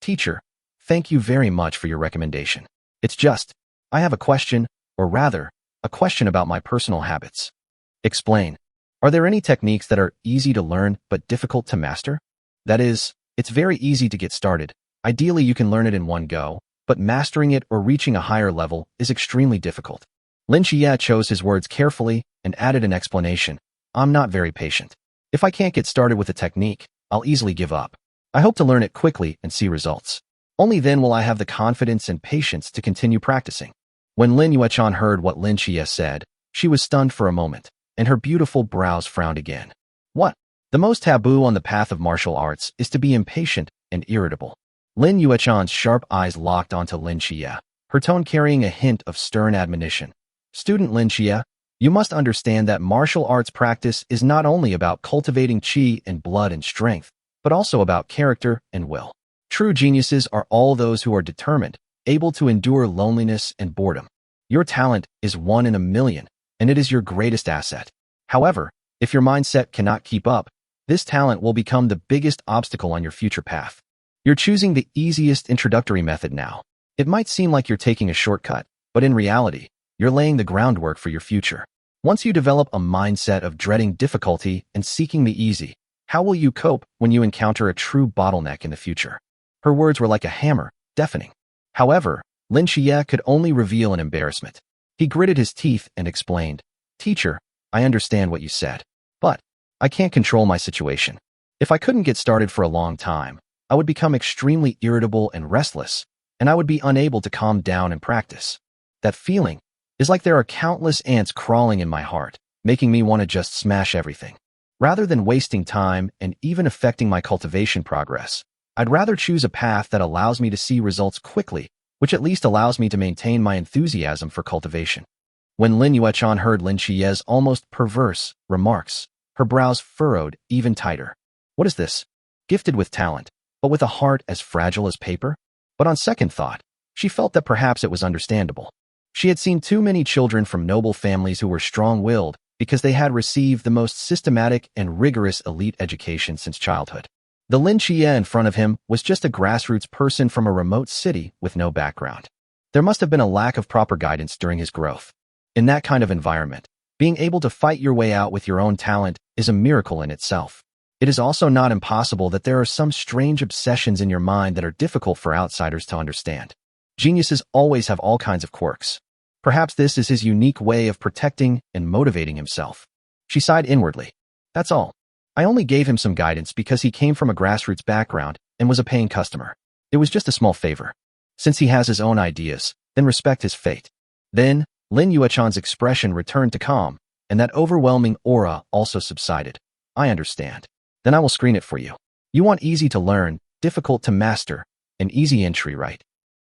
Teacher, thank you very much for your recommendation. It's just, I have a question, or rather, a question about my personal habits. Explain. Are there any techniques that are easy to learn but difficult to master? That is, it's very easy to get started. Ideally, you can learn it in one go, but mastering it or reaching a higher level is extremely difficult. Lin Xie chose his words carefully and added an explanation. I'm not very patient. If I can't get started with a technique, I'll easily give up. I hope to learn it quickly and see results. Only then will I have the confidence and patience to continue practicing. When Lin Yuechan heard what Lin Xie said, she was stunned for a moment, and her beautiful brows frowned again. What? The most taboo on the path of martial arts is to be impatient and irritable. Lin Yuechan's sharp eyes locked onto Lin Xie, her tone carrying a hint of stern admonition. Student Lin Xie, you must understand that martial arts practice is not only about cultivating qi and blood and strength, but also about character and will. True geniuses are all those who are determined, able to endure loneliness and boredom. Your talent is 1 in a million, and it is your greatest asset. However, if your mindset cannot keep up, this talent will become the biggest obstacle on your future path. You're choosing the easiest introductory method now. It might seem like you're taking a shortcut, but in reality, you're laying the groundwork for your future. Once you develop a mindset of dreading difficulty and seeking the easy, how will you cope when you encounter a true bottleneck in the future? Her words were like a hammer, deafening. However, Lin Xie could only reveal an embarrassment. He gritted his teeth and explained, Teacher, I understand what you said, but I can't control my situation. If I couldn't get started for a long time, I would become extremely irritable and restless, and I would be unable to calm down and practice. That feeling is like there are countless ants crawling in my heart, making me want to just smash everything. Rather than wasting time and even affecting my cultivation progress, I'd rather choose a path that allows me to see results quickly, which at least allows me to maintain my enthusiasm for cultivation. When Lin Yuechan heard Lin Xie's almost perverse remarks, her brows furrowed even tighter. What is this? Gifted with talent, but with a heart as fragile as paper? But on second thought, she felt that perhaps it was understandable. She had seen too many children from noble families who were strong-willed because they had received the most systematic and rigorous elite education since childhood. The Lin Xie in front of him was just a grassroots person from a remote city with no background. There must have been a lack of proper guidance during his growth. In that kind of environment, being able to fight your way out with your own talent is a miracle in itself. It is also not impossible that there are some strange obsessions in your mind that are difficult for outsiders to understand. Geniuses always have all kinds of quirks. Perhaps this is his unique way of protecting and motivating himself. She sighed inwardly. That's all. I only gave him some guidance because he came from a grassroots background and was a paying customer. It was just a small favor. Since he has his own ideas, then respect his fate. Then, Lin Yuechan's expression returned to calm, and that overwhelming aura also subsided. I understand. Then I will screen it for you. You want easy to learn, difficult to master, and easy entry, right?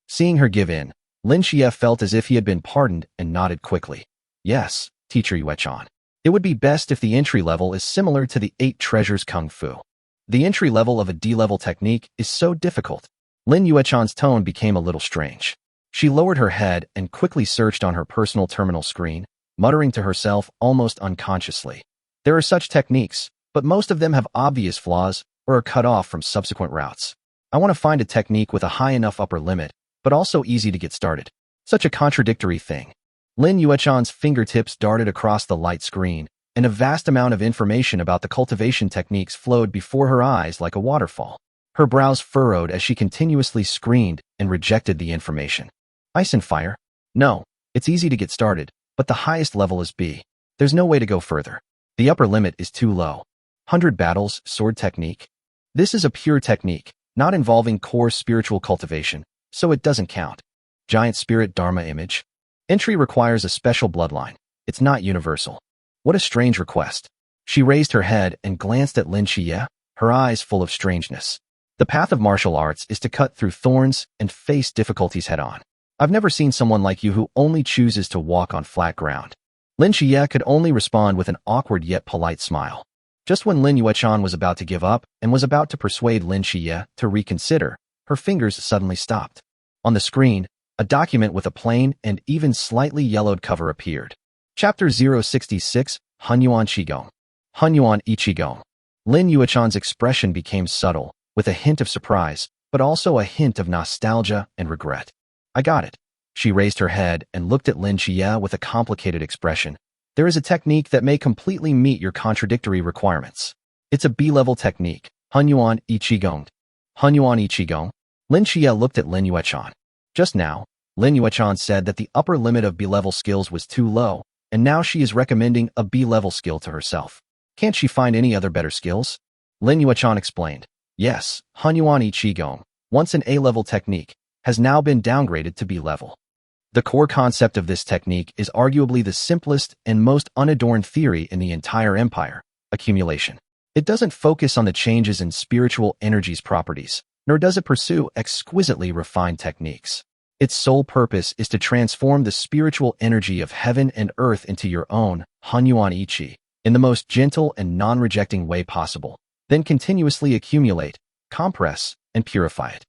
Seeing her give in, Lin Xie felt as if he had been pardoned and nodded quickly. Yes, Teacher Yuechan. It would be best if the entry level is similar to the 8 treasures Kung Fu. The entry level of a D-level technique is so difficult. Lin Yuechan's tone became a little strange. She lowered her head and quickly searched on her personal terminal screen, muttering to herself almost unconsciously. There are such techniques, but most of them have obvious flaws or are cut off from subsequent routes. I want to find a technique with a high enough upper limit, but also easy to get started. Such a contradictory thing. Lin Yuechan's fingertips darted across the light screen, and a vast amount of information about the cultivation techniques flowed before her eyes like a waterfall. Her brows furrowed as she continuously screened and rejected the information. Ice and fire? No, it's easy to get started, but the highest level is B. There's no way to go further. The upper limit is too low. 100 battles, sword technique. This is a pure technique, not involving core spiritual cultivation, so it doesn't count. Giant spirit Dharma image. Entry requires a special bloodline. It's not universal. What a strange request. She raised her head and glanced at Lin Xie, her eyes full of strangeness. The path of martial arts is to cut through thorns and face difficulties head-on. I've never seen someone like you who only chooses to walk on flat ground. Lin Xie could only respond with an awkward yet polite smile. Just when Lin Yuechan was about to give up and was about to persuade Lin Xiye to reconsider, her fingers suddenly stopped. On the screen, a document with a plain and even slightly yellowed cover appeared. Chapter 066, Hunyuan Qigong. Hunyuan Iqigong. Lin Yuechan's expression became subtle, with a hint of surprise, but also a hint of nostalgia and regret. I got it. She raised her head and looked at Lin Xiye with a complicated expression. There is a technique that may completely meet your contradictory requirements. It's a B-level technique, Hunyuan Iqigong. Hunyuan Iqigong? Lin Xiye looked at Lin Yuechan. Just now, Lin Yuechan said that the upper limit of B-level skills was too low, and now she is recommending a B-level skill to herself. Can't she find any other better skills? Lin Yuechan explained. Yes, Hunyuan Iqigong, once an A-level technique, has now been downgraded to B-level. The core concept of this technique is arguably the simplest and most unadorned theory in the entire empire, accumulation. It doesn't focus on the changes in spiritual energy's properties, nor does it pursue exquisitely refined techniques. Its sole purpose is to transform the spiritual energy of heaven and earth into your own, Hunyuan Iqi, in the most gentle and non-rejecting way possible, then continuously accumulate, compress, and purify it.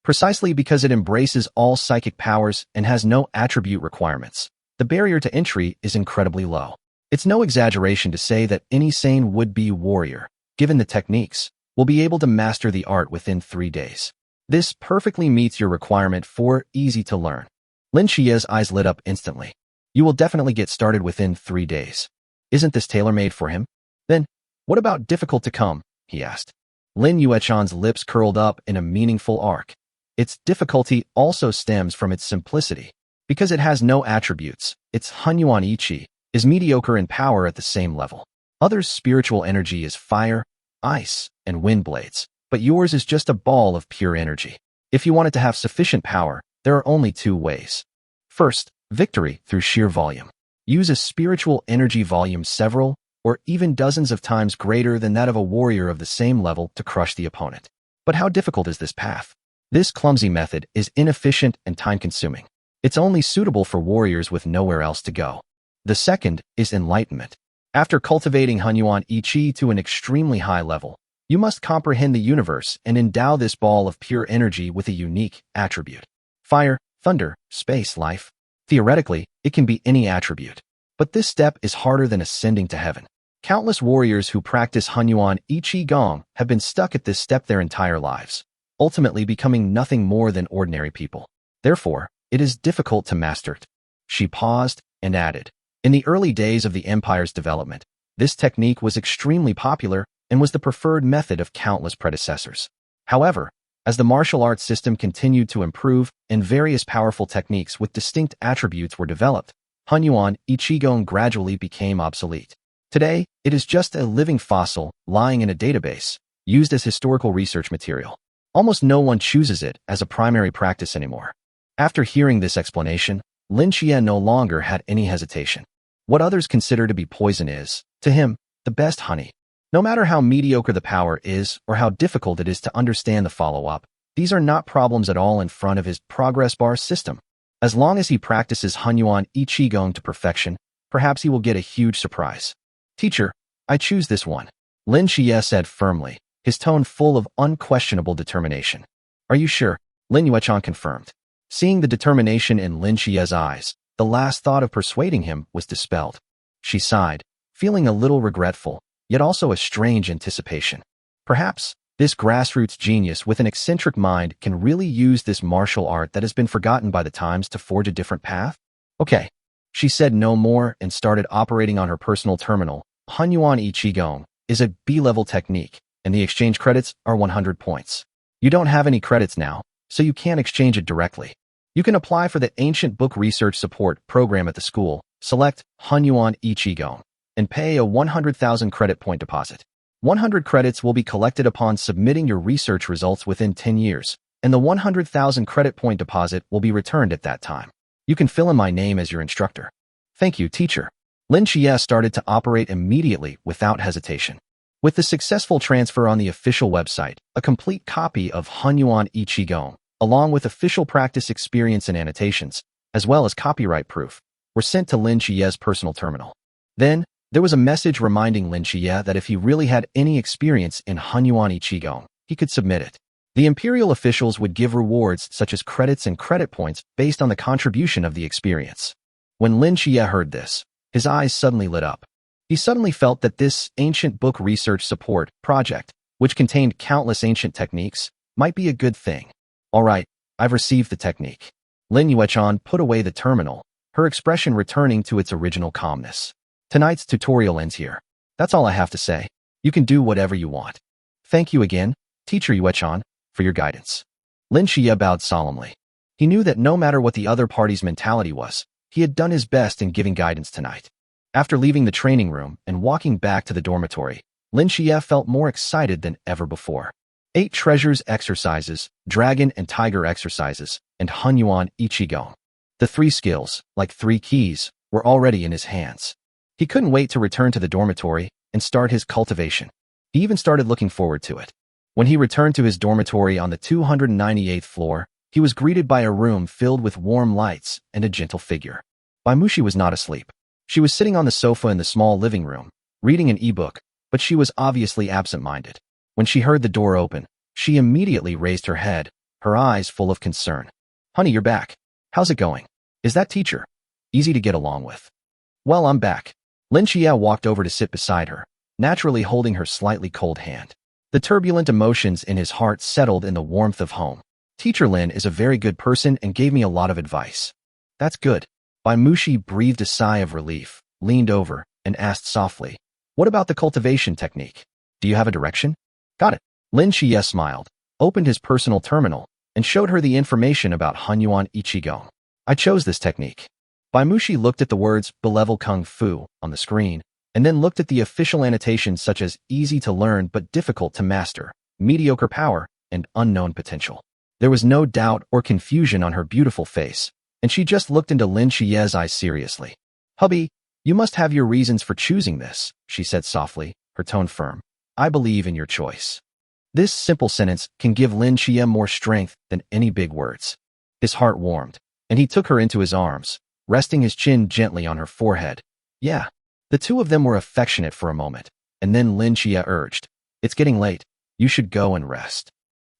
Precisely because it embraces all psychic powers and has no attribute requirements, the barrier to entry is incredibly low. It's no exaggeration to say that any sane would-be warrior, given the techniques, will be able to master the art within 3 days. This perfectly meets your requirement for easy to learn. Lin Xiye's eyes lit up instantly. You will definitely get started within 3 days. Isn't this tailor-made for him? Then, what about difficult to come? He asked. Lin Yuechan's lips curled up in a meaningful arc. Its difficulty also stems from its simplicity. Because it has no attributes, its Hunyuan Iqi is mediocre in power at the same level. Others' spiritual energy is fire, ice, and wind blades, but yours is just a ball of pure energy. If you want it to have sufficient power, there are only 2 ways. First, victory through sheer volume. Use a spiritual energy volume several or even dozens of times greater than that of a warrior of the same level to crush the opponent. But how difficult is this path? This clumsy method is inefficient and time-consuming. It's only suitable for warriors with nowhere else to go. The second is enlightenment. After cultivating Hunyuan Iqi to an extremely high level, you must comprehend the universe and endow this ball of pure energy with a unique attribute. Fire, thunder, space, life. Theoretically, it can be any attribute. But this step is harder than ascending to heaven. Countless warriors who practice Hunyuan Iqigong have been stuck at this step their entire lives, ultimately becoming nothing more than ordinary people. Therefore, it is difficult to master it. She paused and added, in the early days of the empire's development, this technique was extremely popular and was the preferred method of countless predecessors. However, as the martial arts system continued to improve and various powerful techniques with distinct attributes were developed, Hunyuan Iqigong gradually became obsolete. Today, it is just a living fossil lying in a database, used as historical research material. Almost no one chooses it as a primary practice anymore. After hearing this explanation, Lin Xiye no longer had any hesitation. What others consider to be poison is, to him, the best honey. No matter how mediocre the power is or how difficult it is to understand the follow-up, these are not problems at all in front of his progress bar system. As long as he practices Hunyuan Iqigong to perfection, perhaps he will get a huge surprise. Teacher, I choose this one, Lin Xiye said firmly, his tone full of unquestionable determination. Are you sure? Lin Yuechan confirmed. Seeing the determination in Lin Xiye's eyes, the last thought of persuading him was dispelled. She sighed, feeling a little regretful, yet also a strange anticipation. Perhaps, this grassroots genius with an eccentric mind can really use this martial art that has been forgotten by the times to forge a different path? Okay. She said no more and started operating on her personal terminal. Hunyuan Iqigong is a B-level technique, and the exchange credits are 100 points. You don't have any credits now, so you can't exchange it directly. You can apply for the Ancient Book Research Support program at the school, select Hunyuan Iqigong, and pay a 100,000 credit point deposit. 100 credits will be collected upon submitting your research results within 10 years, and the 100,000 credit point deposit will be returned at that time. You can fill in my name as your instructor. Thank you, teacher. Lin Xiye started to operate immediately without hesitation. With the successful transfer on the official website, a complete copy of Hunyuan Iqigong, along with official practice experience and annotations, as well as copyright proof, were sent to Lin Xiye's personal terminal. Then, There was a message reminding Lin Xie that if he really had any experience in Hunyuan Qigong, he could submit it. The imperial officials would give rewards such as credits and credit points based on the contribution of the experience. When Lin Xie heard this, his eyes suddenly lit up. He suddenly felt that this ancient book research support project, which contained countless ancient techniques, might be a good thing. All right, I've received the technique. Lin Yuechan put away the terminal, her expression returning to its original calmness. Tonight's tutorial ends here. That's all I have to say. You can do whatever you want. Thank you again, Teacher Yuechan, for your guidance. Lin Xie bowed solemnly. He knew that no matter what the other party's mentality was, he had done his best in giving guidance tonight. After leaving the training room and walking back to the dormitory, Lin Xie felt more excited than ever before. 8 treasures exercises, dragon and tiger exercises, and Hunyuan Qigong. The 3 skills, like 3 keys, were already in his hands. He couldn't wait to return to the dormitory and start his cultivation. He even started looking forward to it. When he returned to his dormitory on the 298th floor, he was greeted by a room filled with warm lights and a gentle figure. Baimushi was not asleep. She was sitting on the sofa in the small living room, reading an e-book, but she was obviously absent-minded. When she heard the door open, she immediately raised her head, her eyes full of concern. Honey, you're back. How's it going? Is that teacher easy to get along with? Well, I'm back. Lin Xie walked over to sit beside her, naturally holding her slightly cold hand. The turbulent emotions in his heart settled in the warmth of home. Teacher Lin is a very good person and gave me a lot of advice. That's good. Baimushi breathed a sigh of relief, leaned over, and asked softly, what about the cultivation technique? Do you have a direction? Got it. Lin Xie smiled, opened his personal terminal, and showed her the information about Hunyuan Qigong. I chose this technique. Baimushi looked at the words Belevel Kung Fu on the screen, and then looked at the official annotations such as easy to learn but difficult to master, mediocre power, and unknown potential. There was no doubt or confusion on her beautiful face, and she just looked into Lin Xie's eyes seriously. Hubby, you must have your reasons for choosing this, she said softly, her tone firm. I believe in your choice. This simple sentence can give Lin Xie more strength than any big words. His heart warmed, and he took her into his arms, resting his chin gently on her forehead. Yeah. The two of them were affectionate for a moment, and then Lin Xie urged, it's getting late. You should go and rest.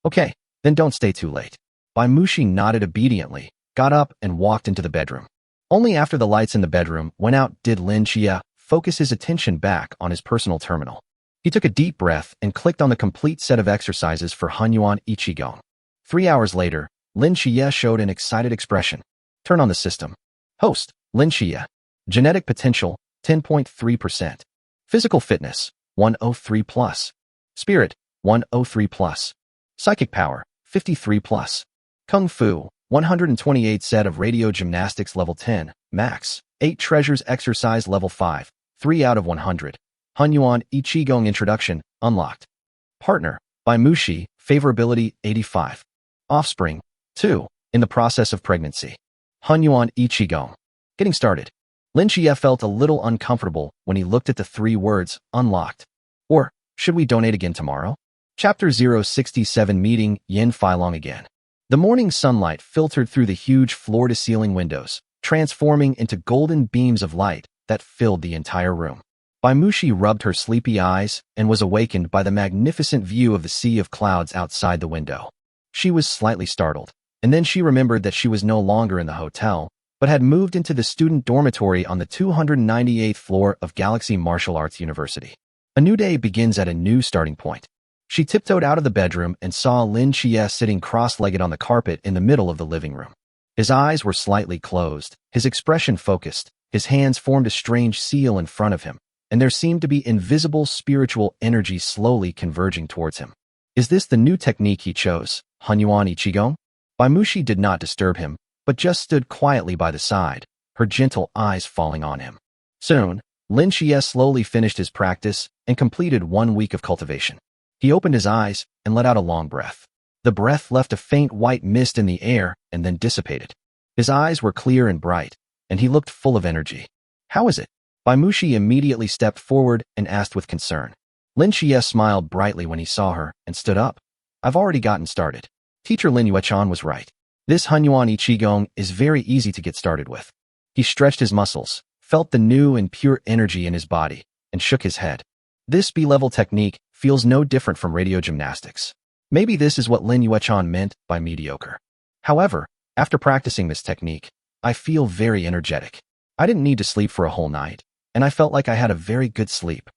Okay, then don't stay too late. Baimushi nodded obediently, got up and walked into the bedroom. Only after the lights in the bedroom went out did Lin Xie focus his attention back on his personal terminal. He took a deep breath and clicked on the complete set of exercises for Hunyuan Qigong. 3 hours later, Lin Xie showed an excited expression. Turn on the system. Host, Lin Xie. Genetic potential, 10.3%. Physical fitness, 103+. Spirit, 103+. Psychic power, 53+. Kung Fu, 128 set of radio gymnastics level 10, max. 8 treasures exercise level 5, 3 out of 100. Hunyuan Qigong introduction, unlocked. Partner, Baimushi, favorability, 85. Offspring, 2, in the process of pregnancy. Hunyuan Qigong. Getting started. Lin Xie felt a little uncomfortable when he looked at the 3 words, unlocked. Or, should we donate again tomorrow? Chapter 067 Meeting Yin Feilong again. The morning sunlight filtered through the huge floor-to-ceiling windows, transforming into golden beams of light that filled the entire room. Baimushi rubbed her sleepy eyes and was awakened by the magnificent view of the sea of clouds outside the window. She was slightly startled, and then she remembered that she was no longer in the hotel, but had moved into the student dormitory on the 298th floor of Galaxy Martial Arts University. A new day begins at a new starting point. She tiptoed out of the bedroom and saw Lin Xie sitting cross-legged on the carpet in the middle of the living room. His eyes were slightly closed, his expression focused, his hands formed a strange seal in front of him, and there seemed to be invisible spiritual energy slowly converging towards him. Is this the new technique he chose, Hunyuan Qigong? Baimushi did not disturb him, but just stood quietly by the side, her gentle eyes falling on him. Soon, Lin Xie slowly finished his practice and completed 1 week of cultivation. He opened his eyes and let out a long breath. The breath left a faint white mist in the air and then dissipated. His eyes were clear and bright, and he looked full of energy. How is it? Baimushi immediately stepped forward and asked with concern. Lin Xie smiled brightly when he saw her and stood up. I've already gotten started. Teacher Lin Yuechan was right. This Hunyuan Qigong is very easy to get started with. He stretched his muscles, felt the new and pure energy in his body, and shook his head. This B-level technique feels no different from radio gymnastics. Maybe this is what Lin Yuechan meant by mediocre. However, after practicing this technique, I feel very energetic. I didn't need to sleep for a whole night, and I felt like I had a very good sleep.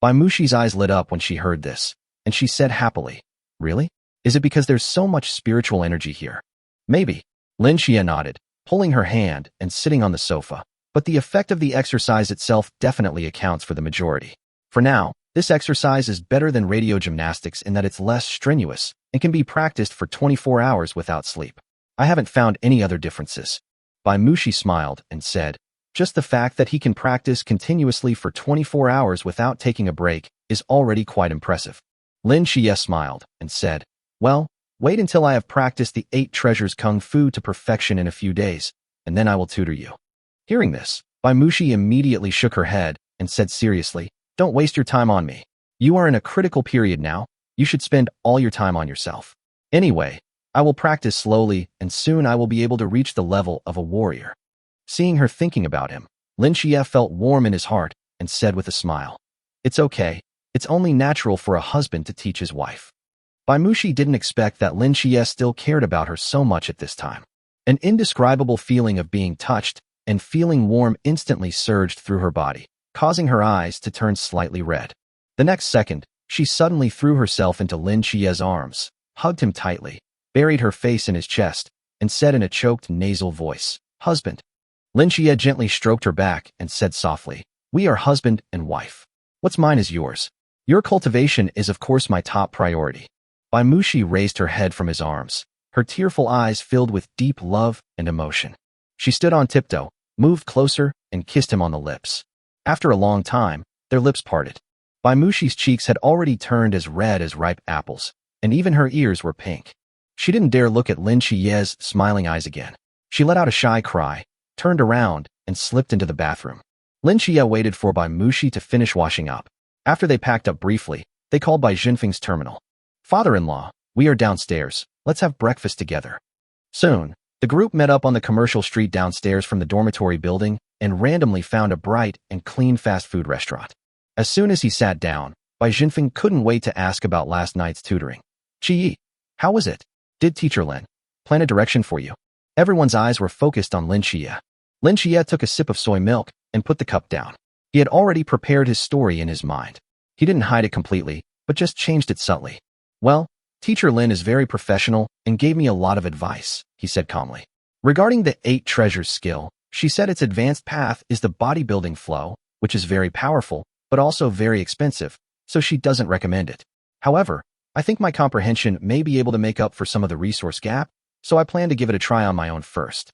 Bai Mushi's eyes lit up when she heard this, and she said happily, "Really? Is it because there's so much spiritual energy here?" "Maybe." Lin Xie nodded, pulling her hand and sitting on the sofa, but the effect of the exercise itself definitely accounts for the majority. For now, this exercise is better than radio gymnastics in that it's less strenuous and can be practiced for 24 hours without sleep. I haven't found any other differences. Bai Mushi smiled and said, "Just the fact that he can practice continuously for 24 hours without taking a break is already quite impressive." Lin Xie smiled and said, "Well, wait until I have practiced the 8 treasures kung fu to perfection in a few days, and then I will tutor you." Hearing this, Bai Mushi immediately shook her head and said seriously, "Don't waste your time on me. You are in a critical period now. You should spend all your time on yourself. Anyway, I will practice slowly, and soon I will be able to reach the level of a warrior." Seeing her thinking about him, Lin Xie felt warm in his heart and said with a smile, "It's okay. It's only natural for a husband to teach his wife." Bai Mushi didn't expect that Lin Xie still cared about her so much at this time. An indescribable feeling of being touched and feeling warm instantly surged through her body, causing her eyes to turn slightly red. The next second, she suddenly threw herself into Lin Xie's arms, hugged him tightly, buried her face in his chest, and said in a choked nasal voice, "Husband." Lin Xie gently stroked her back and said softly, "We are husband and wife. What's mine is yours. Your cultivation is of course my top priority." Bai Mushi raised her head from his arms, her tearful eyes filled with deep love and emotion. She stood on tiptoe, moved closer, and kissed him on the lips. After a long time, their lips parted. Bai Mushi's cheeks had already turned as red as ripe apples, and even her ears were pink. She didn't dare look at Lin Xie's smiling eyes again. She let out a shy cry, turned around, and slipped into the bathroom. Lin Xie waited for Bai Mushi to finish washing up. After they packed up briefly, they called Bai Jinfeng's terminal. "Father-in-law, we are downstairs. Let's have breakfast together." Soon, the group met up on the commercial street downstairs from the dormitory building and randomly found a bright and clean fast food restaurant. As soon as he sat down, Bai Jinfeng couldn't wait to ask about last night's tutoring. "Qi, how was it? Did Teacher Lin plan a direction for you?" Everyone's eyes were focused on Lin Xie. Lin Xie took a sip of soy milk and put the cup down. He had already prepared his story in his mind. He didn't hide it completely, but just changed it subtly. "Well, Teacher Lin is very professional and gave me a lot of advice," he said calmly. Regarding the 8 treasures skill, she said its advanced path is the bodybuilding flow, which is very powerful, but also very expensive, so she doesn't recommend it. However, I think my comprehension may be able to make up for some of the resource gap, so I plan to give it a try on my own first.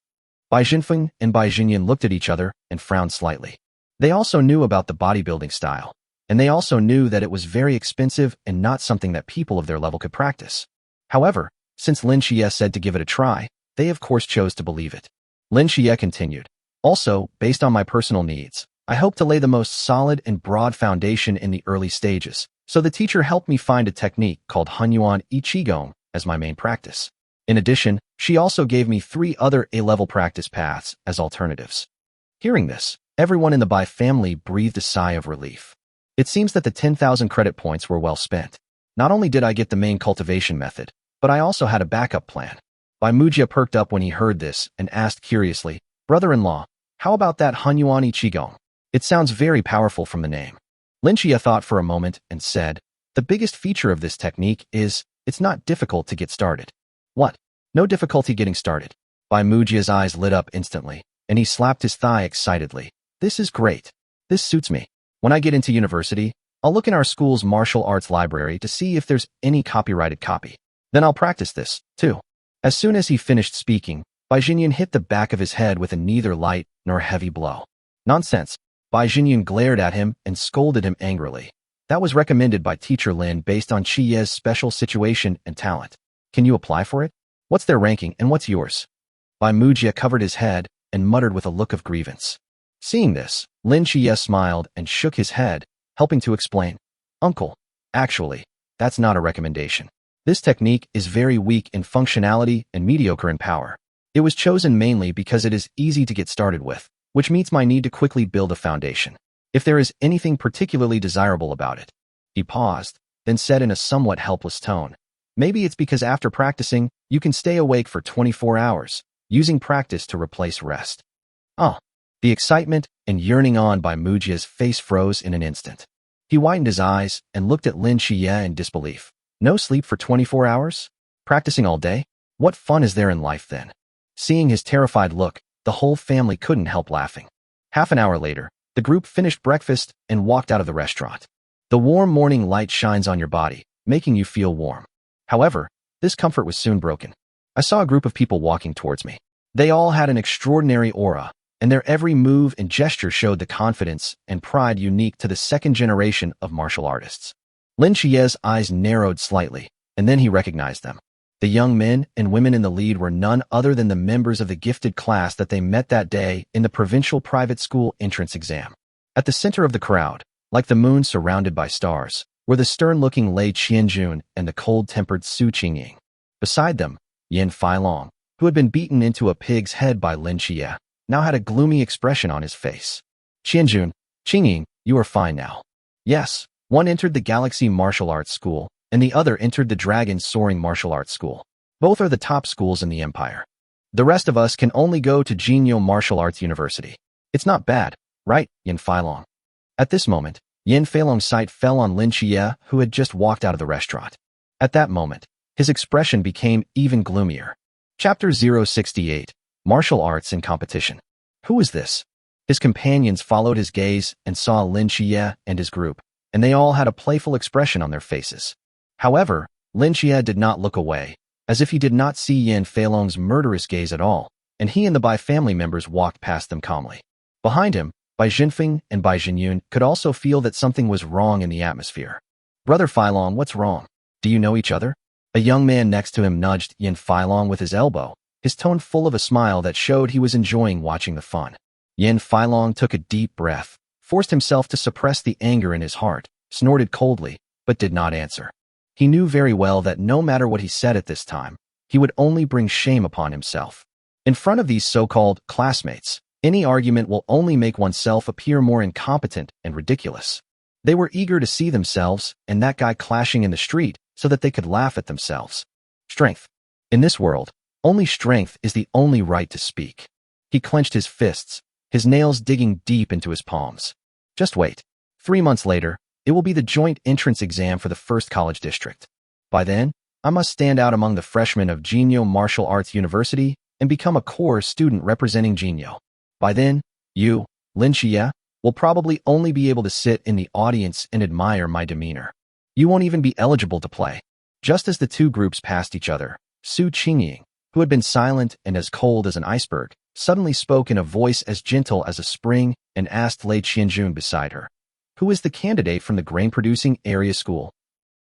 Bai Jinfeng and Bai Jinyan looked at each other and frowned slightly. They also knew about the bodybuilding style, and they also knew that it was very expensive and not something that people of their level could practice. However, since Lin Xie said to give it a try, they of course chose to believe it. Lin Xie continued, "Also, based on my personal needs, I hope to lay the most solid and broad foundation in the early stages, so the teacher helped me find a technique called Hunyuan Iqigong as my main practice. In addition, she also gave me 3 other A-level practice paths as alternatives." Hearing this, everyone in the Bai family breathed a sigh of relief. It seems that the 10,000 credit points were well spent. Not only did I get the main cultivation method, but I also had a backup plan. Bai Mujia perked up when he heard this and asked curiously, "Brother-in-law, how about that Hunyuan Iqigong? It sounds very powerful from the name." Lin Xie thought for a moment and said, "The biggest feature of this technique is it's not difficult to get started." "What? No difficulty getting started?" Bai Mujia's eyes lit up instantly, and he slapped his thigh excitedly. "This is great. This suits me. When I get into university, I'll look in our school's martial arts library to see if there's any copyrighted copy. Then I'll practice this, too." As soon as he finished speaking, Bai Jinyan hit the back of his head with a neither light nor heavy blow. "Nonsense." Bai Jinyan glared at him and scolded him angrily. "That was recommended by Teacher Lin based on Qi Ye's special situation and talent. Can you apply for it? What's their ranking and what's yours?" Bai Mujia covered his head and muttered with a look of grievance. Seeing this, Lin Xie smiled and shook his head, helping to explain. "Uncle, actually, that's not a recommendation. This technique is very weak in functionality and mediocre in power. It was chosen mainly because it is easy to get started with which meets my need to quickly build a foundation. If there is anything particularly desirable about it. He paused, then said in a somewhat helpless tone, maybe it's because after practicing, you can stay awake for 24 hours, using practice to replace rest. Oh. The excitement and yearning on by Mujia's face froze in an instant. He widened his eyes and looked at Lin Xie in disbelief. No sleep for 24 hours? Practicing all day? What fun is there in life then? Seeing his terrified look, the whole family couldn't help laughing. Half an hour later, the group finished breakfast and walked out of the restaurant. The warm morning light shines on your body, making you feel warm. However, this comfort was soon broken. I saw a group of people walking towards me. They all had an extraordinary aura, and their every move and gesture showed the confidence and pride unique to the second generation of martial artists. Lin Xie's eyes narrowed slightly, and then he recognized them. The young men and women in the lead were none other than the members of the gifted class that they met that day in the provincial private school entrance exam. At the center of the crowd, like the moon surrounded by stars, were the stern-looking Lei Qianjun and the cold-tempered Su Qingying. Beside them, Yin Feilong, who had been beaten into a pig's head by Lin Xie, now had a gloomy expression on his face. Qianjun, Qingying, you are fine now. Yes, one entered the Galaxy Martial Arts School, and the other entered the Dragon Soaring Martial Arts School. Both are the top schools in the Empire. The rest of us can only go to Jinyo Martial Arts University. It's not bad, right, Yin Feilong? At this moment, Yin Feilong's sight fell on Lin Xie, who had just walked out of the restaurant. At that moment, his expression became even gloomier. Chapter 068, Martial Arts in Competition. Who is this? His companions followed his gaze and saw Lin Xie and his group, and they all had a playful expression on their faces. However, Lin Xie did not look away, as if he did not see Yin Feilong's murderous gaze at all, and he and the Bai family members walked past them calmly. Behind him, Bai Jinfeng and Bai Jinyun could also feel that something was wrong in the atmosphere. Brother Feilong, what's wrong? Do you know each other? A young man next to him nudged Yin Feilong with his elbow, his tone full of a smile that showed he was enjoying watching the fun. Yin Feilong took a deep breath, forced himself to suppress the anger in his heart, snorted coldly, but did not answer. He knew very well that no matter what he said at this time, he would only bring shame upon himself. In front of these so-called classmates, any argument will only make oneself appear more incompetent and ridiculous. They were eager to see themselves and that guy clashing in the street so that they could laugh at themselves. Strength. In this world, only strength is the only right to speak. He clenched his fists, his nails digging deep into his palms. Just wait. 3 months later, it will be the joint entrance exam for the first college district. By then, I must stand out among the freshmen of Jinyo Martial Arts University and become a core student representing Jinyo. By then, you, Lin Xie, will probably only be able to sit in the audience and admire my demeanor. You won't even be eligible to play. Just as the two groups passed each other, Su Qingying, who had been silent and as cold as an iceberg, suddenly spoke in a voice as gentle as a spring and asked Lei Qianjun beside her, "Who is the candidate from the grain-producing area school?"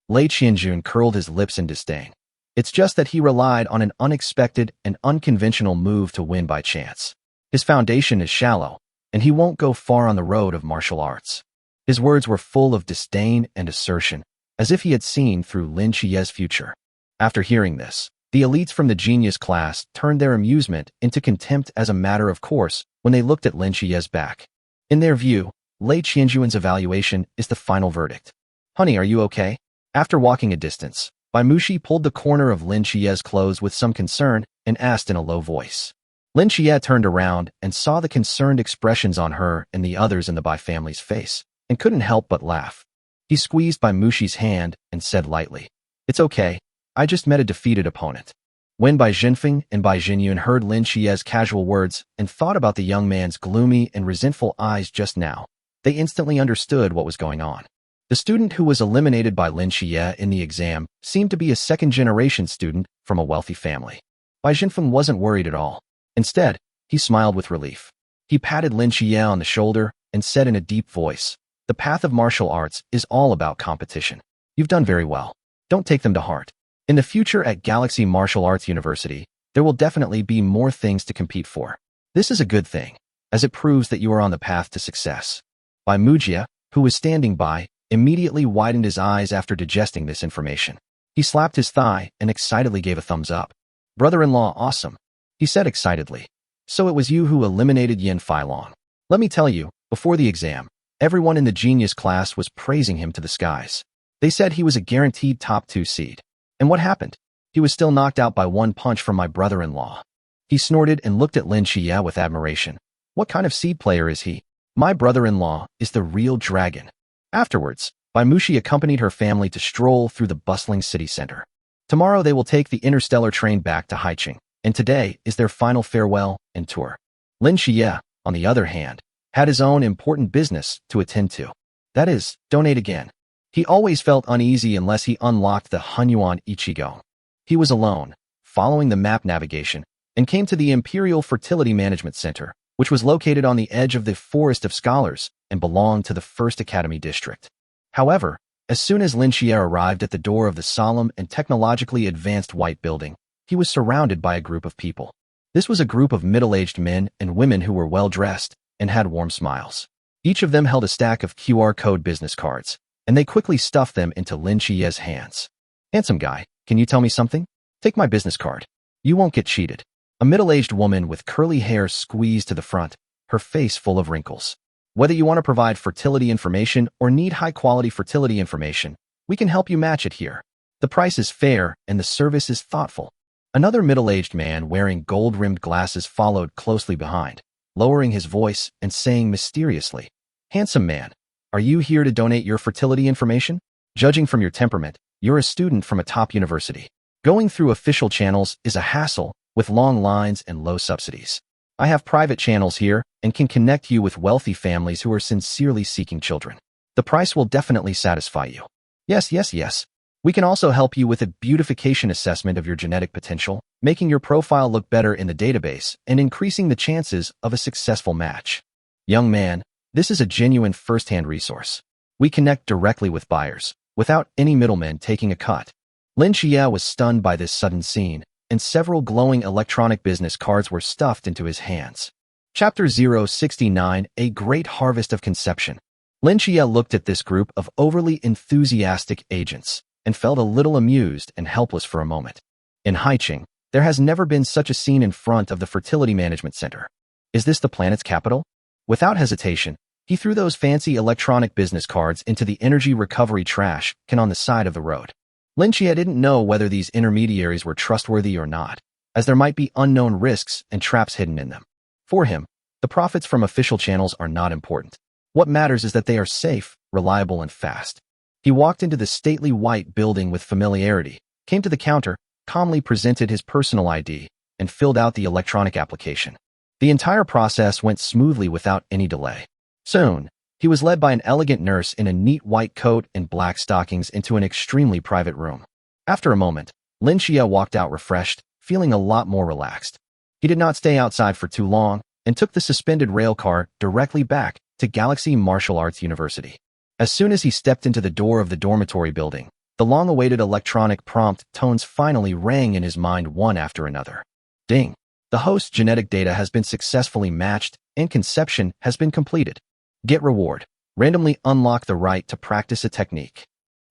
Lei Qianjun curled his lips in disdain. It's just that he relied on an unexpected and unconventional move to win by chance. His foundation is shallow, and he won't go far on the road of martial arts. His words were full of disdain and assertion, as if he had seen through Lin Xie's future. After hearing this, the elites from the genius class turned their amusement into contempt as a matter of course when they looked at Lin Xie's back. In their view, Lei Qianjun's evaluation is the final verdict. "Honey, are you okay?" After walking a distance, Bai Mushi pulled the corner of Lin Xie's clothes with some concern and asked in a low voice. Lin Xie turned around and saw the concerned expressions on her and the others in the Bai family's face, and couldn't help but laugh. He squeezed Bai Mushi's hand and said lightly, "It's okay. I just met a defeated opponent." When Bai Jinfeng and Bai Jinyun heard Lin Xie's casual words and thought about the young man's gloomy and resentful eyes just now, they instantly understood what was going on. The student who was eliminated by Lin Xie in the exam seemed to be a second-generation student from a wealthy family. Bai Jinfeng wasn't worried at all. Instead, he smiled with relief. He patted Lin Xie on the shoulder and said in a deep voice, "The path of martial arts is all about competition. You've done very well. Don't take them to heart. In the future at Galaxy Martial Arts University, there will definitely be more things to compete for. This is a good thing, as it proves that you are on the path to success." Bai Mujia, who was standing by, immediately widened his eyes after digesting this information. He slapped his thigh and excitedly gave a thumbs up. "Brother-in-law, awesome," he said excitedly. "So it was you who eliminated Yin Feilong. Let me tell you, before the exam, everyone in the genius class was praising him to the skies. They said he was a guaranteed top 2 seed. And what happened? He was still knocked out by one punch from my brother-in-law. He snorted and looked at Lin Xie with admiration. What kind of seed player is he? My brother-in-law is the real dragon. Afterwards, Bai Mushi accompanied her family to stroll through the bustling city center. Tomorrow they will take the interstellar train back to Haicheng, and today is their final farewell and tour. Lin Xie, on the other hand, had his own important business to attend to. That is, donate again. He always felt uneasy unless he unlocked the Hunyuan Ichigo. He was alone, following the map navigation, and came to the Imperial Fertility Management Center, which was located on the edge of the Forest of Scholars and belonged to the First Academy District. However, as soon as Lin Xie arrived at the door of the solemn and technologically advanced white building, he was surrounded by a group of people. This was a group of middle-aged men and women who were well-dressed and had warm smiles. Each of them held a stack of QR code business cards, and they quickly stuffed them into Lin Xie's hands. Handsome guy, can you tell me something? Take my business card. You won't get cheated. A middle-aged woman with curly hair squeezed to the front, her face full of wrinkles. Whether you want to provide fertility information or need high-quality fertility information, we can help you match it here. The price is fair and the service is thoughtful. Another middle-aged man wearing gold-rimmed glasses followed closely behind, lowering his voice and saying mysteriously, "Handsome man, are you here to donate your fertility information? Judging from your temperament, you're a student from a top university. Going through official channels is a hassle with long lines and low subsidies. I have private channels here and can connect you with wealthy families who are sincerely seeking children. The price will definitely satisfy you. Yes. We can also help you with a beautification assessment of your genetic potential, making your profile look better in the database and increasing the chances of a successful match. Young man, this is a genuine first-hand resource. We connect directly with buyers, without any middlemen taking a cut." Lin Xie was stunned by this sudden scene, and several glowing electronic business cards were stuffed into his hands. Chapter 069, A Great Harvest of Conception. Lin Xie looked at this group of overly enthusiastic agents and felt a little amused and helpless for a moment. In Haicheng, there has never been such a scene in front of the Fertility Management Center. Is this the planet's capital? Without hesitation, he threw those fancy electronic business cards into the energy recovery trash can on the side of the road. Lin Xie didn't know whether these intermediaries were trustworthy or not, as there might be unknown risks and traps hidden in them. For him, the profits from official channels are not important. What matters is that they are safe, reliable, and fast. He walked into the stately white building with familiarity, came to the counter, calmly presented his personal ID, and filled out the electronic application. The entire process went smoothly without any delay. Soon, he was led by an elegant nurse in a neat white coat and black stockings into an extremely private room. After a moment, Lin Xie walked out refreshed, feeling a lot more relaxed. He did not stay outside for too long and took the suspended rail car directly back to Galaxy Martial Arts University. As soon as he stepped into the door of the dormitory building, the long-awaited electronic prompt tones finally rang in his mind one after another. Ding! The host's genetic data has been successfully matched and conception has been completed. Get reward. Randomly unlock the right to practice a technique.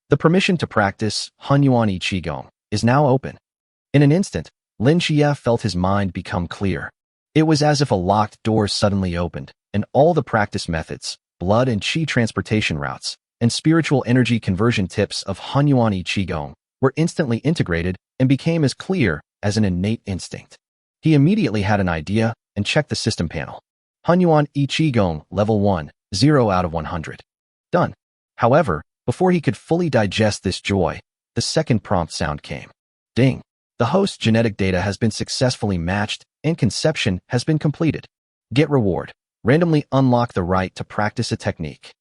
The permission to practice Hunyuan Qigong is now open. In an instant, Lin Xie felt his mind become clear. It was as if a locked door suddenly opened, and all the practice methods, blood and qi transportation routes, and spiritual energy conversion tips of Hunyuan Qigong were instantly integrated and became as clear as an innate instinct. He immediately had an idea and checked the system panel. Hunyuan Qigong, level 1, 0 out of 100. Done. However, before he could fully digest this joy, the second prompt sound came. Ding! The host's genetic data has been successfully matched and conception has been completed. Get reward. Randomly unlock the right to practice a technique.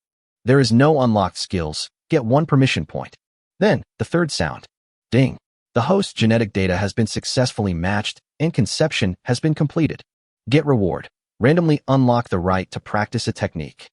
There is no unlocked skills. Get 1 permission point. Then, the third sound. Ding! The host's genetic data has been successfully matched and conception has been completed. Get reward. Randomly unlock the right to practice a technique.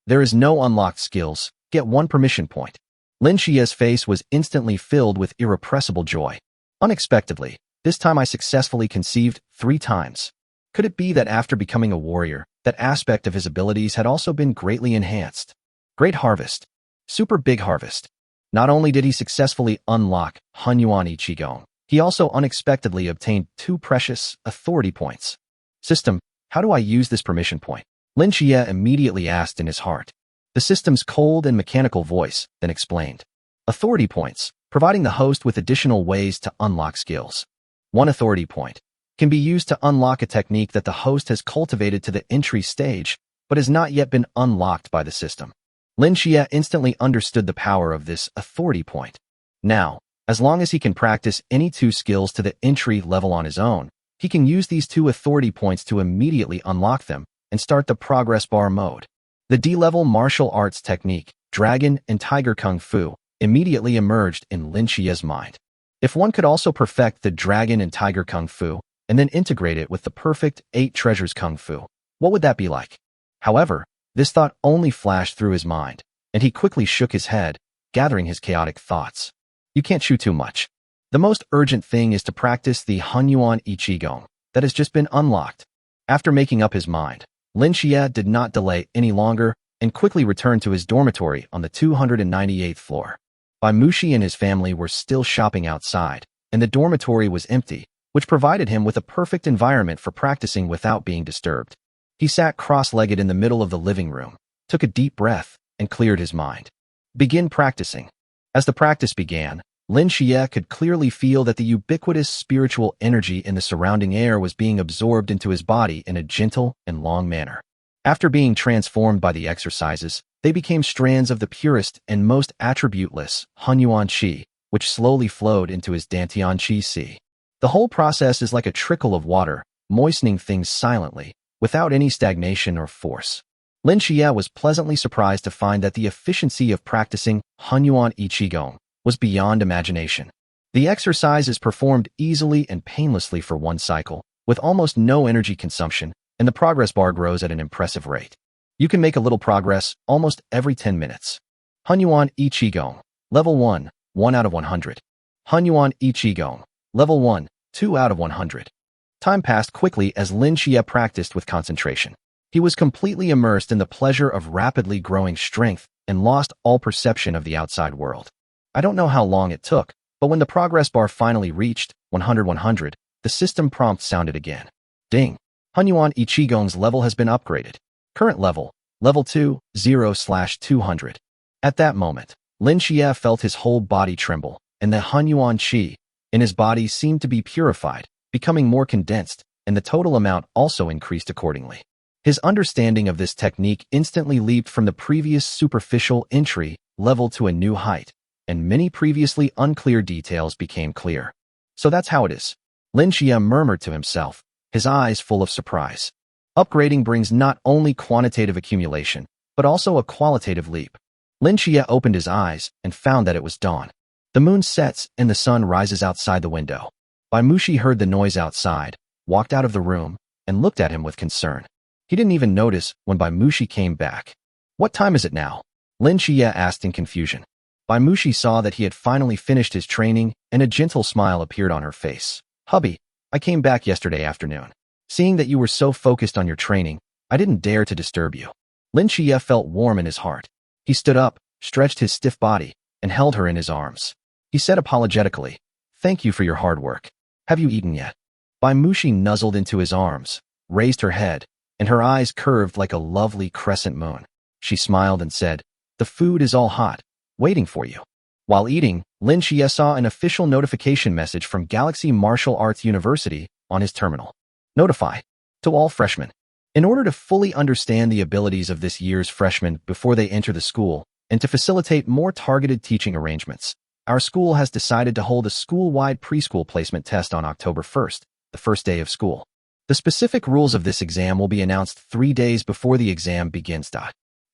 There is no unlocked skills. Get 1 permission point. Lin Xie's face was instantly filled with irrepressible joy. Unexpectedly, this time I successfully conceived 3 times. Could it be that after becoming a warrior, that aspect of his abilities had also been greatly enhanced? Great harvest. Super big harvest. Not only did he successfully unlock Hunyuan Qigong, he also unexpectedly obtained 2 precious authority points. System, how do I use this permission point? Lin Xie immediately asked in his heart. The system's cold and mechanical voice then explained. Authority points, providing the host with additional ways to unlock skills. One authority point can be used to unlock a technique that the host has cultivated to the entry stage, but has not yet been unlocked by the system. Lin Xie instantly understood the power of this authority point. Now, as long as he can practice any two skills to the entry level on his own, he can use these two authority points to immediately unlock them and start the progress bar mode. The D-level martial arts technique, Dragon and Tiger Kung Fu, immediately emerged in Lin Xie's mind. If one could also perfect the Dragon and Tiger Kung Fu and then integrate it with the perfect 8 Treasures Kung Fu, what would that be like? However, this thought only flashed through his mind, and he quickly shook his head, gathering his chaotic thoughts. You can't chew too much. The most urgent thing is to practice the Hunyuan Ichigong that has just been unlocked. After making up his mind, Lin Xie did not delay any longer and quickly returned to his dormitory on the 298th floor. Bai Mushi and his family were still shopping outside, and the dormitory was empty, which provided him with a perfect environment for practicing without being disturbed. He sat cross-legged in the middle of the living room, took a deep breath, and cleared his mind. Begin practicing. As the practice began, Lin Xie could clearly feel that the ubiquitous spiritual energy in the surrounding air was being absorbed into his body in a gentle and long manner. After being transformed by the exercises, they became strands of the purest and most attributeless Hunyuan Qi, which slowly flowed into his Dantian Qi Si. The whole process is like a trickle of water, moistening things silently, without any stagnation or force. Lin Xie was pleasantly surprised to find that the efficiency of practicing Hunyuan Ichigong was beyond imagination. The exercise is performed easily and painlessly for one cycle, with almost no energy consumption, and the progress bar grows at an impressive rate. You can make a little progress almost every 10 minutes. Hunyuan Ichigong, Level 1, 1 out of 100. Hunyuan Ichigong, Level 1, 2 out of 100. Time passed quickly as Lin Xie practiced with concentration. He was completely immersed in the pleasure of rapidly growing strength and lost all perception of the outside world. I don't know how long it took, but when the progress bar finally reached 100, the system prompt sounded again. Ding! Hunyuan Ichigong's level has been upgraded. Current level, Level 2, 0/200. At that moment, Lin Xie felt his whole body tremble, and the Hunyuan Qi in his body seemed to be purified, becoming more condensed, and the total amount also increased accordingly. His understanding of this technique instantly leaped from the previous superficial entry level to a new height, and many previously unclear details became clear. So that's how it is. Lin Xie murmured to himself, his eyes full of surprise. Upgrading brings not only quantitative accumulation, but also a qualitative leap. Lin Xie opened his eyes and found that it was dawn. The moon sets and the sun rises outside the window. Bai Mushi heard the noise outside, walked out of the room, and looked at him with concern. He didn't even notice when Bai Mushi came back. What time is it now? Lin Xie asked in confusion. Bai Mushi saw that he had finally finished his training, and a gentle smile appeared on her face. Hubby, I came back yesterday afternoon. Seeing that you were so focused on your training, I didn't dare to disturb you. Lin Xie felt warm in his heart. He stood up, stretched his stiff body, and held her in his arms. He said apologetically, "Thank you for your hard work. Have you eaten yet?" Bai Mushi nuzzled into his arms, raised her head, and her eyes curved like a lovely crescent moon. She smiled and said, "The food is all hot, waiting for you." While eating, Lin Xie saw an official notification message from Galaxy Martial Arts University on his terminal. Notify to all freshmen. In order to fully understand the abilities of this year's freshmen before they enter the school, and to facilitate more targeted teaching arrangements, our school has decided to hold a school-wide preschool placement test on October 1st, the first day of school. The specific rules of this exam will be announced 3 days before the exam begins.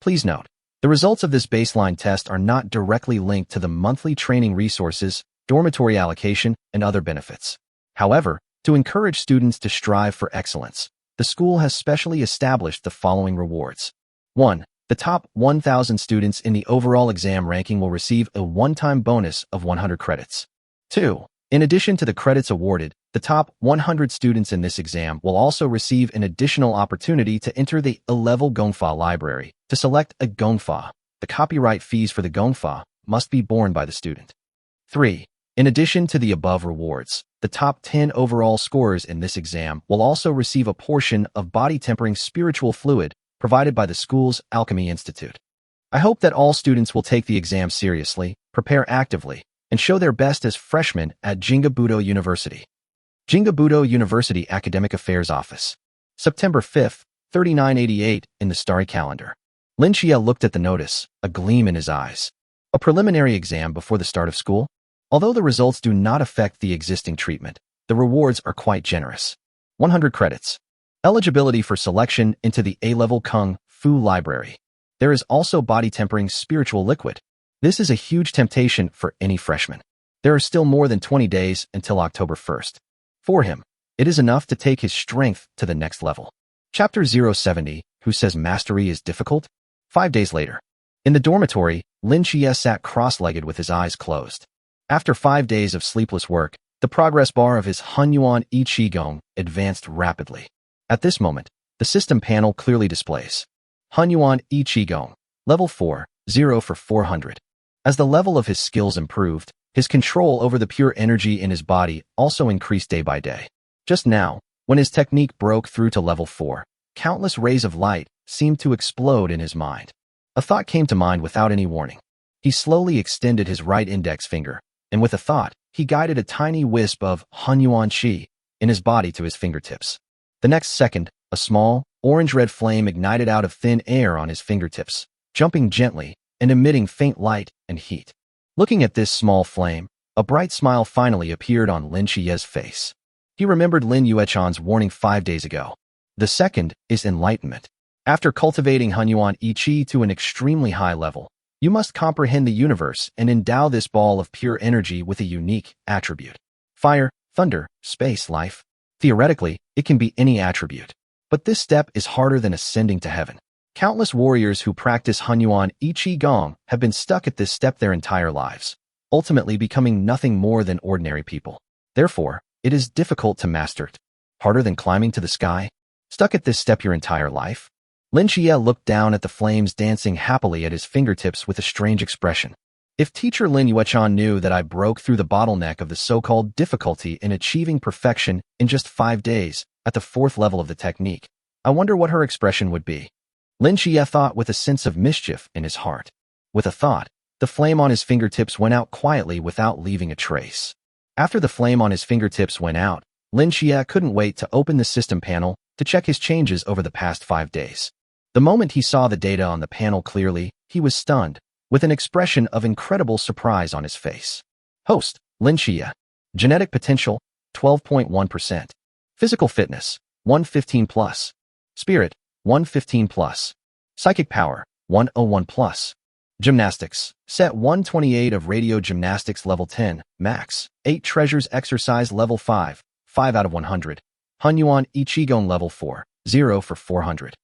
Please note, the results of this baseline test are not directly linked to the monthly training resources, dormitory allocation, and other benefits. However, to encourage students to strive for excellence, the school has specially established the following rewards. 1. The top 1,000 students in the overall exam ranking will receive a one-time bonus of 100 credits. 2. In addition to the credits awarded, the top 100 students in this exam will also receive an additional opportunity to enter the A-level Gongfa library. To select a Gongfa, the copyright fees for the Gongfa must be borne by the student. 3. In addition to the above rewards, the top 10 overall scorers in this exam will also receive a portion of body-tempering spiritual fluid provided by the school's Alchemy Institute. I hope that all students will take the exam seriously, prepare actively, and show their best as freshmen at Jingabudo University. Jingabudo University Academic Affairs Office. September 5th, 3988 in the starry calendar. Lin Xie looked at the notice, a gleam in his eyes. A preliminary exam before the start of school? Although the results do not affect the existing treatment, the rewards are quite generous. 100 credits. Eligibility for selection into the A-level Kung Fu Library. There is also body-tempering spiritual liquid. This is a huge temptation for any freshman. There are still more than 20 days until October 1st. For him, it is enough to take his strength to the next level. Chapter 070, Who Says Mastery is Difficult? 5 days later. In the dormitory, Lin Xie sat cross-legged with his eyes closed. After 5 days of sleepless work, the progress bar of his Hunyuan I Qigong advanced rapidly. At this moment, the system panel clearly displays Hunyuan I Qigong, level 4, 0 for 400. As the level of his skills improved, his control over the pure energy in his body also increased day by day. Just now, when his technique broke through to level 4, countless rays of light seemed to explode in his mind. A thought came to mind without any warning. He slowly extended his right index finger, and with a thought, he guided a tiny wisp of Hunyuan Qi in his body to his fingertips. The next second, a small, orange-red flame ignited out of thin air on his fingertips, jumping gently and emitting faint light and heat. Looking at this small flame, a bright smile finally appeared on Lin Xie's face. He remembered Lin Yuechan's warning 5 days ago. The second is enlightenment. After cultivating Hunyuan I Qi to an extremely high level, you must comprehend the universe and endow this ball of pure energy with a unique attribute. Fire, thunder, space, life. Theoretically, it can be any attribute. But this step is harder than ascending to heaven. Countless warriors who practice Hunyuan I Qigong have been stuck at this step their entire lives, ultimately becoming nothing more than ordinary people. Therefore, it is difficult to master it. Harder than climbing to the sky? Stuck at this step your entire life? Lin Xie looked down at the flames dancing happily at his fingertips with a strange expression. If teacher Lin Yuechan knew that I broke through the bottleneck of the so-called difficulty in achieving perfection in just 5 days at the 4th level of the technique, I wonder what her expression would be. Lin Xie thought with a sense of mischief in his heart. With a thought, the flame on his fingertips went out quietly without leaving a trace. After the flame on his fingertips went out, Lin Xie couldn't wait to open the system panel to check his changes over the past 5 days. The moment he saw the data on the panel clearly, he was stunned, with an expression of incredible surprise on his face. Host, Lin Xie. Genetic potential, 12.1%. Physical fitness, 115 plus. Spirit, 115 plus. Psychic power, 101 plus. Gymnastics, set 128 of radio gymnastics level 10, max. 8 treasures exercise level 5, 5 out of 100. Hunyuan I Qigong level 4, 0 for 400.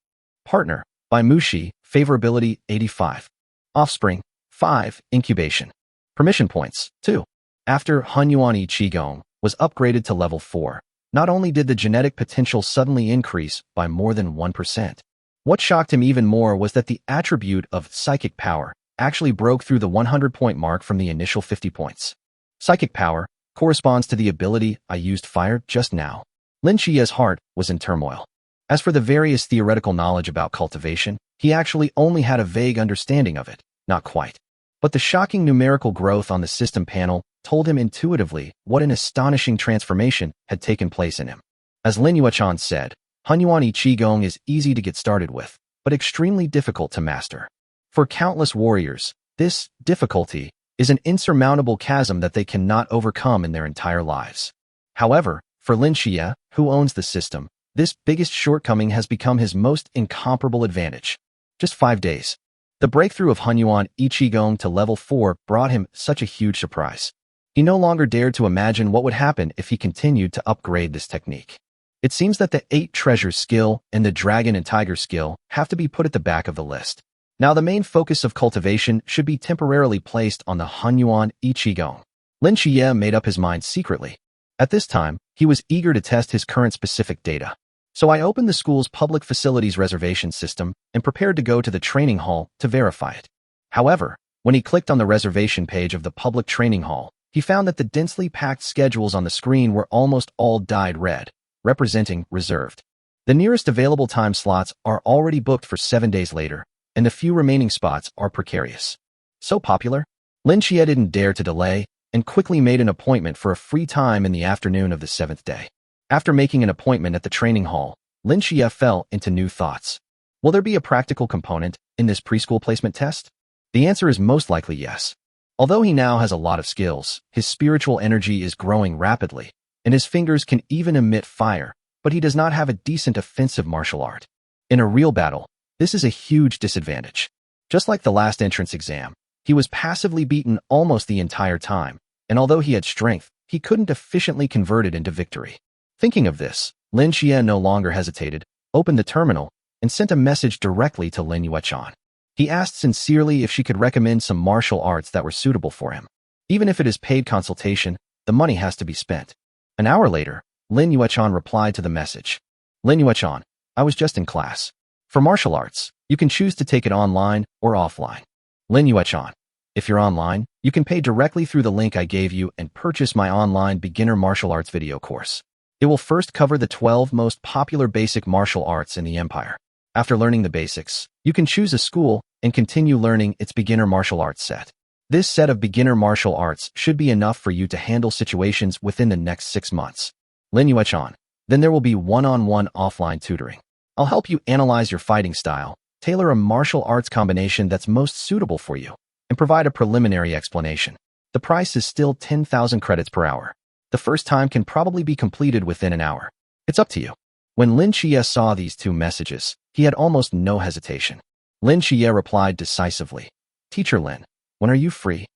Partner, by Mushi, favorability, 85. Offspring, 5, incubation. Permission points, 2. After Hunyuan I Qigong was upgraded to level 4, not only did the genetic potential suddenly increase by more than 1%, what shocked him even more was that the attribute of psychic power actually broke through the 100-point mark from the initial 50 points. Psychic power corresponds to the ability I used fire just now. Lin Xie's heart was in turmoil. As for the various theoretical knowledge about cultivation, he actually only had a vague understanding of it, not quite. But the shocking numerical growth on the system panel told him intuitively what an astonishing transformation had taken place in him. As Lin Yuechan said, Hunyuan I Qigong is easy to get started with, but extremely difficult to master. For countless warriors, this difficulty is an insurmountable chasm that they cannot overcome in their entire lives. However, for Lin Xie, who owns the system, this biggest shortcoming has become his most incomparable advantage. Just 5 days. The breakthrough of Hunyuan I Qigong to level 4 brought him such a huge surprise. He no longer dared to imagine what would happen if he continued to upgrade this technique. It seems that the 8 treasures skill and the dragon and tiger skill have to be put at the back of the list. Now the main focus of cultivation should be temporarily placed on the Hunyuan I Qigong. Lin Xie made up his mind secretly. At this time, he was eager to test his current specific data. So I opened the school's public facilities reservation system and prepared to go to the training hall to verify it. However, when he clicked on the reservation page of the public training hall, he found that the densely packed schedules on the screen were almost all dyed red, representing reserved. The nearest available time slots are already booked for 7 days later, and the few remaining spots are precarious. So popular, Lin Xie didn't dare to delay and quickly made an appointment for a free time in the afternoon of the 7th day. After making an appointment at the training hall, Lin Xie fell into new thoughts. Will there be a practical component in this preschool placement test? The answer is most likely yes. Although he now has a lot of skills, his spiritual energy is growing rapidly, and his fingers can even emit fire, but he does not have a decent offensive martial art. In a real battle, this is a huge disadvantage. Just like the last entrance exam, he was passively beaten almost the entire time, and although he had strength, he couldn't efficiently convert it into victory. Thinking of this, Lin Xie no longer hesitated, opened the terminal, and sent a message directly to Lin Yuechan. He asked sincerely if she could recommend some martial arts that were suitable for him. Even if it is paid consultation, the money has to be spent. An hour later, Lin Yuechan replied to the message. Lin Yuechan, I was just in class. For martial arts, you can choose to take it online or offline. Lin Yuechan, if you're online, you can pay directly through the link I gave you and purchase my online beginner martial arts video course. It will first cover the 12 most popular basic martial arts in the empire. After learning the basics, you can choose a school and continue learning its beginner martial arts set. This set of beginner martial arts should be enough for you to handle situations within the next 6 months. Lin Yuechan, then there will be one-on-one offline tutoring. I'll help you analyze your fighting style, tailor a martial arts combination that's most suitable for you, and provide a preliminary explanation. The price is still 10,000 credits per hour. The first time can probably be completed within an hour. It's up to you. When Lin Xie saw these 2 messages, he had almost no hesitation. Lin Xie replied decisively. Teacher Lin, when are you free?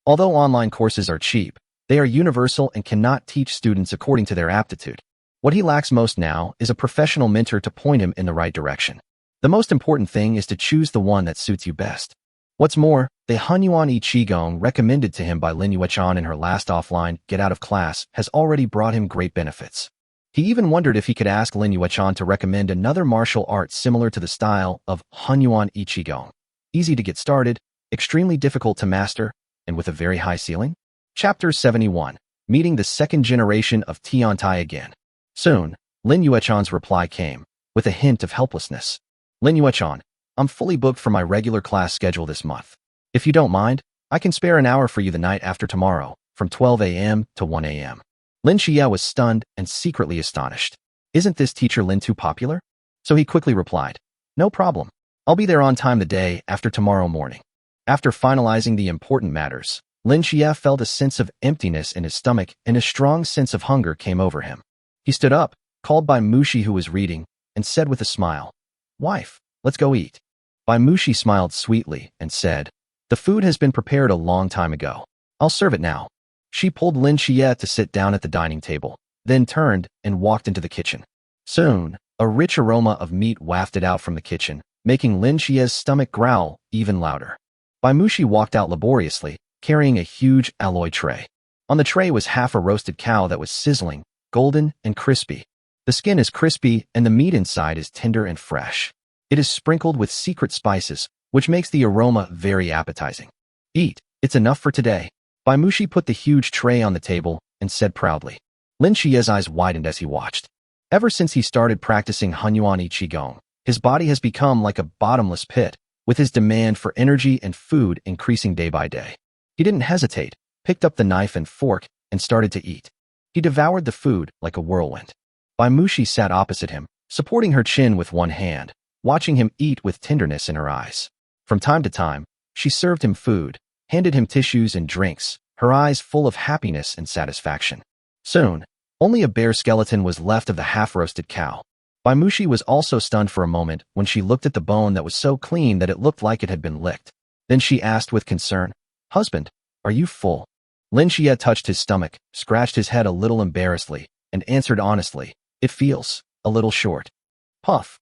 Although online courses are cheap, they are universal and cannot teach students according to their aptitude. What he lacks most now is a professional mentor to point him in the right direction. The most important thing is to choose the one that suits you best. What's more, the Hunyuan Yi Qigong recommended to him by Lin Yuechan in her last offline get out of class has already brought him great benefits. He even wondered if he could ask Lin Yuechan to recommend another martial art similar to the style of Hunyuan Yi Qigong. Easy to get started, extremely difficult to master, and with a very high ceiling? Chapter 71. Meeting the second generation of Tiantai again. Soon, Lin Yuechan's reply came, with a hint of helplessness. Lin Yuechan, I'm fully booked for my regular class schedule this month. If you don't mind, I can spare an hour for you the night after tomorrow, from 12 a.m. to 1 a.m. Lin Xie was stunned and secretly astonished. Isn't this teacher Lin too popular? So he quickly replied, no problem. I'll be there on time the day after tomorrow morning. After finalizing the important matters, Lin Xie felt a sense of emptiness in his stomach and a strong sense of hunger came over him. He stood up, called Bai Mushi who was reading, and said with a smile, Wife, let's go eat. Bai Mushi smiled sweetly and said, the food has been prepared a long time ago. I'll serve it now. She pulled Lin Xie to sit down at the dining table, then turned and walked into the kitchen. Soon, a rich aroma of meat wafted out from the kitchen, making Lin Xie's stomach growl even louder. Bai Mushi walked out laboriously, carrying a huge alloy tray. On the tray was half a roasted cow that was sizzling, golden and crispy. The skin is crispy and the meat inside is tender and fresh. It is sprinkled with secret spices, which makes the aroma very appetizing. Eat, it's enough for today. Bai Mushi put the huge tray on the table and said proudly. Lin Xie's eyes widened as he watched. Ever since he started practicing Hunyuan Yi Qigong, his body has become like a bottomless pit, with his demand for energy and food increasing day by day. He didn't hesitate, picked up the knife and fork, and started to eat. He devoured the food like a whirlwind. Bai Mushi sat opposite him, supporting her chin with one hand, watching him eat with tenderness in her eyes. From time to time, she served him food, handed him tissues and drinks, her eyes full of happiness and satisfaction. Soon, only a bare skeleton was left of the half-roasted cow. Bai Mushi was also stunned for a moment when she looked at the bone that was so clean that it looked like it had been licked. Then she asked with concern, Husband, are you full? Lin Xie touched his stomach, scratched his head a little embarrassedly, and answered honestly, it feels a little short. Puff.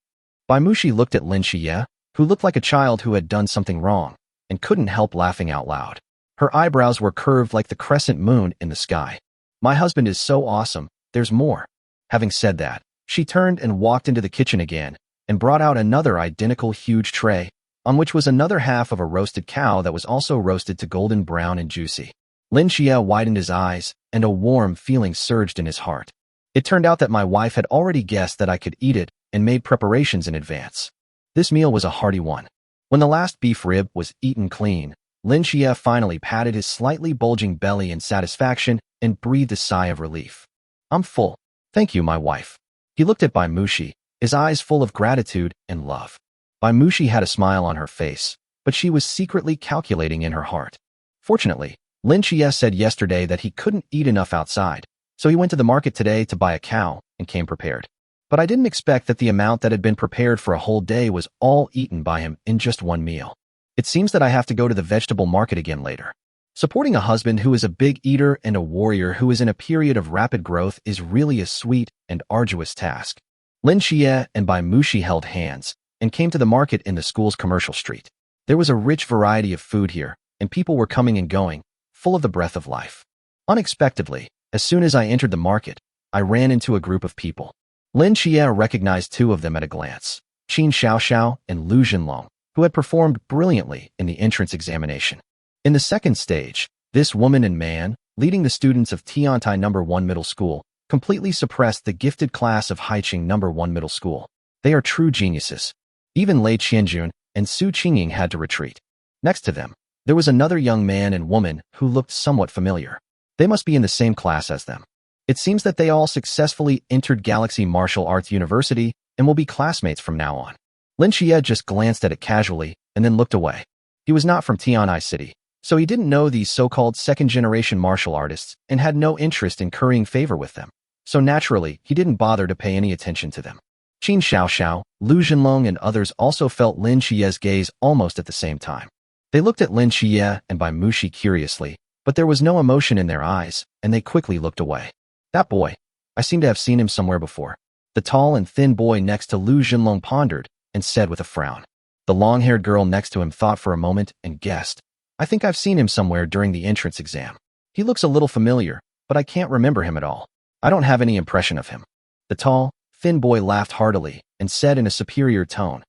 Bai Mushi looked at Lin Xie, who looked like a child who had done something wrong, and couldn't help laughing out loud. Her eyebrows were curved like the crescent moon in the sky. My husband is so awesome, there's more. Having said that, she turned and walked into the kitchen again, and brought out another identical huge tray, on which was another half of a roasted cow that was also roasted to golden brown and juicy. Lin Xie widened his eyes, and a warm feeling surged in his heart. It turned out that my wife had already guessed that I could eat it, and made preparations in advance. This meal was a hearty one. When the last beef rib was eaten clean, Lin Xie finally patted his slightly bulging belly in satisfaction and breathed a sigh of relief. I'm full. Thank you, my wife. He looked at Bai Mushi, his eyes full of gratitude and love. Bai Mushi had a smile on her face, but she was secretly calculating in her heart. Fortunately, Lin Xie said yesterday that he couldn't eat enough outside, so he went to the market today to buy a cow and came prepared. But I didn't expect that the amount that had been prepared for a whole day was all eaten by him in just one meal. It seems that I have to go to the vegetable market again later. Supporting a husband who is a big eater and a warrior who is in a period of rapid growth is really a sweet and arduous task. Lin Xie and Bai Mushi held hands and came to the market in the school's commercial street. There was a rich variety of food here, and people were coming and going, full of the breath of life. Unexpectedly, as soon as I entered the market, I ran into a group of people. Lin Xie recognized two of them at a glance, Qin Xiaoxiao and Lu Jinlong, who had performed brilliantly in the entrance examination. In the second stage, this woman and man, leading the students of Tiantai No. 1 Middle School, completely suppressed the gifted class of Haiqing No. 1 Middle School. They are true geniuses. Even Lei Qianjun and Su Qingying had to retreat. Next to them, there was another young man and woman who looked somewhat familiar. They must be in the same class as them. It seems that they all successfully entered Galaxy Martial Arts University and will be classmates from now on. Lin Xie just glanced at it casually and then looked away. He was not from Tianai City, so he didn't know these so-called second-generation martial artists and had no interest in currying favor with them. So naturally, he didn't bother to pay any attention to them. Qin Xiaoxiao, Lu Jinlong, and others also felt Lin Xie's gaze almost at the same time. They looked at Lin Xie and Bai Mushi curiously, but there was no emotion in their eyes, and they quickly looked away. That boy. I seem to have seen him somewhere before. The tall and thin boy next to Lu Jinlong pondered and said with a frown. The long-haired girl next to him thought for a moment and guessed. I think I've seen him somewhere during the entrance exam. He looks a little familiar, but I can't remember him at all. I don't have any impression of him. The tall, thin boy laughed heartily and said in a superior tone,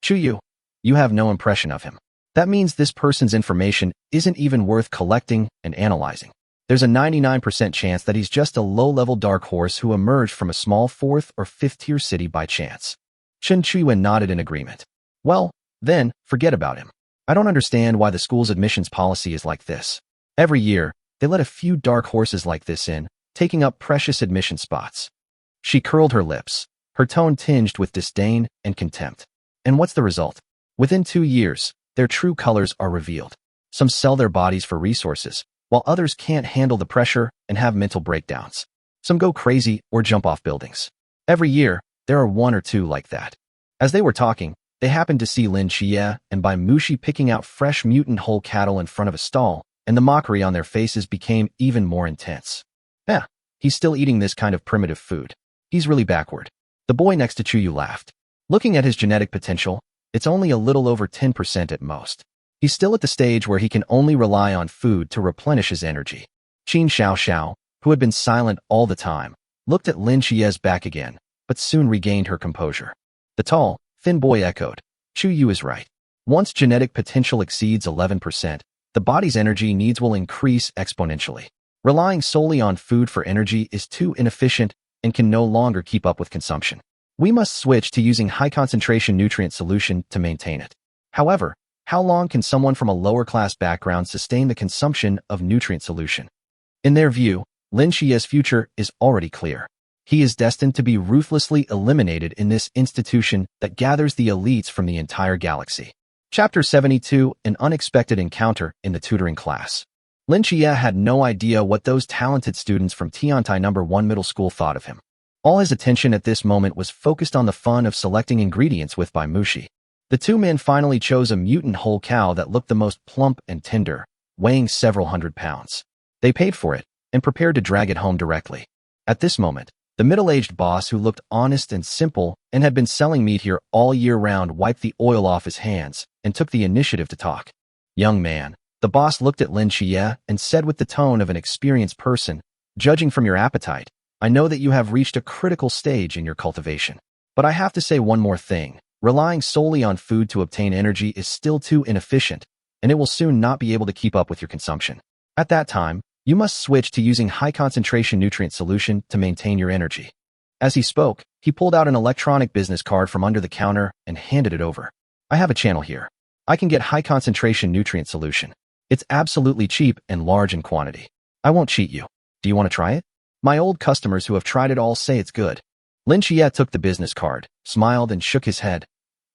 Chuyu, you have no impression of him. That means this person's information isn't even worth collecting and analyzing. There's a 99% chance that he's just a low-level dark horse who emerged from a small 4th or 5th-tier city by chance. Chen Chuyen nodded in agreement. Well, then, forget about him. I don't understand why the school's admissions policy is like this. Every year, they let a few dark horses like this in, taking up precious admission spots. She curled her lips, her tone tinged with disdain and contempt. And what's the result? Within 2 years, their true colors are revealed. Some sell their bodies for resources, while others can't handle the pressure and have mental breakdowns. Some go crazy or jump off buildings. Every year, there are 1 or 2 like that. As they were talking, they happened to see Lin Xie and Bai Mushi picking out fresh mutant whole cattle in front of a stall, and the mockery on their faces became even more intense. He's still eating this kind of primitive food. He's really backward. The boy next to Chuyu laughed. Looking at his genetic potential, it's only a little over 10% at most. He's still at the stage where he can only rely on food to replenish his energy. Qin Xiaoxiao, who had been silent all the time, looked at Lin Xie's back again, but soon regained her composure. The tall, thin boy echoed, Chuyu is right. Once genetic potential exceeds 11%, the body's energy needs will increase exponentially. Relying solely on food for energy is too inefficient and can no longer keep up with consumption. We must switch to using high-concentration nutrient solution to maintain it. However, how long can someone from a lower-class background sustain the consumption of nutrient solution? In their view, Lin Xie's future is already clear. He is destined to be ruthlessly eliminated in this institution that gathers the elites from the entire galaxy. Chapter 72, An Unexpected Encounter in the Tutoring Class. Lin Xie had no idea what those talented students from Tiantai No. 1 Middle School thought of him. All his attention at this moment was focused on the fun of selecting ingredients with Bai Mushi. The two men finally chose a mutant whole cow that looked the most plump and tender, weighing several hundred pounds. They paid for it and prepared to drag it home directly. At this moment, the middle-aged boss who looked honest and simple and had been selling meat here all year round wiped the oil off his hands and took the initiative to talk. Young man, the boss looked at Lin Xie and said with the tone of an experienced person, judging from your appetite, I know that you have reached a critical stage in your cultivation. But I have to say one more thing. Relying solely on food to obtain energy is still too inefficient, and it will soon not be able to keep up with your consumption. At that time, you must switch to using high-concentration nutrient solution to maintain your energy. As he spoke, He pulled out an electronic business card from under the counter and handed it over. I have a channel here. I can get high-concentration nutrient solution. It's absolutely cheap and large in quantity. I won't cheat you. Do you want to try it? My old customers who have tried it all say it's good. Lin Xie took the business card, smiled and shook his head.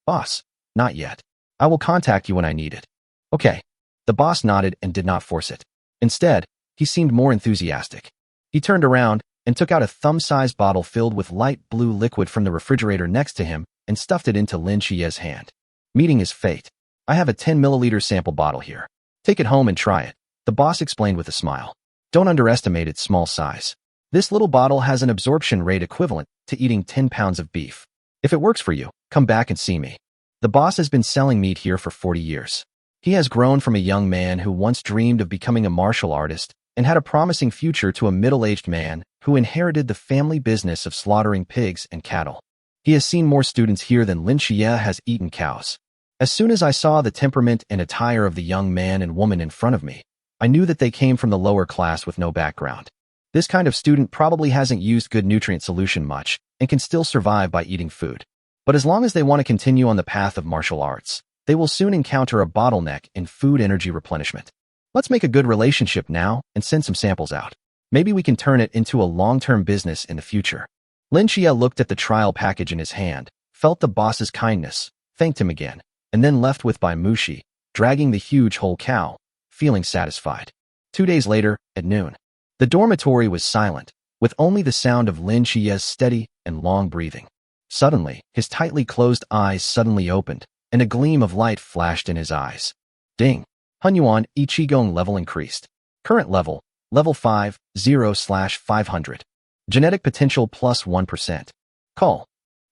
Boss, not yet. I will contact you when I need it. Okay. The boss nodded and did not force it. Instead, he seemed more enthusiastic. He turned around and took out a thumb-sized bottle filled with light blue liquid from the refrigerator next to him and stuffed it into Lin Xie's hand. Meeting his fate. I have a 10 milliliter sample bottle here. Take it home and try it, the boss explained with a smile. Don't underestimate its small size. This little bottle has an absorption rate equivalent to eating 10 pounds of beef. If it works for you, come back and see me. The boss has been selling meat here for 40 years. He has grown from a young man who once dreamed of becoming a martial artist and had a promising future to a middle-aged man who inherited the family business of slaughtering pigs and cattle. He has seen more students here than Lin Xie has eaten cows. As soon as I saw the temperament and attire of the young man and woman in front of me, I knew that they came from the lower class with no background. This kind of student probably hasn't used good nutrient solution much and can still survive by eating food. But as long as they want to continue on the path of martial arts, they will soon encounter a bottleneck in food energy replenishment. Let's make a good relationship now and send some samples out. Maybe we can turn it into a long-term business in the future. Lin Xie looked at the trial package in his hand, felt the boss's kindness, thanked him again, and then left with Bai Mushi, dragging the huge whole cow, feeling satisfied. 2 days later, at noon, the dormitory was silent, with only the sound of Lin Xie's steady and long breathing. Suddenly, his tightly closed eyes suddenly opened, and a gleam of light flashed in his eyes. Ding! Hunyuan Ichigong level increased. Current level, level 5, 0/500. Genetic potential plus 1%. Call.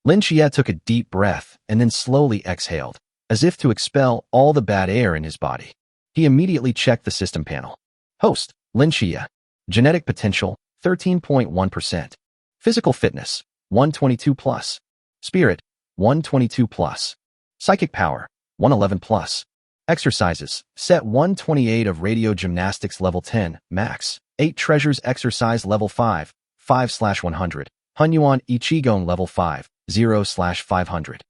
Lin Xie took a deep breath and then slowly exhaled, as if to expel all the bad air in his body. He immediately checked the system panel. Host, Lin Xie. Genetic potential, 13.1%. Physical fitness, 122 plus. Spirit, 122 plus. Psychic power, 111 plus. Exercises, set 128 of radio gymnastics level 10, max. 8 treasures exercise level 5, 5/100. Hunyuan Ichigong level 5, 0/500.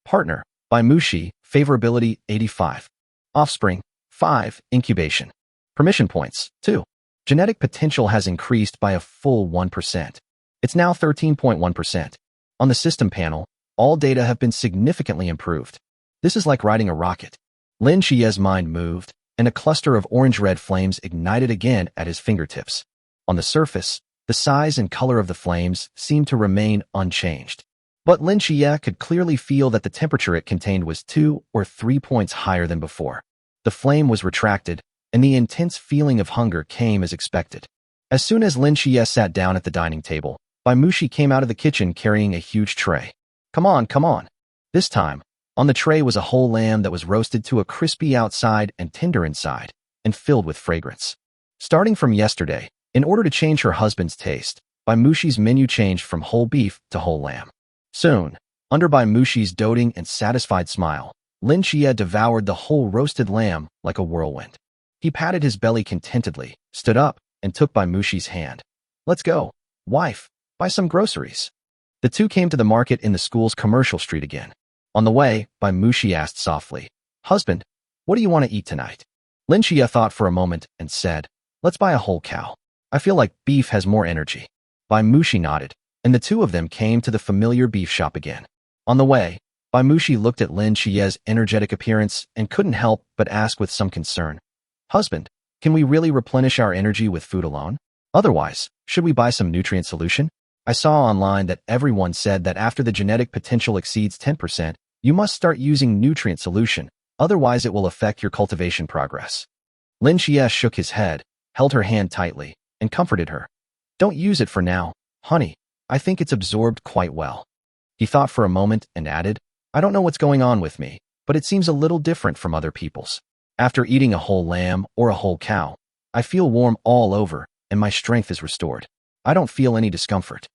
Partner, Bai Mushi, favorability 85. Offspring, 5, incubation. Permission points, 2. Genetic potential has increased by a full 1%. It's now 13.1%. On the system panel, all data have been significantly improved. This is like riding a rocket. Lin Xie's mind moved, and a cluster of orange-red flames ignited again at his fingertips. On the surface, the size and color of the flames seemed to remain unchanged. But Lin Xie could clearly feel that the temperature it contained was 2 or 3 points higher than before. The flame was retracted, and the intense feeling of hunger came as expected. As soon as Lin Xie sat down at the dining table, Bai Mushi came out of the kitchen carrying a huge tray. Come on, come on. This time, on the tray was a whole lamb that was roasted to a crispy outside and tender inside, and filled with fragrance. Starting from yesterday, in order to change her husband's taste, Bai Mushi's menu changed from whole beef to whole lamb. Soon, under Bai Mushi's doting and satisfied smile, Lin Xie devoured the whole roasted lamb like a whirlwind. He patted his belly contentedly, stood up, and took Bai Mushi's hand. Let's go, wife, buy some groceries. The two came to the market in the school's commercial street again. On the way, Bai Mushi asked softly, Husband, what do you want to eat tonight? Lin Xie thought for a moment and said, Let's buy a whole cow. I feel like beef has more energy. Bai Mushi nodded, and the two of them came to the familiar beef shop again. On the way, Bai Mushi looked at Lin Xie's energetic appearance and couldn't help but ask with some concern, Husband, can we really replenish our energy with food alone? Otherwise, should we buy some nutrient solution? I saw online that everyone said that after the genetic potential exceeds 10%, you must start using nutrient solution, otherwise it will affect your cultivation progress. Lin Xie shook his head, held her hand tightly, and comforted her. Don't use it for now, honey. I think it's absorbed quite well. He thought for a moment and added, I don't know what's going on with me, but it seems a little different from other people's. After eating a whole lamb or a whole cow, I feel warm all over and my strength is restored. I don't feel any discomfort.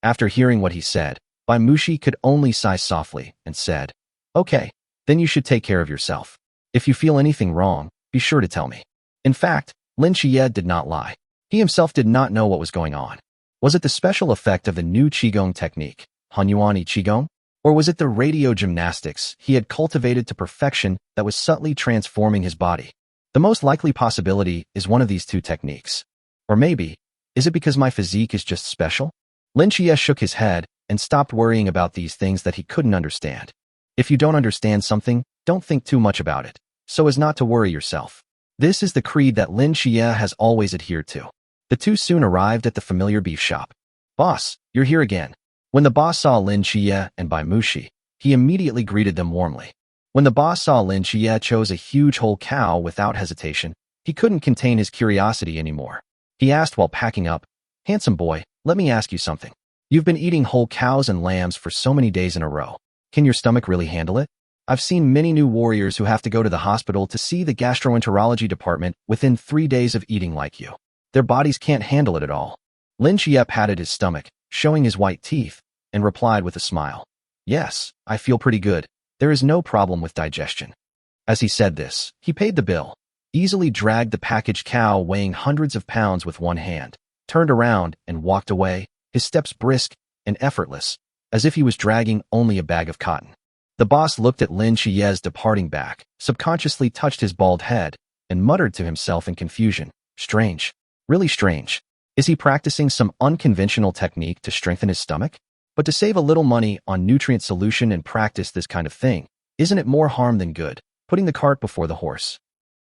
After hearing what he said, Bai Mushi could only sigh softly and said, Okay, then you should take care of yourself. If you feel anything wrong, be sure to tell me. In fact, Lin Xie did not lie. He himself did not know what was going on. Was it the special effect of the new Qigong technique, Hunyuan Ichigong? Or was it the radio gymnastics he had cultivated to perfection that was subtly transforming his body? The most likely possibility is one of these two techniques. Or maybe, is it because my physique is just special? Lin Xie shook his head and stopped worrying about these things that he couldn't understand. If you don't understand something, don't think too much about it, so as not to worry yourself. This is the creed that Lin Xie has always adhered to. The two soon arrived at the familiar beef shop. "Boss, you're here again." When the boss saw Lin Xie and Bai Mushi, he immediately greeted them warmly. When the boss saw Lin Xie chose a huge whole cow without hesitation, he couldn't contain his curiosity anymore. He asked while packing up, "Handsome boy, let me ask you something. You've been eating whole cows and lambs for so many days in a row. Can your stomach really handle it? I've seen many new warriors who have to go to the hospital to see the gastroenterology department within 3 days of eating like you. Their bodies can't handle it at all." Lin Xie patted his stomach, showing his white teeth, and replied with a smile. "Yes, I feel pretty good. There is no problem with digestion." As he said this, he paid the bill, easily dragged the packaged cow weighing hundreds of pounds with one hand, turned around and walked away, his steps brisk and effortless, as if he was dragging only a bag of cotton. The boss looked at Lin Xie's departing back, subconsciously touched his bald head, and muttered to himself in confusion, "Strange. Really strange. Is he practicing some unconventional technique to strengthen his stomach? But to save a little money on nutrient solution and practice this kind of thing, isn't it more harm than good, putting the cart before the horse?"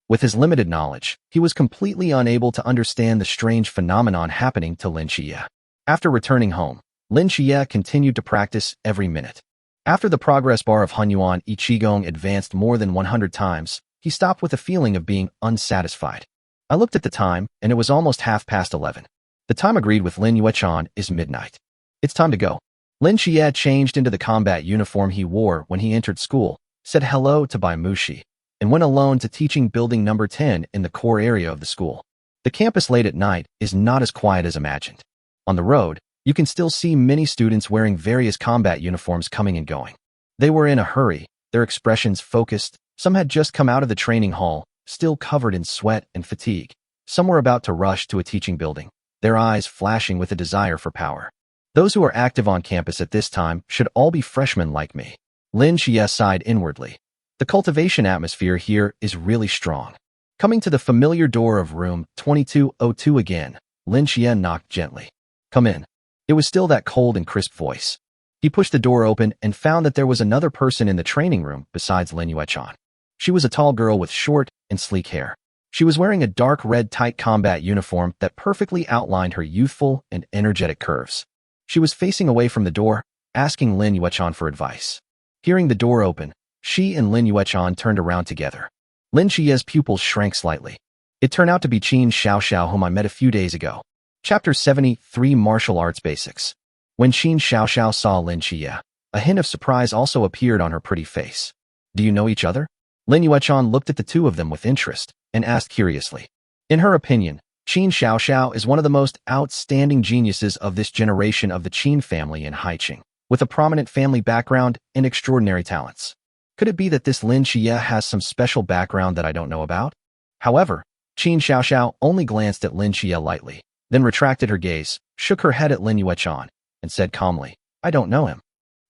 With his limited knowledge, he was completely unable to understand the strange phenomenon happening to Lin Xie. After returning home, Lin Xie continued to practice every minute. After the progress bar of Hunyuan Ichigong advanced more than 100 times, he stopped with a feeling of being unsatisfied. I looked at the time, and it was almost 11:30. The time agreed with Lin Yuechan is midnight. It's time to go. Lin Xie changed into the combat uniform he wore when he entered school, said hello to Bai Mushi, and went alone to teaching building number 10 in the core area of the school. The campus late at night is not as quiet as imagined. On the road, you can still see many students wearing various combat uniforms coming and going. They were in a hurry, their expressions focused, some had just come out of the training hall, still covered in sweat and fatigue. Some were about to rush to a teaching building, their eyes flashing with a desire for power. Those who are active on campus at this time should all be freshmen like me. Lin Xie sighed inwardly. The cultivation atmosphere here is really strong. Coming to the familiar door of room 2202 again, Lin Xie knocked gently. "Come in." It was still that cold and crisp voice. He pushed the door open and found that there was another person in the training room besides Lin Yuechan. She was a tall girl with short and sleek hair. She was wearing a dark red tight combat uniform that perfectly outlined her youthful and energetic curves. She was facing away from the door, asking Lin Yuechan for advice. Hearing the door open, she and Lin Yuechan turned around together. Lin Xie's pupils shrank slightly. It turned out to be Qin Xiaoxiao, whom I met a few days ago. Chapter 73 Martial Arts Basics. When Qin Xiaoxiao saw Lin Xie, a hint of surprise also appeared on her pretty face. "Do you know each other?" Lin Yuechan looked at the two of them with interest and asked curiously. In her opinion, Qin Xiaoxiao is one of the most outstanding geniuses of this generation of the Qin family in Haiqing, with a prominent family background and extraordinary talents. Could it be that this Lin Xie has some special background that I don't know about? However, Qin Xiaoxiao only glanced at Lin Xie lightly, then retracted her gaze, shook her head at Lin Yuechan, and said calmly, "I don't know him."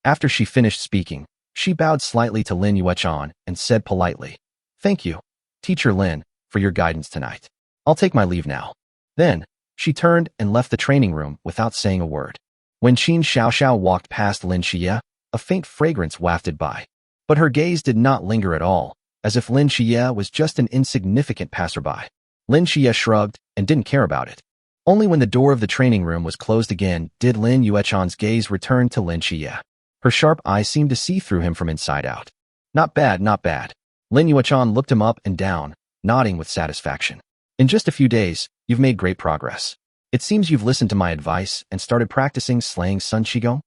After she finished speaking, she bowed slightly to Lin Yuechan and said politely, "Thank you, Teacher Lin, for your guidance tonight. I'll take my leave now." Then, she turned and left the training room without saying a word. When Qin Xiaoxiao walked past Lin Xie, a faint fragrance wafted by. But her gaze did not linger at all, as if Lin Xie was just an insignificant passerby. Lin Xie shrugged and didn't care about it. Only when the door of the training room was closed again did Lin Yuechan's gaze return to Lin Xie. Her sharp eyes seemed to see through him from inside out. "Not bad, not bad." Lin Yuechan looked him up and down, nodding with satisfaction. "In just a few days, you've made great progress. It seems you've listened to my advice and started practicing slaying Sun Qigong."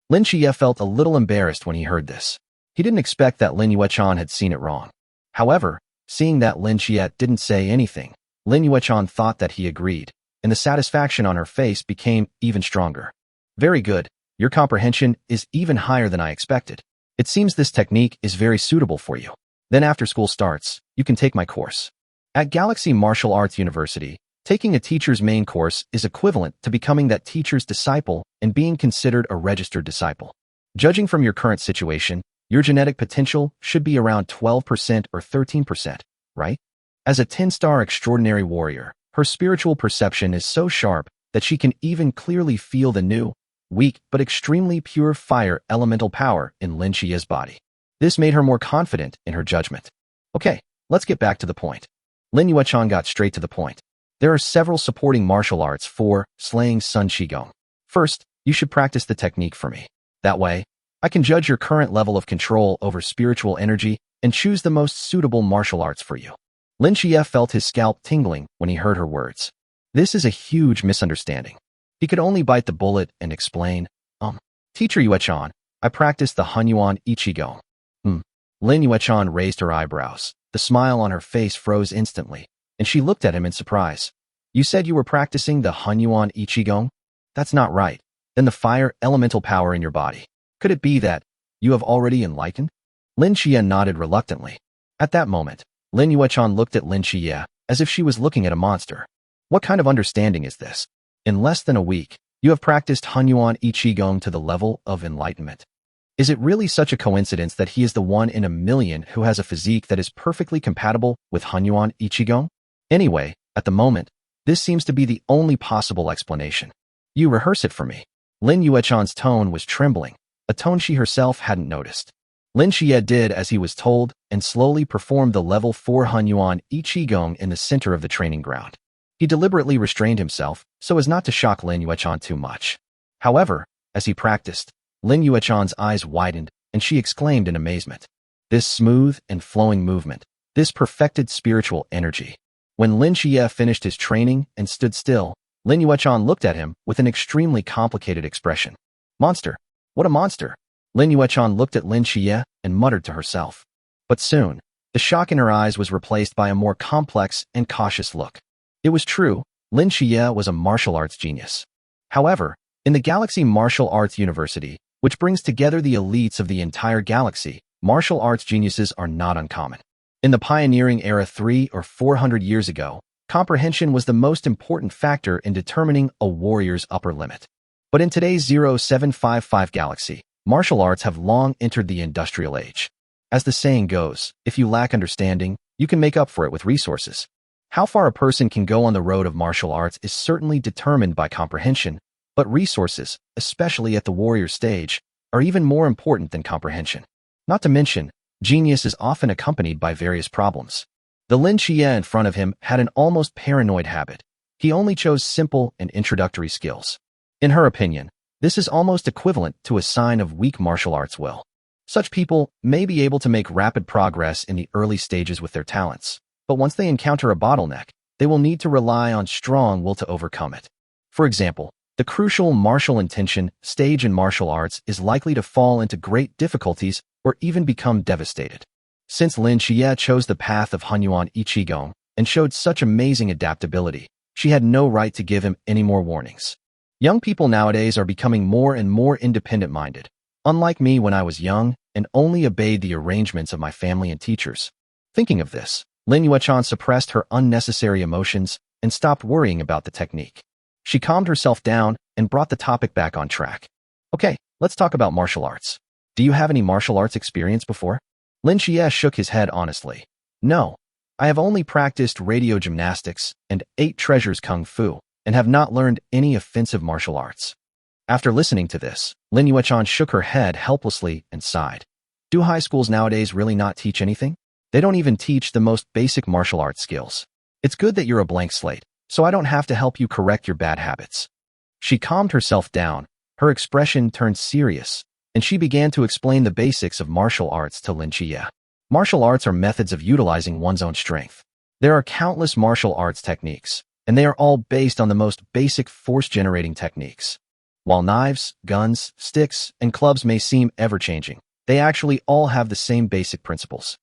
Lin Xie felt a little embarrassed when he heard this. He didn't expect that Lin Yuechan had seen it wrong. However, seeing that Lin Xie didn't say anything, Lin Yuechan thought that he agreed, and the satisfaction on her face became even stronger. "Very good. Your comprehension is even higher than I expected. It seems this technique is very suitable for you. Then after school starts, you can take my course." At Galaxy Martial Arts University, Taking a teacher's main course is equivalent to becoming that teacher's disciple and being considered a registered disciple. Judging from your current situation, your genetic potential should be around 12% or 13%, right? As a 10-star extraordinary warrior, her spiritual perception is so sharp that she can even clearly feel the new, weak but extremely pure fire elemental power in Lin Qia's body. This made her more confident in her judgment. Okay, let's get back to the point. Lin Yuechan got straight to the point. There are several supporting martial arts for slaying Sun Qigong. First, you should practice the technique for me. That way, I can judge your current level of control over spiritual energy and choose the most suitable martial arts for you. Lin Xie felt his scalp tingling when he heard her words. This is a huge misunderstanding. He could only bite the bullet and explain, Teacher Yuechan, I practice the Hunyuan Iqigong. Lin Yuechan raised her eyebrows. The smile on her face froze instantly, and she looked at him in surprise. You said you were practicing the Hunyuan Iqigong? That's not right. Then the fire elemental power in your body. Could it be that you have already enlightened? Lin Xie nodded reluctantly. At that moment, Lin Yuechan looked at Lin Xie as if she was looking at a monster. What kind of understanding is this? In less than a week, you have practiced Hunyuan Iqigong to the level of enlightenment. Is it really such a coincidence that he is the one in a million who has a physique that is perfectly compatible with Hunyuan Iqigong? Anyway, at the moment, this seems to be the only possible explanation. You rehearse it for me. Lin Yuechan's tone was trembling, a tone she herself hadn't noticed. Lin Xie did as he was told and slowly performed the level 4 Hunyuan Iqigong in the center of the training ground. He deliberately restrained himself so as not to shock Lin Yuechan too much. However, as he practiced, Lin Yuechan's eyes widened and she exclaimed in amazement. This smooth and flowing movement, this perfected spiritual energy. When Lin Xie finished his training and stood still, Lin Yuechan looked at him with an extremely complicated expression. Monster! What a monster! Lin Yuechan looked at Lin Xie and muttered to herself. But soon, the shock in her eyes was replaced by a more complex and cautious look. It was true, Lin Xie was a martial arts genius. However, in the Galaxy Martial Arts University, which brings together the elites of the entire galaxy, martial arts geniuses are not uncommon. In the pioneering era 300 or 400 years ago, comprehension was the most important factor in determining a warrior's upper limit. But in today's 0755 galaxy, martial arts have long entered the industrial age. As the saying goes, if you lack understanding, you can make up for it with resources. How far a person can go on the road of martial arts is certainly determined by comprehension, but resources, especially at the warrior stage, are even more important than comprehension. Not to mention, genius is often accompanied by various problems. The Lin Xie in front of him had an almost paranoid habit. He only chose simple and introductory skills. In her opinion, this is almost equivalent to a sign of weak martial arts will. Such people may be able to make rapid progress in the early stages with their talents, but once they encounter a bottleneck, they will need to rely on strong will to overcome it. For example, the crucial martial intention stage in martial arts is likely to fall into great difficulties or even become devastated. Since Lin Xie chose the path of Hunyuan Iqigong and showed such amazing adaptability, she had no right to give him any more warnings. Young people nowadays are becoming more and more independent-minded, unlike me when I was young and only obeyed the arrangements of my family and teachers. Thinking of this, Lin Yuechan suppressed her unnecessary emotions and stopped worrying about the technique. She calmed herself down and brought the topic back on track. Okay, let's talk about martial arts. Do you have any martial arts experience before? Lin Xie shook his head honestly. No, I have only practiced radio gymnastics and 8 treasures kung fu and have not learned any offensive martial arts. After listening to this, Lin Yuechan shook her head helplessly and sighed. Do high schools nowadays really not teach anything? They don't even teach the most basic martial arts skills. It's good that you're a blank slate, so I don't have to help you correct your bad habits. She calmed herself down, her expression turned serious, and she began to explain the basics of martial arts to Lin Xie. Martial arts are methods of utilizing one's own strength. There are countless martial arts techniques, and they are all based on the most basic force-generating techniques. While knives, guns, sticks, and clubs may seem ever-changing, they actually all have the same basic principles.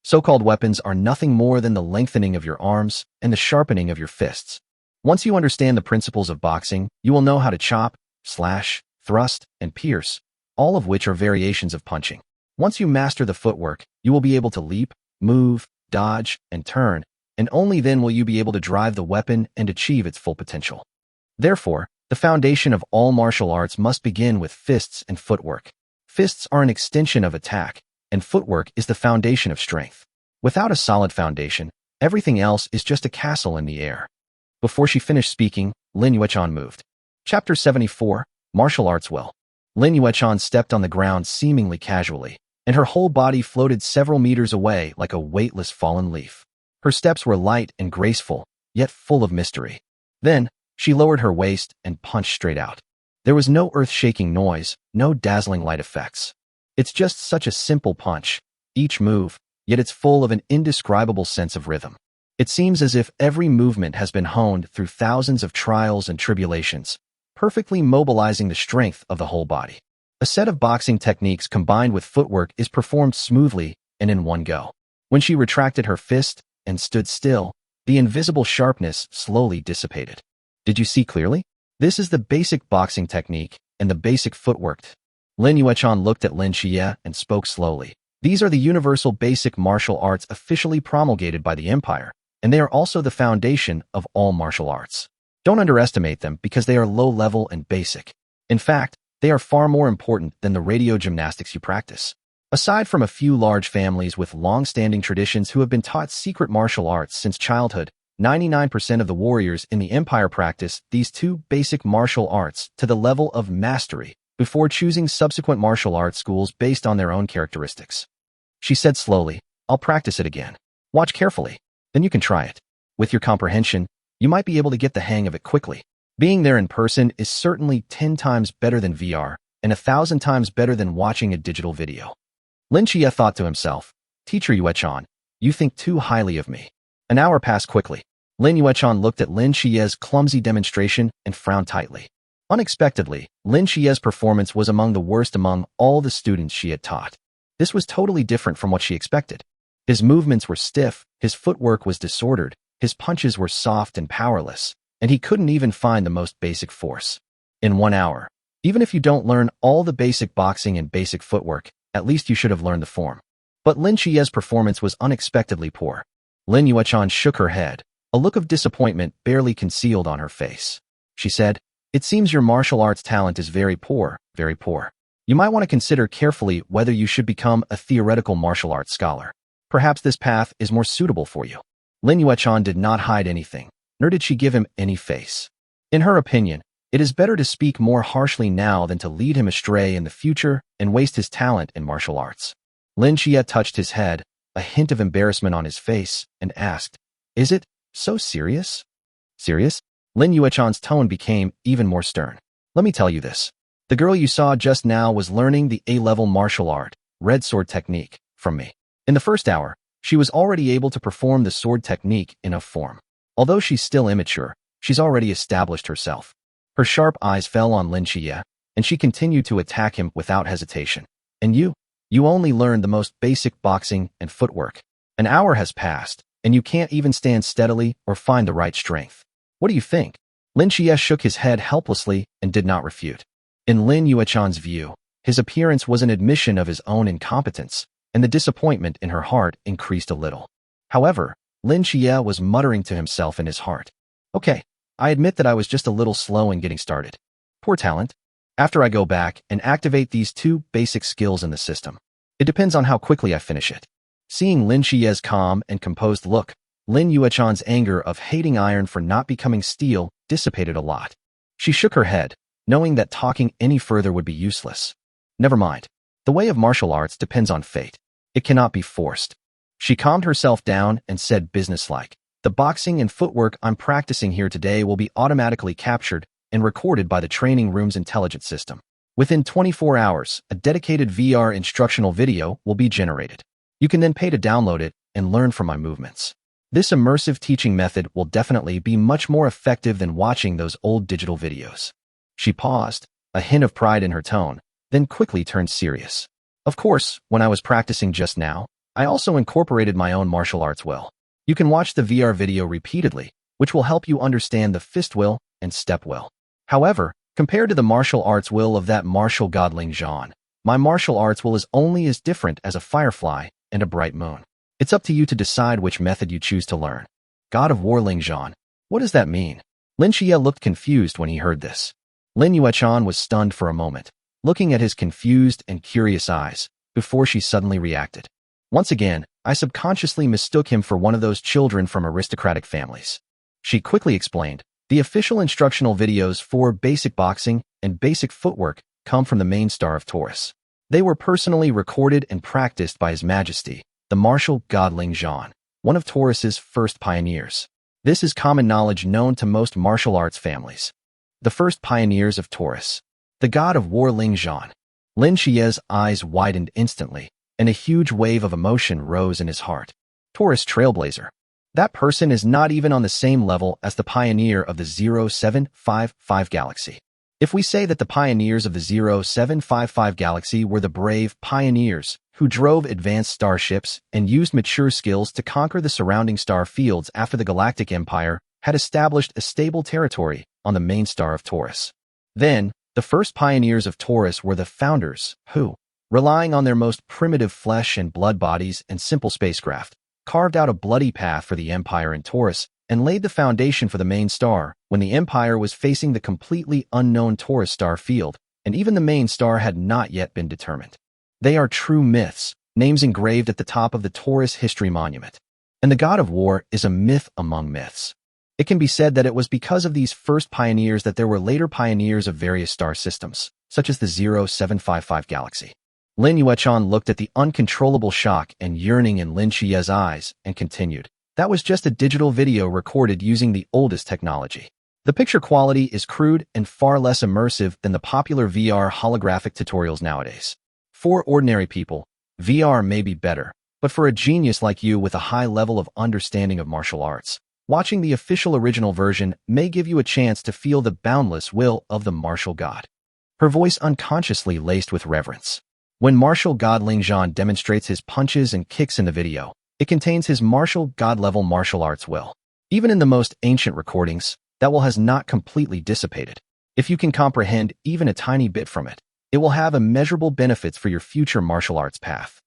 So-called weapons are nothing more than the lengthening of your arms and the sharpening of your fists. Once you understand the principles of boxing, you will know how to chop, slash, thrust, and pierce, all of which are variations of punching. Once you master the footwork, you will be able to leap, move, dodge, and turn, and only then will you be able to drive the weapon and achieve its full potential. Therefore, the foundation of all martial arts must begin with fists and footwork. Fists are an extension of attack, and footwork is the foundation of strength. Without a solid foundation, everything else is just a castle in the air. Before she finished speaking, Lin Yuechan moved. Chapter 74, Martial Arts Will. Lin Yuechan stepped on the ground seemingly casually, and her whole body floated several meters away like a weightless fallen leaf. Her steps were light and graceful, yet full of mystery. Then, she lowered her waist and punched straight out. There was no earth-shaking noise, no dazzling light effects. It's just such a simple punch, each move, yet it's full of an indescribable sense of rhythm. It seems as if every movement has been honed through thousands of trials and tribulations, perfectly mobilizing the strength of the whole body. A set of boxing techniques combined with footwork is performed smoothly and in one go. When she retracted her fist and stood still, the invisible sharpness slowly dissipated. Did you see clearly? This is the basic boxing technique and the basic footwork. Lin Yuechan looked at Lin Xie and spoke slowly. These are the universal basic martial arts officially promulgated by the Empire, and they are also the foundation of all martial arts. Don't underestimate them because they are low-level and basic. In fact, they are far more important than the radio gymnastics you practice. Aside from a few large families with long-standing traditions who have been taught secret martial arts since childhood, 99% of the warriors in the Empire practice these two basic martial arts to the level of mastery before choosing subsequent martial arts schools based on their own characteristics. She said slowly, I'll practice it again. Watch carefully, then you can try it. With your comprehension, you might be able to get the hang of it quickly. Being there in person is certainly 10 times better than VR and 1,000 times better than watching a digital video. Lin Xie thought to himself, Teacher Yuechan, you think too highly of me. An hour passed quickly. Lin Yuechan looked at Lin Xie's clumsy demonstration and frowned tightly. Unexpectedly, Lin Xie's performance was among the worst among all the students she had taught. This was totally different from what she expected. His movements were stiff, his footwork was disordered, his punches were soft and powerless, and he couldn't even find the most basic force. In 1 hour, even if you don't learn all the basic boxing and basic footwork, at least you should have learned the form. But Lin Xie's performance was unexpectedly poor. Lin Yuechan shook her head, a look of disappointment barely concealed on her face. She said, It seems your martial arts talent is very poor, very poor. You might want to consider carefully whether you should become a theoretical martial arts scholar. Perhaps this path is more suitable for you. Lin Yuechan did not hide anything, nor did she give him any face. In her opinion, it is better to speak more harshly now than to lead him astray in the future and waste his talent in martial arts. Lin Xie touched his head, a hint of embarrassment on his face, and asked, Is it so serious? Serious? Lin Yuechan's tone became even more stern. Let me tell you this. The girl you saw just now was learning the A-level martial art, red sword technique, from me. In the first hour, she was already able to perform the sword technique in a form. Although she's still immature, she's already established herself. Her sharp eyes fell on Lin Xie, and she continued to attack him without hesitation. And you only learned the most basic boxing and footwork. An hour has passed, and you can't even stand steadily or find the right strength. What do you think? Lin Xie shook his head helplessly and did not refute. In Lin Yuechan's view, his appearance was an admission of his own incompetence, and the disappointment in her heart increased a little. However, Lin Xie was muttering to himself in his heart. Okay, I admit that I was just a little slow in getting started. Poor talent. After I go back and activate these two basic skills in the system, it depends on how quickly I finish it. Seeing Lin Xie's calm and composed look, Lin Yuechan's anger of hating iron for not becoming steel dissipated a lot. She shook her head, knowing that talking any further would be useless. Never mind. The way of martial arts depends on fate. It cannot be forced. She calmed herself down and said businesslike, The boxing and footwork I'm practicing here today will be automatically captured and recorded by the training room's intelligence system. Within 24 hours, a dedicated VR instructional video will be generated. You can then pay to download it and learn from my movements. This immersive teaching method will definitely be much more effective than watching those old digital videos. She paused, a hint of pride in her tone, then quickly turned serious. Of course, when I was practicing just now, I also incorporated my own martial arts will. You can watch the VR video repeatedly, which will help you understand the fist will and step will. However, compared to the martial arts will of that martial godling Zhan, my martial arts will is only as different as a firefly and a bright moon. It's up to you to decide which method you choose to learn. God of War Ling Zhan. What does that mean? Lin Xie looked confused when he heard this. Lin Yuechan was stunned for a moment, looking at his confused and curious eyes, before she suddenly reacted. Once again, I subconsciously mistook him for one of those children from aristocratic families. She quickly explained, the official instructional videos for basic boxing and basic footwork come from the main star of Taurus. They were personally recorded and practiced by His Majesty, the martial god Ling Zhan, one of Taurus's first pioneers. This is common knowledge known to most martial arts families. The first pioneers of Taurus. The god of war Ling Zhan. Lin Xie's eyes widened instantly, and a huge wave of emotion rose in his heart. Taurus trailblazer. That person is not even on the same level as the pioneer of the 0755 galaxy. If we say that the pioneers of the 0755 galaxy were the brave pioneers who drove advanced starships and used mature skills to conquer the surrounding star fields after the Galactic Empire had established a stable territory on the main star of Taurus, then the first pioneers of Taurus were the founders who, relying on their most primitive flesh and blood bodies and simple spacecraft, carved out a bloody path for the Empire in Taurus and laid the foundation for the main star when the Empire was facing the completely unknown Taurus star field, and even the main star had not yet been determined. They are true myths, names engraved at the top of the Taurus History Monument. And the God of War is a myth among myths. It can be said that it was because of these first pioneers that there were later pioneers of various star systems, such as the 0755 galaxy. Lin Yuechan looked at the uncontrollable shock and yearning in Lin Xie's eyes and continued. That was just a digital video recorded using the oldest technology. The picture quality is crude and far less immersive than the popular VR holographic tutorials nowadays. For ordinary people, VR may be better, but for a genius like you with a high level of understanding of martial arts, watching the official original version may give you a chance to feel the boundless will of the martial god. Her voice unconsciously laced with reverence. When martial god Ling Zhan demonstrates his punches and kicks in the video, it contains his martial god-level martial arts will. Even in the most ancient recordings, that will has not completely dissipated. If you can comprehend even a tiny bit from it, it will have immeasurable benefits for your future martial arts path.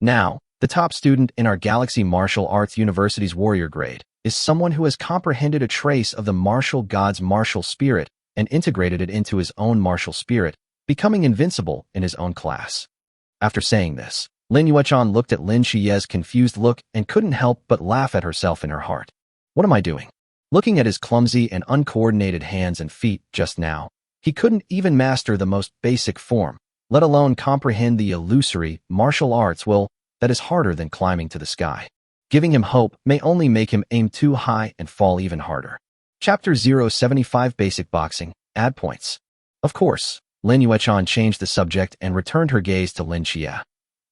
Now, the top student in our Galaxy Martial Arts University's warrior grade is someone who has comprehended a trace of the martial god's martial spirit and integrated it into his own martial spirit, becoming invincible in his own class. After saying this, Lin Yuechan looked at Lin Xie's confused look and couldn't help but laugh at herself in her heart. What am I doing? Looking at his clumsy and uncoordinated hands and feet just now, he couldn't even master the most basic form, let alone comprehend the illusory martial arts will that is harder than climbing to the sky. Giving him hope may only make him aim too high and fall even harder. Chapter 075 Basic Boxing, Add Points. Of course, Lin Yuechan changed the subject and returned her gaze to Lin Xie.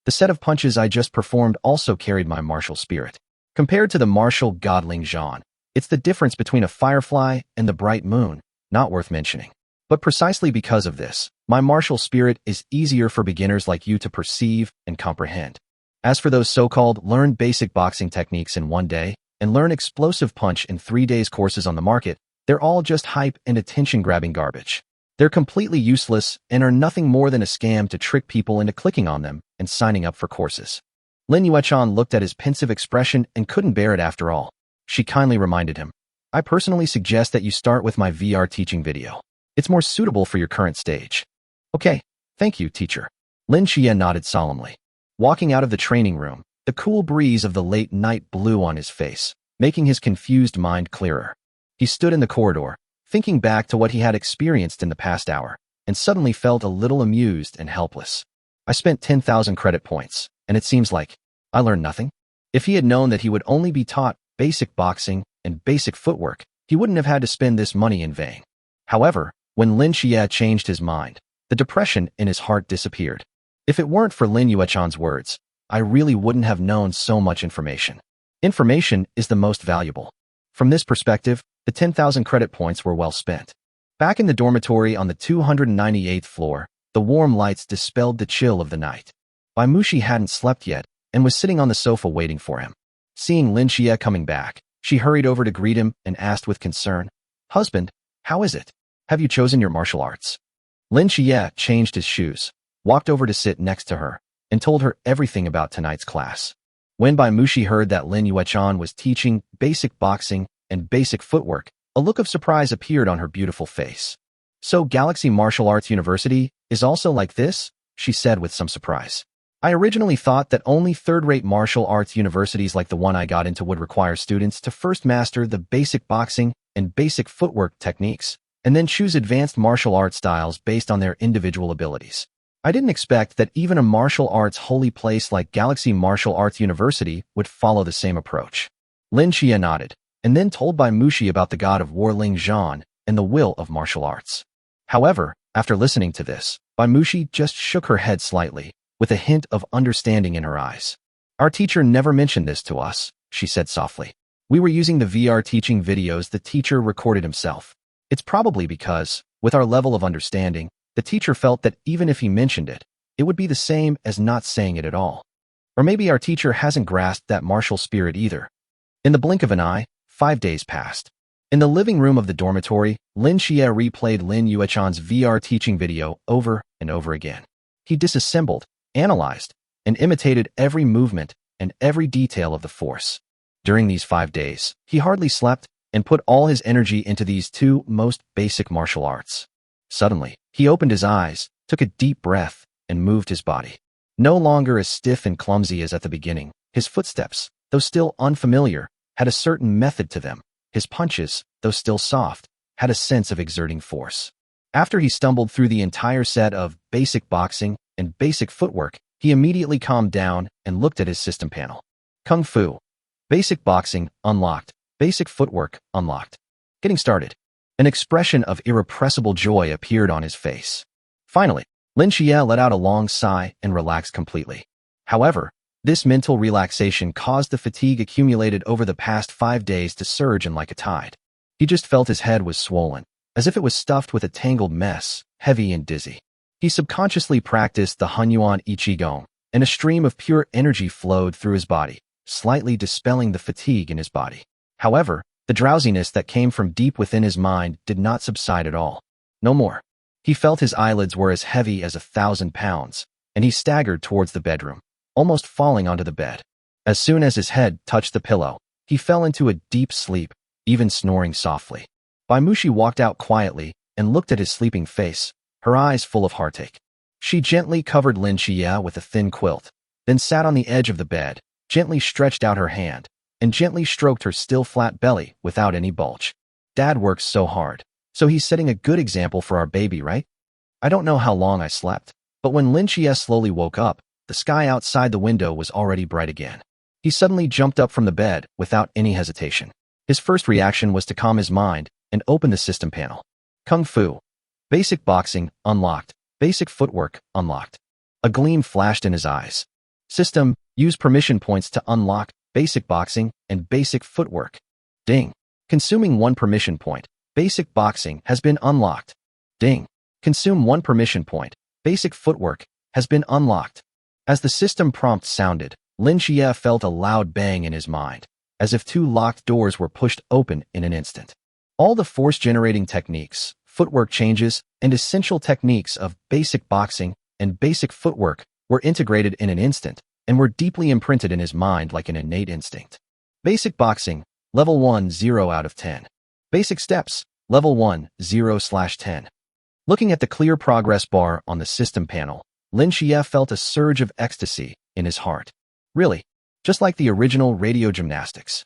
The set of punches I just performed also carried my martial spirit. Compared to the martial god Ling Zhan, it's the difference between a firefly and the bright moon, not worth mentioning. But precisely because of this, my martial spirit is easier for beginners like you to perceive and comprehend. As for those so-called learn basic boxing techniques in 1 day and learn explosive punch in 3 days courses on the market, they're all just hype and attention-grabbing garbage. They're completely useless and are nothing more than a scam to trick people into clicking on them and signing up for courses. Lin Yuechan looked at his pensive expression and couldn't bear it after all. She kindly reminded him, I personally suggest that you start with my VR teaching video. It's more suitable for your current stage. Okay, thank you, teacher. Lin Xie nodded solemnly. Walking out of the training room, the cool breeze of the late night blew on his face, making his confused mind clearer. He stood in the corridor, thinking back to what he had experienced in the past hour, and suddenly felt a little amused and helpless. I spent 10,000 credit points, and it seems like I learned nothing. If he had known that he would only be taught basic boxing and basic footwork, he wouldn't have had to spend this money in vain. However, when Lin Xie changed his mind, the depression in his heart disappeared. If it weren't for Lin Yuechan's words, I really wouldn't have known so much information. Information is the most valuable. From this perspective, the 10,000 credit points were well spent. Back in the dormitory on the 298th floor, the warm lights dispelled the chill of the night. Bai Mushi hadn't slept yet and was sitting on the sofa waiting for him. Seeing Lin Xie coming back, she hurried over to greet him and asked with concern, Husband, how is it? Have you chosen your martial arts? Lin Xie changed his shoes, walked over to sit next to her, and told her everything about tonight's class. When Bai Mushi heard that Lin Yuechan was teaching basic boxing and basic footwork, a look of surprise appeared on her beautiful face. "So Galaxy Martial Arts University is also like this?" she said with some surprise. "I originally thought that only third-rate martial arts universities like the one I got into would require students to first master the basic boxing and basic footwork techniques, and then choose advanced martial art styles based on their individual abilities. I didn't expect that even a martial arts holy place like Galaxy Martial Arts University would follow the same approach." Lin Xia nodded, and then told Bai Mushi about the god of war Ling Zhan and the will of martial arts. However, after listening to this, Bai Mushi just shook her head slightly, with a hint of understanding in her eyes. "Our teacher never mentioned this to us," she said softly. "We were using the VR teaching videos the teacher recorded himself. It's probably because, with our level of understanding, the teacher felt that even if he mentioned it, it would be the same as not saying it at all. Or maybe our teacher hasn't grasped that martial spirit either." In the blink of an eye, 5 days passed. In the living room of the dormitory, Lin Xie replayed Lin Yuechan's VR teaching video over and over again. He disassembled, analyzed, and imitated every movement and every detail of the force. During these 5 days, he hardly slept and put all his energy into these two most basic martial arts. Suddenly, he opened his eyes, took a deep breath, and moved his body. No longer as stiff and clumsy as at the beginning, his footsteps, though still unfamiliar, had a certain method to them. His punches, though still soft, had a sense of exerting force. After he stumbled through the entire set of basic boxing and basic footwork, he immediately calmed down and looked at his system panel. Kung Fu. Basic boxing, unlocked. Basic footwork, unlocked. Getting started. An expression of irrepressible joy appeared on his face. Finally, Lin Xie let out a long sigh and relaxed completely. However, this mental relaxation caused the fatigue accumulated over the past 5 days to surge in like a tide. He just felt his head was swollen, as if it was stuffed with a tangled mess, heavy and dizzy. He subconsciously practiced the Hunyuan Iqigong, and a stream of pure energy flowed through his body, slightly dispelling the fatigue in his body. However, the drowsiness that came from deep within his mind did not subside at all. No more. He felt his eyelids were as heavy as 1,000 pounds, and he staggered towards the bedroom, almost falling onto the bed. As soon as his head touched the pillow, he fell into a deep sleep, even snoring softly. Bai Mushi walked out quietly and looked at his sleeping face, her eyes full of heartache. She gently covered Lin Xie with a thin quilt, then sat on the edge of the bed, gently stretched out her hand, and gently stroked her still flat belly without any bulge. "Dad works so hard, so he's setting a good example for our baby, right?" I don't know how long I slept, but when Lin Xie slowly woke up, the sky outside the window was already bright again. He suddenly jumped up from the bed without any hesitation. His first reaction was to calm his mind and open the system panel. Kung Fu. Basic boxing, unlocked. Basic footwork, unlocked. A gleam flashed in his eyes. System, use permission points to unlock basic boxing and basic footwork. Ding. Consuming 1 permission point. Basic boxing has been unlocked. Ding. Consume 1 permission point. Basic footwork has been unlocked. As the system prompt sounded, Lin Xie felt a loud bang in his mind, as if 2 locked doors were pushed open in an instant. All the force-generating techniques, footwork changes, and essential techniques of basic boxing and basic footwork were integrated in an instant and were deeply imprinted in his mind like an innate instinct. Basic boxing, level 1, 0 out of 10. Basic steps, level 1, 0/10. Looking at the clear progress bar on the system panel, Lin Xie felt a surge of ecstasy in his heart. Really, just like the original radio gymnastics.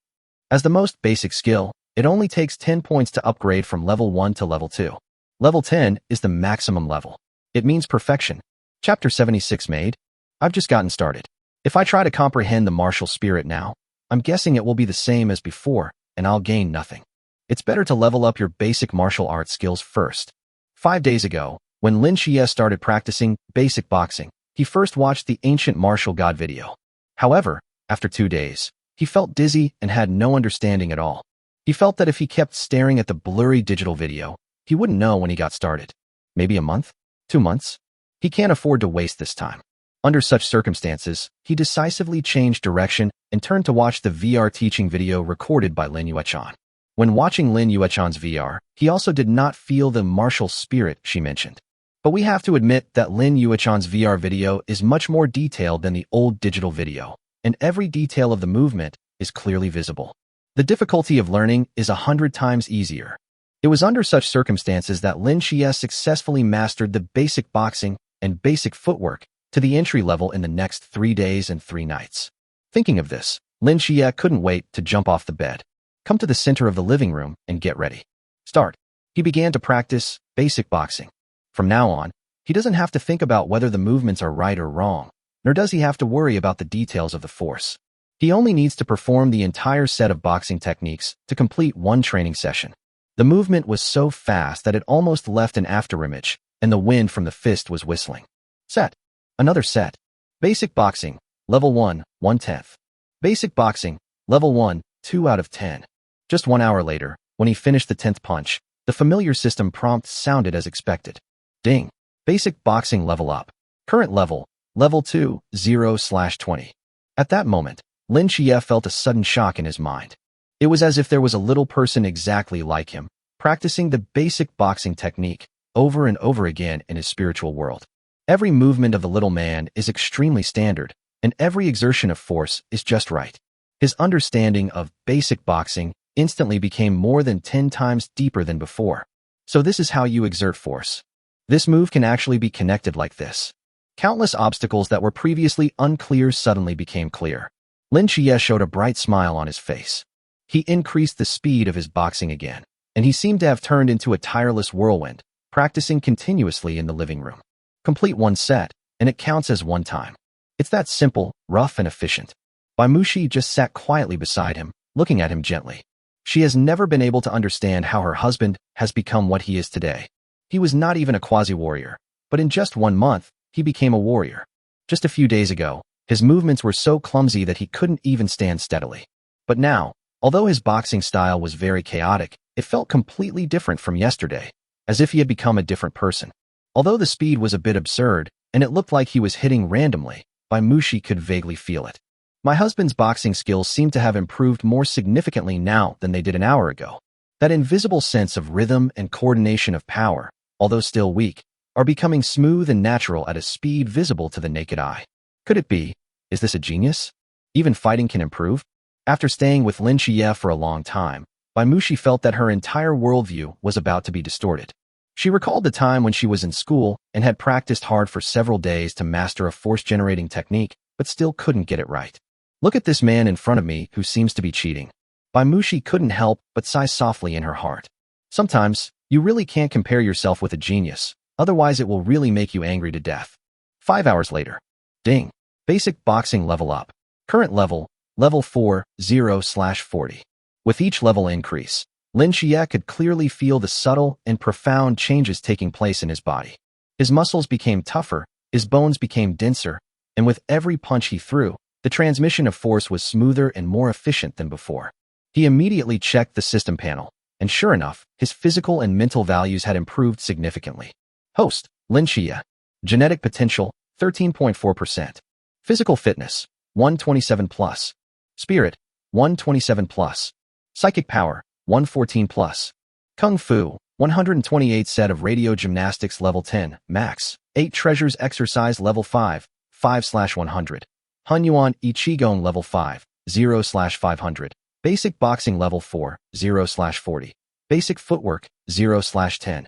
As the most basic skill, it only takes 10 points to upgrade from level 1 to level 2. Level 10 is the maximum level. It means perfection. Chapter 76 made. I've just gotten started. If I try to comprehend the martial spirit now, I'm guessing it will be the same as before, and I'll gain nothing. It's better to level up your basic martial arts skills first. 5 days ago, when Lin Xie started practicing basic boxing, he first watched the ancient martial god video. However, after 2 days, he felt dizzy and had no understanding at all. He felt that if he kept staring at the blurry digital video, he wouldn't know when he got started. Maybe a month? 2 months? He can't afford to waste this time. Under such circumstances, he decisively changed direction and turned to watch the VR teaching video recorded by Lin Yuechan. When watching Lin Yuechan's VR, he also did not feel the martial spirit she mentioned. But we have to admit that Lin Yuechan's VR video is much more detailed than the old digital video, and every detail of the movement is clearly visible. The difficulty of learning is 100 times easier. It was under such circumstances that Lin Xie successfully mastered the basic boxing and basic footwork to the entry level in the next 3 days and 3 nights. Thinking of this, Lin Xie couldn't wait to jump off the bed, come to the center of the living room, and get ready. Start. He began to practice basic boxing. From now on, he doesn't have to think about whether the movements are right or wrong, nor does he have to worry about the details of the force. He only needs to perform the entire set of boxing techniques to complete one training session. The movement was so fast that it almost left an afterimage, and the wind from the fist was whistling. Set. Another set. Basic boxing, level 1, 1/10. Basic boxing, level 1, 2 out of 10. Just 1 hour later, when he finished the 10th punch, the familiar system prompt sounded as expected. Ding. Basic boxing level up. Current level, level 2, 0/20. At that moment, Lin Xie felt a sudden shock in his mind. It was as if there was a little person exactly like him, practicing the basic boxing technique over and over again in his spiritual world. Every movement of the little man is extremely standard, and every exertion of force is just right. His understanding of basic boxing instantly became more than 10 times deeper than before. So this is how you exert force. This move can actually be connected like this. Countless obstacles that were previously unclear suddenly became clear. Lin Xie showed a bright smile on his face. He increased the speed of his boxing again, and he seemed to have turned into a tireless whirlwind, practicing continuously in the living room. Complete one set, and it counts as one time. It's that simple, rough, and efficient. Bai Mushi just sat quietly beside him, looking at him gently. She has never been able to understand how her husband has become what he is today. He was not even a quasi-warrior, but in just 1 month, he became a warrior. Just a few days ago, his movements were so clumsy that he couldn't even stand steadily. But now, although his boxing style was very chaotic, it felt completely different from yesterday, as if he had become a different person. Although the speed was a bit absurd, and it looked like he was hitting randomly, Bai Mushi could vaguely feel it. My husband's boxing skills seem to have improved more significantly now than they did an hour ago. That invisible sense of rhythm and coordination of power, although still weak, are becoming smooth and natural at a speed visible to the naked eye. Could it be? Is this a genius? Even fighting can improve? After staying with Lin Xie for a long time, Bai Mushi felt that her entire worldview was about to be distorted. She recalled the time when she was in school and had practiced hard for several days to master a force-generating technique, but still couldn't get it right. Look at this man in front of me who seems to be cheating. Bai Mushi couldn't help but sigh softly in her heart. Sometimes, you really can't compare yourself with a genius, otherwise it will really make you angry to death. 5 hours later. Ding. Basic boxing level up. Current level, level 4, 0/40. With each level increase, Lin Xie could clearly feel the subtle and profound changes taking place in his body. His muscles became tougher, his bones became denser, and with every punch he threw, the transmission of force was smoother and more efficient than before. He immediately checked the system panel, and sure enough, his physical and mental values had improved significantly. Host, Lin Xie. Genetic potential, 13.4%. Physical fitness, 127+. Spirit, 127+. Psychic power, 114+. Kung Fu, 128 set of radio gymnastics level 10, max. 8 treasures exercise level 5, 5/100. Hunyuan Ichigong level 5, 0/500. Basic boxing level 4, 0/40. Basic footwork, 0/10.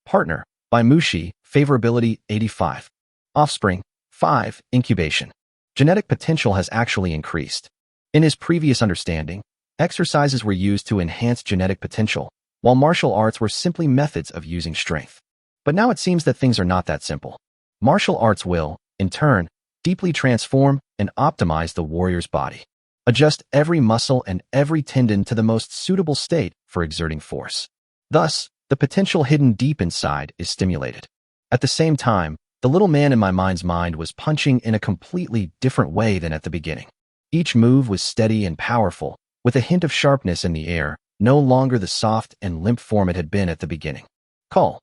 Partner, Bai Mushi, favorability, 85. Offspring, 5, incubation. Genetic potential has actually increased. In his previous understanding, exercises were used to enhance genetic potential, while martial arts were simply methods of using strength. But now it seems that things are not that simple. Martial arts will, in turn, deeply transform and optimize the warrior's body. Adjust every muscle and every tendon to the most suitable state for exerting force. Thus, the potential hidden deep inside is stimulated. At the same time, the little man in my mind's mind was punching in a completely different way than at the beginning. Each move was steady and powerful, with a hint of sharpness in the air, no longer the soft and limp form it had been at the beginning. Call.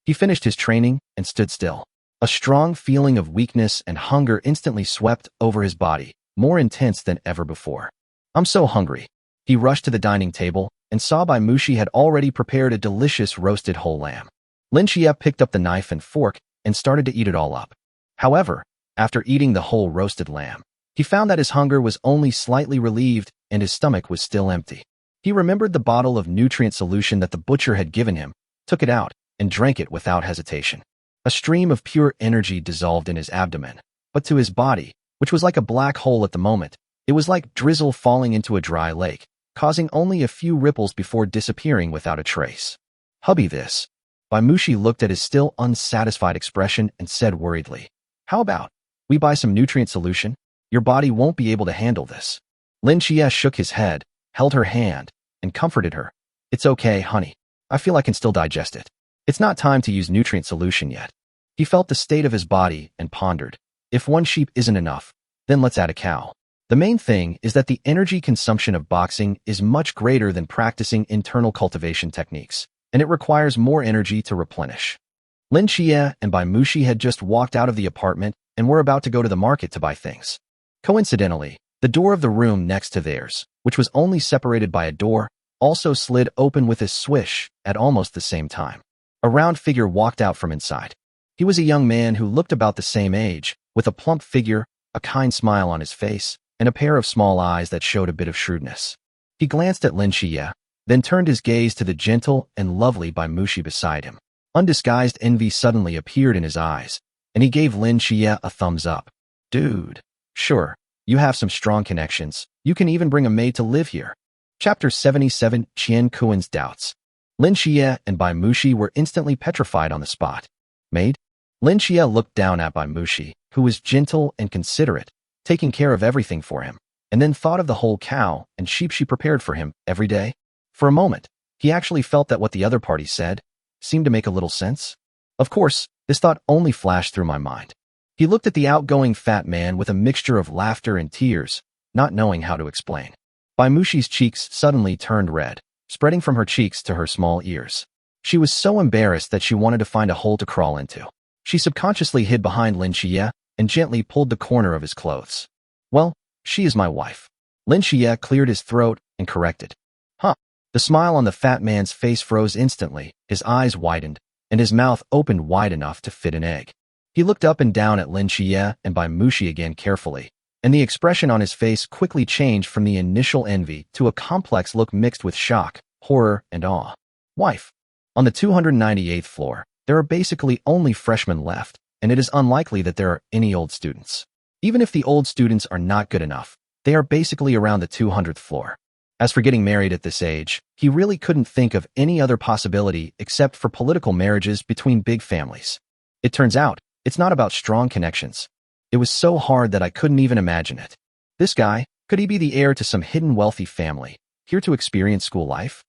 He finished his training and stood still. A strong feeling of weakness and hunger instantly swept over his body, more intense than ever before. I'm so hungry. He rushed to the dining table and saw Bai Mushi had already prepared a delicious roasted whole lamb. Lin Xie picked up the knife and fork and started to eat it all up. However, after eating the whole roasted lamb, He found that his hunger was only slightly relieved and his stomach was still empty. He remembered the bottle of nutrient solution that the butcher had given him, took it out, and drank it without hesitation. A stream of pure energy dissolved in his abdomen, but to his body, which was like a black hole at the moment, it was like drizzle falling into a dry lake, causing only a few ripples before disappearing without a trace. Hubby, this. Baimushi looked at his still unsatisfied expression and said worriedly, "How about we buy some nutrient solution? Your body won't be able to handle this." Lin Xie shook his head, held her hand, and comforted her. "It's okay, honey. I feel I can still digest it. It's not time to use nutrient solution yet." He felt the state of his body and pondered, if one sheep isn't enough, then let's add a cow. The main thing is that the energy consumption of boxing is much greater than practicing internal cultivation techniques, and it requires more energy to replenish. Lin Xie and Baimushi had just walked out of the apartment and were about to go to the market to buy things. Coincidentally, the door of the room next to theirs, which was only separated by a door, also slid open with a swish at almost the same time. A round figure walked out from inside. He was a young man who looked about the same age, with a plump figure, a kind smile on his face, and a pair of small eyes that showed a bit of shrewdness. He glanced at Lin Xie, then turned his gaze to the gentle and lovely Baimushi beside him. Undisguised envy suddenly appeared in his eyes, and he gave Lin Xie a thumbs up. "Dude, sure, you have some strong connections. You can even bring a maid to live here." Chapter 77, Qian Kuan's Doubts. Lin Xie and Baimushi were instantly petrified on the spot. "Maid?" Lin Xie looked down at Baimushi, who was gentle and considerate, taking care of everything for him, and then thought of the whole cow and sheep she prepared for him every day. For a moment, he actually felt that what the other party said seemed to make a little sense. Of course, this thought only flashed through my mind. He looked at the outgoing fat man with a mixture of laughter and tears, not knowing how to explain. Baimushi's cheeks suddenly turned red, spreading from her cheeks to her small ears. She was so embarrassed that she wanted to find a hole to crawl into. She subconsciously hid behind Lin Xie and gently pulled the corner of his clothes. "Well, she is my wife." Lin Xie cleared his throat and corrected. "Huh." The smile on the fat man's face froze instantly, his eyes widened, and his mouth opened wide enough to fit an egg. He looked up and down at Lin Xie and Baimushi again carefully, and the expression on his face quickly changed from the initial envy to a complex look mixed with shock, horror, and awe. "Wife." On the 298th floor, there are basically only freshmen left, and it is unlikely that there are any old students. Even if the old students are not good enough, they are basically around the 200th floor. As for getting married at this age, he really couldn't think of any other possibility except for political marriages between big families. It turns out, it's not about strong connections. It was so hard that I couldn't even imagine it. This guy, could he be the heir to some hidden wealthy family, here to experience school life?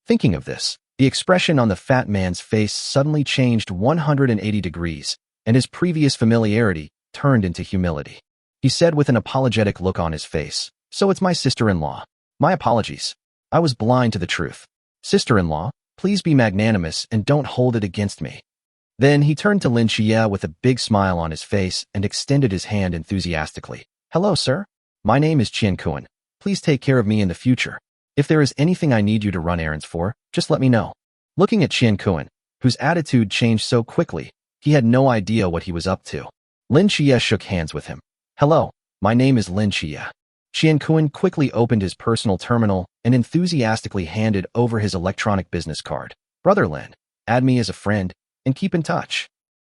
Thinking of this, the expression on the fat man's face suddenly changed 180 degrees, and his previous familiarity turned into humility. He said with an apologetic look on his face, "So it's my sister-in-law. My apologies. I was blind to the truth. Sister-in-law, please be magnanimous and don't hold it against me." Then he turned to Lin Xie with a big smile on his face and extended his hand enthusiastically. "Hello, sir. My name is Qian Kuan. Please take care of me in the future. If there is anything I need you to run errands for, just let me know." Looking at Qian Kuan, whose attitude changed so quickly, he had no idea what he was up to. Lin Xie shook hands with him. "Hello, my name is Lin Xie." Qian Kuan quickly opened his personal terminal and enthusiastically handed over his electronic business card. "Brother Lin, add me as a friend and keep in touch."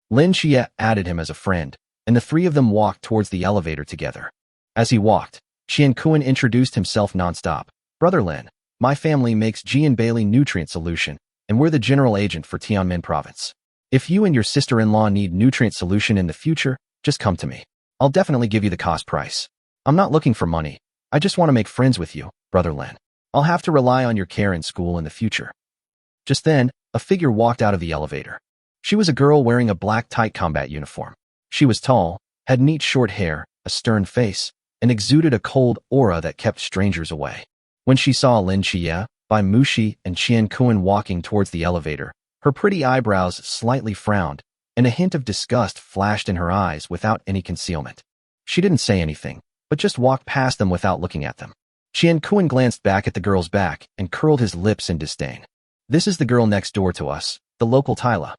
Lin Xie added him as a friend, and the three of them walked towards the elevator together. As he walked, Qian Kuan introduced himself nonstop. "Brother Lin, my family makes Jian Bailey nutrient solution, and we're the general agent for Tianmen province. If you and your sister-in-law need nutrient solution in the future, just come to me. I'll definitely give you the cost price. I'm not looking for money. I just want to make friends with you, Brother Lin. I'll have to rely on your care in school in the future." Just then, a figure walked out of the elevator. She was a girl wearing a black tight combat uniform. She was tall, had neat short hair, a stern face, and exuded a cold aura that kept strangers away. When she saw Lin Xie, Baimushi, and Qian Kuan walking towards the elevator, her pretty eyebrows slightly frowned, and a hint of disgust flashed in her eyes without any concealment. She didn't say anything, but just walked past them without looking at them. Qian Kuan glanced back at the girl's back and curled his lips in disdain. "This is the girl next door to us, the local Tyla.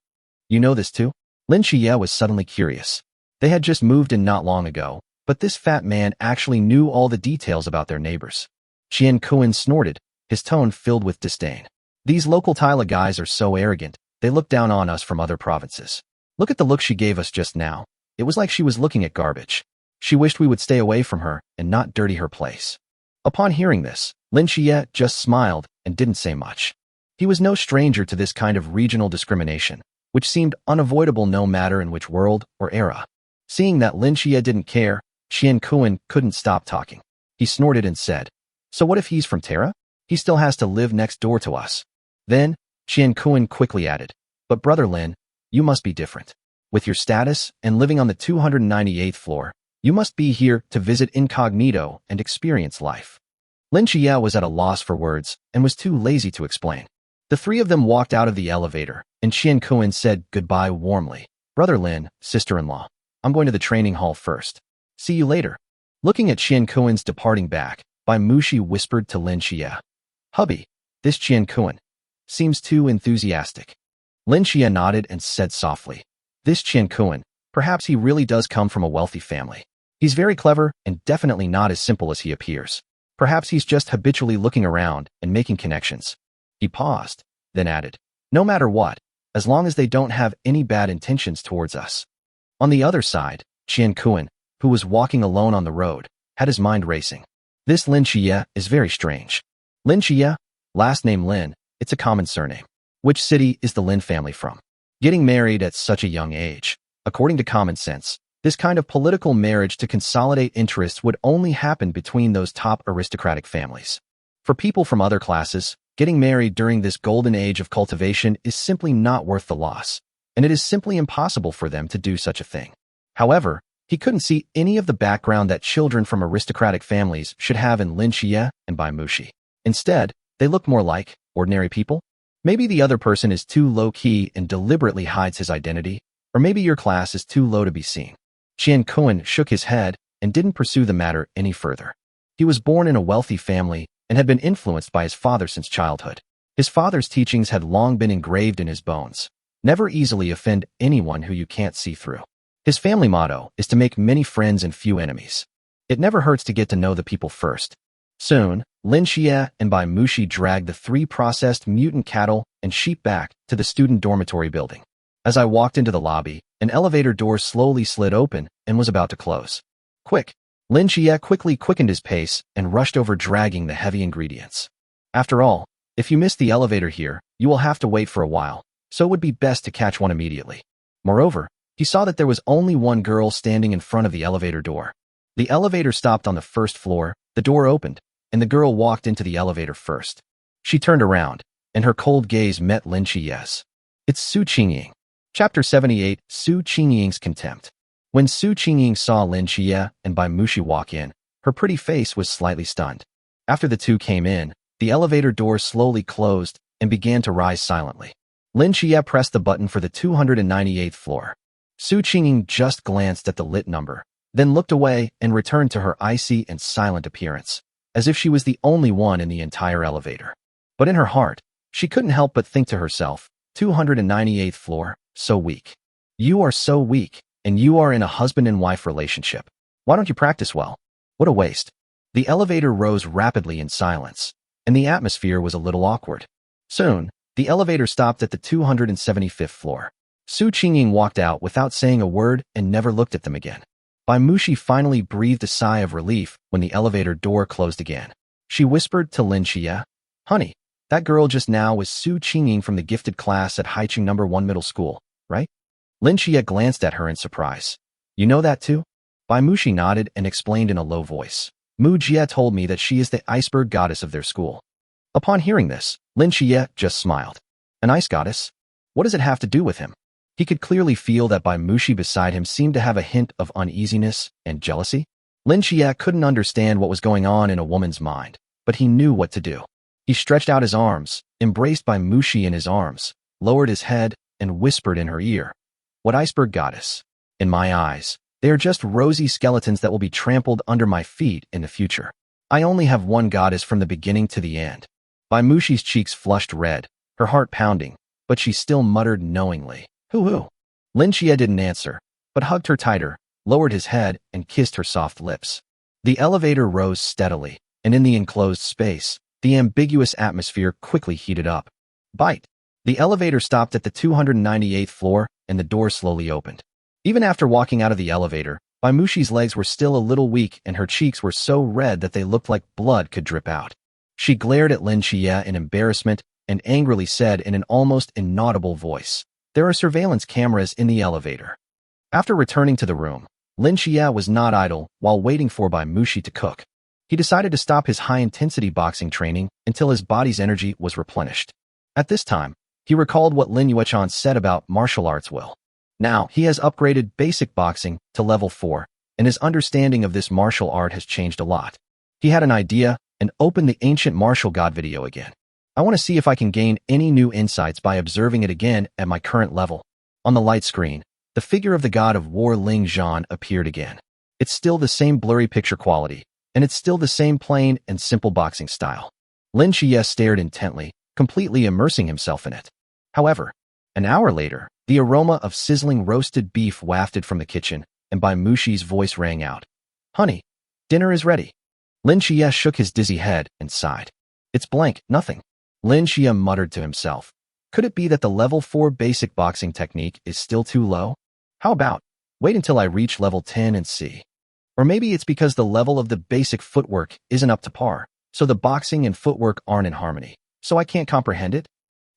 You know this too?" Lin Xie was suddenly curious. They had just moved in not long ago, but this fat man actually knew all the details about their neighbors. Qian Kuan snorted, his tone filled with disdain. These local Tyla guys are so arrogant, they look down on us from other provinces. Look at the look she gave us just now. It was like she was looking at garbage. She wished we would stay away from her and not dirty her place. Upon hearing this, Lin Xie just smiled and didn't say much. He was no stranger to this kind of regional discrimination, which seemed unavoidable no matter in which world or era. Seeing that Lin Xie didn't care, Qian Kuan couldn't stop talking. He snorted and said, "So what if he's from Terra? He still has to live next door to us." Then, Qian Kuan quickly added, "But brother Lin, you must be different. With your status and living on the 298th floor, you must be here to visit incognito and experience life." Lin Xie was at a loss for words and was too lazy to explain. The three of them walked out of the elevator, and Qian Kuan said goodbye warmly. "Brother Lin, sister-in-law, I'm going to the training hall first. See you later." Looking at Qian Kuan's departing back, Bai Mushi whispered to Lin Xie, "Hubby, this Qian Kuan seems too enthusiastic." Lin Xie nodded and said softly, "This Qian Kuan, perhaps he really does come from a wealthy family. He's very clever and definitely not as simple as he appears. Perhaps he's just habitually looking around and making connections." He paused, then added, "No matter what, as long as they don't have any bad intentions towards us." On the other side, Qian Kuan, who was walking alone on the road, had his mind racing. This Lin Xie is very strange. Lin Xie, last name Lin, it's a common surname. Which city is the Lin family from? Getting married at such a young age. According to common sense, this kind of political marriage to consolidate interests would only happen between those top aristocratic families. For people from other classes, getting married during this golden age of cultivation is simply not worth the loss, and it is simply impossible for them to do such a thing. However, he couldn't see any of the background that children from aristocratic families should have in Lin Xie and Bai Mushi. Instead, they look more like ordinary people. Maybe the other person is too low-key and deliberately hides his identity, or maybe your class is too low to be seen. Qian Kuan shook his head and didn't pursue the matter any further. He was born in a wealthy family and had been influenced by his father since childhood. His father's teachings had long been engraved in his bones. Never easily offend anyone who you can't see through. His family motto is to make many friends and few enemies. It never hurts to get to know the people first. Soon, Lin Xie and Bai Mushi dragged the three processed mutant cattle and sheep back to the student dormitory building. As I walked into the lobby, an elevator door slowly slid open and was about to close. "Quick!" Lin Xie quickly quickened his pace and rushed over dragging the heavy ingredients. After all, if you miss the elevator here, you will have to wait for a while, so it would be best to catch one immediately. Moreover, he saw that there was only one girl standing in front of the elevator door. The elevator stopped on the first floor, the door opened, and the girl walked into the elevator first. She turned around, and her cold gaze met Lin Xie's. It's Su Qingying. Chapter 78, Su Qingying's Contempt. When Su Qingying saw Lin Xie and Bai Mushi walk in, her pretty face was slightly stunned. After the two came in, the elevator door slowly closed and began to rise silently. Lin Xie pressed the button for the 298th floor. Su Qingying just glanced at the lit number, then looked away and returned to her icy and silent appearance, as if she was the only one in the entire elevator. But in her heart, she couldn't help but think to herself, 298th floor, so weak. You are so weak, and you are in a husband and wife relationship. Why don't you practice well? What a waste. The elevator rose rapidly in silence, and the atmosphere was a little awkward. Soon, the elevator stopped at the 275th floor. Su Qingying walked out without saying a word and never looked at them again. Bai Mushi finally breathed a sigh of relief when the elevator door closed again. She whispered to Lin Xie, "Honey, that girl just now was Su Qingying from the gifted class at Haicheng No. 1 Middle School, right?" Lin Xie glanced at her in surprise. "You know that too?" Bai Mushi nodded and explained in a low voice. "Mu Jie told me that she is the iceberg goddess of their school." Upon hearing this, Lin Xie just smiled. An ice goddess? What does it have to do with him? He could clearly feel that Bai Mushi beside him seemed to have a hint of uneasiness and jealousy. Lin Xie couldn't understand what was going on in a woman's mind, but he knew what to do. He stretched out his arms, embraced Bai Mushi in his arms, lowered his head, and whispered in her ear, "What iceberg goddess? In my eyes, they are just rosy skeletons that will be trampled under my feet in the future. I only have one goddess from the beginning to the end." Bai Mushi's cheeks flushed red, her heart pounding, but she still muttered knowingly, "Who?" Lin Xie didn't answer, but hugged her tighter, lowered his head, and kissed her soft lips. The elevator rose steadily, and in the enclosed space, the ambiguous atmosphere quickly heated up. Bite. The elevator stopped at the 298th floor, and the door slowly opened. Even after walking out of the elevator, Baimushi's legs were still a little weak and her cheeks were so red that they looked like blood could drip out. She glared at Lin Xie in embarrassment and angrily said in an almost inaudible voice, "There are surveillance cameras in the elevator." After returning to the room, Lin Xie was not idle while waiting for Baimushi to cook. He decided to stop his high-intensity boxing training until his body's energy was replenished. At this time, he recalled what Lin Yuechan said about martial arts will. Now, he has upgraded basic boxing to level 4, and his understanding of this martial art has changed a lot. He had an idea and opened the ancient martial god video again. I want to see if I can gain any new insights by observing it again at my current level. On the light screen, the figure of the god of war Ling Zhan appeared again. It's still the same blurry picture quality, and it's still the same plain and simple boxing style. Lin Xie stared intently, completely immersing himself in it. However, an hour later, the aroma of sizzling roasted beef wafted from the kitchen, and Baimushi's voice rang out. "Honey, dinner is ready." Lin Xie shook his dizzy head and sighed. "It's blank, nothing." Lin Xie muttered to himself. Could it be that the level 4 basic boxing technique is still too low? How about, wait until I reach level 10 and see. Or maybe it's because the level of the basic footwork isn't up to par, so the boxing and footwork aren't in harmony, so I can't comprehend it?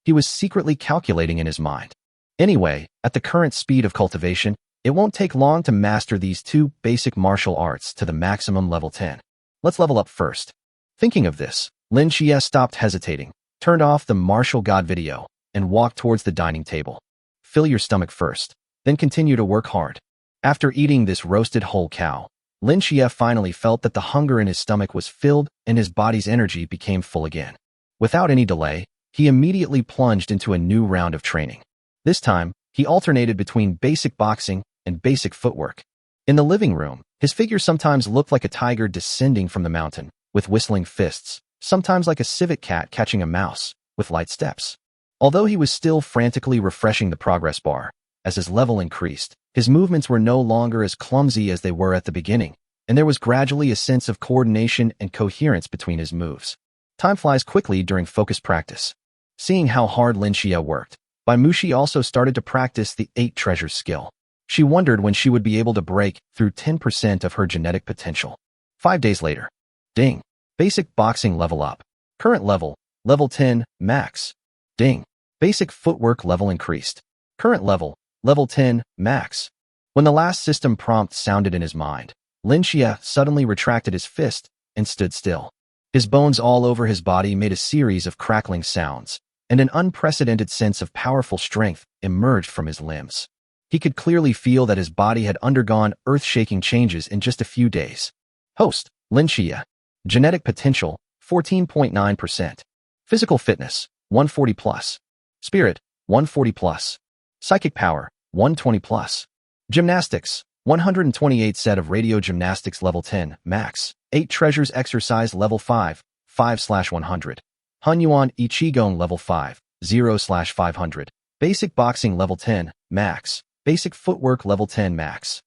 He was secretly calculating in his mind. Anyway, at the current speed of cultivation, it won't take long to master these two basic martial arts to the maximum level 10. Let's level up first. Thinking of this, Lin Xie stopped hesitating, turned off the martial god video, and walked towards the dining table. Fill your stomach first, then continue to work hard. After eating this roasted whole cow, Lin Xie finally felt that the hunger in his stomach was filled and his body's energy became full again. Without any delay, he immediately plunged into a new round of training. This time, he alternated between basic boxing and basic footwork. In the living room, his figure sometimes looked like a tiger descending from the mountain, with whistling fists, sometimes like a civet cat catching a mouse, with light steps. Although he was still frantically refreshing the progress bar, as his level increased, his movements were no longer as clumsy as they were at the beginning, and there was gradually a sense of coordination and coherence between his moves. Time flies quickly during focused practice. Seeing how hard Lin Xie worked, Baimushi also started to practice the 8 treasures skill. She wondered when she would be able to break through 10% of her genetic potential. 5 days later. Ding. Basic boxing level up. Current level, level 10, max. Ding. Basic footwork level increased. Current level, level 10, max. When the last system prompt sounded in his mind, Lin Xie suddenly retracted his fist and stood still. His bones all over his body made a series of crackling sounds, and an unprecedented sense of powerful strength emerged from his limbs. He could clearly feel that his body had undergone earth-shaking changes in just a few days. Host, Lin Xie. Genetic potential, 14.9%. Physical fitness, 140 plus. Spirit, 140 plus. Psychic power, 120 plus. Gymnastics, 128 set of radio gymnastics level 10, max. 8 treasures exercise level 5, 5/100. Hunyuan I Qigong level 5, 0/500. Basic boxing level 10, max. Basic footwork level 10, max.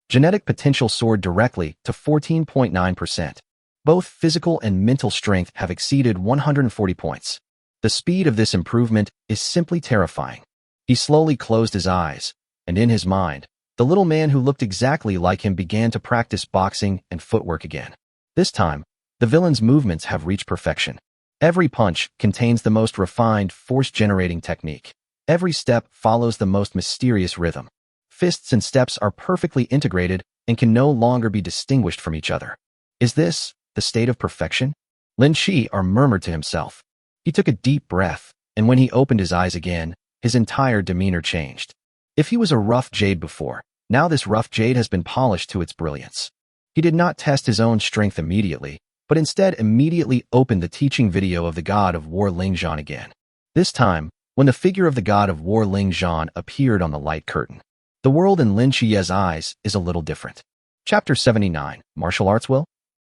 Genetic potential soared directly to 14.9%. Both physical and mental strength have exceeded 140 points. The speed of this improvement is simply terrifying. He slowly closed his eyes, and in his mind, the little man who looked exactly like him began to practice boxing and footwork again. This time, the villain's movements have reached perfection. Every punch contains the most refined force-generating technique. Every step follows the most mysterious rhythm. Fists and steps are perfectly integrated and can no longer be distinguished from each other. Is this the state of perfection? Lin Xie murmured to himself. He took a deep breath, and when he opened his eyes again, his entire demeanor changed. If he was a rough jade before, now this rough jade has been polished to its brilliance. He did not test his own strength immediately, but instead immediately opened the teaching video of the god of war Ling Zhan again. This time, when the figure of the god of war Ling Zhan appeared on the light curtain, the world in Lin Xie's eyes is a little different. Chapter 79, Martial Arts Will?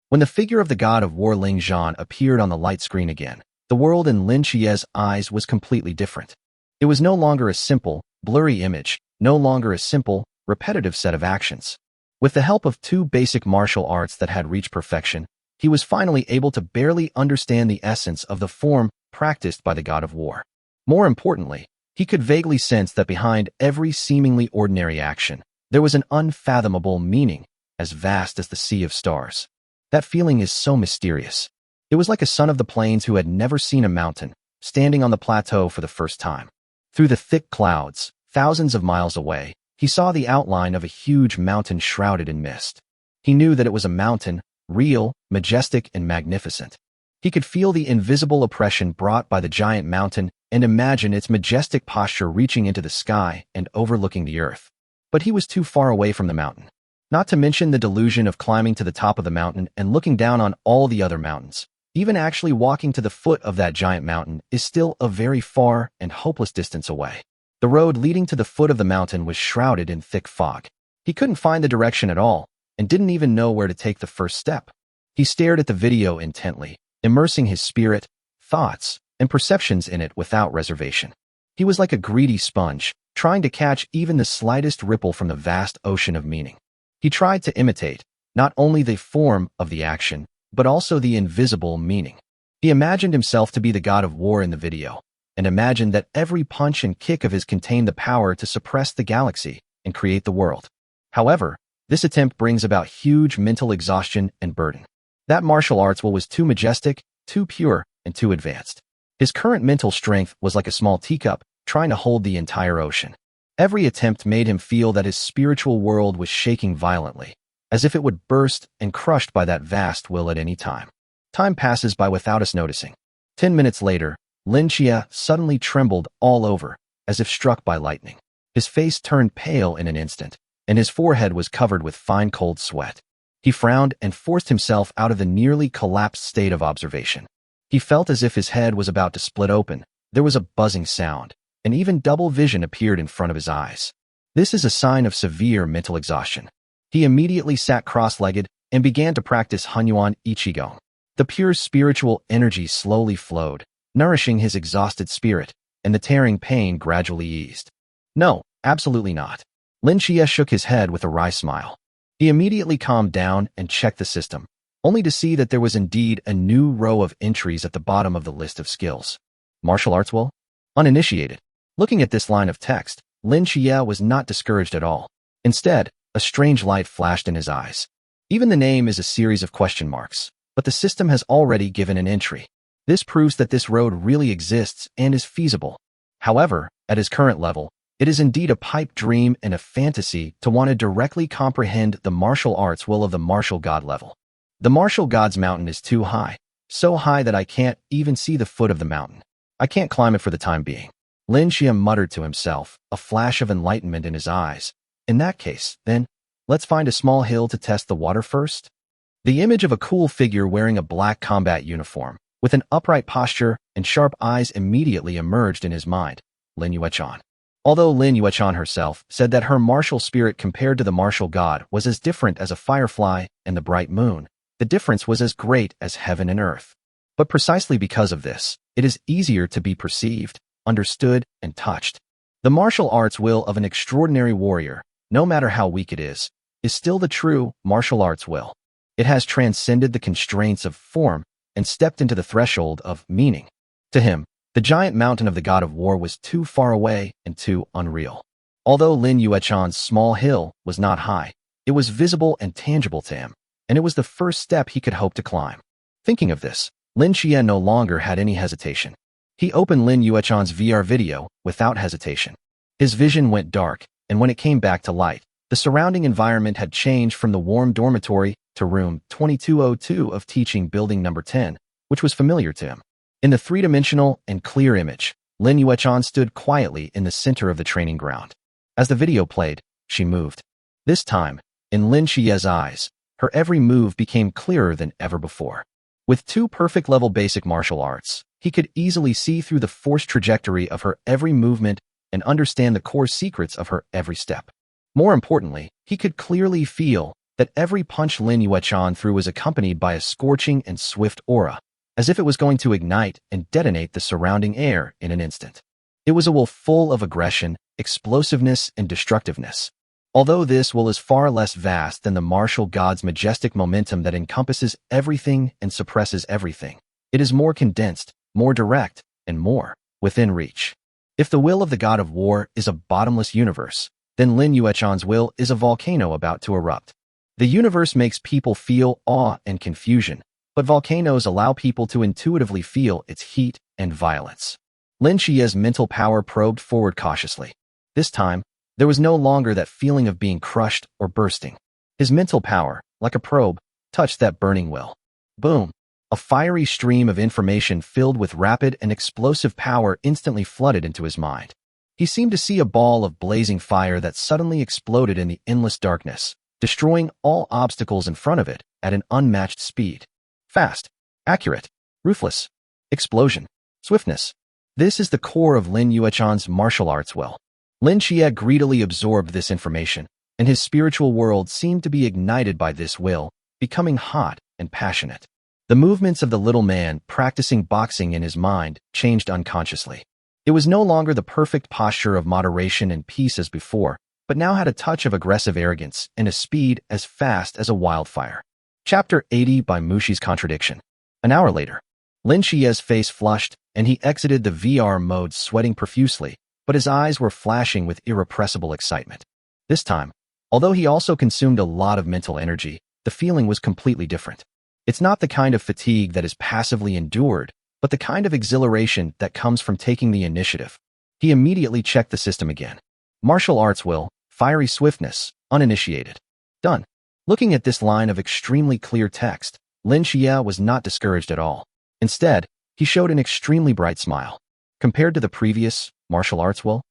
When the figure of the god of war Ling Zhan appeared on the light screen again, the world in Lin Xie's eyes was completely different. It was no longer a simple, blurry image, no longer a simple, repetitive set of actions. With the help of two basic martial arts that had reached perfection, he was finally able to barely understand the essence of the form practiced by the god of war. More importantly, he could vaguely sense that behind every seemingly ordinary action, there was an unfathomable meaning, as vast as the sea of stars. That feeling is so mysterious. It was like a son of the plains who had never seen a mountain, standing on the plateau for the first time. Through the thick clouds, thousands of miles away, he saw the outline of a huge mountain shrouded in mist. He knew that it was a mountain, real, majestic, and magnificent. He could feel the invisible oppression brought by the giant mountain and imagine its majestic posture reaching into the sky and overlooking the earth. But he was too far away from the mountain. Not to mention the delusion of climbing to the top of the mountain and looking down on all the other mountains. Even actually walking to the foot of that giant mountain is still a very far and hopeless distance away. The road leading to the foot of the mountain was shrouded in thick fog. He couldn't find the direction at all and didn't even know where to take the first step. He stared at the video intently, immersing his spirit, thoughts, and perceptions in it without reservation. He was like a greedy sponge, trying to catch even the slightest ripple from the vast ocean of meaning. He tried to imitate, not only the form of the action, but also the invisible meaning. He imagined himself to be the god of war in the video, and imagined that every punch and kick of his contained the power to suppress the galaxy and create the world. However, this attempt brings about huge mental exhaustion and burden. That martial arts will was too majestic, too pure, and too advanced. His current mental strength was like a small teacup, trying to hold the entire ocean. Every attempt made him feel that his spiritual world was shaking violently, as if it would burst and crushed by that vast will at any time. Time passes by without us noticing. 10 minutes later, Lin Chia suddenly trembled all over, as if struck by lightning. His face turned pale in an instant, and his forehead was covered with fine cold sweat. He frowned and forced himself out of the nearly collapsed state of observation. He felt as if his head was about to split open. There was a buzzing sound, and even double vision appeared in front of his eyes. This is a sign of severe mental exhaustion. He immediately sat cross-legged and began to practice Hunyuan Ichigo. The pure spiritual energy slowly flowed, nourishing his exhausted spirit, and the tearing pain gradually eased. No, absolutely not. Lin Chia shook his head with a wry smile. He immediately calmed down and checked the system, only to see that there was indeed a new row of entries at the bottom of the list of skills. Martial arts will? Uninitiated. Looking at this line of text, Lin Chia was not discouraged at all. Instead, a strange light flashed in his eyes. Even the name is a series of question marks, but the system has already given an entry. This proves that this road really exists and is feasible. However, at his current level, it is indeed a pipe dream and a fantasy to want to directly comprehend the martial arts will of the martial god level. The martial god's mountain is too high, so high that I can't even see the foot of the mountain. I can't climb it for the time being. Lin Chia muttered to himself, a flash of enlightenment in his eyes. In that case, then, let's find a small hill to test the water first. The image of a cool figure wearing a black combat uniform, with an upright posture and sharp eyes immediately emerged in his mind, Lin Yuechan. Although Lin Yuechan herself said that her martial spirit compared to the martial god was as different as a firefly and the bright moon, the difference was as great as heaven and earth. But precisely because of this, it is easier to be perceived, understood, and touched. The martial arts will of an extraordinary warrior, no matter how weak it is still the true martial arts will. It has transcended the constraints of form and stepped into the threshold of meaning. To him, the giant mountain of the god of war was too far away and too unreal. Although Lin Yuechan's small hill was not high, it was visible and tangible to him, and it was the first step he could hope to climb. Thinking of this, Lin Chia no longer had any hesitation. He opened Lin Yuechan's VR video without hesitation. His vision went dark, and when it came back to light, the surrounding environment had changed from the warm dormitory to room 2202 of teaching building number 10, which was familiar to him. In the three-dimensional and clear image, Lin Yuechan stood quietly in the center of the training ground. As the video played, she moved. This time, in Lin Chia's eyes, her every move became clearer than ever before. With two perfect-level basic martial arts, he could easily see through the forced trajectory of her every movement and understand the core secrets of her every step. More importantly, he could clearly feel that every punch Lin Yuechan threw was accompanied by a scorching and swift aura, as if it was going to ignite and detonate the surrounding air in an instant. It was a will full of aggression, explosiveness, and destructiveness. Although this will is far less vast than the martial god's majestic momentum that encompasses everything and suppresses everything, it is more condensed, more direct, and more within reach. If the will of the god of war is a bottomless universe, then Lin Yuechan's will is a volcano about to erupt. The universe makes people feel awe and confusion, but volcanoes allow people to intuitively feel its heat and violence. Lin Xie's mental power probed forward cautiously. This time, there was no longer that feeling of being crushed or bursting. His mental power, like a probe, touched that burning will. Boom! A fiery stream of information filled with rapid and explosive power instantly flooded into his mind. He seemed to see a ball of blazing fire that suddenly exploded in the endless darkness, destroying all obstacles in front of it at an unmatched speed. Fast, accurate, ruthless, explosion, swiftness. This is the core of Lin Yuechan's martial arts will. Lin Xie greedily absorbed this information, and his spiritual world seemed to be ignited by this will, becoming hot and passionate. The movements of the little man practicing boxing in his mind changed unconsciously. It was no longer the perfect posture of moderation and peace as before, but now had a touch of aggressive arrogance and a speed as fast as a wildfire. Chapter 80 by Mushi's Contradiction. An hour later, Lin Xie's face flushed, and he exited the VR mode sweating profusely, but his eyes were flashing with irrepressible excitement. This time, although he also consumed a lot of mental energy, the feeling was completely different. It's not the kind of fatigue that is passively endured, but the kind of exhilaration that comes from taking the initiative. He immediately checked the system again. Martial arts will, fiery swiftness, uninitiated. Done. Looking at this line of extremely clear text, Lin Xie was not discouraged at all. Instead, he showed an extremely bright smile. Compared to the previous, martial arts will,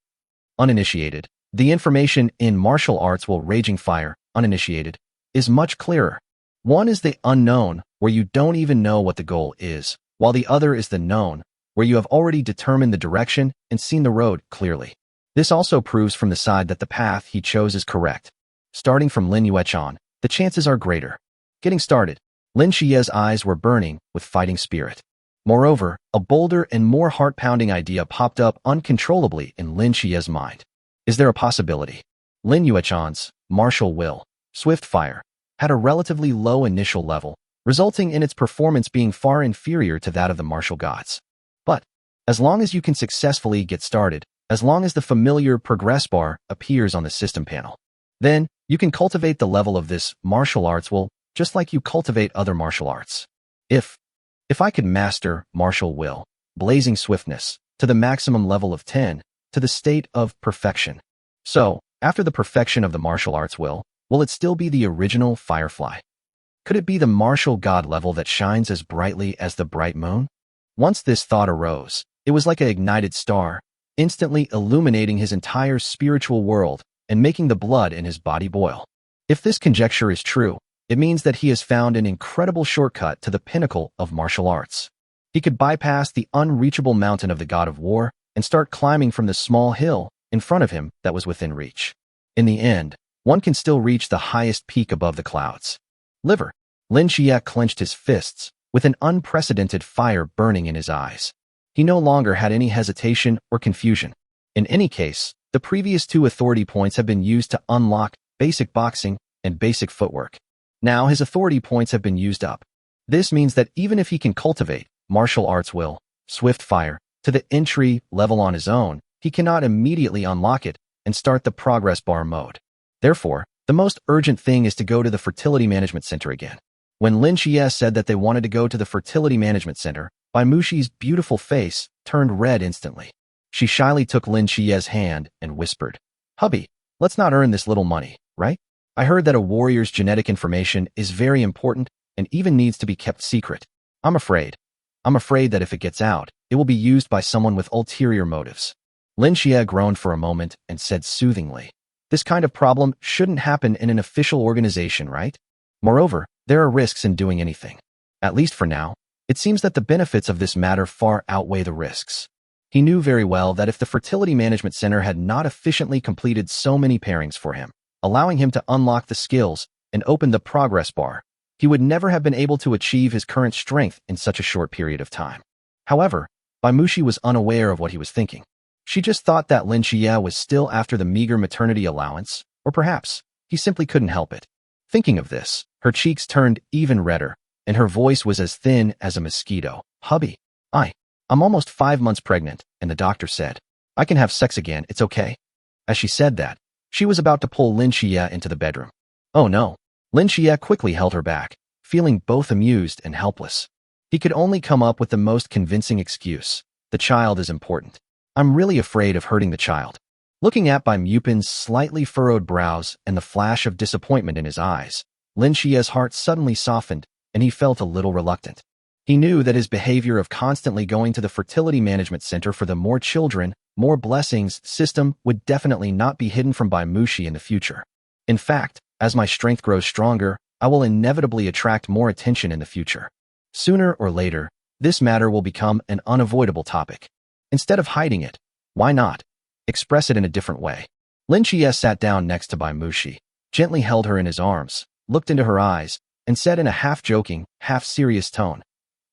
uninitiated, the information in martial arts will raging fire, uninitiated, is much clearer. One is the unknown, where you don't even know what the goal is, while the other is the known, where you have already determined the direction and seen the road clearly. This also proves from the side that the path he chose is correct. Starting from Lin Yuechan, the chances are greater. Getting started, Lin Xie's eyes were burning with fighting spirit. Moreover, a bolder and more heart-pounding idea popped up uncontrollably in Lin Xie's mind. Is there a possibility? Lin Yuechan's martial will, swift fire, had a relatively low initial level, resulting in its performance being far inferior to that of the martial gods. But, as long as you can successfully get started, as long as the familiar progress bar appears on the system panel, then you can cultivate the level of this martial arts will just like you cultivate other martial arts. If I could master martial will, blazing swiftness, to the maximum level of 10, to the state of perfection. So, after the perfection of the martial arts will it still be the original firefly? Could it be the martial god level that shines as brightly as the bright moon? Once this thought arose, it was like an ignited star, instantly illuminating his entire spiritual world and making the blood in his body boil. If this conjecture is true, it means that he has found an incredible shortcut to the pinnacle of martial arts. He could bypass the unreachable mountain of the god of war and start climbing from the small hill in front of him that was within reach. In the end, one can still reach the highest peak above the clouds. Liver. Lin Xie clenched his fists, with an unprecedented fire burning in his eyes. He no longer had any hesitation or confusion. In any case, the previous 2 authority points have been used to unlock basic boxing and basic footwork. Now his authority points have been used up. This means that even if he can cultivate martial arts will, swift fire, to the entry level on his own, he cannot immediately unlock it and start the progress bar mode. Therefore, the most urgent thing is to go to the Fertility Management Center again. When Lin Xie said that they wanted to go to the Fertility Management Center, Bai Mushi's beautiful face turned red instantly. She shyly took Lin Xie's hand and whispered, "Hubby, let's not earn this little money, right? I heard that a warrior's genetic information is very important and even needs to be kept secret. I'm afraid that if it gets out, it will be used by someone with ulterior motives." Lin Xie groaned for a moment and said soothingly, "This kind of problem shouldn't happen in an official organization, right? Moreover, there are risks in doing anything. At least for now, it seems that the benefits of this matter far outweigh the risks." He knew very well that if the Fertility Management Center had not efficiently completed so many pairings for him, allowing him to unlock the skills and open the progress bar, he would never have been able to achieve his current strength in such a short period of time. However, Bai Mushi was unaware of what he was thinking. She just thought that Lin Xie was still after the meager maternity allowance, Or perhaps, he simply couldn't help it. Thinking of this, her cheeks turned even redder, and her voice was as thin as a mosquito. Hubby, I'm almost 5 months pregnant, and the doctor said, I can have sex again, it's okay. As she said that, she was about to pull Lin Xie into the bedroom. Oh no. Lin Xie quickly held her back, feeling both amused and helpless. He could only come up with the most convincing excuse. The child is important. I'm really afraid of hurting the child. Looking at Bai Mupin's slightly furrowed brows and the flash of disappointment in his eyes, Lin Xie's heart suddenly softened, and he felt a little reluctant. He knew that his behavior of constantly going to the fertility management center for the more children, more blessings system would definitely not be hidden from Bai Mushi in the future. In fact, as my strength grows stronger, I will inevitably attract more attention in the future. Sooner or later, this matter will become an unavoidable topic. Instead of hiding it, why not express it in a different way? Lin Xie sat down next to Bai Mushi, gently held her in his arms, looked into her eyes, and said in a half-joking, half-serious tone,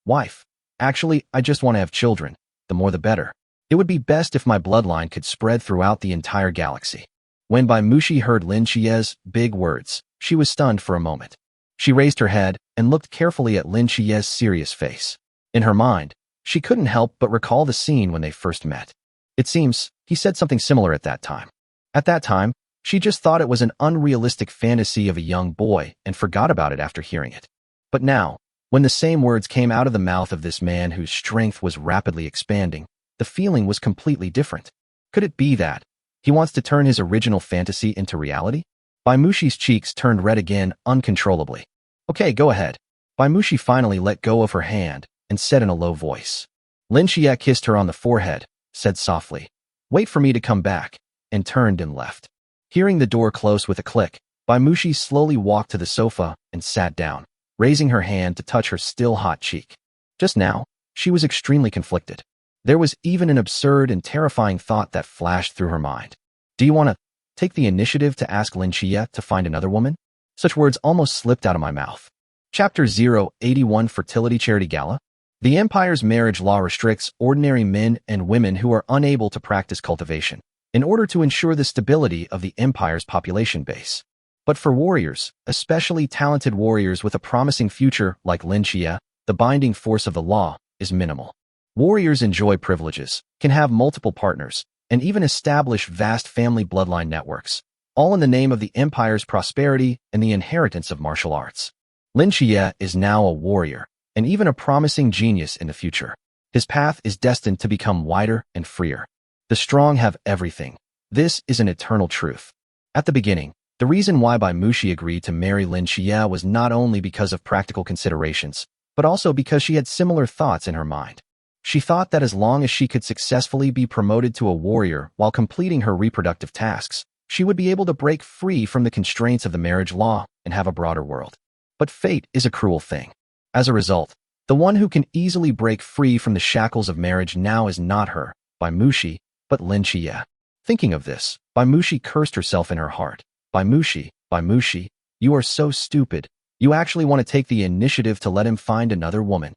Wife, actually, I just want to have children, the more the better. It would be best if my bloodline could spread throughout the entire galaxy. When Bai Mushi heard Lin Xie's big words, she was stunned for a moment. She raised her head and looked carefully at Lin Xie's serious face. In her mind, she couldn't help but recall the scene when they first met. It seems, he said something similar at that time. At that time, she just thought it was an unrealistic fantasy of a young boy and forgot about it after hearing it. But now, when the same words came out of the mouth of this man whose strength was rapidly expanding, the feeling was completely different. Could it be that he wants to turn his original fantasy into reality? Bai Mushi's cheeks turned red again uncontrollably. Okay, go ahead. Bai Mushi finally let go of her hand and said in a low voice. Lin Xie kissed her on the forehead, said softly, Wait for me to come back, and turned and left. Hearing the door close with a click, Bai Mushi slowly walked to the sofa and sat down, raising her hand to touch her still hot cheek. Just now, she was extremely conflicted. There was even an absurd and terrifying thought that flashed through her mind. Do you want to take the initiative to ask Lin Xie to find another woman? Such words almost slipped out of my mouth. Chapter 081 Fertility Charity Gala. The Empire's marriage law restricts ordinary men and women who are unable to practice cultivation, in order to ensure the stability of the Empire's population base. But for warriors, especially talented warriors with a promising future like Lin Xie, the binding force of the law is minimal. Warriors enjoy privileges, can have multiple partners, and even establish vast family bloodline networks, all in the name of the Empire's prosperity and the inheritance of martial arts. Lin Xie is now a warrior, and even a promising genius in the future. His path is destined to become wider and freer. The strong have everything. This is an eternal truth. At the beginning, the reason why Bai Mushi agreed to marry Lin Xie was not only because of practical considerations, but also because she had similar thoughts in her mind. She thought that as long as she could successfully be promoted to a warrior while completing her reproductive tasks, she would be able to break free from the constraints of the marriage law and have a broader world. But fate is a cruel thing. As a result, the one who can easily break free from the shackles of marriage now is not her, Bai Mushi, but Lin Xie. Thinking of this, Bai Mushi cursed herself in her heart. Bai Mushi, you are so stupid. You actually want to take the initiative to let him find another woman.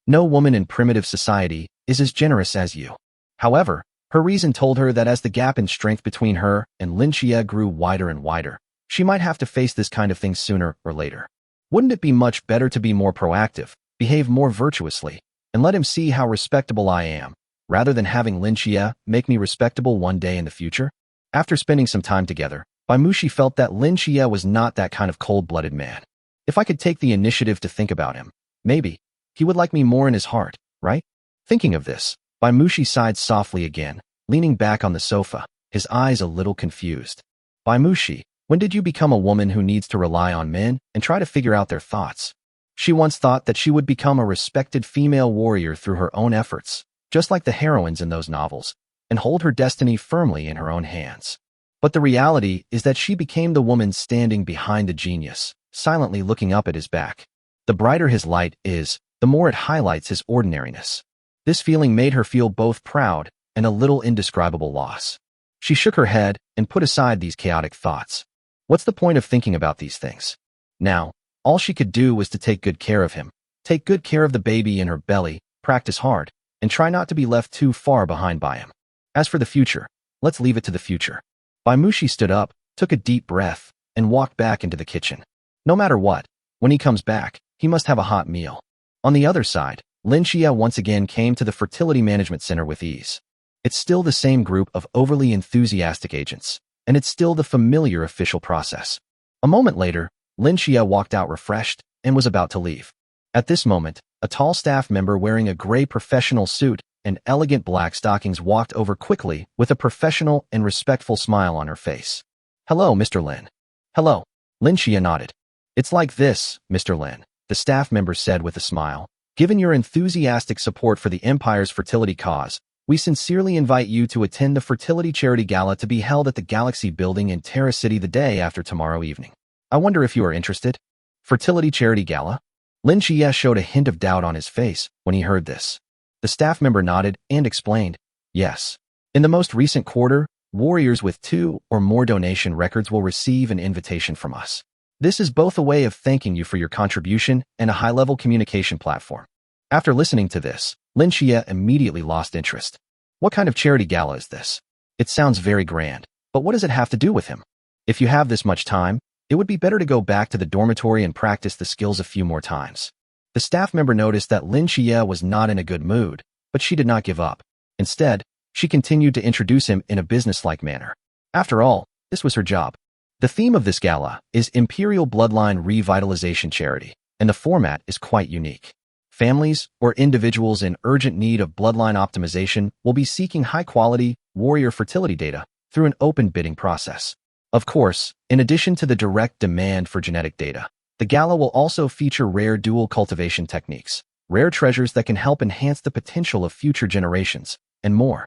No woman in primitive society is as generous as you. However, her reason told her that as the gap in strength between her and Lin Xie grew wider and wider, she might have to face this kind of thing sooner or later. Wouldn't it be much better to be more proactive, behave more virtuously, and let him see how respectable I am, rather than having Lin Xie make me respectable one day in the future? After spending some time together, Bai Mushi felt that Lin Xie was not that kind of cold-blooded man. If I could take the initiative to think about him, maybe he would like me more in his heart, right? Thinking of this, Bai Mushi sighed softly again, leaning back on the sofa, his eyes a little confused. Bai Mushi, when did you become a woman who needs to rely on men and try to figure out their thoughts? She once thought that she would become a respected female warrior through her own efforts, just like the heroines in those novels, and hold her destiny firmly in her own hands. But the reality is that she became the woman standing behind the genius, silently looking up at his back. The brighter his light is, the more it highlights his ordinariness. This feeling made her feel both proud and a little indescribable loss. She shook her head and put aside these chaotic thoughts. What's the point of thinking about these things? Now, all she could do was to take good care of him, take good care of the baby in her belly, practice hard, and try not to be left too far behind by him. As for the future, let's leave it to the future. Bai Mushi stood up, took a deep breath, and walked back into the kitchen. No matter what, when he comes back, he must have a hot meal. On the other side, Lin Xia once again came to the Fertility Management Center with ease. It's still the same group of overly enthusiastic agents, and it's still the familiar official process. A moment later, Lin Xia walked out refreshed and was about to leave. At this moment, a tall staff member wearing a gray professional suit and elegant black stockings walked over quickly with a professional and respectful smile on her face. "Hello, Mr. Lin." "Hello." Lin Xia nodded. "It's like this, Mr. Lin," the staff member said with a smile. "Given your enthusiastic support for the Empire's fertility cause, we sincerely invite you to attend the Fertility Charity Gala to be held at the Galaxy Building in Terra City the day after tomorrow evening. I wonder if you are interested?" "Fertility Charity Gala?" Lin Xia showed a hint of doubt on his face when he heard this. The staff member nodded and explained, "Yes. In the most recent quarter, warriors with 2 or more donation records will receive an invitation from us. This is both a way of thanking you for your contribution and a high-level communication platform." After listening to this, Lin Xia immediately lost interest. What kind of charity gala is this? It sounds very grand, but what does it have to do with him? If you have this much time, it would be better to go back to the dormitory and practice the skills a few more times. The staff member noticed that Lin Xia was not in a good mood, but she did not give up. Instead, she continued to introduce him in a businesslike manner. After all, this was her job. The theme of this gala is Imperial Bloodline Revitalization Charity, and the format is quite unique. Families or individuals in urgent need of bloodline optimization will be seeking high-quality warrior fertility data through an open bidding process. Of course, in addition to the direct demand for genetic data, the gala will also feature rare dual cultivation techniques, rare treasures that can help enhance the potential of future generations, and more.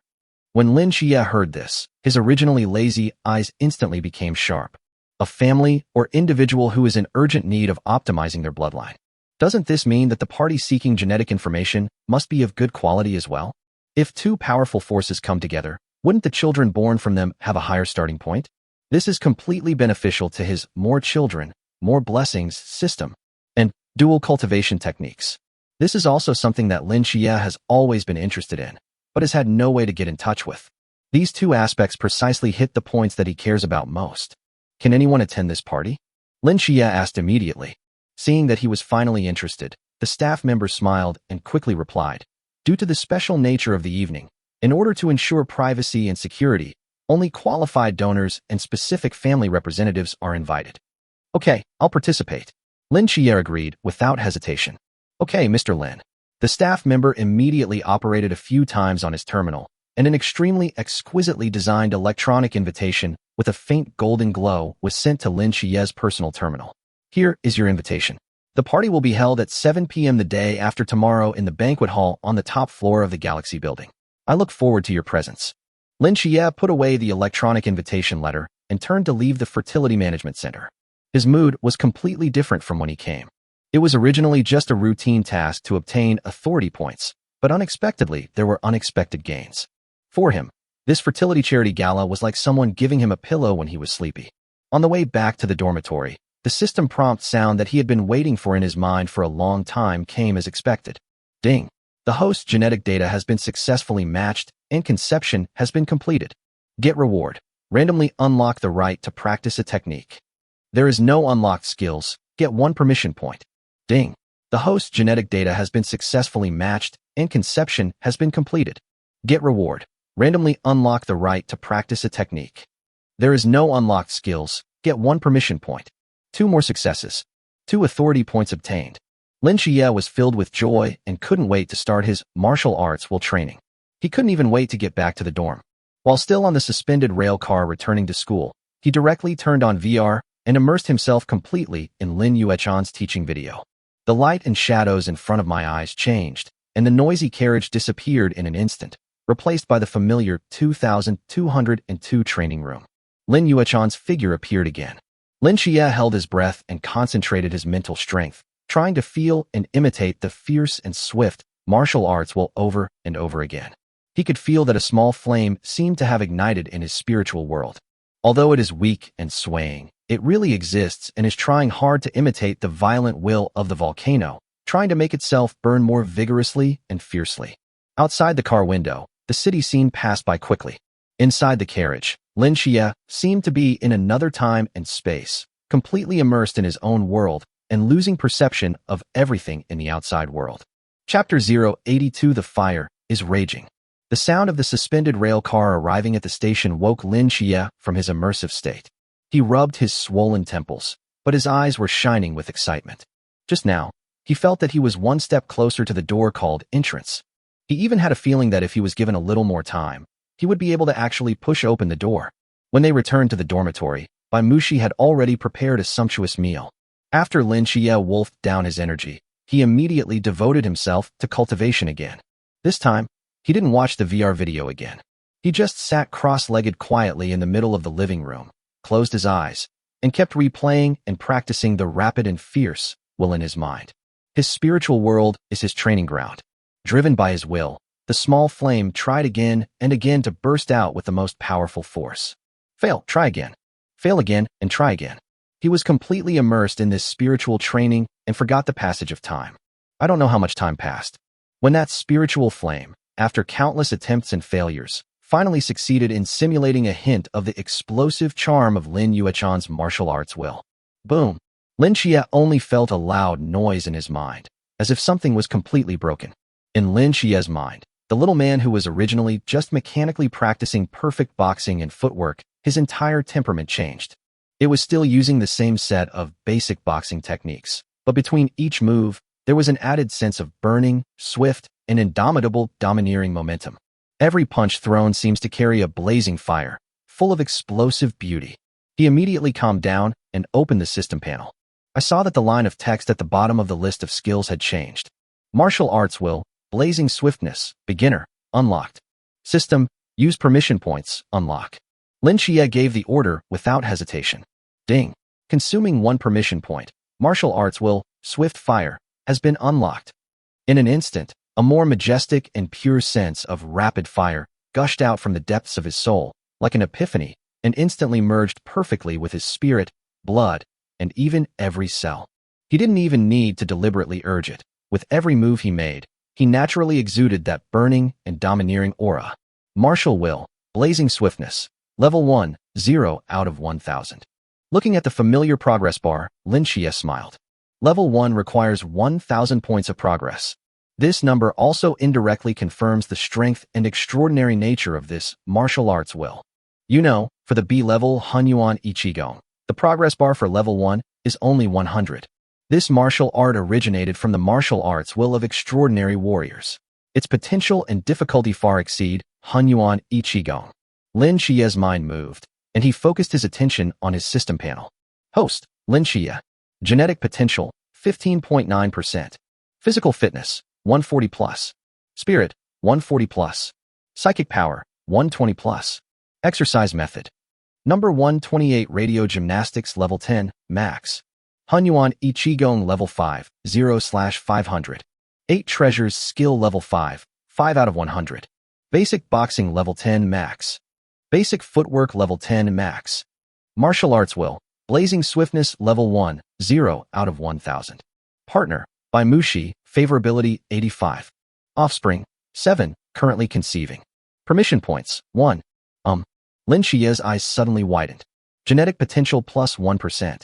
When Lin Xia heard this, his originally lazy eyes instantly became sharp. A family or individual who is in urgent need of optimizing their bloodline. Doesn't this mean that the party seeking genetic information must be of good quality as well? If two powerful forces come together, wouldn't the children born from them have a higher starting point? This is completely beneficial to his more children, more blessings system, and dual cultivation techniques. This is also something that Lin Xia has always been interested in, but has had no way to get in touch with. These two aspects precisely hit the points that he cares about most. "Can anyone attend this party?" Lin Xia asked immediately. Seeing that he was finally interested, the staff member smiled and quickly replied, "Due to the special nature of the evening, in order to ensure privacy and security, only qualified donors and specific family representatives are invited." "Okay, I'll participate." Lin Xia agreed without hesitation. "Okay, Mr. Lin." The staff member immediately operated a few times on his terminal, and an extremely exquisitely designed electronic invitation with a faint golden glow was sent to Lin Xia's personal terminal. "Here is your invitation. The party will be held at 7 p.m. the day after tomorrow in the banquet hall on the top floor of the Galaxy Building. I look forward to your presence." Lin Xia put away the electronic invitation letter and turned to leave the Fertility Management Center. His mood was completely different from when he came. It was originally just a routine task to obtain authority points, but unexpectedly there were unexpected gains. For him, this fertility charity gala was like someone giving him a pillow when he was sleepy. On the way back to the dormitory, the system prompt sound that he had been waiting for in his mind for a long time came as expected. Ding! The host's genetic data has been successfully matched and conception has been completed. Get reward. Randomly unlock the right to practice a technique. There is no unlocked skills. Get 1 permission point. Ding! The host's genetic data has been successfully matched and conception has been completed. Get reward. Randomly unlock the right to practice a technique. There is no unlocked skills. Get 1 permission point. 2 more successes. 2 authority points obtained. Lin Xia was filled with joy and couldn't wait to start his martial arts while training. He couldn't even wait to get back to the dorm. While still on the suspended rail car returning to school, he directly turned on VR and immersed himself completely in Lin Yuechan's teaching video. The light and shadows in front of my eyes changed, and the noisy carriage disappeared in an instant, replaced by the familiar 2202 training room. Lin Yuechan's figure appeared again. Lin Xia held his breath and concentrated his mental strength, trying to feel and imitate the fierce and swift martial arts will over and over again. He could feel that a small flame seemed to have ignited in his spiritual world. Although it is weak and swaying, it really exists and is trying hard to imitate the violent will of the volcano, trying to make itself burn more vigorously and fiercely. Outside the car window, the city scene passed by quickly. Inside the carriage, Lin Xie seemed to be in another time and space, completely immersed in his own world and losing perception of everything in the outside world. Chapter 082 The fire is raging. The sound of the suspended rail car arriving at the station woke Lin Xie from his immersive state. He rubbed his swollen temples, but his eyes were shining with excitement. Just now, he felt that he was one step closer to the door called entrance. He even had a feeling that if he was given a little more time, he would be able to actually push open the door. When they returned to the dormitory, Bai Mushi had already prepared a sumptuous meal. After Lin Xie wolfed down his energy, he immediately devoted himself to cultivation again. This time, he didn't watch the VR video again. He just sat cross-legged quietly in the middle of the living room, closed his eyes, and kept replaying and practicing the rapid and fierce will in his mind. His spiritual world is his training ground. Driven by his will, the small flame tried again and again to burst out with the most powerful force. Fail, try again. Fail again, and try again. He was completely immersed in this spiritual training and forgot the passage of time. I don't know how much time passed. When that spiritual flame, after countless attempts and failures, finally succeeded in simulating a hint of the explosive charm of Lin Yuechan's martial arts will. Boom! Lin Xie only felt a loud noise in his mind, as if something was completely broken. In Lin Xie's mind, the little man who was originally just mechanically practicing perfect boxing and footwork, his entire temperament changed. It was still using the same set of basic boxing techniques, but between each move, there was an added sense of burning, swift, and indomitable domineering momentum. Every punch thrown seems to carry a blazing fire, full of explosive beauty. He immediately calmed down and opened the system panel. I saw that the line of text at the bottom of the list of skills had changed. Martial arts will, blazing swiftness, beginner, unlocked. System, use permission points, unlock. Lin Xie gave the order without hesitation. Ding. Consuming 1 permission point, martial arts will, swift fire, has been unlocked. In an instant, a more majestic and pure sense of rapid fire gushed out from the depths of his soul, like an epiphany, and instantly merged perfectly with his spirit, blood, and even every cell. He didn't even need to deliberately urge it. With every move he made, he naturally exuded that burning and domineering aura. Martial will, blazing swiftness, level 1, 0 out of 1000. Looking at the familiar progress bar, Lin Xie smiled. Level 1 requires 1000 points of progress. This number also indirectly confirms the strength and extraordinary nature of this martial arts will. You know, for the B-level Hunyuan Ichigong, the progress bar for level 1 is only 100. This martial art originated from the martial arts will of extraordinary warriors. Its potential and difficulty far exceed Hunyuan Ichigong. Lin Xie's mind moved, and he focused his attention on his system panel. Host, Lin Xie. Genetic potential, 15.9%. Physical fitness, 140 plus. Spirit, 140 plus. Psychic power, 120 plus. Exercise method. Number 128 Radio Gymnastics Level 10, Max. Hunyuan Ichigong Level 5, 0/500. 8 Treasures Skill Level 5, 5 out of 100. Basic Boxing Level 10, Max. Basic Footwork Level 10, Max. Martial Arts Will, Blazing Swiftness Level 1, 0 out of 1000. Partner, Bai Mushi, Favorability 85. Offspring, 7, currently conceiving. Permission points, 1. Lin Xie's eyes suddenly widened. Genetic potential plus 1%.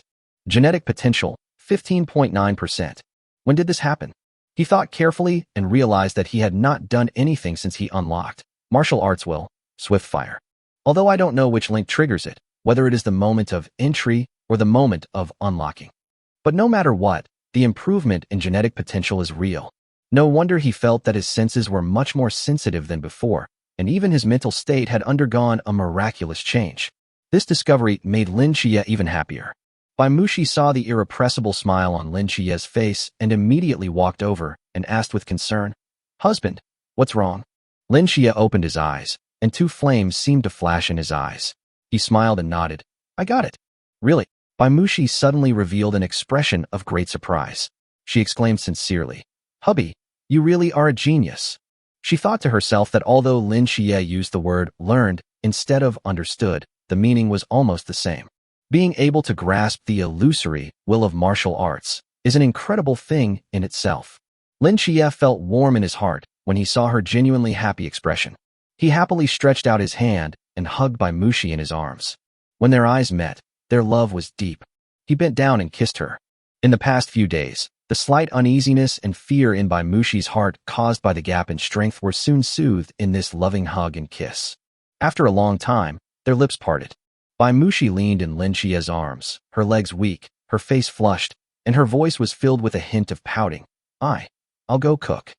Genetic potential, 15.9%. When did this happen? He thought carefully and realized that he had not done anything since he unlocked Martial Arts Will, Swift Fire. Although I don't know which link triggers it, whether it is the moment of entry or the moment of unlocking. But no matter what, the improvement in genetic potential is real. No wonder he felt that his senses were much more sensitive than before, and even his mental state had undergone a miraculous change. This discovery made Lin Xie even happier. Bai Mushi saw the irrepressible smile on Lin Xie's face and immediately walked over and asked with concern, "Husband, what's wrong?" Lin Xie opened his eyes, and 2 flames seemed to flash in his eyes. He smiled and nodded. "I got it." "Really?" Bai Mushi suddenly revealed an expression of great surprise. She exclaimed sincerely, "Hubby, you really are a genius." She thought to herself that although Lin Xie used the word learned instead of understood, the meaning was almost the same. Being able to grasp the illusory will of martial arts is an incredible thing in itself. Lin Xie felt warm in his heart when he saw her genuinely happy expression. He happily stretched out his hand and hugged by Mushi in his arms. When their eyes met, their love was deep. He bent down and kissed her. In the past few days, the slight uneasiness and fear in Bai Mushi's heart caused by the gap in strength were soon soothed in this loving hug and kiss. After a long time, their lips parted. Bai Mushi leaned in Lin Xie's arms, her legs weak, her face flushed, and her voice was filled with a hint of pouting. I'll go cook.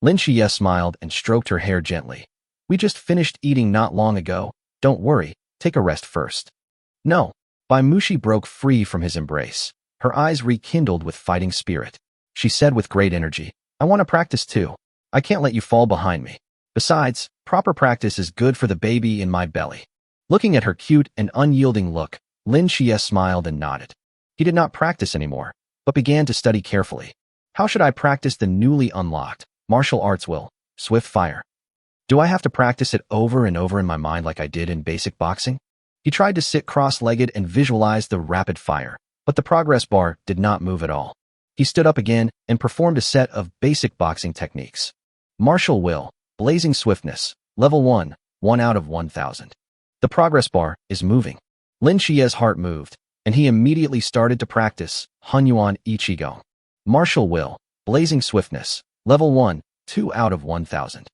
Lin Xie smiled and stroked her hair gently. We just finished eating not long ago. Don't worry, take a rest first. No. Bai Mushi broke free from his embrace. Her eyes rekindled with fighting spirit. She said with great energy, I want to practice too. I can't let you fall behind me. Besides, proper practice is good for the baby in my belly. Looking at her cute and unyielding look, Lin Xie smiled and nodded. He did not practice anymore, but began to study carefully. How should I practice the newly unlocked martial arts will, swift fire? Do I have to practice it over and over in my mind like I did in basic boxing? He tried to sit cross-legged and visualize the rapid fire, but the progress bar did not move at all. He stood up again and performed a set of basic boxing techniques. Martial will, blazing swiftness, level 1, 1 out of 1,000. The progress bar is moving. Lin Xie's heart moved, and he immediately started to practice Hunyuan Ichigong. Martial will, blazing swiftness, level 1, 2 out of 1,000.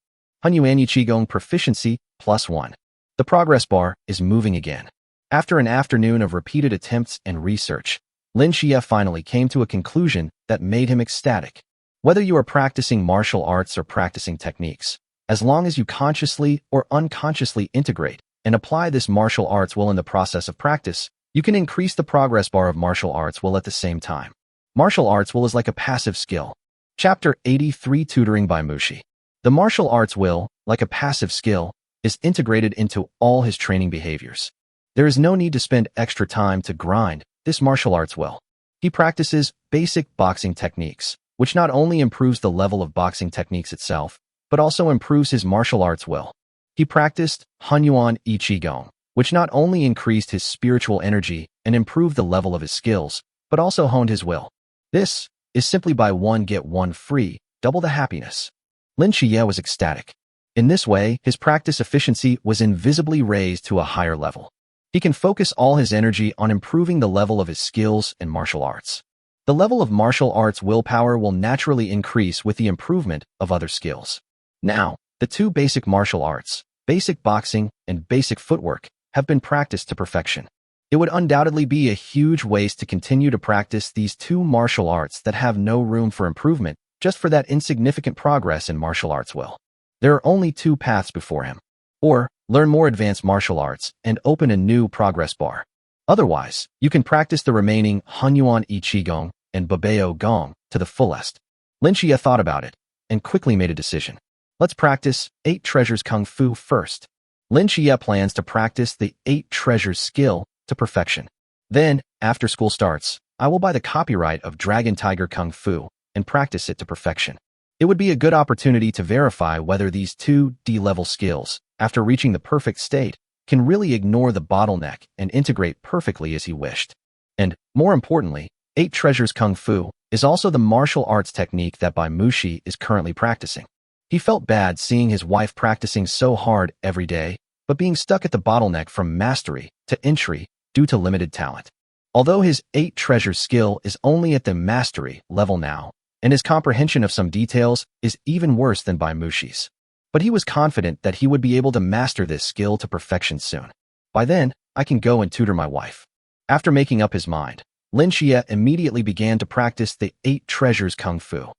Hunyuan Ichigong proficiency, +1. The progress bar is moving again. After an afternoon of repeated attempts and research, Lin Xie finally came to a conclusion that made him ecstatic. Whether you are practicing martial arts or practicing techniques, as long as you consciously or unconsciously integrate and apply this martial arts will in the process of practice, you can increase the progress bar of martial arts will at the same time. Martial arts will is like a passive skill. Chapter 83 Tutoring by Mushi. The martial arts will, like a passive skill, is integrated into all his training behaviors. There is no need to spend extra time to grind this martial arts will. He practices basic boxing techniques, which not only improves the level of boxing techniques itself, but also improves his martial arts will. He practiced Hunyuan Ichigong, which not only increased his spiritual energy and improved the level of his skills, but also honed his will. This is simply buy one get one free, double the happiness. Lin Xie was ecstatic. In this way, his practice efficiency was invisibly raised to a higher level. He can focus all his energy on improving the level of his skills and martial arts. The level of martial arts willpower will naturally increase with the improvement of other skills. Now, the two basic martial arts, basic boxing and basic footwork, have been practiced to perfection. It would undoubtedly be a huge waste to continue to practice these two martial arts that have no room for improvement just for that insignificant progress in martial arts will. There are only two paths before him. Or, learn more advanced martial arts and open a new progress bar. Otherwise, you can practice the remaining Hunyuan Ichigong and Babeo Gong to the fullest. Lin Xie thought about it and quickly made a decision. Let's practice 8 Treasures Kung Fu first. Lin Xie plans to practice the 8 Treasures skill to perfection. Then, after school starts, I will buy the copyright of Dragon Tiger Kung Fu and practice it to perfection. It would be a good opportunity to verify whether these 2 D-level skills, after reaching the perfect state, can really ignore the bottleneck and integrate perfectly as he wished. And, more importantly, 8 Treasures Kung Fu is also the martial arts technique that Bai Mushi is currently practicing. He felt bad seeing his wife practicing so hard every day, but being stuck at the bottleneck from mastery to entry due to limited talent. Although his 8 Treasures skill is only at the mastery level now, and his comprehension of some details is even worse than Bai Mushi's. But he was confident that he would be able to master this skill to perfection soon. By then, I can go and tutor my wife. After making up his mind, Lin Xie immediately began to practice the 8 Treasures Kung Fu.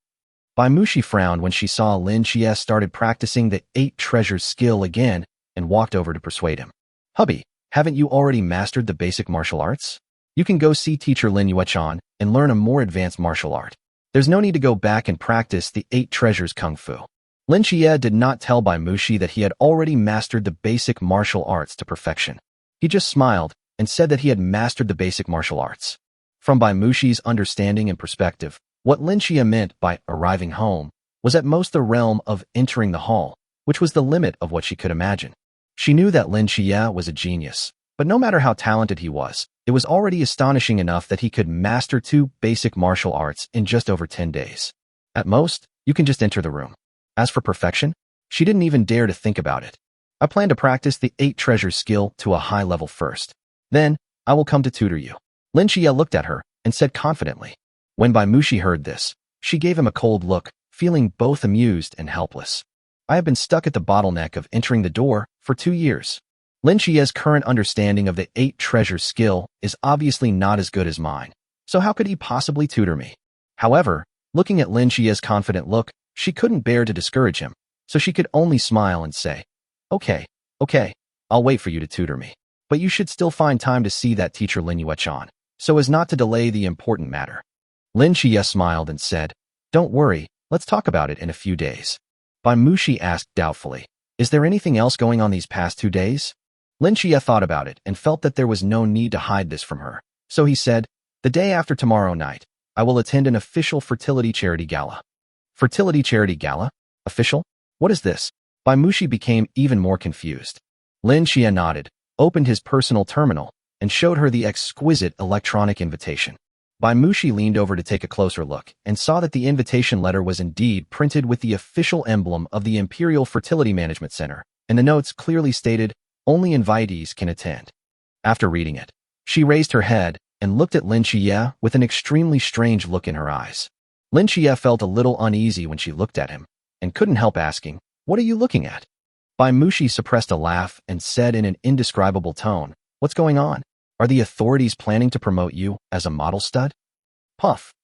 Bai Mushi frowned when she saw Lin Xie started practicing the 8 Treasures skill again and walked over to persuade him. Hubby, haven't you already mastered the basic martial arts? You can go see teacher Lin Yuechan and learn a more advanced martial art. There's no need to go back and practice the 8 Treasures Kung Fu. Lin Xie did not tell Bai Mushi that he had already mastered the basic martial arts to perfection. He just smiled and said that he had mastered the basic martial arts. From Bai Mushi's understanding and perspective, what Lin Xie meant by arriving home was at most the realm of entering the hall, which was the limit of what she could imagine. She knew that Lin Xie was a genius, but no matter how talented he was, it was already astonishing enough that he could master 2 basic martial arts in just over 10 days. At most, you can just enter the room. As for perfection, she didn't even dare to think about it. I plan to practice the 8 treasures skill to a high level first. Then, I will come to tutor you. Lin Xie looked at her and said confidently. When Bai Muxi heard this, she gave him a cold look, feeling both amused and helpless. I have been stuck at the bottleneck of entering the door for 2 years. Lin Xie's current understanding of the 8 treasures skill is obviously not as good as mine, so how could he possibly tutor me? However, looking at Lin Xie's confident look, she couldn't bear to discourage him, so she could only smile and say, Okay, I'll wait for you to tutor me. But you should still find time to see that teacher Lin Yuechan, so as not to delay the important matter. Lin Xie smiled and said, Don't worry, let's talk about it in a few days. Bai Muxi asked doubtfully, Is there anything else going on these past 2 days? Lin Xie thought about it and felt that there was no need to hide this from her, so he said, The day after tomorrow night, I will attend an official fertility charity gala. Fertility charity gala? Official? What is this? Bai Muxi became even more confused. Lin Xie nodded, opened his personal terminal, and showed her the exquisite electronic invitation. Bai Muxi leaned over to take a closer look and saw that the invitation letter was indeed printed with the official emblem of the Imperial Fertility Management Center, and the notes clearly stated, Only invitees can attend. After reading it, she raised her head and looked at Lin Xie with an extremely strange look in her eyes. Lin Xie felt a little uneasy when she looked at him, and couldn't help asking, What are you looking at? Bai Muxi suppressed a laugh and said in an indescribable tone, What's going on? Are the authorities planning to promote you as a model stud? Puff.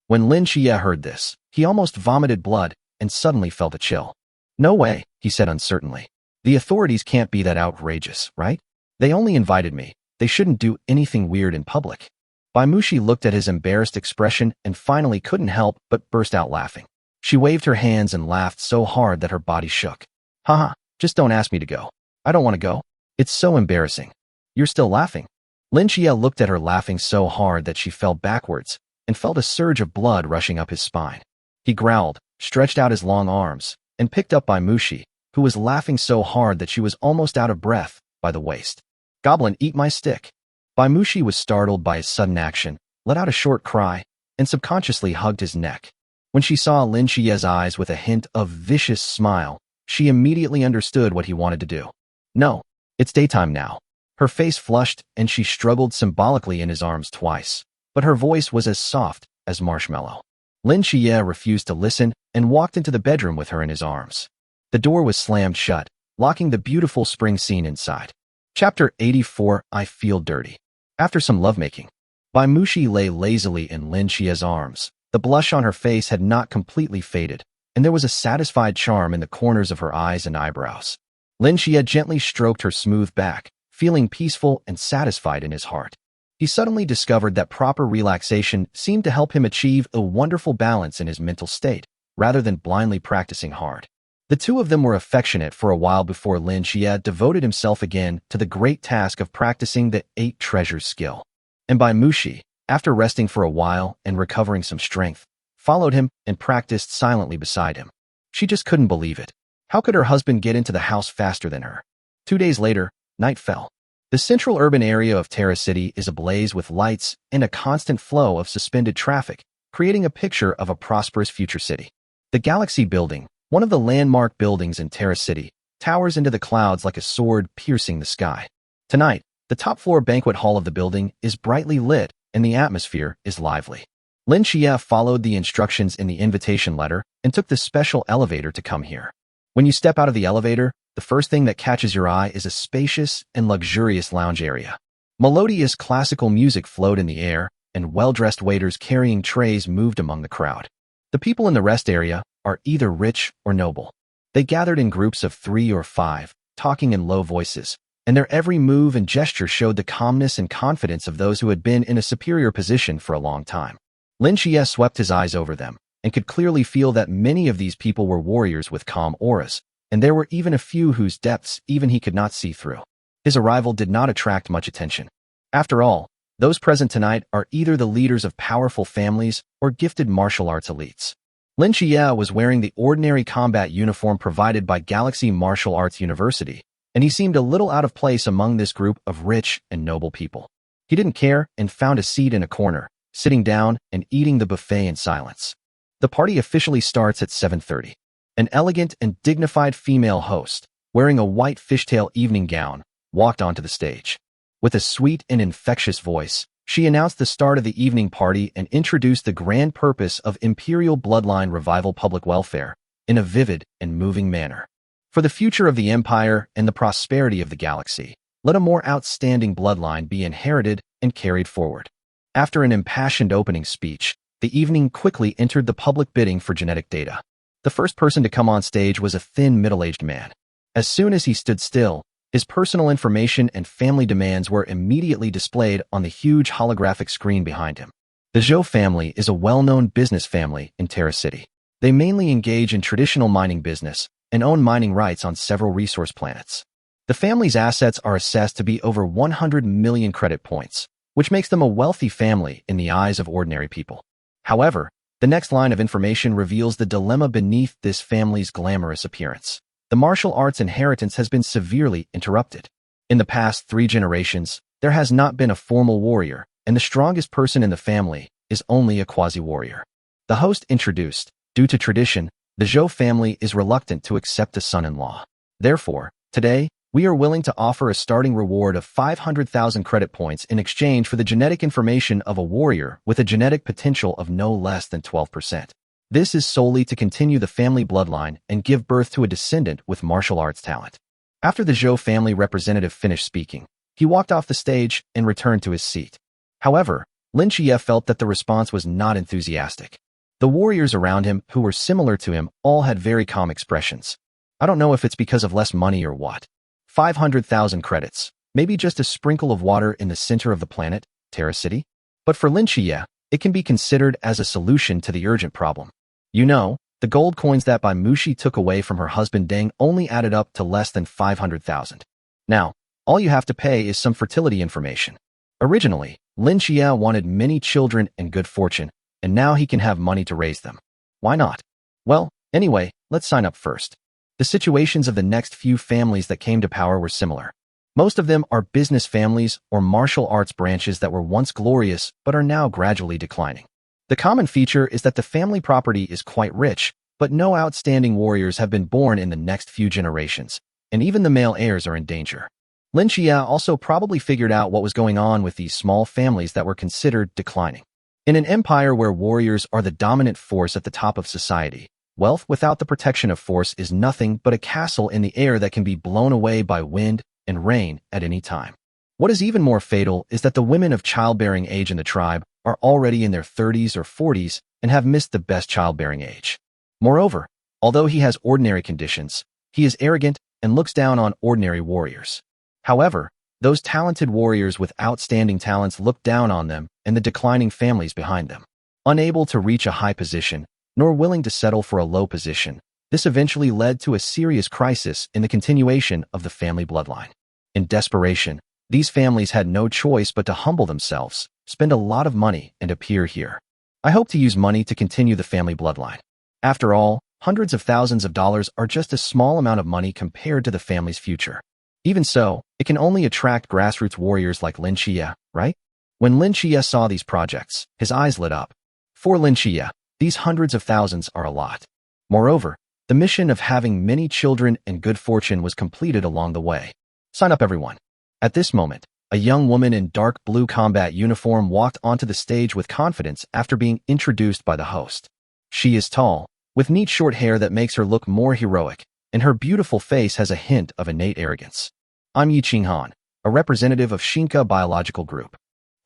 When Lin Xie heard this, he almost vomited blood and suddenly felt a chill. No way, he said uncertainly. The authorities can't be that outrageous, right? They only invited me. They shouldn't do anything weird in public. Bai Muxi looked at his embarrassed expression and finally couldn't help but burst out laughing. She waved her hands and laughed so hard that her body shook. Haha, just don't ask me to go. I don't want to go. It's so embarrassing. You're still laughing. Lin Xie looked at her laughing so hard that she fell backwards and felt a surge of blood rushing up his spine. He growled, stretched out his long arms, and picked up Bai Muxi, who was laughing so hard that she was almost out of breath, by the waist. Goblin, eat my stick. Bai Muxi was startled by his sudden action, let out a short cry, and subconsciously hugged his neck. When she saw Lin Xie's eyes with a hint of vicious smile, she immediately understood what he wanted to do. No, it's daytime now. Her face flushed and she struggled symbolically in his arms twice, but her voice was as soft as marshmallow. Lin Xie refused to listen and walked into the bedroom with her in his arms. The door was slammed shut, locking the beautiful spring scene inside. Chapter 84, I Feel Dirty. After some lovemaking, Bai Muxi lay lazily in Lin Xie's arms. The blush on her face had not completely faded, and there was a satisfied charm in the corners of her eyes and eyebrows. Lin Xie gently stroked her smooth back, feeling peaceful and satisfied in his heart. He suddenly discovered that proper relaxation seemed to help him achieve a wonderful balance in his mental state, rather than blindly practicing hard. The two of them were affectionate for a while before Lin Xie devoted himself again to the great task of practicing the 8 treasures skill. And Bai Muxi, after resting for a while and recovering some strength, followed him and practiced silently beside him. She just couldn't believe it. How could her husband get into the house faster than her? 2 days later, night fell. The central urban area of Terra City is ablaze with lights and a constant flow of suspended traffic, creating a picture of a prosperous future city. The Galaxy Building, one of the landmark buildings in Terra City, towers into the clouds like a sword piercing the sky. Tonight, the top-floor banquet hall of the building is brightly lit and the atmosphere is lively. Lin Xie followed the instructions in the invitation letter and took the special elevator to come here. When you step out of the elevator, the first thing that catches your eye is a spacious and luxurious lounge area. Melodious classical music flowed in the air, and well-dressed waiters carrying trays moved among the crowd. The people in the rest area are either rich or noble. They gathered in groups of 3 or 5, talking in low voices, and their every move and gesture showed the calmness and confidence of those who had been in a superior position for a long time. Lin Xie swept his eyes over them, and could clearly feel that many of these people were warriors with calm auras, and there were even a few whose depths even he could not see through. His arrival did not attract much attention. After all, those present tonight are either the leaders of powerful families or gifted martial arts elites. Lin Xie was wearing the ordinary combat uniform provided by Galaxy Martial Arts University, and he seemed a little out of place among this group of rich and noble people. He didn't care and found a seat in a corner, sitting down and eating the buffet in silence. The party officially starts at 7:30. An elegant and dignified female host, wearing a white fishtail evening gown, walked onto the stage. With a sweet and infectious voice, she announced the start of the evening party and introduced the grand purpose of Imperial Bloodline Revival Public Welfare in a vivid and moving manner. For the future of the Empire and the prosperity of the galaxy, let a more outstanding bloodline be inherited and carried forward. After an impassioned opening speech, the evening quickly entered the public bidding for genetic data. The first person to come on stage was a thin, middle-aged man. As soon as he stood still, his personal information and family demands were immediately displayed on the huge holographic screen behind him. The Zhou family is a well-known business family in Terra City. They mainly engage in traditional mining business and own mining rights on several resource planets. The family's assets are assessed to be over 100 million credit points, which makes them a wealthy family in the eyes of ordinary people. However, the next line of information reveals the dilemma beneath this family's glamorous appearance. The martial arts inheritance has been severely interrupted. In the past 3 generations, there has not been a formal warrior, and the strongest person in the family is only a quasi-warrior. The host introduced, due to tradition, the Zhou family is reluctant to accept a son-in-law. Therefore, today, we are willing to offer a starting reward of 500,000 credit points in exchange for the genetic information of a warrior with a genetic potential of no less than 12%. This is solely to continue the family bloodline and give birth to a descendant with martial arts talent. After the Zhou family representative finished speaking, he walked off the stage and returned to his seat. However, Lin Xie felt that the response was not enthusiastic. The warriors around him, who were similar to him, all had very calm expressions. I don't know if it's because of less money or what. 500,000 credits, maybe just a sprinkle of water in the center of the planet, Terra City? But for Lin Xie, it can be considered as a solution to the urgent problem. You know, the gold coins that Bai Mushi took away from her husband Deng only added up to less than 500,000. Now, all you have to pay is some fertility information. Originally, Lin Xie wanted many children and good fortune, and now he can have money to raise them. Why not? Well, anyway, let's sign up first. The situations of the next few families that came to power were similar. Most of them are business families or martial arts branches that were once glorious but are now gradually declining. The common feature is that the family property is quite rich, but no outstanding warriors have been born in the next few generations, and even the male heirs are in danger. Lin Xie also probably figured out what was going on with these small families that were considered declining. In an empire where warriors are the dominant force at the top of society, wealth without the protection of force is nothing but a castle in the air that can be blown away by wind and rain at any time. What is even more fatal is that the women of childbearing age in the tribe are already in their 30s or 40s and have missed the best childbearing age. Moreover, although he has ordinary conditions, he is arrogant and looks down on ordinary warriors. However, those talented warriors with outstanding talents look down on them and the declining families behind them. Unable to reach a high position, nor willing to settle for a low position, this eventually led to a serious crisis in the continuation of the family bloodline. In desperation, these families had no choice but to humble themselves, spend a lot of money, and appear here. I hope to use money to continue the family bloodline. After all, hundreds of thousands of dollars are just a small amount of money compared to the family's future. Even so, it can only attract grassroots warriors like Lin Xie, right? When Lin Xie saw these projects, his eyes lit up. For Lin Xie, these hundreds of thousands are a lot. Moreover, the mission of having many children and good fortune was completed along the way. Sign up, everyone. At this moment, a young woman in dark blue combat uniform walked onto the stage with confidence after being introduced by the host. She is tall, with neat short hair that makes her look more heroic, and her beautiful face has a hint of innate arrogance. I'm Yi Qinghan, a representative of Xinka Biological Group.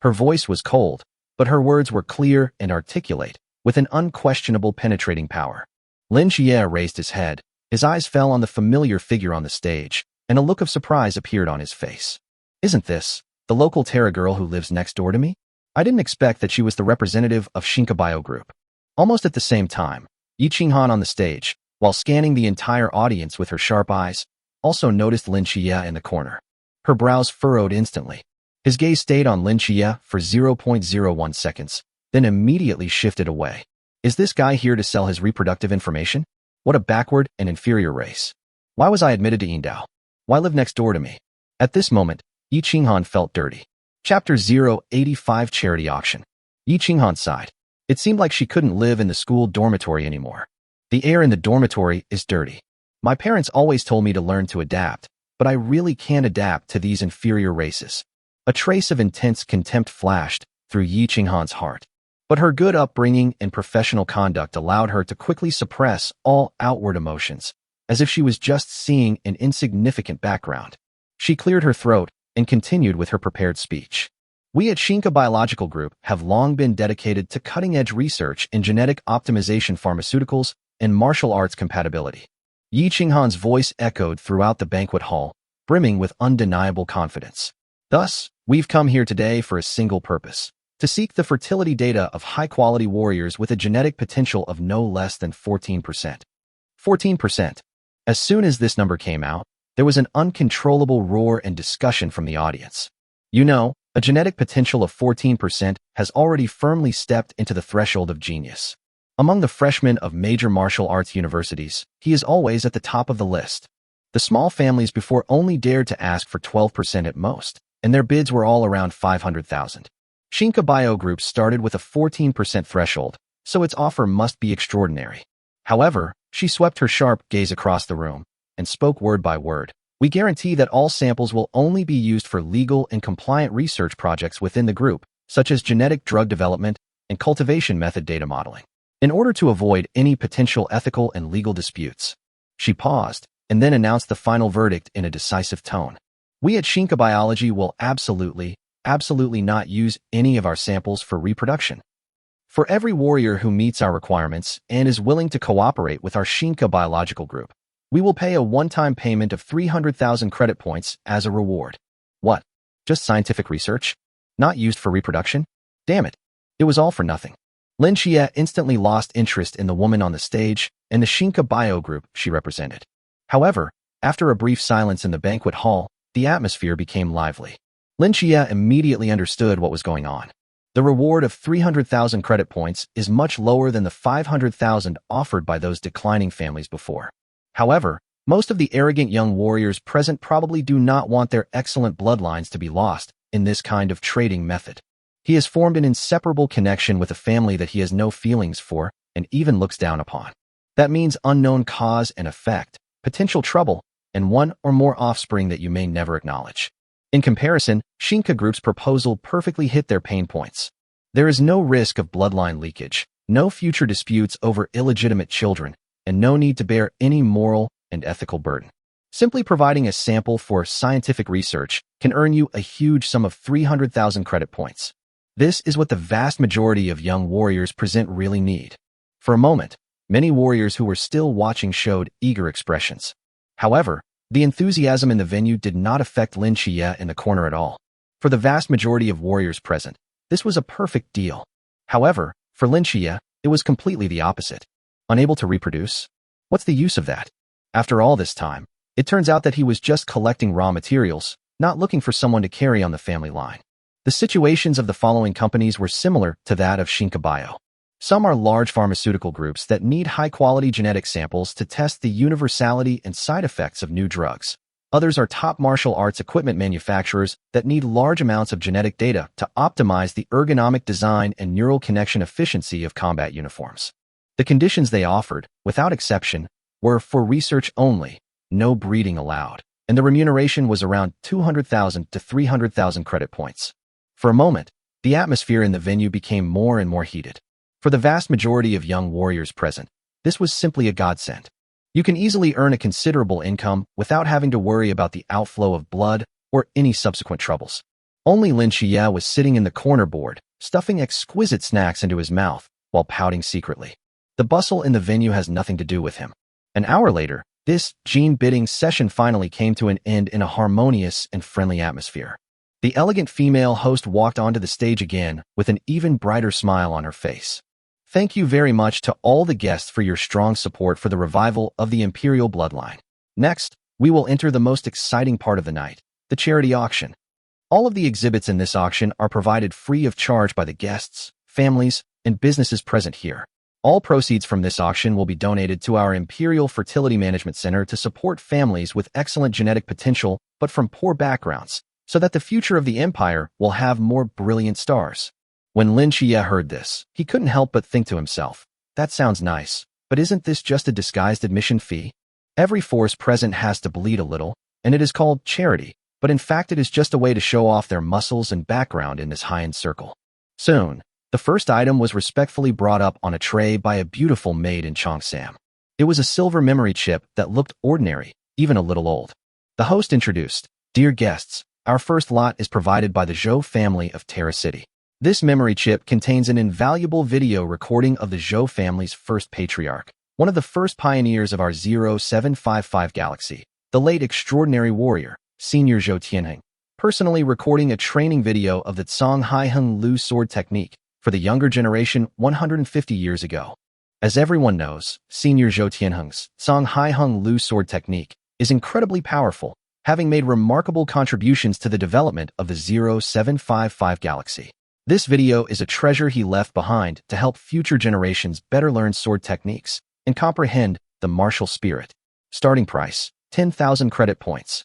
Her voice was cold, but her words were clear and articulate, with an unquestionable penetrating power. Lin Xie raised his head, his eyes fell on the familiar figure on the stage, and a look of surprise appeared on his face. Isn't this the local Terra girl who lives next door to me? I didn't expect that she was the representative of Xinka Bio Group. Almost at the same time, Yi Qinghan on the stage, while scanning the entire audience with her sharp eyes, also noticed Lin Xie in the corner. Her brows furrowed instantly. His gaze stayed on Lin Xie for 0.01 seconds, then immediately shifted away. Is this guy here to sell his reproductive information? What a backward and inferior race. Why was I admitted to Yindao? Why live next door to me? At this moment, Yi Qinghan felt dirty. Chapter 085 Charity Auction. Yi Qinghan sighed. It seemed like she couldn't live in the school dormitory anymore. The air in the dormitory is dirty. My parents always told me to learn to adapt, but I really can't adapt to these inferior races. A trace of intense contempt flashed through Yi Qinghan's heart. But her good upbringing and professional conduct allowed her to quickly suppress all outward emotions, as if she was just seeing an insignificant background. She cleared her throat and continued with her prepared speech. We at Shinka Biological Group have long been dedicated to cutting-edge research in genetic optimization pharmaceuticals and martial arts compatibility. Yi Qinghan's voice echoed throughout the banquet hall, brimming with undeniable confidence. Thus, we've come here today for a single purpose: to seek the fertility data of high-quality warriors with a genetic potential of no less than 14%. 14%. As soon as this number came out, there was an uncontrollable roar and discussion from the audience. You know, a genetic potential of 14% has already firmly stepped into the threshold of genius. Among the freshmen of major martial arts universities, he is always at the top of the list. The small families before only dared to ask for 12% at most, and their bids were all around 500,000. Shinka Bio Group started with a 14% threshold, so its offer must be extraordinary. However, she swept her sharp gaze across the room and spoke word by word. We guarantee that all samples will only be used for legal and compliant research projects within the group, such as genetic drug development and cultivation method data modeling. In order to avoid any potential ethical and legal disputes, she paused and then announced the final verdict in a decisive tone. We at Shinka Biology will absolutely not use any of our samples for reproduction. For every warrior who meets our requirements and is willing to cooperate with our Shinka Biological Group, we will pay a one-time payment of 300,000 credit points as a reward. What? Just scientific research? Not used for reproduction? Damn it. It was all for nothing. Lin Xie instantly lost interest in the woman on the stage and the Shinka Bio Group she represented. However, after a brief silence in the banquet hall, the atmosphere became lively. Lin Xie immediately understood what was going on. The reward of 300,000 credit points is much lower than the 500,000 offered by those declining families before. However, most of the arrogant young warriors present probably do not want their excellent bloodlines to be lost in this kind of trading method. He has formed an inseparable connection with a family that he has no feelings for and even looks down upon. That means unknown cause and effect, potential trouble, and one or more offspring that you may never acknowledge. In comparison, Shinka Group's proposal perfectly hit their pain points. There is no risk of bloodline leakage, no future disputes over illegitimate children, and no need to bear any moral and ethical burden. Simply providing a sample for scientific research can earn you a huge sum of 300,000 credit points. This is what the vast majority of young warriors present really need. For a moment, many warriors who were still watching showed eager expressions. However, the enthusiasm in the venue did not affect Lin Xie in the corner at all. For the vast majority of warriors present, this was a perfect deal. However, for Lin Xie, it was completely the opposite. Unable to reproduce? What's the use of that? After all this time, it turns out that he was just collecting raw materials, not looking for someone to carry on the family line. The situations of the following companies were similar to that of Shinka Bio. Some are large pharmaceutical groups that need high-quality genetic samples to test the universality and side effects of new drugs. Others are top martial arts equipment manufacturers that need large amounts of genetic data to optimize the ergonomic design and neural connection efficiency of combat uniforms. The conditions they offered, without exception, were for research only, no breeding allowed, and the remuneration was around 200,000 to 300,000 credit points. For a moment, the atmosphere in the venue became more and more heated. For the vast majority of young warriors present, this was simply a godsend. You can easily earn a considerable income without having to worry about the outflow of blood or any subsequent troubles. Only Lin Xie was sitting in the corner board, stuffing exquisite snacks into his mouth while pouting secretly. The bustle in the venue has nothing to do with him. An hour later, this gene bidding session finally came to an end in a harmonious and friendly atmosphere. The elegant female host walked onto the stage again with an even brighter smile on her face. Thank you very much to all the guests for your strong support for the revival of the imperial bloodline. Next, we will enter the most exciting part of the night, the charity auction. All of the exhibits in this auction are provided free of charge by the guests, families, and businesses present here. All proceeds from this auction will be donated to our Imperial Fertility Management Center to support families with excellent genetic potential but from poor backgrounds, so that the future of the empire will have more brilliant stars. When Lin Xie heard this, he couldn't help but think to himself, that sounds nice, but isn't this just a disguised admission fee? Every force present has to bleed a little, and it is called charity, but in fact it is just a way to show off their muscles and background in this high-end circle. Soon, the first item was respectfully brought up on a tray by a beautiful maid in Cheongsam. It was a silver memory chip that looked ordinary, even a little old. The host introduced, "Dear guests, our first lot is provided by the Zhou family of Terra City. This memory chip contains an invaluable video recording of the Zhou family's first patriarch, one of the first pioneers of our 0755 galaxy, the late extraordinary warrior, Senior Zhou Tianheng, personally recording a training video of the Tsang Haiheng Lu sword technique for the younger generation 150 years ago. As everyone knows, Senior Zhou Tianheng's Tsang Haiheng Lu sword technique is incredibly powerful, having made remarkable contributions to the development of the 0755 galaxy. This video is a treasure he left behind to help future generations better learn sword techniques and comprehend the martial spirit. Starting price, 10,000 credit points.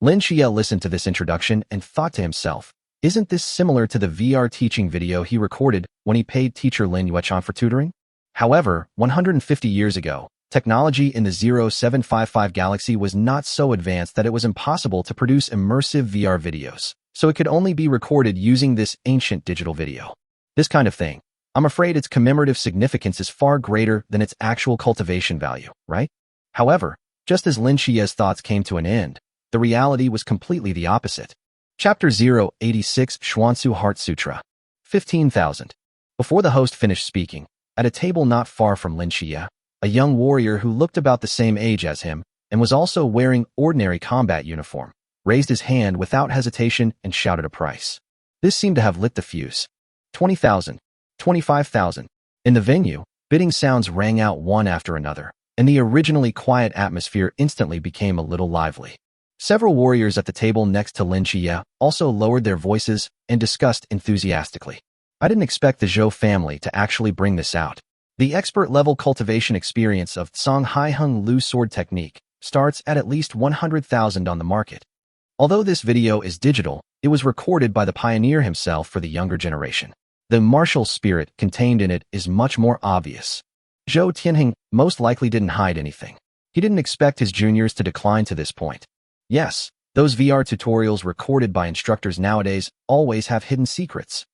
Lin Xie listened to this introduction and thought to himself, isn't this similar to the VR teaching video he recorded when he paid teacher Lin Yuechan for tutoring? However, 150 years ago, technology in the 0755 galaxy was not so advanced that it was impossible to produce immersive VR videos, so it could only be recorded using this ancient digital video. This kind of thing, I'm afraid its commemorative significance is far greater than its actual cultivation value, right? However, just as Lin Xie's thoughts came to an end, the reality was completely the opposite. Chapter 086 Xuansu Heart Sutra. 15,000. Before the host finished speaking, at a table not far from Lin Xie, a young warrior who looked about the same age as him and was also wearing ordinary combat uniform, raised his hand without hesitation and shouted a price. This seemed to have lit the fuse. 20,000. 25,000. In the venue, bidding sounds rang out one after another, and the originally quiet atmosphere instantly became a little lively. Several warriors at the table next to Lin Xie also lowered their voices and discussed enthusiastically. I didn't expect the Zhou family to actually bring this out. The expert-level cultivation experience of Tsang Haiheng Lu sword technique starts at least 100,000 on the market. Although this video is digital, it was recorded by the pioneer himself for the younger generation. The martial spirit contained in it is much more obvious. Zhou Tianheng most likely didn't hide anything. He didn't expect his juniors to decline to this point. Yes, those VR tutorials recorded by instructors nowadays always have hidden secrets.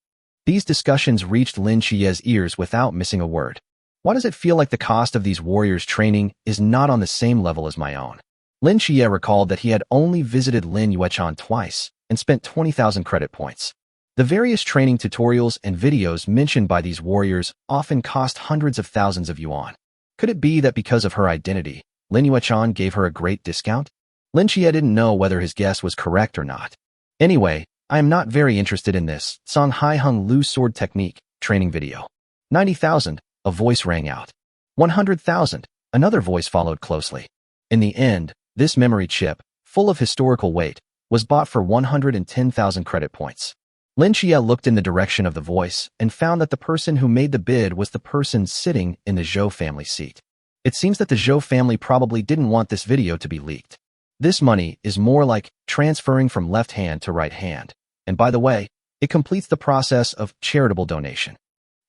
These discussions reached Lin Xie's ears without missing a word. Why does it feel like the cost of these warriors' training is not on the same level as my own? Lin Xie recalled that he had only visited Lin Yuechan twice and spent 20,000 credit points. The various training tutorials and videos mentioned by these warriors often cost hundreds of thousands of yuan. Could it be that because of her identity, Lin Yuechan gave her a great discount? Lin Xie didn't know whether his guess was correct or not. Anyway, I am not very interested in this Tsang Haiheng Lu sword technique training video. 90,000, a voice rang out. 100,000, another voice followed closely. In the end, this memory chip, full of historical weight, was bought for 110,000 credit points. Lin Xie looked in the direction of the voice and found that the person who made the bid was the person sitting in the Zhou family seat. It seems that the Zhou family probably didn't want this video to be leaked. This money is more like transferring from left hand to right hand, and by the way, it completes the process of charitable donation.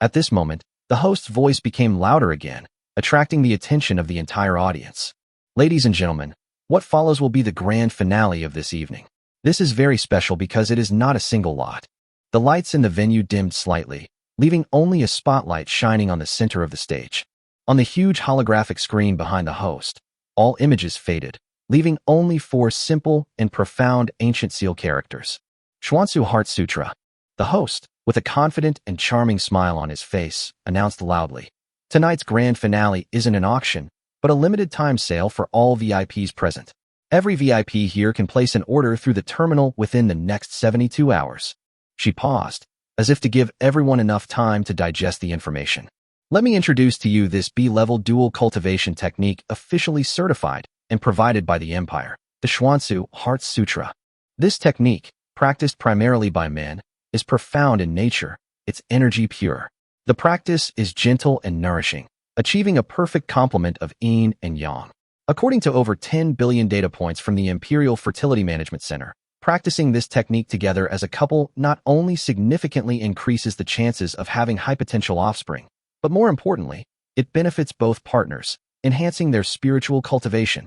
At this moment, the host's voice became louder again, attracting the attention of the entire audience. Ladies and gentlemen, what follows will be the grand finale of this evening. This is very special because it is not a single lot. The lights in the venue dimmed slightly, leaving only a spotlight shining on the center of the stage. On the huge holographic screen behind the host, all images faded, leaving only 4 simple and profound ancient seal characters. Xuansu Heart Sutra. The host, with a confident and charming smile on his face, announced loudly, tonight's grand finale isn't an auction, but a limited time sale for all VIPs present. Every VIP here can place an order through the terminal within the next 72 hours. She paused, as if to give everyone enough time to digest the information. Let me introduce to you this B-level dual cultivation technique officially certified and provided by the Empire, the Xuansu Heart Sutra. This technique, practiced primarily by men, is profound in nature, its energy pure. The practice is gentle and nourishing, achieving a perfect complement of yin and yang. According to over 10 billion data points from the Imperial Fertility Management Center, practicing this technique together as a couple not only significantly increases the chances of having high potential offspring, but more importantly, it benefits both partners, enhancing their spiritual cultivation.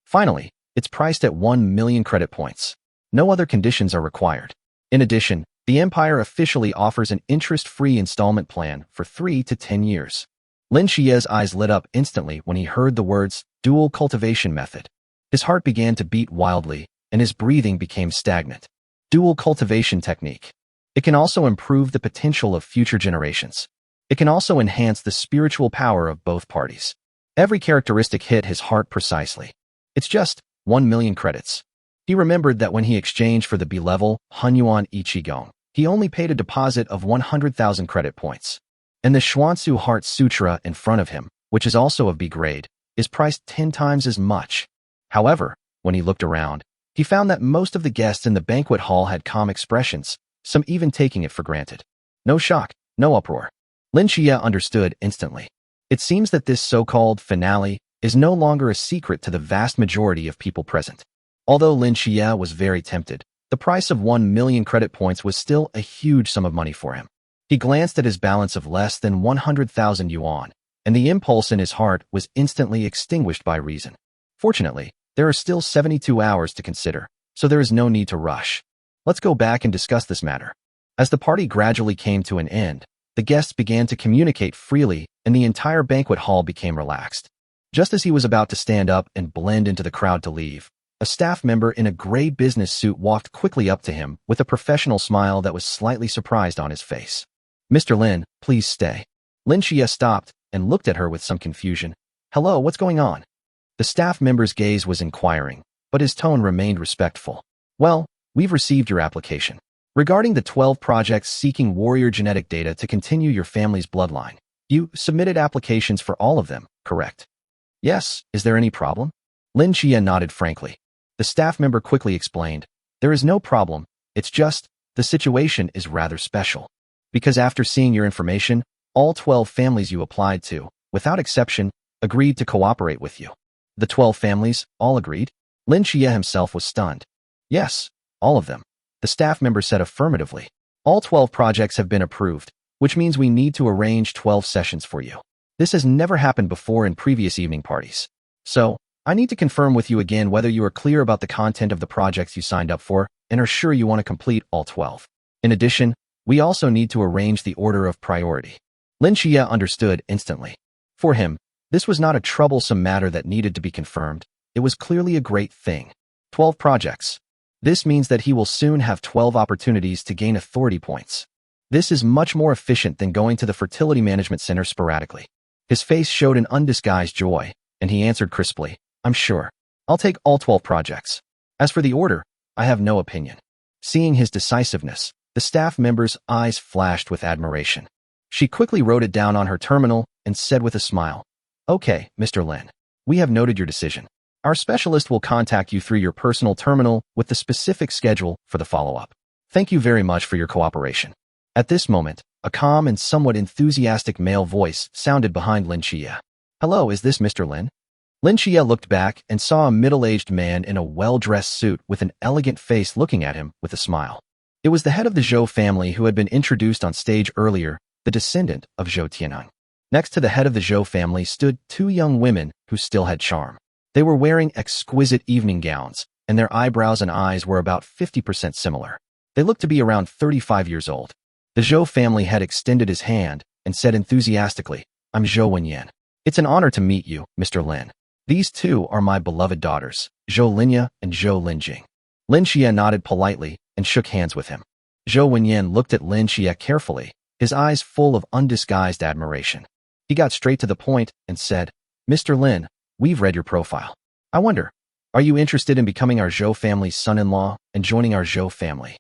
Finally, it's priced at 1 million credit points. No other conditions are required. In addition, the Empire officially offers an interest-free installment plan for 3 to 10 years. Lin Xie's eyes lit up instantly when he heard the words dual cultivation method. His heart began to beat wildly, and his breathing became stagnant. Dual cultivation technique. It can also improve the potential of future generations. It can also enhance the spiritual power of both parties. Every characteristic hit his heart precisely. It's just 1 million credits. He remembered that when he exchanged for the B-level Hunyuan Ichigong, he only paid a deposit of 100,000 credit points. And the Xuansu Heart Sutra in front of him, which is also of B grade, is priced 10 times as much. However, when he looked around, he found that most of the guests in the banquet hall had calm expressions, some even taking it for granted. No shock, no uproar. Lin Xie understood instantly. It seems that this so-called finale is no longer a secret to the vast majority of people present. Although Lin Xie was very tempted, the price of 1 million credit points was still a huge sum of money for him. He glanced at his balance of less than 100,000 yuan, and the impulse in his heart was instantly extinguished by reason. Fortunately, there are still 72 hours to consider, so there is no need to rush. Let's go back and discuss this matter. As the party gradually came to an end, the guests began to communicate freely, and the entire banquet hall became relaxed. Just as he was about to stand up and blend into the crowd to leave, a staff member in a gray business suit walked quickly up to him with a professional smile that was slightly surprised on his face. "Mr. Lin, please stay." Lin Xie stopped and looked at her with some confusion. "Hello, what's going on?" The staff member's gaze was inquiring, but his tone remained respectful. "Well, we've received your application. Regarding the 12 projects seeking warrior genetic data to continue your family's bloodline, you submitted applications for all of them, correct?" "Yes, is there any problem?" Lin Xie nodded frankly. The staff member quickly explained, "There is no problem, it's just, the situation is rather special. Because after seeing your information, all 12 families you applied to, without exception, agreed to cooperate with you." "The 12 families, all agreed?" Lin Xie himself was stunned. "Yes, all of them." The staff member said affirmatively. "All 12 projects have been approved, which means we need to arrange 12 sessions for you. This has never happened before in previous evening parties. So, I need to confirm with you again whether you are clear about the content of the projects you signed up for and are sure you want to complete all 12. In addition, we also need to arrange the order of priority." Lin Xie understood instantly. For him, this was not a troublesome matter that needed to be confirmed. It was clearly a great thing. 12 projects. This means that he will soon have 12 opportunities to gain authority points. This is much more efficient than going to the fertility management center sporadically. His face showed an undisguised joy, and he answered crisply, "I'm sure. I'll take all 12 projects. As for the order, I have no opinion." Seeing his decisiveness, the staff member's eyes flashed with admiration. She quickly wrote it down on her terminal and said with a smile, "Okay, Mr. Lin. We have noted your decision. Our specialist will contact you through your personal terminal with the specific schedule for the follow-up. Thank you very much for your cooperation." At this moment, a calm and somewhat enthusiastic male voice sounded behind Lin Xie. "Hello, is this Mr. Lin?" Lin Xie looked back and saw a middle-aged man in a well-dressed suit with an elegant face looking at him with a smile. It was the head of the Zhou family who had been introduced on stage earlier, the descendant of Zhou Tianeng. Next to the head of the Zhou family stood 2 young women who still had charm. They were wearing exquisite evening gowns, and their eyebrows and eyes were about 50% similar. They looked to be around 35 years old. The Zhou family had extended his hand and said enthusiastically, "I'm Zhou Wenyan. It's an honor to meet you, Mr. Lin. These 2 are my beloved daughters, Zhou Linya and Zhou Linjing." Lin Xie nodded politely and shook hands with him. Zhou Wenyan looked at Lin Xie carefully, his eyes full of undisguised admiration. He got straight to the point and said, "Mr. Lin, we've read your profile. I wonder, are you interested in becoming our Zhou family's son-in-law and joining our Zhou family?"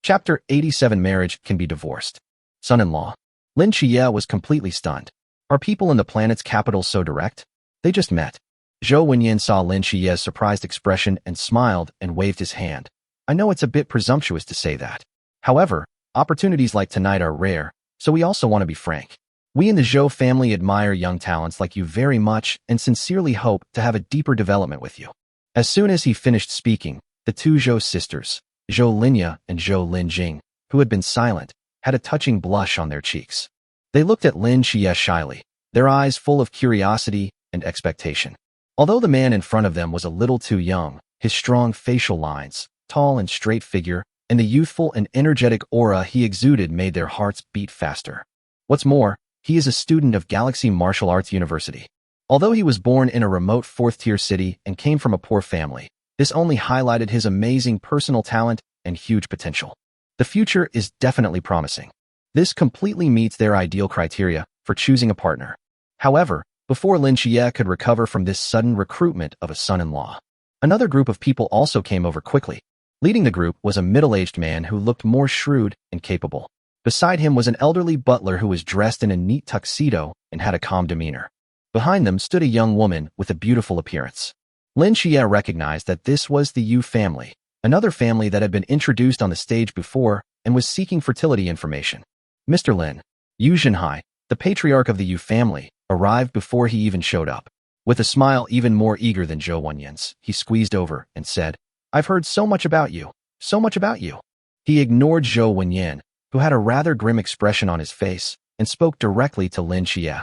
Chapter 87 Marriage Can Be Divorced. Son-in-law. Lin Xie was completely stunned. Are people in the planet's capital so direct? They just met. Zhou Wenyan saw Lin Xie's surprised expression and smiled and waved his hand. "I know it's a bit presumptuous to say that. However, opportunities like tonight are rare, so we also want to be frank. We in the Zhou family admire young talents like you very much and sincerely hope to have a deeper development with you." As soon as he finished speaking, the 2 Zhou sisters, Zhou Linya and Zhou Linjing, who had been silent, had a touching blush on their cheeks. They looked at Lin Xie shyly, their eyes full of curiosity and expectation. Although the man in front of them was a little too young, his strong facial lines, tall and straight figure, and the youthful and energetic aura he exuded made their hearts beat faster. What's more, he is a student of Galaxy Martial Arts University. Although he was born in a remote fourth-tier city and came from a poor family, this only highlighted his amazing personal talent and huge potential. The future is definitely promising. This completely meets their ideal criteria for choosing a partner. However, before Lin Xie could recover from this sudden recruitment of a son-in-law, another group of people also came over quickly. Leading the group was a middle-aged man who looked more shrewd and capable. Beside him was an elderly butler who was dressed in a neat tuxedo and had a calm demeanor. Behind them stood a young woman with a beautiful appearance. Lin Xie recognized that this was the Yu family, another family that had been introduced on the stage before and was seeking fertility information. Mr. Lin, Yu Zhenhai, the patriarch of the Yu family, arrived before he even showed up. With a smile even more eager than Zhou Wenyan's, he squeezed over and said, "I've heard so much about you, so much about you." He ignored Zhou Wenyan, who had a rather grim expression on his face, and spoke directly to Lin Xie.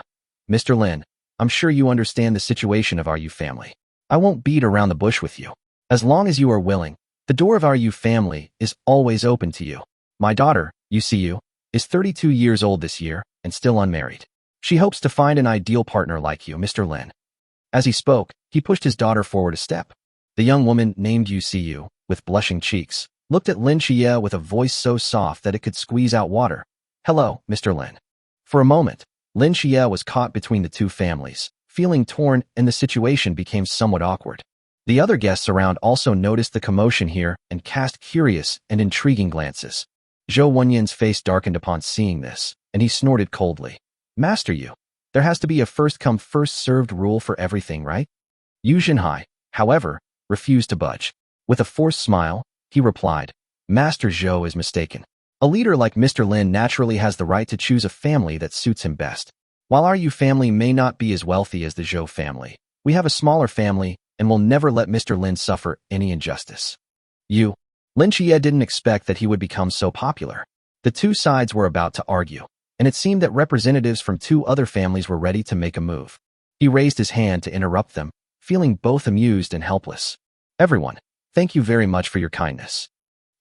"Mr. Lin, I'm sure you understand the situation of our Yu family. I won't beat around the bush with you. As long as you are willing, the door of our Yu family is always open to you. My daughter, Yu Siyu, is 32 years old this year and still unmarried. She hopes to find an ideal partner like you, Mr. Lin." As he spoke, he pushed his daughter forward a step. The young woman, named Yu Siyu, with blushing cheeks, looked at Lin Xie with a voice so soft that it could squeeze out water. "Hello, Mr. Lin." For a moment, Lin Xie was caught between the two families, feeling torn, and the situation became somewhat awkward. The other guests around also noticed the commotion here and cast curious and intriguing glances. Zhou Wenyan's face darkened upon seeing this, and he snorted coldly. "Master Yu, there has to be a first-come, first-served rule for everything, right?" Yu Zhenhai, however, refused to budge. With a forced smile, he replied, "Master Zhou is mistaken. A leader like Mr. Lin naturally has the right to choose a family that suits him best. While our Yu family may not be as wealthy as the Zhou family, we have a smaller family and will never let Mr. Lin suffer any injustice." Lin Xie didn't expect that he would become so popular. The two sides were about to argue, and it seemed that representatives from two other families were ready to make a move. He raised his hand to interrupt them, feeling both amused and helpless. "Everyone, thank you very much for your kindness.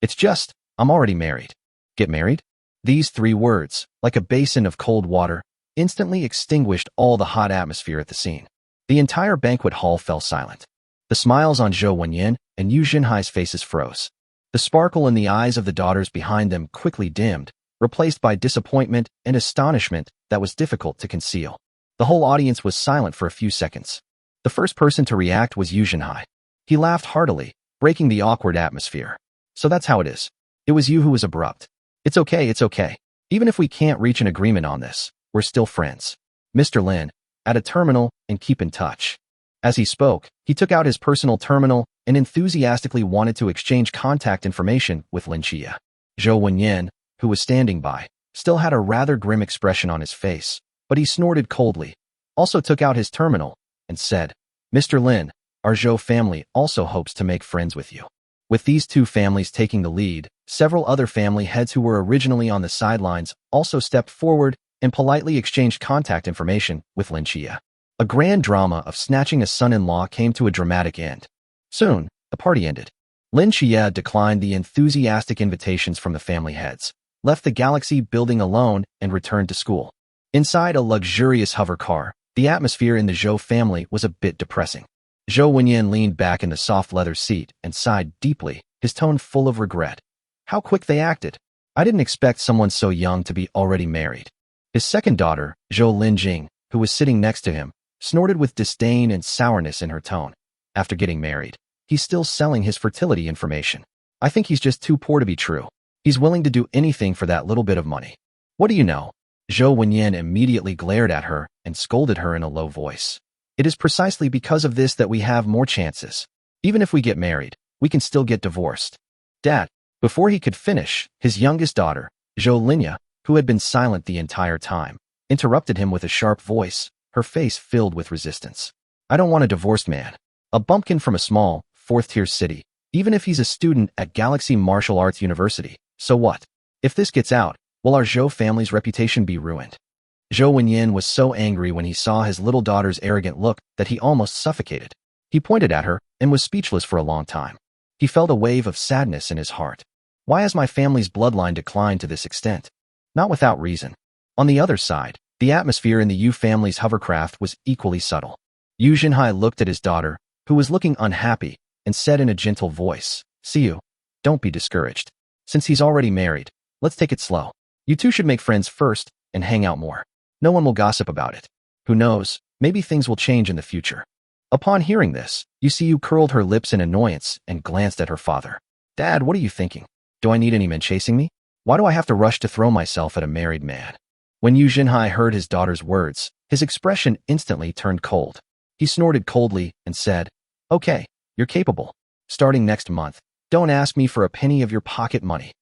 It's just, I'm already married." "Get married?" These three words, like a basin of cold water, instantly extinguished all the hot atmosphere at the scene. The entire banquet hall fell silent. The smiles on Zhou Wenyan and Yu Zhenhai's faces froze. The sparkle in the eyes of the daughters behind them quickly dimmed, replaced by disappointment and astonishment that was difficult to conceal. The whole audience was silent for a few seconds. The first person to react was Yu Zhenhai. He laughed heartily, breaking the awkward atmosphere. "So that's how it is. It was you who was abrupt. It's okay, it's okay. Even if we can't reach an agreement on this, we're still friends. Mr. Lin, add a terminal and keep in touch." As he spoke, he took out his personal terminal and enthusiastically wanted to exchange contact information with Lin Xie. Zhou Wenyan, who was standing by, still had a rather grim expression on his face, but he snorted coldly, also took out his terminal, and said, "Mr. Lin, our Zhou family also hopes to make friends with you." With these two families taking the lead, several other family heads who were originally on the sidelines also stepped forward and politely exchanged contact information with Lin Xie. A grand drama of snatching a son-in-law came to a dramatic end. Soon, the party ended. Lin Xie declined the enthusiastic invitations from the family heads, left the Galaxy building alone, and returned to school. Inside a luxurious hover car, the atmosphere in the Zhou family was a bit depressing. Zhou Wenyan leaned back in the soft leather seat and sighed deeply, his tone full of regret. How quick they acted. I didn't expect someone so young to be already married. His second daughter, Zhou Linjing, who was sitting next to him, snorted with disdain and sourness in her tone. After getting married, he's still selling his fertility information. I think he's just too poor to be true. He's willing to do anything for that little bit of money. What do you know? Zhou Wenyan immediately glared at her and scolded her in a low voice. It is precisely because of this that we have more chances. Even if we get married, we can still get divorced. Dad, before he could finish, his youngest daughter, Zhou Linya, who had been silent the entire time, interrupted him with a sharp voice, her face filled with resistance. I don't want a divorced man. A bumpkin from a small, fourth-tier city, even if he's a student at Galaxy Martial Arts University. So what? If this gets out, will our Zhou family's reputation be ruined? Zhou Wenyan was so angry when he saw his little daughter's arrogant look that he almost suffocated. He pointed at her and was speechless for a long time. He felt a wave of sadness in his heart. Why has my family's bloodline declined to this extent? Not without reason. On the other side, the atmosphere in the Yu family's hovercraft was equally subtle. Yu Jinhai looked at his daughter, who was looking unhappy, and said in a gentle voice, "See you. Don't be discouraged. Since he's already married, let's take it slow. You two should make friends first and hang out more. No one will gossip about it. Who knows, maybe things will change in the future." Upon hearing this, Yu curled her lips in annoyance and glanced at her father. "Dad, what are you thinking? Do I need any men chasing me? Why do I have to rush to throw myself at a married man?" When Yu Jinhai heard his daughter's words, his expression instantly turned cold. He snorted coldly and said, "Okay, you're capable. Starting next month, don't ask me for a penny of your pocket money."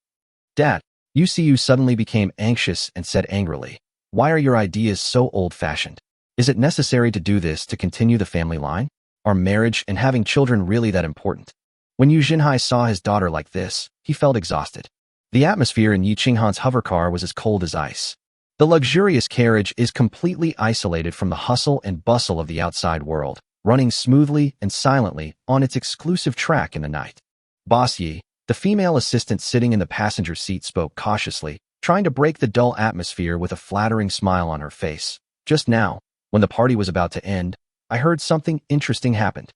"Dad," Yu suddenly became anxious and said angrily, "Why are your ideas so old-fashioned? Is it necessary to do this to continue the family line? Are marriage and having children really that important?" When Yu Jinhai saw his daughter like this, he felt exhausted. The atmosphere in Yi Qinghan's hovercar was as cold as ice. The luxurious carriage is completely isolated from the hustle and bustle of the outside world, running smoothly and silently on its exclusive track in the night. Boss Yi, the female assistant sitting in the passenger seat, spoke cautiously, trying to break the dull atmosphere with a flattering smile on her face. "Just now, when the party was about to end, I heard something interesting happened."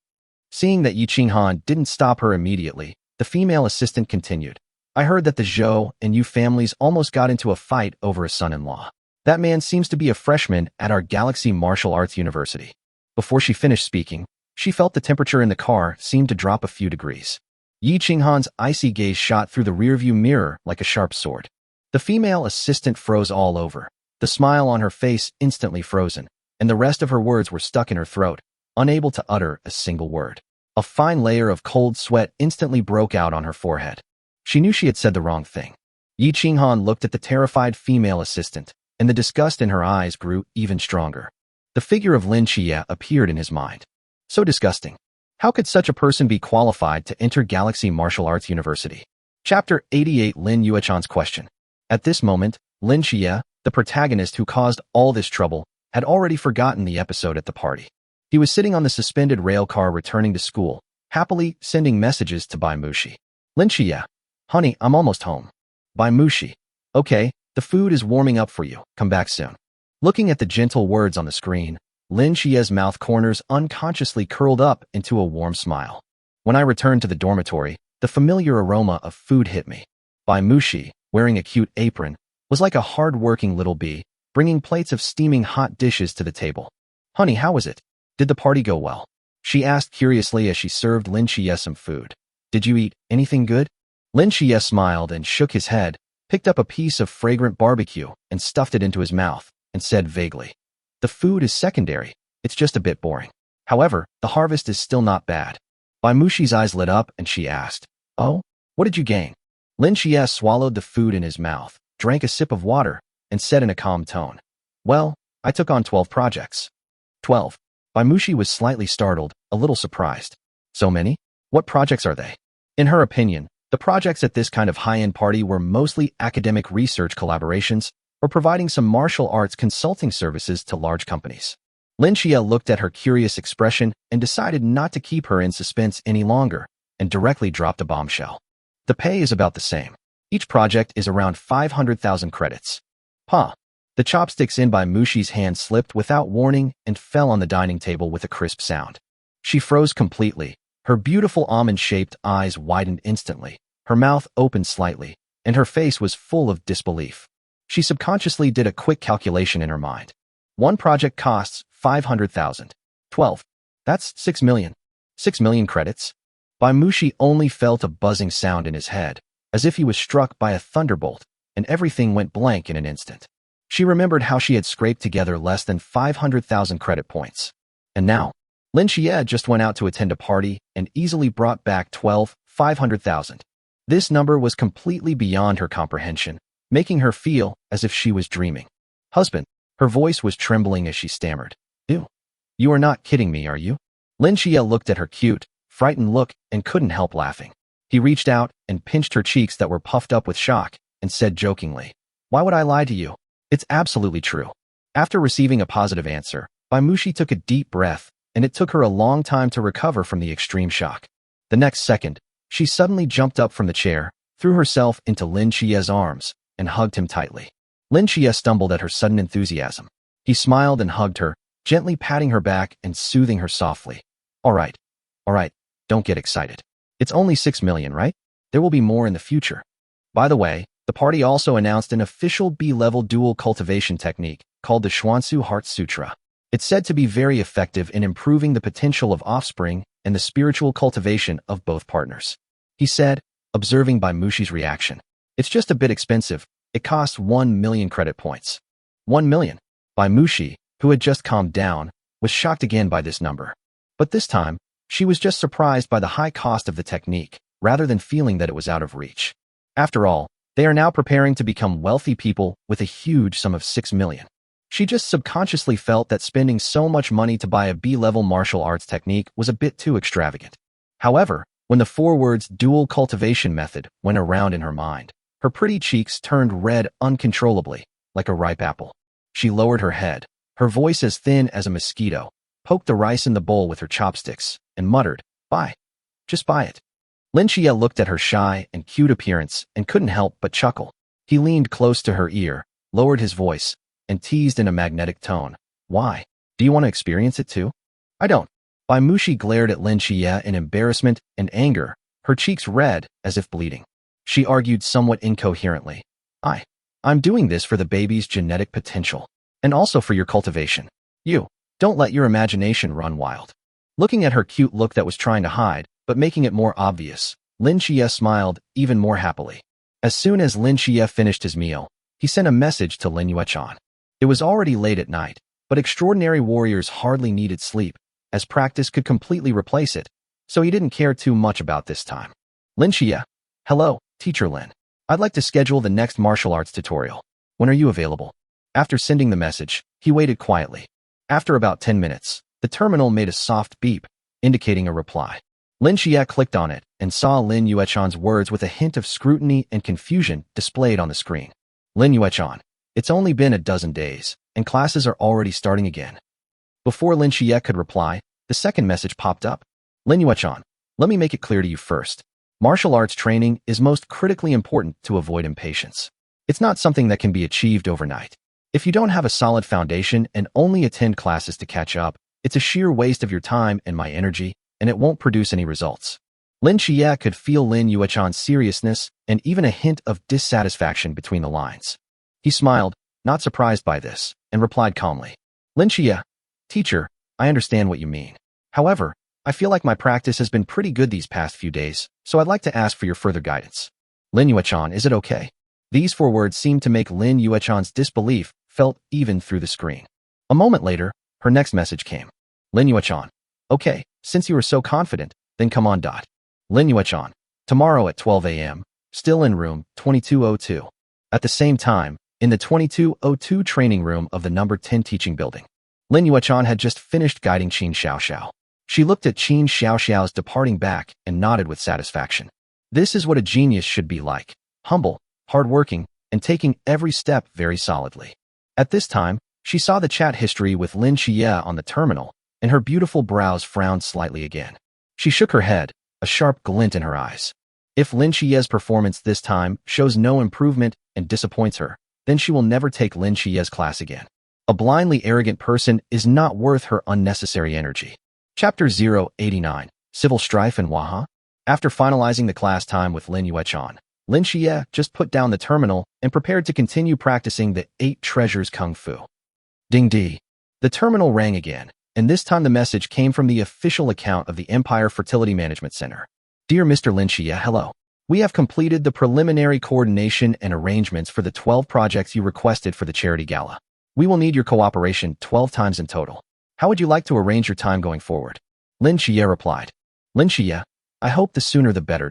Seeing that Yi Qinghan didn't stop her immediately, the female assistant continued, "I heard that the Zhou and Yu families almost got into a fight over a son-in-law. That man seems to be a freshman at our Galaxy Martial Arts University." Before she finished speaking, she felt the temperature in the car seemed to drop a few degrees. Yi Qinghan's icy gaze shot through the rearview mirror like a sharp sword. The female assistant froze all over, the smile on her face instantly frozen, and the rest of her words were stuck in her throat, unable to utter a single word. A fine layer of cold sweat instantly broke out on her forehead. She knew she had said the wrong thing. Yi Qinghan looked at the terrified female assistant, and the disgust in her eyes grew even stronger. The figure of Lin Xie appeared in his mind. So disgusting. How could such a person be qualified to enter Galaxy Martial Arts University? Chapter 88, Lin Yuechan's question. At this moment, Lin Xie, the protagonist who caused all this trouble, had already forgotten the episode at the party. He was sitting on the suspended rail car returning to school, happily sending messages to Bai Mushi. "Lin Xie, honey, I'm almost home." Bai Mushi, "Okay, the food is warming up for you. Come back soon." Looking at the gentle words on the screen, Lin Xie's mouth corners unconsciously curled up into a warm smile. When I returned to the dormitory, the familiar aroma of food hit me. Bai Mushi, wearing a cute apron, was like a hard-working little bee, bringing plates of steaming hot dishes to the table. "Honey, how was it? Did the party go well?" she asked curiously as she served Lin Xie some food. "Did you eat anything good?" Lin Xie smiled and shook his head, picked up a piece of fragrant barbecue and stuffed it into his mouth, and said vaguely, "The food is secondary. It's just a bit boring. However, the harvest is still not bad." Bai Mushi's eyes lit up and she asked, "Oh, what did you gain?" Lin Xie swallowed the food in his mouth, drank a sip of water, and said in a calm tone, "Well, I took on 12 projects." 12. Bai Mushi was slightly startled, a little surprised. "So many? What projects are they?" In her opinion, the projects at this kind of high-end party were mostly academic research collaborations or providing some martial arts consulting services to large companies. Lin Xie looked at her curious expression and decided not to keep her in suspense any longer and directly dropped a bombshell. "The pay is about the same. Each project is around 500,000 credits. "Huh." The chopsticks in Bai Mushi's hand slipped without warning and fell on the dining table with a crisp sound. She froze completely. Her beautiful almond-shaped eyes widened instantly, her mouth opened slightly, and her face was full of disbelief. She subconsciously did a quick calculation in her mind. One project costs 500,000. 12. That's 6 million. 6 million credits? Bai Mushi only felt a buzzing sound in his head, as if he was struck by a thunderbolt, and everything went blank in an instant. She remembered how she had scraped together less than 500,000 credit points. And now, Lin Xie just went out to attend a party and easily brought back 500,000. This number was completely beyond her comprehension, making her feel as if she was dreaming. "Husband," her voice was trembling as she stammered. "Ew. You are not kidding me, are you?" Lin Xie looked at her cute, frightened look and couldn't help laughing. He reached out and pinched her cheeks that were puffed up with shock and said jokingly, "Why would I lie to you? It's absolutely true. After receiving a positive answer, Baimushi took a deep breath, and it took her a long time to recover from the extreme shock. The next second, she suddenly jumped up from the chair, threw herself into Lin Xie's arms, and hugged him tightly. Lin Xie stumbled at her sudden enthusiasm. He smiled and hugged her, gently patting her back and soothing her softly. All right, don't get excited. It's only 6 million, right? There will be more in the future. By the way, the party also announced an official B-level dual cultivation technique called the Xuansu Heart Sutra. It's said to be very effective in improving the potential of offspring and the spiritual cultivation of both partners. He said, observing Baimushi's reaction. It's just a bit expensive. It costs 1 million credit points. 1 million. Baimushi, who had just calmed down, was shocked again by this number. But this time, she was just surprised by the high cost of the technique, rather than feeling that it was out of reach. After all, they are now preparing to become wealthy people with a huge sum of 6 million. She just subconsciously felt that spending so much money to buy a B-level martial arts technique was a bit too extravagant. However, when the 4 words dual cultivation method went around in her mind, her pretty cheeks turned red uncontrollably, like a ripe apple. She lowered her head, her voice as thin as a mosquito, poked the rice in the bowl with her chopsticks, and muttered, "Buy. Just buy it." Lin Xie looked at her shy and cute appearance and couldn't help but chuckle. He leaned close to her ear, lowered his voice, and teased in a magnetic tone. "Why? Do you want to experience it too?" "I don't." Baimushi glared at Lin Xie in embarrassment and anger, her cheeks red as if bleeding. She argued somewhat incoherently. I'm doing this for the baby's genetic potential, and also for your cultivation. You, don't let your imagination run wild." Looking at her cute look that was trying to hide, but making it more obvious, Lin Xie smiled even more happily. As soon as Lin Xie finished his meal, he sent a message to Lin Yuechan. It was already late at night, but extraordinary warriors hardly needed sleep, as practice could completely replace it, so he didn't care too much about this time. Lin Xie. Hello, Teacher Lin. I'd like to schedule the next martial arts tutorial. When are you available? After sending the message, he waited quietly. After about 10 minutes, the terminal made a soft beep, indicating a reply. Lin Xie clicked on it and saw Lin Yuechan's words with a hint of scrutiny and confusion displayed on the screen. Lin Yuechan. It's only been a dozen days, and classes are already starting again. Before Lin Xie could reply, the second message popped up. Lin Yuechan, let me make it clear to you first. Martial arts training is most critically important to avoid impatience. It's not something that can be achieved overnight. If you don't have a solid foundation and only attend classes to catch up, it's a sheer waste of your time and my energy, and it won't produce any results. Lin Xie could feel Lin Yuechan's seriousness and even a hint of dissatisfaction between the lines. He smiled, not surprised by this, and replied calmly. Lin Xie, teacher, I understand what you mean. However, I feel like my practice has been pretty good these past few days, so I'd like to ask for your further guidance. Lin Yuechan, is it okay? These 4 words seemed to make Lin Yuechan's disbelief felt even through the screen. A moment later, her next message came. Lin Yuechan. Okay, since you are so confident, then come on. Lin Yuechan. Tomorrow at 12 a.m., still in room 2202. At the same time, in the 2202 training room of the number 10 teaching building. Lin Yuechan had just finished guiding Qin Xiaoxiao. She looked at Qin Xiaoxiao's departing back and nodded with satisfaction. This is what a genius should be like. Humble, hardworking, and taking every step very solidly. At this time, she saw the chat history with Lin Xie on the terminal, and her beautiful brows frowned slightly again. She shook her head, a sharp glint in her eyes. If Lin Xie's performance this time shows no improvement and disappoints her, then she will never take Lin Xie's class again. A blindly arrogant person is not worth her unnecessary energy. Chapter 089, Civil Strife in Waha. After finalizing the class time with Lin Yuechan, Lin Xie just put down the terminal and prepared to continue practicing the 8 treasures kung fu. Ding dee. The terminal rang again, and this time the message came from the official account of the Empire Fertility Management Center. Dear Mr. Lin Xie, hello. We have completed the preliminary coordination and arrangements for the 12 projects you requested for the charity gala. We will need your cooperation 12 times in total. How would you like to arrange your time going forward? Lin Xie replied. Lin Xie, I hope the sooner the better.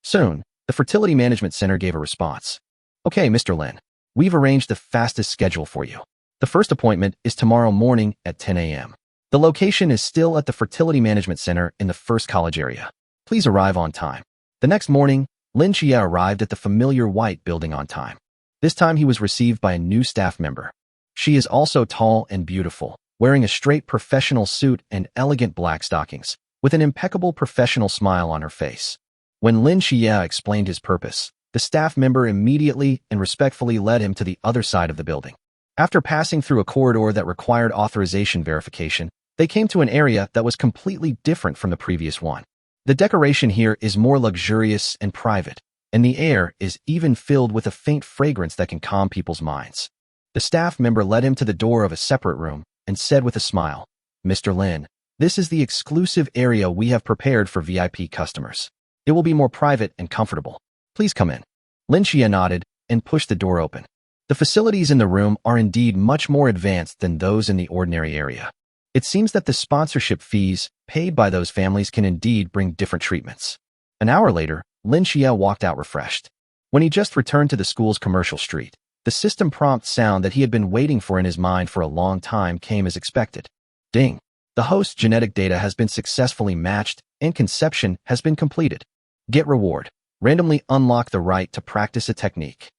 Soon, the Fertility Management Center gave a response. Okay, Mr. Lin. We've arranged the fastest schedule for you. The first appointment is tomorrow morning at 10 a.m. The location is still at the Fertility Management Center in the first college area. Please arrive on time. The next morning, Lin Xie arrived at the familiar white building on time. This time he was received by a new staff member. She is also tall and beautiful, wearing a straight professional suit and elegant black stockings, with an impeccable professional smile on her face. When Lin Xie explained his purpose, the staff member immediately and respectfully led him to the other side of the building. After passing through a corridor that required authorization verification, they came to an area that was completely different from the previous one. The decoration here is more luxurious and private, and the air is even filled with a faint fragrance that can calm people's minds. The staff member led him to the door of a separate room and said with a smile, "Mr. Lin, this is the exclusive area we have prepared for VIP customers. It will be more private and comfortable. Please come in." Lin Xie nodded and pushed the door open. The facilities in the room are indeed much more advanced than those in the ordinary area. It seems that the sponsorship fees paid by those families can indeed bring different treatments. An hour later, Lin Xie walked out refreshed. When he just returned to the school's commercial street, the system prompt sound that he had been waiting for in his mind for a long time came as expected. Ding! The host's genetic data has been successfully matched and conception has been completed. Get reward. Randomly unlock the right to practice a technique.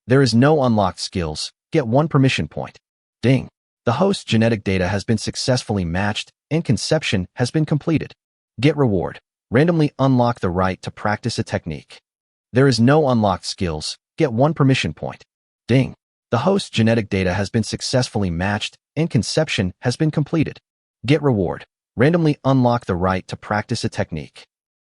There is no unlocked skills. Get 1 permission point. Ding! The host's genetic data has been successfully matched and conception has been completed. Get reward. Randomly unlock the right to practice a technique. There is no unlocked skills. Get 1 permission point. Ding! The host's genetic data has been successfully matched and conception has been completed. Get reward. Randomly unlock the right to practice a technique.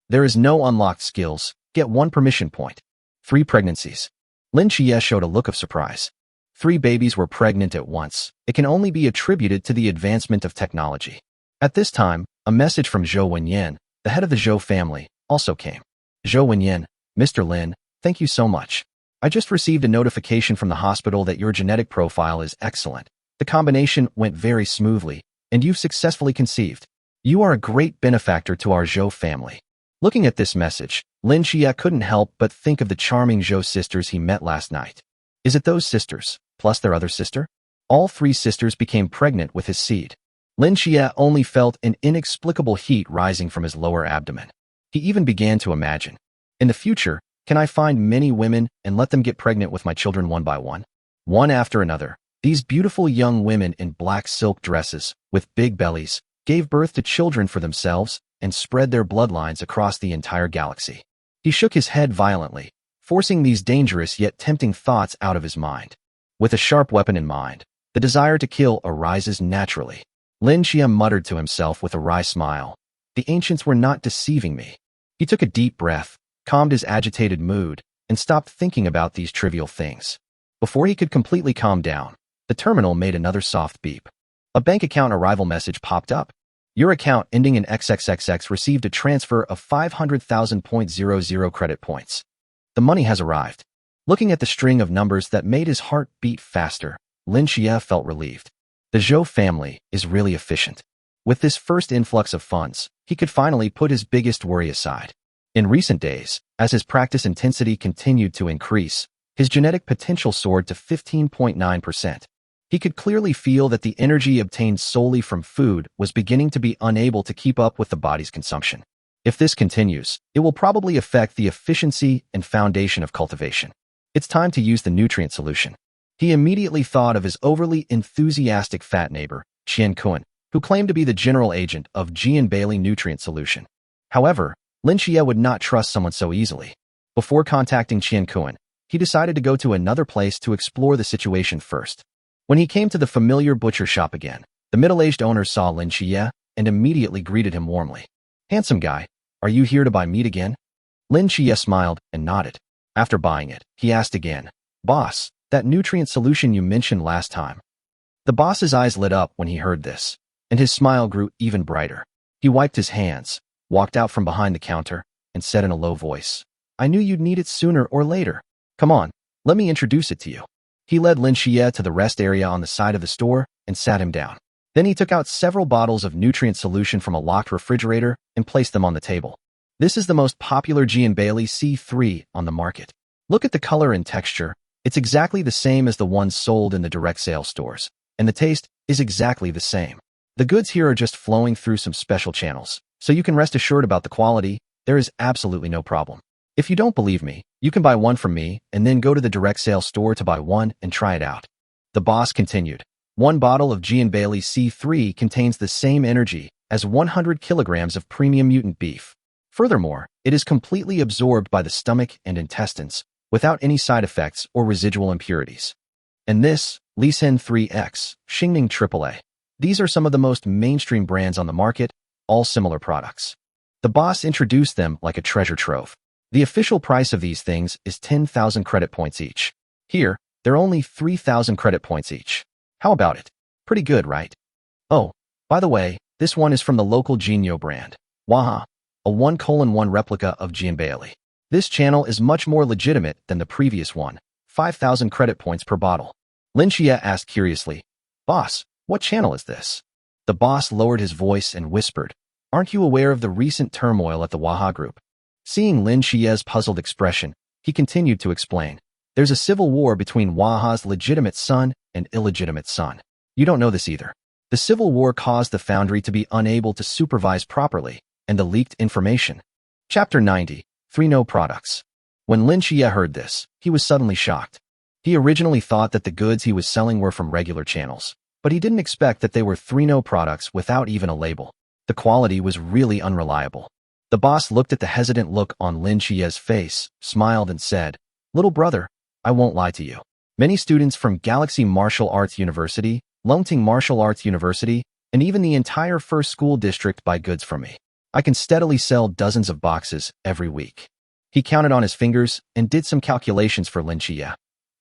There is no unlocked skills. Get 1 permission point. 3 pregnancies. Lin Xie showed a look of surprise. 3 babies were pregnant at once. It can only be attributed to the advancement of technology. At this time, a message from Zhou Wenyan, the head of the Zhou family, also came. Zhou Wenyan, Mr. Lin, thank you so much. I just received a notification from the hospital that your genetic profile is excellent. The combination went very smoothly, and you've successfully conceived. You are a great benefactor to our Zhou family. Looking at this message, Lin Xie couldn't help but think of the charming Zhou sisters he met last night. Is it those sisters, plus their other sister? All 3 sisters became pregnant with his seed. Lin Xie only felt an inexplicable heat rising from his lower abdomen. He even began to imagine, in the future, can I find many women and let them get pregnant with my children one by one? One after another, these beautiful young women in black silk dresses, with big bellies, gave birth to children for themselves and spread their bloodlines across the entire galaxy. He shook his head violently, forcing these dangerous yet tempting thoughts out of his mind. With a sharp weapon in mind, the desire to kill arises naturally. Lin Xie muttered to himself with a wry smile. The ancients were not deceiving me. He took a deep breath, calmed his agitated mood, and stopped thinking about these trivial things. Before he could completely calm down, the terminal made another soft beep. A bank account arrival message popped up. Your account ending in XXXX received a transfer of 500,000.00 credit points. The money has arrived. Looking at the string of numbers that made his heart beat faster, Lin Xie felt relieved. The Zhou family is really efficient. With this first influx of funds, he could finally put his biggest worry aside. In recent days, as his practice intensity continued to increase, his genetic potential soared to 15.9%. He could clearly feel that the energy obtained solely from food was beginning to be unable to keep up with the body's consumption. If this continues, it will probably affect the efficiency and foundation of cultivation. It's time to use the nutrient solution. He immediately thought of his overly enthusiastic fat neighbor, Qian Kun, who claimed to be the general agent of Jian Bailey nutrient solution. However, Lin Xie would not trust someone so easily. Before contacting Qian Kun, he decided to go to another place to explore the situation first. When he came to the familiar butcher shop again, the middle-aged owner saw Lin Xie and immediately greeted him warmly. "Handsome guy, are you here to buy meat again?" Lin Xie smiled and nodded. After buying it, he asked again, "Boss, that nutrient solution you mentioned last time." The boss's eyes lit up when he heard this, and his smile grew even brighter. He wiped his hands, walked out from behind the counter, and said in a low voice, "I knew you'd need it sooner or later. Come on, let me introduce it to you." He led Lin Xie to the rest area on the side of the store and sat him down. Then he took out several bottles of nutrient solution from a locked refrigerator and placed them on the table. This is the most popular Jian Bailey C3 on the market. Look at the color and texture. It's exactly the same as the ones sold in the direct sale stores, and the taste is exactly the same. The goods here are just flowing through some special channels, so you can rest assured about the quality. There is absolutely no problem. If you don't believe me, you can buy one from me and then go to the direct sale store to buy one and try it out. The boss continued, One bottle of G& Bailey C3 contains the same energy as 100 kilograms of premium mutant beef. Furthermore, it is completely absorbed by the stomach and intestines without any side effects or residual impurities. And this, Lisen 3X, Xingning AAA. These are some of the most mainstream brands on the market, all similar products. The boss introduced them like a treasure trove. The official price of these things is 10,000 credit points each. Here, they're only 3,000 credit points each. How about it? Pretty good, right? Oh, by the way, this one is from the local Jinyo brand. Waha, a 1:1 replica of G& Bailey. This channel is much more legitimate than the previous one, 5,000 credit points per bottle. Lin Xie asked curiously, "Boss, what channel is this?" The boss lowered his voice and whispered, "Aren't you aware of the recent turmoil at the Waha Group?" Seeing Lin Xie's puzzled expression, he continued to explain, "There's a civil war between Waha's legitimate son and illegitimate son. You don't know this either. The civil war caused the foundry to be unable to supervise properly, and the leaked information." Chapter 90, 3 No Products. When Lin Xie heard this, he was suddenly shocked. He originally thought that the goods he was selling were from regular channels, but he didn't expect that they were 3 No products without even a label. The quality was really unreliable. The boss looked at the hesitant look on Lin Xie's face, smiled and said, "Little brother, I won't lie to you. Many students from Galaxy Martial Arts University, Longting Martial Arts University, and even the entire first school district buy goods from me. I can steadily sell dozens of boxes every week." He counted on his fingers and did some calculations for Lin Xie.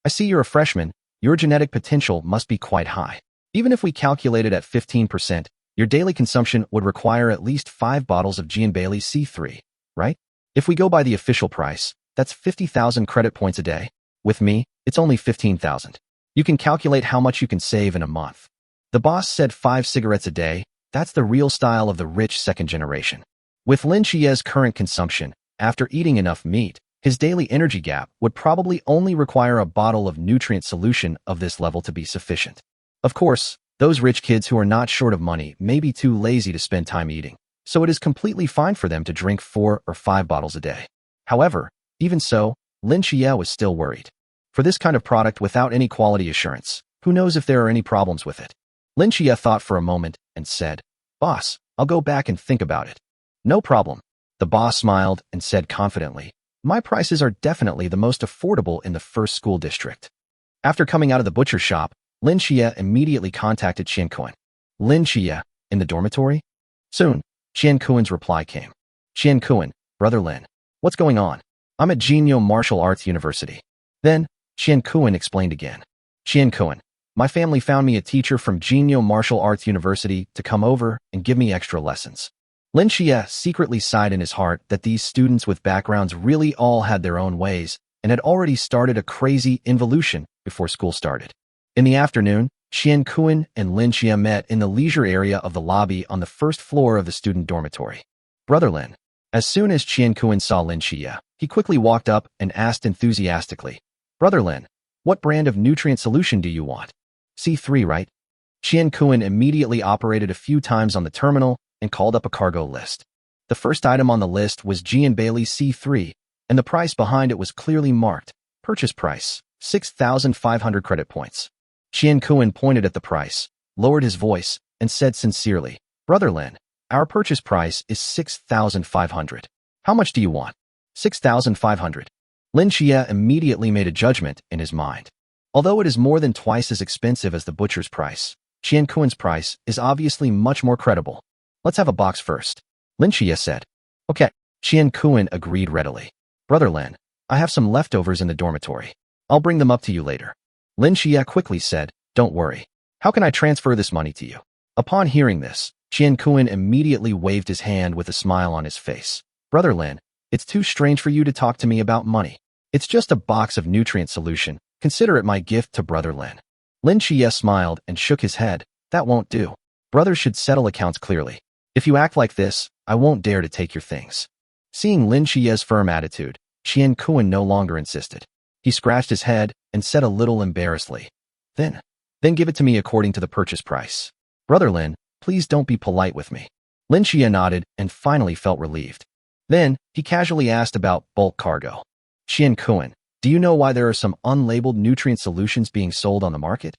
"I see you're a freshman. Your genetic potential must be quite high. Even if we calculate it at 15%, your daily consumption would require at least 5 bottles of G& Bailey C3, right? If we go by the official price, that's 50,000 credit points a day. With me, it's only 15,000. You can calculate how much you can save in a month." The boss said 5 cigarettes a day. That's the real style of the rich second generation. With Lin Xie's current consumption, after eating enough meat, his daily energy gap would probably only require a bottle of nutrient solution of this level to be sufficient. Of course, those rich kids who are not short of money may be too lazy to spend time eating, so it is completely fine for them to drink 4 or 5 bottles a day. However, even so, Lin Xie was still worried. For this kind of product without any quality assurance, who knows if there are any problems with it? Lin Xie thought for a moment and said, "Boss, I'll go back and think about it." "No problem." The boss smiled and said confidently, "My prices are definitely the most affordable in the first school district." After coming out of the butcher shop, Lin Xie immediately contacted Qian Kuan. "Lin Xie, in the dormitory?" Soon, Qian Kuan's reply came. "Qian Kuan, Brother Lin, what's going on? I'm at Jinyo Martial Arts University." Then, Qian Kuan explained again. "Qian Kuan, my family found me a teacher from Jinyo Martial Arts University to come over and give me extra lessons." Lin Xie secretly sighed in his heart that these students with backgrounds really all had their own ways and had already started a crazy involution before school started. In the afternoon, Qian Kuan and Lin Xie met in the leisure area of the lobby on the first floor of the student dormitory. "Brother Lin." As soon as Qian Kuan saw Lin Xie, he quickly walked up and asked enthusiastically, "Brother Lin, what brand of nutrient solution do you want?" "C3, right?" Qian Kuan immediately operated a few times on the terminal and called up a cargo list. The first item on the list was G& Bailey C3, and the price behind it was clearly marked. Purchase price, 6,500 credit points. Qian Kuan pointed at the price, lowered his voice, and said sincerely, "Brother Lin, our purchase price is 6,500. How much do you want?" 6,500. Lin Xie immediately made a judgment in his mind. Although it is more than twice as expensive as the butcher's price, Qian Kuan's price is obviously much more credible. "Let's have a box first," Lin Xie said. "Okay." Qian Kuan agreed readily. "Brother Lin, I have some leftovers in the dormitory. I'll bring them up to you later." Lin Xie quickly said, "Don't worry. How can I transfer this money to you?" Upon hearing this, Qian Kuan immediately waved his hand with a smile on his face. "Brother Lin, it's too strange for you to talk to me about money. It's just a box of nutrient solution. Consider it my gift to Brother Lin." Lin Xie smiled and shook his head. "That won't do. Brothers should settle accounts clearly. If you act like this, I won't dare to take your things." Seeing Lin Xie's firm attitude, Qian Kuan no longer insisted. He scratched his head and said a little embarrassedly, Then give it to me according to the purchase price. Brother Lin, please don't be polite with me." Lin Xie nodded and finally felt relieved. Then, he casually asked about bulk cargo. "Qian Kuan, do you know why there are some unlabeled nutrient solutions being sold on the market?"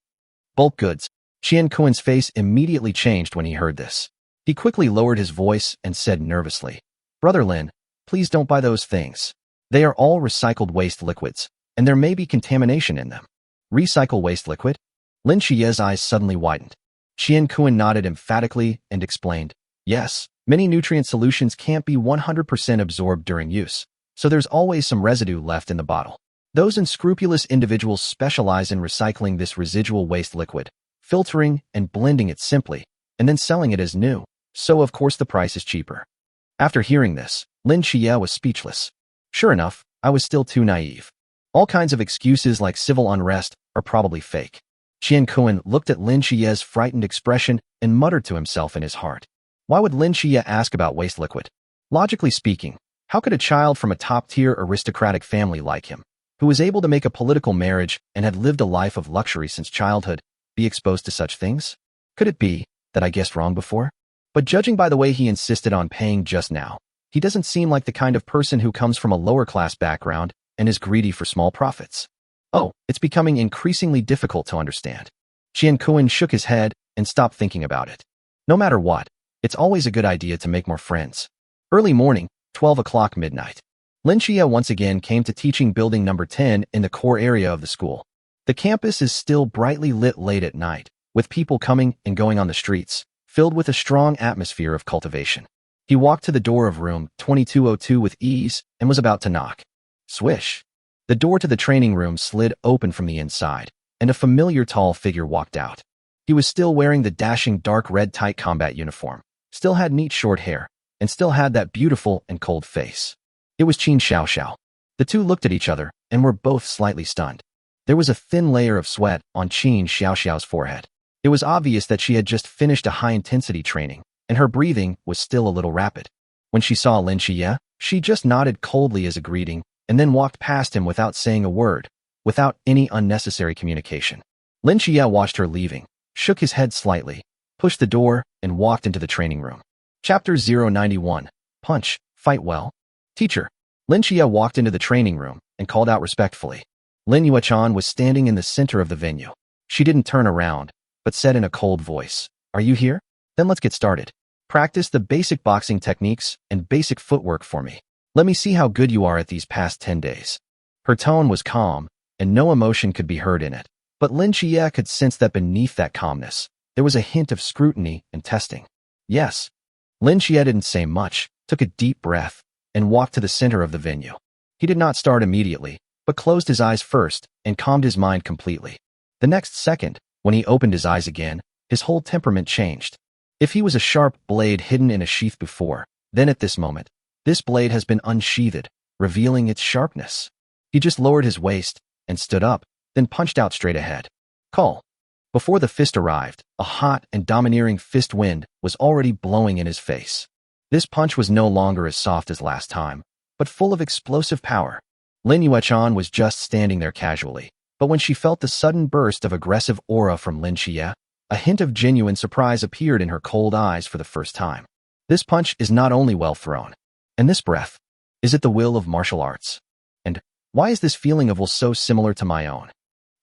"Bulk goods. Qian Kuan's face immediately changed when he heard this. He quickly lowered his voice and said nervously, "Brother Lin, please don't buy those things. They are all recycled waste liquids, and there may be contamination in them." Recycle waste liquid? Lin Xie's eyes suddenly widened. Qian Kuan nodded emphatically and explained, "Yes, many nutrient solutions can't be 100% absorbed during use, so there's always some residue left in the bottle. Those unscrupulous individuals specialize in recycling this residual waste liquid, filtering and blending it simply, and then selling it as new, so of course the price is cheaper." After hearing this, Lin Xie was speechless. Sure enough, I was still too naive. All kinds of excuses like civil unrest are probably fake. Qian Kuan looked at Lin Xie's frightened expression and muttered to himself in his heart. Why would Lin Xie ask about waste liquid? Logically speaking, how could a child from a top-tier aristocratic family like him, who was able to make a political marriage and had lived a life of luxury since childhood, be exposed to such things? Could it be that I guessed wrong before? But judging by the way he insisted on paying just now, he doesn't seem like the kind of person who comes from a lower-class background and is greedy for small profits. Oh, it's becoming increasingly difficult to understand. Qian Kuan shook his head and stopped thinking about it. No matter what, it's always a good idea to make more friends. Early morning, 12 o'clock midnight. Lin Xie once again came to teaching building number 10 in the core area of the school. The campus is still brightly lit late at night, with people coming and going on the streets, filled with a strong atmosphere of cultivation. He walked to the door of room 2202 with ease and was about to knock. Swish! The door to the training room slid open from the inside, and a familiar tall figure walked out. He was still wearing the dashing dark red tight combat uniform, still had neat short hair, and still had that beautiful and cold face. It was Qin Xiaoxiao. The two looked at each other and were both slightly stunned. There was a thin layer of sweat on Qin Xiaoxiao's forehead. It was obvious that she had just finished a high-intensity training, and her breathing was still a little rapid. When she saw Lin Xie, she just nodded coldly as a greeting and then walked past him without saying a word, without any unnecessary communication. Lin Xie watched her leaving, shook his head slightly, pushed the door, and walked into the training room. Chapter 091. Punch, Fight Well. Teacher. Lin Xie walked into the training room and called out respectfully. Lin Yuechan was standing in the center of the venue. She didn't turn around, but said in a cold voice, "Are you here? Then let's get started. Practice the basic boxing techniques and basic footwork for me. Let me see how good you are at these past 10 days. Her tone was calm, and no emotion could be heard in it. But Lin Xie could sense that beneath that calmness, there was a hint of scrutiny and testing. Yes. Lin Xie didn't say much, took a deep breath, and walked to the center of the venue. He did not start immediately, but closed his eyes first and calmed his mind completely. The next second, when he opened his eyes again, his whole temperament changed. If he was a sharp blade hidden in a sheath before, then at this moment, this blade has been unsheathed, revealing its sharpness. He just lowered his waist and stood up, then punched out straight ahead. Call. Before the fist arrived, a hot and domineering fist wind was already blowing in his face. This punch was no longer as soft as last time, but full of explosive power. Lin Yuechan was just standing there casually, but when she felt the sudden burst of aggressive aura from Lin Xie, a hint of genuine surprise appeared in her cold eyes for the first time. This punch is not only well thrown. And this breath, is it the will of martial arts? And why is this feeling of will so similar to my own?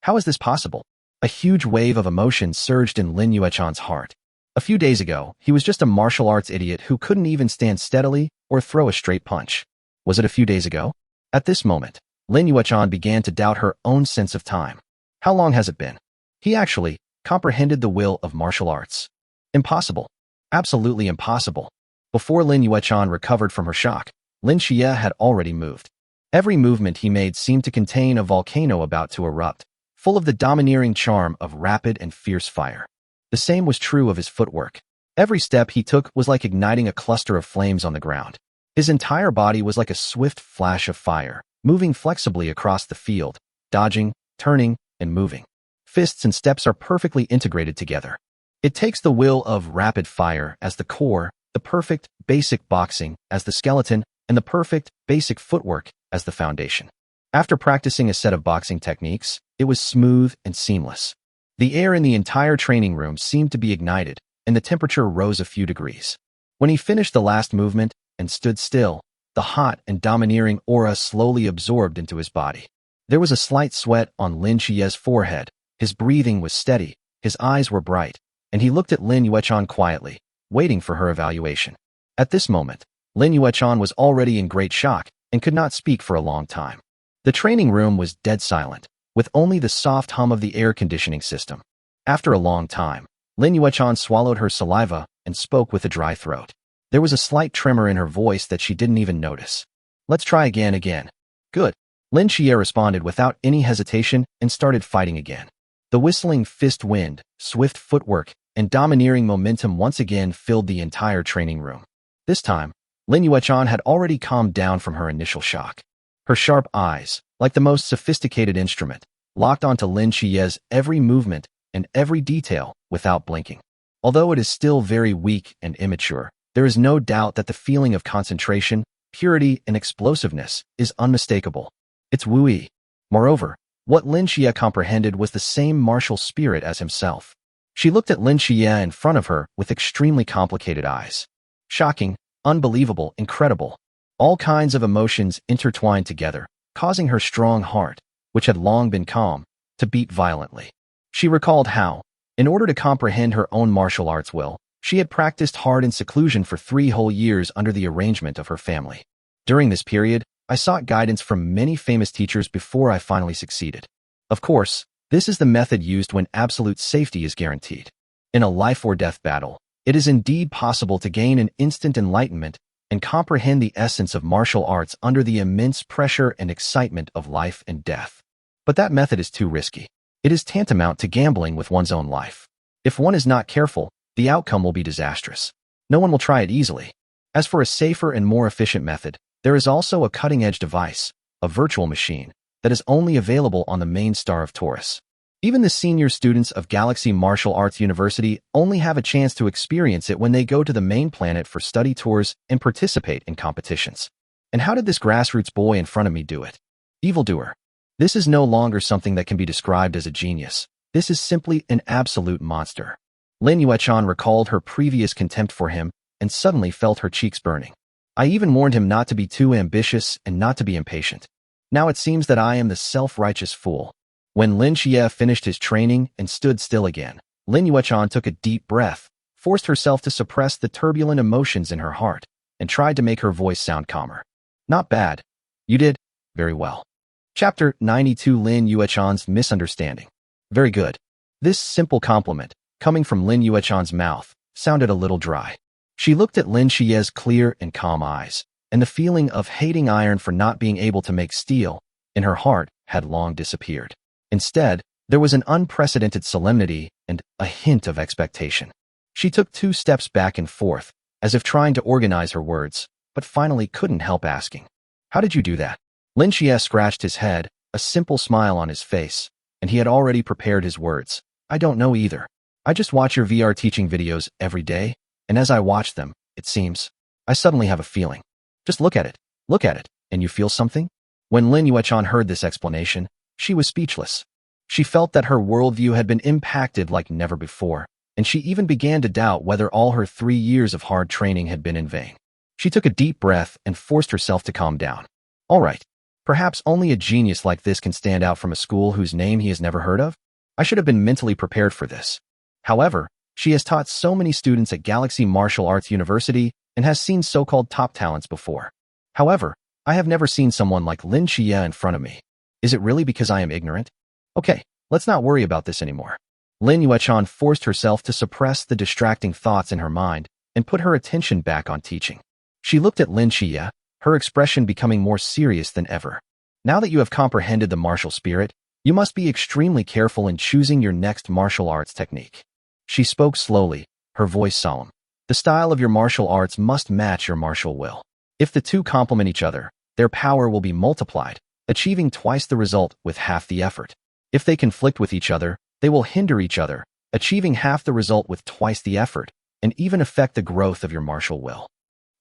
How is this possible? A huge wave of emotion surged in Lin Yuechan's heart. A few days ago, he was just a martial arts idiot who couldn't even stand steadily or throw a straight punch. Was it a few days ago? At this moment, Lin Yuechan began to doubt her own sense of time. How long has it been? He actually comprehended the will of martial arts. Impossible. Absolutely impossible. Before Lin Yuechan recovered from her shock, Lin Xie had already moved. Every movement he made seemed to contain a volcano about to erupt, full of the domineering charm of rapid and fierce fire. The same was true of his footwork. Every step he took was like igniting a cluster of flames on the ground. His entire body was like a swift flash of fire, moving flexibly across the field, dodging, turning, and moving. Fists and steps are perfectly integrated together. It takes the will of rapid fire as the core, the perfect, basic boxing as the skeleton, and the perfect, basic footwork as the foundation. After practicing a set of boxing techniques, it was smooth and seamless. The air in the entire training room seemed to be ignited, and the temperature rose a few degrees. When he finished the last movement and stood still, the hot and domineering aura slowly absorbed into his body. There was a slight sweat on Lin Xie's forehead. His breathing was steady, His eyes were bright, and he looked at Lin Yuechan quietly, waiting for her evaluation. At this moment, Lin Yuechan was already in great shock and could not speak for a long time. The training room was dead silent, with only the soft hum of the air conditioning system. After a long time, Lin Yuechan swallowed her saliva and spoke with a dry throat. There was a slight tremor in her voice that she didn't even notice. Let's try again. Good. Lin Xie responded without any hesitation and started fighting again. The whistling fist wind, swift footwork, and domineering momentum once again filled the entire training room. This time, Lin Yuechan had already calmed down from her initial shock. Her sharp eyes, like the most sophisticated instrument, locked onto Lin Xie's every movement and every detail without blinking. Although it is still very weak and immature, there is no doubt that the feeling of concentration, purity, and explosiveness is unmistakable. It's Wu-Yi. Moreover, what Lin Xie comprehended was the same martial spirit as himself. She looked at Lin Xie in front of her with extremely complicated eyes. Shocking, unbelievable, incredible. All kinds of emotions intertwined together, causing her strong heart, which had long been calm, to beat violently. She recalled how, in order to comprehend her own martial arts will, she had practiced hard in seclusion for 3 whole years under the arrangement of her family. During this period, I sought guidance from many famous teachers before I finally succeeded. Of course, this is the method used when absolute safety is guaranteed. In a life-or-death battle, it is indeed possible to gain an instant enlightenment and comprehend the essence of martial arts under the immense pressure and excitement of life and death. But that method is too risky. It is tantamount to gambling with one's own life. If one is not careful, the outcome will be disastrous. No one will try it easily. As for a safer and more efficient method, there is also a cutting-edge device, a virtual machine, that is only available on the main star of Taurus. Even the senior students of Galaxy Martial Arts University only have a chance to experience it when they go to the main planet for study tours and participate in competitions. And how did this grassroots boy in front of me do it? Evildoer. This is no longer something that can be described as a genius. This is simply an absolute monster. Lin Yuechan recalled her previous contempt for him and suddenly felt her cheeks burning. I even warned him not to be too ambitious and not to be impatient. Now it seems that I am the self-righteous fool. When Lin Xie finished his training and stood still again, Lin Yuechan took a deep breath, forced herself to suppress the turbulent emotions in her heart, and tried to make her voice sound calmer. Not bad. You did very well. Chapter 92 Lin Yuechan's Misunderstanding. Very good. This simple compliment, coming from Lin Yuechan's mouth, sounded a little dry. She looked at Lin Xie's clear and calm eyes, and the feeling of hating iron for not being able to make steel in her heart had long disappeared. Instead, there was an unprecedented solemnity and a hint of expectation. She took 2 steps back and forth, as if trying to organize her words, but finally couldn't help asking. How did you do that? Lin Xie scratched his head, a simple smile on his face, and he had already prepared his words. I don't know either. I just watch your VR teaching videos every day, and as I watch them, it seems, I suddenly have a feeling. Just look at it, and you feel something? When Lin Yuechan heard this explanation, she was speechless. She felt that her worldview had been impacted like never before, and she even began to doubt whether all her 3 years of hard training had been in vain. She took a deep breath and forced herself to calm down. All right, perhaps only a genius like this can stand out from a school whose name he has never heard of? I should have been mentally prepared for this. However, she has taught so many students at Galaxy Martial Arts University and has seen so-called top talents before. However, I have never seen someone like Lin Xie in front of me. Is it really because I am ignorant? Okay, let's not worry about this anymore. Lin Yuechan forced herself to suppress the distracting thoughts in her mind and put her attention back on teaching. She looked at Lin Xie, her expression becoming more serious than ever. Now that you have comprehended the martial spirit, you must be extremely careful in choosing your next martial arts technique. She spoke slowly, her voice solemn. The style of your martial arts must match your martial will. If the two complement each other, their power will be multiplied, achieving twice the result with half the effort. If they conflict with each other, they will hinder each other, achieving half the result with twice the effort, and even affect the growth of your martial will.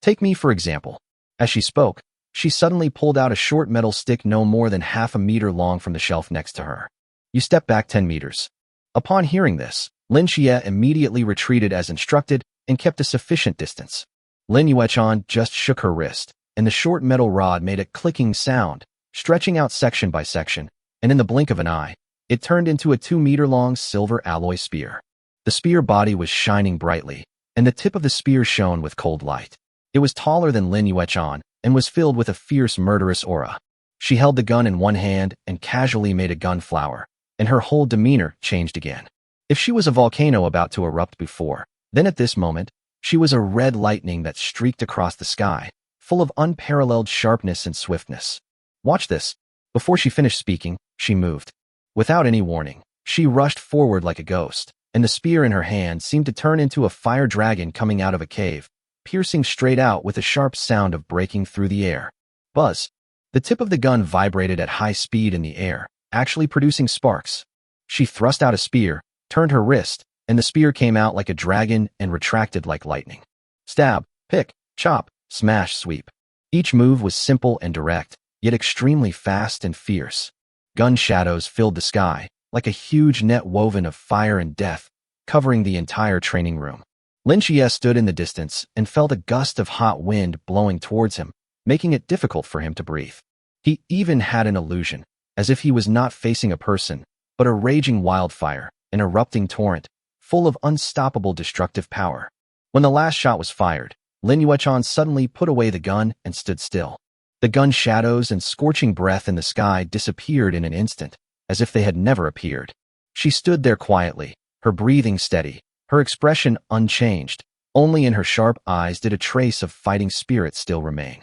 Take me for example. As she spoke, she suddenly pulled out a short metal stick no more than half a meter long from the shelf next to her. You step back 10 meters. Upon hearing this, Lin Xie immediately retreated as instructed and kept a sufficient distance. Lin Yuechan just shook her wrist, and the short metal rod made a clicking sound, stretching out section by section, and in the blink of an eye, it turned into a 2-meter-long silver alloy spear. The spear body was shining brightly, and the tip of the spear shone with cold light. It was taller than Lin Yuechan and was filled with a fierce, murderous aura. She held the gun in one hand and casually made a gun flower, and her whole demeanor changed again. If she was a volcano about to erupt before, then at this moment, she was a red lightning that streaked across the sky, full of unparalleled sharpness and swiftness. Watch this. Before she finished speaking, she moved. Without any warning, she rushed forward like a ghost, and the spear in her hand seemed to turn into a fire dragon coming out of a cave, piercing straight out with a sharp sound of breaking through the air. Buzz. The tip of the gun vibrated at high speed in the air, actually producing sparks. She thrust out a spear, turned her wrist, and the spear came out like a dragon and retracted like lightning. Stab, pick, chop, smash, sweep. Each move was simple and direct, yet extremely fast and fierce. Gun shadows filled the sky, like a huge net woven of fire and death, covering the entire training room. Lin Xie stood in the distance and felt a gust of hot wind blowing towards him, making it difficult for him to breathe. He even had an illusion, as if he was not facing a person, but a raging wildfire, an erupting torrent, full of unstoppable destructive power. When the last shot was fired, Lin Yuechan suddenly put away the gun and stood still. The gun shadows and scorching breath in the sky disappeared in an instant, as if they had never appeared. She stood there quietly, her breathing steady, her expression unchanged. Only in her sharp eyes did a trace of fighting spirit still remain.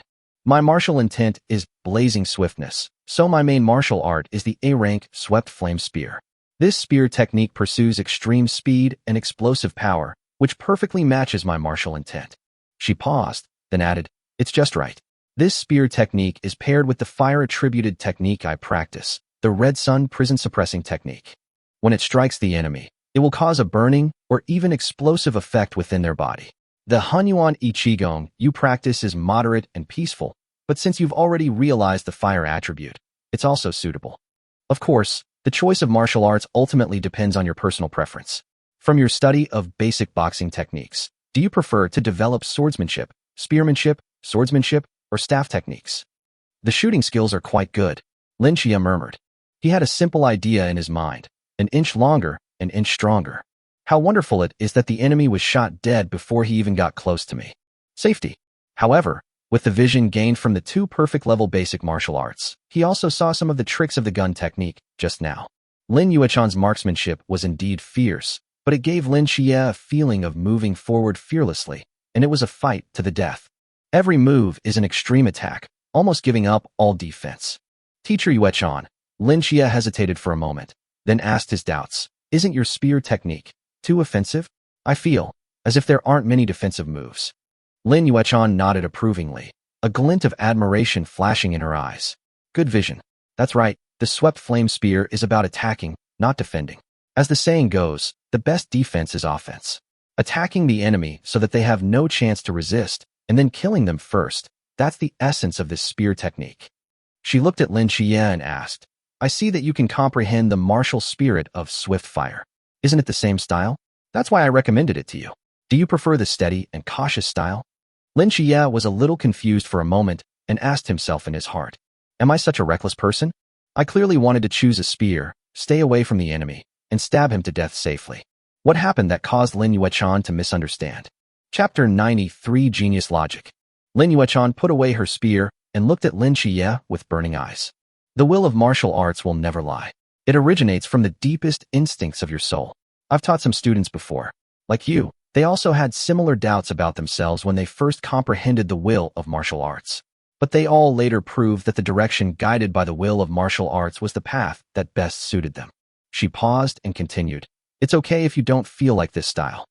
My martial intent is blazing swiftness, so my main martial art is the A-rank swept flame spear. This spear technique pursues extreme speed and explosive power, which perfectly matches my martial intent. She paused, then added, "It's just right. This spear technique is paired with the fire-attributed technique I practice, the red sun prison suppressing technique. When it strikes the enemy, it will cause a burning or even explosive effect within their body. The Hunyuan Iqigong you practice is moderate and peaceful, but since you've already realized the fire attribute, it's also suitable. Of course, the choice of martial arts ultimately depends on your personal preference. From your study of basic boxing techniques, do you prefer to develop swordsmanship, spearmanship, swordsmanship, or staff techniques? The shooting skills are quite good," Lin Xie murmured. He had a simple idea in his mind: an inch longer, an inch stronger. How wonderful it is that the enemy was shot dead before he even got close to me. Safety. However, with the vision gained from the 2 perfect level basic martial arts, he also saw some of the tricks of the gun technique just now. Lin Yuechan's marksmanship was indeed fierce, but it gave Lin Xie a feeling of moving forward fearlessly, and it was a fight to the death. Every move is an extreme attack, almost giving up all defense. "Teacher Yuechan," Lin Xie hesitated for a moment, then asked his doubts, "Isn't your spear technique too offensive? I feel as if there aren't many defensive moves." Lin Yuechan nodded approvingly, a glint of admiration flashing in her eyes. "Good vision. That's right, the swept flame spear is about attacking, not defending. As the saying goes, the best defense is offense. Attacking the enemy so that they have no chance to resist, and then killing them first, that's the essence of this spear technique." She looked at Lin Xie and asked, "I see that you can comprehend the martial spirit of swift fire. Isn't it the same style? That's why I recommended it to you. Do you prefer the steady and cautious style?" Lin Xie was a little confused for a moment and asked himself in his heart, "Am I such a reckless person? I clearly wanted to choose a spear, stay away from the enemy, and stab him to death safely. What happened that caused Lin Yuechan to misunderstand?" Chapter 93 Genius Logic. Lin Yuechan put away her spear and looked at Lin Xie with burning eyes. "The will of martial arts will never lie. It originates from the deepest instincts of your soul. I've taught some students before. Like you, they also had similar doubts about themselves when they first comprehended the will of martial arts. But they all later proved that the direction guided by the will of martial arts was the path that best suited them." She paused and continued, "It's okay if you don't feel like this style.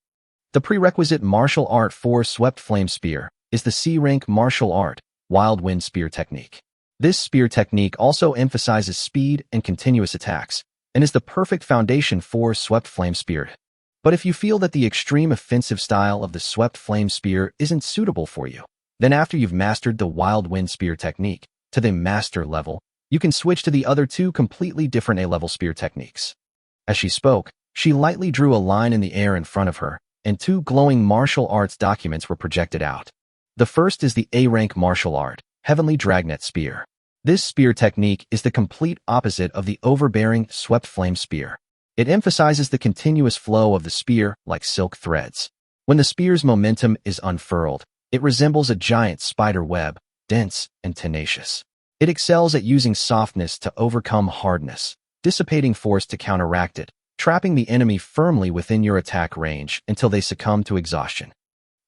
The prerequisite martial art for swept flame spear is the C-rank martial art, wild wind spear technique. This spear technique also emphasizes speed and continuous attacks, and is the perfect foundation for swept flame spear. But if you feel that the extreme offensive style of the swept flame spear isn't suitable for you, then after you've mastered the wild wind spear technique to the master level, you can switch to the other 2 completely different A-level spear techniques." As she spoke, she lightly drew a line in the air in front of her, and 2 glowing martial arts documents were projected out. The first is the A-rank martial art, Heavenly Dragnet Spear. This spear technique is the complete opposite of the overbearing, swept flame spear. It emphasizes the continuous flow of the spear like silk threads. When the spear's momentum is unfurled, it resembles a giant spider web, dense and tenacious. It excels at using softness to overcome hardness, dissipating force to counteract it, trapping the enemy firmly within your attack range until they succumb to exhaustion.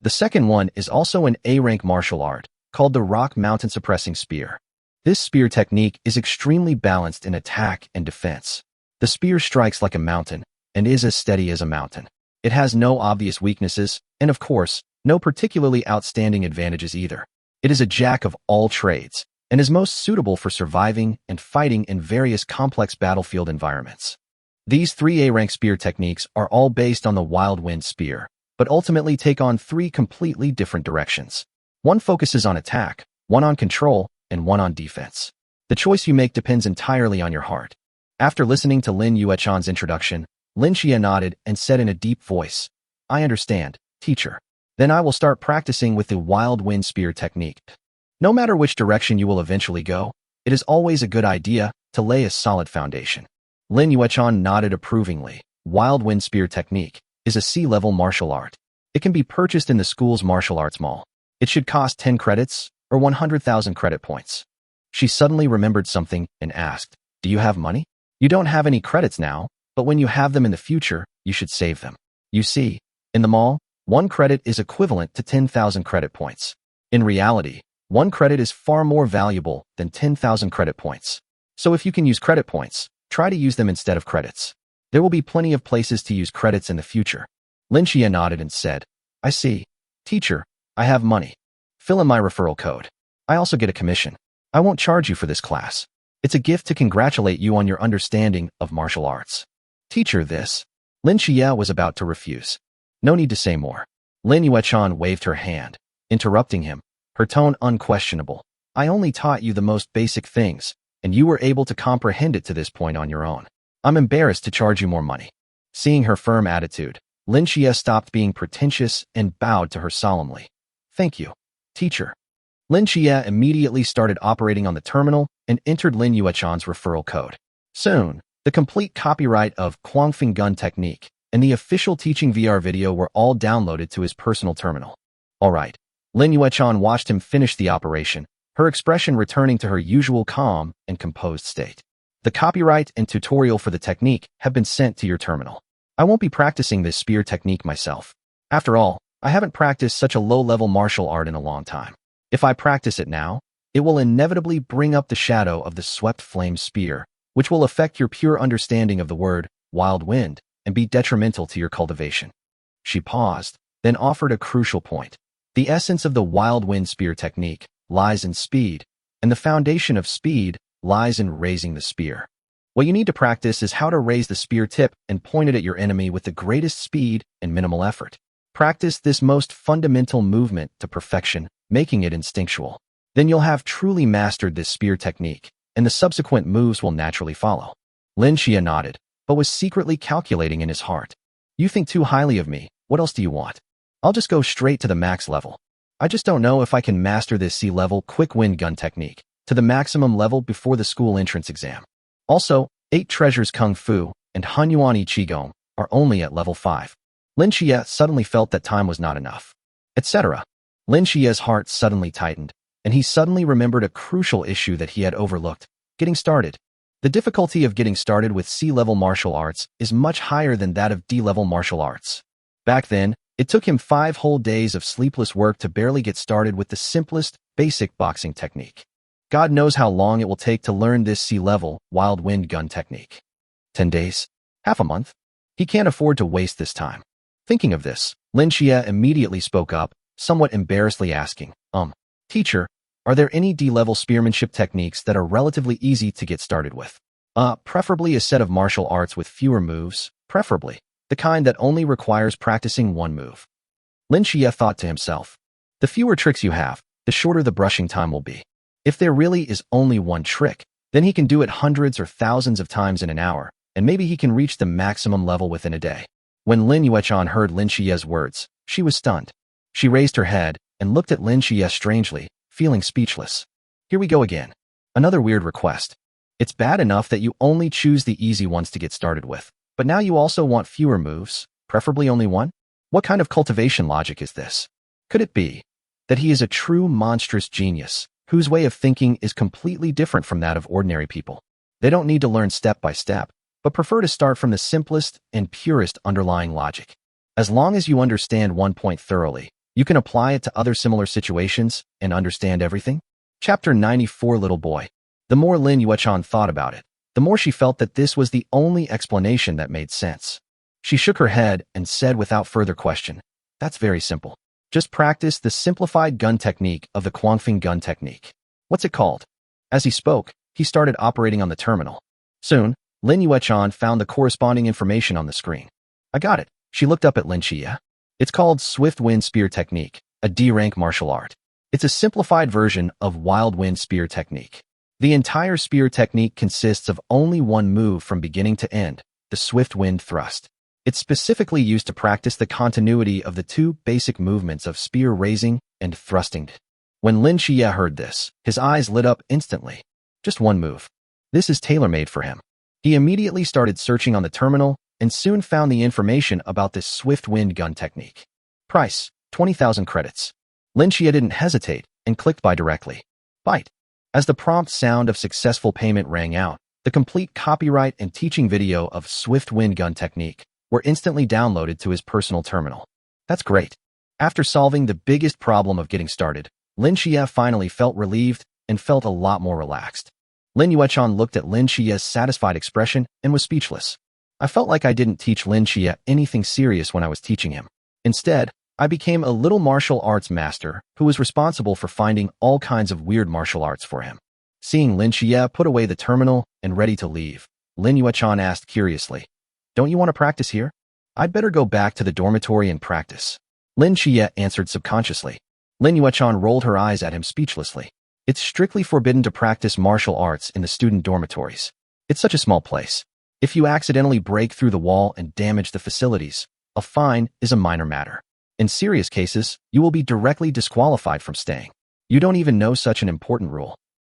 The second one is also an A-rank martial art, called the Rock Mountain Suppressing Spear. This spear technique is extremely balanced in attack and defense. The spear strikes like a mountain and is as steady as a mountain. It has no obvious weaknesses and, of course, no particularly outstanding advantages either. It is a jack of all trades and is most suitable for surviving and fighting in various complex battlefield environments. These 3 A-rank spear techniques are all based on the Wild Wind spear, but ultimately take on 3 completely different directions. One focuses on attack, one on control, and one on defense. The choice you make depends entirely on your heart. After listening to Lin Yuechan's introduction, Lin Xie nodded and said in a deep voice, "I understand, teacher. Then I will start practicing with the Wild Wind spear technique." No matter which direction you will eventually go, it is always a good idea to lay a solid foundation. Lin Yuechan nodded approvingly. Wild Wind spear technique is a C-level martial art. It can be purchased in the school's martial arts mall. It should cost 10 credits or 100,000 credit points. She suddenly remembered something and asked, "Do you have money? You don't have any credits now, but when you have them in the future, you should save them. You see, in the mall, 1 credit is equivalent to 10,000 credit points. In reality, 1 credit is far more valuable than 10,000 credit points. So if you can use credit points, try to use them instead of credits. There will be plenty of places to use credits in the future." Lin Xie nodded and said, "I see. Teacher, I have money. Fill in my referral code. I also get a commission. I won't charge you for this class. It's a gift to congratulate you on your understanding of martial arts." "Teacher, this." Lin Xie was about to refuse. No need to say more. Lin Yuechan waved her hand, interrupting him, her tone unquestionable. "I only taught you the most basic things, and you were able to comprehend it to this point on your own. I'm embarrassed to charge you more money." Seeing her firm attitude, Lin Xie stopped being pretentious and bowed to her solemnly. "Thank you, teacher." Lin Xie immediately started operating on the terminal and entered Lin Yuechan's referral code. Soon, the complete copyright of Confronting gun technique and the official teaching VR video were all downloaded to his personal terminal. All right, Lin Yuechan watched him finish the operation, her expression returning to her usual calm and composed state. "The copyright and tutorial for the technique have been sent to your terminal. I won't be practicing this spear technique myself. After all, I haven't practiced such a low-level martial art in a long time. If I practice it now, it will inevitably bring up the shadow of the swept flame spear, which will affect your pure understanding of the word wild wind and be detrimental to your cultivation." She paused, then offered a crucial point. The essence of the wild wind spear technique lies in speed, and the foundation of speed lies in raising the spear. What you need to practice is how to raise the spear tip and point it at your enemy with the greatest speed and minimal effort. Practice this most fundamental movement to perfection, making it instinctual. Then you'll have truly mastered this spear technique, and the subsequent moves will naturally follow. Lin Xie nodded, but was secretly calculating in his heart. "You think too highly of me. What else do you want? I'll just go straight to the max level. I just don't know if I can master this C-level quick wind gun technique to the maximum level before the school entrance exam. Also, 8 Treasures Kung Fu and Hanyuan Qigong are only at level 5. Lin Xie suddenly felt that time was not enough, etc. Lin Xie's heart suddenly tightened, and he suddenly remembered a crucial issue that he had overlooked: getting started. The difficulty of getting started with C-level martial arts is much higher than that of D-level martial arts. Back then, it took him 5 whole days of sleepless work to barely get started with the simplest, basic boxing technique. God knows how long it will take to learn this C-level wild wind gun technique. 10 days? Half a month? He can't afford to waste this time. Thinking of this, Lin Xie immediately spoke up, somewhat embarrassedly asking, "Teacher, are there any D-level spearmanship techniques that are relatively easy to get started with? Preferably a set of martial arts with fewer moves, preferably the kind that only requires practicing one move." Lin Xie thought to himself, "The fewer tricks you have, the shorter the brushing time will be. If there really is only one trick, then he can do it hundreds or thousands of times in an hour, and maybe he can reach the maximum level within a day." When Lin Yuechan heard Lin Xie's words, she was stunned. She raised her head and looked at Lin Xie strangely, feeling speechless. "Here we go again. Another weird request. It's bad enough that you only choose the easy ones to get started with, but now you also want fewer moves, preferably only one? What kind of cultivation logic is this? Could it be that he is a true monstrous genius, whose way of thinking is completely different from that of ordinary people? They don't need to learn step by step, but prefer to start from the simplest and purest underlying logic. As long as you understand one point thoroughly, you can apply it to other similar situations and understand everything. Chapter 94. Little Boy. The more Lin Yuechan thought about it, the more she felt that this was the only explanation that made sense. She shook her head and said without further question, "That's very simple. Just practice the simplified gun technique of the Confronting gun technique. What's it called?" As he spoke, he started operating on the terminal. Soon, Lin Yuechan found the corresponding information on the screen. "I got it." She looked up at Lin Xie. "It's called Swift Wind Spear Technique, a D-rank martial art. It's a simplified version of Wild Wind Spear Technique. The entire spear technique consists of only one move from beginning to end, the Swift Wind Thrust. It's specifically used to practice the continuity of the two basic movements of spear raising and thrusting." When Lin Xie heard this, his eyes lit up instantly. Just one move. This is tailor-made for him. He immediately started searching on the terminal and soon found the information about this Swift Wind gun technique. Price, 20,000 credits. Lin Xie didn't hesitate and clicked buy directly. Byte. As the prompt sound of successful payment rang out, the complete copyright and teaching video of Swift Wind gun technique were instantly downloaded to his personal terminal. That's great. After solving the biggest problem of getting started, Lin Xie finally felt relieved and felt a lot more relaxed. Lin Yuechan looked at Lin Xie's satisfied expression and was speechless. "I felt like I didn't teach Lin Xie anything serious when I was teaching him. Instead, I became a little martial arts master who was responsible for finding all kinds of weird martial arts for him." Seeing Lin Xie put away the terminal and ready to leave, Lin Yuechan asked curiously, "Don't you want to practice here? I'd better go back to the dormitory and practice." Lin Xie answered subconsciously. Lin Yuechan rolled her eyes at him speechlessly. "It's strictly forbidden to practice martial arts in the student dormitories. It's such a small place. If you accidentally break through the wall and damage the facilities, a fine is a minor matter. In serious cases, you will be directly disqualified from staying. You don't even know such an important rule."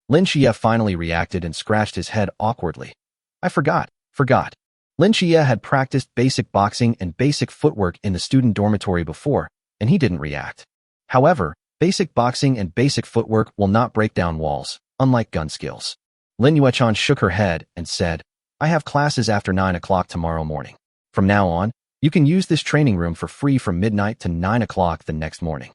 Lin Xie finally reacted and scratched his head awkwardly. "I forgot. Lin Xie had practiced basic boxing and basic footwork in the student dormitory before, and he didn't react. However, basic boxing and basic footwork will not break down walls, unlike gun skills. Lin Yuechan shook her head and said, "I have classes after 9 o'clock tomorrow morning. From now on, you can use this training room for free from midnight to 9 o'clock the next morning."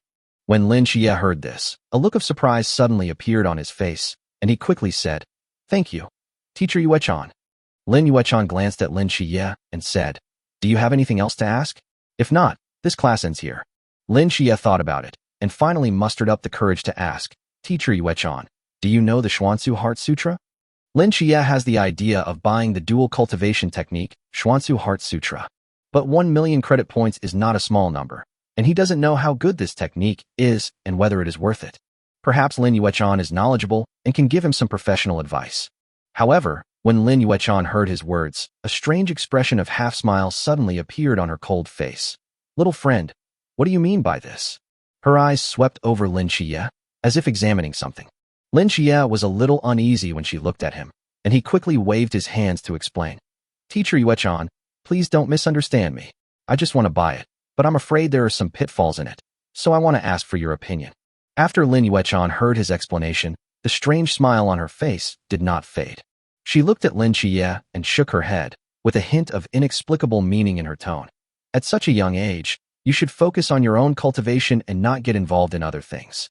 When Lin Xie heard this, a look of surprise suddenly appeared on his face, and he quickly said, "Thank you, Teacher Yuechan." Lin Yuechan glanced at Lin Xie and said, "Do you have anything else to ask? If not, this class ends here." Lin Xie thought about it, and finally mustered up the courage to ask, "Teacher Yuechan, do you know the Xuanzu Heart Sutra?" Lin Xie has the idea of buying the dual cultivation technique, Xuanzu Heart Sutra. But 1 million credit points is not a small number, and he doesn't know how good this technique is and whether it is worth it. Perhaps Lin Yuechan is knowledgeable and can give him some professional advice. However, when Lin Yuechan heard his words, a strange expression of half-smile suddenly appeared on her cold face. "Little friend, what do you mean by this?" Her eyes swept over Lin Xie, as if examining something. Lin Xie was a little uneasy when she looked at him, and he quickly waved his hands to explain. "Teacher Yuechan, please don't misunderstand me. I just want to buy it, but I'm afraid there are some pitfalls in it, so I want to ask for your opinion." After Lin Yuechan heard his explanation, the strange smile on her face did not fade. She looked at Lin Xie and shook her head, with a hint of inexplicable meaning in her tone. "At such a young age, you should focus on your own cultivation and not get involved in other things."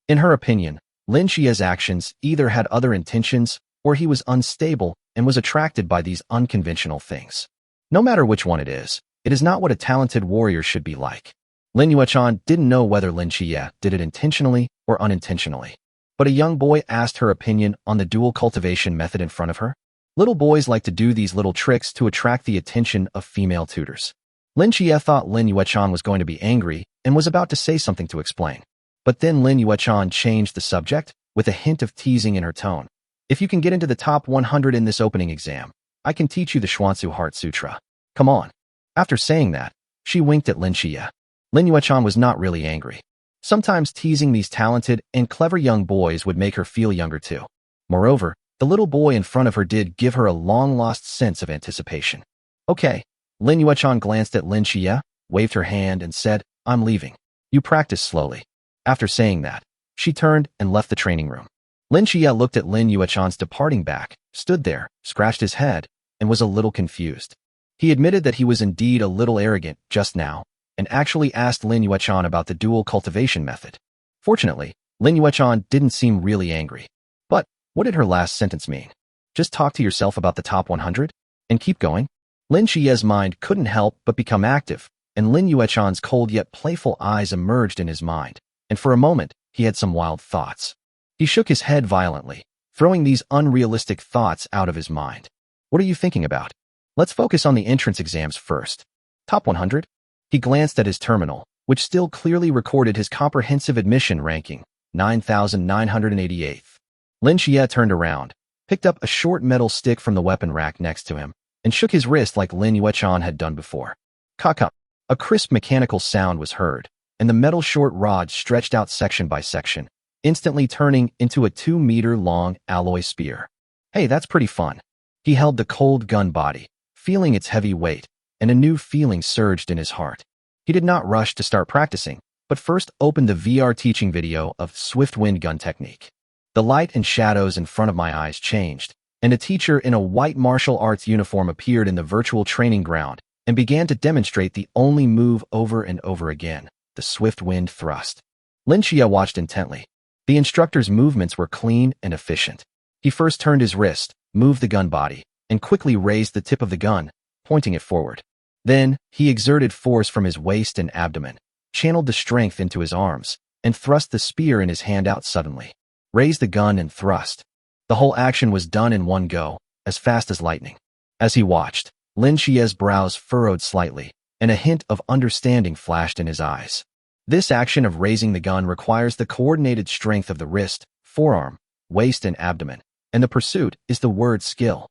In her opinion, Lin Xie's actions either had other intentions or he was unstable and was attracted by these unconventional things. No matter which one it is not what a talented warrior should be like. Lin Yuechan didn't know whether Lin Xie did it intentionally or unintentionally. But a young boy asked her opinion on the dual cultivation method in front of her. Little boys like to do these little tricks to attract the attention of female tutors. Lin Xie thought Lin Yuechan was going to be angry and was about to say something to explain. But then Lin Yuechan changed the subject with a hint of teasing in her tone. "If you can get into the top 100 in this opening exam, I can teach you the Xuanzu Heart Sutra. Come on." After saying that, she winked at Lin Xie. Lin Yuechan was not really angry. Sometimes teasing these talented and clever young boys would make her feel younger too. Moreover, the little boy in front of her did give her a long-lost sense of anticipation. Okay. Lin Yuechan glanced at Lin Xie, waved her hand, and said, I'm leaving. You practice slowly. After saying that, she turned and left the training room. Lin Xie looked at Lin Yuechan's departing back, stood there, scratched his head, and was a little confused. He admitted that he was indeed a little arrogant just now, and actually asked Lin Yuechan about the dual cultivation method. Fortunately, Lin Yuechan didn't seem really angry. But what did her last sentence mean? Just talk to yourself about the top 100? And keep going? Lin Xie's mind couldn't help but become active, and Lin Yuechan's cold yet playful eyes emerged in his mind, and for a moment, he had some wild thoughts. He shook his head violently, throwing these unrealistic thoughts out of his mind. What are you thinking about? Let's focus on the entrance exams first. Top 100? He glanced at his terminal, which still clearly recorded his comprehensive admission ranking, 9,988th. Lin Xie turned around, picked up a short metal stick from the weapon rack next to him, and shook his wrist like Lin Yuechan had done before. Ka-ka. A crisp mechanical sound was heard, and the metal short rod stretched out section by section, instantly turning into a 2-meter-long alloy spear. Hey, that's pretty fun. He held the cold gun body, feeling its heavy weight, and a new feeling surged in his heart. He did not rush to start practicing, but first opened the VR teaching video of Swift Wind Gun Technique. The light and shadows in front of my eyes changed, and a teacher in a white martial arts uniform appeared in the virtual training ground and began to demonstrate the only move over and over again, the swift wind thrust. Lin Xie watched intently. The instructor's movements were clean and efficient. He first turned his wrist, moved the gun body, and quickly raised the tip of the gun, pointing it forward. Then, he exerted force from his waist and abdomen, channeled the strength into his arms, and thrust the spear in his hand out suddenly. Raised the gun and thrust. The whole action was done in one go, as fast as lightning. As he watched, Lin Xie's brows furrowed slightly, and a hint of understanding flashed in his eyes. This action of raising the gun requires the coordinated strength of the wrist, forearm, waist, and abdomen, and the pursuit is the word skill.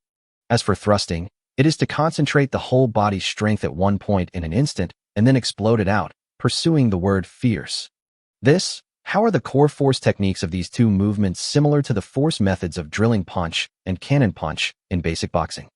As for thrusting, it is to concentrate the whole body's strength at one point in an instant and then explode it out, pursuing the word fierce. How are the core force techniques of these two movements similar to the force methods of drilling punch and cannon punch in basic boxing?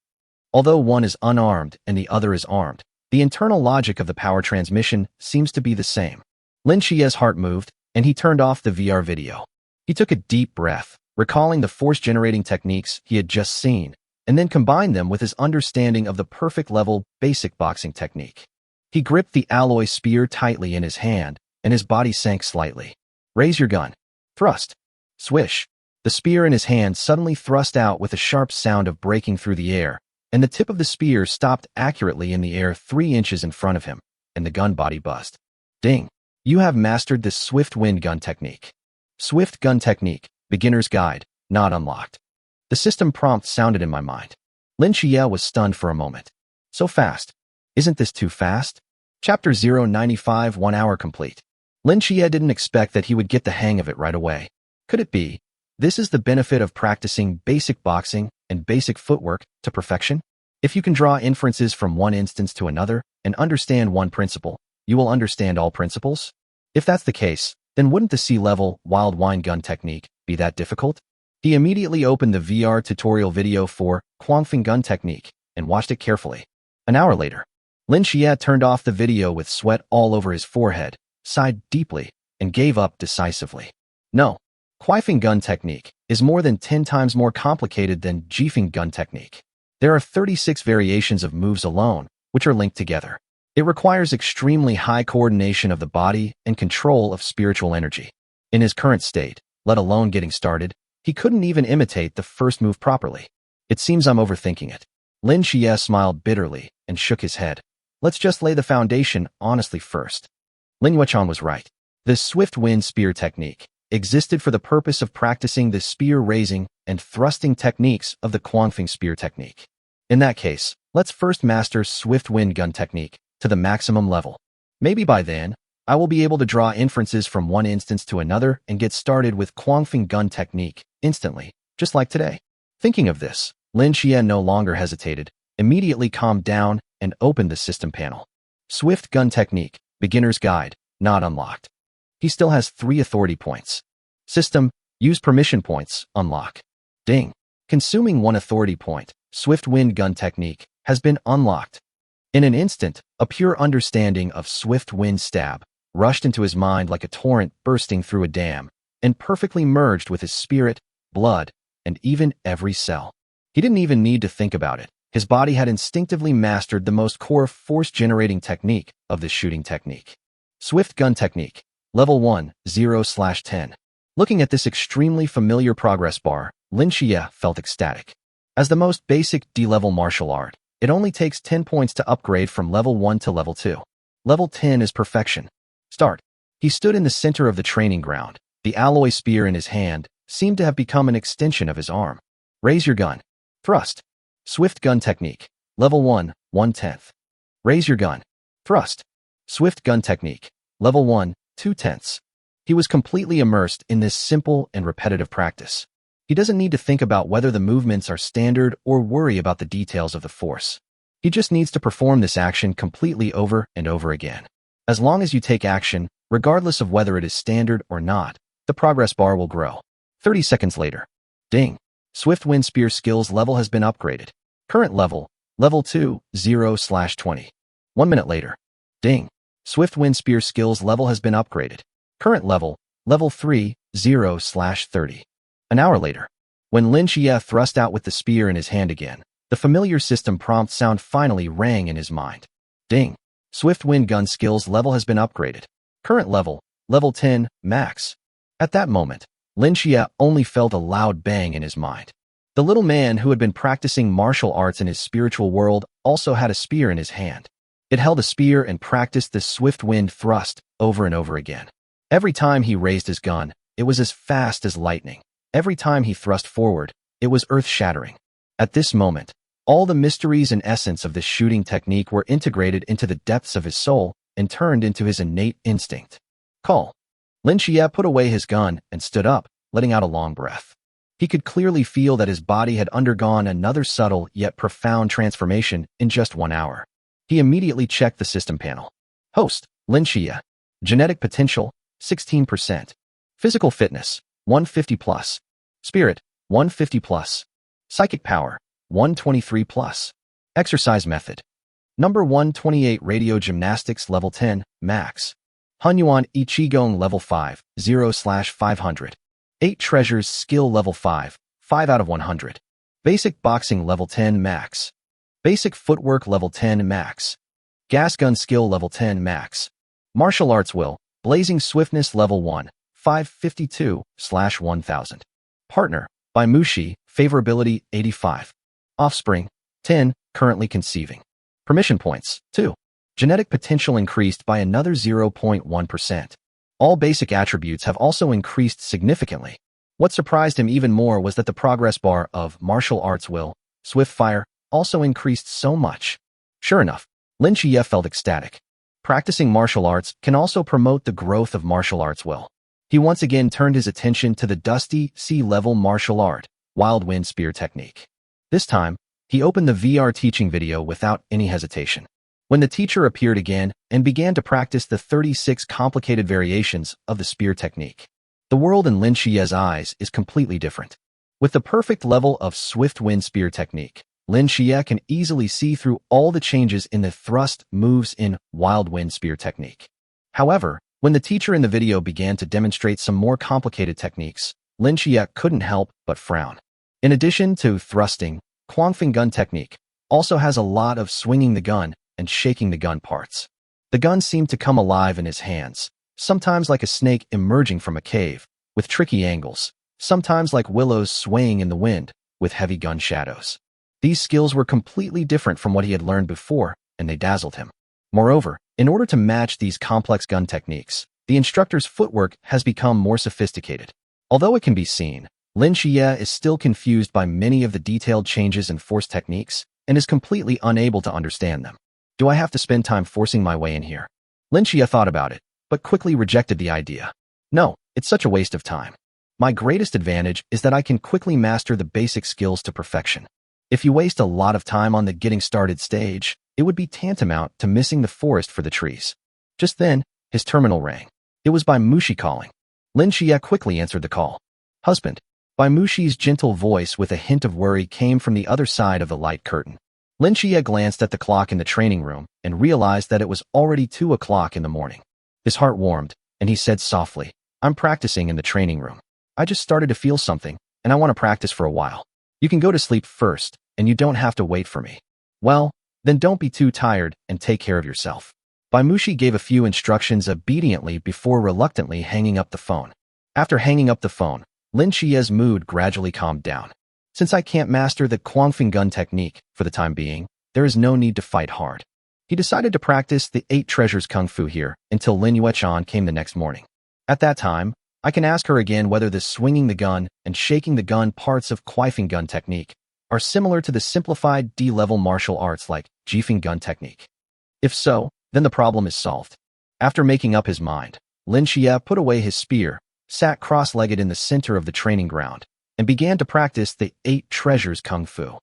Although one is unarmed and the other is armed, the internal logic of the power transmission seems to be the same. Lin Xie's heart moved, and he turned off the VR video. He took a deep breath, recalling the force-generating techniques he had just seen, and then combined them with his understanding of the perfect-level basic boxing technique. He gripped the alloy spear tightly in his hand, and his body sank slightly. Raise your gun. Thrust. Swish. The spear in his hand suddenly thrust out with a sharp sound of breaking through the air, and the tip of the spear stopped accurately in the air 3 inches in front of him, and the gun body buzzed. Ding. You have mastered this swift wind gun technique. Swift gun technique, beginner's guide, not unlocked. The system prompt sounded in my mind. Lin Xie was stunned for a moment. So fast. Isn't this too fast? Chapter 095, 1 hour complete. Lin Xie didn't expect that he would get the hang of it right away. Could it be? This is the benefit of practicing basic boxing and basic footwork to perfection. If you can draw inferences from one instance to another and understand one principle, you will understand all principles. If that's the case, then wouldn't the C-level wild wine gun technique be that difficult? He immediately opened the VR tutorial video for Confronting gun technique and watched it carefully. An hour later, Lin Xie turned off the video with sweat all over his forehead, sighed deeply, and gave up decisively. No, Confronting gun technique is more than 10 times more complicated than Deepening gun technique. There are 36 variations of moves alone, which are linked together. It requires extremely high coordination of the body and control of spiritual energy. In his current state, let alone getting started, he couldn't even imitate the first move properly. It seems I'm overthinking it. Lin Xie smiled bitterly and shook his head. Let's just lay the foundation honestly first. Lin Yuechan was right. The swift wind spear technique existed for the purpose of practicing the spear raising and thrusting techniques of the Confronting spear technique. In that case, let's first master swift wind gun technique to the maximum level. Maybe by then, I will be able to draw inferences from one instance to another and get started with Confronting gun technique instantly, just like today. Thinking of this, Lin Xie no longer hesitated, immediately calmed down and opened the system panel. Swift gun technique, beginner's guide, not unlocked. He still has 3 authority points. System, use permission points, unlock. Ding. Consuming 1 authority point. Swift wind gun technique has been unlocked. In an instant, a pure understanding of swift wind stab rushed into his mind like a torrent bursting through a dam, and perfectly merged with his spirit, blood, and even every cell. He didn't even need to think about it. His body had instinctively mastered the most core force-generating technique of this shooting technique. Swift gun technique, level 1, 0/10. Looking at this extremely familiar progress bar, Lin Xie felt ecstatic. As the most basic D-level martial art, it only takes 10 points to upgrade from level 1 to level 2. Level 10 is perfection. Start. He stood in the center of the training ground. The alloy spear in his hand seemed to have become an extension of his arm. Raise your gun. Thrust. Swift gun technique. Level 1, 1/10. Raise your gun. Thrust. Swift gun technique. Level 1, 2/10. He was completely immersed in this simple and repetitive practice. He doesn't need to think about whether the movements are standard or worry about the details of the force. He just needs to perform this action completely over and over again. As long as you take action, regardless of whether it is standard or not, the progress bar will grow. 30 seconds later. Ding. Swift wind spear skills level has been upgraded. Current level, level 2, 0/20. 1 minute later. Ding. Swift wind spear skills level has been upgraded. Current level, level 3, 0/30. An hour later. When Lin Xie thrust out with the spear in his hand again, the familiar system prompt sound finally rang in his mind. Ding. Swift wind gun skills level has been upgraded. Current level, level 10, max. At that moment, Lin Xie only felt a loud bang in his mind. The little man who had been practicing martial arts in his spiritual world also had a spear in his hand. It held a spear and practiced the swift wind thrust over and over again. Every time he raised his gun, it was as fast as lightning. Every time he thrust forward, it was earth-shattering. At this moment, all the mysteries and essence of this shooting technique were integrated into the depths of his soul and turned into his innate instinct. Call. Lin Xie put away his gun and stood up, letting out a long breath. He could clearly feel that his body had undergone another subtle yet profound transformation in just 1 hour. He immediately checked the system panel. Host, Lin Xie. Genetic potential, 16%. Physical fitness, 150 plus. Spirit, 150 plus. Psychic power, 123 plus. Exercise method. Number 128 radio gymnastics level 10, max. Hunyuan Ichigong level 5, 0/500. 8 treasures skill level 5, 5 out of 100. Basic boxing level 10 max. Basic footwork level 10 max. Gas gun skill level 10 max. Martial arts will, blazing swiftness level 1, 552/1000. Partner, by Mushi, favorability 85. Offspring, 10, currently conceiving. Permission points, 2. Genetic potential increased by another 0.1%. All basic attributes have also increased significantly. What surprised him even more was that the progress bar of martial arts will, swift fire, also increased so much. Sure enough, Lin Xie felt ecstatic. Practicing martial arts can also promote the growth of martial arts will. He once again turned his attention to the dusty, sea-level martial art, wild wind spear technique. This time, he opened the VR teaching video without any hesitation. When the teacher appeared again and began to practice the 36 complicated variations of the spear technique, the world in Lin Xie's eyes is completely different. With the perfect level of swift wind spear technique, Lin Xie can easily see through all the changes in the thrust moves in wild wind spear technique. However, when the teacher in the video began to demonstrate some more complicated techniques, Lin Xie couldn't help but frown. In addition to thrusting, Confronting gun technique also has a lot of swinging the gun and shaking the gun parts. The gun seemed to come alive in his hands, sometimes like a snake emerging from a cave, with tricky angles, sometimes like willows swaying in the wind, with heavy gun shadows. These skills were completely different from what he had learned before, and they dazzled him. Moreover, in order to match these complex gun techniques, the instructor's footwork has become more sophisticated. Although it can be seen, Lin Xie is still confused by many of the detailed changes in force techniques and is completely unable to understand them. Do I have to spend time forcing my way in here? Lin Xie thought about it, but quickly rejected the idea. No, it's such a waste of time. My greatest advantage is that I can quickly master the basic skills to perfection. If you waste a lot of time on the getting started stage, it would be tantamount to missing the forest for the trees. Just then, his terminal rang. It was by Mushi calling. Lin Xie quickly answered the call. Husband. Bai Mushi's gentle voice with a hint of worry came from the other side of the light curtain. Lin Xie glanced at the clock in the training room and realized that it was already 2 o'clock in the morning. His heart warmed, and he said softly, "I'm practicing in the training room. I just started to feel something, and I want to practice for a while. You can go to sleep first, and you don't have to wait for me." "Well, then don't be too tired and take care of yourself." Bai Mushi gave a few instructions obediently before reluctantly hanging up the phone. After hanging up the phone, Lin Xie's mood gradually calmed down. Since I can't master the Confronting gun technique for the time being, there is no need to fight hard. He decided to practice the 8 treasures kung fu here until Lin Yuechan came the next morning. At that time, I can ask her again whether the swinging the gun and shaking the gun parts of Confronting gun technique are similar to the simplified D-level martial arts like Deepening gun technique. If so, then the problem is solved. After making up his mind, Lin Xie put away his spear, sat cross-legged in the center of the training ground, and began to practice the 8 treasures kung fu.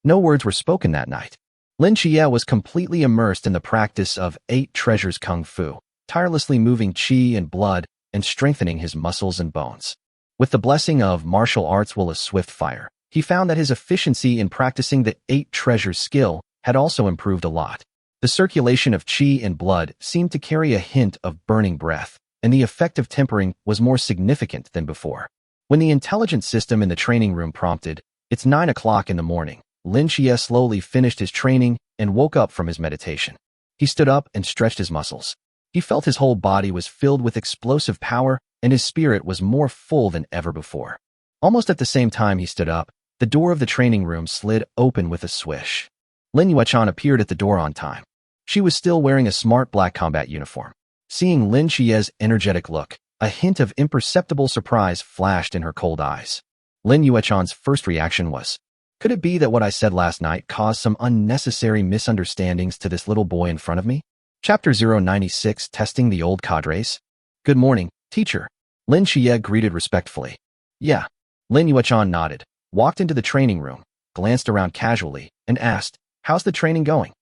No words were spoken that night. Lin Xie was completely immersed in the practice of 8 treasures kung fu, tirelessly moving qi and blood and strengthening his muscles and bones. With the blessing of martial arts will a swift fire, he found that his efficiency in practicing the 8 treasures skill had also improved a lot. The circulation of qi and blood seemed to carry a hint of burning breath, and the effect of tempering was more significant than before. When the intelligence system in the training room prompted, "It's 9 o'clock in the morning," Lin Xie slowly finished his training and woke up from his meditation. He stood up and stretched his muscles. He felt his whole body was filled with explosive power, and his spirit was more full than ever before. Almost at the same time he stood up, the door of the training room slid open with a swish. Lin Yuechan appeared at the door on time. She was still wearing a smart black combat uniform. Seeing Lin Xie's energetic look, a hint of imperceptible surprise flashed in her cold eyes. Lin Yuechan's first reaction was, "Could it be that what I said last night caused some unnecessary misunderstandings to this little boy in front of me?" Chapter 096, Testing the Old Cadres. "Good morning, teacher." Lin Xie greeted respectfully. "Yeah." Lin Yuechan nodded, walked into the training room, glanced around casually, and asked, "How's the training going?"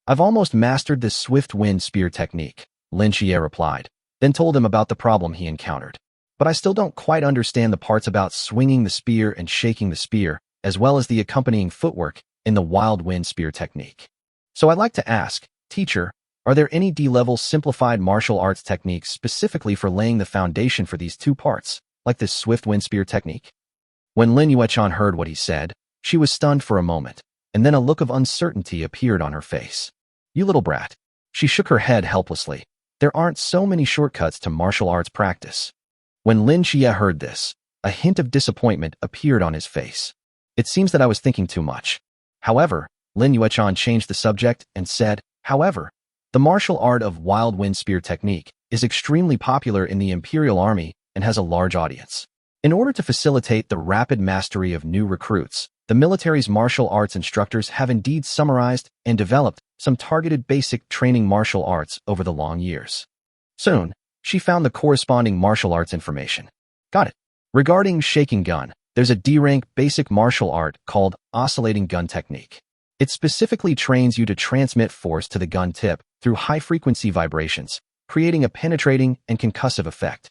"I've almost mastered the swift wind spear technique," Lin Xie replied, then told him about the problem he encountered. "But I still don't quite understand the parts about swinging the spear and shaking the spear, as well as the accompanying footwork in the wild wind spear technique. So I'd like to ask, teacher, are there any D-level simplified martial arts techniques specifically for laying the foundation for these 2 parts, like this swift wind spear technique?" When Lin Yuechan heard what he said, she was stunned for a moment, and then a look of uncertainty appeared on her face. "You little brat." She shook her head helplessly. "There aren't so many shortcuts to martial arts practice." When Lin Xie heard this, a hint of disappointment appeared on his face. "It seems that I was thinking too much." However, Lin Yuechan changed the subject and said, "However, the martial art of wild wind spear technique is extremely popular in the Imperial Army and has a large audience. In order to facilitate the rapid mastery of new recruits, the military's martial arts instructors have indeed summarized and developed some targeted basic training martial arts over the long years." Soon, she found the corresponding martial arts information. "Got it. Regarding shaking gun, there's a D-rank basic martial art called oscillating gun technique. It specifically trains you to transmit force to the gun tip through high-frequency vibrations, creating a penetrating and concussive effect.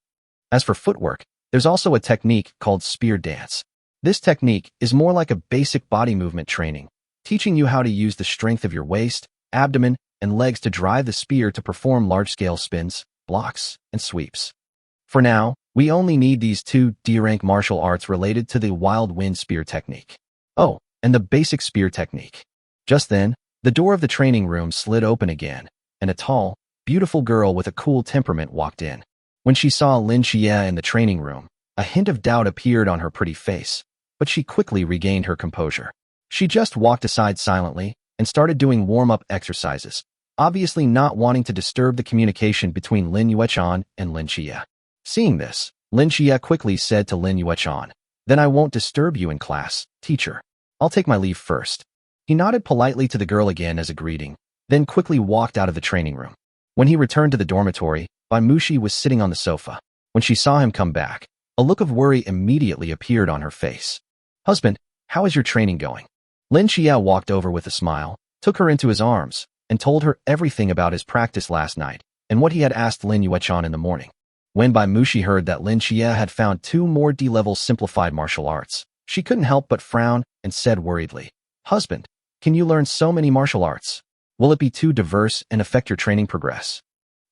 As for footwork, there's also a technique called spear dance. This technique is more like a basic body movement training, teaching you how to use the strength of your waist, abdomen, and legs to drive the spear to perform large-scale spins, blocks, and sweeps. For now, we only need these 2 D-rank martial arts related to the wild wind spear technique. Oh, and the basic spear technique." Just then, the door of the training room slid open again, and a tall, beautiful girl with a cool temperament walked in. When she saw Lin Xie in the training room, a hint of doubt appeared on her pretty face, but she quickly regained her composure. She just walked aside silently and started doing warm-up exercises, obviously not wanting to disturb the communication between Lin Yuechan and Lin Xie. Seeing this, Lin Xie quickly said to Lin Yuechan, "Then I won't disturb you in class, teacher. I'll take my leave first." He nodded politely to the girl again as a greeting, then quickly walked out of the training room. When he returned to the dormitory, Bai Mushi was sitting on the sofa. When she saw him come back, a look of worry immediately appeared on her face. "Husband, how is your training going?" Lin Xie walked over with a smile, took her into his arms, and told her everything about his practice last night and what he had asked Lin Yuechan in the morning. When Bai Mushi heard that Lin Xie had found 2 more D-level simplified martial arts, she couldn't help but frown and said worriedly, "Husband, can you learn so many martial arts? Will it be too diverse and affect your training progress?"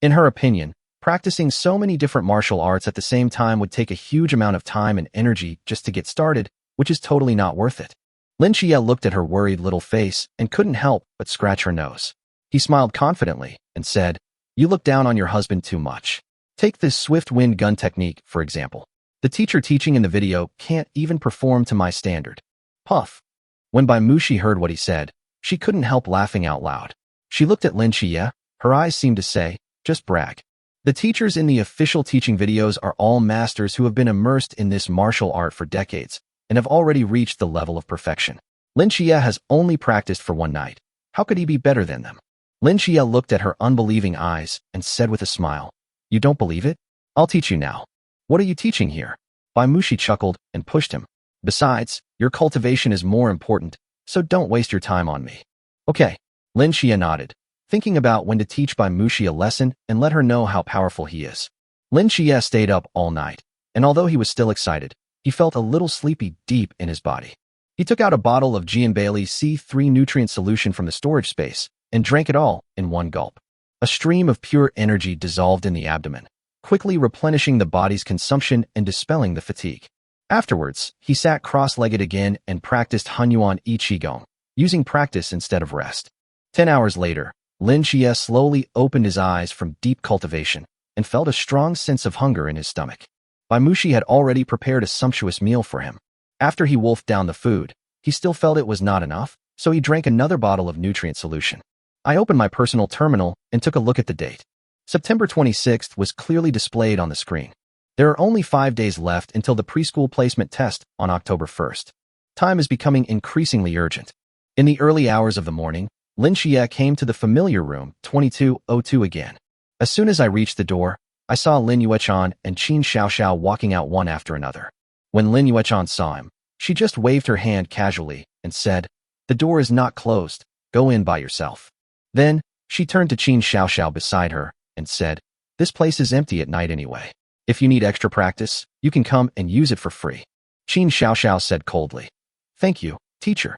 In her opinion, practicing so many different martial arts at the same time would take a huge amount of time and energy just to get started, which is totally not worth it. Lin Xie looked at her worried little face and couldn't help but scratch her nose. He smiled confidently and said, "You look down on your husband too much. Take this swift wind gun technique, for example. The teacher teaching in the video can't even perform to my standard." Puff. When Bai Mushi heard what he said, she couldn't help laughing out loud. She looked at Lin Xie, her eyes seemed to say, "Just brag." The teachers in the official teaching videos are all masters who have been immersed in this martial art for decades and have already reached the level of perfection. Lin Xie has only practiced for 1 night. How could he be better than them? Lin Xie looked at her unbelieving eyes and said with a smile, "You don't believe it? I'll teach you now." "What are you teaching here?" Bai Mushi chuckled and pushed him. "Besides, your cultivation is more important, so don't waste your time on me." "Okay." Lin Xie nodded, thinking about when to teach Bai Mushi a lesson and let her know how powerful he is. Lin Xie stayed up all night, and although he was still excited, he felt a little sleepy deep in his body. He took out a bottle of Gian Bailey's C3 nutrient solution from the storage space and drank it all in 1 gulp. A stream of pure energy dissolved in the abdomen, quickly replenishing the body's consumption and dispelling the fatigue. Afterwards, he sat cross-legged again and practiced Hunyuan I Qigong, using practice instead of rest. 10 hours later, Lin Xie slowly opened his eyes from deep cultivation and felt a strong sense of hunger in his stomach. Bai Mushi had already prepared a sumptuous meal for him. After he wolfed down the food, he still felt it was not enough, so he drank another bottle of nutrient solution. I opened my personal terminal and took a look at the date. September 26th was clearly displayed on the screen. There are only 5 days left until the preschool placement test on October 1st. Time is becoming increasingly urgent. In the early hours of the morning, Lin Xie came to the familiar room 2202 again. As soon as I reached the door, I saw Lin Yuechan and Qin Xiaoxiao walking out one after another. When Lin Yuechan saw him, she just waved her hand casually and said, "The door is not closed, go in by yourself." Then, she turned to Qin Xiaoxiao beside her and said, "This place is empty at night anyway. If you need extra practice, you can come and use it for free." Qin Xiaoxiao said coldly, "Thank you, teacher."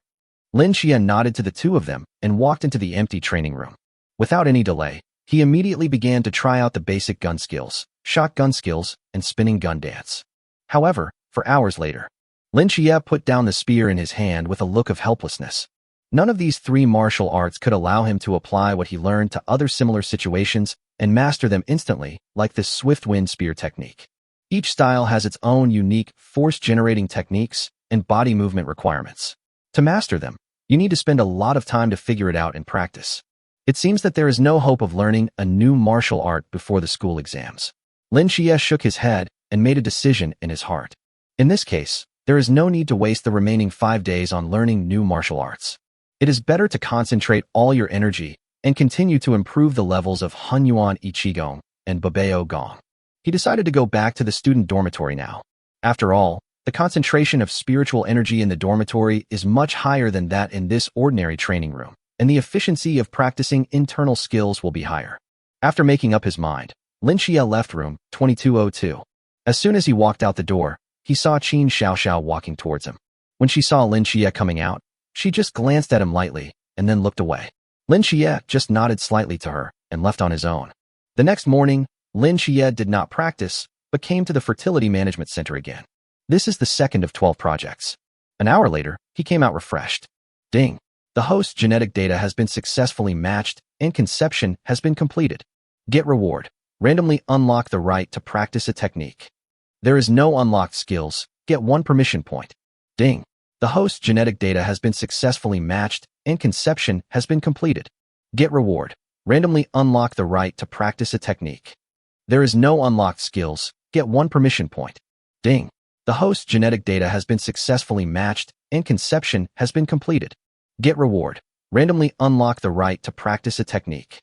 Lin Xie nodded to the 2 of them and walked into the empty training room. Without any delay, he immediately began to try out the basic gun skills, shotgun skills, and spinning gun dance. However, for hours later, Lin Xie put down the spear in his hand with a look of helplessness. None of these 3 martial arts could allow him to apply what he learned to other similar situations and master them instantly, like this swift wind spear technique. Each style has its own unique force-generating techniques and body movement requirements. To master them, you need to spend a lot of time to figure it out in practice. It seems that there is no hope of learning a new martial art before the school exams. Lin Xie shook his head and made a decision in his heart. In this case, there is no need to waste the remaining 5 days on learning new martial arts. It is better to concentrate all your energy and continue to improve the levels of Hunyuan I Qigong and Babao Gong. He decided to go back to the student dormitory now. After all, the concentration of spiritual energy in the dormitory is much higher than that in this ordinary training room, and the efficiency of practicing internal skills will be higher. After making up his mind, Lin Xie left room 2202. As soon as he walked out the door, he saw Qin Xiaoxiao walking towards him. When she saw Lin Xie coming out, she just glanced at him lightly and then looked away. Lin Xie just nodded slightly to her and left on his own. The next morning, Lin Xie did not practice, but came to the Fertility Management Center again. This is the second of 12 projects. An hour later, he came out refreshed. Ding! The host's genetic data has been successfully matched and conception has been completed. Get reward. Randomly unlock the right to practice a technique. There is no unlocked skills. Get 1 permission point. Ding! The host's genetic data has been successfully matched and conception has been completed. Get reward. Randomly unlock the right to practice a technique. There is no unlocked skills. Get 1 permission point. Ding! The host's genetic data has been successfully matched and conception has been completed. Get reward. Randomly unlock the right to practice a technique.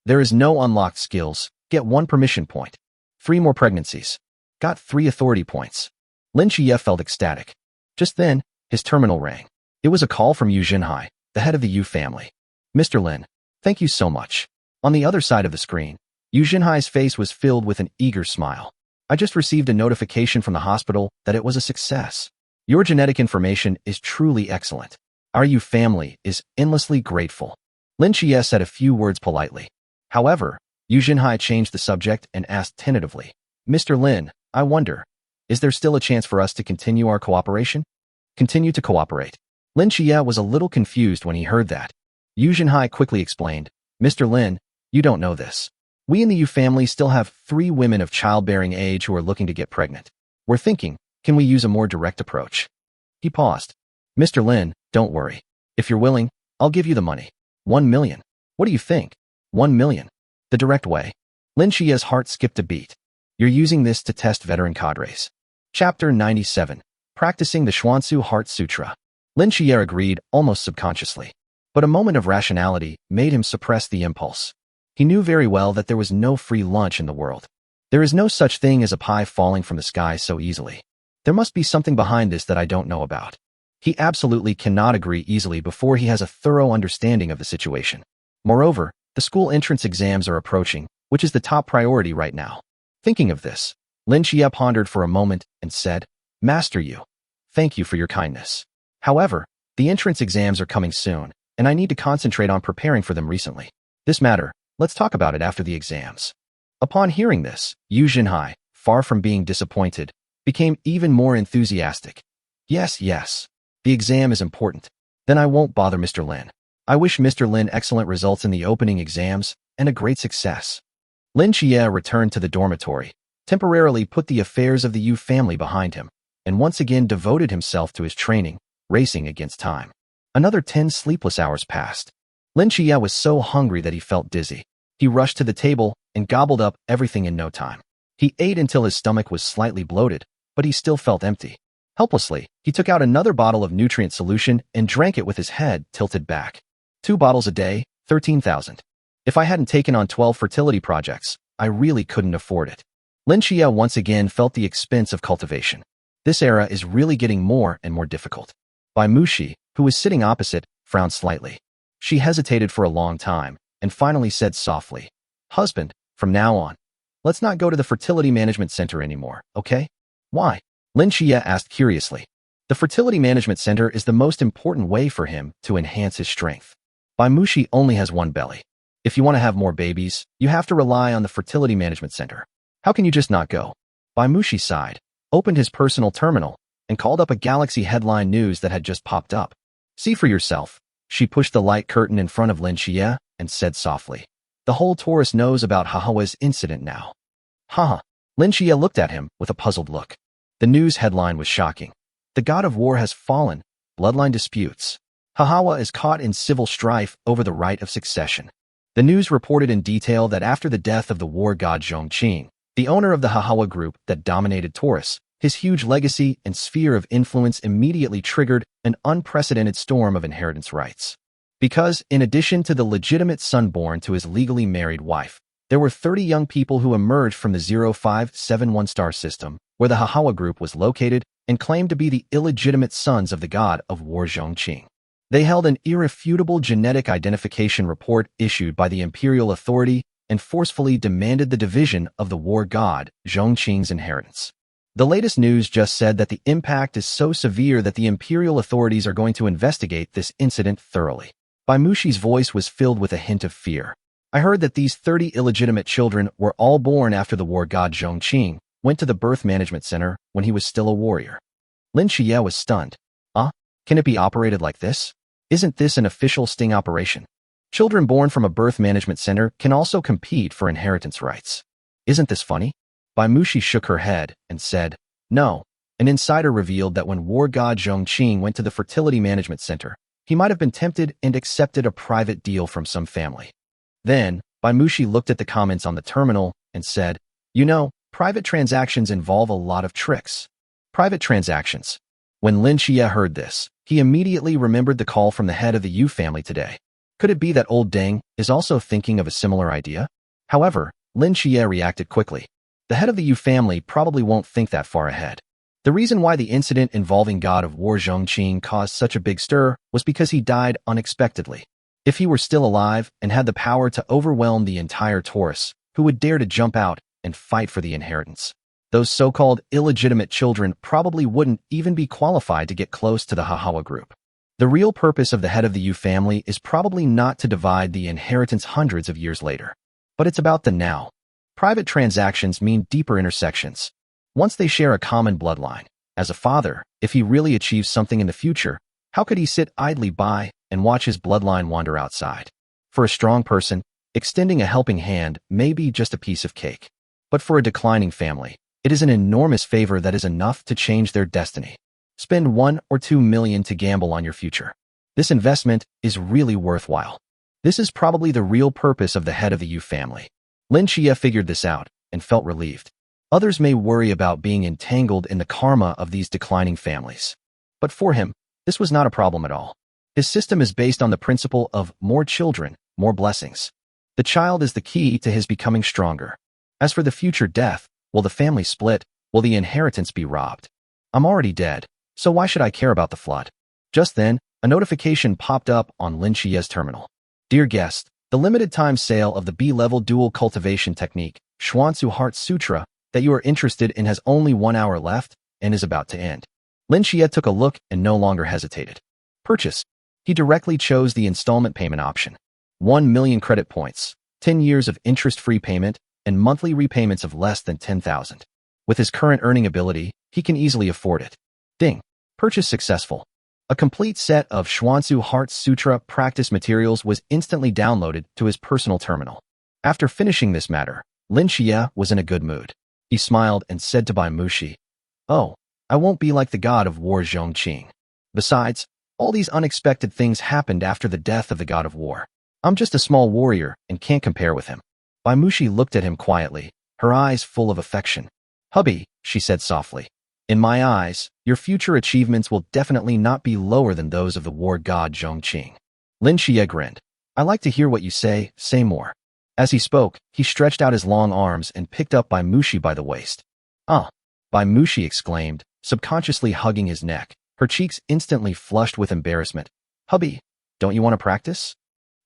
There is no unlocked skills. Get 1 permission point. 3 more pregnancies. Got 3 authority points. Lin Xie felt ecstatic. Just then, his terminal rang. It was a call from Yu Jinhai, the head of the Yu family. "Mr. Lin, thank you so much." On the other side of the screen, Yu Jinhai's face was filled with an eager smile. I just received a notification from the hospital that it was a success. Your genetic information is truly excellent. Our Yu family is endlessly grateful. Lin Xie said a few words politely. However, Yu Jinhai changed the subject and asked tentatively, Mr. Lin, I wonder, is there still a chance for us to continue our cooperation? Continue to cooperate. Lin Xie was a little confused when he heard that. Yu Jinhai quickly explained, Mr. Lin, you don't know this. We in the Yu family still have 3 women of childbearing age who are looking to get pregnant. We're thinking, can we use a more direct approach? He paused. Mr. Lin, don't worry. If you're willing, I'll give you the money. 1 million. What do you think? 1 million. The direct way. Lin Xie's heart skipped a beat. You're using this to test veteran cadres. Chapter 97. Practicing the Xuanzu Heart Sutra. Lin Xie agreed almost subconsciously. But a moment of rationality made him suppress the impulse. He knew very well that there was no free lunch in the world. There is no such thing as a pie falling from the sky so easily. There must be something behind this that I don't know about. He absolutely cannot agree easily before he has a thorough understanding of the situation. Moreover, the school entrance exams are approaching, which is the top priority right now. Thinking of this, Lin Xie pondered for a moment and said, Master Yu, thank you for your kindness. However, the entrance exams are coming soon, and I need to concentrate on preparing for them recently. This matter, let's talk about it after the exams. Upon hearing this, Yu Jinhai, far from being disappointed, became even more enthusiastic. Yes, the exam is important. Then I won't bother Mr. Lin. I wish Mr. Lin excellent results in the opening exams and a great success. Lin Xie returned to the dormitory, temporarily put the affairs of the Yu family behind him, and once again devoted himself to his training, racing against time. Another 10 sleepless hours passed. Lin Xie was so hungry that he felt dizzy. He rushed to the table and gobbled up everything in no time. He ate until his stomach was slightly bloated, but he still felt empty. Helplessly, he took out another bottle of nutrient solution and drank it with his head tilted back. 2 bottles a day, 13,000. If I hadn't taken on 12 fertility projects, I really couldn't afford it. Lin Xie once again felt the expense of cultivation. This era is really getting more and more difficult. Bai Mushi, who was sitting opposite, frowned slightly. She hesitated for a long time and finally said softly, Husband, from now on, let's not go to the fertility management center anymore, okay? Why? Lin Xie asked curiously. The fertility management center is the most important way for him to enhance his strength. Bai Mushi only has 1 belly. If you want to have more babies, you have to rely on the fertility management center. How can you just not go? Bai Mushi sighed, opened his personal terminal, and called up a Galaxy headline news that had just popped up. See for yourself. She pushed the light curtain in front of Lin Xie and said softly, The whole Taurus knows about Hahawa's incident now. Haha. Lin Xie looked at him with a puzzled look. The news headline was shocking. The god of war has fallen. Bloodline disputes. Hahawa is caught in civil strife over the right of succession. The news reported in detail that after the death of the war god Zhongqing, the owner of the Hahawa group that dominated Taurus, his huge legacy and sphere of influence immediately triggered an unprecedented storm of inheritance rights. Because, in addition to the legitimate son born to his legally married wife, there were 30 young people who emerged from the 0571 star system, where the Hahawa group was located, and claimed to be the illegitimate sons of the god of war Zhongqing. They held an irrefutable genetic identification report issued by the imperial authority and forcefully demanded the division of the war god Zhongqing's inheritance. The latest news just said that the impact is so severe that the imperial authorities are going to investigate this incident thoroughly. Bai Mushi's voice was filled with a hint of fear. I heard that these 30 illegitimate children were all born after the war god Zhongqing went to the birth management center when he was still a warrior. Lin Xie was stunned. Can it be operated like this? Isn't this an official sting operation? Children born from a birth management center can also compete for inheritance rights. Isn't this funny? Bai Mushi shook her head and said, No. An insider revealed that when war god Zhongqing went to the fertility management center, he might have been tempted and accepted a private deal from some family. Then, Bai Mushi looked at the comments on the terminal and said, Private transactions involve a lot of tricks. Private transactions. When Lin Xie heard this, he immediately remembered the call from the head of the Yu family today. Could it be that old Deng is also thinking of a similar idea? However, Lin Xie reacted quickly. The head of the Yu family probably won't think that far ahead. The reason why the incident involving god of war Zhongqing caused such a big stir was because he died unexpectedly. If he were still alive and had the power to overwhelm the entire Taurus, who would dare to jump out and fight for the inheritance? those so-called illegitimate children probably wouldn't even be qualified to get close to the Hahawa group. The real purpose of the head of the Yu family is probably not to divide the inheritance hundreds of years later, but it's about the now. Private transactions mean deeper intersections. Once they share a common bloodline, as a father, if he really achieves something in the future, how could he sit idly by and watch his bloodline wander outside? For a strong person, extending a helping hand may be just a piece of cake. But for a declining family, it is an enormous favor that is enough to change their destiny. Spend 1 or 2 million to gamble on your future. This investment is really worthwhile. This is probably the real purpose of the head of the Yu family. Lin Xie figured this out and felt relieved. Others may worry about being entangled in the karma of these declining families. But for him, this was not a problem at all. His system is based on the principle of more children, more blessings. The child is the key to his becoming stronger. As for the future death, will the family split? Will the inheritance be robbed? I'm already dead, so why should I care about the flood? Just then, a notification popped up on Lin Xie's terminal. Dear guest, the limited time sale of the B-level dual cultivation technique, Xuanzu Heart Sutra, that you are interested in has only 1 hour left and is about to end. Lin Xie took a look and no longer hesitated. Purchase. He directly chose the installment payment option. 1 million credit points, 10 years of interest-free payment, and monthly repayments of less than 10,000. With his current earning ability, he can easily afford it. Ding. Purchase successful. A complete set of Xuanzu Heart Sutra practice materials was instantly downloaded to his personal terminal. After finishing this matter, Lin Xie was in a good mood. He smiled and said to Bai Mushi, "Oh, I won't be like the god of war Zhongqing. Besides, all these unexpected things happened after the death of the god of war. I'm just a small warrior and can't compare with him." Bai Mushi looked at him quietly, her eyes full of affection. "Hubby," she said softly, "in my eyes, your future achievements will definitely not be lower than those of the war god Zhongqing." Lin Xie grinned. "I like to hear what you say more." As he spoke, he stretched out his long arms and picked up Bai Mushi by the waist. "Ah!" Bai Mushi exclaimed, subconsciously hugging his neck, her cheeks instantly flushed with embarrassment. "Hubby, don't you want to practice?"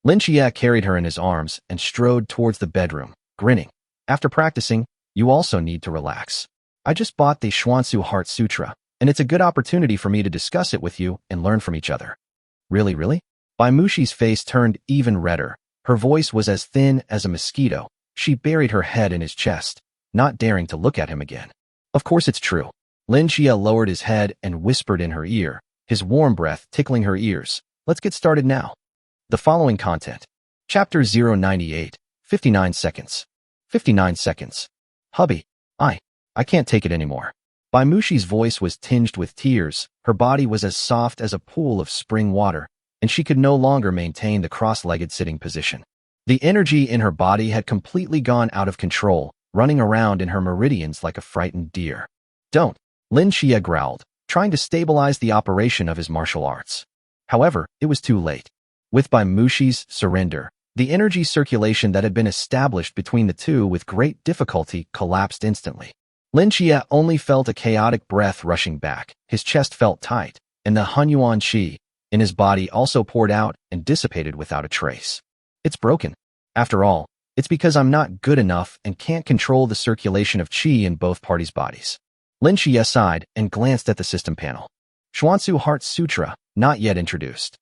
Lin Xie carried her in his arms and strode towards the bedroom, grinning. "After practicing, you also need to relax. I just bought the Xuanzu Heart Sutra, and it's a good opportunity for me to discuss it with you and learn from each other." Really? Bai Mushi's face turned even redder. Her voice was as thin as a mosquito. She buried her head in his chest, not daring to look at him again. "Of course it's true." Lin Xie lowered his head and whispered in her ear, his warm breath tickling her ears. "Let's get started now." The following content. Chapter 098, 59 seconds. 59 seconds. "Hubby, I can't take it anymore." Bai Mushi's voice was tinged with tears, her body was as soft as a pool of spring water, and she could no longer maintain the cross-legged sitting position. The energy in her body had completely gone out of control, running around in her meridians like a frightened deer. "Don't," Lin Xie growled, trying to stabilize the operation of his martial arts. However, it was too late. With Bai Mushi's surrender, the energy circulation that had been established between the two with great difficulty collapsed instantly. Lin Xie only felt a chaotic breath rushing back, his chest felt tight, and the Hunyuan qi in his body also poured out and dissipated without a trace. "It's broken. After all, it's because I'm not good enough and can't control the circulation of qi in both parties' bodies." Lin Xie sighed and glanced at the system panel. Xuanzu Heart Sutra, not yet introduced.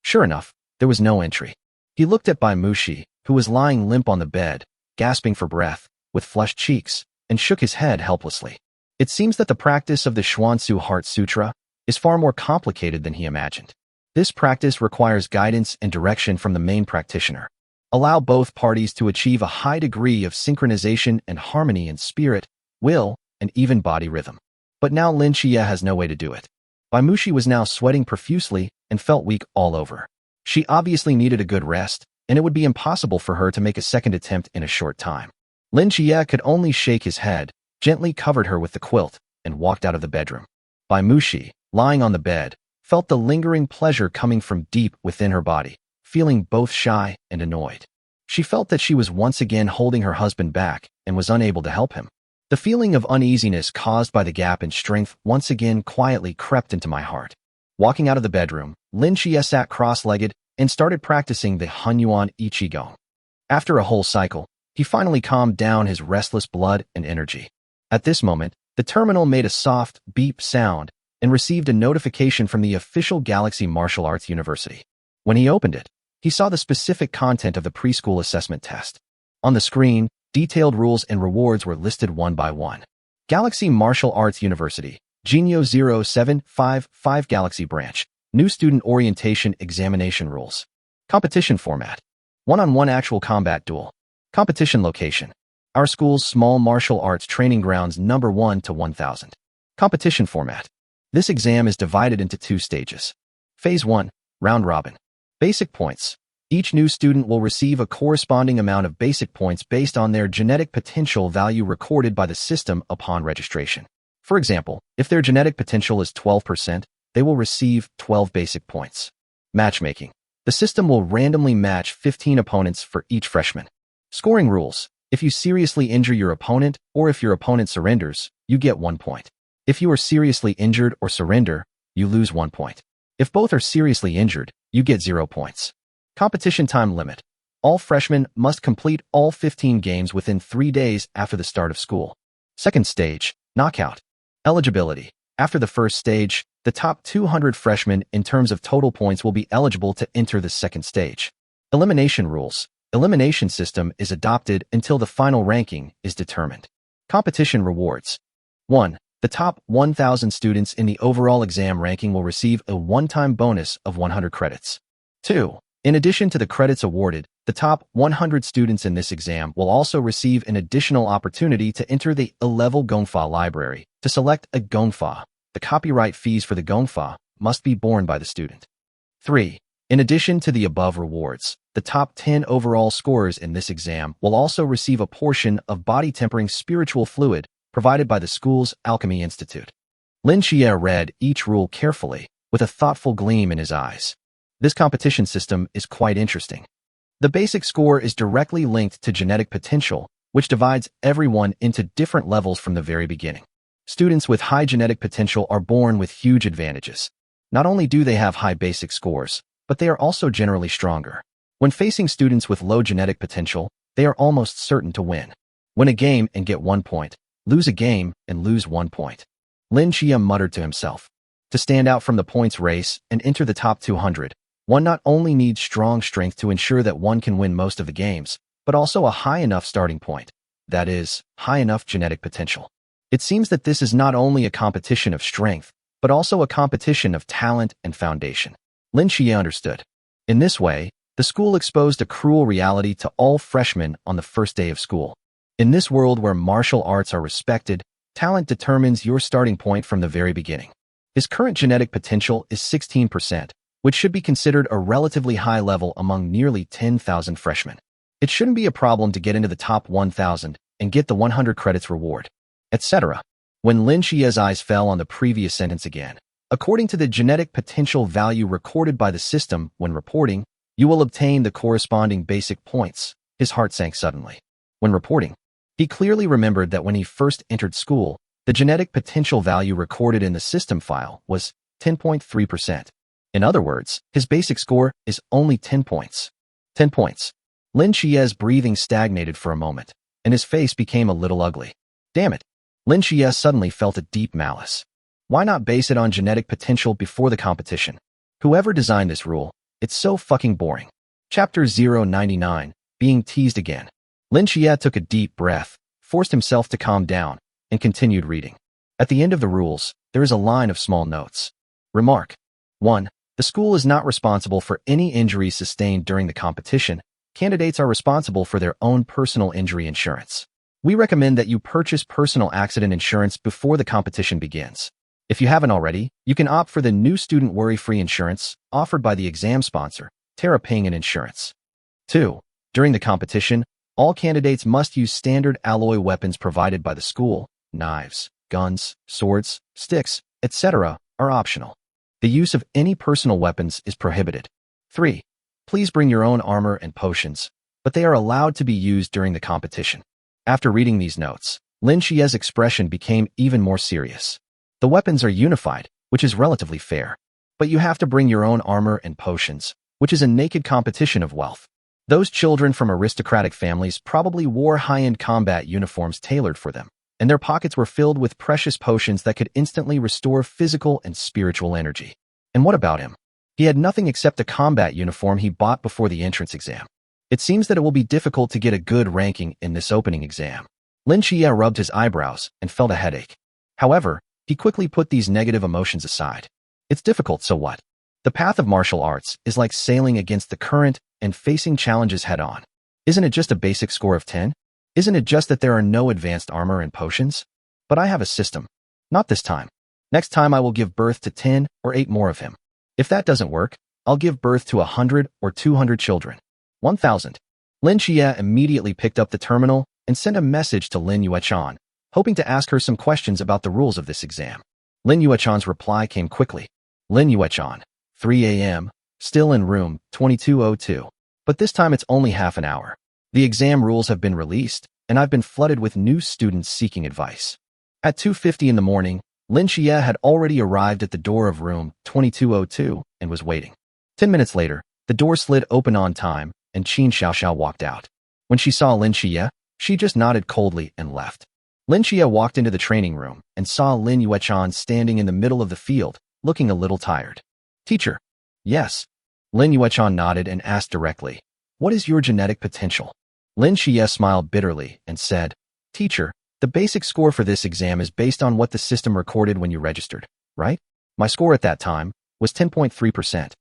Sure enough, there was no entry. He looked at Bai Mushi, who was lying limp on the bed, gasping for breath, with flushed cheeks, and shook his head helplessly. It seems that the practice of the Xuanzu Heart Sutra is far more complicated than he imagined. This practice requires guidance and direction from the main practitioner. Allow both parties to achieve a high degree of synchronization and harmony in spirit, will, and even body rhythm. But now Lin Xie has no way to do it. Bai Mushi was now sweating profusely and felt weak all over. She obviously needed a good rest, and it would be impossible for her to make a second attempt in a short time. Lin Xie could only shake his head, gently covered her with the quilt, and walked out of the bedroom. Bai Mushi, lying on the bed, felt the lingering pleasure coming from deep within her body, feeling both shy and annoyed. She felt that she was once again holding her husband back and was unable to help him. The feeling of uneasiness caused by the gap in strength once again quietly crept into my heart. Walking out of the bedroom, Lin Xie sat cross-legged and started practicing the Hunyuan Qigong. After a whole cycle, he finally calmed down his restless blood and energy. At this moment, the terminal made a soft beep sound and received a notification from the official Galaxy Martial Arts University. When he opened it, he saw the specific content of the preschool assessment test. On the screen, detailed rules and rewards were listed one by one. Galaxy Martial Arts University, Genio 0755 Galaxy Branch, New Student Orientation Examination Rules. Competition Format. One-on-one actual combat duel. Competition Location. Our school's small martial arts training grounds number 1 to 1000. Competition Format. This exam is divided into 2 stages. Phase 1, Round Robin. Basic Points. Each new student will receive a corresponding amount of basic points based on their genetic potential value recorded by the system upon registration. For example, if their genetic potential is 12%, they will receive 12 basic points. Matchmaking. The system will randomly match 15 opponents for each freshman. Scoring rules. If you seriously injure your opponent, or if your opponent surrenders, you get 1 point. If you are seriously injured or surrender, you lose 1 point. If both are seriously injured, you get 0 points. Competition time limit. All freshmen must complete all 15 games within 3 days after the start of school. Second stage, knockout. Eligibility. After the first stage, the top 200 freshmen in terms of total points will be eligible to enter the second stage. Elimination rules. Elimination system is adopted until the final ranking is determined. Competition rewards. 1. The top 1,000 students in the overall exam ranking will receive a one-time bonus of 100 credits. 2. In addition to the credits awarded, the top 100 students in this exam will also receive an additional opportunity to enter the A-level Gongfa library to select a Gongfa. The copyright fees for the Gongfa must be borne by the student. 3. In addition to the above rewards, the top 10 overall scorers in this exam will also receive a portion of body-tempering spiritual fluid provided by the school's Alchemy Institute. Lin Xie read each rule carefully, with a thoughtful gleam in his eyes. This competition system is quite interesting. The basic score is directly linked to genetic potential, which divides everyone into different levels from the very beginning. Students with high genetic potential are born with huge advantages. Not only do they have high basic scores, but they are also generally stronger. When facing students with low genetic potential, they are almost certain to win. Win a game and get 1 point. Lose a game and lose 1 point. Lin Xie muttered to himself. To stand out from the points race and enter the top 200, one not only needs strong strength to ensure that one can win most of the games, but also a high enough starting point. That is, high enough genetic potential. It seems that this is not only a competition of strength, but also a competition of talent and foundation. Lin Xie understood. In this way, the school exposed a cruel reality to all freshmen on the first day of school. In this world where martial arts are respected, talent determines your starting point from the very beginning. His current genetic potential is 16%, which should be considered a relatively high level among nearly 10,000 freshmen. It shouldn't be a problem to get into the top 1,000 and get the 100 credits reward, etc. When Lin Xie's eyes fell on the previous sentence again, according to the genetic potential value recorded by the system when reporting, you will obtain the corresponding basic points. His heart sank suddenly. When reporting, he clearly remembered that when he first entered school, the genetic potential value recorded in the system file was 10.3%. In other words, his basic score is only 10 points. 10 points. Lin Xie's breathing stagnated for a moment, and his face became a little ugly. Damn it. Lin Xie suddenly felt a deep malice. Why not base it on genetic potential before the competition? Whoever designed this rule, it's so fucking boring. Chapter 099, Being Teased Again. Lin Xie took a deep breath, forced himself to calm down, and continued reading. At the end of the rules, there is a line of small notes. Remark. 1. The school is not responsible for any injuries sustained during the competition. Candidates are responsible for their own personal injury insurance. We recommend that you purchase personal accident insurance before the competition begins. If you haven't already, you can opt for the new student worry-free insurance offered by the exam sponsor, Terra Insurance. 2. During the competition, all candidates must use standard alloy weapons provided by the school. Knives, guns, swords, sticks, etc. are optional. The use of any personal weapons is prohibited. 3. Please bring your own armor and potions, but they are allowed to be used during the competition. After reading these notes, Lin Xie's expression became even more serious. The weapons are unified, which is relatively fair. But you have to bring your own armor and potions, which is a naked competition of wealth. Those children from aristocratic families probably wore high-end combat uniforms tailored for them, and their pockets were filled with precious potions that could instantly restore physical and spiritual energy. And what about him? He had nothing except the combat uniform he bought before the entrance exam. It seems that it will be difficult to get a good ranking in this opening exam. Lin Xie rubbed his eyebrows and felt a headache. However, he quickly put these negative emotions aside. It's difficult, so what? The path of martial arts is like sailing against the current and facing challenges head-on. Isn't it just a basic score of 10? Isn't it just that there are no advanced armor and potions? But I have a system. Not this time. Next time I will give birth to 10 or 8 more of him. If that doesn't work, I'll give birth to 100 or 200 children. 1,000. Lin Xie immediately picked up the terminal and sent a message to Lin Yuechan, hoping to ask her some questions about the rules of this exam. Lin Yuechan's reply came quickly. Lin Yuechan, 3 a.m., still in room 2202. But this time it's only half an hour. The exam rules have been released, and I've been flooded with new students seeking advice. At 2:50 in the morning, Lin Xie had already arrived at the door of room 2202 and was waiting. 10 minutes later, the door slid open on time, and Qin Xiaoxiao walked out. When she saw Lin Xie, she just nodded coldly and left. Lin Xie walked into the training room and saw Lin Yuechan standing in the middle of the field, looking a little tired. Teacher. Yes. Lin Yuechan nodded and asked directly, what is your genetic potential? Lin Xie smiled bitterly and said, Teacher, the basic score for this exam is based on what the system recorded when you registered, right? My score at that time was 10.3%.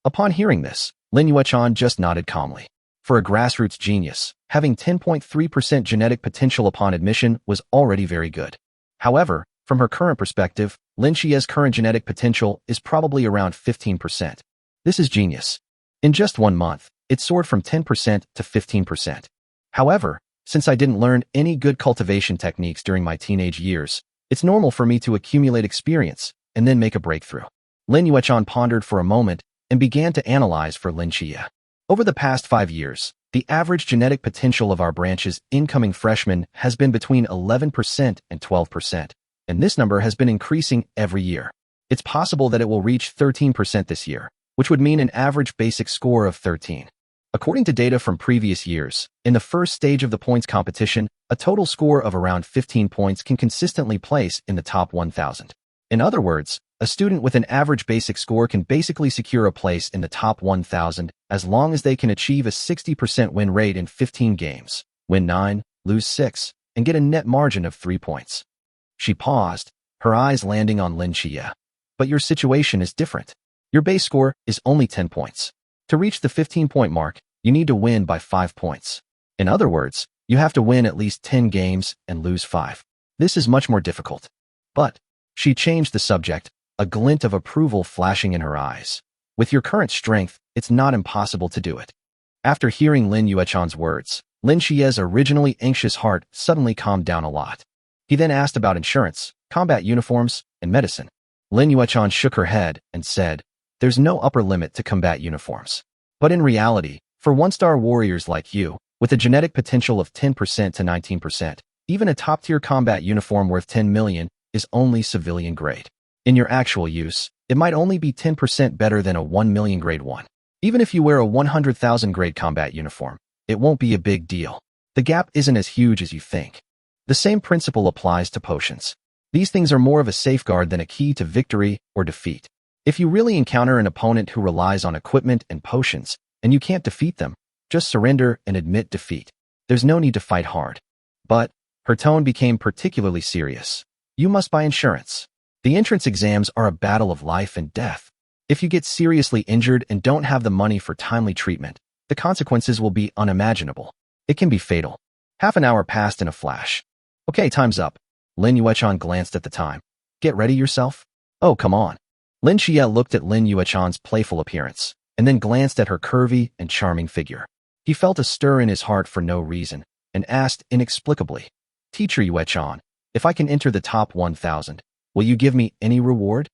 Upon hearing this, Lin Yuechan just nodded calmly. For a grassroots genius, having 10.3% genetic potential upon admission was already very good. However, from her current perspective, Lin Xie's current genetic potential is probably around 15%. This is genius. In just 1 month, it soared from 10% to 15%. However, since I didn't learn any good cultivation techniques during my teenage years, it's normal for me to accumulate experience and then make a breakthrough. Lin Yuechan pondered for a moment and began to analyze for Lin Xie. Over the past 5 years, the average genetic potential of our branch's incoming freshmen has been between 11% and 12%, and this number has been increasing every year. It's possible that it will reach 13% this year, which would mean an average basic score of 13. According to data from previous years, in the first stage of the points competition, a total score of around 15 points can consistently place in the top 1,000. In other words, a student with an average basic score can basically secure a place in the top 1,000 as long as they can achieve a 60% win rate in 15 games, win 9, lose 6, and get a net margin of 3 points. She paused, her eyes landing on Lin Xie. But your situation is different. Your base score is only 10 points. To reach the 15-point mark, you need to win by 5 points. In other words, you have to win at least 10 games and lose 5. This is much more difficult. But she changed the subject, a glint of approval flashing in her eyes. With your current strength, it's not impossible to do it. After hearing Lin Yuechan's words, Lin Xie's originally anxious heart suddenly calmed down a lot. He then asked about insurance, combat uniforms, and medicine. Lin Yuechan shook her head and said, there's no upper limit to combat uniforms. But in reality, for one-star warriors like you, with a genetic potential of 10% to 19%, even a top-tier combat uniform worth 10 million is only civilian grade. In your actual use, it might only be 10% better than a 1 million grade one. Even if you wear a 100,000 grade combat uniform, it won't be a big deal. The gap isn't as huge as you think. The same principle applies to potions. These things are more of a safeguard than a key to victory or defeat. If you really encounter an opponent who relies on equipment and potions, and you can't defeat them, just surrender and admit defeat. There's no need to fight hard. But her tone became particularly serious. You must buy insurance. The entrance exams are a battle of life and death. If you get seriously injured and don't have the money for timely treatment, the consequences will be unimaginable. It can be fatal. Half an hour passed in a flash. Okay, time's up. Lin Yuechan glanced at the time. Get ready yourself? Oh, come on. Lin Xie looked at Lin Yuechan's playful appearance, and then glanced at her curvy and charming figure. He felt a stir in his heart for no reason, and asked inexplicably, Teacher Yuechan, if I can enter the top 1,000, will you give me any reward?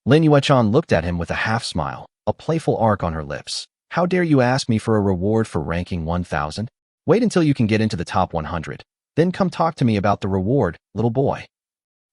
Lin Yuechan looked at him with a half-smile, a playful arc on her lips. How dare you ask me for a reward for ranking 1,000? Wait until you can get into the top 100. Then come talk to me about the reward, little boy.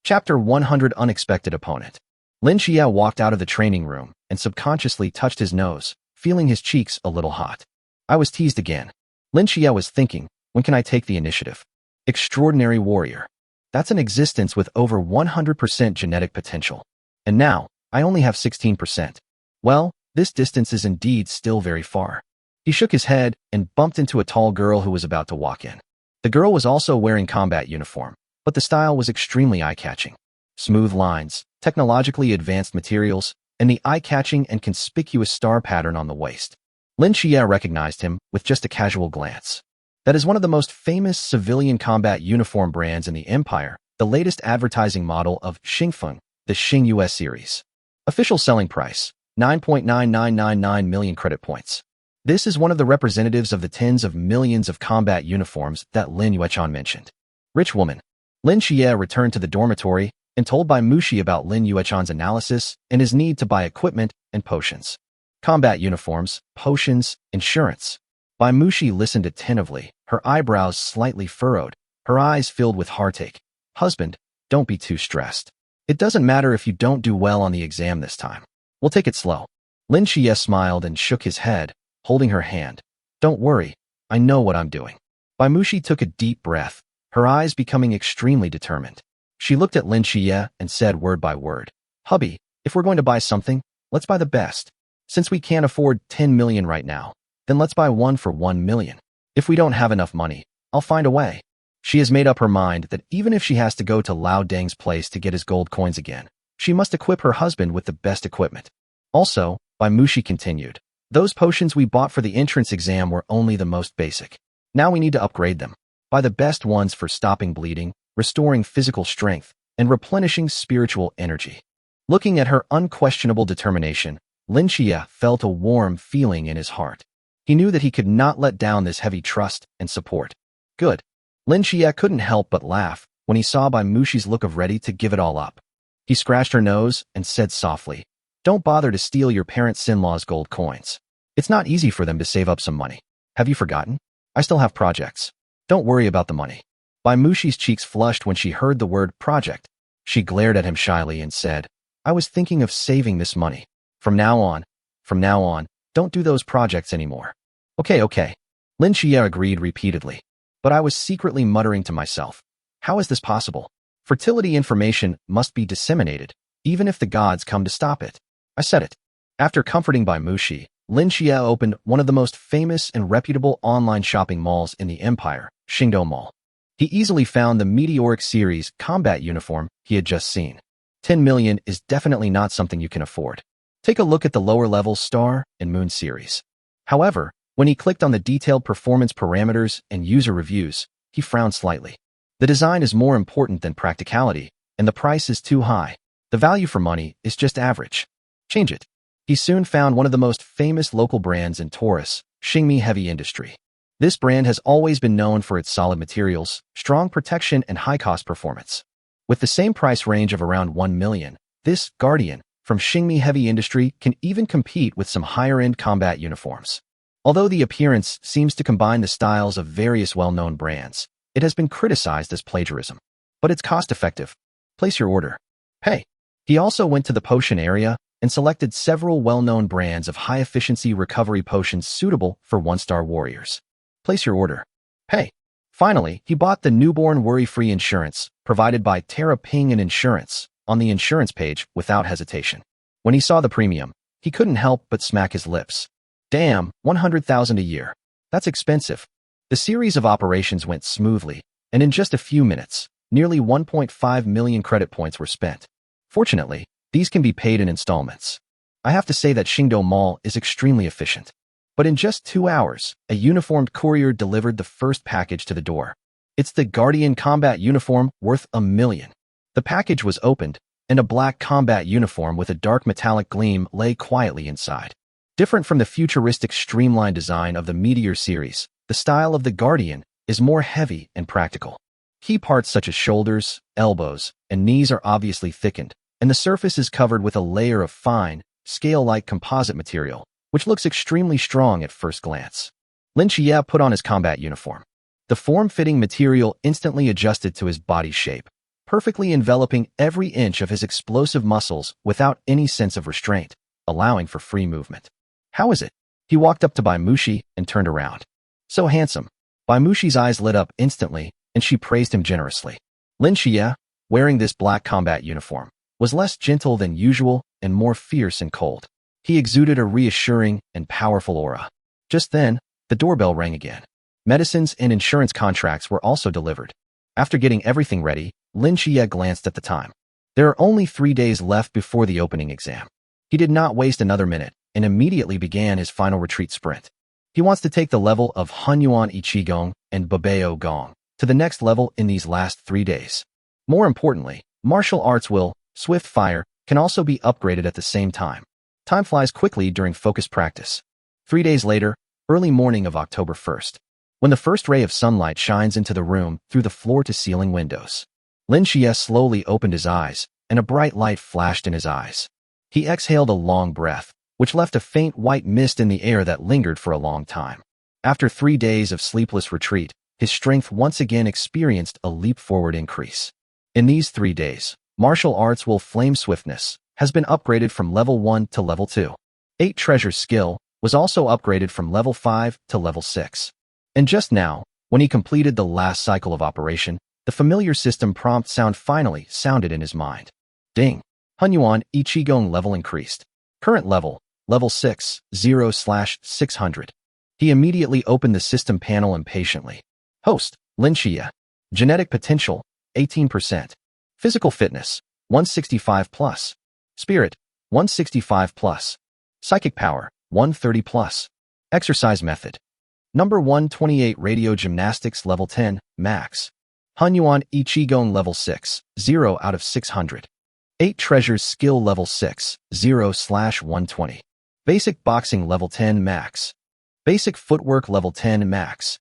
Chapter 100 Unexpected Opponent. Lin Xie walked out of the training room and subconsciously touched his nose, feeling his cheeks a little hot. I was teased again. Lin Xie was thinking, when can I take the initiative? Extraordinary warrior. That's an existence with over 100% genetic potential. And now, I only have 16%. Well, this distance is indeed still very far. He shook his head and bumped into a tall girl who was about to walk in. The girl was also wearing combat uniform, but the style was extremely eye-catching. Smooth lines, technologically advanced materials, and the eye-catching and conspicuous star pattern on the waist. Lin Xie recognized him with just a casual glance. That is one of the most famous civilian combat uniform brands in the Empire, the latest advertising model of Xingfeng, the Xing US series. Official selling price, 9.9999 million credit points. This is one of the representatives of the tens of millions of combat uniforms that Lin Yuechan mentioned. Rich woman. Lin Xie returned to the dormitory and told Bai Mushi about Lin Yuechan's analysis and his need to buy equipment and potions. Combat uniforms, potions, insurance. Bai Mushi listened attentively, her eyebrows slightly furrowed, her eyes filled with heartache. Husband, don't be too stressed. It doesn't matter if you don't do well on the exam this time. We'll take it slow. Lin Xie smiled and shook his head, holding her hand. Don't worry, I know what I'm doing. Bai Mushi took a deep breath, her eyes becoming extremely determined. She looked at Lin Xie and said word by word, Hubby, if we're going to buy something, let's buy the best. Since we can't afford 10 million right now, then let's buy one for 1 million. If we don't have enough money, I'll find a way. She has made up her mind that even if she has to go to Lao Deng's place to get his gold coins again, she must equip her husband with the best equipment. Also, Bai Mushi continued, those potions we bought for the entrance exam were only the most basic. Now we need to upgrade them. Buy the best ones for stopping bleeding, restoring physical strength, and replenishing spiritual energy. Looking at her unquestionable determination, Lin Xie felt a warm feeling in his heart. He knew that he could not let down this heavy trust and support. Good. Lin Xie couldn't help but laugh when he saw Bai Mushi's look of ready to give it all up. He scratched her nose and said softly, don't bother to steal your parents-in-law's gold coins. It's not easy for them to save up some money. Have you forgotten? I still have projects. Don't worry about the money. Bai Mushi's cheeks flushed when she heard the word project. She glared at him shyly and said, I was thinking of saving this money. From now on, don't do those projects anymore. Okay. Lin Xie agreed repeatedly. But I was secretly muttering to myself, how is this possible? Fertility information must be disseminated, even if the gods come to stop it. I said it. After comforting Bai Mushi, Lin Xie opened one of the most famous and reputable online shopping malls in the Empire, Xingdou Mall. He easily found the Meteoric Series combat uniform he had just seen. 10 million is definitely not something you can afford. Take a look at the lower-level Star and Moon series. However, when he clicked on the detailed performance parameters and user reviews, he frowned slightly. The design is more important than practicality, and the price is too high. The value for money is just average. Change it. He soon found one of the most famous local brands in Taurus, Xingmi Heavy Industry. This brand has always been known for its solid materials, strong protection, and high-cost performance. With the same price range of around 1 million, this Guardian from Xingmi Heavy Industry can even compete with some higher-end combat uniforms. Although the appearance seems to combine the styles of various well-known brands, it has been criticized as plagiarism. But it's cost-effective. Place your order. Hey. He also went to the potion area and selected several well-known brands of high-efficiency recovery potions suitable for one-star warriors. Place your order. Hey. Finally, he bought the newborn worry-free insurance provided by Terra Ping and Insurance on the insurance page without hesitation. When he saw the premium, he couldn't help but smack his lips. Damn, 100,000 a year. That's expensive. The series of operations went smoothly, and in just a few minutes, nearly 1.5 million credit points were spent. Fortunately, these can be paid in installments. I have to say that Xingdou Mall is extremely efficient. But in just 2 hours, a uniformed courier delivered the first package to the door. It's the Guardian combat uniform worth 1 million. The package was opened, and a black combat uniform with a dark metallic gleam lay quietly inside. Different from the futuristic streamlined design of the Meteor series, the style of the Guardian is more heavy and practical. Key parts such as shoulders, elbows, and knees are obviously thickened, and the surface is covered with a layer of fine, scale-like composite material, which looks extremely strong at first glance. Lin Xie put on his combat uniform. The form-fitting material instantly adjusted to his body shape, perfectly enveloping every inch of his explosive muscles without any sense of restraint, allowing for free movement. How is it? He walked up to Bai Mushi and turned around. So handsome. Bai Mushi's eyes lit up instantly, and she praised him generously. Lin Xie, wearing this black combat uniform, was less gentle than usual and more fierce and cold. He exuded a reassuring and powerful aura. Just then, the doorbell rang again. Medicines and insurance contracts were also delivered. After getting everything ready, Lin Xie glanced at the time. There are only 3 days left before the opening exam. He did not waste another minute and immediately began his final retreat sprint. He wants to take the level of Hunyuan Ichigong and Babao Gong to the next level in these last 3 days. More importantly, martial arts will, Swift Fire, can also be upgraded at the same time. Time flies quickly during focused practice. 3 days later, early morning of October 1st, when the first ray of sunlight shines into the room through the floor-to-ceiling windows. Lin Xie slowly opened his eyes, and a bright light flashed in his eyes. He exhaled a long breath, which left a faint white mist in the air that lingered for a long time. After 3 days of sleepless retreat, his strength once again experienced a leap-forward increase. In these 3 days, martial arts will Flame Swiftness has been upgraded from level 1 to level 2. 8 Treasures skill was also upgraded from level 5 to level 6. And just now, when he completed the last cycle of operation, the familiar system prompt sound finally sounded in his mind. Ding! Hunyuan Ichigong level increased. Current level, level 6, 0/600. He immediately opened the system panel impatiently. Host, Lin Xie. Genetic potential, 18%. Physical fitness, 165 plus. Spirit, 165 plus. Psychic power, 130 plus. Exercise method. Number 128 Radio Gymnastics level 10, max. Hunyuan Ichigong level 6, 0 out of 600. 8 Treasures skill level 6, 0/120. Basic boxing level 10 max. Basic footwork level 10 max.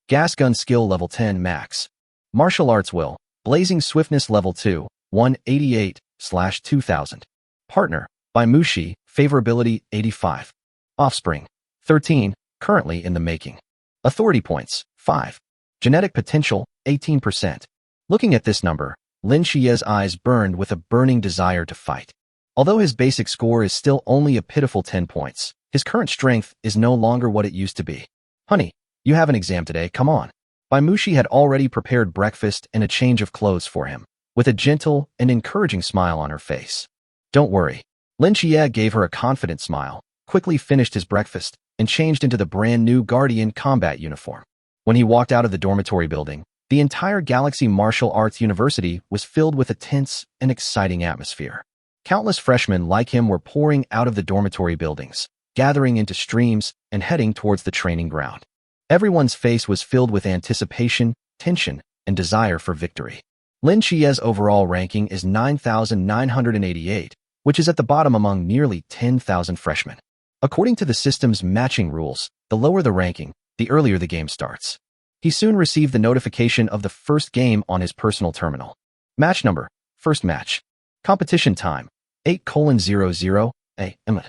Gas gun skill level 10 max. Martial arts will, blazing swiftness level 2, 188/2000. Partner, by Mushi, favorability 85. Offspring, 13, currently in the making. Authority points, 5. Genetic potential, 18%. Looking at this number, Lin Xie's eyes burned with a burning desire to fight. Although his basic score is still only a pitiful 10 points, his current strength is no longer what it used to be. Honey, you have an exam today, come on. Bai Mushi had already prepared breakfast and a change of clothes for him, with a gentle and encouraging smile on her face. Don't worry. Lin Xie gave her a confident smile, quickly finished his breakfast, and changed into the brand new Guardian combat uniform. When he walked out of the dormitory building, the entire Galaxy Martial Arts University was filled with a tense and exciting atmosphere. Countless freshmen like him were pouring out of the dormitory buildings, gathering into streams and heading towards the training ground. Everyone's face was filled with anticipation, tension, and desire for victory. Lin Xie's overall ranking is 9,988, which is at the bottom among nearly 10,000 freshmen. According to the system's matching rules, the lower the ranking, the earlier the game starts. He soon received the notification of the first game on his personal terminal. Match number, first match. Competition time, 8:00 a.m.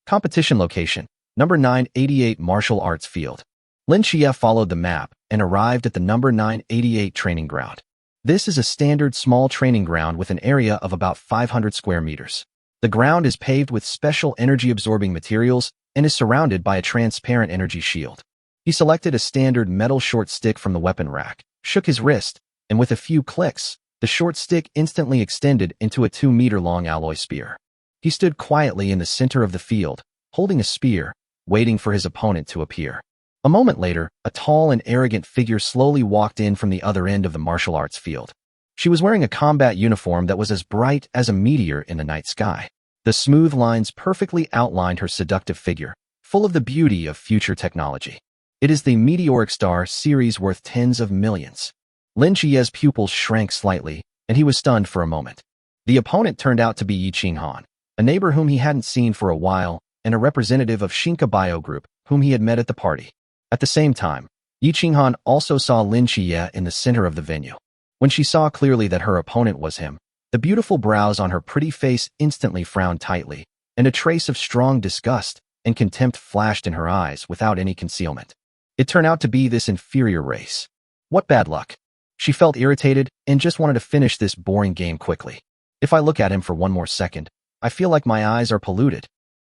Competition location, number 988 Martial Arts Field. Lin Xie followed the map and arrived at the number 988 training ground. This is a standard small training ground with an area of about 500 square meters. The ground is paved with special energy-absorbing materials and is surrounded by a transparent energy shield. He selected a standard metal short stick from the weapon rack, shook his wrist, and with a few clicks, the short stick instantly extended into a 2-meter-long alloy spear. He stood quietly in the center of the field, holding a spear, waiting for his opponent to appear. A moment later, a tall and arrogant figure slowly walked in from the other end of the martial arts field. She was wearing a combat uniform that was as bright as a meteor in the night sky. The smooth lines perfectly outlined her seductive figure, full of the beauty of future technology. It is the meteoric star series worth tens of millions. Lin Xie's pupils shrank slightly, and he was stunned for a moment. The opponent turned out to be Yi Qinghan, a neighbor whom he hadn't seen for a while, and a representative of Shinka Bio Group, whom he had met at the party. At the same time, Yi Qinghan also saw Lin Xie in the center of the venue. When she saw clearly that her opponent was him, the beautiful brows on her pretty face instantly frowned tightly, and a trace of strong disgust and contempt flashed in her eyes without any concealment. It turned out to be this inferior race. What bad luck. She felt irritated and just wanted to finish this boring game quickly. If I look at him for one more second, I feel like my eyes are polluted.